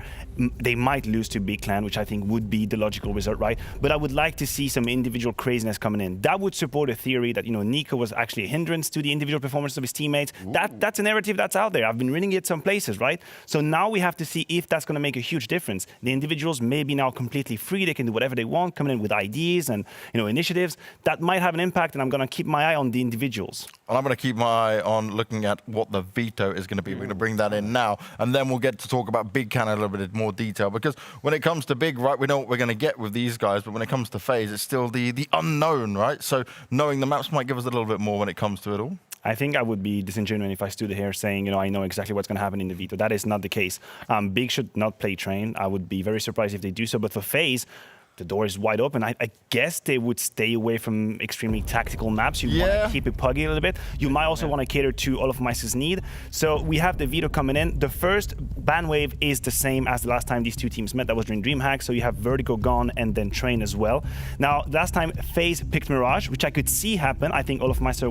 They might lose to Big Clan, which I think would be the logical result, right? But I would like to see some individual craziness coming in. That would support a theory that, Nico was actually a hindrance to the individual performance of his teammates. That's a narrative that's out there. I've been reading it some places, right? So now we have to see if that's going to make a huge difference. The individuals may be now completely free. They can do whatever they want, coming in with ideas and, initiatives. That might have an impact, and I'm going to keep my eye on the individuals. And I'm going to keep my eye on looking at what the veto is going to be. We're going to bring that in now. And then we'll get to talk about Big Can in a little bit more detail. Because when it comes to Big, right, we know what we're going to get with these guys. But when it comes to FaZe, it's still the unknown, right? So knowing the maps might give us a little bit more when it comes to it all. I think I would be disingenuous if I stood here saying, I know exactly what's going to happen in the veto. That is not the case. Big should not play train. I would be very surprised if they do so. But for FaZe, the door is wide open. I guess they would stay away from extremely tactical maps. You want to keep it puggy a little bit. You might also want to cater to Olofmeister's need. So we have the veto coming in. The first ban wave is the same as the last time these two teams met. That was during DreamHack. So you have Vertigo gone and then Train as well. Now, last time FaZe picked Mirage, which I could see happen. I think Olofmeister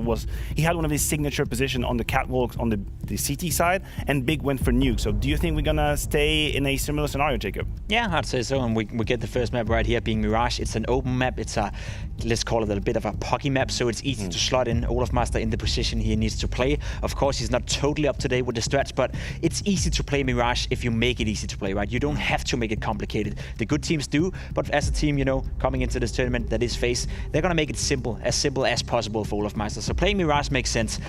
he had one of his signature position on the catwalks on the CT side, and Big went for Nuke. So do you think we're going to stay in a similar scenario, Jacob? Yeah, I'd say so. And we get the first map right here. here being Mirage. It's an open map. It's a, let's call it a bit of a pocky map, so it's easy to slot in Olofmeister in the position he needs to play. Of course, he's not totally up to date with the strats, but it's easy to play Mirage if you make it easy to play, right? You don't have to make it complicated. The good teams do, but as a team, you know, coming into this tournament that is Faze, they're gonna make it simple as possible for Olofmeister. So playing Mirage makes sense.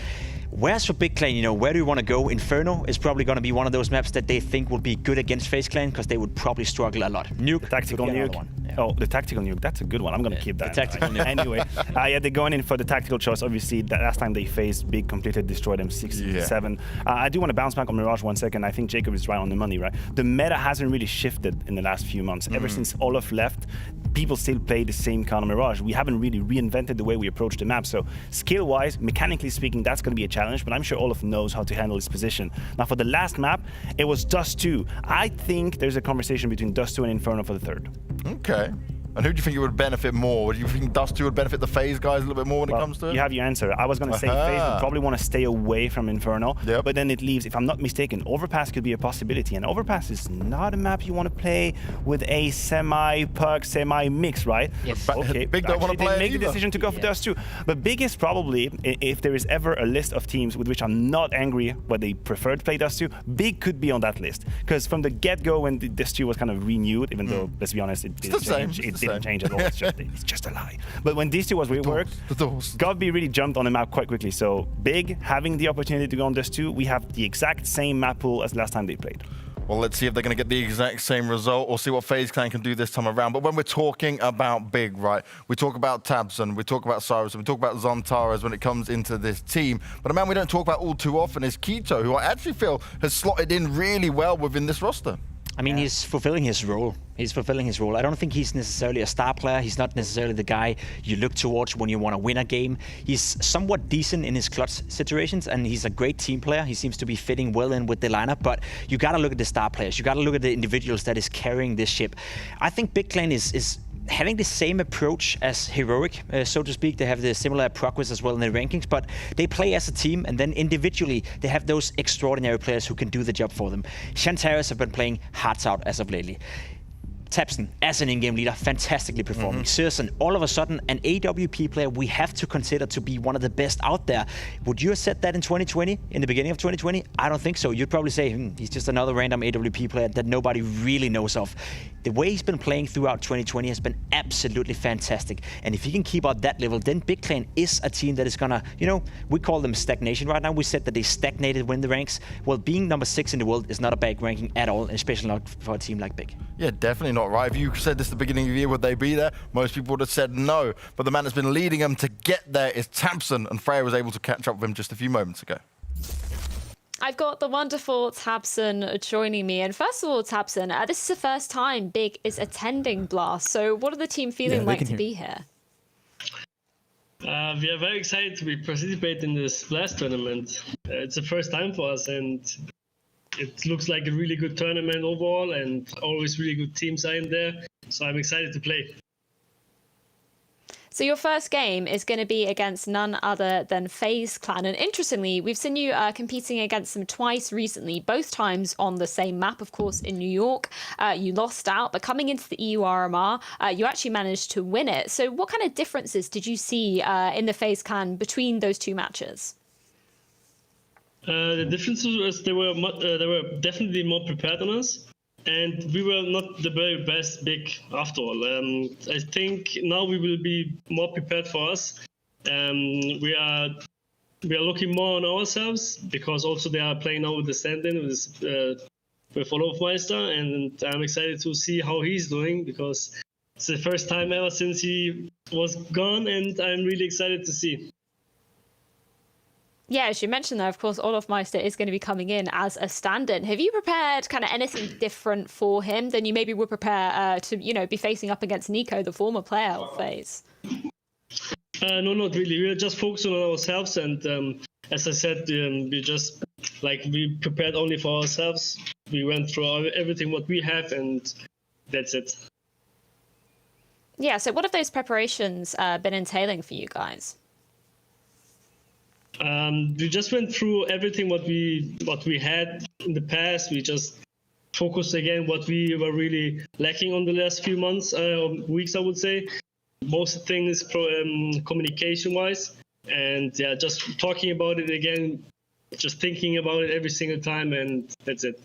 Whereas for Big Clan, you know, where do you want to go? Inferno is probably going to be one of those maps that they think will be good against Faze Clan because they would probably struggle a lot. Nuke, the tactical nuke. Yeah. Oh, the tactical nuke. That's a good one. I'm going to keep that. The tactical nuke. Anyway, yeah, they're going in for the tactical choice. Obviously, the last time they faced Big, completely destroyed them 6-7. I do want to bounce back on Mirage 1 second. I think Jacob is right on the money, right? The meta hasn't really shifted in the last few months. Ever since Olof left, people still play the same kind of Mirage. We haven't really reinvented the way we approach the map. So skill-wise, mechanically speaking, that's going to be a challenge, but I'm sure Olof knows how to handle his position. Now, for the last map, it was Dust 2. I think there's a conversation between Dust 2 and Inferno for the third. Okay. And who do you think it would benefit more? Do you think Dust 2 would benefit the Faze guys a little bit more when it comes to it? You have your answer. I was going to say Faze would probably want to stay away from Inferno, but then it leaves, if I'm not mistaken, Overpass could be a possibility. And Overpass is not a map you want to play with a semi-perk, semi-mix, right? Yes. Okay. Big don't want to play make the decision to go for Dust 2. But Big is probably, if there is ever a list of teams with which I'm not angry, but they prefer to play Dust 2, Big could be on that list. Because from the get-go, when Dust 2 was kind of renewed, even though, let's be honest, it didn't change at all. It's just a lie. But when these two was reworked, Govby really jumped on the map quite quickly. So Big, having the opportunity to go on Dust 2, we have the exact same map pool as last time they played. Well, let's see if they're going to get the exact same result or see what FaZe Clan can do this time around. But when we're talking about Big, right, we talk about Tabson, we talk about Cyrus, we talk about Zontaras when it comes into this team. But a man we don't talk about all too often is Keto, who I actually feel has slotted in really well within this roster. I mean, he's fulfilling his role. He's fulfilling his role. I don't think he's necessarily a star player. He's not necessarily the guy you look towards when you want to win a game. He's somewhat decent in his clutch situations, and he's a great team player. He seems to be fitting well in with the lineup, but you got to look at the star players. You got to look at the individuals that is carrying this ship. I think Big Clan is having the same approach as Heroic, so to speak. They have the similar progress as well in the rankings, but they play as a team, and then individually they have those extraordinary players who can do the job for them. Shantaris have been playing hearts out as of lately. Tabson, as an in-game leader, fantastically performing. Searson, all of a sudden, an AWP player we have to consider to be one of the best out there. Would you have said that in 2020, in the beginning of 2020? I don't think so. You'd probably say, he's just another random AWP player that nobody really knows of. The way he's been playing throughout 2020 has been absolutely fantastic. And if he can keep out that level, then Big Clan is a team that is gonna, you know, we call them stagnation right now. We said that they stagnated when the ranks. Well, being number 6 in the world is not a bad ranking at all, especially not for a team like Big. Yeah, definitely not, right? If you said this at the beginning of the year, would they be there? Most people would have said no. But the man that's been leading them to get there is Tabson, and Freya was able to catch up with him just a few moments ago. I've got the wonderful Tabson joining me. And first of all, Tabson, this is the first time Big is attending Blast. So what are the team feeling like to be here? We are very excited to be participating in this Blast tournament. It's the first time for us, and it looks like a really good tournament overall, and always really good teams are in there. So I'm excited to play. So your first game is going to be against none other than FaZe Clan. And interestingly, we've seen you competing against them twice recently, both times on the same map, of course, in New York. You lost out, but coming into the EU RMR, you actually managed to win it. So what kind of differences did you see in the FaZe Clan between those two matches? The difference was they were definitely more prepared than us. And we were not the very best Big after all. I think now we will be more prepared for us. We are looking more on ourselves, because also they are playing now with the stand-in with Olofmeister, and I'm excited to see how he's doing, because it's the first time ever since he was gone, and I'm really excited to see. Yeah, as you mentioned there, of course, Olofmeister is going to be coming in as a stand-in. Have you prepared kind of anything different for him than you maybe would prepare to, you know, be facing up against Nico, the former player of FaZe? No, not really. We are just focusing on ourselves, and as I said, we prepared only for ourselves. We went through everything what we have, and that's it. Yeah, so what have those preparations been entailing for you guys? We just went through everything what we had in the past. We just focus again what we were really lacking on the last few months, weeks, I would say. Most things communication-wise, and yeah, just talking about it again, just thinking about it every single time, and that's it.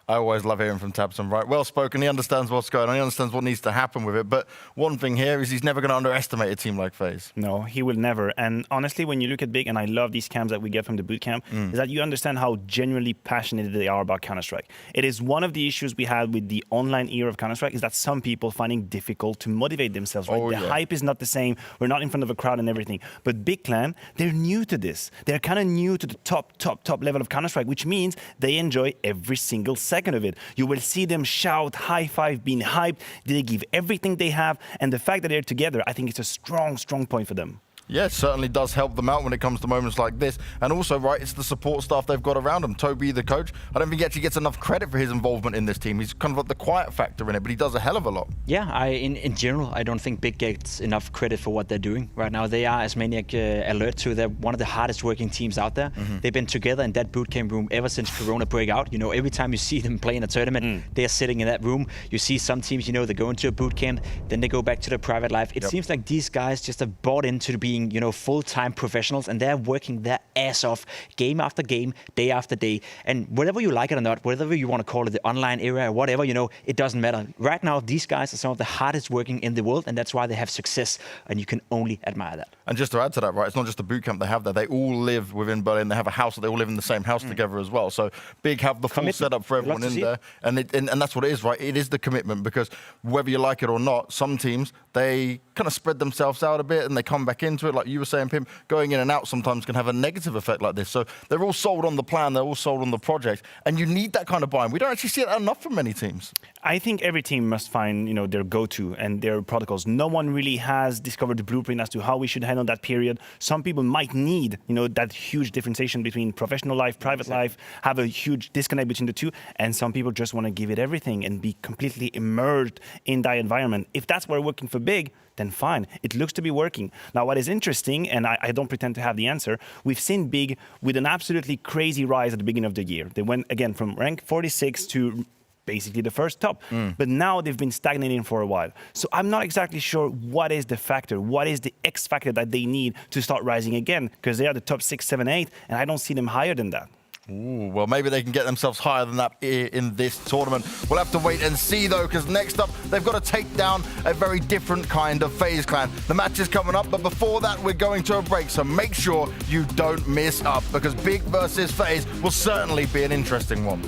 I always love hearing from Tabson, right? Well spoken, he understands what's going on, he understands what needs to happen with it. But one thing here is he's never going to underestimate a team like FaZe. No, he will never. And honestly, when you look at Big, and I love these camps that we get from the bootcamp, is that you understand how genuinely passionate they are about Counter-Strike. It is one of the issues we had with the online era of Counter-Strike is that some people finding difficult to motivate themselves, right? The hype is not the same. We're not in front of a crowd and everything. But Big Clan, they're new to this. They're kind of new to the top level of Counter-Strike, which means they enjoy every single second of it. You will see them shout, high five, being hyped. They give everything they have. And the fact that they're together, I think it's a strong point for them. Yeah, it certainly does help them out when it comes to moments like this. And also, right, it's the support staff they've got around them. Toby, the coach, I don't think he actually gets enough credit for his involvement in this team. He's kind of like the quiet factor in it, but he does a hell of a lot. Yeah, in general, I don't think Big gets enough credit for what they're doing right now. They are, as Maniac alert to, they're one of the hardest working teams out there. They've been together in that bootcamp room ever since Corona break out. You know, every time you see them play in a tournament, they're sitting in that room. You see some teams, you know, they go into a bootcamp, then they go back to their private life. It seems like these guys just have bought into being, you know, full-time professionals, and they're working their ass off game after game, day after day. And whether you like it or not, whatever you want to call it, the online era or whatever, you know, it doesn't matter. Right now, these guys are some of the hardest working in the world, and that's why they have success, and you can only admire that. And just to add to that, right, it's not just the boot camp they have there. They all live within Berlin. They have a house that they all live in the same house together as well. So Big have the full setup for everyone in there. And that's what it is, right? It is the commitment, because whether you like it or not, some teams, they kind of spread themselves out a bit and they come back into it. Like you were saying, Pim, going in and out sometimes can have a negative effect like this. So they're all sold on the plan. They're all sold on the project. And you need that kind of buy-in. We don't actually see it enough from many teams. I think every team must find, you know, their go-to and their protocols. No one really has discovered the blueprint as to how we should handle that period. Some people might need, you know, that huge differentiation between professional life, private life, have a huge disconnect between the two. And some people just want to give it everything and be completely immersed in that environment. If that's what we're working for Big, then fine. It looks to be working. Now, what is interesting, and I don't pretend to have the answer, we've seen Big with an absolutely crazy rise at the beginning of the year. They went, again, from rank 46 to basically the first top. But now they've been stagnating for a while. So I'm not exactly sure what is the factor, what is the X factor that they need to start rising again, because they are the top 6, 7, 8, and I don't see them higher than that. Ooh, well, maybe they can get themselves higher than that in this tournament. We'll have to wait and see, though, because next up, they've got to take down a very different kind of FaZe clan. The match is coming up, but before that, we're going to a break, so make sure you don't miss up, because Big versus FaZe will certainly be an interesting one.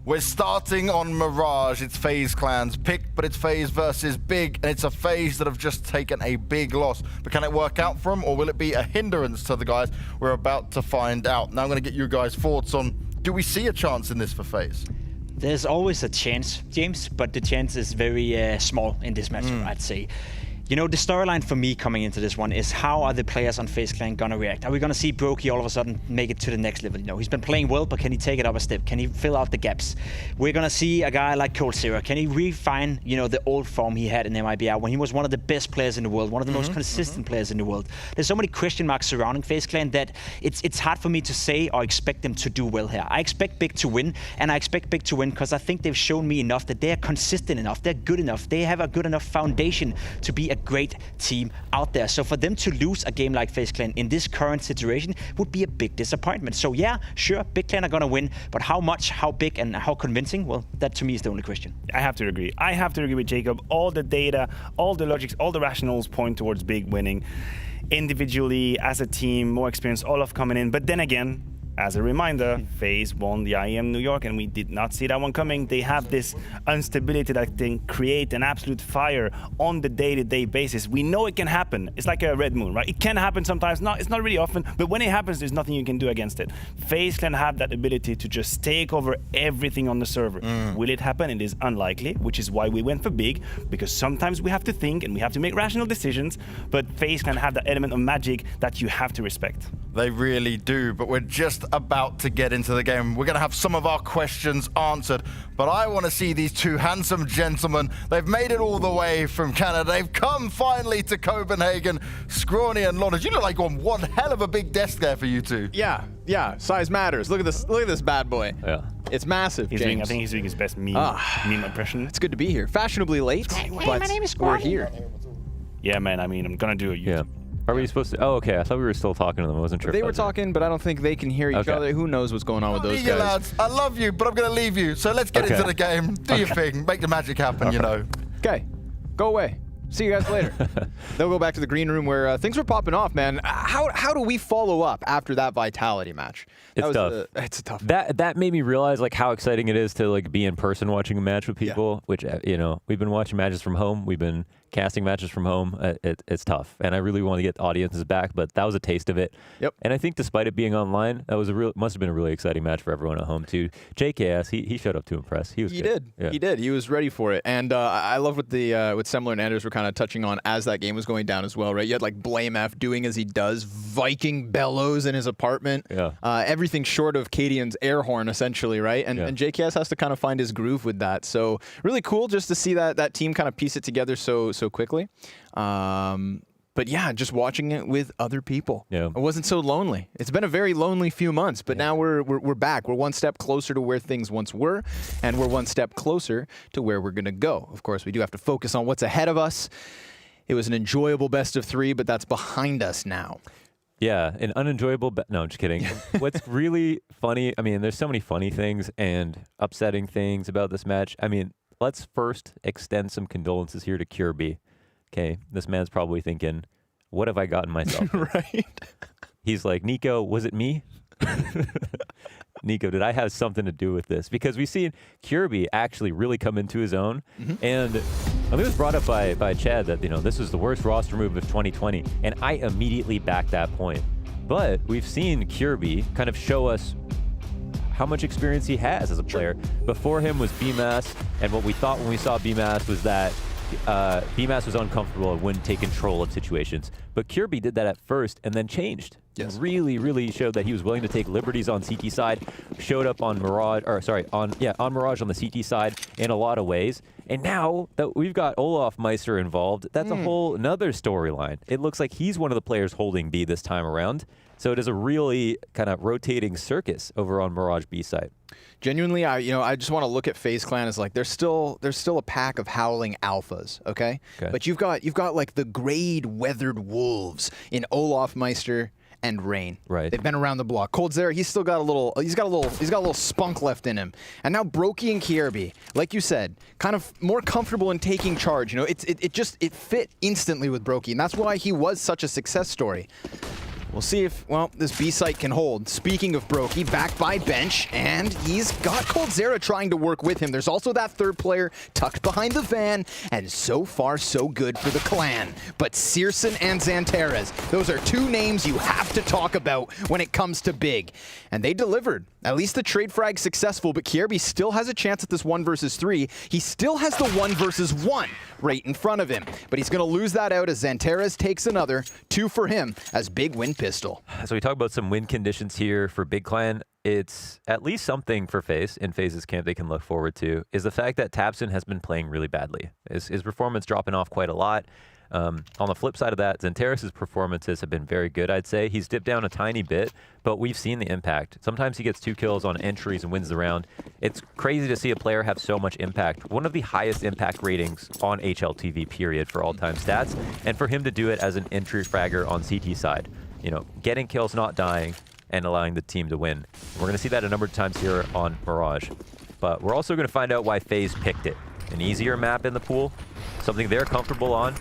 We're starting on Mirage. It's FaZe Clan's pick, but it's FaZe versus Big, and it's a FaZe that have just taken a big loss. But can it work out for them, or will it be a hindrance to the guys? We're about to find out. Now I'm going to get you guys' thoughts on, do we see a chance in this for FaZe? There's always a chance, James, but the chance is very small in this matchup, I'd say. You know, the storyline for me coming into this one is how are the players on FaZe Clan gonna react? Are we gonna see Brokey all of a sudden make it to the next level? You know, he's been playing well, but can he take it up a step? Can he fill out the gaps? We're gonna see a guy like coldzera. Can he refine, you know, the old form he had in MIBR when he was one of the best players in the world, one of the most consistent players in the world? There's so many question marks surrounding FaZe Clan that it's hard for me to say or expect them to do well here. I expect Big to win, and I expect Big to win because I think they've shown me enough that they're consistent enough, they're good enough, they have a good enough foundation to be a great team out there. So for them to lose a game like FaZe Clan in this current situation would be a big disappointment. So yeah, sure, Big Clan are gonna win, but how much, how big, and how convincing? Well, that to me is the only question. I have to agree. I have to agree with Jacob. All the data, all the logics, all the rationals point towards Big winning. Individually, as a team, more experience, all of coming in. But then again, as a reminder, FaZe won the IEM New York, and we did not see that one coming. They have this instability that can create an absolute fire on the day-to-day basis. We know it can happen. It's like a red moon, right? It can happen sometimes. It's not really often, but when it happens, there's nothing you can do against it. FaZe can have that ability to just take over everything on the server. Will it happen? It is unlikely, which is why we went for Big, because sometimes we have to think and we have to make rational decisions, but FaZe can have that element of magic that you have to respect. They really do, but we're just about to get into the game. We're going to have some of our questions answered, but I want to see these two handsome gentlemen. They've made it all the way from Canada. They've come finally to Copenhagen. Scrawny and Lawrence, you look like on one hell of a big desk there for you two. Yeah, size matters. Look at this bad boy. Yeah. It's massive, James. I think he's doing his best meme impression. It's good to be here. Fashionably late, but my name is we're here. Yeah, man, I mean, I'm going to do a YouTube. Are we supposed to? Oh, okay. I thought we were still talking to them. I wasn't sure. They were talking, but I don't think they can hear each other. Who knows what's going on with those guys? Lads, I love you, but I'm going to leave you. So let's get into the game. Do your thing. Make the magic happen, you know. Okay. Go away. See you guys later. They'll go back to the green room where things were popping off, man. How do we follow up after that Vitality match? It's tough. It's tough. That made me realize like how exciting it is to like be in person watching a match with people. Which you know, we've been watching matches from home. We've been casting matches from home. It's tough, and I really want to get audiences back. But that was a taste of it. Yep. And I think despite it being online, that was must have been a really exciting match for everyone at home too. JKS, he showed up to impress. He did. Yeah. He did. He was ready for it. And I love what what Semler and Anders were kind of touching on as that game was going down as well, right? You had like Blame F doing as he does, Viking bellows in his apartment. Yeah. Everything short of Cadian's air horn, essentially, right? And JKS has to kind of find his groove with that. So really cool just to see that team kind of piece it together so quickly. But yeah, just watching it with other people. Yeah. It wasn't so lonely. It's been a very lonely few months, but now we're back. We're one step closer to where things once were, and we're one step closer to where we're going to go. Of course, we do have to focus on what's ahead of us. It was an enjoyable best of 3, but that's behind us now. Yeah, an unenjoyable... No, I'm just kidding. What's really funny... I mean, there's so many funny things and upsetting things about this match. I mean, let's first extend some condolences here to Kirby. Okay, this man's probably thinking, what have I gotten myself in? Right. He's like, Nico, was it me? Nico, did I have something to do with this? Because we've seen Kirby actually really come into his own. And I think it was brought up by Chad that, you know, this was the worst roster move of 2020. And I immediately backed that point. But we've seen Kirby kind of show us how much experience he has as a player. Before him was BMAS, and what we thought when we saw BMAS was that BMAS was uncomfortable and wouldn't take control of situations. But Kirby did that at first and then changed. Yes. Really showed that he was willing to take liberties on CT side, showed up on Mirage, on Mirage on the CT side in a lot of ways. And now that we've got Olaf Meister involved, that's a whole another storyline. It looks like he's one of the players holding B this time around. So it is a really kind of rotating circus over on Mirage B side. Genuinely, I just want to look at FaZe Clan as like there's still a pack of howling alphas, okay? But you've got like the grayed weathered wolves in Olaf Meister and Rain. Right. They've been around the block. Coldzera, he's got a little spunk left in him. And now Brokey and Kirby, like you said, kind of more comfortable in taking charge. You know, it fit instantly with Brokey, and that's why he was such a success story. We'll see if, well, this B site can hold. Speaking of Brokey, back by bench, and he's got coldzera trying to work with him. There's also that third player tucked behind the van, and so far so good for the clan. But Searson and Xantares, those are two names you have to talk about when it comes to big. And they delivered. At least the trade frag's successful, but Kierby still has a chance at this 1 versus 3. He still has the 1 versus 1 right in front of him. But he's going to lose that out as Xantares takes another. 2 for him as Big win pistol. So we talk about some win conditions here for Big Clan. It's at least something for Faze in Faze's camp they can look forward to, is the fact that tabseN has been playing really badly. His performance dropping off quite a lot. On the flip side of that, Xantares' performances have been very good, I'd say. He's dipped down a tiny bit, but we've seen the impact. Sometimes he gets 2 kills on entries and wins the round. It's crazy to see a player have so much impact. One of the highest impact ratings on HLTV, period, for all-time stats. And for him to do it as an entry fragger on CT side, you know, getting kills, not dying, and allowing the team to win. We're going to see that a number of times here on Mirage. But we're also going to find out why Faze picked it. An easier map in the pool, something they're comfortable on,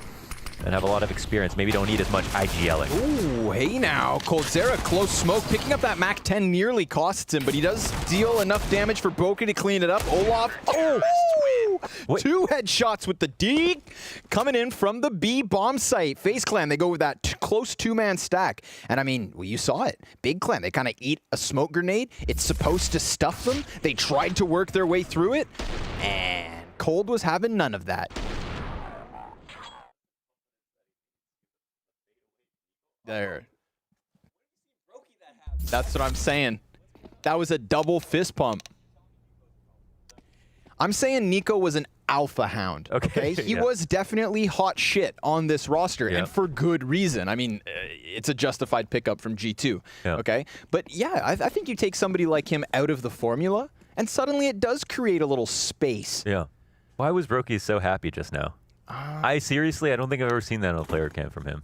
and have a lot of experience. Maybe don't need as much IGLing. Ooh, hey now. coldzera, close smoke. Picking up that Mac 10 nearly costs him, but he does deal enough damage for Brokey to clean it up. Olaf, oh! 2 headshots with the D. Coming in from the B bomb site. FaZe Clan, they go with that close 2-man stack. And I mean, well, you saw it. Big Clan, they kind of eat a smoke grenade. It's supposed to stuff them. They tried to work their way through it. And Cold was having none of that. There. That's what I'm saying. That was a double fist pump. I'm saying Nico was an alpha hound. Okay, he was definitely hot shit on this roster, and for good reason. I mean, it's a justified pickup from G2. Okay, but yeah, I think you take somebody like him out of the formula, and suddenly it does create a little space. Yeah. Why was Brokey so happy just now? I don't think I've ever seen that on a player camp from him.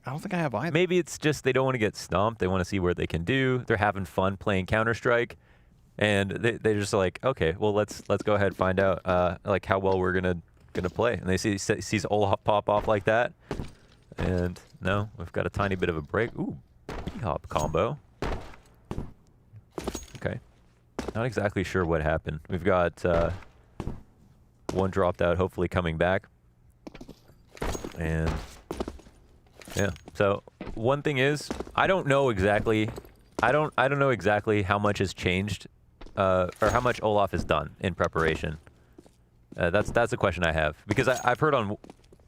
I don't think I have either. Maybe it's just they don't want to get stomped. They want to see what they can do. They're having fun playing Counter-Strike. And they're just like, okay, well, let's go ahead and find out like how well we're gonna play. And they sees Olaf pop off like that. And no, we've got a tiny bit of a break. Ooh, B-hop combo. Okay. Not exactly sure what happened. We've got 1 dropped out, hopefully coming back. And yeah. So one thing is, I don't know exactly how much has changed, or how much Olaf has done in preparation. That's a question I have, because I've heard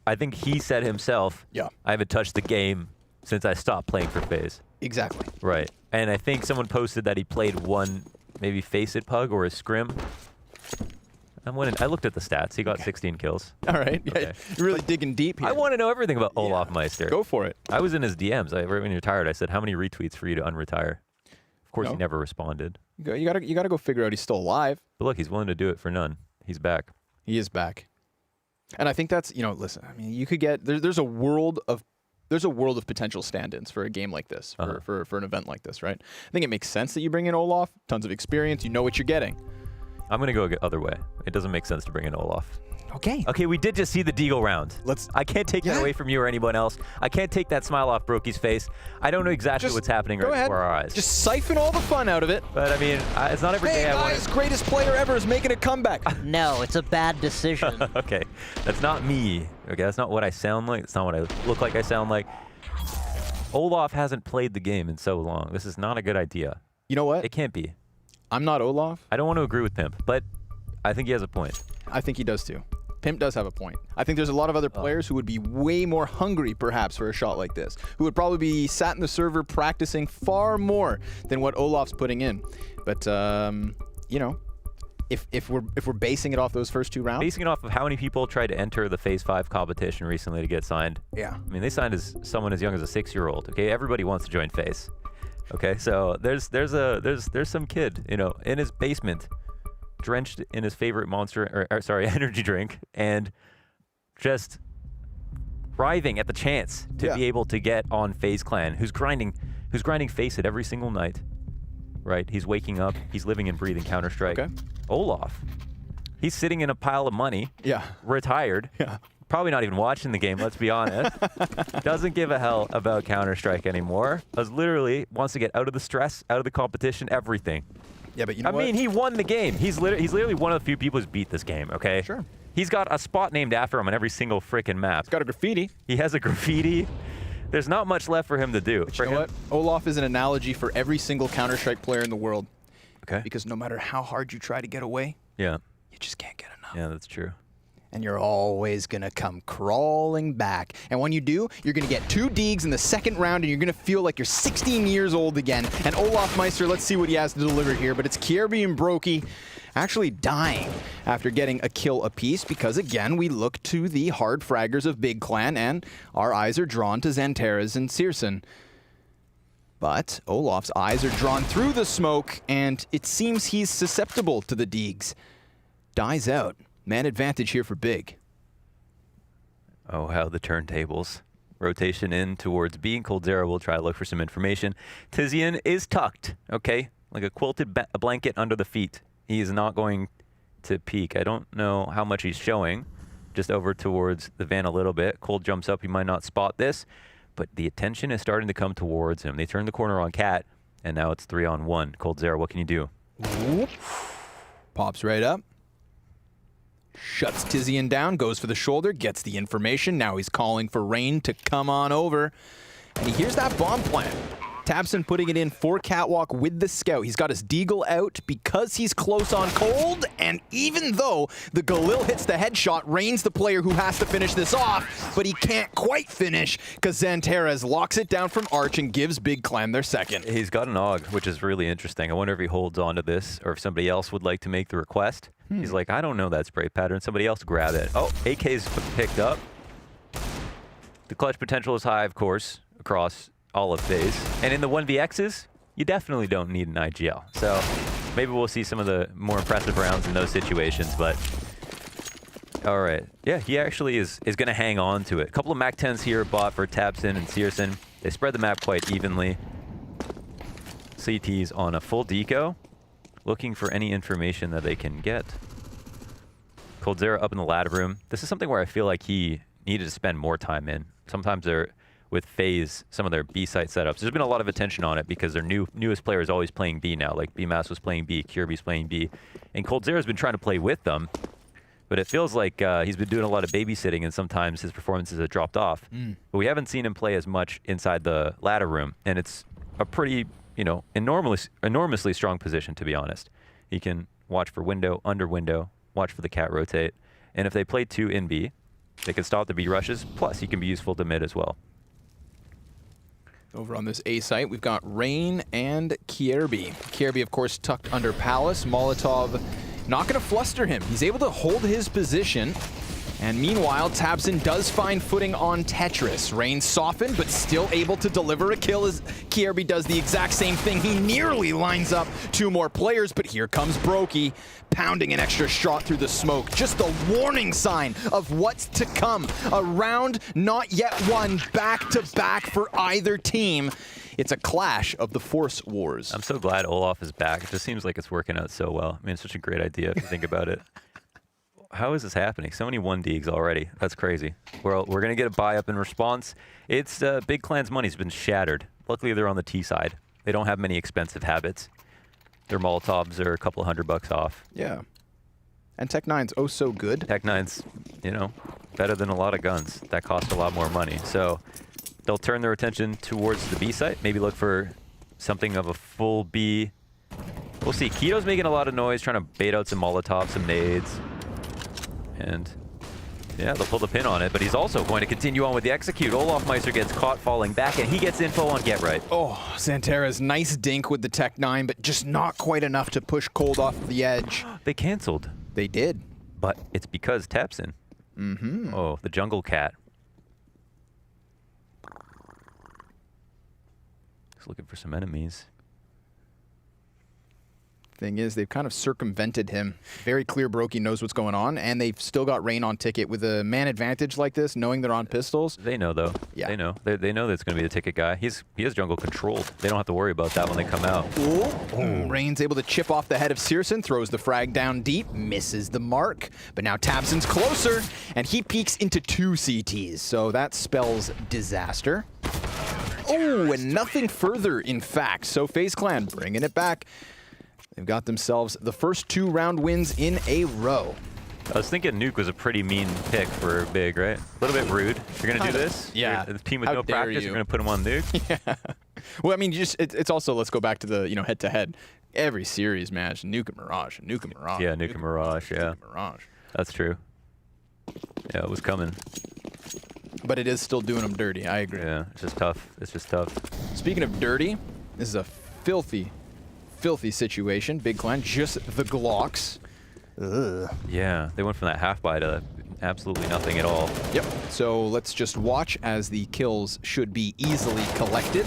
I think he said himself, I haven't touched the game since I stopped playing for FaZe. Exactly. Right. And I think someone posted that he played 1, maybe Face It Pug or a Scrim. I looked at the stats. He got 16 kills. All right. Yeah, okay. You're really digging deep here. I want to know everything about Olaf Meister. Go for it. I was in his DMs. Right when you're tired, I said, how many retweets for you to unretire? Of course, he never responded. You gotta go figure out he's still alive. But look, he's willing to do it for none. He's back. He is back. And I think that's, listen, I mean, you could get, there's a world of potential stand-ins for a game like this, for an event like this, right? I think it makes sense that you bring in Olaf, tons of experience, you know what you're getting. I'm going to go the other way. It doesn't make sense to bring in Olaf. Okay. Okay, we did just see the Deagle round. I can't take that away from you or anyone else. I can't take that smile off Brokey's face. I don't know exactly what's happening right before our eyes. Just siphon all the fun out of it. But I mean, it's not every day I want to... greatest player ever is making a comeback. No, it's a bad decision. Okay, that's not me. Okay, that's not what I sound like. It's not what I look like I sound like. Olaf hasn't played the game in so long. This is not a good idea. You know what? It can't be. I'm not Olaf. I don't want to agree with Pimp, but I think he has a point. I think he does too. Pimp does have a point. I think there's a lot of other players who would be way more hungry, perhaps, for a shot like this, who would probably be sat in the server practicing far more than what Olaf's putting in. But, if we're basing it off those first 2 rounds, basing it off of how many people tried to enter the Phase 5 competition recently to get signed. Yeah. I mean, they signed someone as young as a 6-year-old. Okay, everybody wants to join Phase. Okay, so there's some kid, in his basement, drenched in his favorite energy drink, and just writhing at the chance to be able to get on FaZe Clan, who's grinding Face It every single night. Right? He's waking up, he's living and breathing Counter-Strike. Okay. Olaf, he's sitting in a pile of money. Yeah. Retired. Yeah. probably not even watching the game, let's be honest. Doesn't give a hell about Counter-Strike anymore. Literally wants to get out of the stress, out of the competition, everything. Yeah, but you know what? I mean, he won the game. He's literally one of the few people who's beat this game, okay? Sure. He's got a spot named after him on every single freaking map. He's got a graffiti. He has a graffiti. There's not much left for him to do. But you know what? Olaf is an analogy for every single Counter-Strike player in the world. Okay. Because no matter how hard you try to get away, yeah, you just can't get enough. Yeah, that's true. And you're always going to come crawling back. And when you do, you're going to get 2 Deegs in the second round, and you're going to feel like you're 16 years old again. And Olaf Meister, let's see what he has to deliver here. But it's Kierby and Brokey actually dying after getting a kill apiece because, again, we look to the hard fraggers of Big Clan, and our eyes are drawn to Xanteras and Searson. But Olaf's eyes are drawn through the smoke, and it seems he's susceptible to the Deegs. Dies out. Man advantage here for Big. Oh, how the turntables. Rotation in towards B, and coldzera will try to look for some information. Tizian is tucked, okay? Like a quilted blanket under the feet. He is not going to peek. I don't know how much he's showing. Just over towards the van a little bit. Cold jumps up. He might not spot this, but the attention is starting to come towards him. They turn the corner on Cat, and now it's 3-on-1. coldzera, what can you do? Whoop. Pops right up. Shuts Tizian down, goes for the shoulder, gets the information. Now he's calling for Rain to come on over. And he hears that bomb plant. Tabson putting it in for Catwalk with the scout. He's got his Deagle out because he's close on Cold. And even though the Galil hits the headshot, Rain's the player who has to finish this off. But he can't quite finish because Xanteras locks it down from Arch and gives Big Clan their second. He's got an AUG, which is really interesting. I wonder if he holds on to this or if somebody else would like to make the request. He's like, I don't know that spray pattern. Somebody else grab it. Oh, AK's picked up. The clutch potential is high, of course, across all of Faze. And in the 1vx's, you definitely don't need an IGL. So maybe we'll see some of the more impressive rounds in those situations, but all right. Yeah, he actually is going to hang on to it. A couple of MAC-10s here bought for Tabson and Searson. They spread the map quite evenly. CT's on a full deco, looking for any information that they can get. coldzera up in the ladder room. This is something where I feel like he needed to spend more time in. Sometimes they're with Faze, some of their B site setups. There's been a lot of attention on it because their newest player is always playing B now. Like BMAS was playing B, Kierby's playing B, and coldzera's been trying to play with them. But it feels like he's been doing a lot of babysitting, and sometimes his performances have dropped off. But we haven't seen him play as much inside the ladder room, and it's a pretty, you know, enormously strong position, to be honest. He can watch for window, under window, watch for the cat rotate, and if they play 2 in B, they can stop the B rushes, plus he can be useful to mid as well. Over on this A site, we've got Rain and Kierby. Kierby, of course, tucked under Palace. Molotov not going to fluster him. He's able to hold his position. And meanwhile, Tabson does find footing on Tetris. Rain softened, but still able to deliver a kill as Kierby does the exact same thing. He nearly lines up 2 more players, but here comes Brokey, pounding an extra shot through the smoke. Just a warning sign of what's to come. A round not yet won, back-to-back for either team. It's a clash of the Force Wars. I'm so glad Olaf is back. It just seems like it's working out so well. I mean, it's such a great idea if you think about it. How is this happening? So many 1Deegs already. That's crazy. Well, we're going to get a buy up in response. It's Big Clan's money's been shattered. Luckily, they're on the T side. They don't have many expensive habits. Their Molotovs are a couple $100 off. Yeah. And Tech-9's oh so good. Tech-9's, you know, better than a lot of guns. That cost a lot more money. So they'll turn their attention towards the B site. Maybe look for something of a full B. We'll see. Keto's making a lot of noise, trying to bait out some Molotovs, some nades. And yeah, they'll pull the pin on it, but he's also going to continue on with the execute. Olaf Meister gets caught falling back, and he gets info on Get Right. Oh, Xanteras, nice dink with the Tech-9, but just not quite enough to push Cold off the edge. They canceled. They did. But it's because Tabson. Mm-hmm. Oh, the jungle cat. He's looking for some enemies. thing is they've kind of circumvented him. Very clear Brokey knows what's going on, and they've still got Rain on ticket with a man advantage like this, knowing they're on pistols. They know, though. Yeah. They know. They know that's going to be the ticket guy. He has jungle controlled. They don't have to worry about that when they come out. Rain's able to chip off the head of Searson, throws the frag down deep, misses the mark, but now tabseN's closer, and he peeks into 2 CTs, so that spells disaster. Oh, and nothing further, in fact. So FaZe Clan bringing it back. They've got themselves the first 2-round wins in a row. I was thinking Nuke was a pretty mean pick for Big, right? A little bit rude. You're going to do this? Yeah. You're the team with How no dare practice, you. you're going to put him on Nuke? Yeah. Well, I mean, it's also, let's go back to the, head-to-head. Every series match, Nuke and Mirage, Nuke and Mirage. Yeah, Nuke and Mirage, yeah. Mirage. That's true. Yeah, it was coming. But it is still doing them dirty, I agree. Yeah, it's just tough. It's just tough. Speaking of dirty, this is a filthy, filthy situation. Big Clan, just the Glocks. Ugh. Yeah, they went from that half buy to absolutely nothing at all. Yep. So let's just watch as the kills should be easily collected.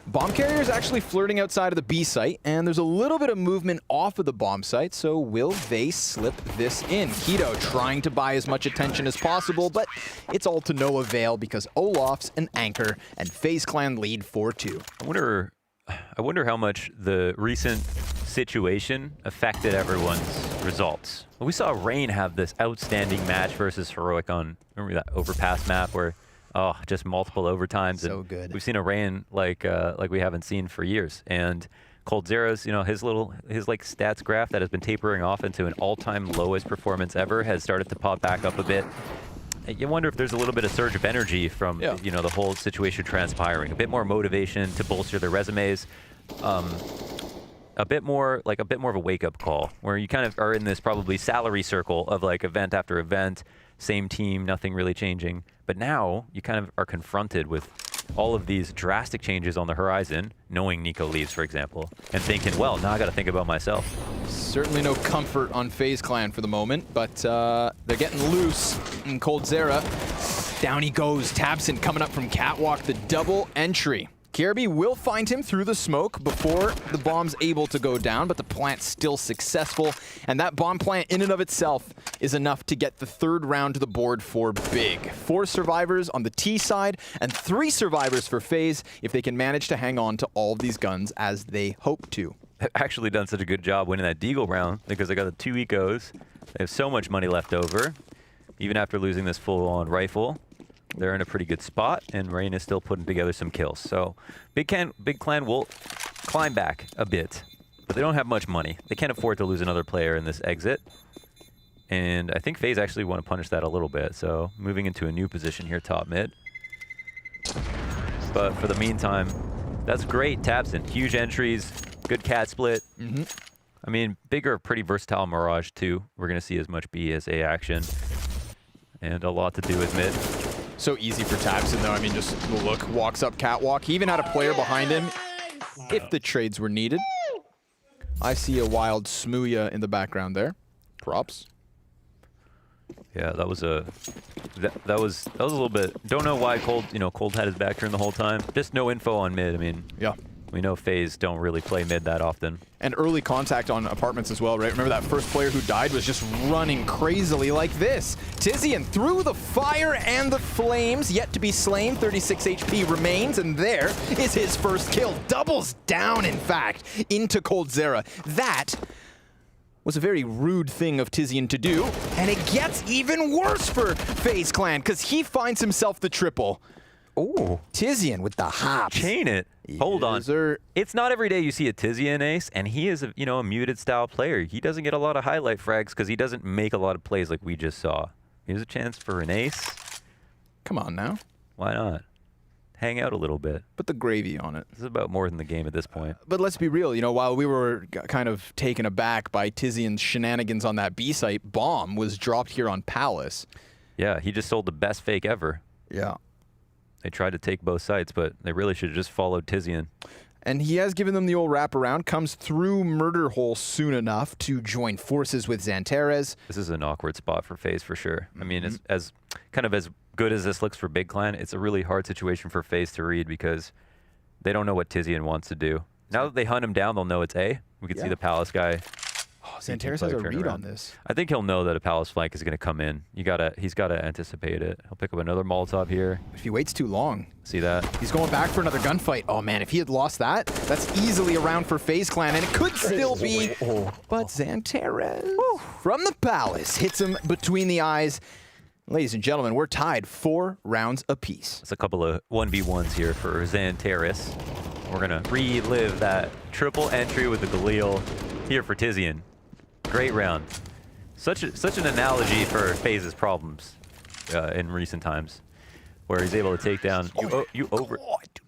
Bomb carrier is actually flirting outside of the B site, and there's a little bit of movement off of the bomb site, so will they slip this in? Keto trying to buy as much attention as possible, but it's all to no avail because Olaf's an anchor, and FaZe Clan lead 4-2. I wonder how much the recent situation affected everyone's results. We saw Rain have this outstanding match versus Heroic on, remember that overpass map where just multiple overtimes. So and good. We've seen a Rain like we haven't seen for years. And coldzera's, his like stats graph that has been tapering off into an all-time lowest performance ever has started to pop back up a bit. You wonder if there's a little bit of surge of energy from the whole situation transpiring, a bit more motivation to bolster their resumes, a bit more of a wake-up call where you kind of are in this probably salary circle of like event after event, same team, nothing really changing. But now you kind of are confronted with all of these drastic changes on the horizon, knowing Nico leaves, for example, and thinking, well, now I got to think about myself. Certainly no comfort on FaZe Clan for the moment, but they're getting loose. And coldzera, down he goes. tabseN coming up from Catwalk, the double entry. KRB will find him through the smoke before the bomb's able to go down, but the plant's still successful. And that bomb plant in and of itself is enough to get the 3rd round to the board for Big. 4 survivors on the T side and 3 survivors for FaZe if they can manage to hang on to all of these guns as they hope to. They've actually done such a good job winning that Deagle round because they got the 2 ecos. They have so much money left over. Even after losing this full-on rifle, they're in a pretty good spot, and Rain is still putting together some kills. So Big Clan will climb back a bit, but they don't have much money. They can't afford to lose another player in this exit. And I think FaZe actually want to punish that a little bit, so moving into a new position here top mid. But for the meantime, that's great. tabseN, huge entries, good cat split. I mean, Big are pretty versatile Mirage too. We're going to see as much B as A action. And a lot to do with mid. So easy for tabseN though. I mean, just look, walks up Catwalk. He even had a player behind him if the trades were needed. I see a wild Smooya in the background there. Props. Yeah, that was a little bit. Don't know why Cold had his back turned the whole time. Just no info on mid. I mean, yeah. We know FaZe don't really play mid that often. And early contact on apartments as well, right? Remember that first player who died was just running crazily like this. Tizian through the fire and the flames, yet to be slain. 36 HP remains, and there is his first kill. Doubles down, in fact, into coldzera. That was a very rude thing of Tizian to do, and it gets even worse for FaZe Clan, because he finds himself the triple. Ooh. Tizian with the hops. Chain it. Hold on. It's not every day you see a Tizian ace, and he is a muted style player. He doesn't get a lot of highlight frags because he doesn't make a lot of plays like we just saw. Here's a chance for an ace. Come on now. Why not? Hang out a little bit. Put the gravy on it. This is about more than the game at this point. But let's be real, while we were kind of taken aback by Tizian's shenanigans on that B site, Bomb was dropped here on Palace. Yeah, he just sold the best fake ever. Yeah. They tried to take both sites, but they really should have just followed Tizian. And he has given them the old wraparound, comes through Murder Hole soon enough to join forces with Xantares. This is an awkward spot for FaZe for sure. I mean, as good as this looks for Big Clan, it's a really hard situation for FaZe to read because they don't know what Tizian wants to do. Now that they hunt him down, they'll know it's A. We could see the Palace guy. Oh, Xantares has a read on this. I think he'll know that a Palace flank is going to come in. He's got to anticipate it. He'll pick up another Molotov here. If he waits too long. See that? He's going back for another gunfight. Oh man, if he had lost that, that's easily a round for FaZe Clan, and it could still be. But Xantares from the Palace hits him between the eyes. Ladies and gentlemen, we're tied 4 rounds apiece. It's a couple of 1v1s here for Xantares. We're going to relive that triple entry with the Galil here for Tizian. Great round. Such an analogy for FaZe's problems in recent times, where he's able to take down you over.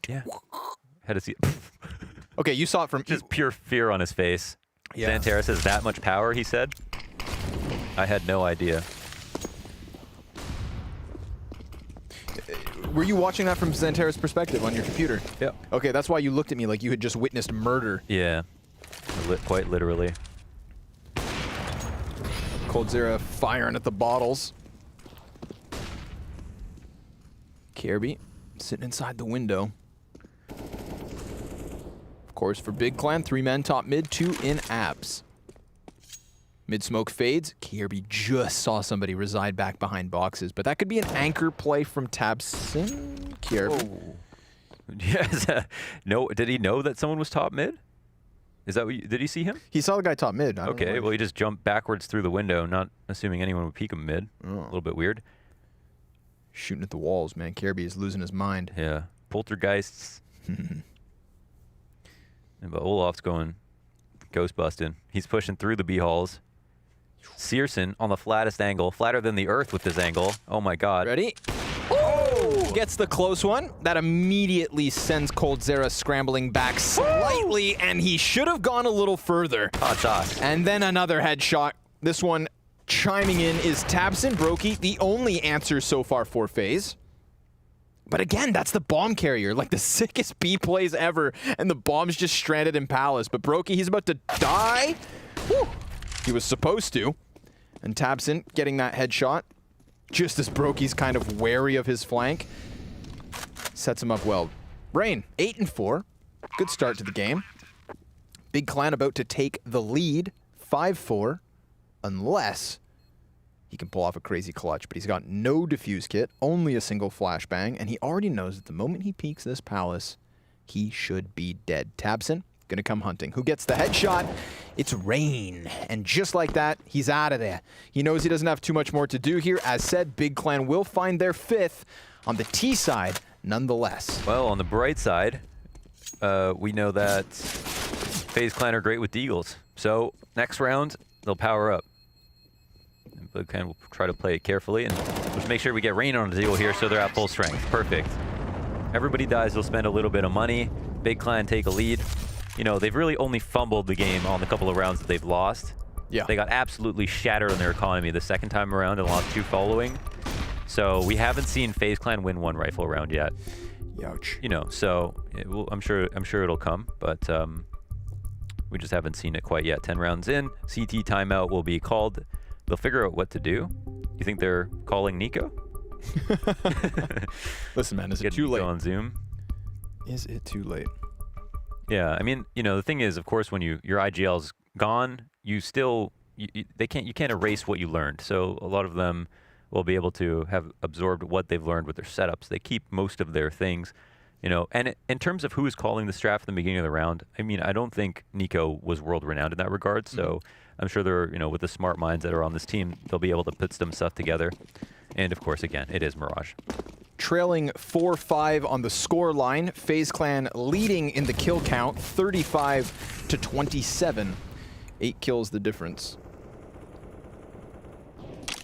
Yeah. Had to see it. Okay, you saw it from just pure fear on his face. Yeah. Xantares has that much power, he said. I had no idea. Were you watching that from Xantares' perspective on your computer? Yeah. Okay, that's why you looked at me like you had just witnessed murder. Yeah. Quite literally. coldzera firing at the bottles. Kirby sitting inside the window. Of course, for Big Clan, 3 men top mid, 2 in abs. Mid smoke fades. Kirby just saw somebody reside back behind boxes, but that could be an anchor play from Tabson. Kirby. Yes. No, did he know that someone was top mid? Is that what did he see him? He saw the guy top mid. Okay, well he just jumped backwards through the window, not assuming anyone would peek him mid. Oh. A little bit weird. Shooting at the walls, man. Kirby is losing his mind. Yeah. Poltergeists. But Olaf's going ghost busting. He's pushing through the B halls. Searson on the flattest angle, flatter than the earth with this angle. Oh my god. Ready? Oh! Gets the close one. That immediately sends coldzera scrambling back slightly, and he should have gone a little further. Hot sauce. And then another headshot. This one chiming in is Tabson. Brokey, the only answer so far for FaZe. But again, that's the bomb carrier, like the sickest B plays ever, and the bomb's just stranded in Palace. But Brokey, he's about to die. Whew. He was supposed to. And Tabson getting that headshot, just as Brokey's kind of wary of his flank. Sets him up well. Rain, 8-4. Good start to the game. Big Clan about to take the lead, 5-4, unless he can pull off a crazy clutch, but he's got no defuse kit, only a single flashbang, and he already knows that the moment he peeks this Palace, he should be dead. Tabson, gonna come hunting. Who gets the headshot? It's Rain. And just like that, he's out of there. He knows he doesn't have too much more to do here. As said, Big Clan will find their 5th on the T side, nonetheless. Well, on the bright side, we know that FaZe Clan are great with Deagles. So next round, they'll power up. Big Clan will try to play it carefully and just make sure we get Rain on the Deagle here so they're at full strength. Perfect. Everybody dies, they'll spend a little bit of money. Big Clan take a lead. You know, they've really only fumbled the game on the couple of rounds that they've lost. Yeah. They got absolutely shattered on their economy the second time around and lost 2 following. So we haven't seen FaZe Clan win 1 rifle round yet. Ouch. You know, so I'm sure it'll come, but we just haven't seen it quite yet. 10 rounds in, CT timeout will be called. They'll figure out what to do. You think they're calling Nico? Listen, man, is it too late? On Zoom. Is it too late? Yeah, I mean, you know, the thing is, of course, when your IGL's gone, you can't erase what you learned. So a lot of them will be able to have absorbed what they've learned with their setups. They keep most of their things, you know. And in terms of who is calling the strap at the beginning of the round, I mean, I don't think Nico was world renowned in that regard. So I'm sure they're, you know, with the smart minds that are on this team, they'll be able to put some stuff together. And of course, again, it is Mirage. Trailing 4-5 on the score line. FaZe Clan leading in the kill count, 35-27. 8 kills the difference.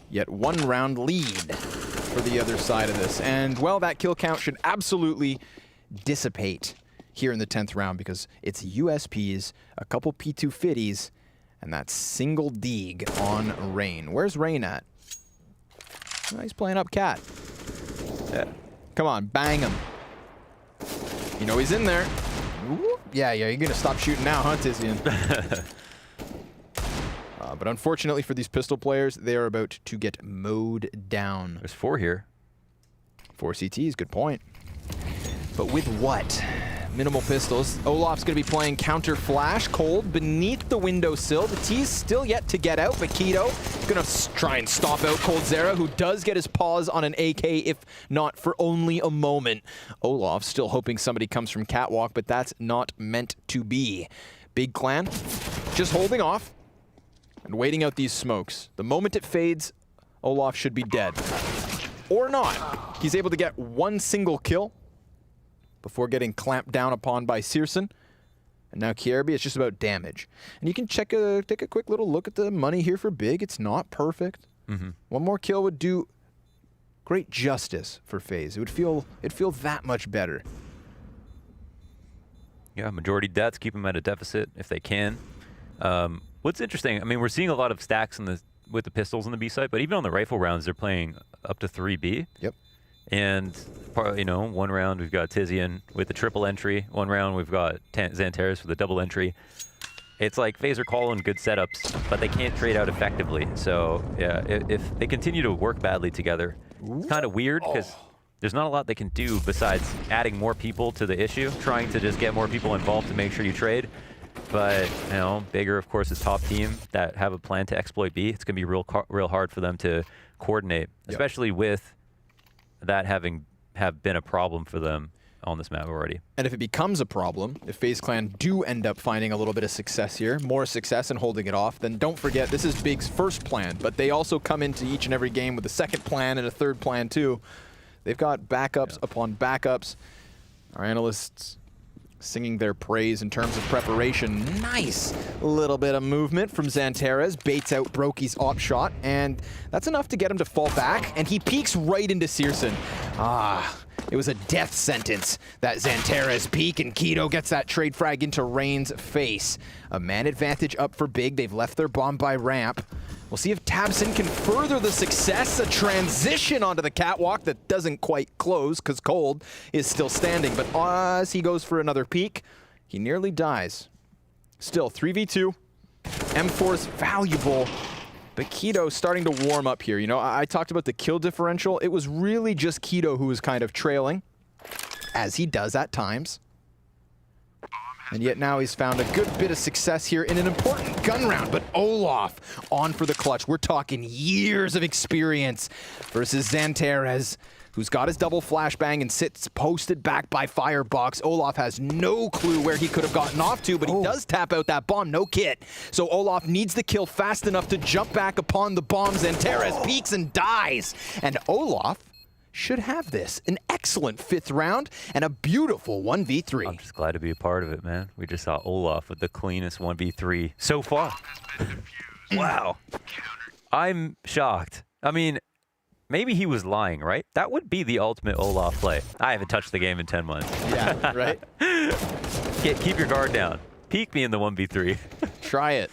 Yet 1 round lead for the other side of this. And, well, that kill count should absolutely dissipate here in the 10th round because it's USPs, a couple P250s, and that single Deeg on Rain. Where's Rain at? Oh, he's playing up cat. Yeah. Come on, bang him. You know he's in there. Ooh. Yeah, you're gonna stop shooting now, huh, Tizian? But unfortunately for these pistol players, they are about to get mowed down. There's 4 here. 4 CTs, good point. But with what? Minimal pistols. Olaf's going to be playing counter flash. Cold beneath the windowsill. The T's still yet to get out, but Keto is going to try and stop out coldzera, who does get his paws on an AK, if not for only a moment. Olaf still hoping somebody comes from Catwalk, but that's not meant to be. Big Clan just holding off and waiting out these smokes. The moment it fades, Olaf should be dead. Or not. He's able to get one single kill before getting clamped down upon by Searson. And now Kierby, it's just about damage. And you can take a quick little look at the money here for Big. It's not perfect. One more kill would do great justice for FaZe. It'd feel that much better. Yeah, majority deaths, keep them at a deficit if they can. What's interesting, I mean, we're seeing a lot of stacks with the pistols on the B side, but even on the rifle rounds, they're playing up to 3B. Yep. And, you know, one round we've got Tizian with the triple entry. One round we've got Xantares with the double entry. It's like FaZe are calling good setups, but they can't trade out effectively. So, yeah, if they continue to work badly together, it's kind of weird because there's not a lot they can do besides adding more people to the issue, trying to just get more people involved to make sure you trade. But, you know, Bigger, of course, is top team that have a plan to exploit B. It's going to be real hard for them to coordinate, especially with that have been a problem for them on this map already. And if it becomes a problem, if FaZe Clan do end up finding a little bit of success here, more success in holding it off, then don't forget this is Big's first plan, but they also come into each and every game with a second plan and a third plan too. They've got backups upon backups. Our analysts singing their praise in terms of preparation. Nice little bit of movement from Xantares, baits out Brokey's op shot, and that's enough to get him to fall back, and he peeks right into Searson. It was a death sentence, that Xantares peek, and Keto gets that trade frag into Rain's face. A man advantage up for Big. They've left their bomb by ramp. We'll see if Tabson can further the success. A transition onto the catwalk that doesn't quite close because Cold is still standing. But as he goes for another peek, he nearly dies. Still, 3v2. M4 is valuable. But Keto starting to warm up here. You know, I talked about the kill differential. It was really just Keto who was kind of trailing, as he does at times. And yet now he's found a good bit of success here in an important gun round. But Olaf on for the clutch. We're talking years of experience versus Xantares, who's got his double flashbang and sits posted back by Firebox. Olaf has no clue where he could have gotten off to, but he does tap out that bomb, no kit. So Olaf needs the kill fast enough to jump back upon the bomb. Xantares peeks and dies. And Olaf should have this. An excellent 5th round and a beautiful 1v3. I'm just glad to be a part of it, man. We just saw Olaf with the cleanest 1v3 so far. Wow. I'm shocked. I mean, maybe he was lying, right? That would be the ultimate Olaf play. I haven't touched the game in 10 months. Yeah, right? Keep your guard down. Peek me in the 1v3. Try it.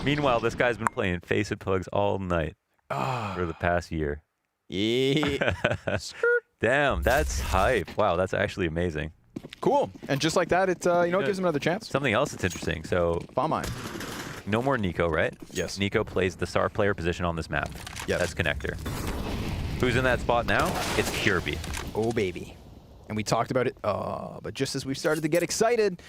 Meanwhile, this guy's been playing Face It Pugs all night for the past year. Yeah. Damn, that's hype. Wow, that's actually amazing. Cool. And just like that, it you know, it gives him another chance. Something else that's interesting. So, Famine. No more Nico, right? Yes. Nico plays the star player position on this map. Yes. That's Connector. Who's in that spot now? It's Kierby. Oh, baby. And we talked about it, but just as we started to get excited,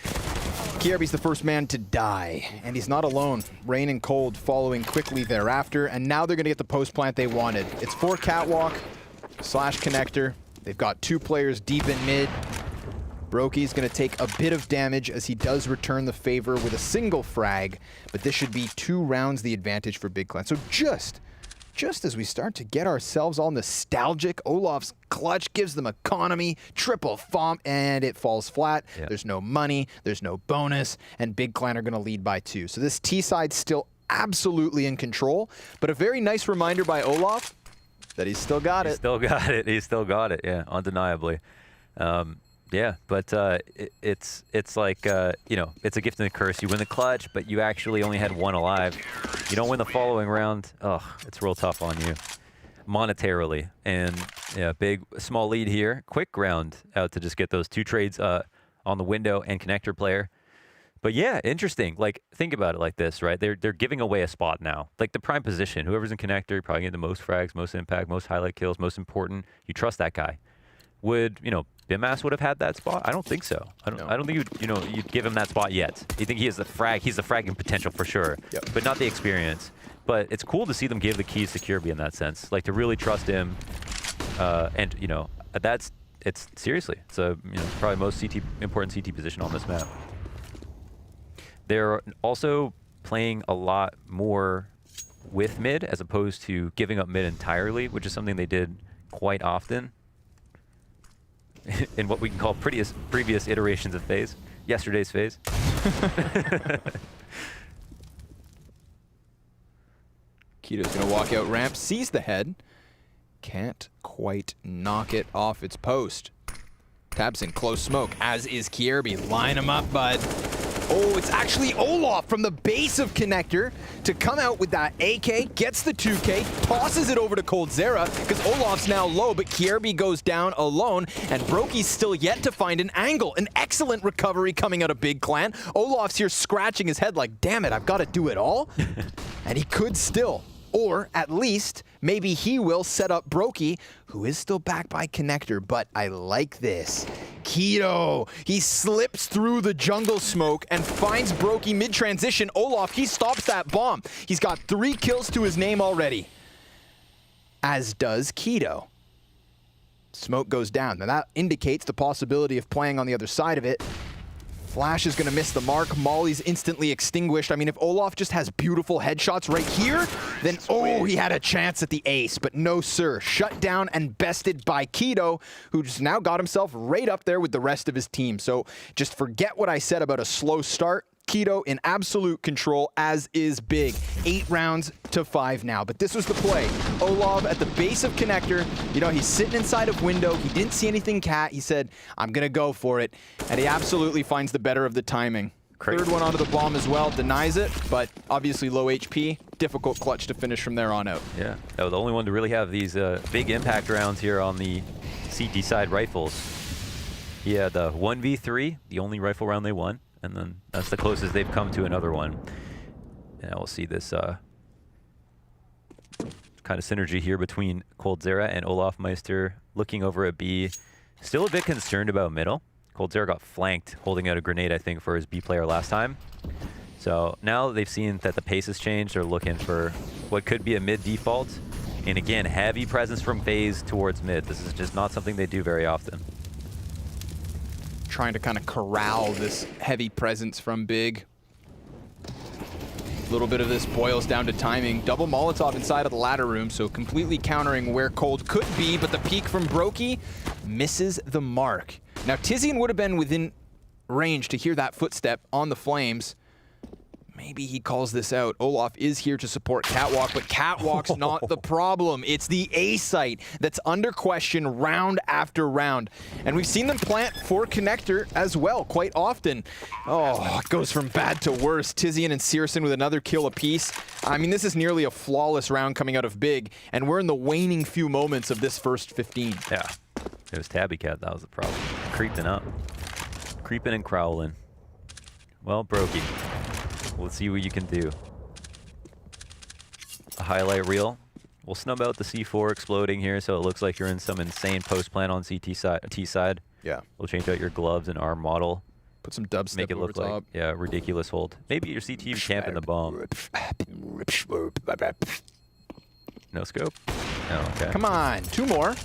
Kierby's the first man to die, and he's not alone. Rain and Cold following quickly thereafter, and now they're going to get the post plant they wanted. It's for Catwalk / Connector. They've got 2 players deep in mid. Brokey's going to take a bit of damage as he does return the favor with a single frag, but this should be 2 rounds the advantage for Big Clan. So just as we start to get ourselves all nostalgic, Olaf's clutch gives them economy, triple FOMP, and it falls flat. Yep. There's no money, there's no bonus, and Big Clan are going to lead by 2. So this T side's still absolutely in control, but a very nice reminder by Olaf that he's still got it. He's still got it. He's still got it, yeah, undeniably. Yeah, but it's like, you know, it's a gift and a curse. You win the clutch, but you actually only had 1 alive. You don't win the following round, it's real tough on you monetarily. And yeah, small lead here. Quick round out to just get those 2 trades on the window and Connector player. But yeah, interesting. Like, think about it like this, right? They're giving away a spot now. Like the prime position, whoever's in Connector, probably get the most frags, most impact, most highlight kills, most important. You trust that guy. would, Bimass would have had that spot? I don't think so. I don't think you'd give him that spot yet. You think he has the frag? He's the fragging potential for sure, but not the experience. But it's cool to see them give the keys to Kirby in that sense, like to really trust him. And it's seriously, it's probably most important CT position on this map. They're also playing a lot more with mid as opposed to giving up mid entirely, which is something they did quite often in what we can call previous iterations of Faze, yesterday's Faze. Keto's gonna walk out ramp, sees the head, can't quite knock it off its post. Tabson close smoke, as is Kirby. Line him up, bud. Oh, it's actually Olaf from the base of Connector to come out with that AK, gets the 2K, tosses it over to coldzera, because Olaf's now low, but Kirby goes down alone, and Brokey's still yet to find an angle. An excellent recovery coming out of Big Clan. Olaf's here scratching his head like, damn it, I've got to do it all? And he could still. Or at least, maybe he will set up Brokey, who is still back by Connector, but I like this. Keto, he slips through the jungle smoke and finds Brokey mid-transition. Olaf, he stops that bomb. He's got 3 kills to his name already. As does Keto. Smoke goes down. Now that indicates the possibility of playing on the other side of it. Flash is going to miss the mark. Molly's instantly extinguished. I mean, if Olaf just has beautiful headshots right here, then, oh, he had a chance at the ace. But no, sir. Shut down and bested by Keto, who just now got himself right up there with the rest of his team. So just forget what I said about a slow start. Keto in absolute control, as is Big. 8 rounds to 5 now. But this was the play. Olaf at the base of Connector. He's sitting inside of window. He didn't see anything cat. He said, I'm going to go for it. And he absolutely finds the better of the timing. Crazy. Third one onto the bomb as well. Denies it, but obviously low HP. Difficult clutch to finish from there on out. Yeah, that was the only one to really have these big impact rounds here on the CT side rifles. Yeah, the 1v3, the only rifle round they won. And then that's the closest they've come to another one. And we'll see this kind of synergy here between coldzera and Olaf Meister looking over at B. Still a bit concerned about middle. coldzera got flanked, holding out a grenade, I think, for his B player last time. So now they've seen that the pace has changed. They're looking for what could be a mid default. And again, heavy presence from Faze towards mid. This is just not something they do very often. Trying to kind of corral this heavy presence from Big. A little bit of this boils down to timing. Double Molotov inside of the ladder room, so completely countering where Cold could be, but the peek from Brokey misses the mark. Now, Tizian would have been within range to hear that footstep on the flames. Maybe he calls this out. Olaf is here to support Catwalk, but Catwalk's not the problem. It's the A site that's under question round after round. And we've seen them plant for Connector as well quite often. Oh, it goes from bad to worse. Tizian and Searson with another kill apiece. I mean, this is nearly a flawless round coming out of Big, and we're in the waning few moments of this first 15. Yeah, it was Tabby Cat, that was the problem. Creeping up. Creeping and crowling. Well, Brokey. Let's see what you can do. A highlight reel. We'll snub out the C4 exploding here, so it looks like you're in some insane post plan on T side. Yeah. We'll change out your gloves and arm model. Put some dubstep make it look like top. Yeah, ridiculous hold. Maybe your CT camping the bomb. No scope? Oh, okay. Come on, 2 more.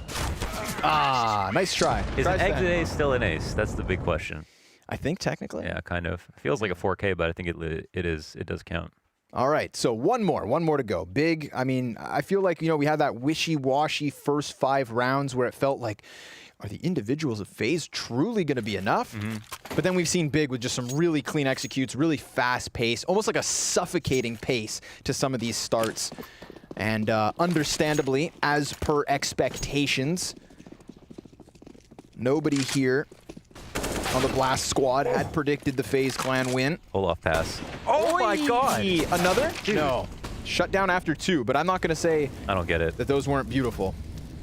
Ah, nice try. Is an exit ace still an ace? That's the big question. I think technically. Yeah, kind of. It feels like a 4K, but I think it does count. All right, so one more to go. Big, I mean, I feel like, we had that wishy-washy first 5 rounds where it felt like, are the individuals of Faze truly going to be enough? But then we've seen Big with just some really clean executes, really fast pace, almost like a suffocating pace to some of these starts. And understandably, as per expectations, nobody here on the Blast squad had predicted the Faze clan win. Olaf pass. Oh my god! Another? Dude. No. Shut down after 2, but I'm not going to say I don't get it. That those weren't beautiful.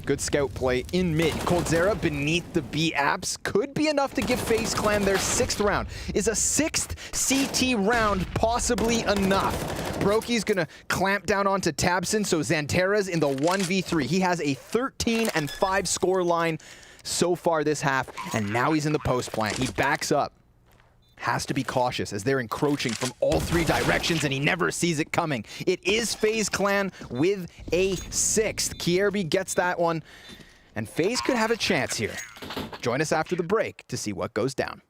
Good scout play in mid. coldzera beneath the B apps could be enough to give Faze clan their 6th round. Is a 6th CT round possibly enough? Brokey's going to clamp down onto Tabson, so Xantera's in the 1v3. He has a 13-5 score line. so far this half, and now he's in the post plant. He backs up. Has to be cautious as they're encroaching from all 3 directions, and he never sees it coming. It is FaZe Clan with a 6th. Kierby gets that one, and FaZe could have a chance here. Join us after the break to see what goes down.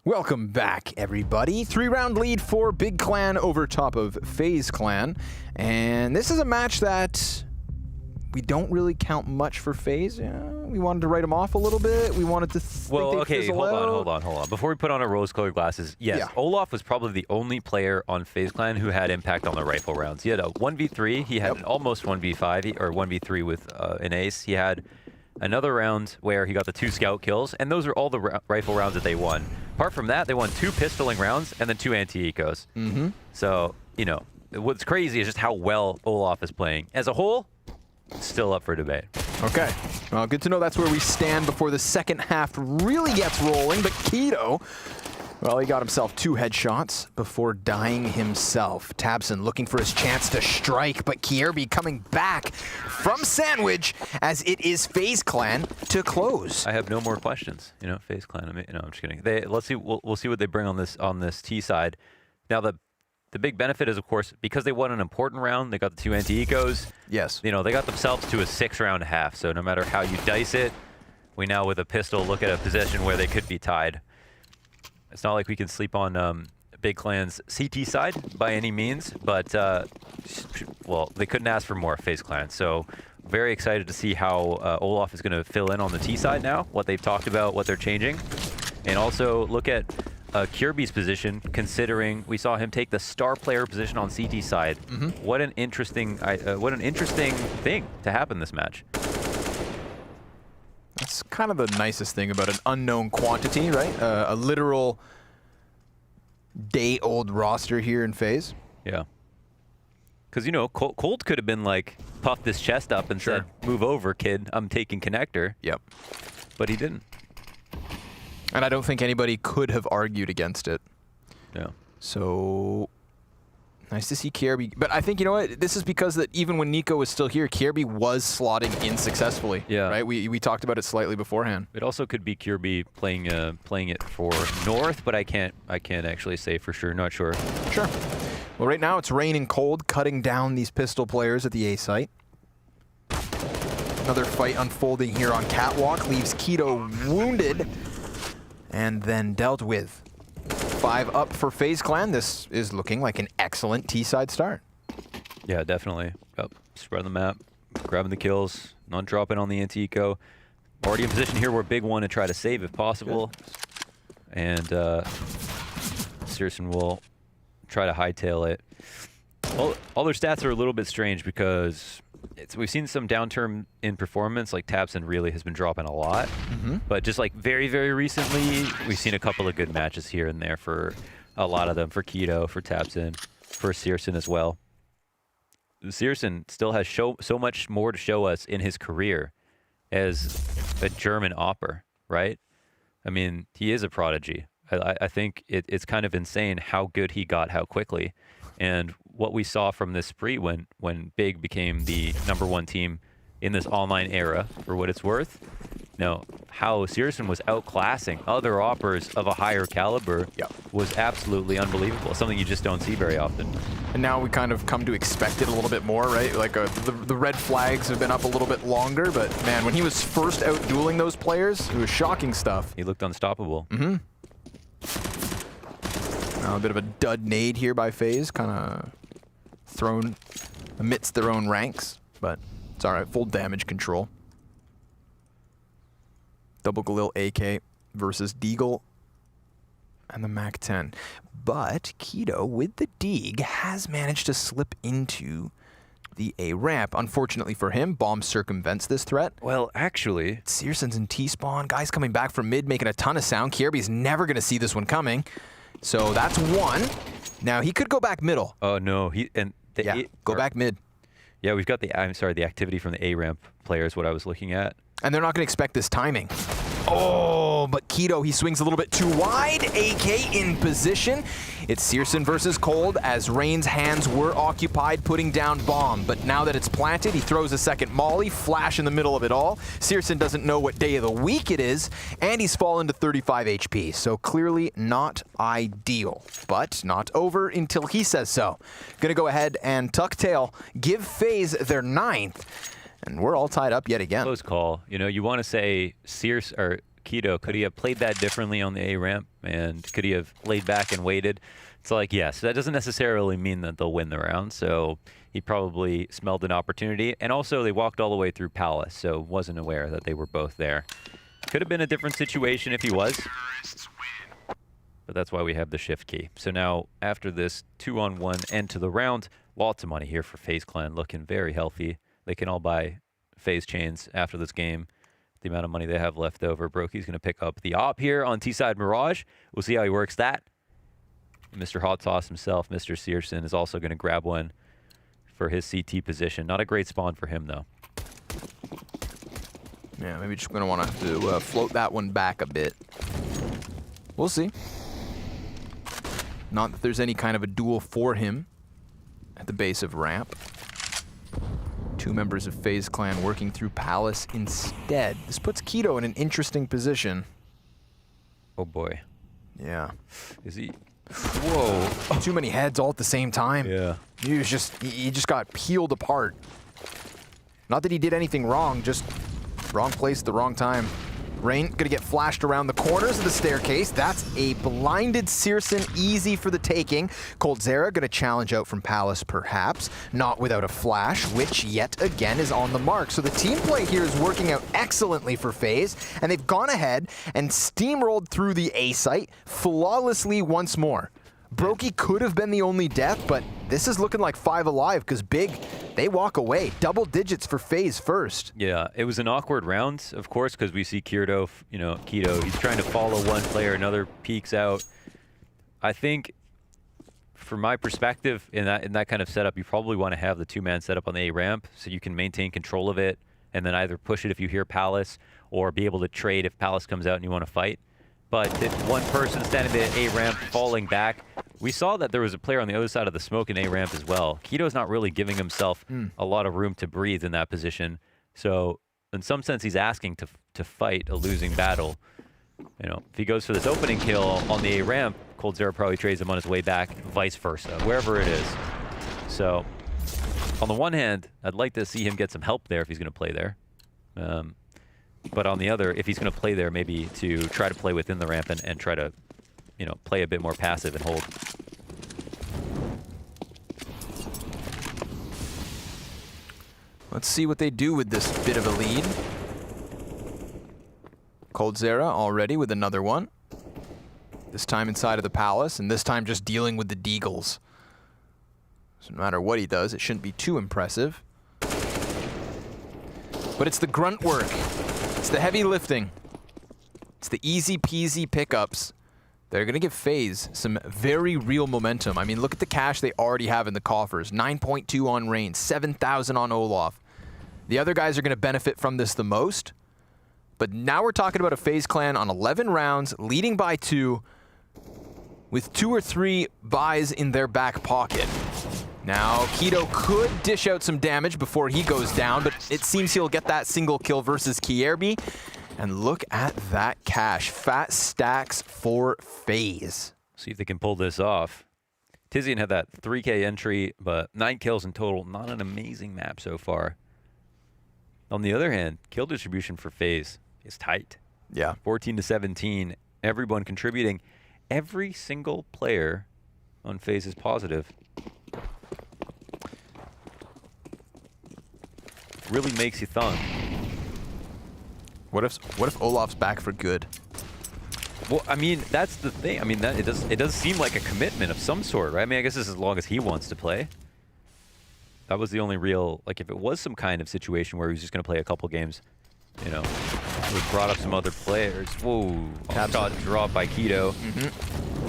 Welcome back, everybody. 3-round lead for Big Clan over top of FaZe Clan. And this is a match that we don't really count much for FaZe. We wanted to write them off a little bit. We wanted to hold on. Before we put on our rose-colored glasses, yes, yeah. Olaf was probably the only player on FaZe Clan who had impact on the rifle rounds. He had a 1v3. He had an almost 1v5 or 1v3 with an ace. He had another round where he got the 2 scout kills, and those are all the rifle rounds that they won. Apart from that, they won 2 pistoling rounds and then 2 anti-ecos. So, you know, what's crazy is just how well Olaf is playing. As a whole, still up for debate. Okay. Well, good to know that's where we stand before the second half really gets rolling. But Keto, well, he got himself 2 headshots before dying himself. Tabson looking for his chance to strike, but Kierby coming back from Sandwich as it is FaZe Clan to close. I have no more questions. You know, FaZe Clan. I mean, no, I'm just kidding. Let's see. We'll see what they bring on this T side. Now the big benefit is, of course, because they won an important round. They got the 2 anti-ecos. Yes. You know, they got themselves to a 6-round half. So no matter how you dice it, we now with a pistol look at a position where they could be tied. It's not like we can sleep on Big Clan's CT side by any means, but, well, they couldn't ask for more FaZe Clan. So very excited to see how Olaf is going to fill in on the T side now, what they've talked about, what they're changing. And also look at Kirby's position, considering we saw him take the star player position on CT side. What an interesting thing to happen this match. That's kind of the nicest thing about an unknown quantity, right? A literal day-old roster here in FaZe. Yeah. Because, you know, Cold could have been like, puffed his chest up and said, move over, kid, I'm taking connector. Yep. But he didn't. And I don't think anybody could have argued against it. Yeah. So nice to see Kirby. But I think, you know what, this is because that even when Nico was still here, Kirby was slotting in successfully. Yeah. Right? We talked about it slightly beforehand. It also could be Kirby playing it for North, but I can't actually say for sure. Not sure. Sure. Well, right now it's raining Cold, cutting down these pistol players at the A site. Another fight unfolding here on Catwalk leaves Keto wounded and then dealt with. 5 up for FaZe Clan. This is looking like an excellent T-side start. Yeah, definitely. Yep. Spread the map, grabbing the kills, not dropping on the anti-eco. Already in position here, we're big one to try to save if possible. Good. And Searson will try to hightail it. All their stats are a little bit strange because we've seen some downturn in performance, like Tabson really has been dropping a lot. But just like very, very recently, we've seen a couple of good matches here and there for a lot of them, for Keto, for Tabson, for Searson as well. Searson still has so much more to show us in his career as a German opper, right? I mean, he is a prodigy. I think it's kind of insane how good he got, how quickly. And what we saw from this spree when Big became the #1 team in this online era, for what it's worth, you know, how Searson was outclassing other oppers of a higher caliber was absolutely unbelievable. Something you just don't see very often. And now we kind of come to expect it a little bit more, right? Like the red flags have been up a little bit longer, but man, when he was first out dueling those players, it was shocking stuff. He looked unstoppable. A bit of a dud nade here by FaZe, kind of thrown amidst their own ranks, but it's all right. Full damage control. Double Galil AK versus Deagle and the MAC-10. But Keto, with the Deag, has managed to slip into the A ramp. Unfortunately for him, Bomb circumvents this threat. Well, actually, Searson's in T-spawn. Guys coming back from mid, making a ton of sound. Kirby's never going to see this one coming. So that's one. Now he could go back middle. Oh no, go back mid. Yeah, we've got the activity from the A ramp players. What I was looking at, and they're not going to expect this timing. Oh, but Keto, he swings a little bit too wide. AK in position. It's Searson versus Cold as Rain's hands were occupied putting down Bomb. But now that it's planted, he throws a second molly, flash in the middle of it all. Searson doesn't know what day of the week it is, and he's fallen to 35 HP. So clearly not ideal, but not over until he says so. Gonna go ahead and tuck tail, give FaZe their 9th. And we're all tied up yet again. Close call. You know, you want to say Keto, could he have played that differently on the A ramp? And could he have laid back and waited? It's like, yes, that doesn't necessarily mean that they'll win the round. So he probably smelled an opportunity. And also they walked all the way through Palace, so wasn't aware that they were both there. Could have been a different situation if he was. But that's why we have the shift key. So now after this 2-on-1 end to the round, lots of money here for FaZe Clan, looking very healthy. They can all buy FaZe chains after this game. The amount of money they have left over. Brokey's going to pick up the op here on T-side Mirage. We'll see how he works that. Mr. Hot Sauce himself, Mr. Searson, is also going to grab one for his CT position. Not a great spawn for him, though. Yeah, maybe just going to want to float that one back a bit. We'll see. Not that there's any kind of a duel for him at the base of ramp. 2 members of FaZe Clan working through Palace instead. This puts Keto in an interesting position. Oh boy. Yeah. Is he? Whoa. Too many heads all at the same time. Yeah. He just got peeled apart. Not that he did anything wrong, just wrong place at the wrong time. Rain gonna get flashed around the corners of the staircase. That's a blinded Searson, easy for the taking. coldzera gonna challenge out from Palace, perhaps. Not without a flash, which yet again is on the mark. So the team play here is working out excellently for FaZe, and they've gone ahead and steamrolled through the A site flawlessly once more. Brokey could have been the only death, but this is looking like 5 alive, because Big, they walk away. Double digits for FaZe first. Yeah, it was an awkward round, of course, because we see Keto, he's trying to follow one player, another peeks out. I think, from my perspective, in that kind of setup, you probably want to have the two-man setup on the A ramp so you can maintain control of it, and then either push it if you hear Palace, or be able to trade if Palace comes out and you want to fight. But if one person standing at A ramp falling back, we saw that there was a player on the other side of the smoke in A ramp as well. Keto's not really giving himself a lot of room to breathe in that position. So in some sense, he's asking to fight a losing battle. If he goes for this opening kill on the A ramp, coldzera probably trades him on his way back, vice versa, wherever it is. So on the one hand, I'd like to see him get some help there if he's going to play there. But on the other, if he's going to play there, maybe to try to play within the ramp and try to, play a bit more passive and hold. Let's see what they do with this bit of a lead. coldzera already with another one. This time inside of the Palace, and this time just dealing with the Deagles. So no matter what he does, it shouldn't be too impressive. But it's the grunt work. It's the heavy lifting. It's the easy peasy pickups. They're going to give FaZe some very real momentum. I mean, look at the cash they already have in the coffers. 9.2 on Rain, 7,000 on Olaf. The other guys are going to benefit from this the most. But now we're talking about a FaZe clan on 11 rounds, leading by 2, with 2 or 3 buys in their back pocket. Now, Keto could dish out some damage before he goes down, but it seems he'll get that single kill versus Kierby. And look at that cash. Fat stacks for FaZe. See if they can pull this off. Tizian had that 3K entry, but 9 kills in total. Not an amazing map so far. On the other hand, kill distribution for FaZe is tight. Yeah. 14 to 17. Everyone contributing. Every single player on FaZe is positive. Really makes you thunk. What if Olaf's back for good? Well, I mean, that's the thing. I mean, it does seem like a commitment of some sort, right? I mean, I guess this is as long as he wants to play. That was the only real, like, if it was some kind of situation where he was just going to play a couple games, we brought up some other players. Whoa, shot dropped by Keto.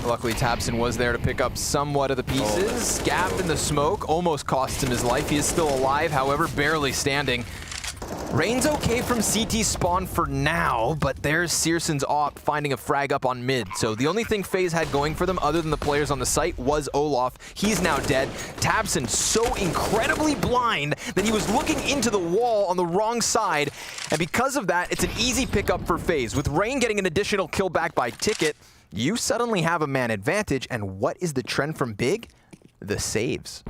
Luckily, Tabson was there to pick up somewhat of the pieces. Gap in the smoke almost cost him his life. He is still alive, however, barely standing. Rain's okay from CT spawn for now, but there's Searson's op finding a frag up on mid. So the only thing FaZe had going for them other than the players on the site was Olaf. He's now dead. Tabson so incredibly blind that he was looking into the wall on the wrong side. And because of that, it's an easy pickup for FaZe. With Rain getting an additional kill back by Ticket, you suddenly have a man advantage. And what is the trend from Big? The saves.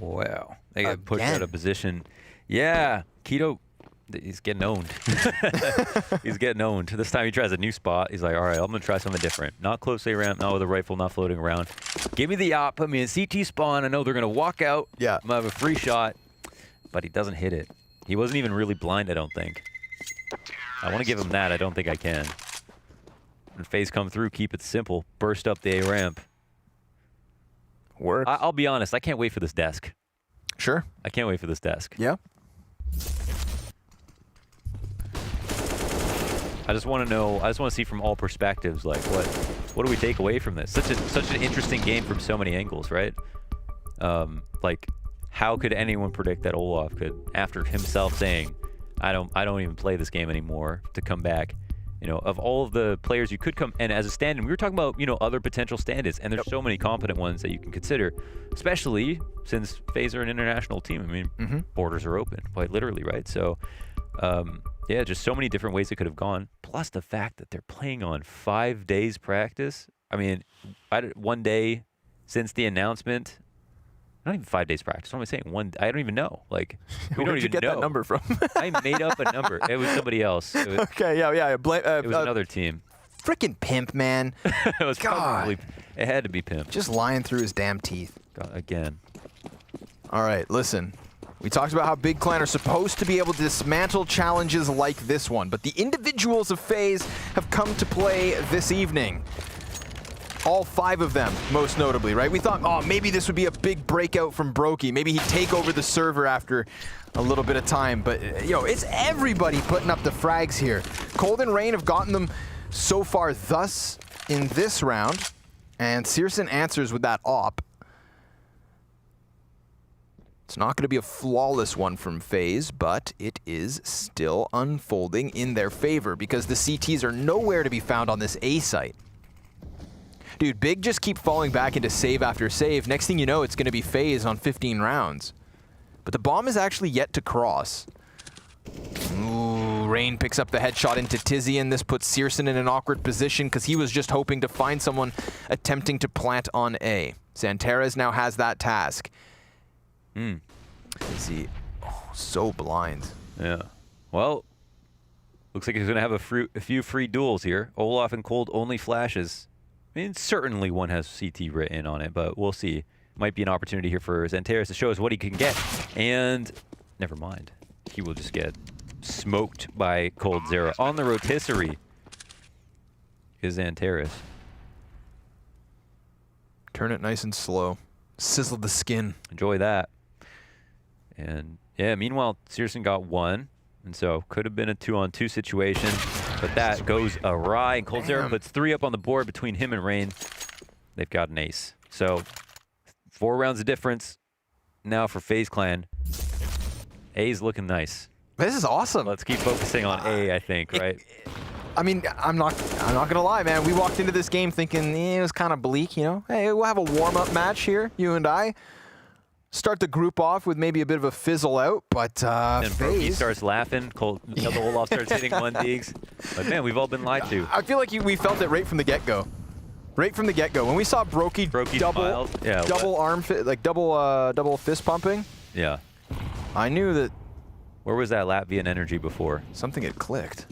Wow. They got pushed out of position. Yeah, Keto, he's getting owned. He's getting owned. This time he tries a new spot. He's like, all right, I'm going to try something different. Not close A ramp, not with a rifle, not floating around. Give me the op, put me in CT spawn. I know they're going to walk out. Yeah. I'm going to have a free shot. But he doesn't hit it. He wasn't even really blind, I don't think. I want to give him that. I don't think I can. When FaZe come through, keep it simple. Burst up the A ramp. Works. I'll be honest, I can't wait for this desk. Sure. I can't wait for this desk. Yeah. I just want to know. I just want to see from all perspectives, like what do we take away from this? Such an interesting game from so many angles, right? Like, how could anyone predict that Olaf could, after himself saying, I don't even play this game anymore, to come back? Of all of the players you could come, and as a stand-in, we were talking about, other potential stand-ins, and there's so many competent ones that you can consider, especially since FaZe are an international team. I mean, borders are open, quite literally, right? So, yeah, just so many different ways it could have gone, plus the fact that they're playing on 5 days practice. I mean, 1 day since the announcement, Not even 5 days practice. What am I saying? I don't even know. Like, we don't Where'd you even get that number from? I made up a number. It was somebody else. It was, okay, yeah. it was another team. Frickin' Pimp, man. It was probably. It had to be Pimp. Just lying through his damn teeth. God, again. All right, listen. We talked about how Big Clan are supposed to be able to dismantle challenges like this one, but the individuals of FaZe have come to play this evening. All 5 of them, most notably, right? We thought, oh, maybe this would be a big breakout from Brokey. Maybe he'd take over the server after a little bit of time. But, it's everybody putting up the frags here. Cold and Rain have gotten them so far thus in this round. And Searson answers with that op. It's not going to be a flawless one from FaZe, but it is still unfolding in their favor because the CTs are nowhere to be found on this A site. Dude, Big just keep falling back into save after save. Next thing you know, it's going to be FaZe on 15 rounds. But the bomb is actually yet to cross. Ooh, Rain picks up the headshot into Tizian. This puts Searson in an awkward position because he was just hoping to find someone attempting to plant on A. Xantares now has that task. Is he so blind? Yeah. Well, looks like he's going to have a few free duels here. Olaf and Cold only flashes. I mean, certainly one has CT written on it, but we'll see. Might be an opportunity here for Xantares to show us what he can get. And never mind. He will just get smoked by Coldzera on the rotisserie. Is Xantares. Turn it nice and slow. Sizzle the skin. Enjoy that. And yeah, meanwhile, Searson got 1. And so could have been a 2-on-2 situation. But that goes awry, and Coldzera puts 3 up on the board between him and Rain. They've got an ace. So 4 rounds of difference now for FaZe Clan. A's looking nice. This is awesome. Let's keep focusing on A, I think, right? I mean, I'm not gonna lie, man. We walked into this game thinking it was kind of bleak, Hey, we'll have a warm-up match here, you and I. Start the group off with maybe a bit of a fizzle out, but and Brokey starts laughing. The Olaf starts hitting 1-digs. But man, we've all been lied to. I feel like we felt it right from the get-go. Right from the get-go. When we saw Brokey double fist pumping. Yeah. I knew that. Where was that Latvian energy before? Something had clicked.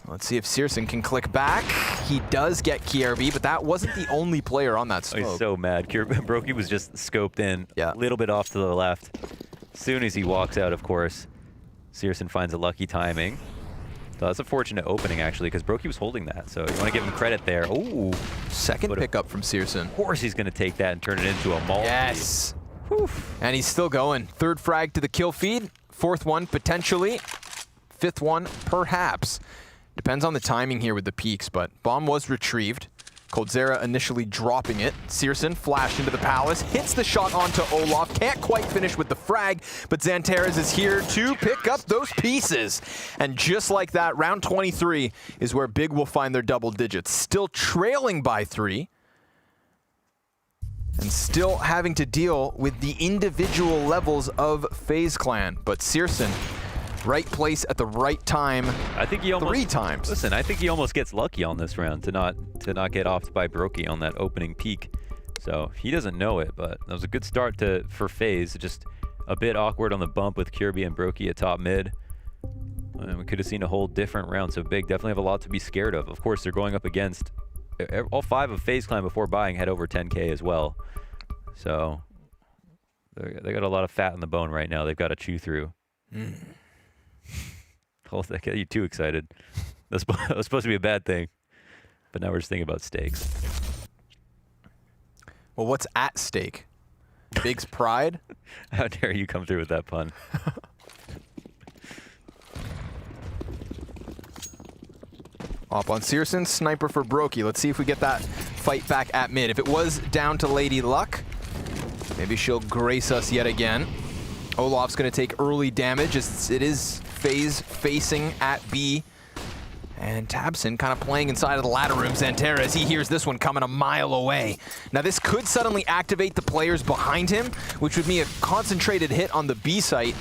Let's see if Searson can click back. He does get KRB, but that wasn't the only player on that smoke. He's so mad. Brokey was just scoped in, a little bit off to the left. As soon as he walks out, of course, Searson finds a lucky timing. So that's a fortunate opening, actually, because Brokey was holding that. So you want to give him credit there. Ooh. Second pickup from Searson. Of course he's going to take that and turn it into a multi. Yes. Whew. And he's still going. 3rd frag to the kill feed. 4th one, potentially. 5th one, perhaps. Depends on the timing here with the peaks, but bomb was retrieved. Coldzera initially dropping it. Searson flashed into the palace, hits the shot onto Olaf, can't quite finish with the frag, but Xantares is here to pick up those pieces. And just like that, round 23 is where Big will find their double digits. Still trailing by 3. And still having to deal with the individual levels of FaZe Clan. But Searson, right place at the right time. I think he almost 3 times. Listen, I think he almost gets lucky on this round to not get offed by Brokey on that opening peak. So he doesn't know it, but that was a good start for FaZe. Just a bit awkward on the bump with Kirby and Brokey at top mid. And we could have seen a whole different round. So Big definitely have a lot to be scared of. Of course, they're going up against all 5 of FaZe Clan before buying had over 10K as well. So they got a lot of fat in the bone right now. They've got to chew through. Oh, that got you too excited. That's supposed to be a bad thing. But now we're just thinking about stakes. Well, what's at stake? Big's pride? How dare you come through with that pun? Up on Searson, sniper for Brokey. Let's see if we get that fight back at mid. If it was down to Lady Luck, maybe she'll grace us yet again. Olaf's going to take early damage as it is FaZe facing at B. And Tabson kind of playing inside of the ladder room. Xantares, he hears this one coming a mile away. Now this could suddenly activate the players behind him, which would mean a concentrated hit on the B site.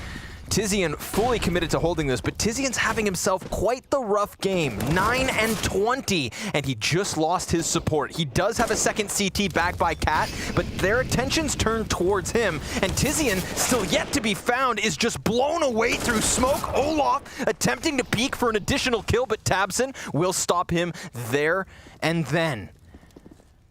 Tizian fully committed to holding this, but Tizian's having himself quite the rough game. 9 and 20, and he just lost his support. He does have a second CT back by Cat, but their attention's turned towards him, and Tizian, still yet to be found, is just blown away through smoke. Olaf attempting to peek for an additional kill, but Tabson will stop him there and then.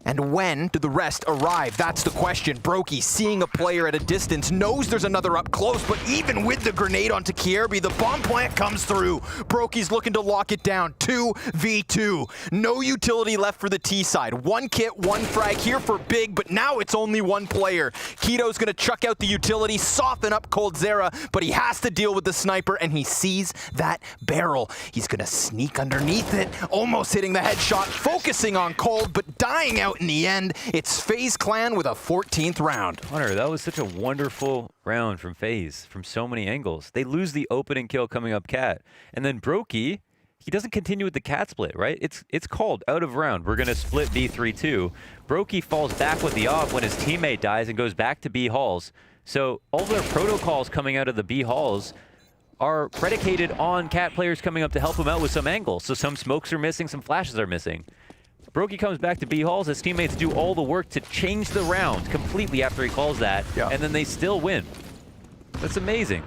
And when do the rest arrive? That's the question. Brokey, seeing a player at a distance, knows there's another up close, but even with the grenade onto Kierby, the bomb plant comes through. Brokey's looking to lock it down. 2v2. No utility left for the T side. 1 kit, 1 frag here for Big, but now it's only 1 player. Keto's gonna chuck out the utility, soften up Coldzera, but he has to deal with the sniper, and he sees that barrel. He's gonna sneak underneath it, almost hitting the headshot, focusing on Cold, but dying out in the end. It's FaZe Clan with a 14th round. Hunter, that was such a wonderful round from FaZe from so many angles. They lose the opening kill coming up Cat. And then Brokey, he doesn't continue with the Cat split, right? It's called out of round. We're going to split B3-2. Brokey falls back with the off when his teammate dies and goes back to B halls. So all their protocols coming out of the B halls are predicated on Cat players coming up to help him out with some angles. So some smokes are missing, some flashes are missing. Brokey comes back to B halls, his teammates do all the work to change the round completely after he calls that, and then they still win. That's amazing.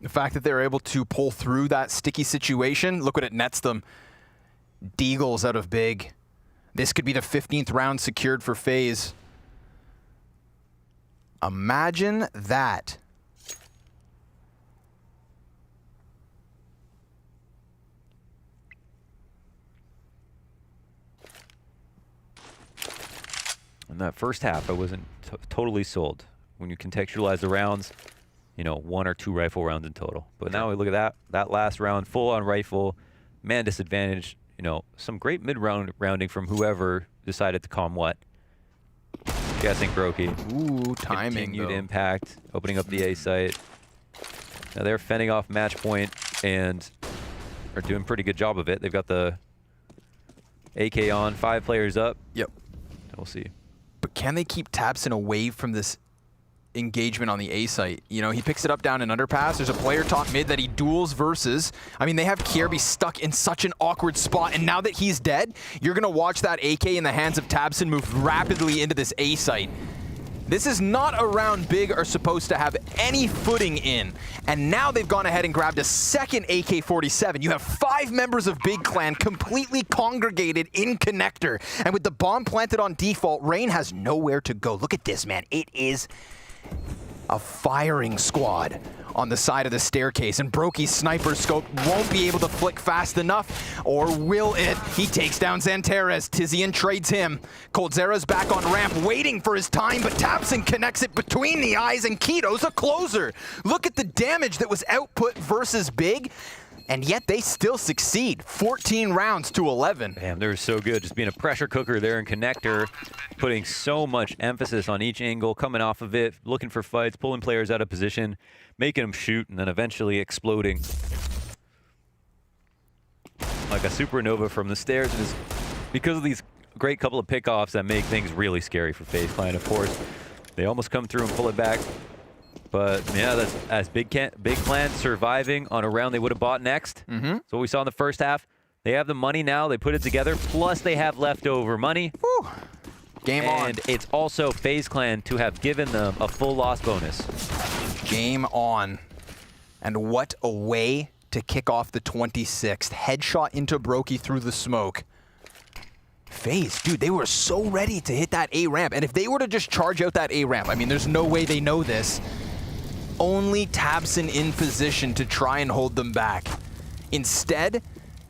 The fact that they're able to pull through that sticky situation, look what it nets them. Deagles out of Big. This could be the 15th round secured for FaZe. Imagine that. In that first half, I wasn't totally sold. When you contextualize the rounds, you know, 1 or 2 rifle rounds in total. But now we look at that last round, full on rifle, man disadvantage. You know, some great mid-round rounding from whoever decided to calm what. Guessing Brokey. Ooh, timing. Continued impact, opening up the A site. Now they're fending off match point and are doing a pretty good job of it. They've got the AK on, 5 players up. Yep. We'll see. But can they keep Tabson away from this engagement on the A site? You know, he picks it up down in underpass. There's a player top mid that he duels versus. I mean, they have Kierby stuck in such an awkward spot, and now that he's dead, you're going to watch that AK in the hands of Tabson move rapidly into this A site. This is not a round Big are supposed to have any footing in. And now they've gone ahead and grabbed a second AK-47. You have 5 members of Big Clan completely congregated in connector. And with the bomb planted on default, Rain has nowhere to go. Look at this, man. It is a firing squad on the side of the staircase, and Brokey's sniper scope won't be able to flick fast enough, or will it? He takes down Xantares. Tizian trades him. Coldzera's back on ramp, waiting for his time, but Tabson connects it between the eyes, and Keto's a closer. Look at the damage that was output versus Big, and yet they still succeed. 14 rounds to 11. Damn, they're so good. Just being a pressure cooker there in connector, putting so much emphasis on each angle, coming off of it, looking for fights, pulling players out of position, making them shoot, and then eventually exploding like a supernova from the stairs. And it's because of these great couple of pickoffs that make things really scary for FaZe Clan. Of course, they almost come through and pull it back. But yeah, that's as Big Clan surviving on a round they would have bought next. So what we saw in the first half, they have the money now, they put it together, plus they have leftover money. Woo. Game on. And it's also FaZe Clan to have given them a full loss bonus. Game on. And what a way to kick off the 26th. Headshot into Brokey through the smoke. FaZe, dude, they were so ready to hit that A ramp. And if they were to just charge out that A ramp, I mean, there's no way they know this. Only Tabson in position to try and hold them back. Instead,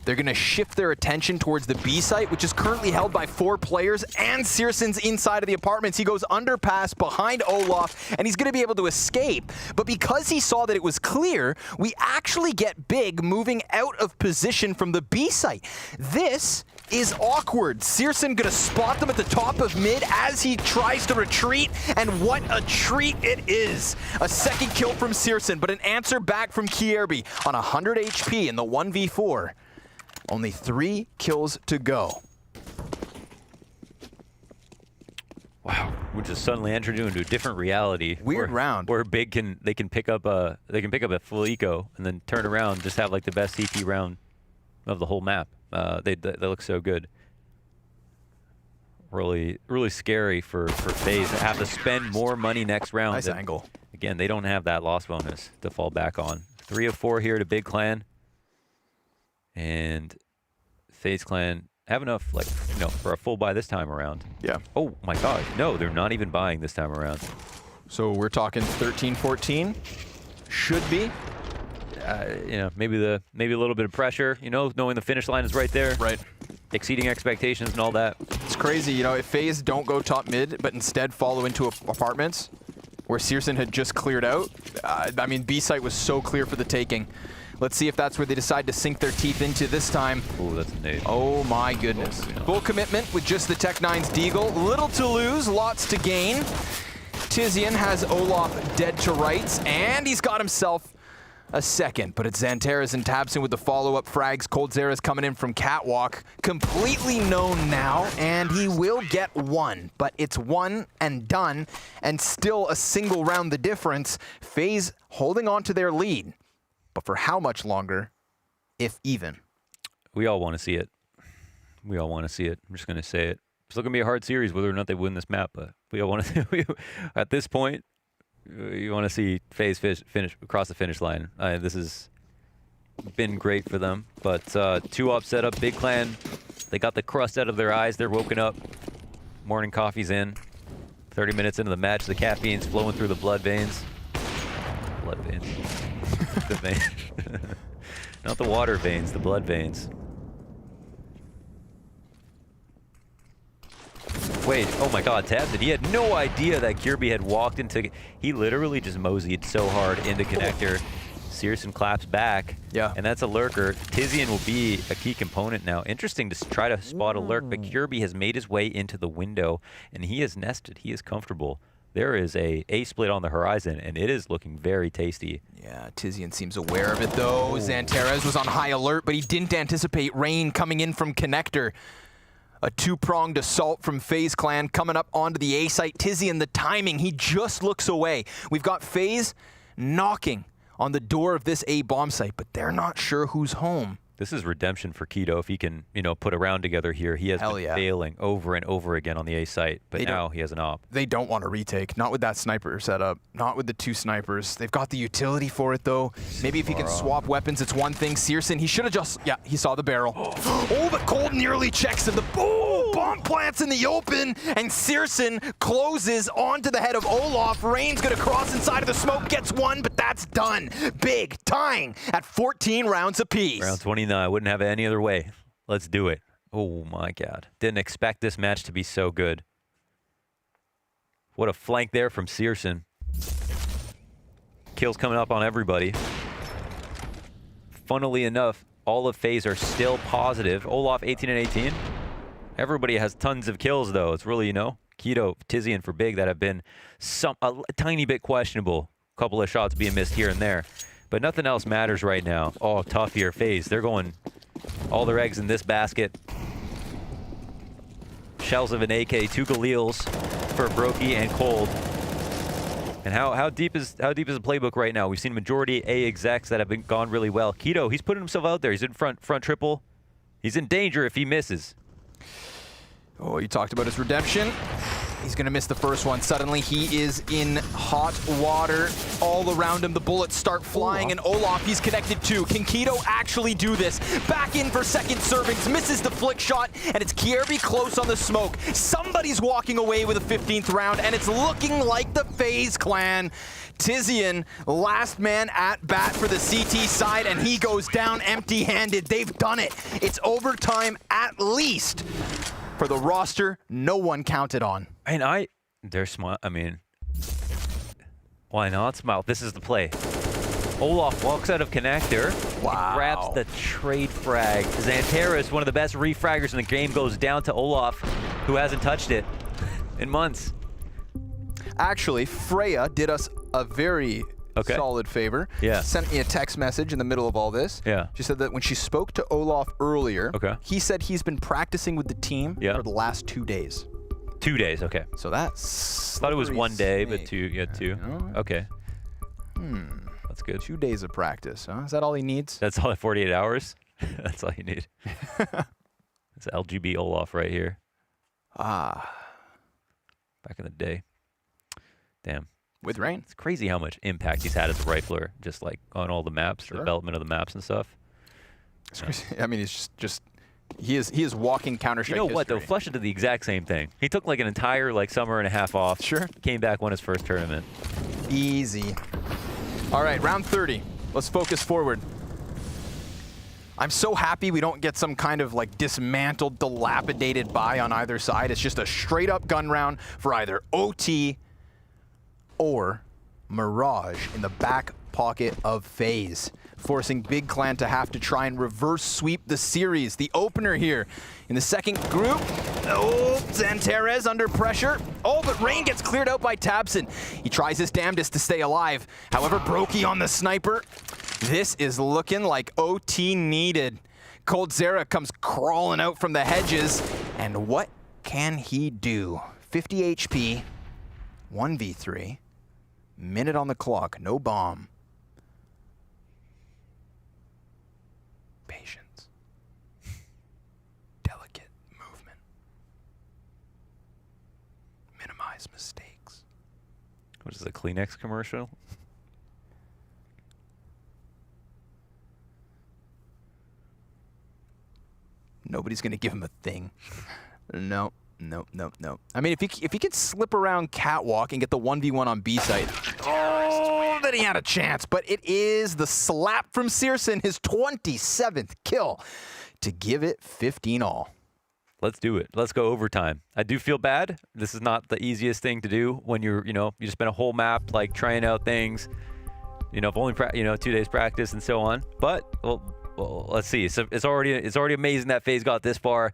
they're going to shift their attention towards the B site, which is currently held by 4 players, and Searson's inside of the apartments. He goes underpass behind Olaf, and he's going to be able to escape. But because he saw that it was clear, we actually get Big moving out of position from the B site. This is awkward. Searson going to spot them at the top of mid as he tries to retreat, and what a treat it is. A second kill from Searson, but an answer back from Kierby on 100 HP in the 1v4. Only 3 kills to go. Wow. We're just suddenly entered into a different reality. Weird round. Where Big can pick up a full eco and then turn around and just have like the best CT round of the whole map. They look so good. Really scary for FaZe to have to spend more money next round. Nice angle. Again, they don't have that loss bonus to fall back on. 3 of 4 here to Big Clan. And FaZe Clan have enough, like, you know, for a full buy this time around. Yeah. Oh my God, no, they're not even buying this time around. So we're talking 13-14. Should be. You know, maybe a little bit of pressure. You know, knowing the finish line is right there. Right. Exceeding expectations and all that. It's crazy, you know, if FaZe don't go top mid, but instead follow into apartments where Searson had just cleared out. I mean, B site was so clear for the taking. Let's see if that's where they decide to sink their teeth into this time. Oh, that's a nade. Oh my goodness. Full commitment with just the Tech-9's Deagle. Little to lose, lots to gain. Tizian has Olaf dead to rights, and he's got himself a second, but it's Xanteras and Tabson with the follow-up frags. Coldzera's coming in from Catwalk. Completely known now, and he will get one, but it's one and done, and still a single round the difference. FaZe holding on to their lead, but for how much longer, if even? We all want to see it. We all want to see it. I'm just going to say it. It's still going to be a hard series whether or not they win this map, but we all want to at this point, you want to see FaZe finish across the finish line. This has been great for them, but 2-up setup, Big Clan, they got the crust out of their eyes. They're woken up. Morning coffee's in. 30 minutes into the match, the caffeine's flowing through the blood veins. Blood veins. The veins. Not the water veins, the blood veins. Wait, oh my God, Tabson, he had no idea that Kirby had walked into... He literally just moseyed so hard into connector. Searson claps back. Yeah. And that's a lurker. Tizian will be a key component now. Interesting to try to spot a lurk, but Kirby has made his way into the window, and he is nested. He is comfortable. There is a split on the horizon, and it is looking very tasty. Yeah, Tizian seems aware of it, though. Xanteras was on high alert, but he didn't anticipate rain coming in from connector. A two-pronged assault from FaZe Clan coming up onto the A site. Tizian, the timing, he just looks away. We've got FaZe knocking on the door of this A bomb site, but they're not sure who's home. This is redemption for Keto if he can, you know, put a round together here. He has been failing over and over again on the A site, but now he has an op. They don't want to retake, not with that sniper setup, not with the 2 snipers. They've got the utility for it, though. Maybe if he can swap weapons, it's one thing. Searson, he should have just, yeah, he saw the barrel. Oh, but Cold nearly checks him. The bomb plants in the open, and Searson closes onto the head of Olaf. Rain's gonna cross inside of the smoke, gets one, but that's done. Big, tying at 14 rounds apiece. Round 29, I wouldn't have it any other way. Let's do it. Oh my God. Didn't expect this match to be so good. What a flank there from Searson. Kills coming up on everybody. Funnily enough, all of FaZe are still positive. Olaf 18 and 18. Everybody has tons of kills though. It's really, you know, Keto, Tizian for Big that have been a tiny bit questionable. A couple of shots being missed here and there. But nothing else matters right now. Oh, tough here, FaZe. They're going all their eggs in this basket. Shells of an AK, 2 Galils for Brokey and Cold. And how deep is the playbook right now? We've seen majority A execs that have gone really well. Keto, he's putting himself out there. He's in front triple. He's in danger if he misses. Oh, you talked about his redemption. He's going to miss the first one. Suddenly, he is in hot water. All around him, the bullets start flying, and Olaf, he's connected too. Can Keto actually do this? Back in for second servings, misses the flick shot, and it's Kierby close on the smoke. Somebody's walking away with a 15th round, and it's looking like the FaZe Clan. Tizian, last man at bat for the CT side, and he goes down empty-handed. They've done it. It's overtime at least. For the roster, no one counted on. And they're smart. I mean, why not smile? This is the play. Olaf walks out of connector. Wow. Grabs the trade frag. Xanteras, one of the best refraggers in the game, goes down to Olaf, who hasn't touched it in months. Actually, Freya did us a very solid favor. Yeah. Sent me a text message in the middle of all this. Yeah. She said that when she spoke to Olaf earlier, okay, he said he's been practicing with the team for the last 2 days. 2 days, okay. So that's... Thought it was 1 day, but two, you had 2. Okay. That's good. 2 days of practice, huh? Is that all he needs? That's all 48 hours? That's all you need. It's LGB Olaf right here. Back in the day. Damn. With Rain. It's crazy how much impact he's had as a rifler, just like on all the maps, the development of the maps and stuff. It's crazy. I mean, he's just he is walking Counter-Strike. You know what though? Flush did the exact same thing. He took like an entire summer and a half off. Sure. Came back, won his first tournament. Easy. All right, round 30. Let's focus forward. I'm so happy we don't get some kind of like dismantled, dilapidated buy on either side. It's just a straight up gun round for either OT or Mirage in the back pocket of Faze, forcing Big Clan to have to try and reverse sweep the series. The opener here in the second group. Oh, Zantares under pressure. Oh, but Rain gets cleared out by Tabson. He tries his damnedest to stay alive. However, Brokey on the sniper. This is looking like OT needed. Coldzera comes crawling out from the hedges. And what can he do? 50 HP, 1v3, minute on the clock, no bomb. Patience. Delicate movement. Minimize mistakes. What is it, a Kleenex commercial? Nobody's gonna give him a thing. No. I mean, if he could slip around catwalk and get the 1v1 on B site, oh, then he had a chance. But it is the slap from Searson, his 27th kill, to give it 15-all. Let's do it. Let's go overtime. I do feel bad. This is not the easiest thing to do when you spend a whole map like trying out things. If only 2 days practice and so on. But well, let's see. So it's already amazing that Faze got this far.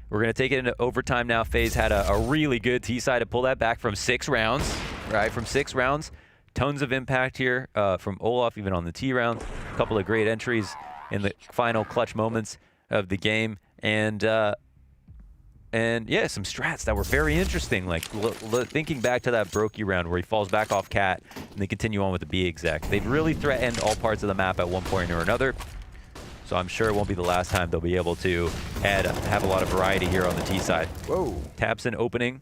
We're going to take it into overtime now. Faze had a really good T-side to pull that back from 6 rounds, right? From 6 rounds. Tons of impact here from Olaf, even on the T round. A couple of great entries in the final clutch moments of the game. And yeah, some strats that were very interesting. Like thinking back to that Brokey round where he falls back off Cat and they continue on with the B exec. They've really threatened all parts of the map at one point or another. So I'm sure it won't be the last time they'll be able to have a lot of variety here on the T side. Whoa. Tabson opening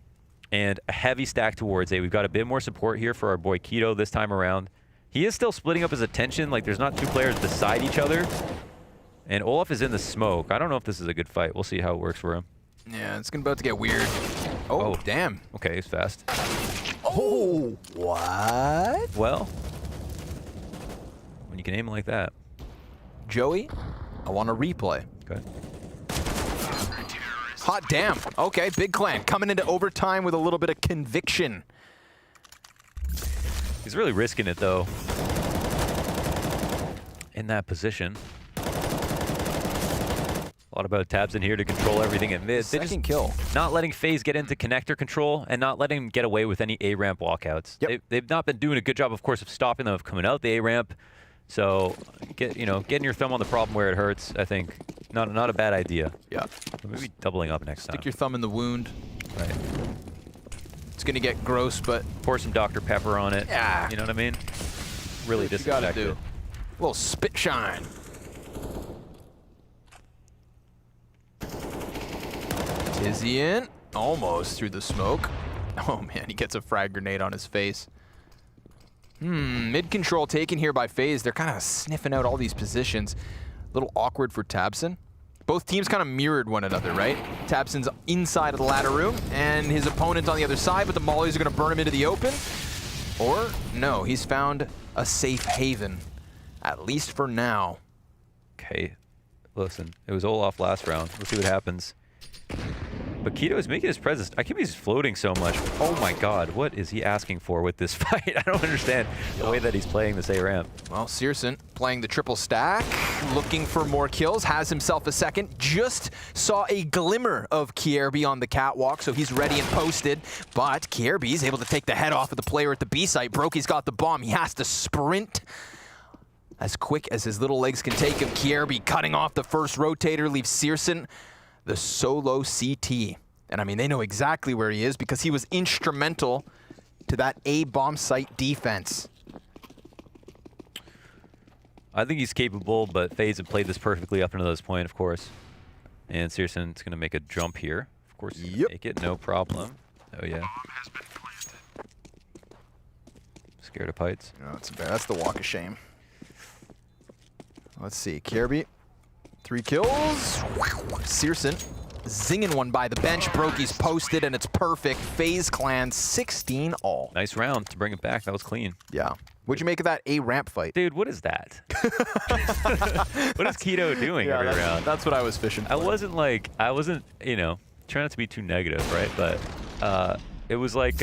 and a heavy stack towards A. We've got a bit more support here for our boy Keto this time around. He is still splitting up his attention. Like there's not 2 players beside each other. And Olaf is in the smoke. I don't know if this is a good fight. We'll see how it works for him. Yeah, it's about to get weird. Oh, damn. Okay, he's fast. Oh, what? Well, when you can aim like that. Joey, I want a replay. Okay. Hot damn. Okay, Big Clan coming into overtime with a little bit of conviction. He's really risking it, though, in that position. A lot about tabs in here to control everything at mid. Second kill. Not letting Faze get into connector control and not letting him get away with any A-ramp walkouts. Yep. They've not been doing a good job, of course, of stopping them from coming out the A-ramp. So, getting your thumb on the problem where it hurts, I think, not a bad idea. Yeah. Maybe doubling up next time. Stick your thumb in the wound. Right. It's gonna get gross, but pour some Dr. Pepper on it. Yeah. You know what I mean? Really disinfect it. A little spit shine. Tizzy in, almost through the smoke. Oh man, he gets a frag grenade on his face. Mid control taken here by Faze. They're kind of sniffing out all these positions. A little awkward for Tabson. Both teams kind of mirrored one another, right? Tabson's inside of the ladder room, and his opponent's on the other side, but the mollies are going to burn him into the open. Or, no, he's found a safe haven, at least for now. Okay, listen, it was Olaf last round. Let's see what happens. But Keto is making his presence. I can't believe he's floating so much. Oh my god, what is he asking for with this fight? I don't understand the way that he's playing this A-ramp. Well, Searson playing the triple stack, looking for more kills, has himself a second. Just saw a glimmer of Kierby on the catwalk, so he's ready and posted. But Kierby's able to take the head off of the player at the B site. Brokey's got the bomb. He has to sprint as quick as his little legs can take him. Kierby cutting off the first rotator, leaves Searson the solo CT. And I mean, they know exactly where he is because he was instrumental to that A bomb site defense. I think he's capable, but FaZe have played this perfectly up until this point, of course. And Searson's going to make a jump here. Of course, he's gonna make it, no problem. Oh, yeah. Scared of heights. No, that's the walk of shame. Let's see, Kirby, 3 kills. Searson zinging one by the bench. Brokey's posted, and it's perfect. FaZe Clan 16 all. Nice round to bring it back. That was clean. Yeah. What'd you make of that A ramp fight? Dude, what is that? What is Keto doing every round? That's what I was fishing for. I wasn't, you know, trying not to be too negative, right? But it was like,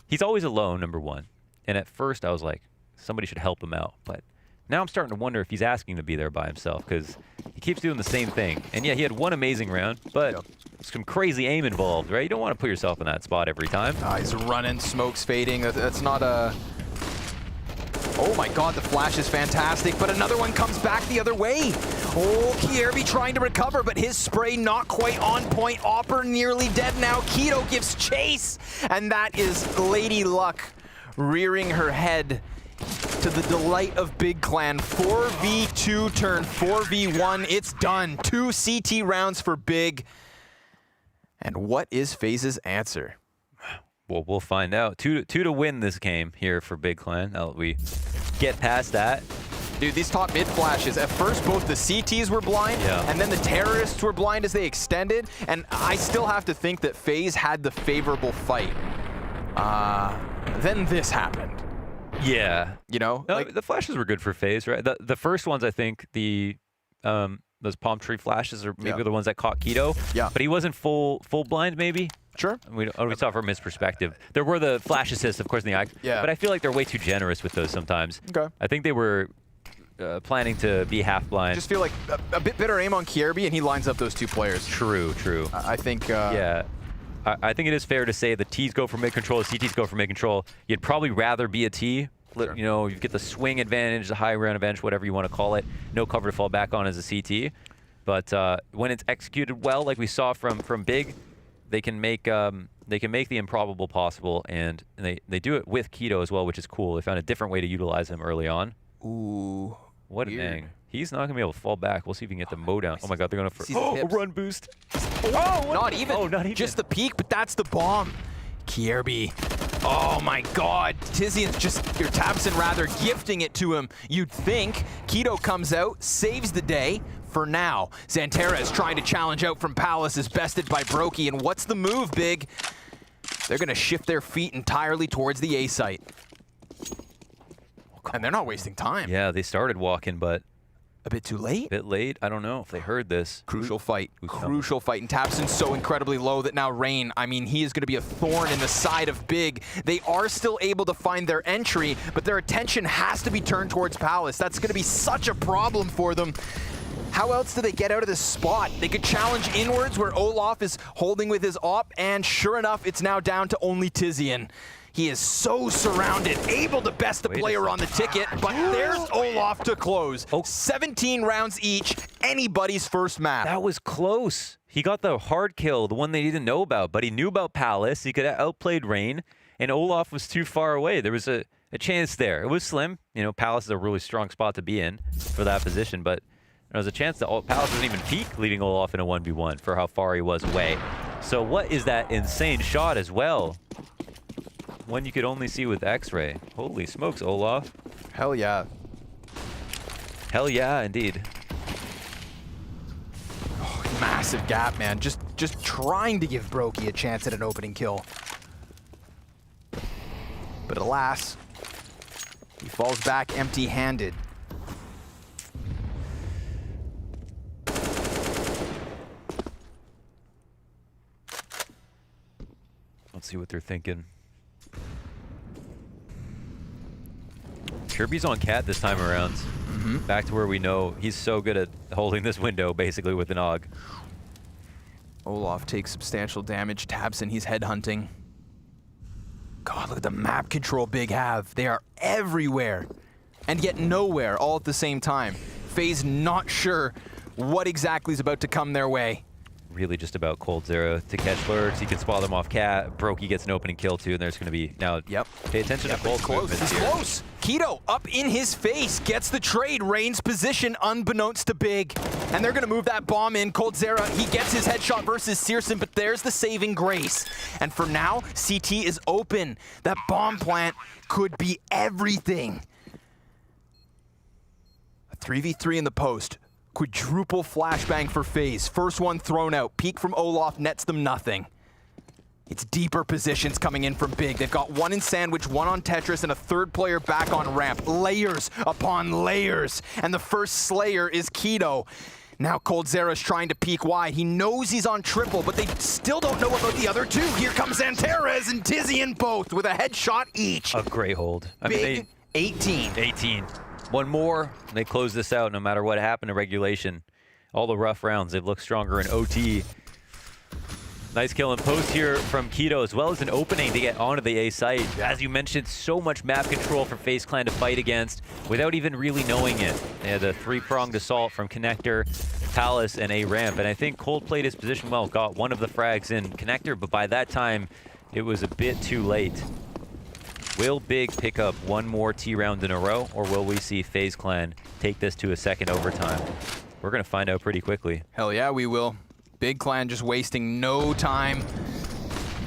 he's always alone, number one. And at first I was like, somebody should help him out. But now I'm starting to wonder if he's asking to be there by himself because he keeps doing the same thing. And yeah, he had one amazing round, but some crazy aim involved, right? You don't want to put yourself in that spot every time. He's running, smoke's fading. That's not a... Oh my god, the flash is fantastic, but another one comes back the other way. Oh, Kierby trying to recover, but his spray not quite on point. Opper nearly dead now. Keto gives chase, and that is Lady Luck rearing her head to the delight of Big Clan. 4v2 turn 4v1. It's done. 2 CT rounds for Big. And what is FaZe's answer? Well, we'll find out. Two to win this game here for Big Clan. Now that we get past that. Dude, these top mid flashes, at first both the CTs were blind, and then the terrorists were blind as they extended, and I still have to think that FaZe had the favorable fight. Then this happened. Yeah. You know? No, like, the flashes were good for FaZe, right? The first ones, I think, those palm tree flashes are maybe the ones that caught Keto. Yeah. But he wasn't full blind, maybe? Sure. We saw from his perspective. There were the flash assists, of course, in the eye. Yeah. But I feel like they're way too generous with those sometimes. Okay. I think they were planning to be half blind. Just feel like a bit better aim on Kierby, and he lines up those 2 players. True. I think... yeah. I think it is fair to say the T's go for mid-control, the CTs go for mid-control. You'd probably rather be a T. Sure. You know, you get the swing advantage, the high ground advantage, whatever you want to call it. No cover to fall back on as a CT. But when it's executed well, like we saw from Big, they can make the improbable possible, and they do it with Keto as well, which is cool. They found a different way to utilize him early on. Ooh. What an ang. He's not going to be able to fall back. We'll see if we can get the mow down. Oh my god, they're going to... a run boost. Not even. Just the peak, but that's the bomb. Kierby. Oh my god. Tizian's just, or Tabson rather, gifting it to him. You'd think. Keto comes out, saves the day. For now, Xantera is trying to challenge out from Palace, is bested by Brokey, and what's the move, Big? They're going to shift their feet entirely towards the A site. And they're not wasting time. Yeah, they started walking, but... A bit too late? A bit late. I don't know if they heard this. Crucial fight. Crucial fight. And Tabson's so incredibly low that now Rain, I mean, he is going to be a thorn in the side of Big. They are still able to find their entry, but their attention has to be turned towards Palace. That's going to be such a problem for them. How else do they get out of this spot? They could challenge inwards where Olaf is holding with his op, and sure enough, it's now down to only Tizian. He is so surrounded, able to best the player on the ticket, but there's Olaf to close. 17 rounds each, anybody's first map. That was close. He got the hard kill, the one they didn't know about, but he knew about Palace. He could have outplayed Rain, and Olaf was too far away. There was a chance there. It was slim. You know, Palace is a really strong spot to be in for that position, but there was a chance that Palace doesn't even peek, leaving Olaf in a 1v1 for how far he was away. So what is that insane shot as well? One you could only see with X-Ray. Holy smokes, Olaf. Hell yeah. Hell yeah, indeed. Oh, massive gap, man. Just trying to give Brokey a chance at an opening kill. But alas, he falls back empty-handed. Let's see what they're thinking. Kirby's on Cat this time around. Back to where we know he's so good at holding this window, basically, with an AUG. Olaf takes substantial damage. Tabson, he's headhunting. God, look at the map control Big have. They are everywhere, and yet nowhere, all at the same time. FaZe not sure what exactly is about to come their way. really just about coldzera to catch lurks. He can spot them off cat. Brokey gets an opening kill too, and there's going to be now. Yep. Pay attention to Cold's movements He's here. close. Keto up in his face, gets the trade, Rain's position unbeknownst to Big. And they're gonna move that bomb in. coldzera, he gets his headshot versus Searson, but there's the saving grace. And for now, CT is open. That bomb plant could be everything. A 3v3 in the post. Quadruple flashbang for Faze. First one thrown out. Peek from Olaf nets them nothing. It's deeper positions coming in from Big. They've got one in Sandwich, one on Tetris, and a third player back on ramp. Layers upon layers. And the first Slayer is Keto. Now coldzera's trying to peek wide. He knows he's on triple, but they still don't know about the other two. Here comes Antares and Tizian both with a headshot each. A great hold. I Big mean, 18. 18. One more, they close this out no matter what happened in regulation. All the rough rounds, they've looked stronger in OT. Nice kill and post here from Keto, as well as an opening to get onto the A site. As you mentioned, so much map control for FaZe Clan to fight against without even really knowing it. They had a three-pronged assault from Connector, Palace, and A ramp. And I think Cold played his position well, got one of the frags in Connector, but by that time, it was a bit too late. Will Big pick up one more T round in a row, or will we see FaZe Clan take this to a second overtime? We're going to find out pretty quickly. Hell yeah, we will. Big Clan just wasting no time.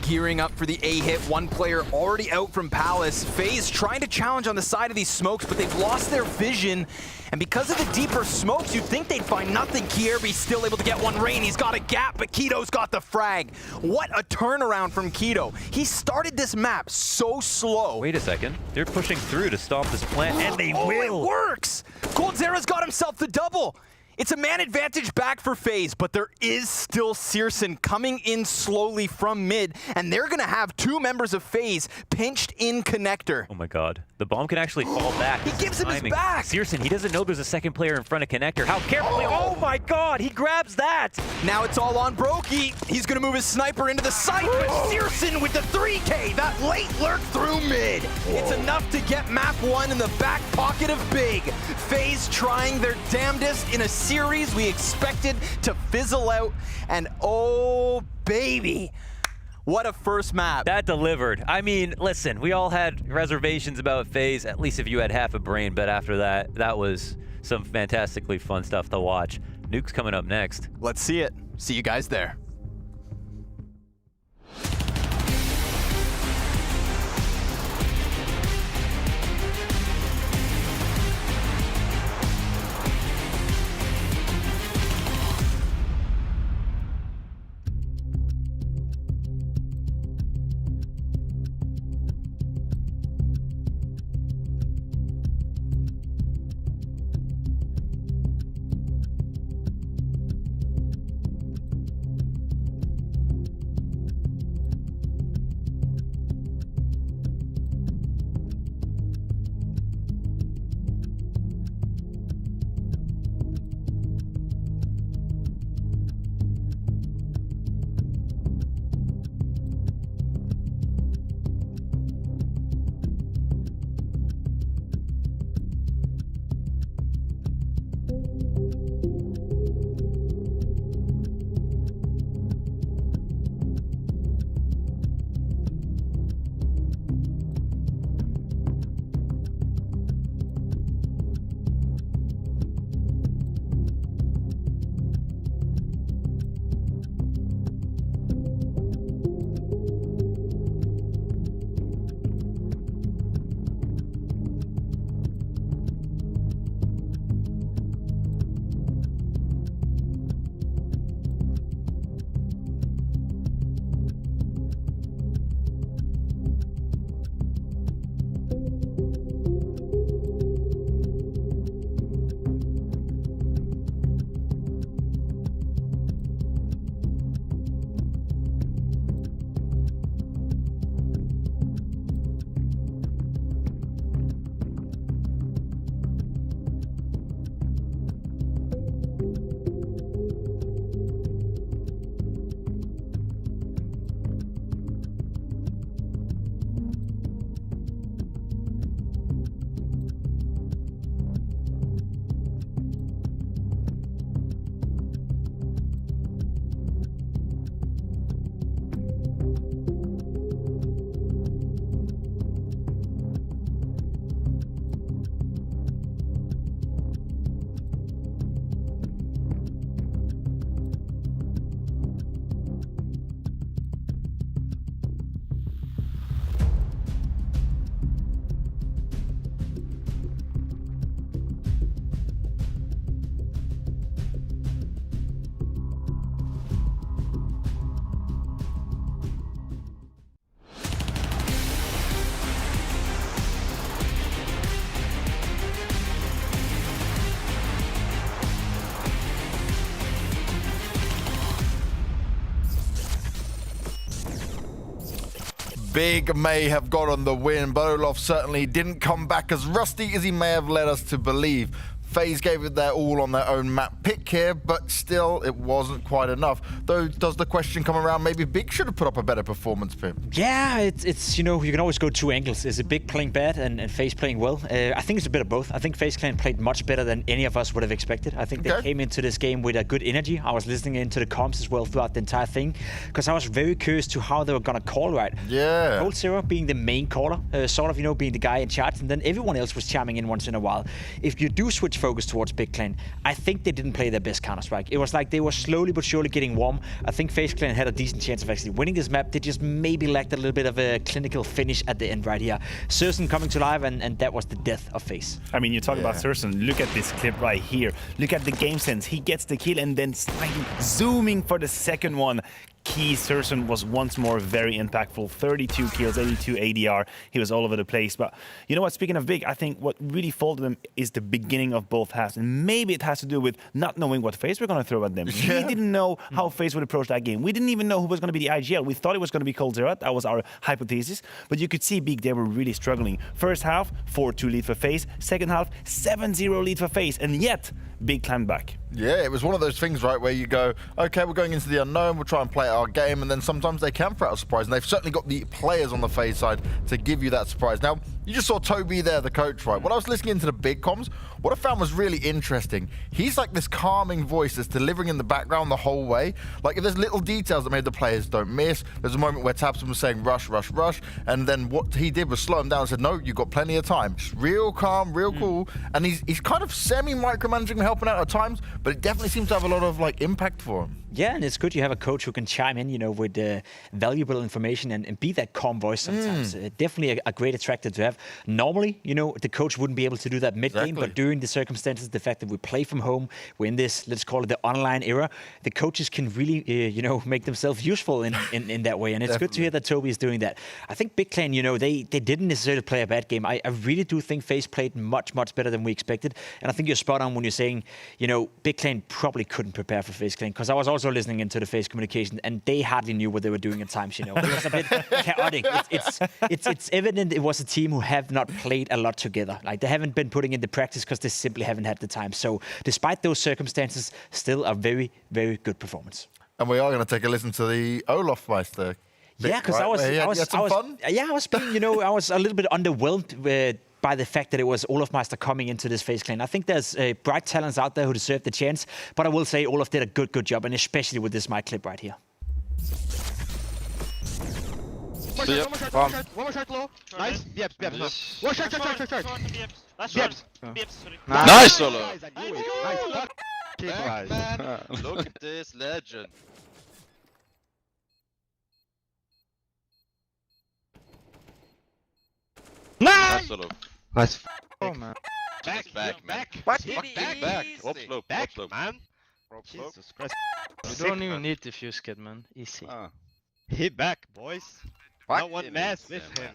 Gearing up for the A hit. One player already out from Palace. Faze trying to challenge on the side of these smokes, but they've lost their vision. And because of the deeper smokes, you'd think they'd find nothing. Kierby's still able to get one Rain. He's got a gap, but Keto's got the frag. What a turnaround from Keto. He started this map so slow. Wait a second. They're pushing through to stop this plant, and they will. It works! coldzera's got himself the double. It's a man advantage back for FaZe, but there is still Searson coming in slowly from mid, and they're gonna have two members of FaZe pinched in Connector. Oh my god. The bomb can actually fall back. He gives him his back! Searson, he doesn't know there's a second player in front of Connector. How carefully? Oh my god, he grabs that! Now it's all on Brokey. He's gonna move his sniper into the site, but Searson with the 3K, that late lurk through mid. It's enough to get map one in the back pocket of Big. FaZe trying their damnedest in a series we expected to fizzle out, and oh baby, what a first map. That delivered. I mean, listen, we all had reservations about FaZe, at least if you had half a brain, but after that, that was some fantastically fun stuff to watch. Nuke's coming up next. Let's see it. See you guys there. Big may have got on the win, but Olaf certainly didn't come back as rusty as he may have led us to believe. Faze gave it their all on their own map pick here, but still it wasn't quite enough. Though, does the question come around, maybe Big should have put up a better performance, Pim? Yeah, it's you know, you can always go two angles. Is it Big playing bad and Faze playing well? I think it's a bit of both. I think FaZe Clan played much better than any of us would have expected. I think they came into this game with a good energy. I was listening into the comms as well throughout the entire thing, because I was very curious to how they were going to call right. Yeah. Cold Zero being the main caller, sort of, you know, being the guy in charge, and then everyone else was chiming in once in a while. If you do switch focus towards Big Clan, I think they didn't play their best Counter-Strike. It was like they were slowly but surely getting warm. I think FaZe Clan had a decent chance of actually winning this map. They just maybe lacked a little bit of a clinical finish at the end right here. Sursen coming to life, and that was the death of FaZe. I mean, you talk about Sursen. Look at this clip right here. Look at the game sense. He gets the kill and then zooming for the second one. Key Sursen was once more very impactful. 32 kills, 82 ADR. He was all over the place. But you know what? Speaking of Big, I think what really folded them is the beginning of both halves. And maybe it has to do with not knowing what FaZe were going to throw at them. We didn't know how FaZe would approach that game. We didn't even know who was going to be the IGL. We thought it was going to be Cold Zero. That was our hypothesis. But you could see Big, they were really struggling. First half, 4-2 lead for FaZe. Second half, 7-0 lead for FaZe. And yet, Big climbed back. Yeah, it was one of those things, right, where you go, okay, we're going into the unknown, we'll try and play our game, and then sometimes they can throw out a surprise, and they've certainly got the players on the FaZe side to give you that surprise. Now, you just saw Toby there, the coach, right? When I was listening into the Big comms, what I found was really interesting. He's like this calming voice that's delivering in the background the whole way. Like, if there's little details that made the players don't miss, there's a moment where Tabson was saying rush, rush, rush, and then what he did was slow him down and said, no, you've got plenty of time. Just real calm, real cool, and he's kind of semi-micromanaging and helping out at times, but it definitely seems to have a lot of like impact for him. Yeah, and it's good you have a coach who can chime in, you know, with valuable information and be that calm voice sometimes. Definitely a great attractor to have. Normally, you know, the coach wouldn't be able to do that mid-game, but during the circumstances, the fact that we play from home, we're in this, let's call it the online era, the coaches can really, you know, make themselves useful in that way. And it's good to hear that Toby is doing that. I think Big Clan, you know, they didn't necessarily play a bad game. I really do think FaZe played much, much better than we expected. And I think you're spot on when you're saying, you know, Big Clan probably couldn't prepare for FaZe Clan, because I was also listening into the FaZe communication, and they hardly knew what they were doing at times. You know, it was a bit chaotic. It's evident it was a team who have not played a lot together. Like, they haven't been putting in the practice because they simply haven't had the time. So, despite those circumstances, still a very, very good performance. And we are going to take a listen to the Olaf Meister. Yeah, because I was being, you know, I was a little bit underwhelmed by the fact that it was Olaf Meister coming into this FaZe Clan. I think there's bright talents out there who deserve the chance, but I will say Olaf did a good job, and especially with this mic clip right here. One more shot low. Nice. Biebs. One shot. Nice solo. Nice. Look at this legend. Nice solo. Nice. Oh man. Back, man. What? Back. Rope slope. Man. Jesus Christ. You don't even need the fuse kit, man. Easy. Hit back, boys. No one mess with him.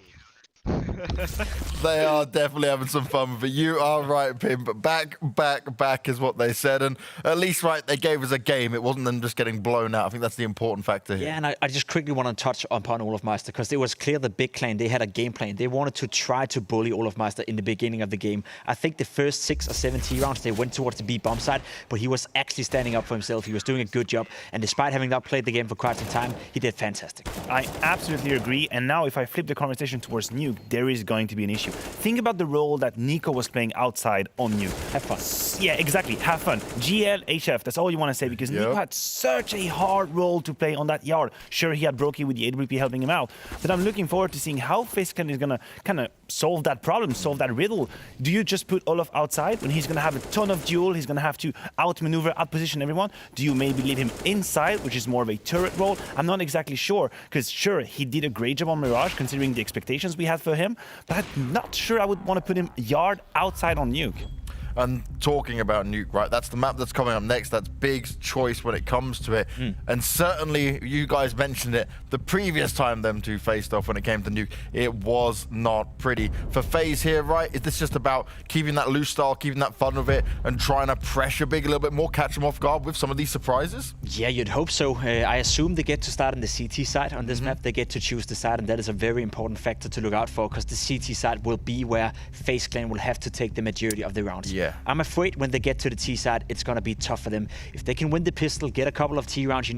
They are definitely having some fun, but you are right, Pim. But back is what they said, and at least, right, they gave us a game. It wasn't them just getting blown out. I think that's the important factor here. Yeah, and I just quickly want to touch upon Olaf Meister, because it was clear the Big Clan, they had a game plan. They wanted to try to bully Olaf Meister in the beginning of the game. I think the first 6 or 7 T rounds, they went towards the B bomb side, but he was actually standing up for himself. He was doing a good job, and despite having not played the game for quite some time, he did fantastic. I absolutely agree, and now if I flip the conversation towards Nuke, there is going to be an issue. Think about the role that Nico was playing outside on Nuke. Have fun. Yeah, exactly. Have fun. GL, HF, that's all you want to say, because Nico had such a hard role to play on that yard. Sure, he had Brokey with the AWP helping him out, but I'm looking forward to seeing how FaZe Clan is going to kind of solve that problem, solve that riddle. Do you just put Olaf outside when he's going to have a ton of duel, he's going to have to outmaneuver, outposition everyone? Do you maybe leave him inside, which is more of a turret role? I'm not exactly sure, because sure, he did a great job on Mirage considering the expectations we had for him, but I'm not sure I would want to put him yard outside on Nuke. And talking about Nuke, right? That's the map that's coming up next. That's Big's choice when it comes to it. And certainly, you guys mentioned it, the previous time them two faced off when it came to Nuke, it was not pretty. For FaZe here, right? Is this just about keeping that loose style, keeping that fun with it, and trying to pressure Big a little bit more, catch them off guard with some of these surprises? Yeah, you'd hope so. I assume they get to start on the CT side on this map. They get to choose the side, and that is a very important factor to look out for, because the CT side will be where FaZe Clan will have to take the majority of the rounds. Yeah. I'm afraid when they get to the T side, it's going to be tough for them. If they can win the pistol, get a couple of T rounds,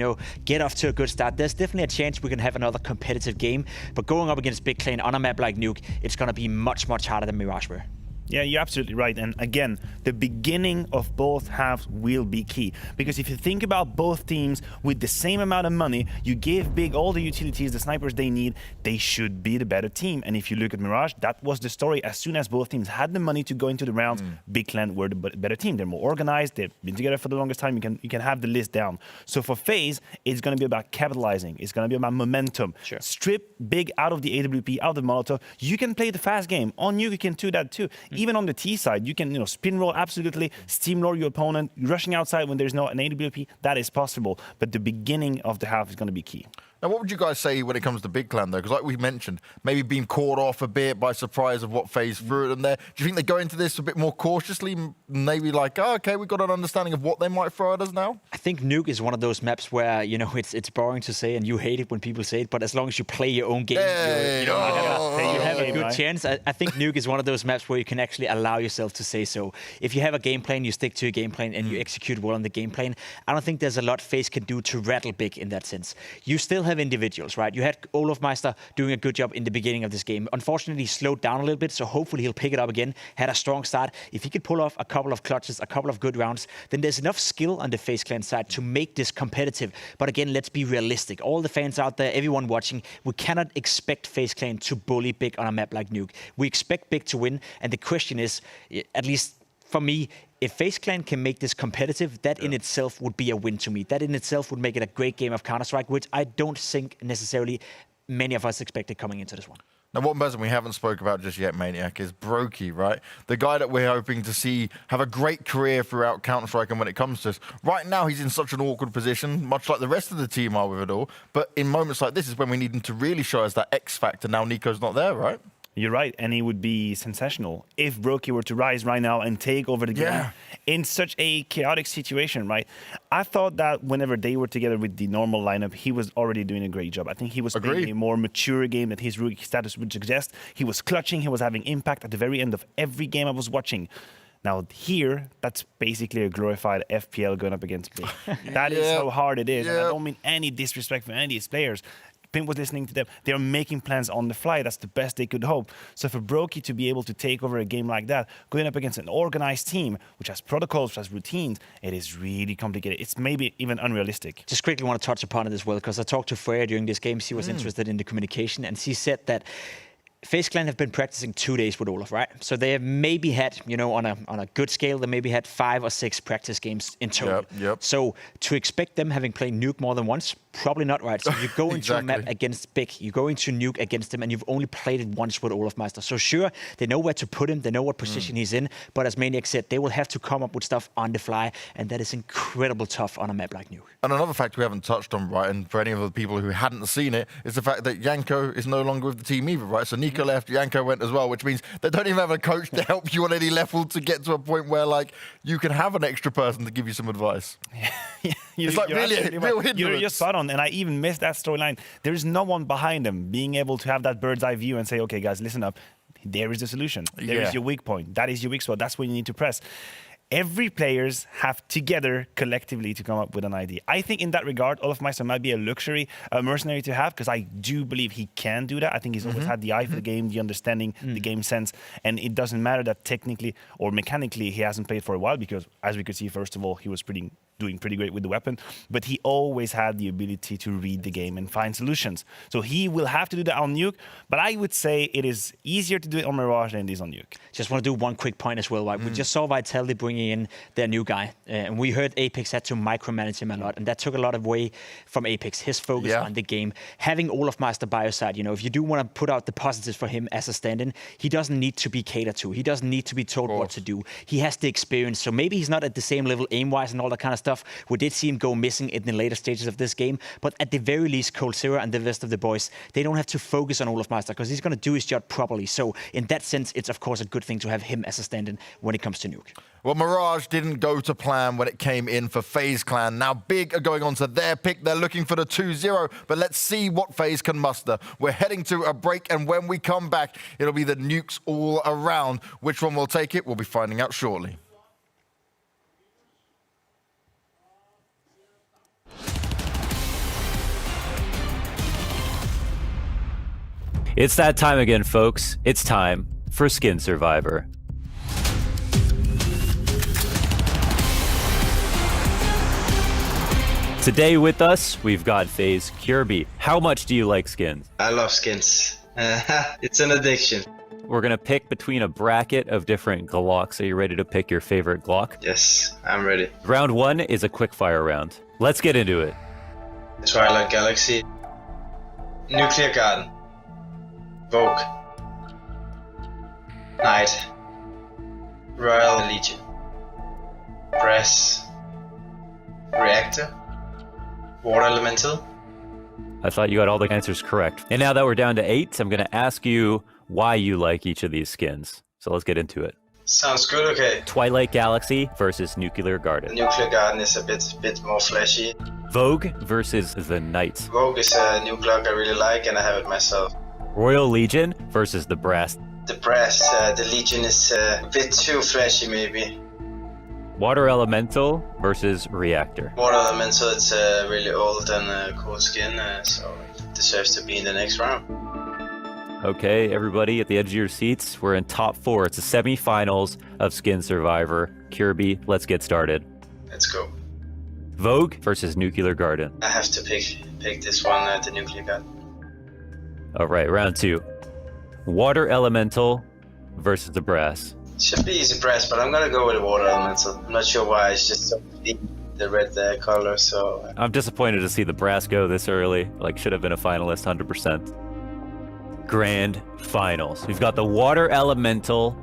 get off to a good start, there's definitely a chance we can have another competitive game. But going up against Big Clan on a map like Nuke, it's going to be much, much harder than Mirage were. Yeah, you're absolutely right. And again, the beginning of both halves will be key. Because if you think about both teams with the same amount of money, you give Big all the utilities, the snipers they need, they should be the better team. And if you look at Mirage, that was the story. As soon as both teams had the money to go into the rounds, Big Clan were the better team. They're more organized, they've been together for the longest time, you can have the list down. So for FaZe, it's going to be about capitalizing. It's going to be about momentum. Sure. Strip Big out of the AWP, out of the Molotov. You can play the fast game. On you can do that too. Even on the T side, you can spin roll absolutely, steamroll your opponent, rushing outside when there's no an AWP. That is possible, but the beginning of the half is going to be key. Now, what would you guys say when it comes to Big Clan, though? Because like we mentioned, maybe being caught off a bit by surprise of what FaZe threw at them there. Do you think they go into this a bit more cautiously? Maybe like, oh, okay, we've got an understanding of what they might throw at us now? I think Nuke is one of those maps where, it's boring to say and you hate it when people say it, but as long as you play your own game, you have a good chance. I think Nuke is one of those maps where you can actually allow yourself to say so. If you have a game plan, you stick to your game plan and you execute well on the game plan. I don't think there's a lot FaZe can do to rattle Big in that sense. You still have individuals, right? You had Olofmeister doing a good job in the beginning of this game. Unfortunately, he slowed down a little bit, so hopefully he'll pick it up again. Had a strong start. If he could pull off a couple of clutches, a couple of good rounds, then there's enough skill on the FaZe Clan side to make this competitive. But again, let's be realistic. All the fans out there, everyone watching, we cannot expect FaZe Clan to bully Big on a map like Nuke. We expect Big to win, and the question is, at least for me, if FaZe Clan can make this competitive, that in itself would be a win to me. That in itself would make it a great game of Counter-Strike, which I don't think necessarily many of us expected coming into this one. Now, one person we haven't spoke about just yet, Maniac, is Brokey, right? The guy that we're hoping to see have a great career throughout Counter-Strike, and when it comes to this, right now he's in such an awkward position, much like the rest of the team are with it all. But in moments like this is when we need him to really show us that X factor. Now Nico's not there, right? You're right, and it would be sensational if Brokey were to rise right now and take over the game in such a chaotic situation, right? I thought that whenever they were together with the normal lineup, he was already doing a great job. I think he was playing a more mature game that his rookie status would suggest. He was clutching, he was having impact at the very end of every game I was watching. Now here, that's basically a glorified FPL going up against me. That is how hard it is, and I don't mean any disrespect for any of these players. Pimp was listening to them. They're making plans on the fly. That's the best they could hope. So for Brokey to be able to take over a game like that, going up against an organized team, which has protocols, which has routines, it is really complicated. It's maybe even unrealistic. Just quickly want to touch upon it as well, because I talked to FURIA during this game. She was interested in the communication, and she said that FaZe Clan have been practicing 2 days with Olof, right? So they have maybe had, on a good scale, they maybe had 5 or 6 practice games in total. So to expect them having played Nuke more than once, probably not right. So you go into a map against Big, you go into Nuke against him, and you've only played it once with Olofmeister. So sure, they know where to put him, they know what position he's in, but as Maniac said, they will have to come up with stuff on the fly, and that is incredibly tough on a map like Nuke. And another fact we haven't touched on, right, and for any of the people who hadn't seen it, is the fact that Janko is no longer with the team either, right? So Nico left, Janko went as well, which means they don't even have a coach to help you on any level to get to a point where, like, you can have an extra person to give you some advice. It's like really real hidden. You're just spot on, and I even missed that storyline. There is no one behind them being able to have that bird's eye view and say, okay, guys, listen up. There is the solution. There is your weak point. That is your weak spot. That's where you need to press. Every players have together collectively to come up with an idea. I think in that regard, Olofmeister might be a luxury, a mercenary to have, because I do believe he can do that. I think he's always had the eye for the game, the understanding, the game sense, and it doesn't matter that technically or mechanically he hasn't played for a while, because as we could see, first of all, he was pretty doing pretty great with the weapon, but he always had the ability to read the game and find solutions. So he will have to do that on Nuke, but I would say it is easier to do it on Mirage than it is on Nuke. Just want to do one quick point as well. Right? We just saw Vitality bringing in their new guy, and we heard Apex had to micromanage him a lot, and that took a lot away from Apex, his focus on the game. Having Olaf Meister by your side, you know, if you do want to put out the positives for him as a stand-in, he doesn't need to be catered to. He doesn't need to be told what to do. He has the experience, so maybe he's not at the same level aim-wise and all that kind of stuff. We did see him go missing in the later stages of this game, but at the very least, Coldzera and the rest of the boys, they don't have to focus on Olaf Meister because he's going to do his job properly. So in that sense, it's of course a good thing to have him as a stand-in when it comes to Nuke. Well, Mirage didn't go to plan when it came in for FaZe Clan. Now Big are going on to their pick. They're looking for the 2-0, but let's see what FaZe can muster. We're heading to a break, and when we come back, it'll be the nukes all around. Which one will take it, we'll be finding out shortly. It's that time again, folks. It's time for Skin Survivor. Today with us, we've got FaZe Kirby. How much do you like skins? I love skins. It's an addiction. We're going to pick between a bracket of different Glocks. Are you ready to pick your favorite Glock? Yes, I'm ready. Round 1 is a quickfire round. Let's get into it. Twilight Galaxy. Nuclear Garden. Vogue. Knight. Royal Legion. Press. Reactor. Water Elemental. I thought you got all the answers correct. And now that we're down to 8, I'm going to ask you why you like each of these skins. So let's get into it. Sounds good, okay. Twilight Galaxy versus Nuclear Garden. Nuclear Garden is a bit more flashy. Vogue versus the Knight. Vogue is a new Glock I really like and I have it myself. Royal Legion versus the Brass. The Brass, the Legion is a bit too flashy maybe. Water Elemental versus Reactor. Water Elemental, it's a really old and cool skin, so it deserves to be in the next round. Okay, everybody at the edge of your seats, we're in top 4. It's the semifinals of Skin Survivor. Kirby, let's get started. Let's go. Vogue versus Nuclear Garden. I have to pick this one, the Nuclear Garden. All right, round 2. Water Elemental versus the Brass. Should be easy Brass, but I'm gonna go with the Water Elemental. I'm not sure why, it's just so deep, the red color, so... I'm disappointed to see the Brass go this early. Like, should have been a finalist 100%. Grand Finals. We've got the Water Elemental,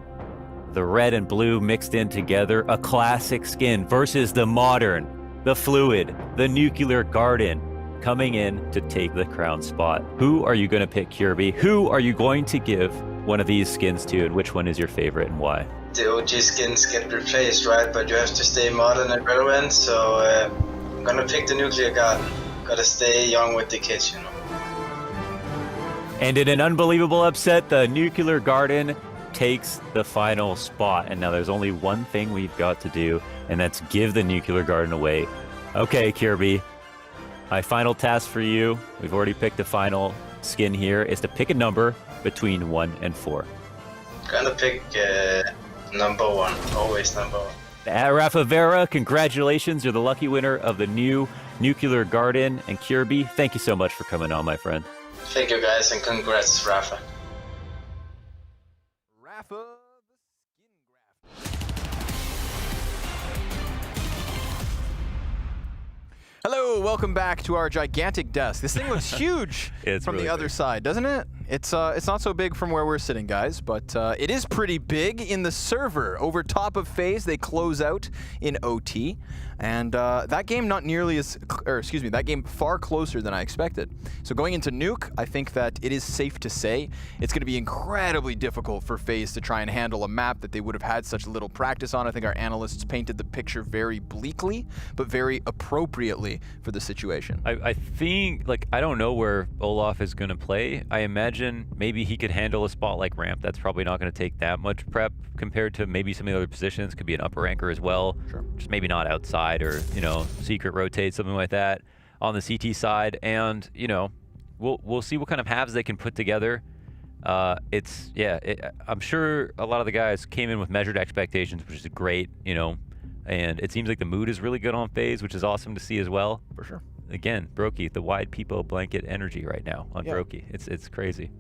the red and blue mixed in together, a classic skin versus the modern, the fluid, the Nuclear Garden, coming in to take the crown spot. Who are you going to pick, Kirby? Who are you going to give one of these skins to, and which one is your favorite and why? The OG skins get replaced, right? But you have to stay modern and relevant, so I'm gonna pick the Nuclear Garden. Gotta stay young with the kids, you know. And in an unbelievable upset, the Nuclear Garden takes the final spot. And now there's only one thing we've got to do, and that's give the Nuclear Garden away. Okay, Kirby, my final task for you, we've already picked the final skin here, is to pick a number between 1 and 4. Gonna pick number 1, always number 1. Rafa Vera, congratulations, you're the lucky winner of the new Nuclear Garden. And Kirby, thank you so much for coming on, my friend. Thank you guys, and congrats, Rafa. Rafa. Hello, welcome back to our gigantic desk. This thing looks huge from really the other side, doesn't it? It's not so big from where we're sitting, guys, but it is pretty big in the server. Over top of FaZe, they close out in OT, and that game not nearly as, or excuse me, that game far closer than I expected. So going into Nuke, I think that it is safe to say it's going to be incredibly difficult for FaZe to try and handle a map that they would have had such little practice on. I think our analysts painted the picture very bleakly, but very appropriately for the situation. I think, like, I don't know where Olaf is going to play. I imagine maybe he could handle a spot like ramp. That's probably not going to take that much prep compared to maybe some of the other positions. Could be an upper anchor as well. Sure. Just maybe not outside or, you know, secret rotate, something like that on the CT side. And, you know, we'll see what kind of halves they can put together. I'm sure a lot of the guys came in with measured expectations, which is great, you know. And it seems like the mood is really good on Faze, which is awesome to see as well. For sure. Again, Brokey, the wide Peepo blanket energy right now on Brokey. It's crazy.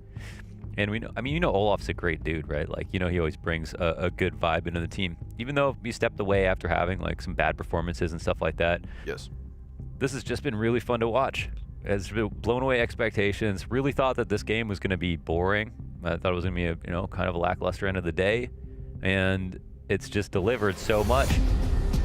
And we know, I mean, you know, Olaf's a great dude, right? Like, you know, he always brings a good vibe into the team. Even though he stepped away after having like some bad performances and stuff like that. Yes. This has just been really fun to watch. It's blown away expectations. Really thought that this game was going to be boring. I thought it was going to be a, you know, kind of a lackluster end of the day. And it's just delivered so much.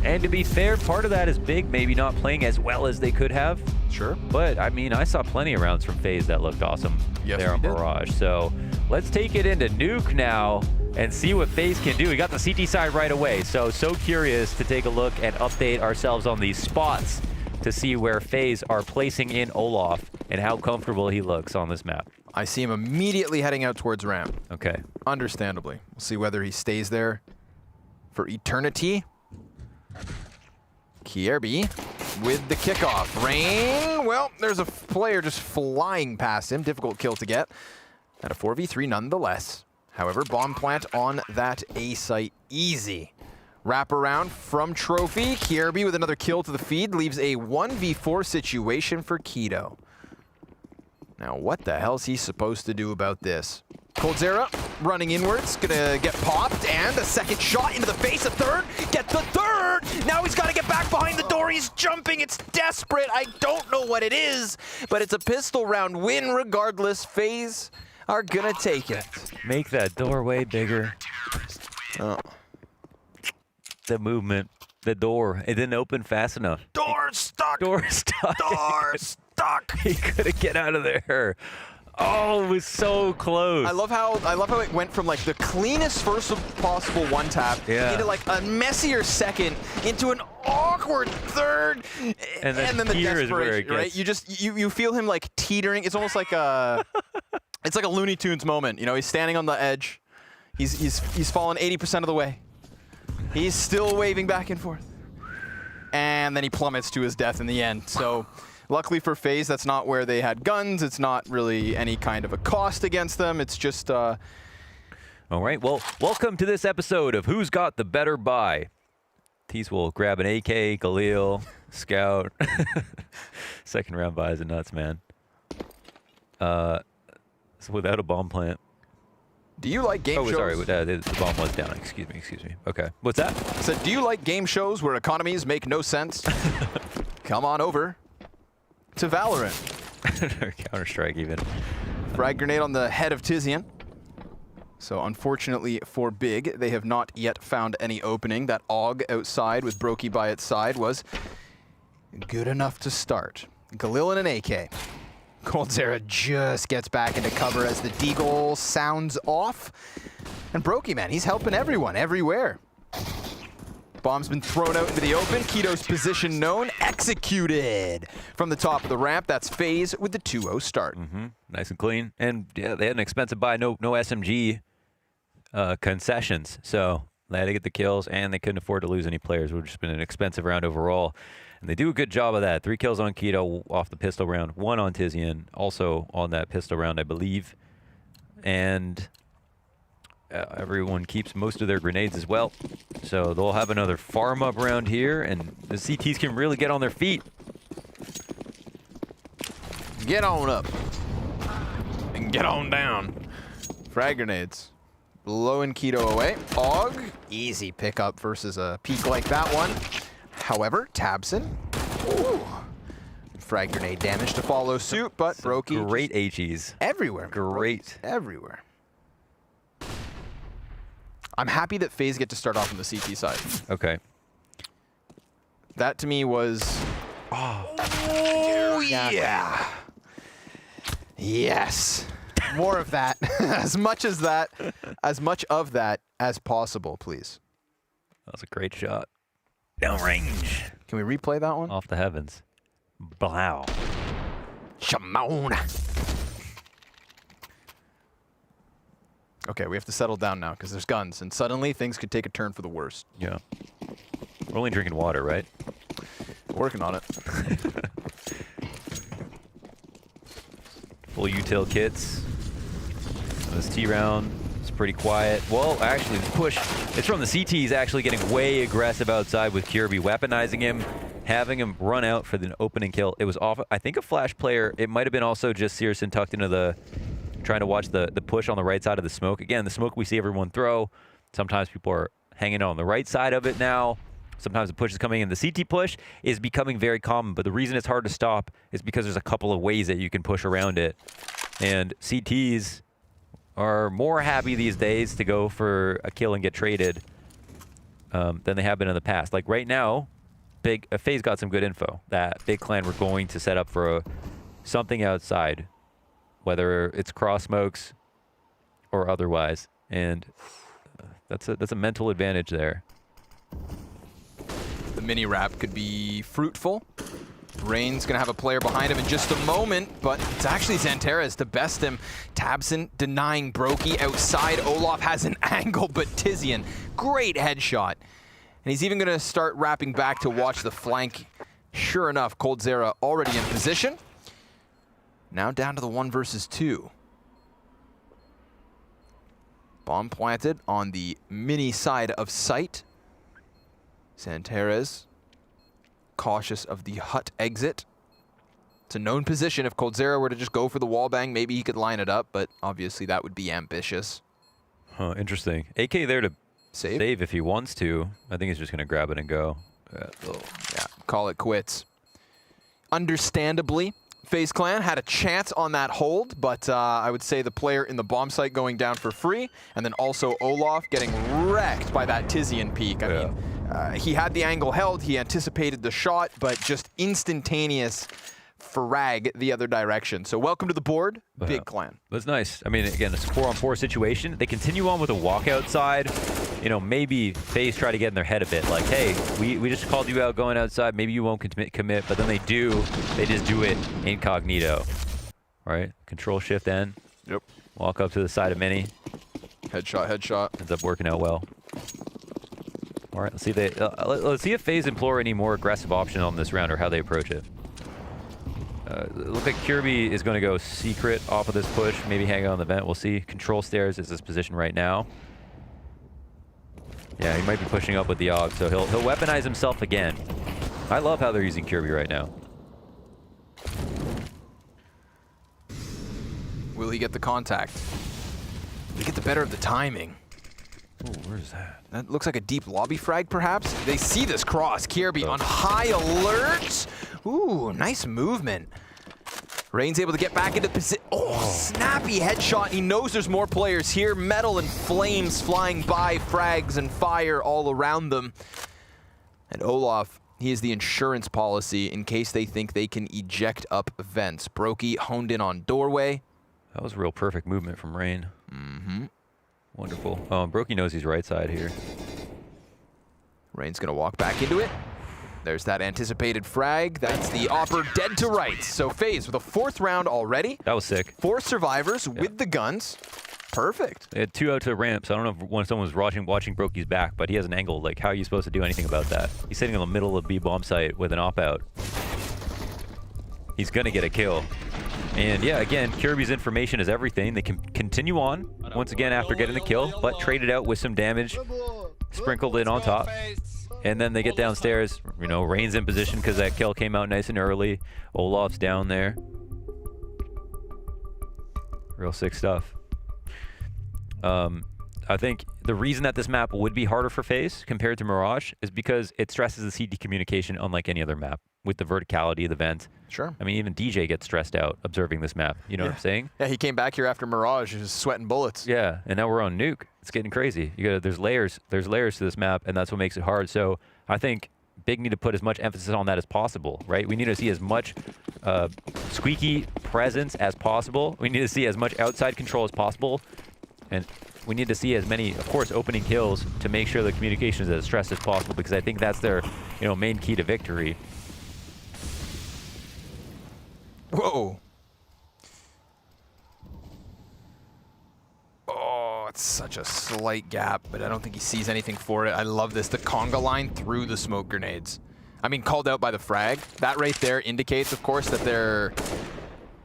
And to be fair, part of that is Big maybe not playing as well as they could have. Sure. But, I mean, I saw plenty of rounds from Faze that looked awesome there on Mirage. So let's take it into Nuke now and see what Faze can do. We got the CT side right away. So curious to take a look and update ourselves on these spots to see where Faze are placing in Olaf and how comfortable he looks on this map. I see him immediately heading out towards ramp. Okay. Understandably. We'll see whether he stays there for eternity. Kierby with the kickoff. Rain, well, there's a player just flying past him. Difficult kill to get. At a 4v3 nonetheless. However, bomb plant on that A site. Easy. Wrap around from Trophy. Kierby with another kill to the feed leaves a 1v4 situation for Keto. Now, what the hell's he supposed to do about this? Coldzera running inwards, gonna get popped, and a second shot into the face, a third, get the third! Now he's gotta get back behind the door, he's jumping, it's desperate, I don't know what it is, but it's a pistol round win regardless. Faze are gonna take it. Make that doorway bigger. Oh. The movement, the door, it didn't open fast enough. Door stuck! Door stuck! Door stuck! He couldn't get out of there. Oh, it was so close. I love how it went from like the cleanest first possible one tap into like a messier second into an awkward third, and then the desperation, right? You just you feel him like teetering. It's almost like a it's like a Looney Tunes moment. You know, he's standing on the edge. He's fallen 80% of the way. He's still waving back and forth, and then he plummets to his death in the end. So. Luckily for Faze, that's not where they had guns. It's not really any kind of a cost against them. It's just... All right, well, welcome to this episode of Who's Got the Better Buy. Tease will grab an AK, Galil, Scout. Second round buys are nuts, man. So without a bomb plant. Do you like game shows? Oh, sorry, the bomb was down. Excuse me. Okay, what's that? I said, do you like game shows where economies make no sense? Come on over to Valorant. Counter-Strike even. Frag grenade on the head of Tizian. So unfortunately for Big, they have not yet found any opening. That AUG outside with Brokey by its side was good enough to start. Galil and an AK. Coldzera just gets back into cover as the deagle sounds off. And Brokey, man, he's helping everyone, everywhere. Bomb's been thrown out into the open. Keto's position known. Executed from the top of the ramp. That's Faze with the 2-0 start. Nice and clean. And yeah, they had an expensive buy. No SMG concessions. So they had to get the kills, and they couldn't afford to lose any players, which has been an expensive round overall. And they do a good job of that. 3 kills on Keto off the pistol round. 1 on Tizian, also on that pistol round, I believe. And... everyone keeps most of their grenades as well. So they'll have another farm up round here, and the CTs can really get on their feet. Get on up. And get on down. Frag grenades. Blowing Keto away. AUG. Easy pickup versus a peak like that one. However, Tabson. Ooh. Frag grenade damage to follow suit, but Brokey. Great HEs. Everywhere. Great. Everywhere. I'm happy that Faze get to start off on the CT side. Okay. That to me was... Oh, yeah. Yes. More of that. As much of that as possible, please. That was a great shot. Down range. Can we replay that one? Off the heavens. Blow. Shimon. Okay, we have to settle down now because there's guns, and suddenly things could take a turn for the worst. Yeah. We're only drinking water, right? Working on it. Full util kits. This T round It's pretty quiet. Well, actually, the push, it's from the CTs actually getting way aggressive outside with Kirby, weaponizing him, having him run out for the opening kill. It was off, I think, a flash player. It might have been also just Searson tucked into the, trying to watch the push on the right side of the smoke. Again, the smoke we see everyone throw. Sometimes people are hanging on the right side of it now. Sometimes the push is coming in. The CT push is becoming very common, but the reason it's hard to stop is because there's a couple of ways that you can push around it. And CTs are more happy these days to go for a kill and get traded than they have been in the past. Like right now, FaZe got some good info that Big Clan were going to set up for something outside, whether it's cross smokes or otherwise. And that's a mental advantage there. The mini wrap could be fruitful. Rain's gonna have a player behind him in just a moment, but it's actually Xantares to best him. Tabson denying Brokey outside. Olaf has an angle, but Tizian, great headshot. And he's even gonna start wrapping back to watch the flank. Sure enough, coldzera already in position. Now down to the 1 versus 2. Bomb planted on the mini side of site. Xantares, cautious of the hut exit. It's a known position. If coldzera were to just go for the wallbang, maybe he could line it up, but obviously that would be ambitious. Huh, interesting. AK there to save if he wants to. I think he's just going to grab it and go. Yeah, call it quits. Understandably, FaZe Clan had a chance on that hold, but I would say the player in the bomb site going down for free, and then also Olaf getting wrecked by that Tizian peek. I mean, he had the angle held, he anticipated the shot, but just instantaneous frag the other direction. So welcome to the board, Big Clan. That's nice. I mean, again, it's a 4-on-4 situation. They continue on with a walkout side. You know, maybe FaZe try to get in their head a bit, like, hey, we just called you out going outside, maybe you won't commit, but then they just do it incognito. All right, control shift in. Yep. Walk up to the side of mini. Headshot, headshot. Ends up working out well. All right, let's see if FaZe implore any more aggressive option on this round or how they approach it. It looks like Kirby is going to go secret off of this push, maybe hang out on the vent. We'll see. Control stairs is his position right now. Yeah, he might be pushing up with the AUG, so he'll weaponize himself again. I love how they're using Kirby right now. Will he get the contact? Will he get the better of the timing? Ooh, where's that? That looks like a deep lobby frag, perhaps. They see this cross. Kirby on high alert. Ooh, nice movement. Rain's able to get back into position. Oh, snappy headshot. He knows there's more players here. Metal and flames flying by, frags and fire all around them. And Olaf, he is the insurance policy in case they think they can eject up vents. Brokey honed in on doorway. That was a real perfect movement from Rain. Mm-hmm. Wonderful. Brokey knows he's right side here. Rain's gonna walk back into it. There's that anticipated frag. That's the Opper dead to rights. So FaZe with a 4th round already. That was sick. 4 survivors with the guns. Perfect. They had 2 out to the ramp, so I don't know if when someone was watching Brokey's back, but he has an angle. Like, how are you supposed to do anything about that? He's sitting in the middle of B bomb site with an op out. He's gonna get a kill. And yeah, again, Kirby's information is everything. They can continue on once again after getting the kill, but trade it out with some damage sprinkled in on top. And then they get downstairs. You know, Rain's in position because that kill came out nice and early. Olaf's down there. Real sick stuff. I think the reason that this map would be harder for FaZe compared to Mirage is because it stresses the CD communication unlike any other map with the verticality of the vent. Sure. I mean, even DJ gets stressed out observing this map. You know what I'm saying? Yeah, he came back here after Mirage. He was sweating bullets. Yeah, and now we're on Nuke. It's getting crazy. There's layers to this map, and that's what makes it hard. So I think Big need to put as much emphasis on that as possible, right? We need to see as much squeaky presence as possible. We need to see as much outside control as possible. And we need to see as many, of course, opening kills to make sure the communication is as stressed as possible, because I think that's their, main key to victory. Whoa. Oh, it's such a slight gap, but I don't think he sees anything for it. I love this. The conga line through the smoke grenades. I mean, called out by the frag. That right there indicates, of course, that they're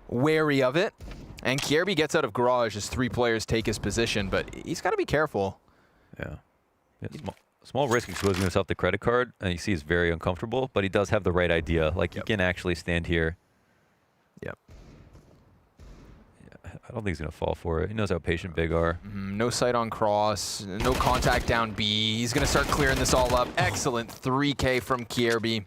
wary of it. And Kierby gets out of garage as 3 players take his position, but he's got to be careful. Yeah. Small risk exposing himself to credit card, and you see he's very uncomfortable, but he does have the right idea. Like, he can actually stand here. Yep. Yeah, I don't think he's going to fall for it. He knows how patient Big are. No sight on cross, no contact down B. He's going to start clearing this all up. Excellent 3K from Kierby.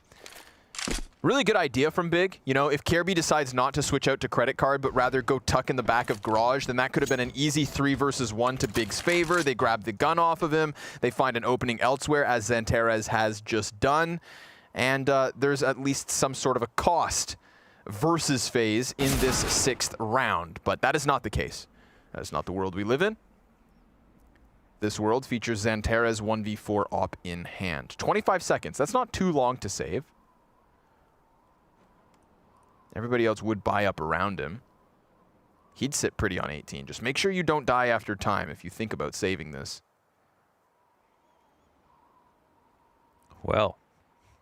Really good idea from Big. You know, if Kierby decides not to switch out to credit card, but rather go tuck in the back of garage, then that could have been an easy 3 versus 1 to Big's favor. They grab the gun off of him. They find an opening elsewhere, as Xanterez has just done. And there's at least some sort of a cost versus Faze in this 6th round. But that is not the case. That is not the world we live in. This world features Xanterez 1v4 op in hand. 25 seconds. That's not too long to save. Everybody else would buy up around him. He'd sit pretty on 18. Just make sure you don't die after time if you think about saving this. Well,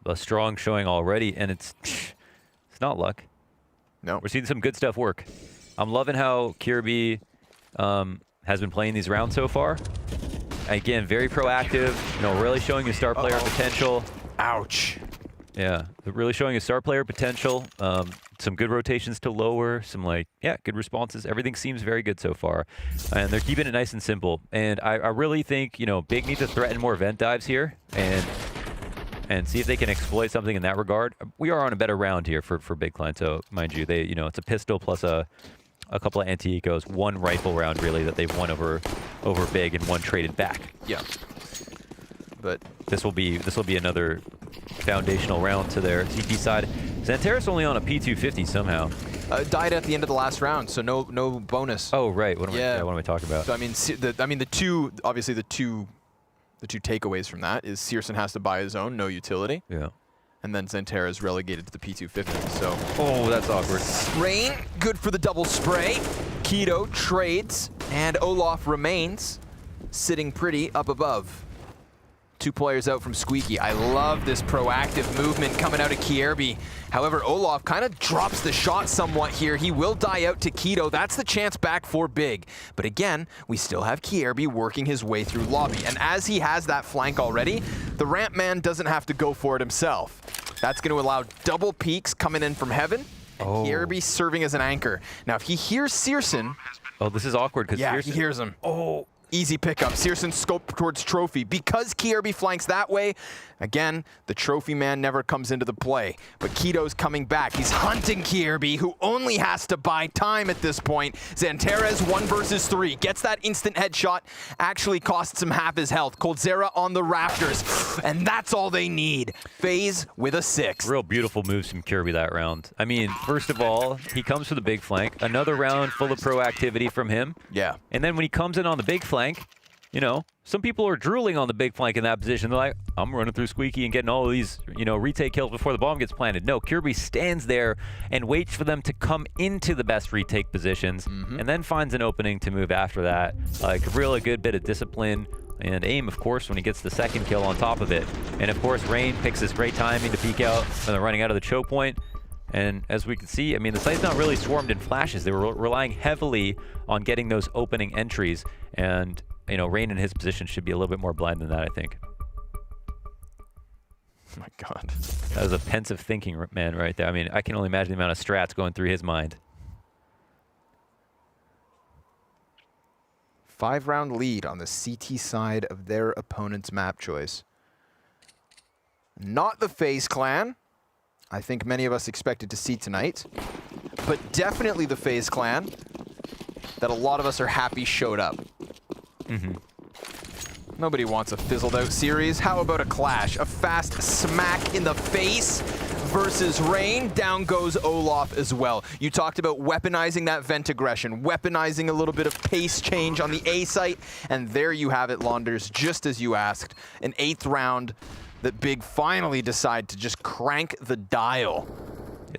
a strong showing already, and it's not luck. No. We're seeing some good stuff work. I'm loving how Kierby has been playing these rounds so far. Again, very proactive, you know, really showing his star player potential. Ouch. Yeah, really showing his star player potential. Some good rotations to lower, some good responses. Everything seems very good so far. And they're keeping it nice and simple. And I really think, you know, Big needs to threaten more vent dives here and see if they can exploit something in that regard. We are on a better round here for Big Client, so mind you, it's a pistol plus a couple of anti-ecos, 1 rifle round really that they've won over Big and 1 traded back. Yeah. But this will be another foundational round to their CT side. Xanterez only on a P250 somehow. Died at the end of the last round, so no bonus. Oh right, what am I talking about? So the two takeaways from that is Searson has to buy his own, no utility. Yeah. And then Xanterez is relegated to the P250. So oh, that's awkward. Rain, good for the double spray. Keto trades, and Olaf remains sitting pretty up above. 2 players out from Squeaky. I love this proactive movement coming out of Kierby. However, Olaf kind of drops the shot somewhat here. He will die out to Keto. That's the chance back for Big. But again, we still have Kierby working his way through lobby. And as he has that flank already, the ramp man doesn't have to go for it himself. That's going to allow double peeks coming in from heaven. And Kierby serving as an anchor. Now, if he hears Searson... Oh, this is awkward because he hears him. Oh. Easy pickup. Searson scope towards Trophy. Because Kierby flanks that way, again, the Trophy man never comes into the play. But Keto's coming back. He's hunting Kierby, who only has to buy time at this point. Xanterez 1 versus 3. Gets that instant headshot. Actually costs him half his health. Coldzera on the rafters. And that's all they need. Faze with a 6. Real beautiful moves from Kierby that round. I mean, first of all, he comes for the big flank. Another round full of proactivity from him. Yeah. And then when he comes in on the big flank, you know, some people are drooling on the big flank in that position. They're like, I'm running through Squeaky and getting all of these, you know, retake kills before the bomb gets planted. No, Kierby stands there and waits for them to come into the best retake positions and then finds an opening to move after that. Like, really good bit of discipline and aim, of course, when he gets the 2nd kill on top of it. And, of course, Rain picks this great timing to peek out when they're running out of the choke point. And as we can see, I mean, the site's not really swarmed in flashes. They were relying heavily on getting those opening entries. And, you know, Rain in his position should be a little bit more blind than that, I think. Oh my God. That was a pensive thinking man right there. I mean, I can only imagine the amount of strats going through his mind. 5-round lead on the CT side of their opponent's map choice. Not the FaZe clan. I think many of us expected to see tonight, but definitely the FaZe clan that a lot of us are happy showed up. Nobody wants a fizzled out series. How about a clash? A fast smack in the face versus Rain. Down goes Olaf as well. You talked about weaponizing that vent aggression, weaponizing a little bit of pace change on the A site, and there you have it, Launders, just as you asked. An 8th round that Big finally decide to just crank the dial.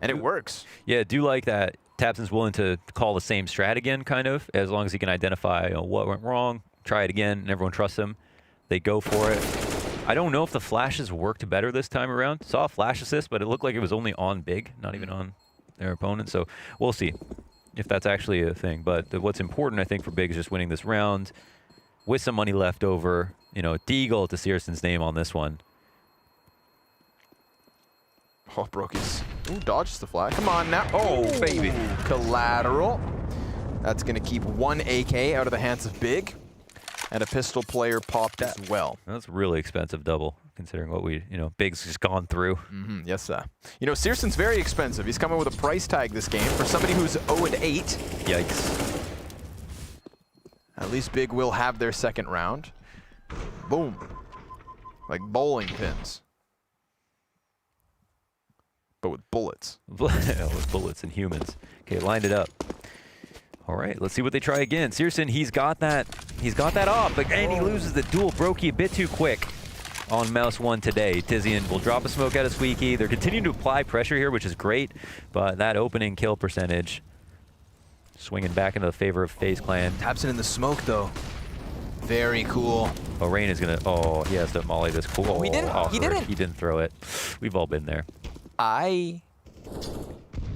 And it works. Yeah, I do like that Tabson's willing to call the same strat again, kind of, as long as he can identify, you know, what went wrong, try it again, and everyone trusts him. They go for it. I don't know if the flashes worked better this time around. Saw a flash assist, but it looked like it was only on Big, not even on their opponent, so we'll see. if that's actually a thing. But what's important, I think, for Big is just winning this round with some money left over. You know, Deagle to Searson's name on this one. Oh, Brokey's. Ooh, dodges the flag. Come on now. Oh, baby. Collateral. That's going to keep 1 AK out of the hands of Big. And a pistol player popped as well. That's a really expensive double, considering what we, you know, Big's just gone through. Yes, sir. You know, Searson's very expensive. He's coming with a price tag this game for somebody who's 0-8. Yikes. At least Big will have their second round. Boom. Like bowling pins. But with bullets. With bullets and humans. Okay, lined it up. All right, let's see what they try again. Searson, he's got that off, but and he loses the duel. Brokey a bit too quick on Mouse 1 today. Tizian will drop a smoke out of Squeaky. They're continuing to apply pressure here, which is great, but that opening kill percentage swinging back into the favor of FaZe Clan. Tabson in the smoke, though. Very cool. Oh, Rain is gonna, oh, he has to molly this. Cool. Oh, he didn't. He didn't. He didn't throw it. We've all been there.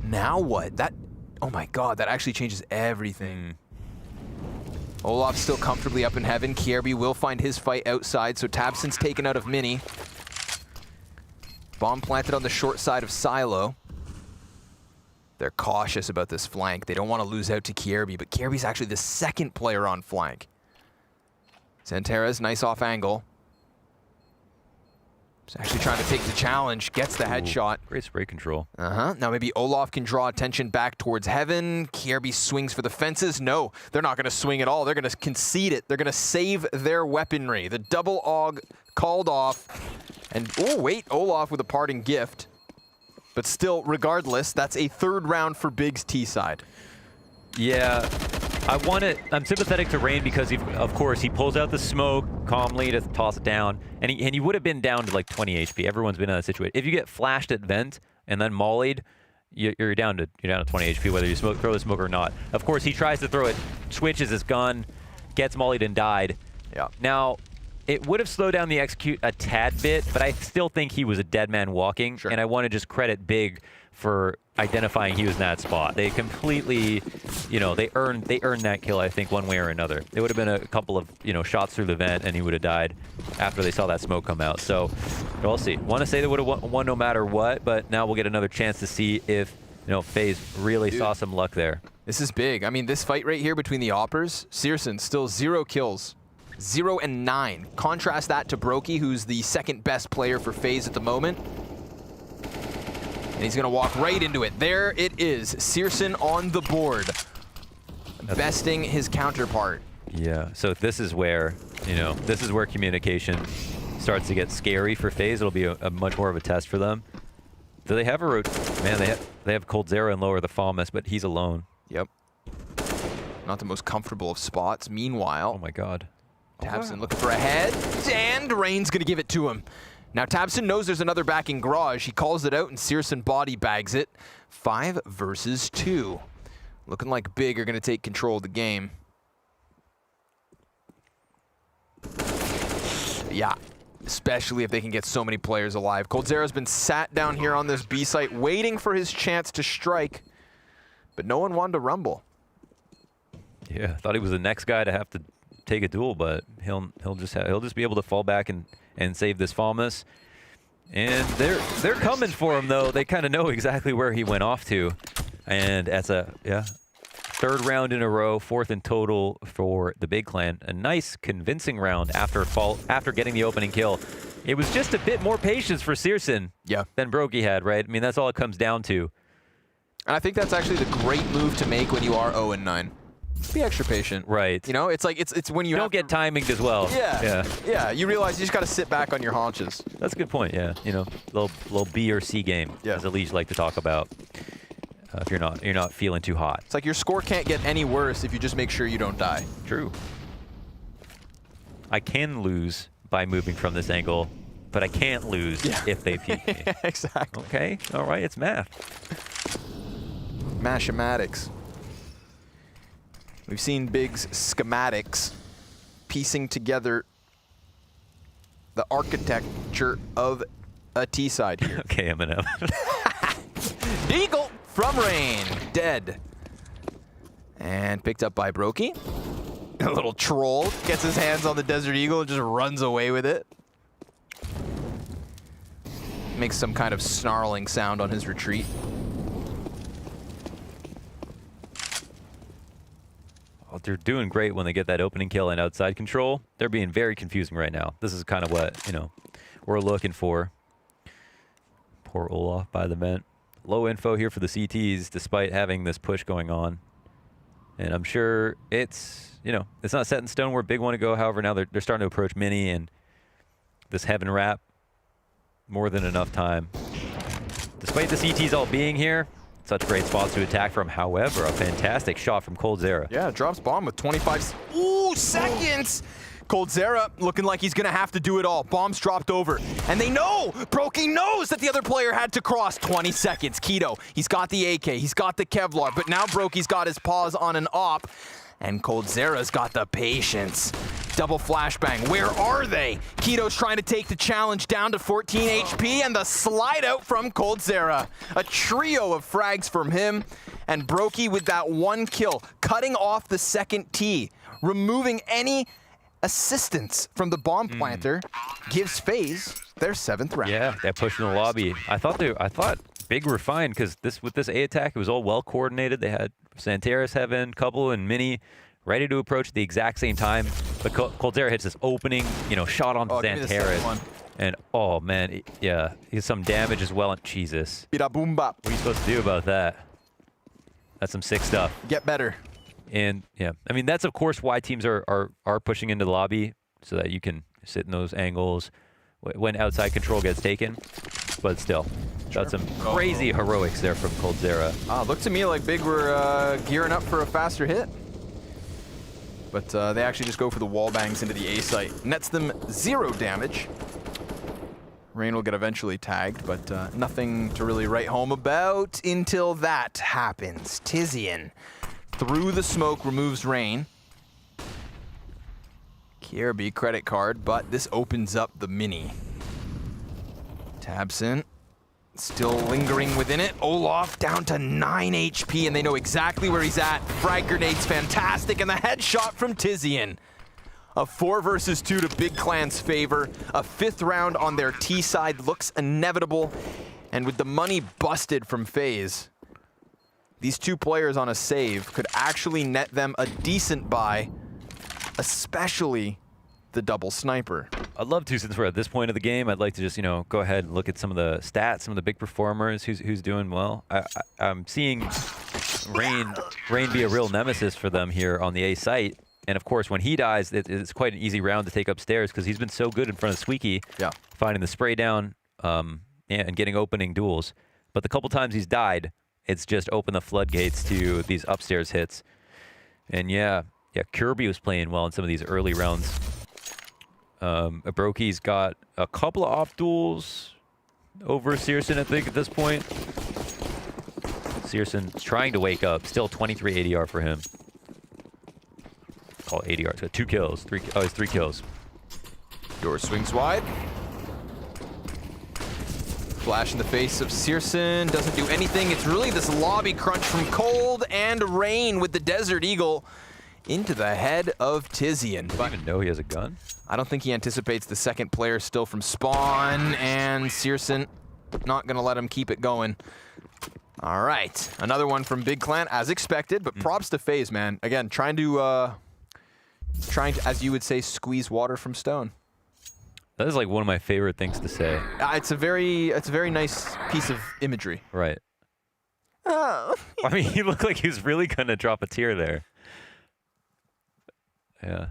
Now what? That, oh my god, that actually changes everything. Olaf's still comfortably up in heaven. Kierby will find his fight outside, so Tabson's taken out of Mini. Bomb planted on the short side of Silo. They're cautious about this flank. They don't want to lose out to Kierby, but Kierby's actually the second player on flank. Santeras, nice off angle. He's actually trying to take the challenge, gets the headshot. Great spray control. Now maybe Olaf can draw attention back towards heaven. Kierby swings for the fences. No, they're not going to swing at all. They're going to concede it. They're going to save their weaponry. The double AUG called off. And, oh, wait, Olaf with a parting gift. But still, regardless, that's a third round for Big's T side. Yeah, I'm sympathetic to Rain because, of course, he pulls out the smoke calmly to toss it down, and he would have been down to like 20 HP. Everyone's been in that situation. If you get flashed at vent and then mollied, you're down to 20 HP whether you throw the smoke or not. Of course, he tries to throw it, switches his gun, gets mollied and died. Yeah. Now, it would have slowed down the execute a tad bit, but I still think he was a dead man walking, and I want to just credit Big for identifying he was in that spot. They completely, you know, they earned that kill, I think, one way or another. It would have been a couple of, you know, shots through the vent, and he would have died after they saw that smoke come out. So, we'll see. Want to say they would have won no matter what, but now we'll get another chance to see if, you know, FaZe really saw some luck there. This is big. I mean, this fight right here between the Oppers, Searson still 0 kills. 0 and 9. Contrast that to Brokey, who's the second best player for FaZe at the moment. And he's gonna walk right into it. There it is. Searson on the board. Besting his counterpart. Yeah, so this is where, you know, this is where communication starts to get scary for FaZe. It'll be a much more of a test for them. Do they have a man, they have Cold Zero and lower the FAMAS, but he's alone. Yep. Not the most comfortable of spots. Meanwhile, oh my god. Tabson looking for a head, and Rain's gonna give it to him. Now Tabson knows there's another back in garage. He calls it out, and Searson body bags it. 5 versus 2. Looking like Big are gonna take control of the game. Yeah, especially if they can get so many players alive. Cold Zero's been sat down here on this B site waiting for his chance to strike, but no one wanted to rumble. Yeah, thought he was the next guy to have to take a duel, but he'll just be able to fall back and save this FAMAS. And they're coming for him though. They kind of know exactly where he went off to. And that's a third round in a row, 4th in total for the Big Clan. A nice convincing round after getting the opening kill. It was just a bit more patience for Searson than Brokey had, right? I mean, that's all it comes down to. And I think that's actually the great move to make when you are 0 and 9. Be extra patient. Right. You know, it's like it's when you don't get timinged as well. Yeah. You realize you just got to sit back on your haunches. That's a good point. Yeah. You know, little B or C game, as the leagues like to talk about. If you're not feeling too hot. It's like your score can't get any worse if you just make sure you don't die. True. I can lose by moving from this angle, but I can't lose if they peek me. Exactly. Okay. All right. It's math. Mathematics. We've seen Big's schematics piecing together the architecture of a T-side here. Okay, Eminem. Deagle from Rain, dead. And picked up by Brokey. A little troll gets his hands on the Desert Eagle and just runs away with it. Makes some kind of snarling sound on his retreat. Well, they're doing great when they get that opening kill and outside control. They're being very confusing right now. This is kind of what, you know, we're looking for. Poor Olaf by the vent. Low info here for the CTs, despite having this push going on. And I'm sure it's, you know, it's not set in stone where Big want to go. However, now they're starting to approach Mini, and this Heaven Wrap, more than enough time. Despite the CTs all being here, such great spots to attack from. However, a fantastic shot from coldzera. Yeah, drops bomb with 25 seconds. coldzera looking like he's gonna have to do it all. Bombs dropped over. And they know! Brokey knows that the other player had to cross. 20 seconds. Keto, he's got the AK, he's got the Kevlar, but now Brokey's got his paws on an op. And coldzera's got the patience. Double flashbang. Where are they? Keto's trying to take the challenge down to 14 HP, and the slide out from coldzera. A trio of frags from him, and Brokey with that one kill, cutting off the second T, removing any assistance from the bomb planter, gives FaZe their 7th round. Yeah, that push in the lobby. I thought Big were fine because with this A attack, it was all well coordinated. They had Santeris, Heaven, Couple, and Mini ready to approach at the exact same time. But coldzera hits this opening, you know, shot onto Santeris. And oh man, yeah, he has some damage as well. And Jesus. Boom bop. What are you supposed to do about that? That's some sick stuff. Get better. And yeah, I mean, that's of course why teams are pushing into the lobby, so that you can sit in those angles when outside control gets taken. But still, that's some crazy heroics there from coldzera. Looked to me like Big were gearing up for a faster hit. But they actually just go for the wall bangs into the A site. Nets them 0 damage. Rain will get eventually tagged, but nothing to really write home about until that happens. Tizian, through the smoke, removes Rain. KRB credit card, but this opens up the Mini. Tabson, still lingering within it. Olaf down to 9 HP, and they know exactly where he's at. Frag grenade's fantastic, and the headshot from Tizian. A 4 versus 2 to Big Clan's favor. A 5th round on their T side looks inevitable. And with the money busted from FaZe, these 2 players on a save could actually net them a decent buy, especially the double sniper. I'd love to, since we're at this point of the game, I'd like to just, you know, go ahead and look at some of the stats, some of the big performers, who's doing well. I'm seeing Rain be a real nemesis for them here on the A site. And of course, when he dies, it's quite an easy round to take upstairs because he's been so good in front of Squeaky, finding the spray down and getting opening duels. But the couple times he's died, it's just opened the floodgates to these upstairs hits. And yeah, Kirby was playing well in some of these early rounds. Brokey's got a couple of op duels over Searson, I think, at this point. Searson's trying to wake up. Still 23 ADR for him. Call it ADR. He's got 2 kills. He's 3 kills. Door swings wide. Flash in the face of Searson. Doesn't do anything. It's really this lobby crunch from Cold and Rain with the Desert Eagle into the head of Tizian. Doesn't even know he has a gun? I don't think he anticipates the second player still from spawn, and Searson not gonna let him keep it going. All right, another one from Big Clan as expected, but props to FaZe, man. Again, trying to, as you would say, squeeze water from stone. That is like one of my favorite things to say. It's a very nice piece of imagery. Right. I mean, he looked like he was really gonna drop a tear there. Yeah.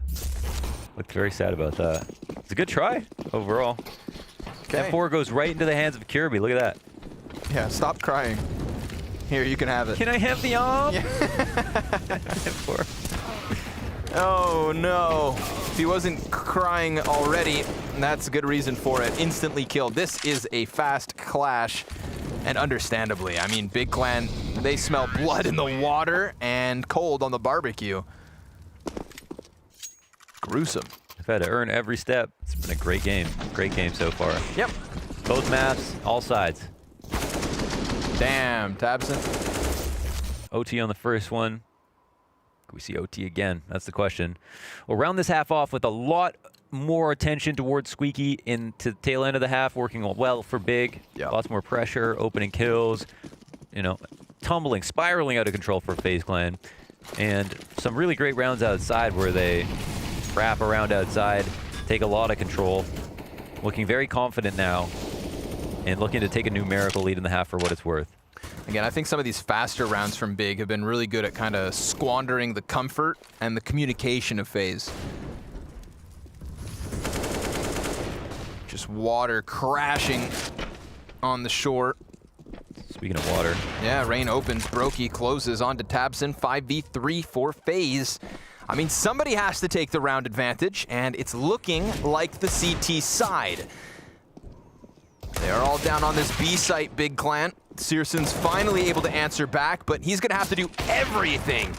Looked very sad about that. It's a good try overall. Okay. M4 goes right into the hands of Kirby. Look at that. Yeah, stop crying. Here, you can have it. Can I have the op? Yeah. Oh no. If he wasn't crying already, that's a good reason for it. Instantly killed. This is a fast clash. And understandably, I mean, Big Clan, they smell blood in the water and cold on the barbecue. Gruesome. I've had to earn every step. It's been a great game. Great game so far. Yep. Both maps, all sides. Damn, Tabson. OT on the first one. we see OT again? That's the question. We'll round this half off with a lot more attention towards Squeaky into the tail end of the half, working well for Big. Lots more pressure, opening kills, you know, tumbling, spiraling out of control for FaZe Clan. And some really great rounds outside where they wrap around outside, take a lot of control. Looking very confident now and looking to take a numerical lead in the half for what it's worth. Again, I think some of these faster rounds from Big have been really good at kind of squandering the comfort and the communication of FaZe. Just water crashing on the short. Speaking of water. Yeah, Rain opens, Brokey closes onto Tabson, 5v3 for FaZe. I mean, somebody has to take the round advantage, and it's looking like the CT side. They are all down on this B site, Big Clan. Searson's finally able to answer back, but he's gonna have to do everything.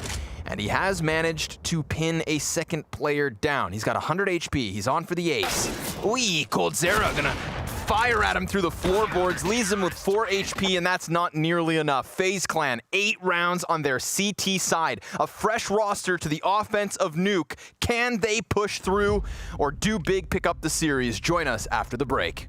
And he has managed to pin a second player down. He's got 100 HP, he's on for the ace. Ooh, Coldzera gonna fire at him through the floorboards, leaves him with 4 HP, and that's not nearly enough. FaZe Clan, 8 rounds on their CT side. A fresh roster to the offense of Nuke. Can they push through, or do Big pick up the series? Join us after the break.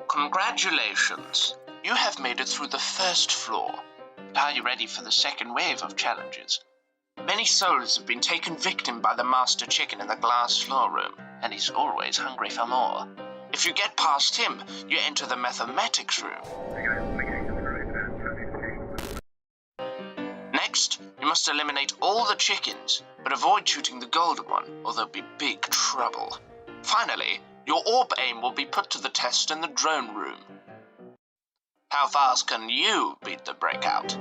Congratulations! You have made it through the first floor. Are you ready for the second wave of challenges? Many souls have been taken victim by the master chicken in the glass floor room, and he's always hungry for more. If you get past him, you enter the mathematics room. Next, you must eliminate all the chickens, but avoid shooting the golden one, or there'll be big trouble. Finally, your orb aim will be put to the test in the drone room. How fast can you beat the breakout?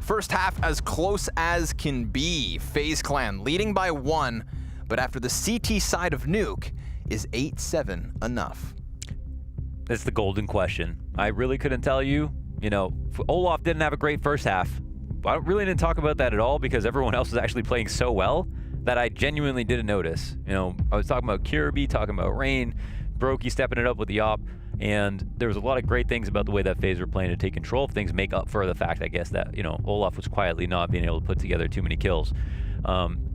First half as close as can be. FaZe Clan leading by 1, but after the CT side of Nuke, is 8-7 enough? That's the golden question. I really couldn't tell you. You know, Olaf didn't have a great first half. I really didn't talk about that at all because everyone else was actually playing so well that I genuinely didn't notice. You know, I was talking about Kirby, talking about Rain, Brokey stepping it up with the op, and there was a lot of great things about the way that FaZe were playing to take control of things, make up for the fact, I guess, that, you know, Olaf was quietly not being able to put together too many kills.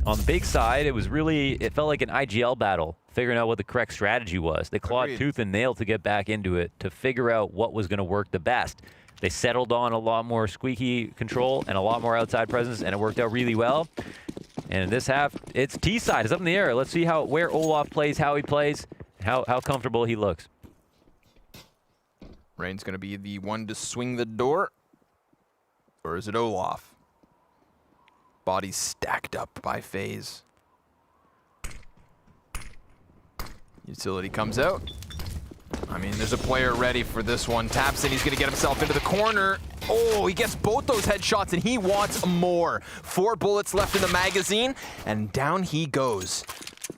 On the big side, it felt like an IGL battle, figuring out what the correct strategy was. They clawed tooth and nail to get back into it, to figure out what was going to work the best. They settled on a lot more squeaky control and a lot more outside presence, and it worked out really well. And in this half, it's T side. It's up in the air. Let's see where Olaf plays, how he plays, how comfortable he looks. Rain's going to be the one to swing the door. Or is it Olaf? Bodies stacked up by Faze. Utility comes out. I mean, there's a player ready for this one. Taps in, he's going to get himself into the corner. Oh, he gets both those headshots, and he wants more. 4 bullets left in the magazine, and down he goes.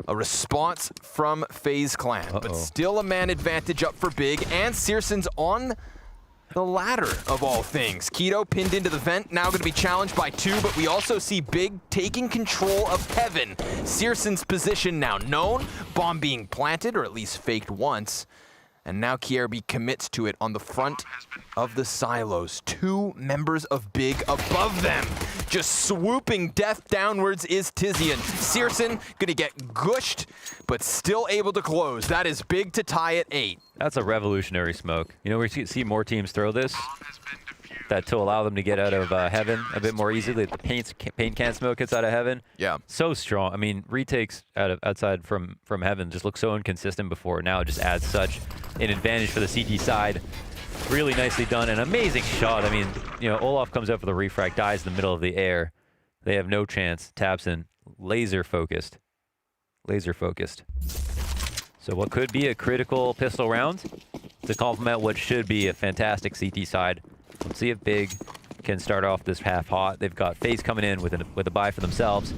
A response from FaZe Clan, but still a man advantage up for Big, and Searson's on the ladder of all things. Keto pinned into the vent, now going to be challenged by 2, but we also see Big taking control of Heaven. Searson's position now known, bomb being planted, or at least faked once. And now KRB commits to it on the front of the silos. 2 members of Big above them. Just swooping death downwards is Tizian. Searson gonna get gushed, but still able to close. That is Big to tie at 8. That's a revolutionary smoke. You know, we see more teams throw this. That to allow them to get out of Heaven a bit more easily. The paint can smoke gets out of Heaven. Yeah. So strong. I mean, retakes outside from Heaven just look so inconsistent before. Now it just adds such an advantage for the CT side. Really nicely done. An amazing shot. I mean, you know, Olaf comes out for the refract, dies in the middle of the air. They have no chance. Taps in. Laser focused. Laser focused. So what could be a critical pistol round to complement what should be a fantastic CT side. Let's see if Big can start off this half hot. They've got FaZe coming in with a buy for themselves.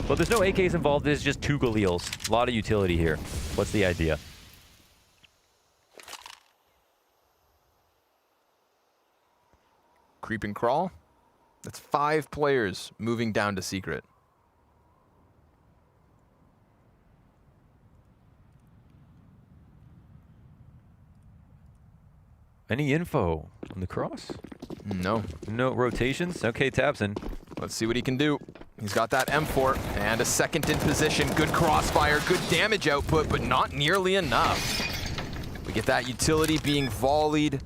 But there's no AKs involved. There's just 2 Galils. A lot of utility here. What's the idea? Creep and crawl. That's 5 players moving down to secret. Any info on the cross? No. No rotations? Okay, Tabson. Let's see what he can do. He's got that M4 and a second in position. Good crossfire, good damage output, but not nearly enough. We get that utility being volleyed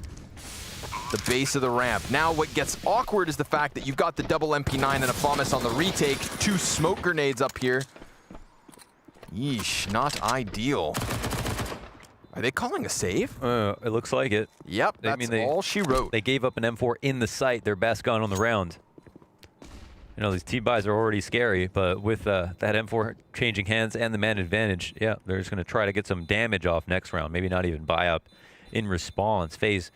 the base of the ramp. Now what gets awkward is the fact that you've got the double MP9 and a FAMAS on the retake. 2 smoke grenades up here. Yeesh, not ideal. Are they calling a save? It looks like it. Yep, that's all she wrote. They gave up an M4 in the site, their best gun on the round. You know, these T-buys are already scary, but with that M4 changing hands and the man advantage, yeah, they're just going to try to get some damage off next round. Maybe not even buy up in response. FaZe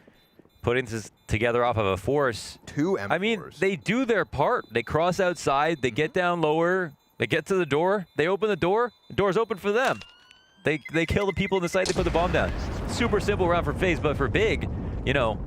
putting this together off of a force. 2 M4s. I mean, they do their part. They cross outside, they get down lower, they get to the door, they open the door's open for them. They kill the people in the site, they put the bomb down. Super simple round for FaZe, but for Big, you know,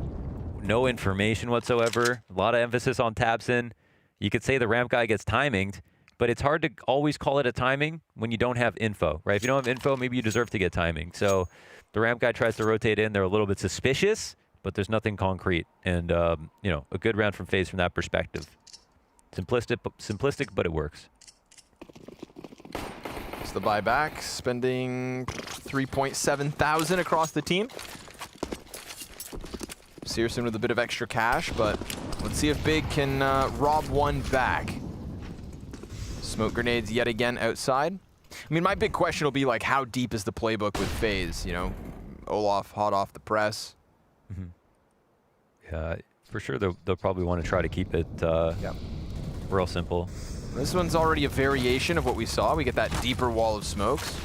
no information whatsoever. A lot of emphasis on Tabson. You could say the ramp guy gets timinged, but it's hard to always call it a timing when you don't have info, right? If you don't have info, maybe you deserve to get timing. So the ramp guy tries to rotate in. They're a little bit suspicious, but there's nothing concrete. And, you know, a good round from FaZe from that perspective. Simplistic, but it works. It's the buyback, spending 3.7 thousand across the team. Searson with a bit of extra cash, but let's see if Big can rob one back. Smoke grenades yet again outside. I mean, my big question will be like, how deep is the playbook with FaZe? You know, Olaf hot off the press. Mm-hmm. Yeah, for sure they'll probably want to try to keep it real simple. This one's already a variation of what we saw. We get that deeper wall of smokes.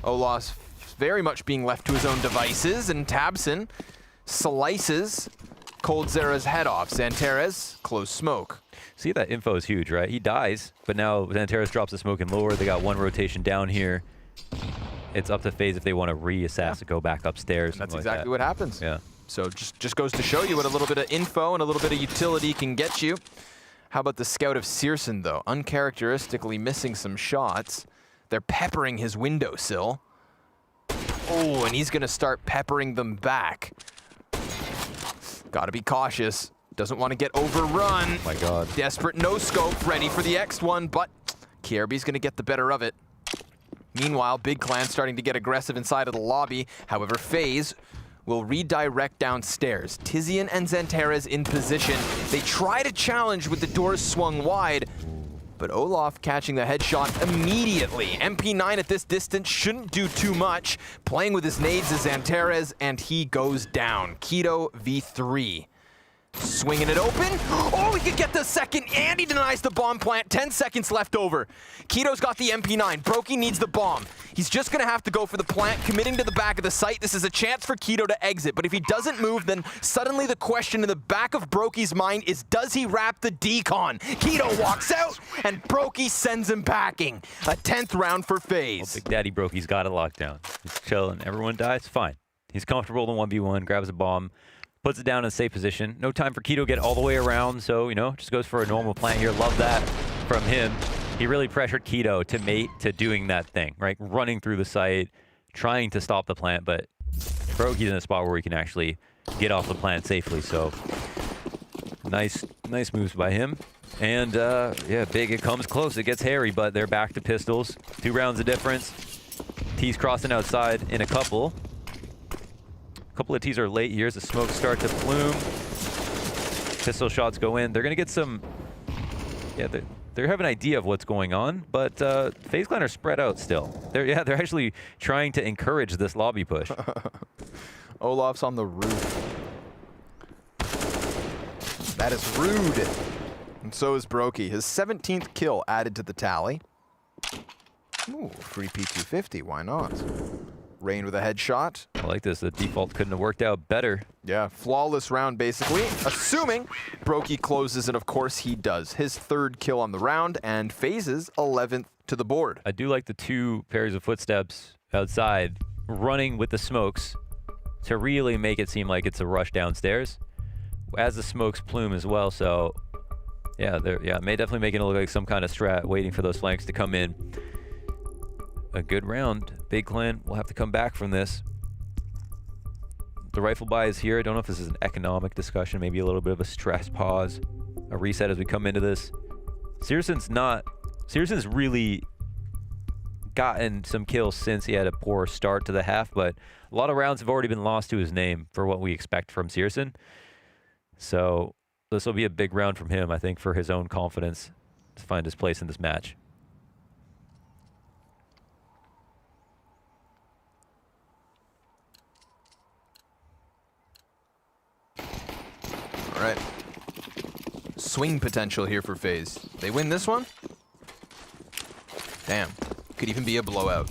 Olaf's very much being left to his own devices, and Tabson slices Coldzera's head off. Xantares, close smoke. See, that info is huge, right? He dies, but now Xantares drops the smoke in lower. They got 1 rotation down here. It's up to FaZe if they want to re-assess to go back upstairs. And that's exactly what happens. Yeah. So just goes to show you what a little bit of info and a little bit of utility can get you. How about the scout of Searson, though? Uncharacteristically missing some shots. They're peppering his windowsill. Oh, and he's going to start peppering them back. Got to be cautious. Doesn't want to get overrun. My God. Desperate no scope, ready for the next one, but KRB's going to get the better of it. Meanwhile, Big Clan starting to get aggressive inside of the lobby. However, Faze will redirect downstairs. Tizian and Xantares in position. They try to challenge with the doors swung wide, but Olaf catching the headshot immediately. MP9 at this distance shouldn't do too much. Playing with his nades is Xantares, and he goes down. Keto v3. Swinging it open. Oh, he could get the second, and he denies the bomb plant. 10 seconds left over. Keto's got the MP9. Brokey needs the bomb. He's just going to have to go for the plant, committing to the back of the site. This is a chance for Keto to exit, but if he doesn't move, then suddenly the question in the back of Brokey's mind is, does he wrap the decon? Keto walks out, and Brokey sends him packing. A 10th round for Faze. Big Daddy Brokey's got it locked down. He's chilling. Everyone dies, fine. He's comfortable in 1v1, grabs a bomb, puts it down in a safe position. No time for Keto to get all the way around, so, you know, just goes for a normal plant here. Love that from him. He really pressured Keto to mate to doing that thing, right? Running through the site, trying to stop the plant, but Brokey's in a spot where he can actually get off the plant safely, so nice moves by him. And, yeah, Big, it comes close. It gets hairy, but they're back to pistols. 2 rounds of difference. T's crossing outside in a couple. A couple of T's are late here as the smokes start to plume. Pistol shots go in. They're going to get some... Yeah, they have an idea of what's going on, but FaZe Clan are spread out still. They're actually trying to encourage this lobby push. Olaf's on the roof. That is rude. And so is Brokey. His 17th kill added to the tally. Ooh, free P250, why not? Rain with a headshot. I like this. The default couldn't have worked out better. Yeah, flawless round basically. Assuming Brokey closes, and of course he does. His 3rd kill on the round, and Faze's 11th to the board. I do like the 2 pairs of footsteps outside, running with the smokes to really make it seem like it's a rush downstairs, as the smokes plume as well. So, yeah, may definitely make it look like some kind of strat, waiting for those flanks to come in. A good round. Big Clan will have to come back from this. The rifle buy is here. I don't know if this is an economic discussion, maybe a little bit of a stress pause, a reset as we come into this. Searson's really gotten some kills since he had a poor start to the half, but a lot of rounds have already been lost to his name for what we expect from Searson. So this will be a big round from him, I think, for his own confidence to find his place in this match. All right. Swing potential here for FaZe. They win this one? Damn. Could even be a blowout.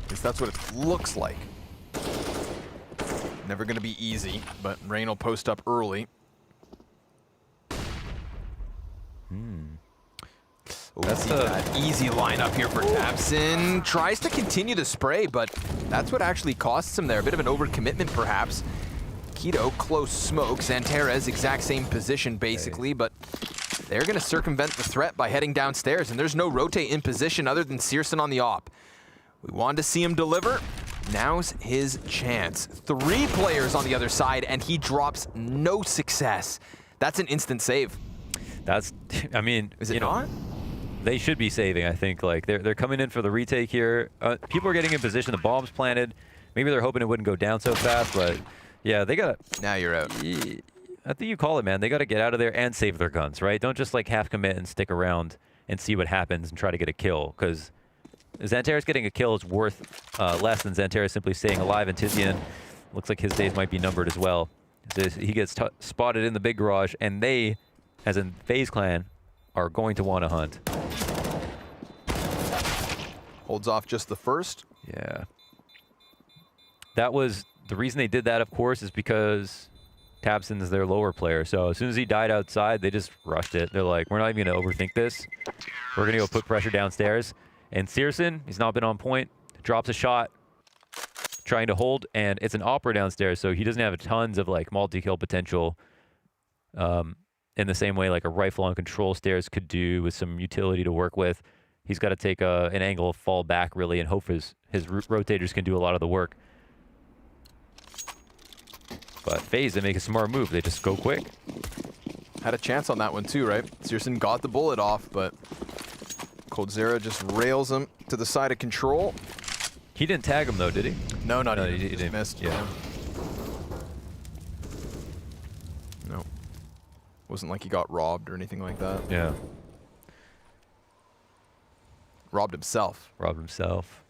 At least that's what it looks like. Never going to be easy, but Rain will post up early. That's an easy lineup here for Tabson. Tries to continue the spray, but that's what actually costs him there. A bit of an overcommitment, perhaps. Keto, close smoke. Xantares, exact same position, basically, but they're going to circumvent the threat by heading downstairs, and there's no rotate in position other than Searson on the op. We wanted to see him deliver. Now's his chance. 3 players on the other side, and he drops no success. That's an instant save. That's, I mean, is it not? They should be saving, I think. Like, they're coming in for the retake here. People are getting in position. The bomb's planted. Maybe they're hoping it wouldn't go down so fast, but yeah, they got to... Now you're out. I think you call it, man. They got to get out of there and save their guns, right? Don't just, like, half commit and stick around and see what happens and try to get a kill, because Xantares getting a kill is worth less than Xantares simply staying alive, and Tizian looks like his days might be numbered as well. So he gets spotted in the big garage, and they, as in FaZe Clan, are going to want to hunt. Holds off just the first. Yeah. That was the reason they did that, of course, is because Tabson is their lower player. So as soon as he died outside, they just rushed it. They're like, we're not even going to overthink this. We're going to go put pressure downstairs. And Searson, he's not been on point, drops a shot, trying to hold, and it's an opera downstairs, so he doesn't have tons of like multi-kill potential in the same way like a rifle on control stairs could do with some utility to work with. He's got to take an angle, fall back really, and hope his rotators can do a lot of the work. But FaZe, they make a smart move. They just go quick. Had a chance on that one too, right? Searson got the bullet off, but coldzera just rails him to the side of control. He didn't tag him though, did he? No, not even. He Just didn't. missed. Yeah. No. Wasn't like he got robbed or anything like that. Yeah. Robbed himself. Robbed himself.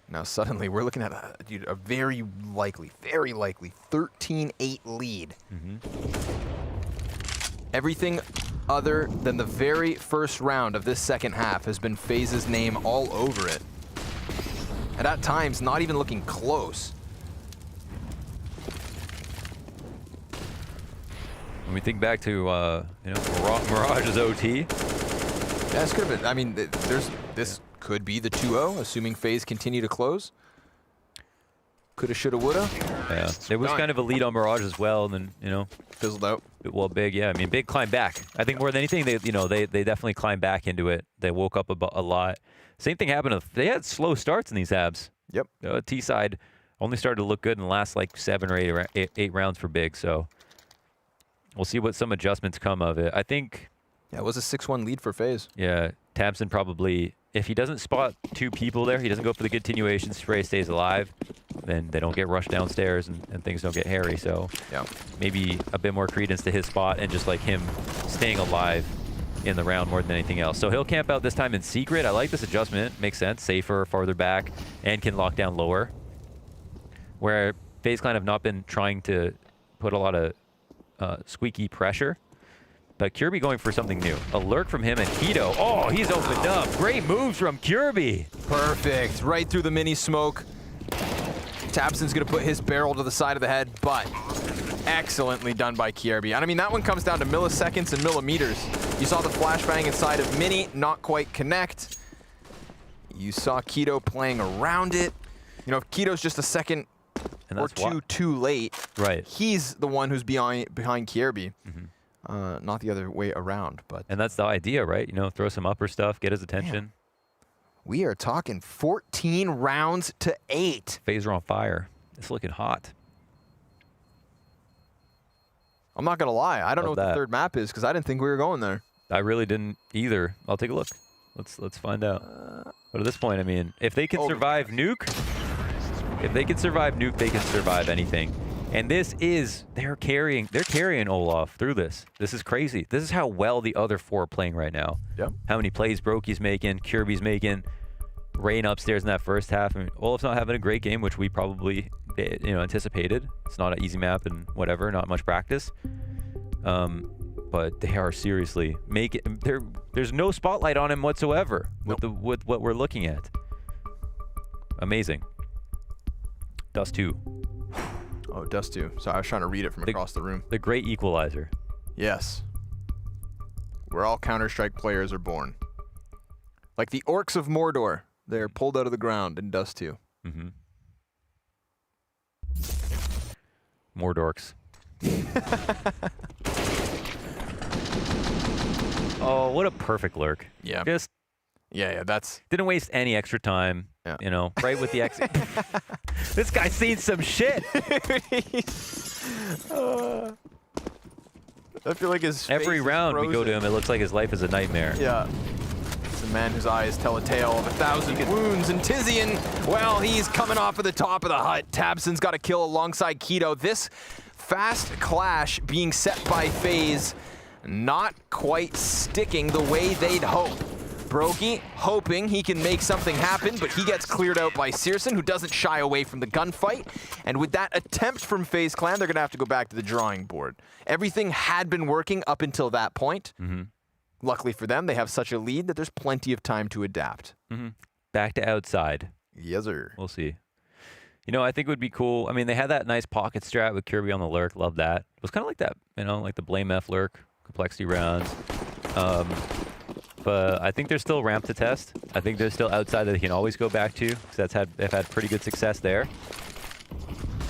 Now suddenly we're looking at a very likely 13-8 lead. Everything other than the very first round of this second half has been FaZe's name all over it. And at times, not even looking close. When we think back to, Mirage's OT. Yeah, this could have been, I mean, this could be the 2-0, assuming FaZe continue to close. Coulda, shoulda, woulda. Yeah, there was kind of a lead on Mirage as well, and then, fizzled out. Well, Big, yeah, I mean, Big climbed back. I think more than anything, they definitely climbed back into it. They woke up a lot. Same thing happened. They had slow starts in these abs. Yep. T side only started to look good in the last like 7 or 8 rounds for Big. So we'll see what some adjustments come of it. I think. Yeah, it was a 6-1 lead for FaZe. Yeah, Tabson probably, if he doesn't spot 2 people there, he doesn't go for the continuation, spray stays alive, then they don't get rushed downstairs and things don't get hairy. So yeah, maybe a bit more credence to his spot and just like him staying alive in the round more than anything else. So he'll camp out this time in secret. I like this adjustment. Makes sense. Safer, farther back, and can lock down lower. Where FaZe Clan have not been trying to put a lot of squeaky pressure. But Kirby going for something new. A lurk from him and Keto. Oh, he's opened up. Great moves from Kirby. Perfect. Right through the mini smoke. Tabson's going to put his barrel to the side of the head, but excellently done by Kirby. And I mean, that one comes down to milliseconds and millimeters. You saw the flashbang inside of Mini, not quite connect. You saw Keto playing around it. You know, if Keto's just a second or two too late, right? He's the one who's behind Kirby. Not the other way around, but. And that's the idea, right? You know, throw some upper stuff, get his attention. Man. We are talking 14 rounds to 8. FaZe are on fire. It's looking hot. I'm not gonna lie. I don't know what the third map is because I didn't think we were going there. I really didn't either. I'll take a look. Let's find out. But at this point, I mean, if they can survive Nuke, they can survive anything. And this is, they're carrying Olaf through this. This is crazy. This is how well the other 4 are playing right now. Yep. How many plays Brokey's making, Kirby's making, Rain upstairs in that first half. I mean, Olaf's not having a great game, which we probably anticipated. It's not an easy map and whatever, not much practice. But they are seriously making. There's no spotlight on him whatsoever with what we're looking at. Amazing. Dust 2. Oh, Dust 2. Sorry, I was trying to read it from across the room. The great equalizer. Yes. Where all Counter-Strike players are born. Like the orcs of Mordor. They're pulled out of the ground in Dust 2. More dorks. Oh, what a perfect lurk. Yeah. Just. Yeah, that's. Didn't waste any extra time. Yeah. You know, right with the exit. This guy's seen some shit. I feel like his every round we go to him, it looks like his life is a nightmare. Yeah. It's a man whose eyes tell a tale of 1,000 wounds. And Tizian, well, he's coming off of the top of the hut. Tabson's got a kill alongside Keto. This fast clash being set by FaZe, not quite sticking the way they'd hope. Brokey hoping he can make something happen, but he gets cleared out by Searson, who doesn't shy away from the gunfight. And with that attempt from FaZe Clan, they're going to have to go back to the drawing board. Everything had been working up until that point. Luckily for them, they have such a lead that there's plenty of time to adapt. Back to outside. Yes, sir. We'll see. You know, I think it would be cool. I mean, they had that nice pocket strat with Kirby on the lurk. Love that. It was kind of like that, you know, like the Blame F lurk, complexity rounds. But I think there's still ramp to test. I think there's still outside that they can always go back to, because they've had pretty good success there.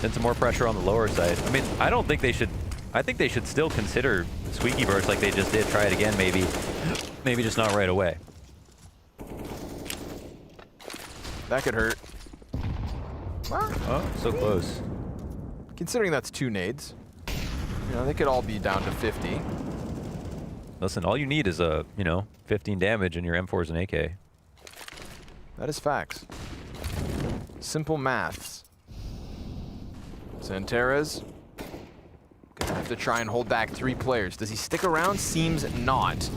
Then some more pressure on the lower side. I mean, I think they should still consider squeaky burst like they just did. Try it again, maybe just not right away. That could hurt. Oh, so close. Considering that's 2 nades. You know, they could all be down to 50. Listen, all you need is a, 15 damage in your M4s and AK. That is facts. Simple maths. Santeres gonna have to try and hold back 3 players. Does he stick around? Seems not.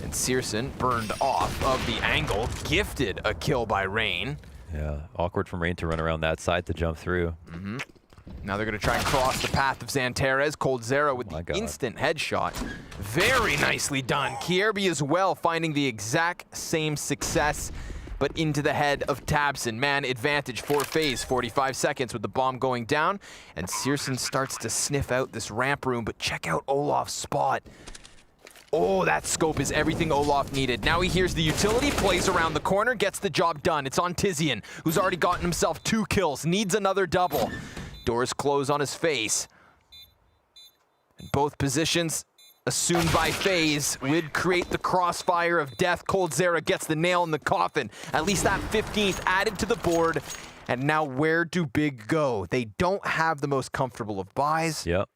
And Searson burned off of the angle, gifted a kill by Rain. Yeah, awkward from Rain to run around that side to jump through. Now they're gonna try and cross the path of Santeres. coldzera with the instant headshot. Very nicely done. Kierby as well, finding the exact same success, but into the head of Tabson. Man advantage for Faze, 45 seconds with the bomb going down, and Searson starts to sniff out this ramp room, but check out Olaf's spot. Oh, that scope is everything Olaf needed. Now he hears the utility, plays around the corner, gets the job done. It's on Tizian, who's already gotten himself 2 kills, needs another double. Doors close on his face. And both positions assumed by Faze would create the crossfire of death. coldzera gets the nail in the coffin. At least that 15th added to the board. And now where do Big go? They don't have the most comfortable of buys. Yep.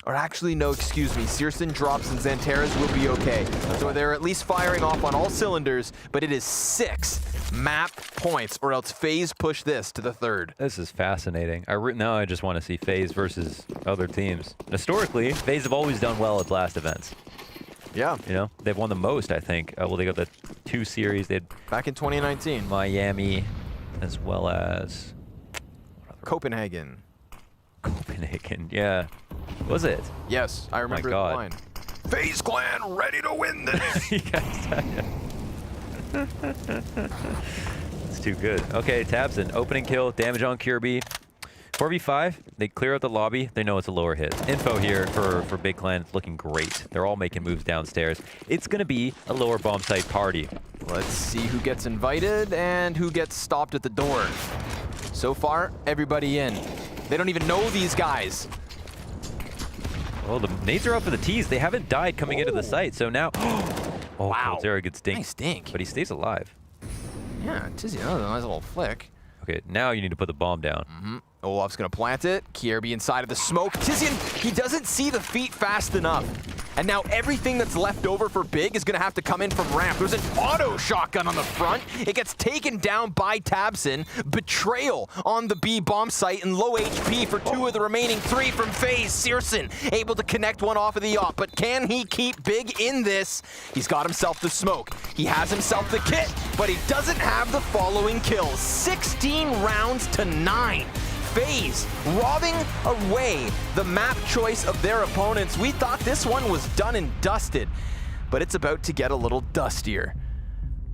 Or actually, no, excuse me. Searson drops and Santeres will be okay. So they're at least firing off on all cylinders, but it is 6 map points, or else Faze push this to the 3rd. This is fascinating. Now I just want to see Faze versus other teams. Historically, Faze have always done well at blast events. Yeah. They've won the most, I think. Well, they got the 2 series. They had back in 2019. Miami, as well as Copenhagen. Copenhagen, yeah. Was it? Yes, I remember the line. Faze Clan ready to win this. It's too good. Okay, Tabson, opening kill, damage on Kierby. 4v5, they clear out the lobby. They know it's a lower hit. Info here for Big Clan, it's looking great. They're all making moves downstairs. It's going to be a lower bomb site party. Let's see who gets invited and who gets stopped at the door. So far, everybody in. They don't even know these guys. Well, the nades are up for the tees. They haven't died coming into the site, so now... Oh, wow. coldzera gets dink. Nice dink. But he stays alive. Yeah, Tizian, that was a nice little flick. Okay, now you need to put the bomb down. Olaf's gonna plant it. Kierby inside of the smoke. Tizian, he doesn't see the feet fast enough. And now everything that's left over for Big is gonna have to come in from ramp. There's an auto shotgun on the front. It gets taken down by Tabson. Betrayal on the B bomb site and low HP for 2 of the remaining 3 from Faze. Searson able to connect one off of the op, but can he keep Big in this? He's got himself the smoke. He has himself the kit, but he doesn't have the following kills. 16 rounds to 9. Faze robbing away the map choice of their opponents. We thought this one was done and dusted, but it's about to get a little dustier.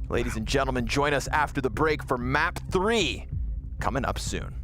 Ladies and gentlemen, join us after the break for map 3, coming up soon.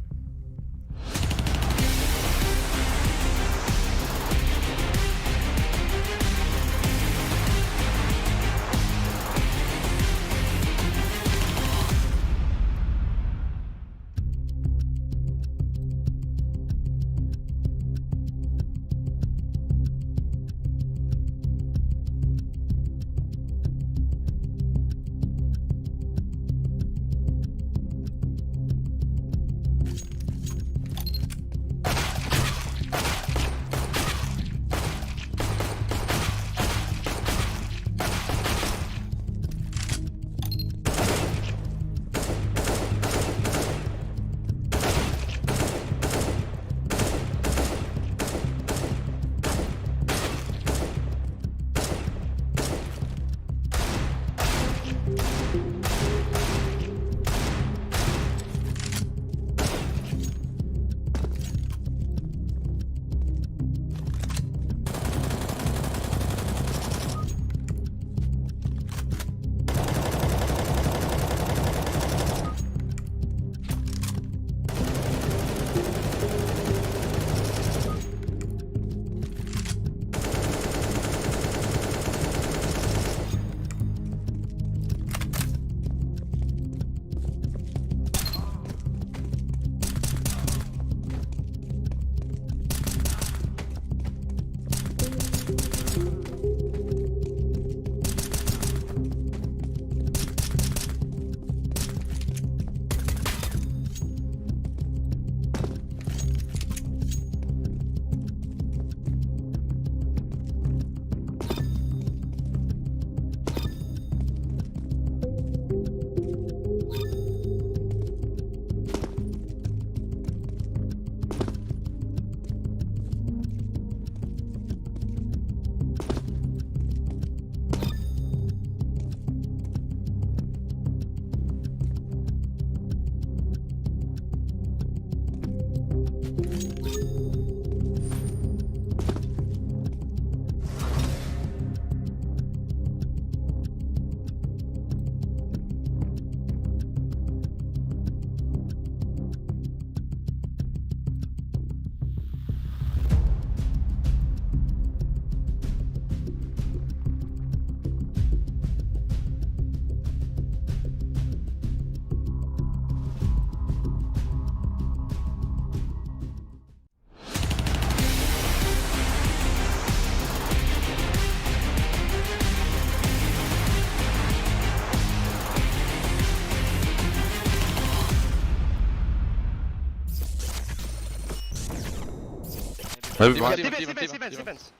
Defense.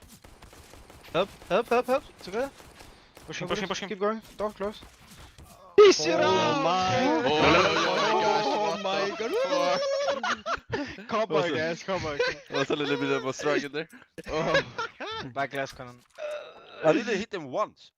Help. Together. Pushing. Keep going. Door close. Oh my god. Come on, guys. Was a little bit of a struggle there. Back glass cannon. I didn't hit them once.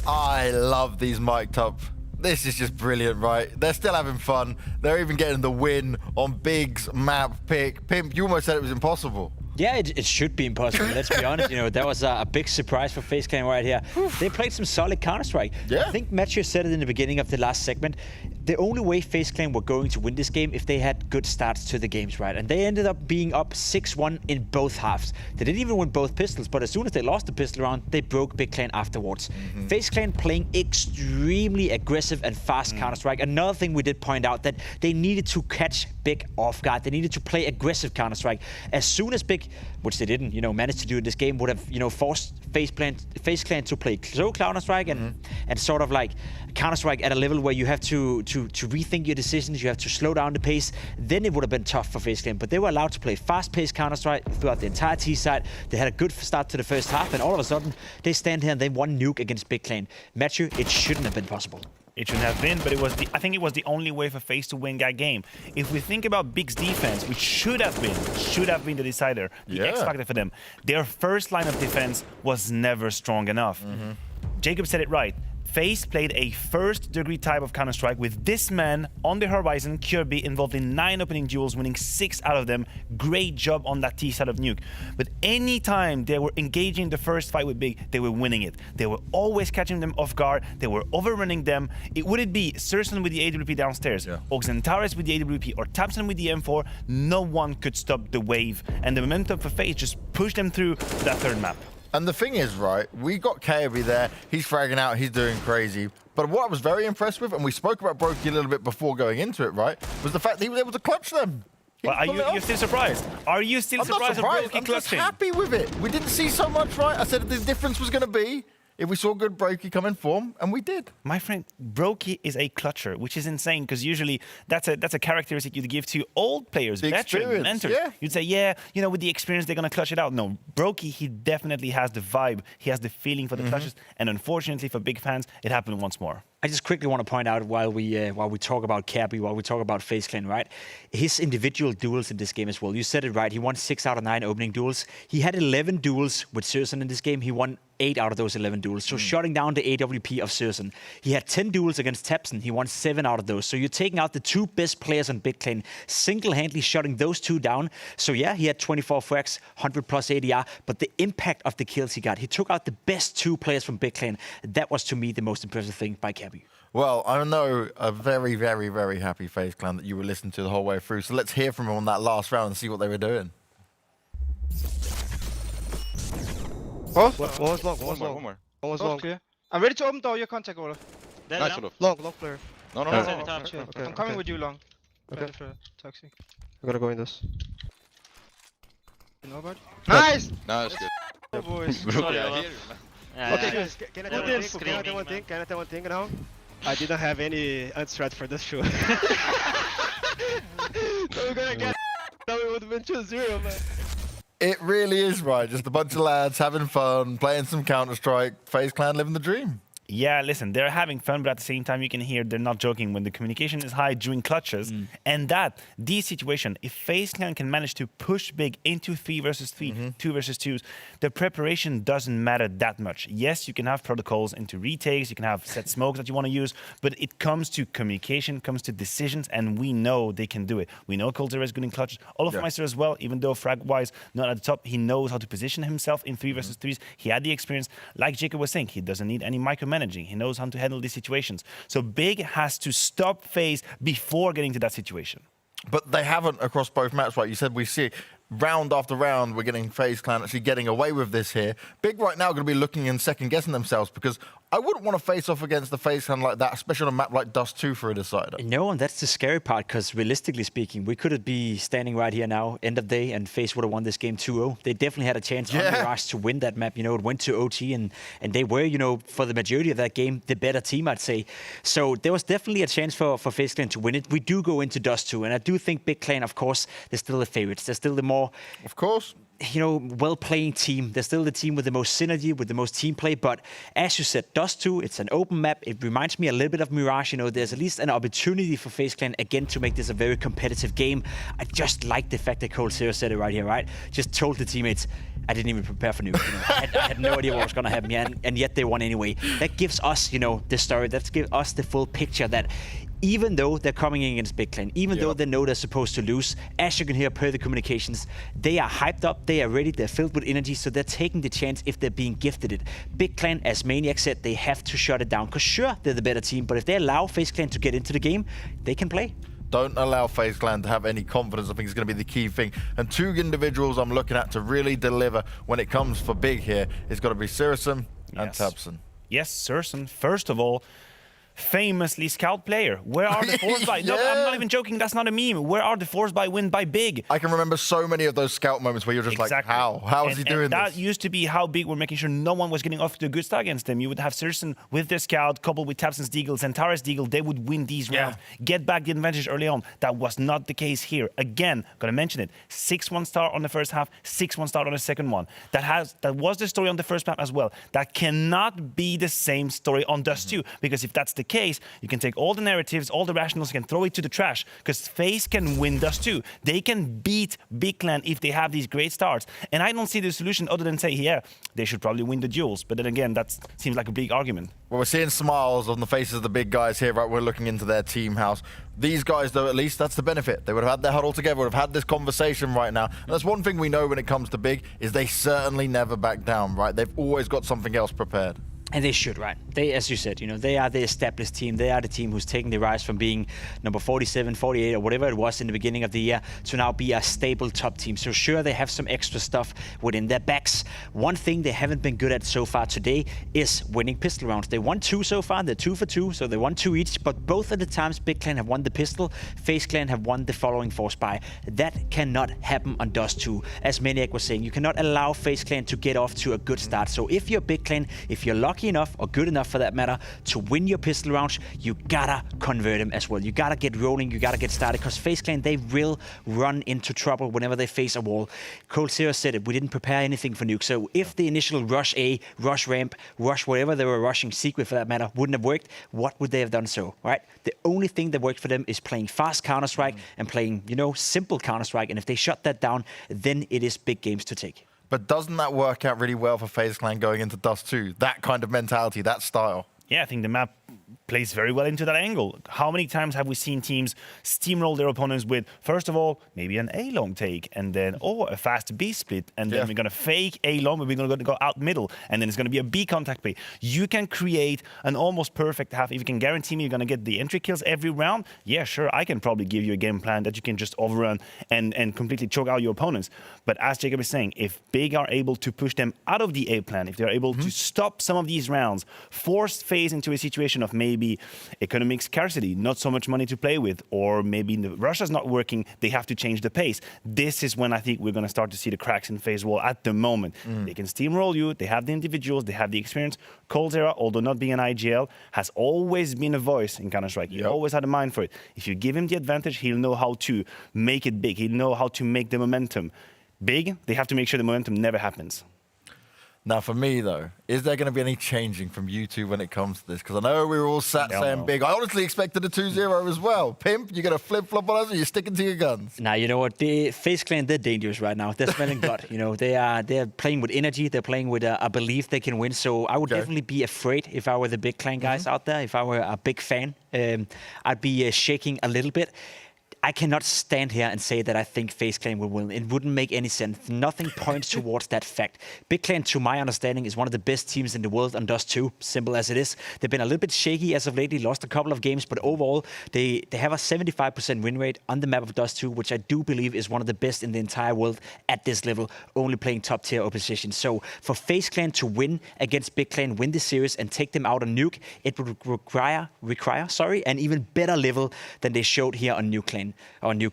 I love these mic'd up. This is just brilliant, right? They're still having fun. They're even getting the win on Big's map pick. Pimp, you almost said it was impossible. Yeah, it should be impossible. Let's be honest. That was a big surprise for FaZe Clan right here. They played some solid Counter-Strike. Yeah. I think Matthew said it in the beginning of the last segment. The only way FaZe Clan were going to win this game if they had good starts to the games, right? And they ended up being up 6-1 in both halves. They didn't even win both pistols, but as soon as they lost the pistol round, they broke Big Clan afterwards. FaZe Clan playing extremely aggressive and fast Counter-Strike. Another thing we did point out that they needed to catch Big off guard. They needed to play aggressive Counter-Strike. As soon as Big, which they didn't, manage to do in this game, would have, forced FaZe Clan to play slow Counter-Strike and sort of like Counter-Strike at a level where you have to rethink your decisions, you have to slow down the pace, then it would have been tough for FaZe Clan. But they were allowed to play fast-paced Counter-Strike throughout the entire T side. They had a good start to the first half, and all of a sudden, they stand here and they won Nuke against Big Clan. Matthew, it shouldn't have been possible. It shouldn't have been, but I think it was the only way for FaZe to win that game. If we think about Big's defense, which should have been the decider, the X factor for them, their first line of defense was never strong enough. Jacob said it right. FaZe played a first-degree type of Counter-Strike with this man on the horizon, Kirby, involved in 9 opening duels, winning 6 out of them. Great job on that T side of Nuke. But anytime they were engaging the first fight with Big, they were winning it. They were always catching them off guard. They were overrunning them. Would it be Surson with the AWP downstairs, Oxentaris with the AWP, or Tapson with the M4? No one could stop the wave. And the momentum for FaZe just pushed them through that third map. And the thing is, right, we got Kirby there. He's fragging out. He's doing crazy. But what I was very impressed with, and we spoke about Brokey a little bit before going into it, right, was the fact that he was able to clutch them. Well, are you still surprised? Are you still surprised? I'm just happy with it. We didn't see so much, right? I said the difference was going to be if we saw good Brokey come in form, and we did. My friend, Brokey is a clutcher, which is insane, because usually that's a characteristic you'd give to old players, veterans, mentors. Yeah. You'd say, with the experience, they're going to clutch it out. No, Brokey, he definitely has the vibe. He has the feeling for the clutches, and unfortunately for big fans, it happened once more. I just quickly want to point out while we talk about Kirby, while we talk about FaZe Clan, right? His individual duels in this game as well. You said it right. He won 6 out of 9 opening duels. He had 11 duels with Surson in this game. He won 8 out of those 11 duels. So shutting down the AWP of Surson. He had 10 duels against Tapson. He won 7 out of those. So you're taking out the 2 best players on Big Clan, single-handedly shutting those 2 down. So yeah, he had 24 frags, 100 plus ADR, but the impact of the kills he got, he took out the best 2 players from Big Clan. That was, to me, the most impressive thing by Kirby. Well, I know a very, very, very happy FaZe Clan that you were listening to the whole way through. So let's hear from him on that last round and see what they were doing. One was long. Clear. I'm ready to open door. Your contact, Olaf. Nice, Olaf. Long player. No. Okay. I'm coming with you, long. Okay. Taxi. I'm gonna go in this. Nobody? Nice! No, it's good. Oh, boys. Sorry, Okay, guys. Can I tell one thing now? I didn't have any unstrat for this show. So we're gonna get. Now we would have been 2-0, man. It really is, right? Just a bunch of lads having fun, playing some Counter-Strike, FaZe Clan living the dream. Yeah, listen, they're having fun, but at the same time, you can hear they're not joking when the communication is high during clutches. And these situation, if FaZe Clan can manage to push Big into 3 versus 3, 2 versus 2s, the preparation doesn't matter that much. Yes, you can have protocols into retakes, you can have set smokes that you want to use, but it comes to communication, comes to decisions, and we know they can do it. We know Colter is good in clutches. Olofmeister as well, even though frag-wise not at the top, he knows how to position himself in 3 versus 3s. He had the experience. Like Jacob was saying, he doesn't need any micromanaging. He knows how to handle these situations. So Big has to stop FaZe before getting to that situation. But they haven't across both maps, right? You said we see round after round, we're getting FaZe Clan actually getting away with this here. Big right now going to be looking and second-guessing themselves because I wouldn't want to face off against the Faze Clan like that, especially on a map like Dust 2 for a decider. No, and that's the scary part, because realistically speaking, we could be standing right here now, end of day, and Faze would have won this game 2-0. They definitely had a chance on Mirage to win that map. You know, it went to OT, and they were, you know, for the majority of that game, the better team, I'd say. So there was definitely a chance for Faze Clan to win it. We do go into Dust 2, and I do think Big Clan, of course, they're still the favorites. They're still the more... Of course. You know, well-playing team. They're still the team with the most synergy, with the most team play. But as you said, Dust 2, it's an open map. It reminds me a little bit of Mirage. You know, there's at least an opportunity for Faze Clan, again, to make this a very competitive game. I just like the fact that Cold0 said it right here, right? Just told the teammates, I didn't even prepare for Nuke. You know? I had no idea what was going to happen, and yet they won anyway. That gives us, you know, the story. That gives us the full picture that even though they're coming in against Big Clan, even though they know they're supposed to lose, as you can hear per the communications, they are hyped up, they are ready, they're filled with energy, so they're taking the chance if they're being gifted it. Big Clan, as Maniac said, they have to shut it down, because sure, they're the better team, but if they allow Faze Clan to get into the game, they can play. Don't allow Faze Clan to have any confidence. I think it's going to be the key thing. And two individuals I'm looking at to really deliver when it comes for big here is got to be Sirison and Tabson. Yes, Sirison. First of all, famously Scout player. Where are the force by? No, I'm not even joking. That's not a meme. Where are the force by win by Big? I can remember so many of those Scout moments where you're just like, how? How is he doing that this? Used to be how Big were making sure no one was getting off to a good start against them. You would have Sirison with their Scout, coupled with Tabson's Deagle, Zentaris Deagle. They would win these rounds, get back the advantage early on. That was not the case here. Again, gotta mention it. 6-1 start on the first half, 6-1 start on the second one. That was the story on the first map as well. That cannot be the same story on Dust 2, because if that's the case, you can take all the narratives, all the rationals, can throw it to the trash, because Faze can win Dust 2. They can beat Big Clan if they have these great starts. And I don't see the solution other than say, yeah, they should probably win the duels. But then again, that seems like a big argument. Well, we're seeing smiles on the faces of the big guys here, right? We're looking into their team house. These guys, though, at least that's the benefit. They would have had their huddle together, would have had this conversation right now. And that's one thing we know when it comes to Big, is they certainly never back down, right? They've always got something else prepared. And they should, right? They, as you said, you know, they are the established team. They are the team who's taking the rise from being number 47, 48, or whatever it was in the beginning of the year to now be a stable top team. So sure, they have some extra stuff within their backs. One thing they haven't been good at so far today is winning pistol rounds. They won 2 so far. They're 2 for 2, so they won 2 each. But both of the times Big Clan have won the pistol, Faze Clan have won the following force buy. That cannot happen on Dust 2. As Maniac was saying, you cannot allow Faze Clan to get off to a good start. So if you're Big Clan, if you're lucky enough, or good enough for that matter, to win your pistol rounds, you gotta convert them as well. You gotta get rolling, you gotta get started, because Faze Clan, they will run into trouble whenever they face a wall. Cold0 said it, we didn't prepare anything for Nuke, so if the initial rush A, rush ramp, rush whatever they were rushing, secret for that matter, wouldn't have worked, what would they have done so, right? The only thing that worked for them is playing fast Counter-Strike and playing, you know, simple Counter-Strike, and if they shut that down, then it is big games to take. But doesn't that work out really well for Faze Clan going into Dust 2? That kind of mentality, that style. Yeah, I think the map plays very well into that angle. How many times have we seen teams steamroll their opponents with, first of all, maybe an A-long take, and then, a fast B split, and then we're going to fake A-long, and we're going to go out middle, and then it's going to be a B contact play. You can create an almost perfect half. If you can guarantee me you're going to get the entry kills every round, yeah, sure, I can probably give you a game plan that you can just overrun and completely choke out your opponents. But as Jacob is saying, if Big are able to push them out of the A plan, if they're able to stop some of these rounds, force Faze into a situation of maybe economic scarcity, not so much money to play with, or maybe Russia's not working, they have to change the pace. This is when I think we're going to start to see the cracks in Faze wall at the moment. They can steamroll you, they have the individuals, they have the experience. Cold0, although not being an IGL, has always been a voice in Counter-Strike. He always had a mind for it. If you give him the advantage, he'll know how to make it big. He'll know how to make the momentum big. They have to make sure the momentum never happens. Now, for me, though, is there going to be any changing from you two when it comes to this? Because I know we were all sat saying Big. I honestly expected a 2-0 as well. Pimp, you're going to flip-flop on us, or you're sticking to your guns? Now, you know what? The Faze Clan, they're dangerous right now. They're smelling blood. You know, they're playing with energy. They're playing with a belief they can win. So I would definitely be afraid if I were the Big Clan guys out there. If I were a big fan, I'd be shaking a little bit. I cannot stand here and say that I think FaZe Clan will win. It wouldn't make any sense. Nothing points towards that fact. Big Clan, to my understanding, is one of the best teams in the world on Dust 2, simple as it is. They've been a little bit shaky as of lately, lost a couple of games, but overall, they have a 75% win rate on the map of Dust 2, which I do believe is one of the best in the entire world at this level, only playing top-tier opposition. So for FaZe Clan to win against Big Clan, win the series, and take them out on Nuke, it would require an even better level than they showed here on Nuke.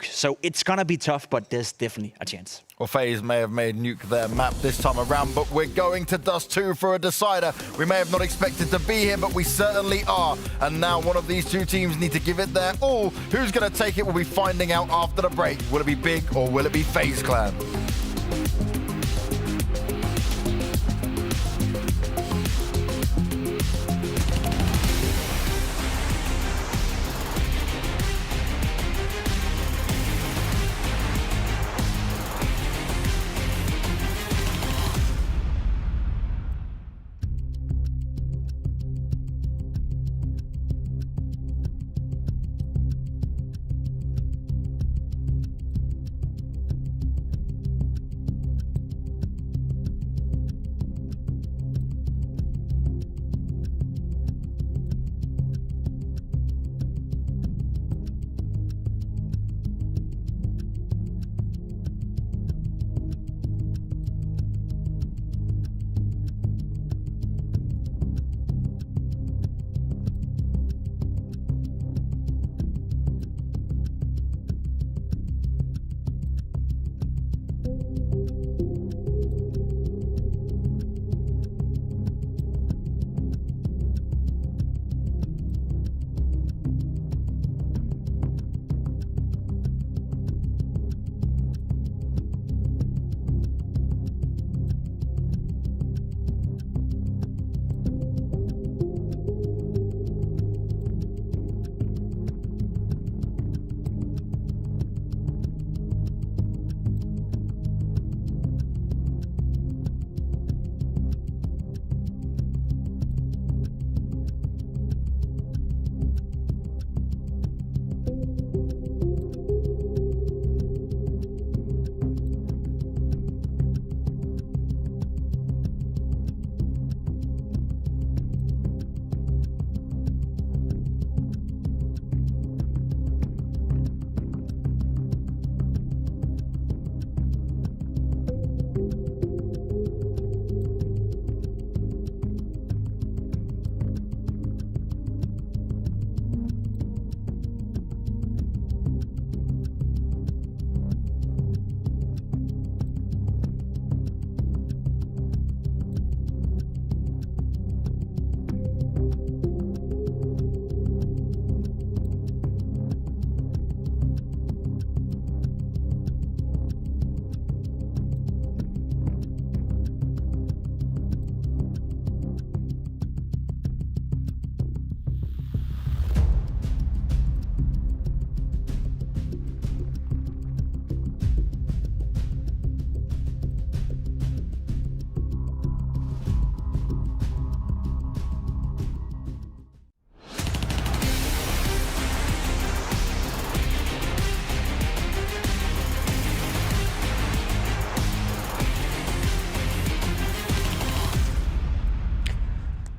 So it's gonna be tough, but there's definitely a chance. Well, FaZe may have made Nuke their map this time around, but we're going to Dust 2 for a decider. We may have not expected to be here, but we certainly are. And now one of these two teams need to give it their all. Who's going to take it? We'll be finding out after the break. Will it be Big or will it be FaZe Clan?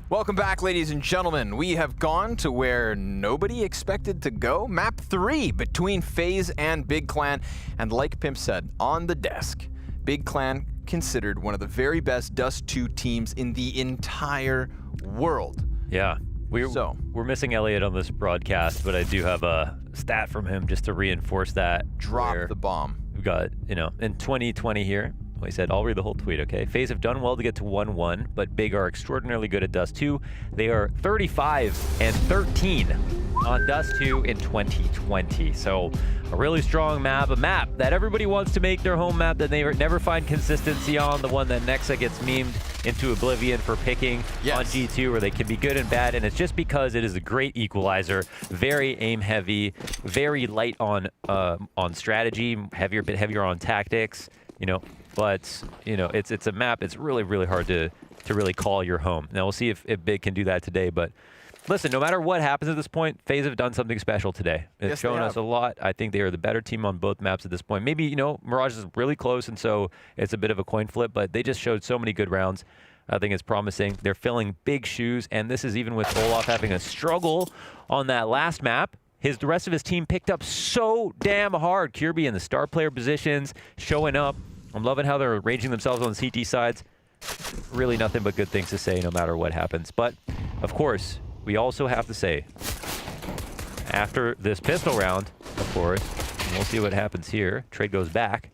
Welcome back, ladies and gentlemen. We have gone to where nobody expected to go. Map 3 between FaZe and Big Clan. And like Pimp said, on the desk, Big Clan considered one of the very best Dust 2 teams in the entire world. Yeah. We're missing Elliot on this broadcast, but I do have a stat from him just to reinforce that. Drop the bomb. We've got, in 2020 here, he said, I'll read the whole tweet, okay? FaZe have done well to get to 1-1, but Big are extraordinarily good at Dust 2. They are 35-13 on Dust 2 in 2020. So a really strong map, a map that everybody wants to make their home map that they never find consistency on, the one that Nexa gets memed into oblivion for picking on G2, where they can be good and bad, and it's just because it is a great equalizer, very aim heavy, very light on strategy, a bit heavier on tactics, but it's a map. It's really hard to really call your home. Now we'll see if Big can do that today, but listen, no matter what happens at this point, FaZe have done something special today. It's shown us a lot. I think they are the better team on both maps at this point. Maybe, you know, Mirage is really close, and so it's a bit of a coin flip, but they just showed so many good rounds. I think it's promising. They're filling big shoes, and this is even with Olaf having a struggle on that last map. The rest of his team picked up so damn hard. Kirby in the star player positions, showing up. I'm loving how they're arranging themselves on the CT sides. Really nothing but good things to say no matter what happens. But, of course, we also have to say, after this pistol round, of course, and we'll see what happens here. Trade goes back,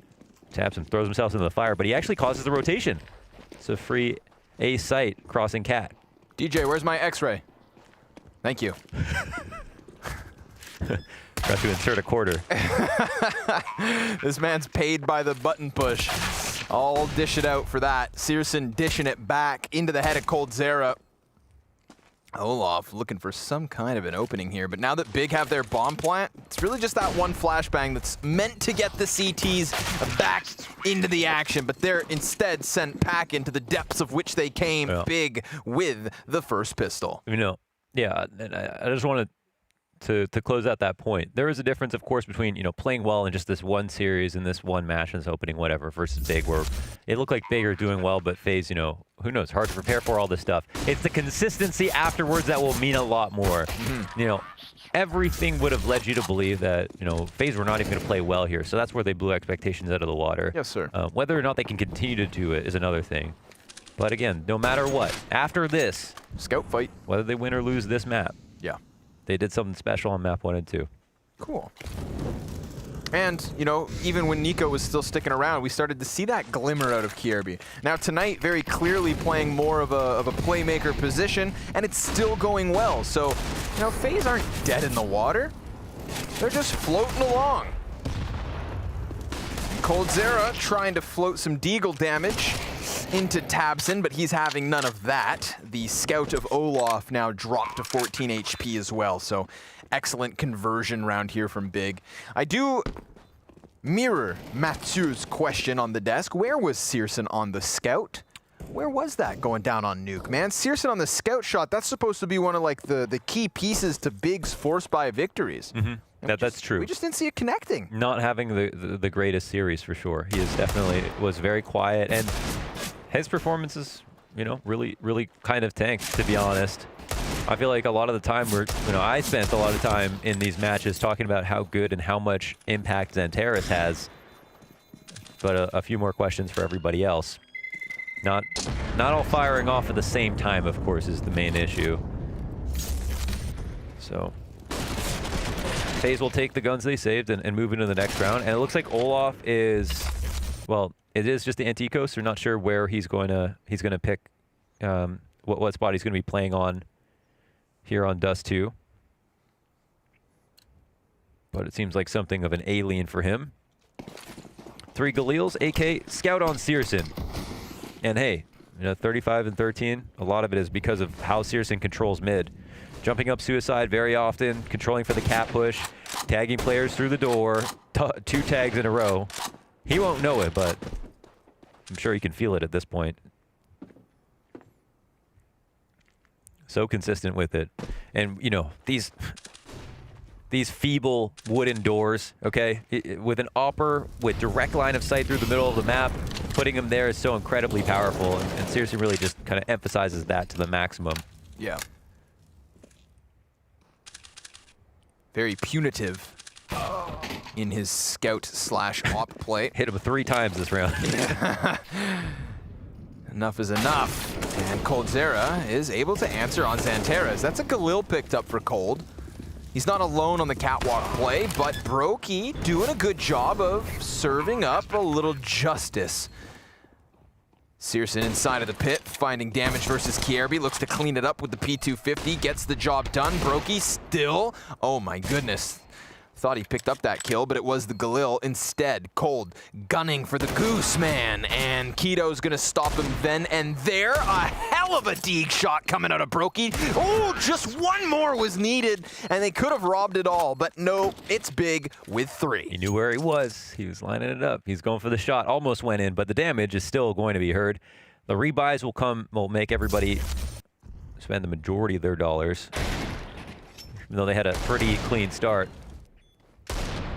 taps him, throws himself into the fire, but he actually causes the rotation. It's a free A site crossing cat. DJ, where's my X-ray? Thank you. Got to insert a quarter. This man's paid by the button push. I'll dish it out for that. Searson dishing it back into the head of coldzera. Olaf looking for some kind of an opening here, but now that Big have their bomb plant, it's really just that one flashbang that's meant to get the CTs back into the action, but they're instead sent back into the depths of which they came. Big with the first pistol. You know, yeah, and I just wanted to close out that point. There is a difference, of course, between, you know, playing well in just this one series and this one match and this opening, whatever, versus Big, where it looked like Big are doing well, but FaZe, you know, who knows, hard to prepare for all this stuff. It's the consistency afterwards that will mean a lot more. You know, everything would have led you to believe that, you know, FaZe were not even going to play well here, so that's where they blew expectations out of the water. Yes, sir. Whether or not they can continue to do it is another thing. But again, no matter what, after this scout fight, whether they win or lose this map, yeah, they did something special on map 1 and 2. Cool. And, you know, even when Nico was still sticking around, we started to see that glimmer out of Kirby. Now tonight, very clearly playing more of a playmaker position, and it's still going well. So, you know, FaZe aren't dead in the water. They're just floating along. coldzera trying to float some deagle damage into Tabson, but he's having none of that. The scout of Olaf now dropped to 14 HP as well, so excellent conversion round here from Big. I do mirror Mathieu's question on the desk. Where was Searson on the scout? Where was that going down on Nuke, man? Searson on the scout shot, that's supposed to be one of like the key pieces to Big's force by victories. That's true. We just didn't see it connecting. Not having the greatest series for sure. He is definitely was very quiet, and his performances, you know, really kind of tanked, to be honest. I feel like a lot of the time I spent a lot of time in these matches talking about how good and how much impact Xanteris has, but a few more questions for everybody else. Not all firing off at the same time, of course, is the main issue. So FaZe will take the guns they saved and move into the next round. And it looks like Olaf is, well, it is just the Anticos. We're not sure where he's going to pick, what spot he's going to be playing on here on Dust 2. But it seems like something of an alien for him. 3 Galils, AK, scout on Searson. And hey, you know, 35 and 13, a lot of it is because of how Searson controls mid. Jumping up suicide very often, controlling for the cat push, tagging players through the door, 2 tags in a row. He won't know it, but I'm sure he can feel it at this point. So consistent with it. And, you know, these feeble wooden doors, okay? With an AWPer with direct line of sight through the middle of the map, putting him there is so incredibly powerful, and seriously really just kind of emphasizes that to the maximum. Yeah. Very punitive in his scout/op play. Hit him 3 times this round. Enough is enough. And coldzera is able to answer on Xanteris. That's a Galil picked up for Cold. He's not alone on the catwalk play, but Brokey doing a good job of serving up a little justice. Searson inside of the pit, finding damage versus Kierby, looks to clean it up with the P250, gets the job done. Brokey still, oh my goodness. Thought he picked up that kill, but it was the Galil instead. Cold gunning for the Goose Man, and Keto's gonna stop him then and there. A hell of a deeg shot coming out of Brokey. Oh, just one more was needed, and they could have robbed it all, but no, it's Big with 3. He knew where he was. He was lining it up. He's going for the shot. Almost went in, but the damage is still going to be heard. The rebuys will make everybody spend the majority of their dollars. even though they had a pretty clean start.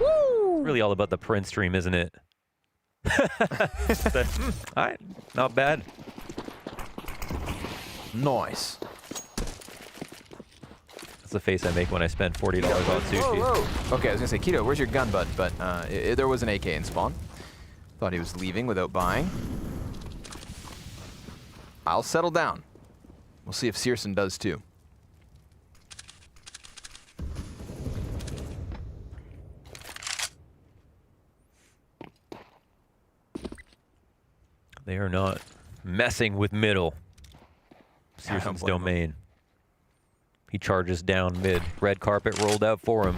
Woo! Really all about the print stream, isn't it? All right, not bad. Nice. That's the face I make when I spend $40 on sushi. Whoa. Okay, I was gonna say, Keto, where's your gun, bud? But there was an AK in spawn. Thought he was leaving without buying. I'll settle down. We'll see if Searson does too. They are not messing with middle. Searson's domain. He charges down mid. Red carpet rolled out for him.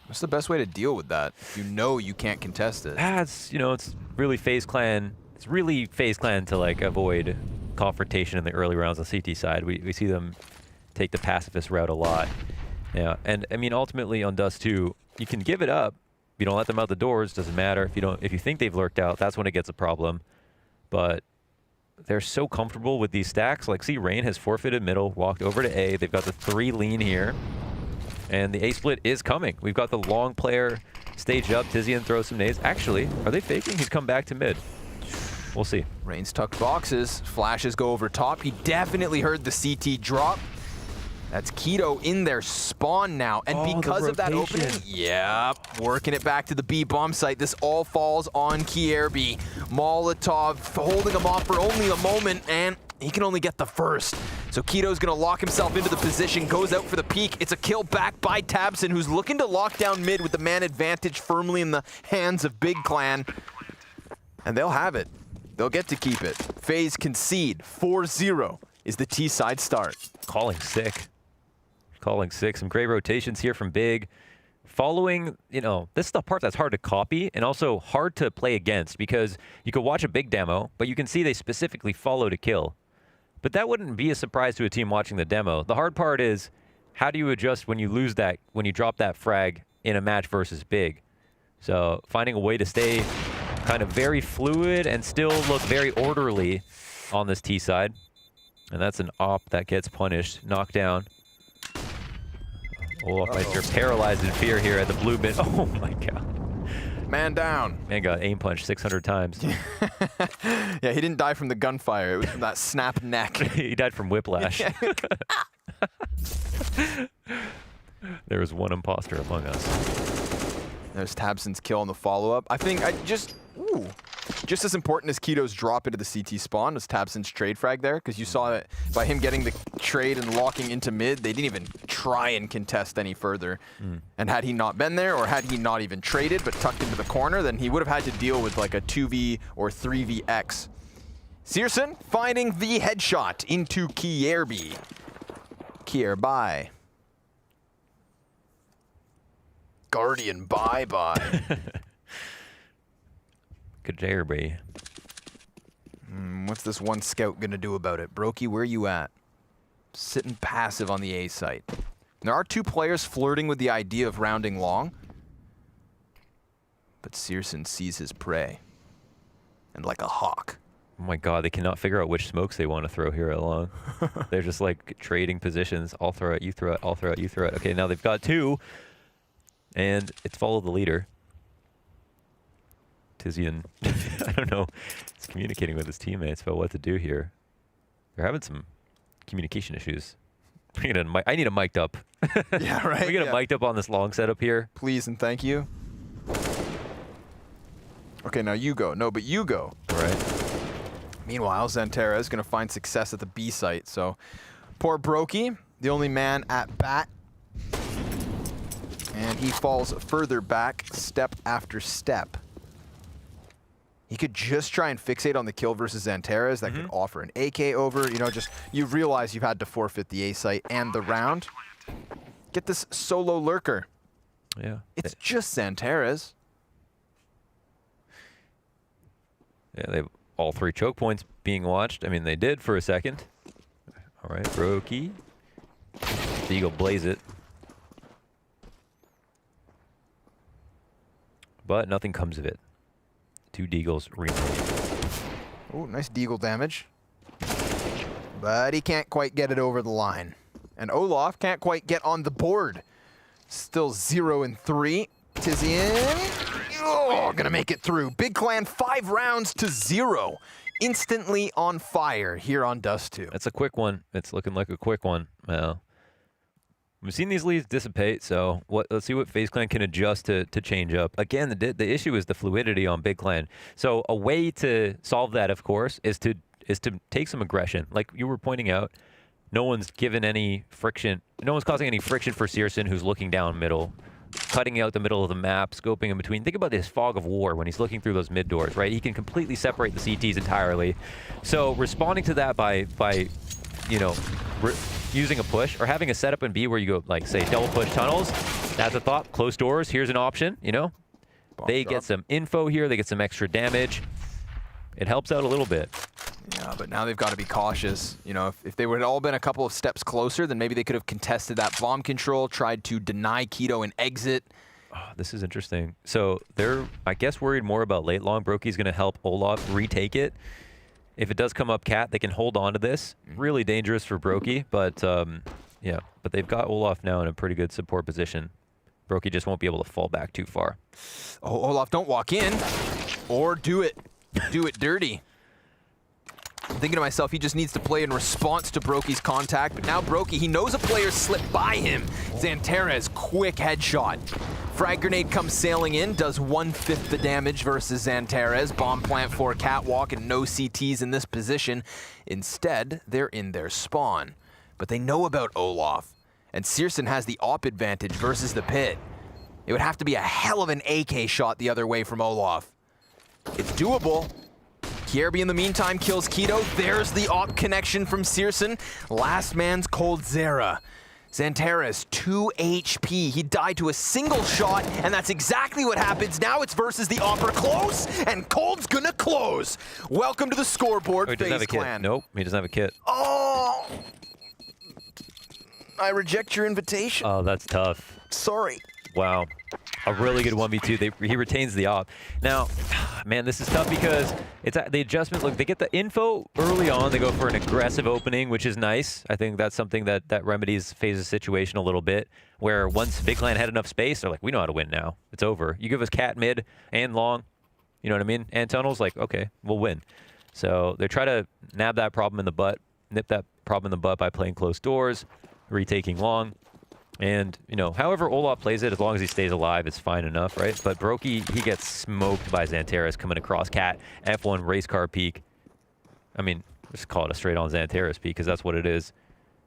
What's the best way to deal with that? If you know you can't contest it. It's, you know, it's really FaZe Clan. It's really FaZe Clan to like avoid confrontation in the early rounds on CT side. We see them take the pacifist route a lot. Yeah, and I mean ultimately on Dust 2, you can give it up. You don't let them out the doors, doesn't matter. If you think they've lurked out, that's when it gets a problem. But they're so comfortable with these stacks. Like, see, Rain has forfeited middle, walked over to A. They've got the 3 lean here. And the A split is coming. We've got the long player staged up. Tizian throws some nades. Actually, are they faking? He's come back to mid. We'll see. Rain's tucked boxes. Flashes go over top. He definitely heard the CT drop. That's Keto in their spawn now. And because of that opening, working it back to the B bomb site. This all falls on Kierby. Molotov holding him off for only a moment, and he can only get the first. So Keto's gonna lock himself into the position, goes out for the peek. It's a kill back by Tabson, who's looking to lock down mid with the man advantage firmly in the hands of Big Clan. And they'll have it. They'll get to keep it. FaZe concede. 4-0 is the T-side start. Calling sick. Calling sick. Some great rotations here from Big. Following, you know, this is the part that's hard to copy and also hard to play against, because you could watch a Big demo, but you can see they specifically follow to kill. But that wouldn't be a surprise to a team watching the demo. The hard part is, how do you adjust when you lose that, when you drop that frag in a match versus Big? So finding a way to stay kind of very fluid and still look very orderly on this T side. And that's an op that gets punished. Knocked down. Oh, Meister paralyzed in fear here at the blue bin. Oh my god. Man down. Man got aim punched 600 times. Yeah, he didn't die from the gunfire. It was from that snap neck. He died from whiplash. There was one imposter among us. There's Tabson's kill on the follow-up. I think just as important as Keto's drop into the CT spawn was Tabson's trade frag there, because you saw that by him getting the trade and locking into mid, they didn't even try and contest any further. And had he not been there, or had he not even traded but tucked into the corner, then he would have had to deal with like a 2v or 3vx. Searson finding the headshot into Kierby. Kierby. Guardian bye-bye. Kierby. What's this one scout gonna do about it? Brokey, where you at? Sitting passive on the A site. There are 2 players flirting with the idea of rounding long. But Searson sees his prey. And like a hawk. Oh my god, they cannot figure out which smokes they want to throw here at long. They're just like trading positions. I'll throw it, you throw it, I'll throw it, you throw it. Okay, now they've got 2. And it's follow the leader. Tizian, I don't know, he's communicating with his teammates about what to do here. They're having some communication issues. I need a mic'd up. Yeah, right? We get a mic'd up on this long setup here. Please and thank you. Okay, now you go. No, but you go. All right. Meanwhile, Xantera is going to find success at the B site. So poor Brokey, the only man at bat. And he falls further back, step after step. He could just try and fixate on the kill versus Xanteras. That could offer an AK over. You know, just you realize you've had to forfeit the A site and the round. Get this solo lurker. Yeah. It's just Xanteras. Yeah, they have all 3 choke points being watched. I mean, they did for a second. All right, Brokey. The Eagle blaze it. But nothing comes of it. 2 Deagles remain. Oh, nice Deagle damage. But he can't quite get it over the line. And Olaf can't quite get on the board. Still 0 and 3. Tizian, oh, gonna make it through. Big Clan 5 rounds to 0. Instantly on fire here on Dust 2. That's a quick one. It's looking like a quick one. Well, we've seen these leads dissipate, so let's see what FaZe Clan can adjust to change up. Again, the issue is the fluidity on Big Clan. So a way to solve that, of course, is to take some aggression. Like you were pointing out, no one's given any friction. No one's causing any friction for Searson, who's looking down middle, cutting out the middle of the map, scoping in between. Think about this fog of war when he's looking through those mid doors, right? He can completely separate the CTs entirely. So responding to that by you know, using a push or having a setup in B where you go, like, say, double push tunnels, that's a thought. Close doors, here's an option, you know? They get some info here, they get some extra damage. It helps out a little bit. Yeah, but now they've got to be cautious. You know, if they would have all been a couple of steps closer, then maybe they could have contested that bomb control, tried to deny Keto an exit. Oh, this is interesting. So they're, I guess, worried more about late long. Brokey's going to help Olaf retake it. If it does come up Cat, they can hold on to this. Really dangerous for Brokey, but yeah. But they've got Olaf now in a pretty good support position. Brokey just won't be able to fall back too far. Oh, Olaf, don't walk in. Or do it. Do it dirty. I'm thinking to myself, he just needs to play in response to Brokey's contact, but now Brokey, he knows a player slipped by him. Xanterez, quick headshot. Frag grenade comes sailing in, does 1/5 the damage versus Xanterez. Bomb plant for Catwalk and no CTs in this position. Instead, they're in their spawn. But they know about Olaf, and Searson has the op advantage versus the pit. It would have to be a hell of an AK shot the other way from Olaf. It's doable. Kierby in the meantime kills Keto. There's the op connection from Searson. Last man's Cold Zera. Xanterez, 2 HP. He died to a single shot, and that's exactly what happens. Now it's versus the Opper close, and Cold's gonna close. Welcome to the scoreboard, he doesn't have a Clan. kit. Nope, he doesn't have a kit. Oh! I reject your invitation. Oh, that's tough. Sorry. Wow. A really good 1v2. He retains the op. Now, man, this is tough because it's the adjustment. Look, they get the info early on. They go for an aggressive opening, which is nice. I think that's something that remedies FaZe's situation a little bit, where once Big Clan had enough space, they're like, we know how to win now. It's over. You give us cat mid and long, you know what I mean? And tunnels, like, okay, we'll win. So they try to nab that problem in the butt, nip that problem in the butt by playing close doors, retaking long. And, you know, however Olaf plays it, as long as he stays alive, it's fine enough, right? But Brokey, he gets smoked by Xanterez coming across Cat, F1 race car peak. I mean, just call it a straight-on Xanterez peak, because that's what it is.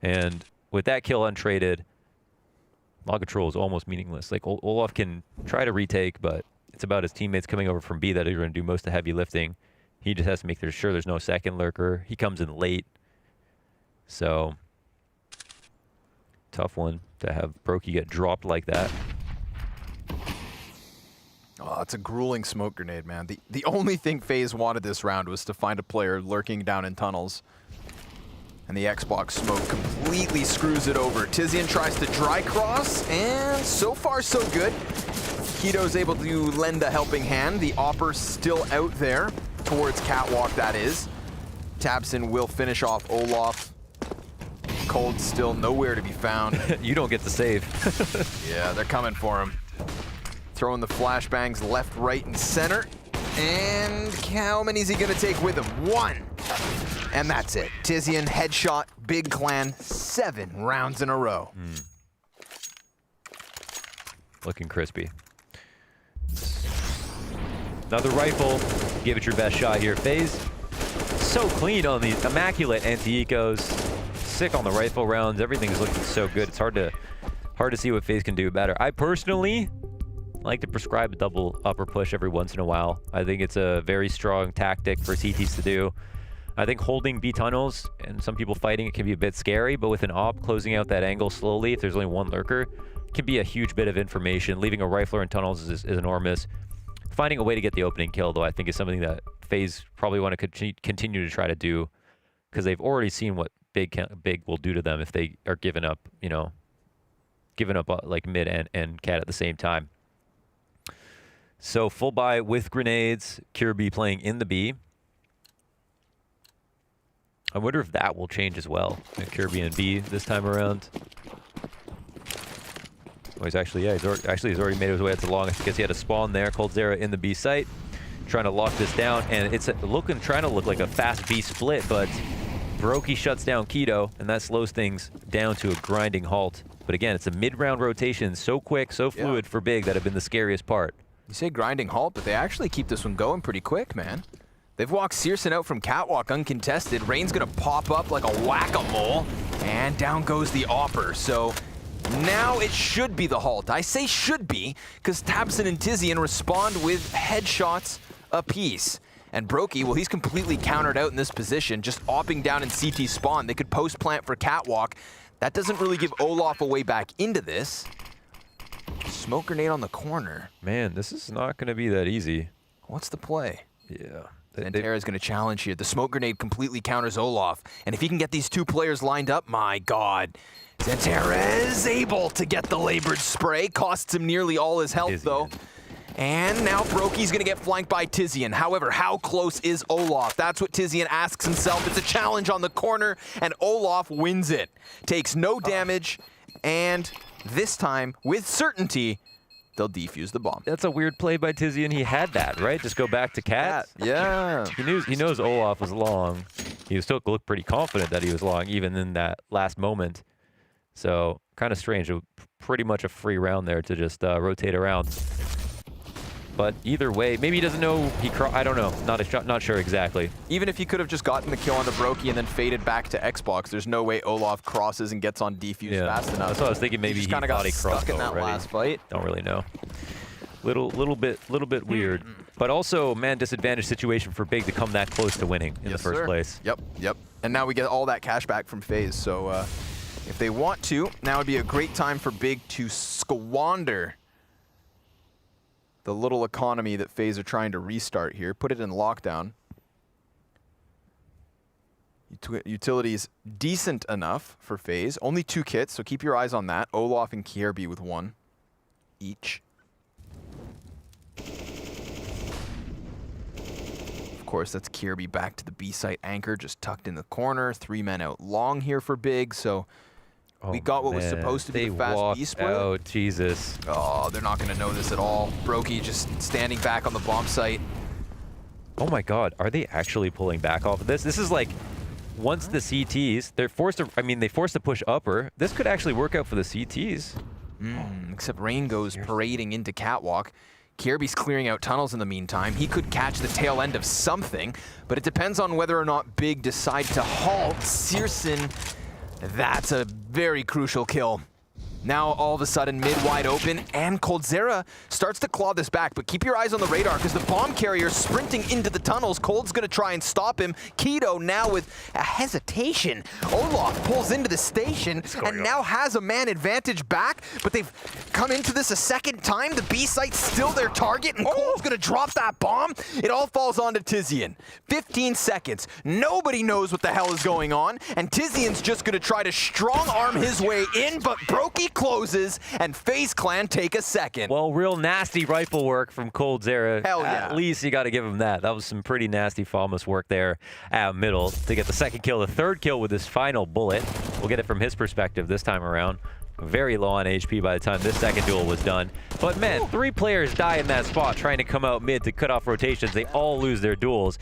And with that kill untraded, log control is almost meaningless. Like, Olaf can try to retake, but it's about his teammates coming over from B that are going to do most of the heavy lifting. He just has to make sure there's no second lurker. He comes in late. So, tough one to have Brokey get dropped like that. Oh, it's a grueling smoke grenade, man. The only thing FaZe wanted this round was to find a player lurking down in tunnels. And the Xbox smoke completely screws it over. Tizian tries to dry cross, and so far so good. Keto's able to lend a helping hand. The Opper's still out there, towards Catwalk that is. Tabson will finish off Olaf. Cold still nowhere to be found. You don't get the save. Yeah, they're coming for him. Throwing the flashbangs left, right, and center. And how many is he going to take with him? 1. And that's it. Tizian, headshot, Big Clan, 7 rounds in a row. Looking crispy. Another rifle. Give it your best shot here. FaZe, so clean on these immaculate anti-ecos. Sick on the rifle rounds. Everything's looking so good. It's hard to see what FaZe can do better. I personally like to prescribe a double upper push every once in a while. I think it's a very strong tactic for CTs to do. I think holding B tunnels and some people fighting it can be a bit scary, but with an op closing out that angle slowly, if there's only one lurker, it can be a huge bit of information. Leaving a rifler in tunnels is enormous. Finding a way to get the opening kill, though, I think is something that FaZe probably want to continue to try to do, because they've already seen what Big will do to them if they are giving up, you know, like mid and cat at the same time. So full buy with grenades. Kirby playing in the B. I wonder if that will change as well. Kirby and B this time around. Oh, he's actually, yeah, he's already made his way. It's the longest because he had a spawn there. coldzera in the B site, trying to lock this down, and it's trying to look like a fast B split, but Brokey shuts down Keto, and that slows things down to a grinding halt. But again, it's a mid-round rotation, so quick, so fluid for Big that have been the scariest part. You say grinding halt, but they actually keep this one going pretty quick, man. They've walked Searson out from Catwalk uncontested. Rain's gonna pop up like a whack-a-mole, and down goes the Opper. So now it should be the halt. I say should be, because tabseN and Tizian respond with headshots apiece. And Brokey, well, he's completely countered out in this position, just opping down in CT spawn. They could post-plant for Catwalk. That doesn't really give Olaf a way back into this. Smoke grenade on the corner. Man, this is not going to be that easy. What's the play? Yeah. Zantera's going to challenge here. The smoke grenade completely counters Olaf. And if he can get these two players lined up, my God. Zantera is able to get the labored spray. Costs him nearly all his health, though. And now Brokey's going to get flanked by Tizian. However, how close is Olaf? That's what Tizian asks himself. It's a challenge on the corner, and Olaf wins it. Takes no damage, and this time, with certainty, they'll defuse the bomb. That's a weird play by Tizian. He had that, right? Just go back to Cat. Yeah. He knows Olaf was long. He still looked pretty confident that he was long, even in that last moment. So, kind of strange. Pretty much a free round there to just rotate around. But either way, maybe he doesn't know I don't know. Not sure exactly. Even if he could have just gotten the kill on the Brokey and then faded back to Xbox, there's no way Olaf crosses and gets on defuse fast enough. That's what I was thinking. Maybe he kind of got stuck in that already. last fight. Don't really know. Little bit weird. But also, man, disadvantaged situation for Big to come that close to winning in the first place. Yep. And now we get all that cash back from Faze. So if they want to, now would be a great time for Big to squander the little economy that Faze are trying to restart here. Put it in lockdown. Utility's decent enough for Faze. Only 2 kits, so keep your eyes on that. Olaf and Kierby with 1 each. Of course, that's Kierby back to the B site anchor, just tucked in the corner. 3 men out long here for Big, so we got what was supposed to be a fast B split. Oh, Jesus. Oh, they're not going to know this at all. Brokey just standing back on the bomb site. Oh my God, are they actually pulling back off of this? This is like, once the CTs, they're forced to, they forced to push upper. This could actually work out for the CTs. Except Rain goes parading into Catwalk. Kierby's clearing out tunnels in the meantime. He could catch the tail end of something, but it depends on whether or not Big decide to halt. Searson, that's a very crucial kill. Now all of a sudden mid wide open, and coldzera starts to claw this back, but keep your eyes on the radar because the bomb carrier's sprinting into the tunnels. Cold's gonna try and stop him. Keto now with a hesitation. Olaf pulls into the station and now has a man advantage back, but they've come into this a second time. The B site's still their target, and Cold's gonna drop that bomb. It all falls onto Tizian. 15 seconds. Nobody knows what the hell is going on, and Tizian's just gonna try to strong arm his way in, but Brokey closes, and FaZe Clan take a second. Well, real nasty rifle work from coldzera. Hell yeah. At least you got to give him that. That was some pretty nasty Falmus work there at middle to get the second kill, the third kill with his final bullet. We'll get it from his perspective this time around. Very low on HP by the time this second duel was done. But man, 3 players die in that spot trying to come out mid to cut off rotations. They all lose their duels.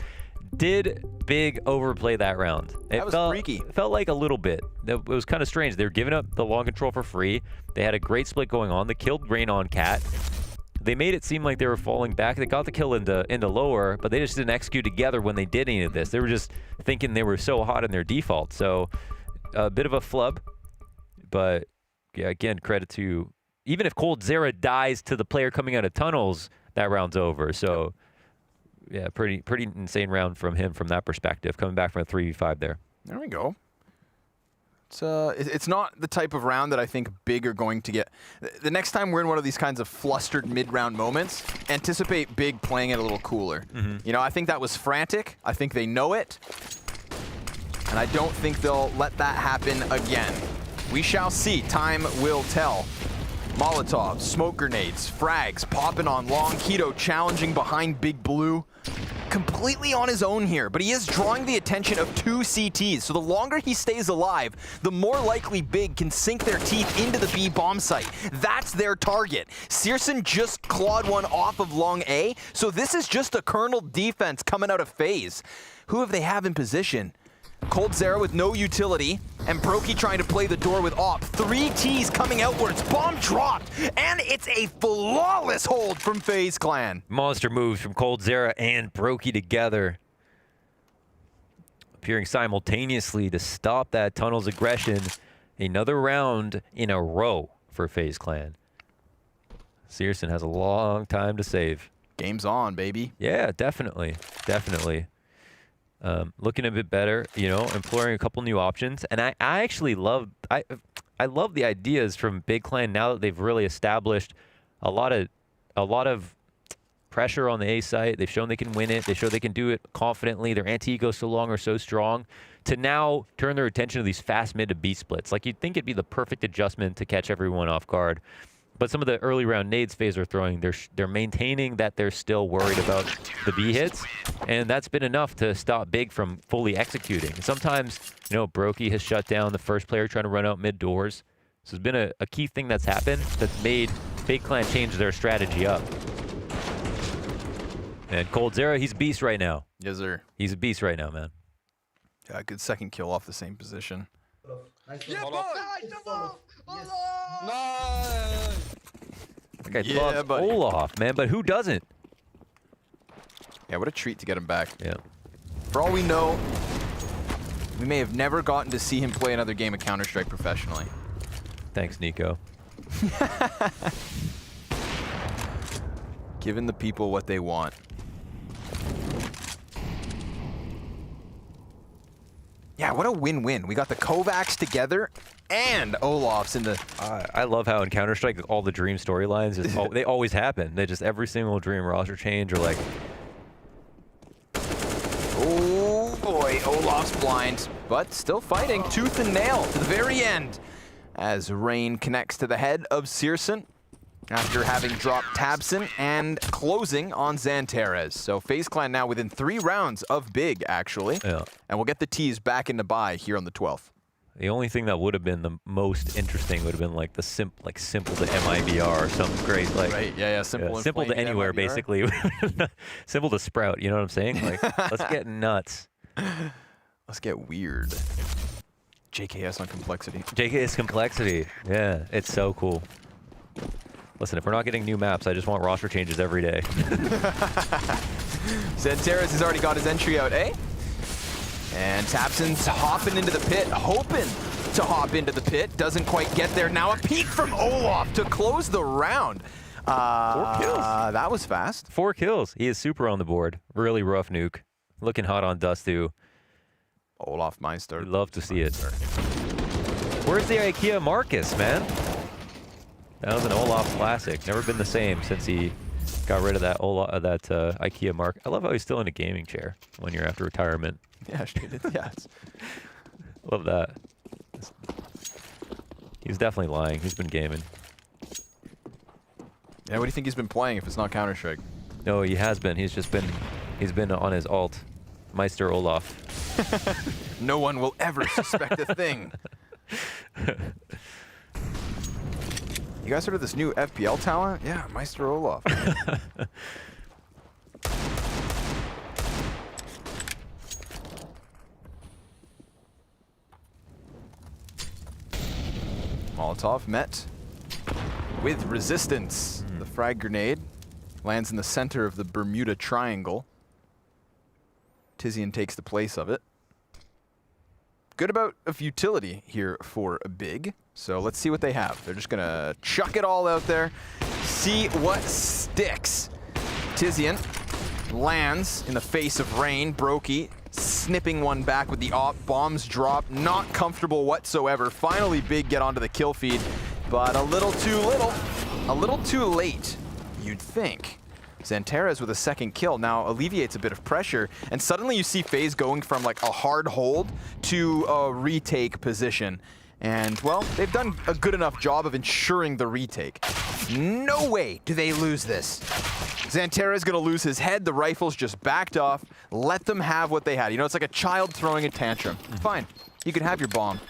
Did Big overplay that round? That was freaky. It felt like a little bit. It was kind of strange. They were giving up the long control for free. They had a great split going on. They killed Rain on Cat. They made it seem like they were falling back. They got the kill into lower, but they just didn't execute together when they did any of this. They were just thinking they were so hot in their default. So a bit of a flub, but yeah, again, credit to, even if coldzera dies to the player coming out of tunnels, that round's over. So yeah, pretty insane round from him from that perspective, coming back from a 3v5 there. There we go. It's not the type of round that I think Big are going to get. The next time we're in one of these kinds of flustered mid-round moments, anticipate Big playing it a little cooler. You know, I think that was frantic. I think they know it. And I don't think they'll let that happen again. We shall see. Time will tell. Molotovs, smoke grenades, frags popping on long. Keto challenging behind Big Blue. completely on his own here, but he is drawing the attention of 2 CTs. So the longer he stays alive, the more likely Big can sink their teeth into the B bomb site. That's their target. Searson just clawed one off of long A, so this is just a kernel defense coming out of Faze. Who have they have in position? coldzera with no utility, and Brokey trying to play the door with Op. 3 Ts coming outwards, bomb dropped, and it's a flawless hold from FaZe Clan. Monster moves from coldzera and Brokey together, appearing simultaneously to stop that tunnel's aggression. Another round in a row for FaZe Clan. Searson has a long time to save. Game's on, baby. Yeah, definitely, definitely. Looking a bit better, you know, employing a couple new options, and I actually love I love the ideas from Big Clan now that they've really established a lot of pressure on the A site. They've shown they can win it. They show they can do it confidently. Their anti-ego so long or so strong. To now turn their attention to these fast mid to B splits. Like, you'd think it'd be the perfect adjustment to catch everyone off guard. But some of the early round nades FaZe are throwing, they're maintaining that they're still worried about the B hits, and that's been enough to stop Big from fully executing. Sometimes, you know, Brokey has shut down the first player trying to run out mid doors. So it's been a key thing that's happened that's made Big Clan change their strategy up. And coldzera, he's a beast right now. Yes, sir. He's a beast right now, man. Yeah, good second kill off the same position. That guy loves Olaf, man, but who doesn't? Yeah, what a treat to get him back. Yeah. For all we know, we may have never gotten to see him play another game of Counter-Strike professionally. Thanks, Nico. Giving the people what they want. Yeah, what a win-win. We got the Kovacs together, and Olaf's in the... I love how in Counter-Strike, all the dream storylines, they always happen. They just, every single dream roster change, or like... Oh boy, Olaf's blind, but still fighting tooth and nail to the very end. As Rain connects to the head of Searson after having dropped Tabson and closing on Xantares. So FaZe Clan now within 3 rounds of Big, actually. Yeah. And we'll get the T's back into buy here on the 12th. The only thing that would have been the most interesting would have been like the simple to MIBR or something great. Like, right, yeah, simple to anywhere, MIBR. basically. Simple to Sprout, you know what I'm saying? Like, let's get nuts. Let's get weird. JKS on Complexity. JKS Complexity. Yeah, it's so cool. Listen, if we're not getting new maps, I just want roster changes every day. Xantares has already got his entry out, eh? And Tabson's hopping into the pit, hoping to hop into the pit. Doesn't quite get there. Now a peek from Olaf to close the round. 4 kills. That was fast. 4 kills. He is super on the board. Really rough nuke. Looking hot on Dust, too. Olaf Meister. We'd love to see it. Where's the IKEA Marcus, man? That was an Olaf classic. Never been the same since he got rid of that IKEA Mark. I love how he's still in a gaming chair 1 year after retirement. Yeah, yeah. Love that. He's definitely lying. He's been gaming. Yeah, what do you think he's been playing if it's not Counter-Strike? No, he has been. He's been on his alt. Meister Olaf. No one will ever suspect a thing. You guys heard of this new FPL talent? Yeah, Meister Olaf. Molotov met with resistance. The frag grenade lands in the center of the Bermuda Triangle. Tizian takes the place of it. Good about of utility here for a Big. So let's see what they have. They're just gonna chuck it all out there, see what sticks. Tizian lands in the face of Rain. Brokey snipping one back with the op. Bombs drop, not comfortable whatsoever. Finally Big get onto the kill feed, but a little too late, you'd think. Xantares with a second kill now alleviates a bit of pressure, and suddenly you see FaZe going from like a hard hold to a retake position. And, well, they've done a good enough job of ensuring the retake. No way do they lose this. Xantera's gonna lose his head. The rifle's just backed off. Let them have what they had. You know, it's like a child throwing a tantrum. Fine, you can have your bomb,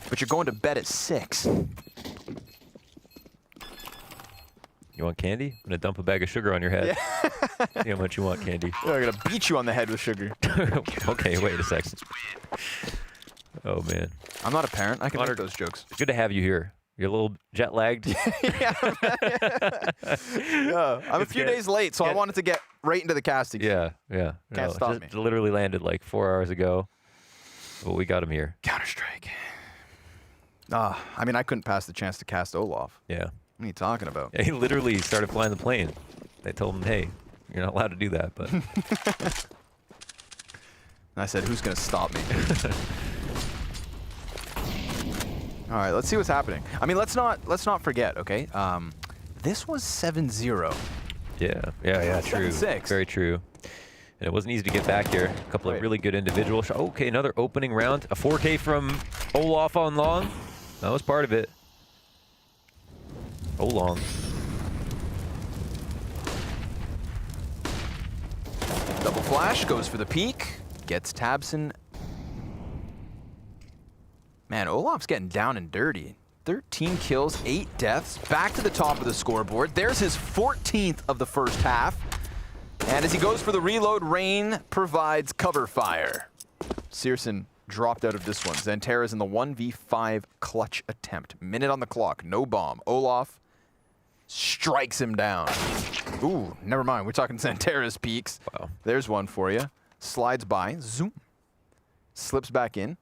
but you're going to bed at 6. You want candy? I'm gonna dump a bag of sugar on your head. Yeah. See how much you want candy. I'm gonna beat you on the head with sugar. Okay, wait a second. Oh man. I'm not a parent. I can make those jokes. It's good to have you here. You're a little jet lagged. Yeah, I'm a few days late, so I wanted to get right into the casting. Yeah. Can't stop me. Literally landed like 4 hours ago, but we got him here. Counter-Strike. I mean, I couldn't pass the chance to cast Olaf. Yeah. What are you talking about? Yeah, he literally started flying the plane. They told him, hey, you're not allowed to do that, but... And I said, who's going to stop me? All right, let's see what's happening. I mean, let's not forget, okay? This was 7-0. Yeah, true. 7-6. Very true. And it wasn't easy to get back here. A couple of really good individual shots. Okay, another opening round. A 4K from Olaf on long. That was part of it. Long. Double flash, goes for the peek, gets Tabson. Man, Olaf's getting down and dirty. 13 kills, 8 deaths, back to the top of the scoreboard. There's his 14th of the first half. And as he goes for the reload, Rain provides cover fire. Searson dropped out of this one. Xantera's in the 1v5 clutch attempt. Minute on the clock, no bomb. Olaf strikes him down. Ooh, never mind. We're talking Xantera's peaks. Wow. There's one for you. Slides by, zoom. Slips back in.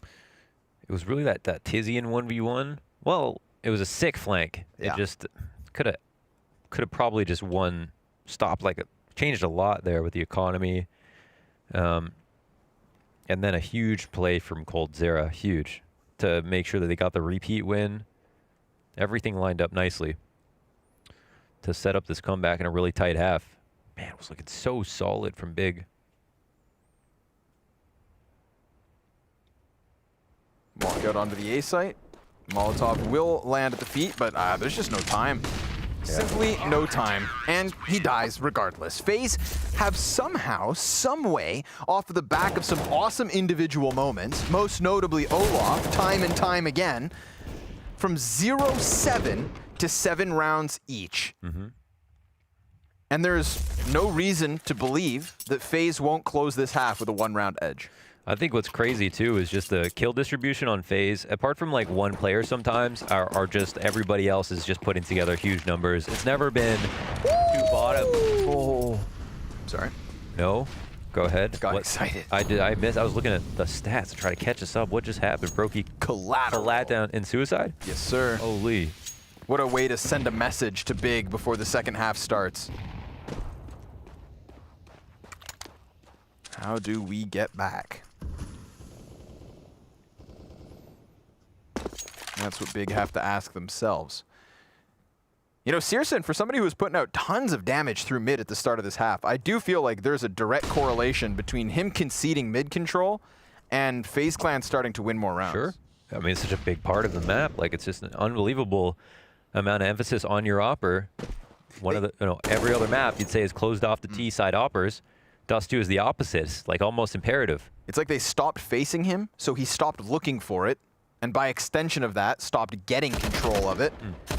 It was really that Tizian 1v1. Well, it was a sick flank. Yeah. It just could have probably just stopped like changed a lot there with the economy. And then a huge play from coldzera, huge, to make sure that they got the repeat win. Everything lined up nicely to set up this comeback in a really tight half. Man, it was looking so solid from Big. Walk out onto the A site. Molotov will land at the feet, but there's just no time. Simply no time. And he dies regardless. Faze have somehow, some way, off of the back of some awesome individual moments, most notably Olaf, time and time again, from 0-7 to 7 rounds each. And there's no reason to believe that Faze won't close this half with a 1-round edge. I think what's crazy too is just the kill distribution on Faze. Apart from like one player sometimes, are just everybody else is just putting together huge numbers. It's never been two bottom. Oh, sorry. No, go ahead. Got excited. I missed. I was looking at the stats to try to catch us up. What just happened? Brokey collat down in suicide? Yes, sir. Holy. What a way to send a message to Big before the second half starts. How do we get back? That's what Big have to ask themselves. You know, Searson, for somebody who was putting out tons of damage through mid at the start of this half, I do feel like there's a direct correlation between him conceding mid control and FaZe Clan starting to win more rounds. Sure. I mean, it's such a big part of the map. Like, it's just an unbelievable amount of emphasis on your opper. One of the, every other map you'd say is closed off the T side oppers. Dust 2 is the opposite. It's like almost imperative. It's like they stopped facing him, so he stopped looking for it, and by extension of that, stopped getting control of it.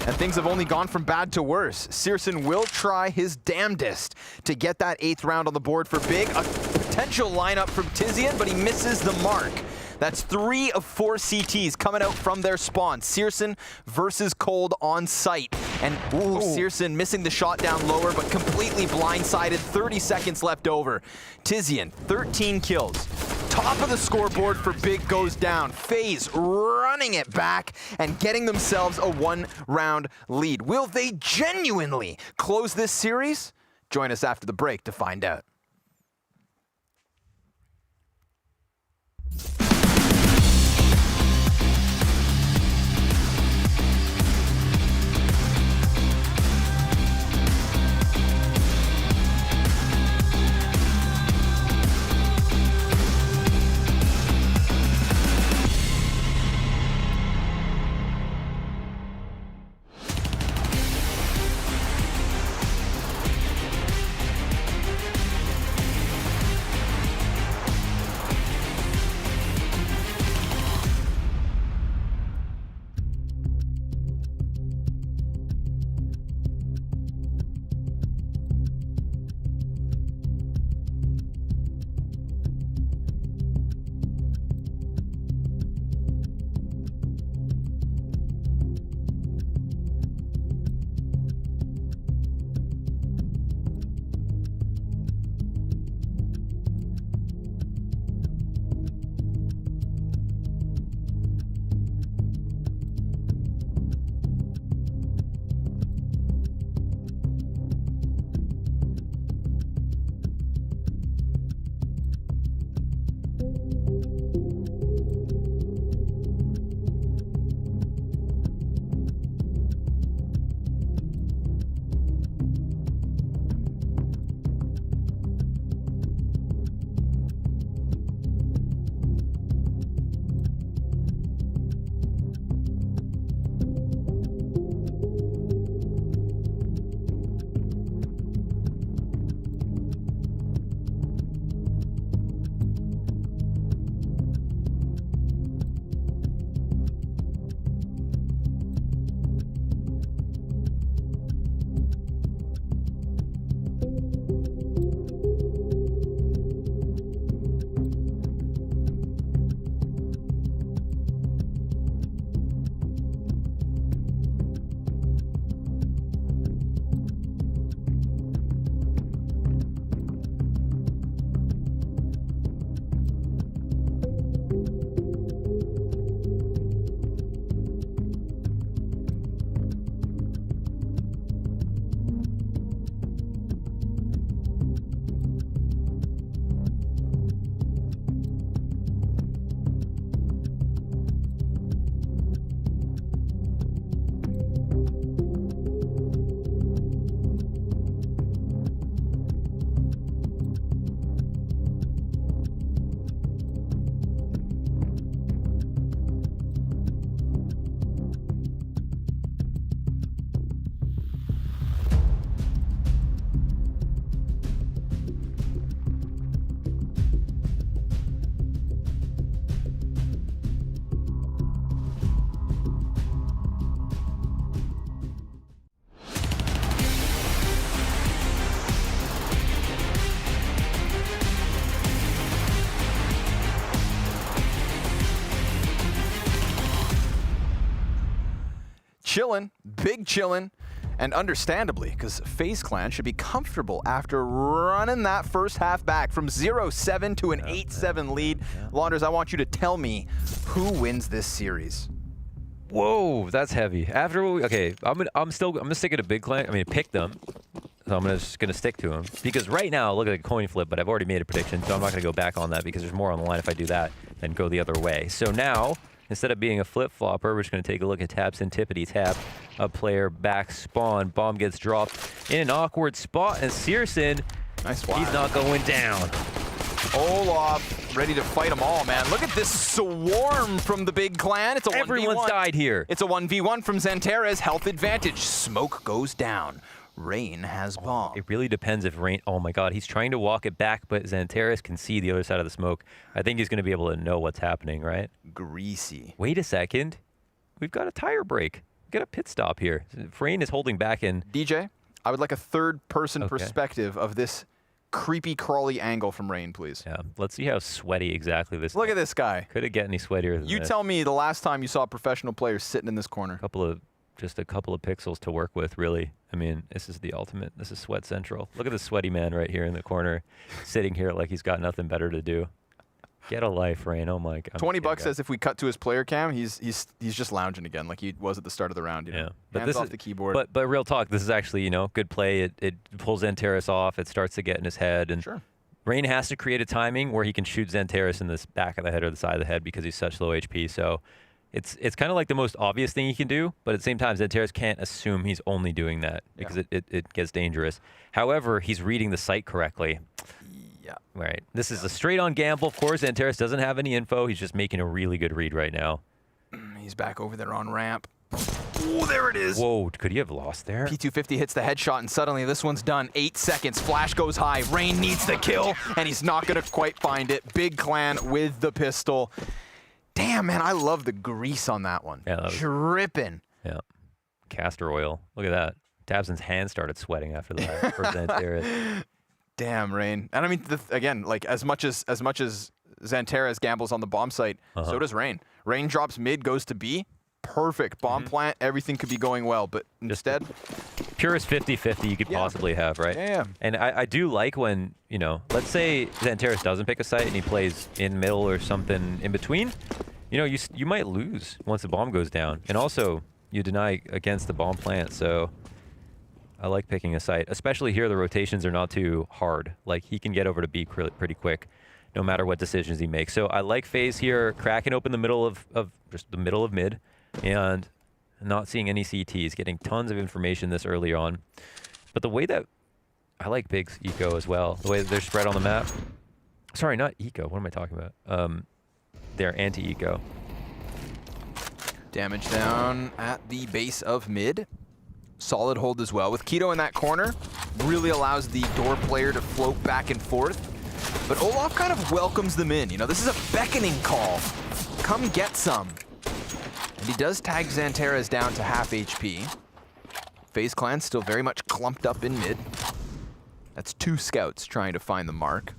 And things have only gone from bad to worse. Searson will try his damnedest to get that 8th round on the board for Big. A potential lineup from Tizian, but he misses the mark. That's 3 of 4 CTs coming out from their spawn. Searson versus Cold on site. And Searson missing the shot down lower, but completely blindsided. 30 seconds left over. Tizian, 13 kills. Top of the scoreboard for Big goes down. FaZe running it back and getting themselves a 1-round lead. Will they genuinely close this series? Join us after the break to find out. chillin', big chillin', and understandably, because FaZe Clan should be comfortable after running that first half back from 0-7 to an 8-7 lead. Launders, I want you to tell me who wins this series. Whoa, that's heavy. After okay, I'm gonna stick at a big clan. I mean, pick them. So I'm just gonna stick to them because right now, look at the coin flip. But I've already made a prediction, so I'm not gonna go back on that because there's more on the line if I do that than go the other way. So now, instead of being a flip flopper, we're just gonna take a look at taps and tippity tap. A player back spawn, bomb gets dropped in an awkward spot, and Searson, nice he's not going down. Olaf ready to fight them all, man. Look at this swarm from the big clan. It's a 1v1. Everyone's died here. It's a 1v1 from Xanterra's health advantage. Smoke goes down. Rain has bomb. It really depends if Rain... Oh my god, he's trying to walk it back, but Xanterras can see the other side of the smoke. I think he's going to be able to know what's happening, right? Greasy. Wait a second. We've got a tire break. Get a pit stop here. If Rain is holding back in... DJ, I would like a third-person perspective of this creepy, crawly angle from Rain, please. Yeah, let's see how sweaty exactly this Look at this guy. Could it get any sweatier than You this? tell me the last time you saw a professional player sitting in this corner. Just a couple of pixels to work with, really. I mean, this is the ultimate. This is Sweat Central. Look at the sweaty man right here in the corner, sitting here like he's got nothing better to do. Get a life, Rain. Oh my god. $20 says if we cut to his player cam, he's just lounging again like he was at the start of the round. You know? Yeah, but Hands this off is the keyboard. But real talk, this is actually, you know, good play. It pulls Xanterras off. It starts to get in his head, and sure. Rain has to create a timing where he can shoot Xanterras in the back of the head or the side of the head because he's such low HP. So it's kind of like the most obvious thing he can do, but at the same time, Xanterras can't assume he's only doing that because it gets dangerous. However, he's reading the site correctly. Yeah. Right. This is a straight-on gamble. Of course, Xanterras doesn't have any info. He's just making a really good read right now. He's back over there on ramp. Oh, there it is. Whoa, could he have lost there? P250 hits the headshot, and suddenly this one's done. 8 seconds. Flash goes high. Rain needs the kill, and he's not going to quite find it. Big clan with the pistol. Damn, man, I love the grease on that one. Yeah, that was dripping. Yeah. Castor oil. Look at that. Tabson's hands started sweating after that for Xanterras. Damn, Rain. And I mean, again, like as much as Xanterras gambles on the bomb site, so does Rain. Rain drops mid, goes to B. Perfect. Bomb plant, everything could be going well, but instead... Purest 50-50 you could possibly have, right? Yeah. And I do like when, you know, let's say Xanterras doesn't pick a site and he plays in middle or something in between. You know, you might lose once the bomb goes down. And also, you deny against the bomb plant, so... I like picking a site, especially here the rotations are not too hard. Like, he can get over to B pretty quick, no matter what decisions he makes. So I like FaZe here, cracking open the middle of just the middle of mid, and not seeing any CTs, getting tons of information this early on. But the way that I like Big's eco as well, the way that they're spread on the map. Sorry, not eco. What am I talking about? They're anti-eco. Damage down at the base of mid. Solid hold as well. With Keto in that corner, really allows the door player to float back and forth. But Olaf kind of welcomes them in. You know, this is a beckoning call. Come get some. And he does tag Xanterras down to half HP. FaZe Clan still very much clumped up in mid. That's 2 scouts trying to find the mark.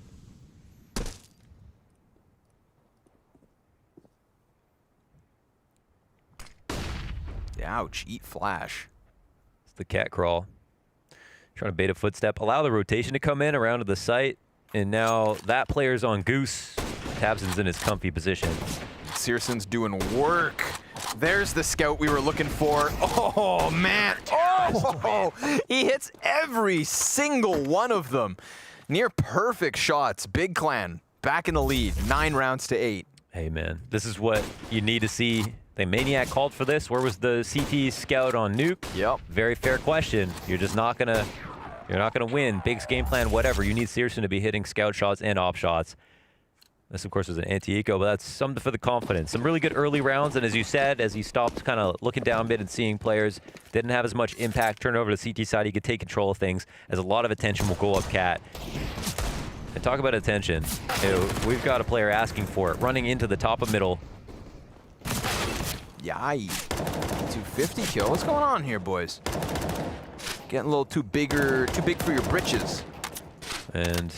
Ouch, eat flash. The cat crawl. Trying to bait a footstep. Allow the rotation to come in around to the site. And now that player's on Goose. Tabson's in his comfy position. Searson's doing work. There's the scout we were looking for. Oh, man. Oh, he hits every single one of them. Near perfect shots. Big clan back in the lead. 9 rounds to 8. Hey, man. This is what you need to see. The Maniac called for this. Where was the CT scout on Nuke? Yep. Very fair question. You're just not gonna win. Big's game plan, whatever. You need Searson to be hitting scout shots and op shots. This, of course, was an anti-eco, but that's something for the confidence. Some really good early rounds, and as you said, as he stopped kind of looking down mid and seeing players, didn't have as much impact. Turn over to the CT side, he could take control of things, as a lot of attention will go up Cat. And talk about attention. You know, we've got a player asking for it, running into the top of middle. Yay. 250 kill. What's going on here, boys? Getting a little too big for your britches. And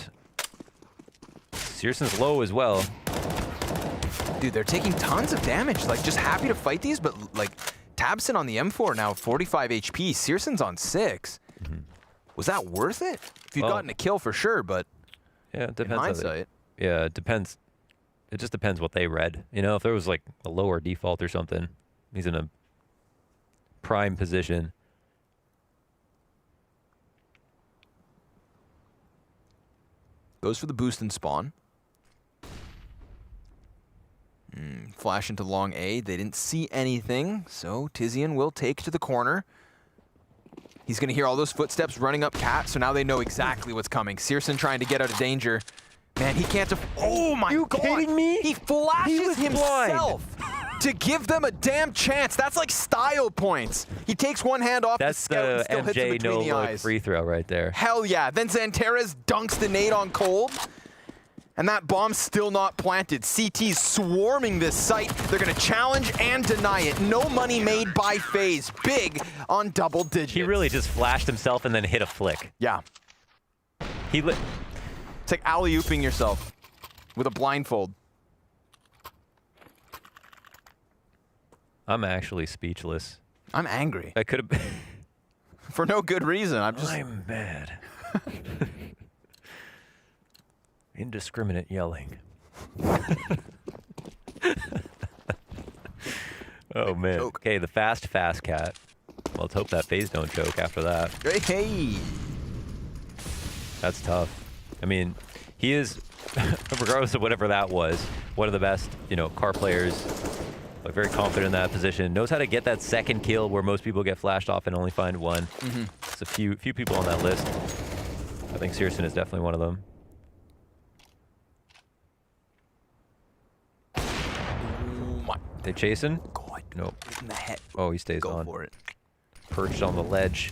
Searson's low as well. Dude, they're taking tons of damage. Like, just happy to fight these, but like Tabson on the M4 now, 45 HP. Searson's on 6. Was that worth it? If you'd gotten a kill for sure, but yeah, it depends. in hindsight. Yeah, it depends. It just depends what they read. You know, if there was like a lower default or something, he's in a prime position. Goes for the boost and spawn. Flash into long A. They didn't see anything, so Tizian will take to the corner. He's going to hear all those footsteps running up Cat, so now they know exactly what's coming. Searson trying to get out of danger. Man, he can't... Oh my God! Kidding me? He flashes himself to give them a damn chance. That's like style points. He takes one hand off That's the scout and still hits him MJ between the no-look eyes. free throw right there. Hell yeah. Then Xanteras dunks the nade on Cold. And that bomb's still not planted. CT's swarming this site. They're going to challenge and deny it. No money made by Faze. Big on double digits. He really just flashed himself and then hit a flick. Yeah. It's like alley-ooping yourself with a blindfold. I'm actually speechless. I'm angry. I could have been... For no good reason. I'm mad. Indiscriminate yelling. Oh man. Okay, the fast cat. Well, let's hope that Faze don't choke after that. Hey. That's tough. I mean, he is, regardless of whatever that was, one of the best, you know, car players. Like, very confident in that position. Knows how to get that second kill where most people get flashed off and only find one. There's a few people on that list. I think Searson is definitely one of them. They chasing? God. Nope. In the head. Oh, he stays on. Go for it. Perched on the ledge.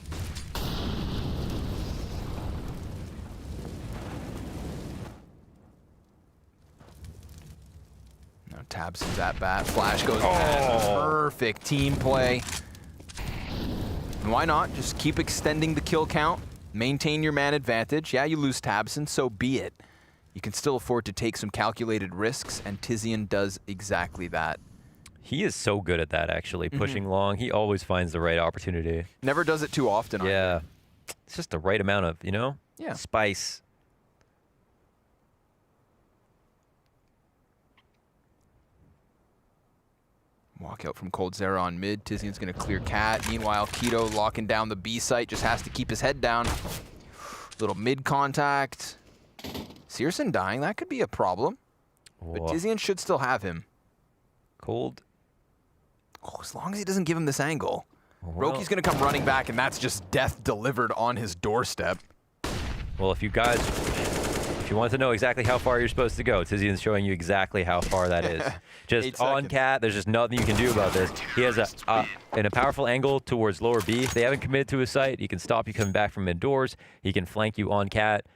Now Tabson's at bat. Flash goes past. Perfect team play. And why not? Just keep extending the kill count. Maintain your man advantage. Yeah, you lose Tabson, so be it. You can still afford to take some calculated risks, and Tizian does exactly that. He is so good at that, actually, pushing long. He always finds the right opportunity. Never does it too often. Yeah. It's just the right amount of, you know? Yeah. Spice. Walk out from Cold Zera on mid. Tizian's going to clear Cat. Meanwhile, Keto locking down the B site. Just has to keep his head down. Little mid contact. Searson dying. That could be a problem. But Tizian should still have him. Cold. Oh, as long as he doesn't give him this angle. Well, Roki's going to come running back, and that's just death delivered on his doorstep. Well, if you want to know exactly how far you're supposed to go, Tizian's showing you exactly how far that is. Just on Cat, there's just nothing you can do about this. He has a powerful angle towards lower B. If they haven't committed to his site, he can stop you coming back from mid-doors. He can flank you on Cat,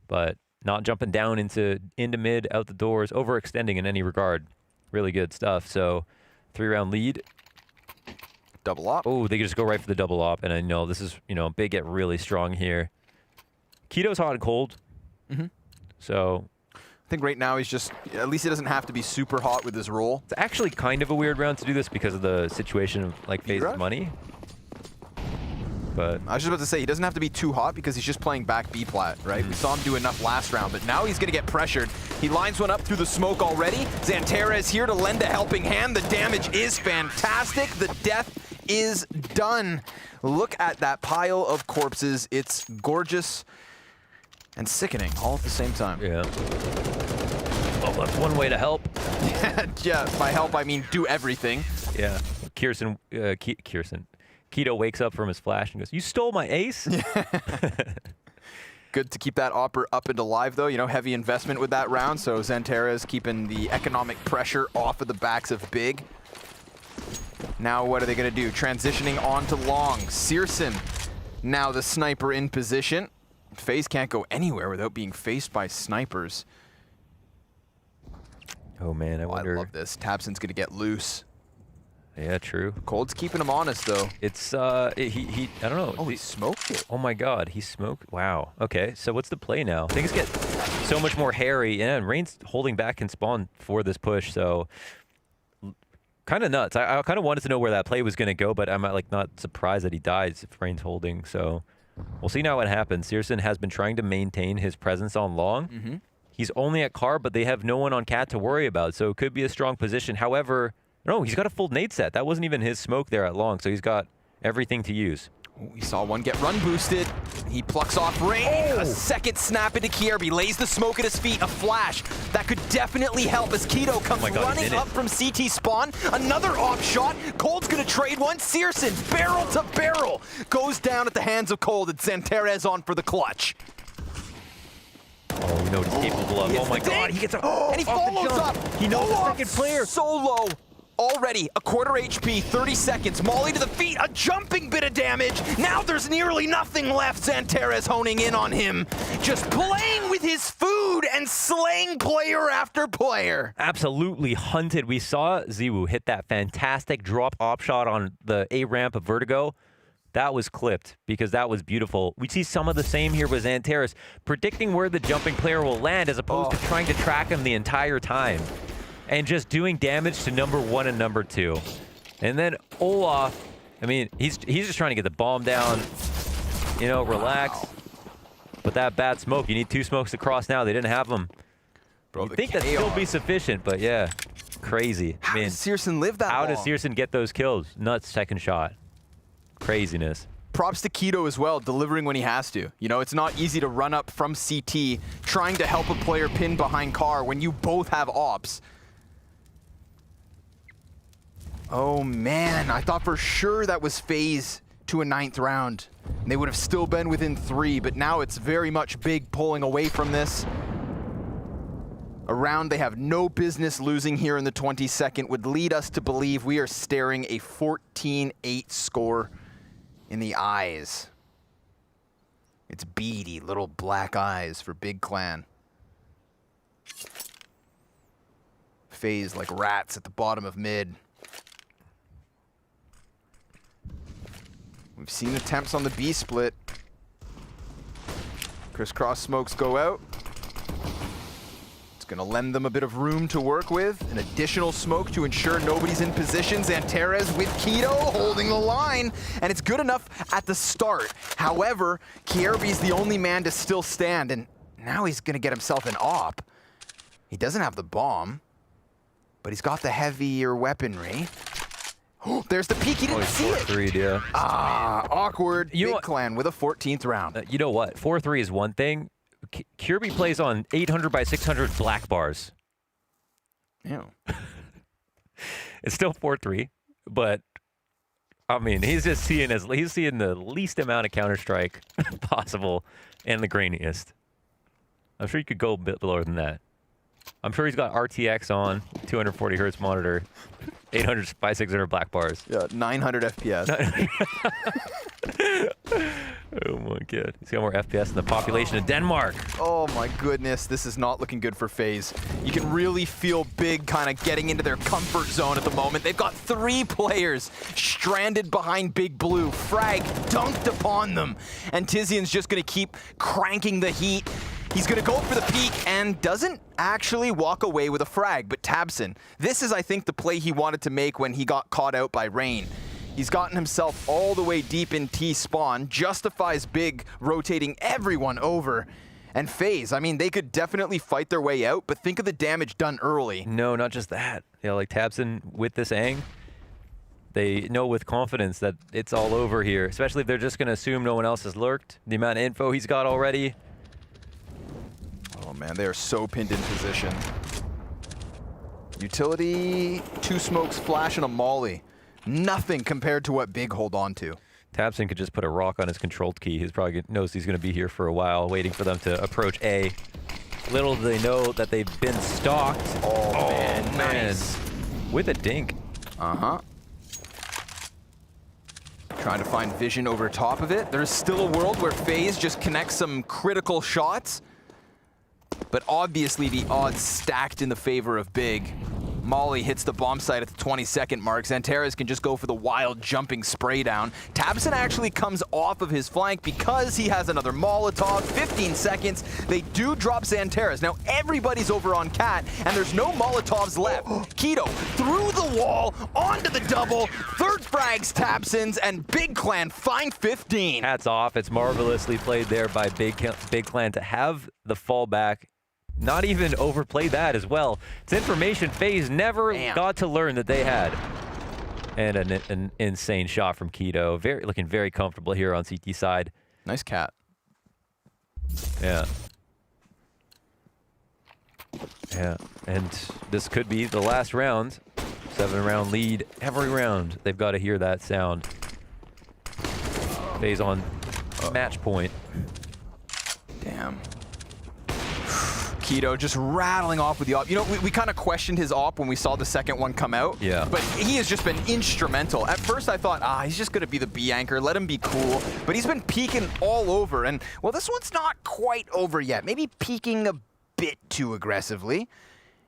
but not jumping down into mid, out the doors, overextending in any regard. Really good stuff. So, 3-round lead. Double op. Oh, they just go right for the double op, and I know this is, you know, big get really strong here. Keto's hot and cold. So I think right now he's just, at least he doesn't have to be super hot with his roll. It's actually kind of a weird round to do this because of the situation of like Faze's money. But I was just about to say, he doesn't have to be too hot because he's just playing back B plat, right? We saw him do enough last round, but now he's going to get pressured. He lines one up through the smoke already. Xantera is here to lend a helping hand. The damage is fantastic. The death is done. Look at that pile of corpses. It's gorgeous and sickening all at the same time. Yeah. Well, that's one way to help. Yeah, by help I mean do everything. Yeah. Keto wakes up from his flash and goes, "You stole my ace?" Good to keep that Opper up and alive, though. You know, heavy investment with that round, so Xantera is keeping the economic pressure off of the backs of Big. Now what are they going to do? Transitioning on to long. Searson, now the sniper in position. Faze can't go anywhere without being faced by snipers. Oh, man, I wonder. I love this. Tabson's going to get loose. Yeah, true. Cold's keeping him honest, though. It's, I don't know. Oh, he smoked it. Oh, my God. He smoked. Wow. Okay, so what's the play now? Things get so much more hairy. And Rain's holding back and spawn for this push, so Kind of nuts. I kind of wanted to know where that play was going to go, but I'm like not surprised that he dies if Rain's holding. So we'll see now what happens. Searson has been trying to maintain his presence on long. He's only at car, but they have no one on cat to worry about, so it could be a strong position. However, no, he's got a full nade set. That wasn't even his smoke there at long, so he's got everything to use. We saw one get run boosted. He plucks off Rain. A second snap into Kierby. Lays the smoke at his feet. A flash. That could definitely help as Keto comes running up from CT spawn. Another off shot. Cold's going to trade one. Searson, barrel to barrel, goes down at the hands of Cold. And Zantares on for the clutch. Oh, you know what he's capable of. Oh my god, he gets and he follows up. He knows the second player. Solo. Already a quarter HP, 30 seconds. Molly to the feet, a jumping bit of damage. Now there's nearly nothing left. Zantares honing in on him. Just playing with his food and slaying player after player. Absolutely hunted. We saw Ziwu hit that fantastic drop op shot on the A ramp of Vertigo. That was clipped because that was beautiful. We see some of the same here with Zantares, predicting where the jumping player will land as opposed to trying to track him the entire time. And just doing damage to number 1 and number 2. And then Olaf, I mean, he's just trying to get the bomb down, you know, relax. But that bad smoke, you need 2 smokes to cross now. They didn't have them. Bro, I think that'd still be sufficient, but yeah, crazy. How does Searson live that How long? does Searson get those kills? Nuts second shot. Craziness. Props to Keto as well, delivering when he has to. You know, it's not easy to run up from CT, trying to help a player pin behind car when you both have ops. Oh man, I thought for sure that was Faze to a 9th round. And they would have still been within 3, but now it's very much Big pulling away from this. A round they have no business losing here in the 22nd would lead us to believe we are staring a 14-8 score in the eyes. It's beady little black eyes for Big Clan. Faze like rats at the bottom of mid. We've seen attempts on the B split. Crisscross smokes go out. It's gonna lend them a bit of room to work with. An additional smoke to ensure nobody's in position. Zantares with Keto holding the line. And it's good enough at the start. However, Kierby's the only man to still stand. And now he's gonna get himself an op. He doesn't have the bomb, but he's got the heavier weaponry. Oh, there's the peek. He didn't see it. 4-3'd, yeah. Ah, awkward. Big Clan with a 14th round. You know what? 4-3 is one thing. Kirby plays on 800 by 600 black bars. Yeah. It's still 4-3, but I mean, he's seeing the least amount of Counter-Strike possible and the grainiest. I'm sure you could go a bit lower than that. I'm sure he's got RTX on, 240 hertz monitor, 800 by 600 black bars. Yeah, 900 FPS. Oh my god. He's got more FPS than the population of Denmark. Oh my goodness, this is not looking good for FaZe. You can really feel Big kind of getting into their comfort zone at the moment. They've got 3 players stranded behind Big Blue. Frag dunked upon them. And Tizian's just going to keep cranking the heat. He's going to go for the peak and doesn't actually walk away with a frag, but Tabson, this is, I think, the play he wanted to make when he got caught out by Rain. He's gotten himself all the way deep in T-spawn, justifies Big rotating everyone over. And FaZe, I mean, they could definitely fight their way out, but think of the damage done early. No, not just that. You know, like Tabson with this Aang, they know with confidence that it's all over here, especially if they're just going to assume no one else has lurked. The amount of info he's got already. Oh man, they are so pinned in position. Utility, 2 smokes, flash, and a molly. Nothing compared to what Big hold on to. Tabson could just put a rock on his controlled key. He's probably knows he's going to be here for a while, waiting for them to approach A. Little do they know that they've been stalked. Oh man, nice. With a dink. Uh-huh. Trying to find vision over top of it. There's still a world where FaZe just connects some critical shots. But obviously the odds stacked in the favor of Big. Molly hits the bomb site at the 20-second mark. Xanteras can just go for the wild jumping spray down. tabseN actually comes off of his flank because he has another Molotov. 15 seconds. They do drop Xanteras. Now everybody's over on Cat, and there's no Molotovs left. Keto through the wall, onto the double. Third frags tabseN's, and Big Clan find 15. Hats off. It's marvelously played there by Big Clan to have the fallback. Not even overplay that as well. It's information FaZe never got to learn that they had. And an insane shot from Keto. Looking very comfortable here on CT side. Nice Cat. Yeah. Yeah, and this could be the last round. 7-round lead every round. They've got to hear that sound. FaZe on match point. Damn. Keto just rattling off with the op. You know, we kind of questioned his op when we saw the second one come out. Yeah. But he has just been instrumental. At first I thought, he's just going to be the B anchor, let him be cool. But he's been peeking all over. And, well, this one's not quite over yet. Maybe peeking a bit too aggressively.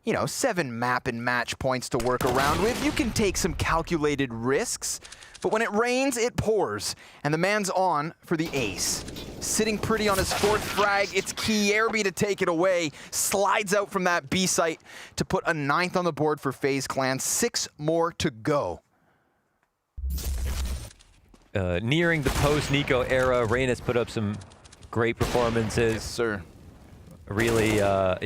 You know, 7 map and match points to work around with. You can take some calculated risks. But when it rains, it pours. And the man's on for the ace. Sitting pretty on his 4th frag, it's Kierby to take it away. Slides out from that B site to put a 9th on the board for FaZe Clan. 6 more to go. Nearing the post-Nico era, Rain has put up some great performances. Yes, sir. Really,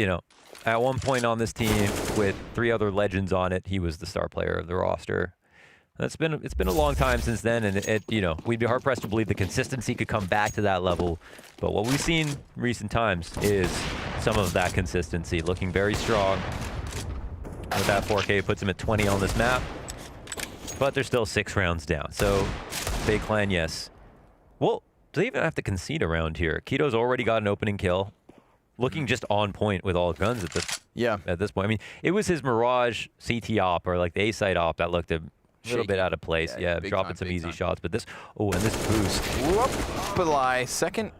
you know, at one point on this team with 3 other legends on it, he was the star player of the roster. It's been a long time since then, and you know, we'd be hard pressed to believe the consistency could come back to that level. But what we've seen recent times is some of that consistency, looking very strong. With that 4K, puts him at 20 on this map, but they're still 6 rounds down. So, Big Clan, yes. Well, do they even have to concede around here? Keto's already got an opening kill, looking just on point with all guns at this point. I mean, it was his Mirage CT op or like the A site op that looked a little bit out of place. Yeah, dropping some easy shots, but this, and this boost. Whoop, second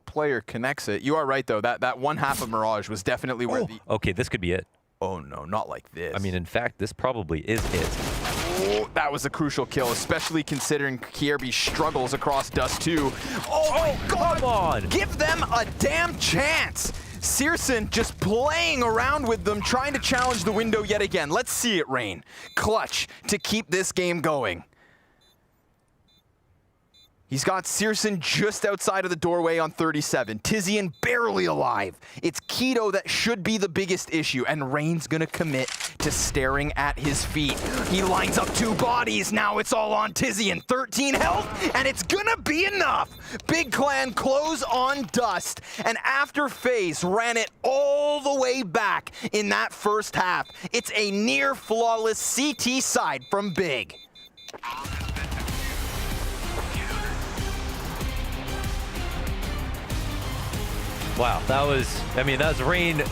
player connects it. You are right though. That one half of Mirage was definitely where the. Okay, this could be it. Oh no, not like this. I mean, in fact, this probably is it. Oh, that was a crucial kill, especially considering Kierby's struggles across Dust 2. Oh my God! Come on! Give them a damn chance! CSGO just playing around with them, trying to challenge the window yet again. Let's see it, Rain. Clutch to keep this game going. He's got CSGO just outside of the doorway on 37. Tizian barely alive. It's Keto that should be the biggest issue, and Rain's gonna commit to staring at his feet. He lines up 2 bodies. Now it's all on Tizian. 13 health, and it's gonna be enough. Big Clan close on Dust, and after FaZe ran it all the way back in that first half, it's a near flawless CT side from Big. Wow, that was Rain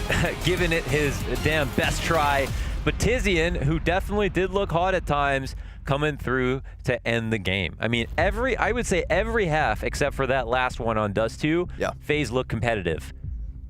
giving it his damn best try. But Tizian, who definitely did look hot at times, coming through to end the game. I mean, I would say every half except for that last one on Dust 2, FaZe looked competitive.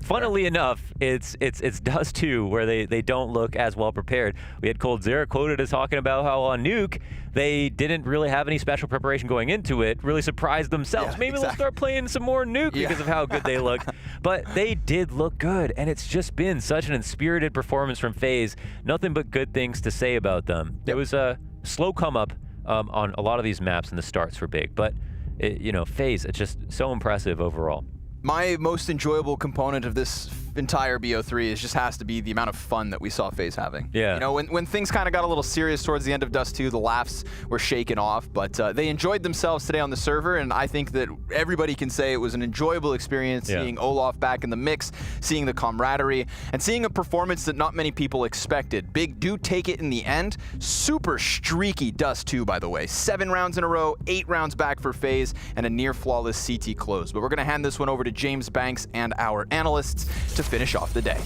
Funnily enough, it's Dust 2 where they don't look as well prepared. We had Cold Zera quoted as talking about how on Nuke, they didn't really have any special preparation going into it, really surprised themselves. Maybe they'll start playing some more Nuke because of how good they look. But they did look good, and it's just been such an inspirited performance from FaZe. Nothing but good things to say about them. It was a slow come up on a lot of these maps in the starts for Big, but you know, FaZe, it's just so impressive overall. My most enjoyable component of this entire BO3 just has to be the amount of fun that we saw FaZe having. Yeah. You know, when things kind of got a little serious towards the end of Dust 2, the laughs were shaken off, but they enjoyed themselves today on the server, and I think that everybody can say it was an enjoyable experience seeing Olaf back in the mix, seeing the camaraderie, and seeing a performance that not many people expected. Big do take it in the end. Super streaky Dust 2, by the way. 7 rounds in a row, 8 rounds back for FaZe, and a near flawless CT close. But we're going to hand this one over to James Banks and our analysts to finish off the day.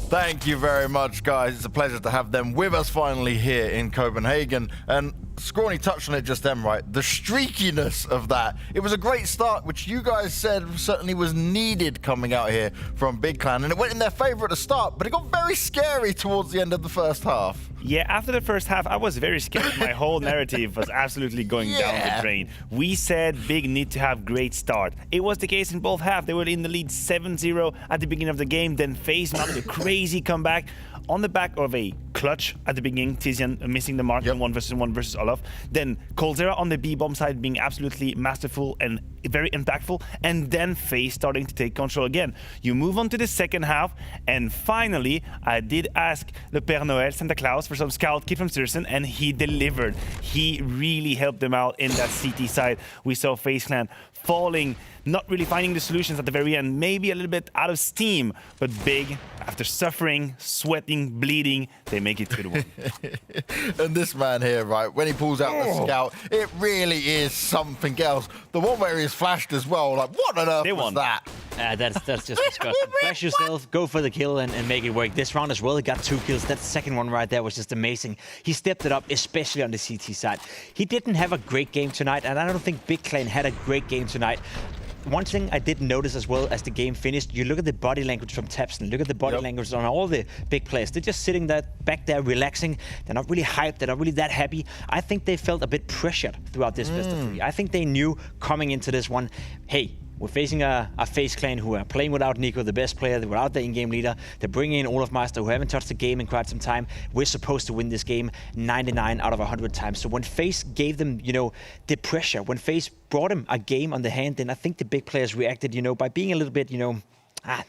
Thank you very much, guys. It's a pleasure to have them with us finally here in Copenhagen. And Scrawny touched on it just then, right? The streakiness of that. It was a great start, which you guys said certainly was needed coming out here from Big Clan, and it went in their favor at the start, but it got very scary towards the end of the first half. Yeah, after the first half, I was very scared. My whole narrative was absolutely going down the drain. We said Big need to have great start. It was the case in both halves. They were in the lead 7-0 at the beginning of the game. Then Faze mounted a crazy comeback on the back of a clutch at the beginning. Tizian missing the mark in 1v1 versus Olaf. Then Coldzera on the B-bomb side being absolutely masterful and very impactful. And then Faze starting to take control again. You move on to the second half. And finally, I did ask Le Père Noël, Santa Claus, for some scout kit from Sturson, and he delivered. He really helped them out in that CT side. We saw FaZe Clan falling, not really finding the solutions at the very end, maybe a little bit out of steam, but Big, after suffering, sweating, bleeding, they make it 2-1. And this man here, right, when he pulls out the scout, it really is something else. The one where he's flashed as well, like, what on earth was that? That's just disgusting. Flash yourself, go for the kill, and make it work. This round as well, he got 2 kills. That second one right there was just amazing. He stepped it up, especially on the CT side. He didn't have a great game tonight, and I don't think Big Clan had a great game tonight. One thing I did notice as well as the game finished, you look at the body language from Tapson, look at the body language on all the big players. They're just sitting there, back there, relaxing. They're not really hyped. They're not really that happy. I think they felt a bit pressured throughout this best of 3. I think they knew coming into this one, hey, we're facing a FaZe Clan who are playing without Nico, the best player, without the in-game leader. They're bringing in Olafmeister, who haven't touched the game in quite some time. We're supposed to win this game 99 out of 100 times. So when FaZe gave them, the pressure, when FaZe brought him a game on the hand, then I think the big players reacted, by being a little bit,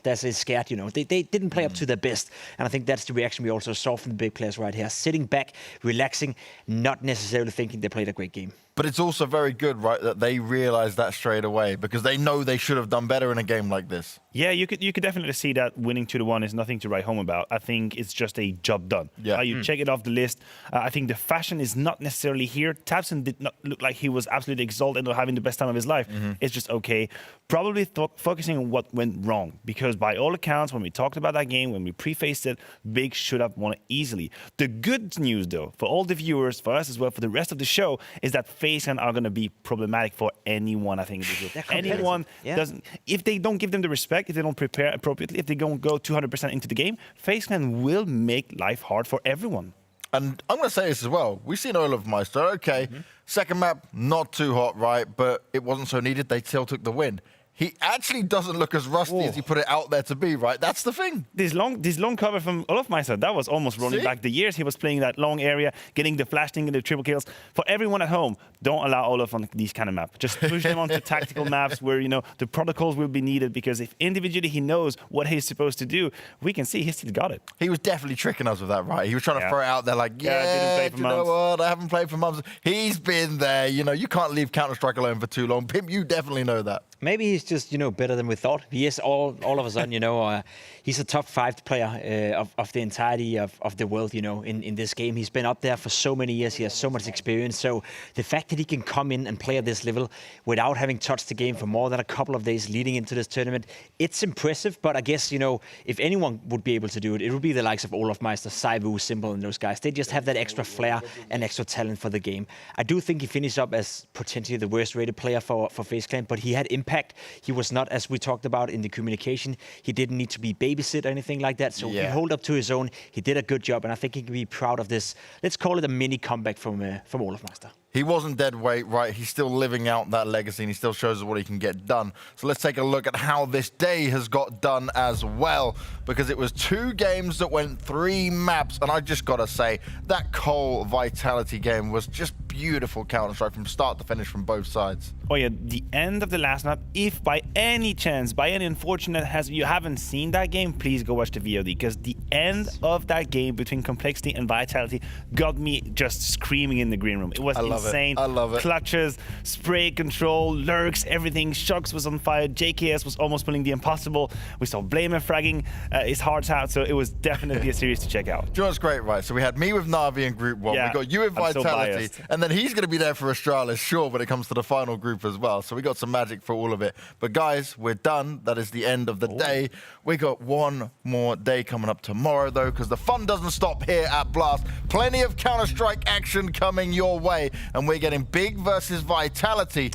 that's scared, They didn't play up to their best. And I think that's the reaction we also saw from the big players right here. Sitting back, relaxing, not necessarily thinking they played a great game. But it's also very good, right, that they realize that straight away, because they know they should have done better in a game like this. Yeah, you could definitely see that winning 2-1 is nothing to write home about. I think it's just a job done. Yeah. You check it off the list. I think the fashion is not necessarily here. Tabson did not look like he was absolutely exalted or having the best time of his life. It's just okay. Probably focusing on what went wrong, because by all accounts, when we talked about that game, when we prefaced it, Big should have won it easily. The good news, though, for all the viewers, for us as well, for the rest of the show, is that FaZe Clan are going to be problematic for anyone, I think. Anyone doesn't, if they don't give them the respect, if they don't prepare appropriately, if they don't go 200% into the game, FaZe Clan will make life hard for everyone. And I'm going to say this as well. We've seen Olafmeister, okay. Second map, not too hot, right? But it wasn't so needed. They still took the win. He actually doesn't look as rusty as he put it out there to be, right? That's the thing. This long cover from Olafmeister, that was almost rolling back the years. He was playing that long area, getting the flashing and the triple kills. For everyone at home, don't allow Olaf on these kind of maps. Just push them onto tactical maps where, the protocols will be needed, because if individually he knows what he's supposed to do, we can see he still got it. He was definitely tricking us with that, right? He was trying to throw it out there like, didn't play for months. You know what? I haven't played for months. He's been there. You can't leave Counter-Strike alone for too long. Pimp, you definitely know that. Maybe he's just, better than we thought. He is all of a sudden, he's a top 5 player of the entirety of the world, in this game. He's been up there for so many years. He has so much experience. So the fact that he can come in and play at this level without having touched the game for more than a couple of days leading into this tournament, it's impressive. But I guess, if anyone would be able to do it, it would be the likes of Olafmeister, Saibu, Simple, and those guys. They just have that extra flair and extra talent for the game. I do think he finished up as potentially the worst rated player for FaZe Clan, but he had impact. He was not, as we talked about in the communication, he didn't need to be babysit or anything like that. So he held up to his own. He did a good job, and I think he can be proud of this. Let's call it a mini comeback from Olafmeister. He wasn't dead weight, right? He's still living out that legacy, and he still shows us what he can get done. So let's take a look at how this day has got done as well, because it was 2 games that went 3 maps, and I just got to say, that Cole Vitality game was just beautiful Counter-Strike from start to finish from both sides. Oh yeah, the end of the last map, if by any chance, by any unfortunate you haven't seen that game, please go watch the VOD, because the end of that game between Complexity and Vitality got me just screaming in the green room. It was insane. I love it. Clutches, spray control, lurks, everything. Shocks was on fire. JKS was almost pulling the impossible. We saw Blamer fragging his hearts out, so it was definitely a series to check out. Do you know what's great, right? So we had me with NAVI in Group 1. We got you with Vitality. And And then he's going to be there for Astralis, sure, when it comes to the final group as well. So we got some magic for all of it. But guys, we're done. That is the end of the day. We got one more day coming up tomorrow, though, because the fun doesn't stop here at Blast. Plenty of Counter-Strike action coming your way, and we're getting Big versus Vitality.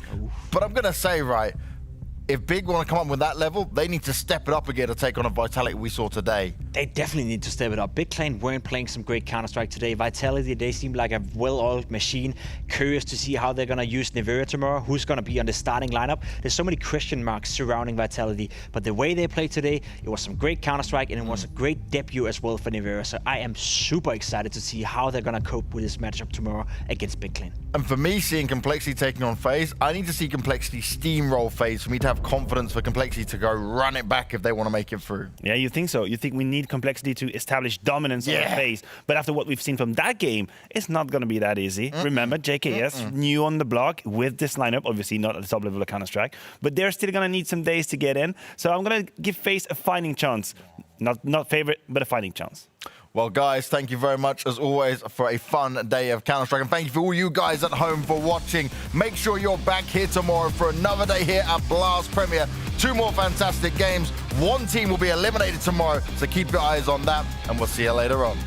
But I'm going to say, right, if Big want to come up with that level, they need to step it up again to take on a Vitality we saw today. They definitely need to step it up. Big Clan weren't playing some great Counter-Strike today. Vitality, they seem like a well-oiled machine. Curious to see how they're going to use Nevera tomorrow. Who's going to be on the starting lineup? There's so many question marks surrounding Vitality. But the way they played today, it was some great Counter-Strike, and it was a great debut as well for Nevera. So I am super excited to see how they're going to cope with this matchup tomorrow against Big Clan. And for me, seeing Complexity taking on Faze, I need to see Complexity steamroll Faze for me to have confidence for Complexity to go run it back if they want to make it through. Yeah, you think so? You think we need Complexity to establish dominance on the Faze? But after what we've seen from that game, it's not going to be that easy. Remember, JKS new on the block with this lineup, obviously not at the top level of Counter-Strike, but they're still going to need some days to get in. So I'm going to give Faze a fighting chance. Not favorite, but a fighting chance. Well, guys, thank you very much, as always, for a fun day of Counter-Strike. And thank you for all you guys at home for watching. Make sure you're back here tomorrow for another day here at Blast Premier. 2 more fantastic games. 1 team will be eliminated tomorrow, so keep your eyes on that, and we'll see you later on.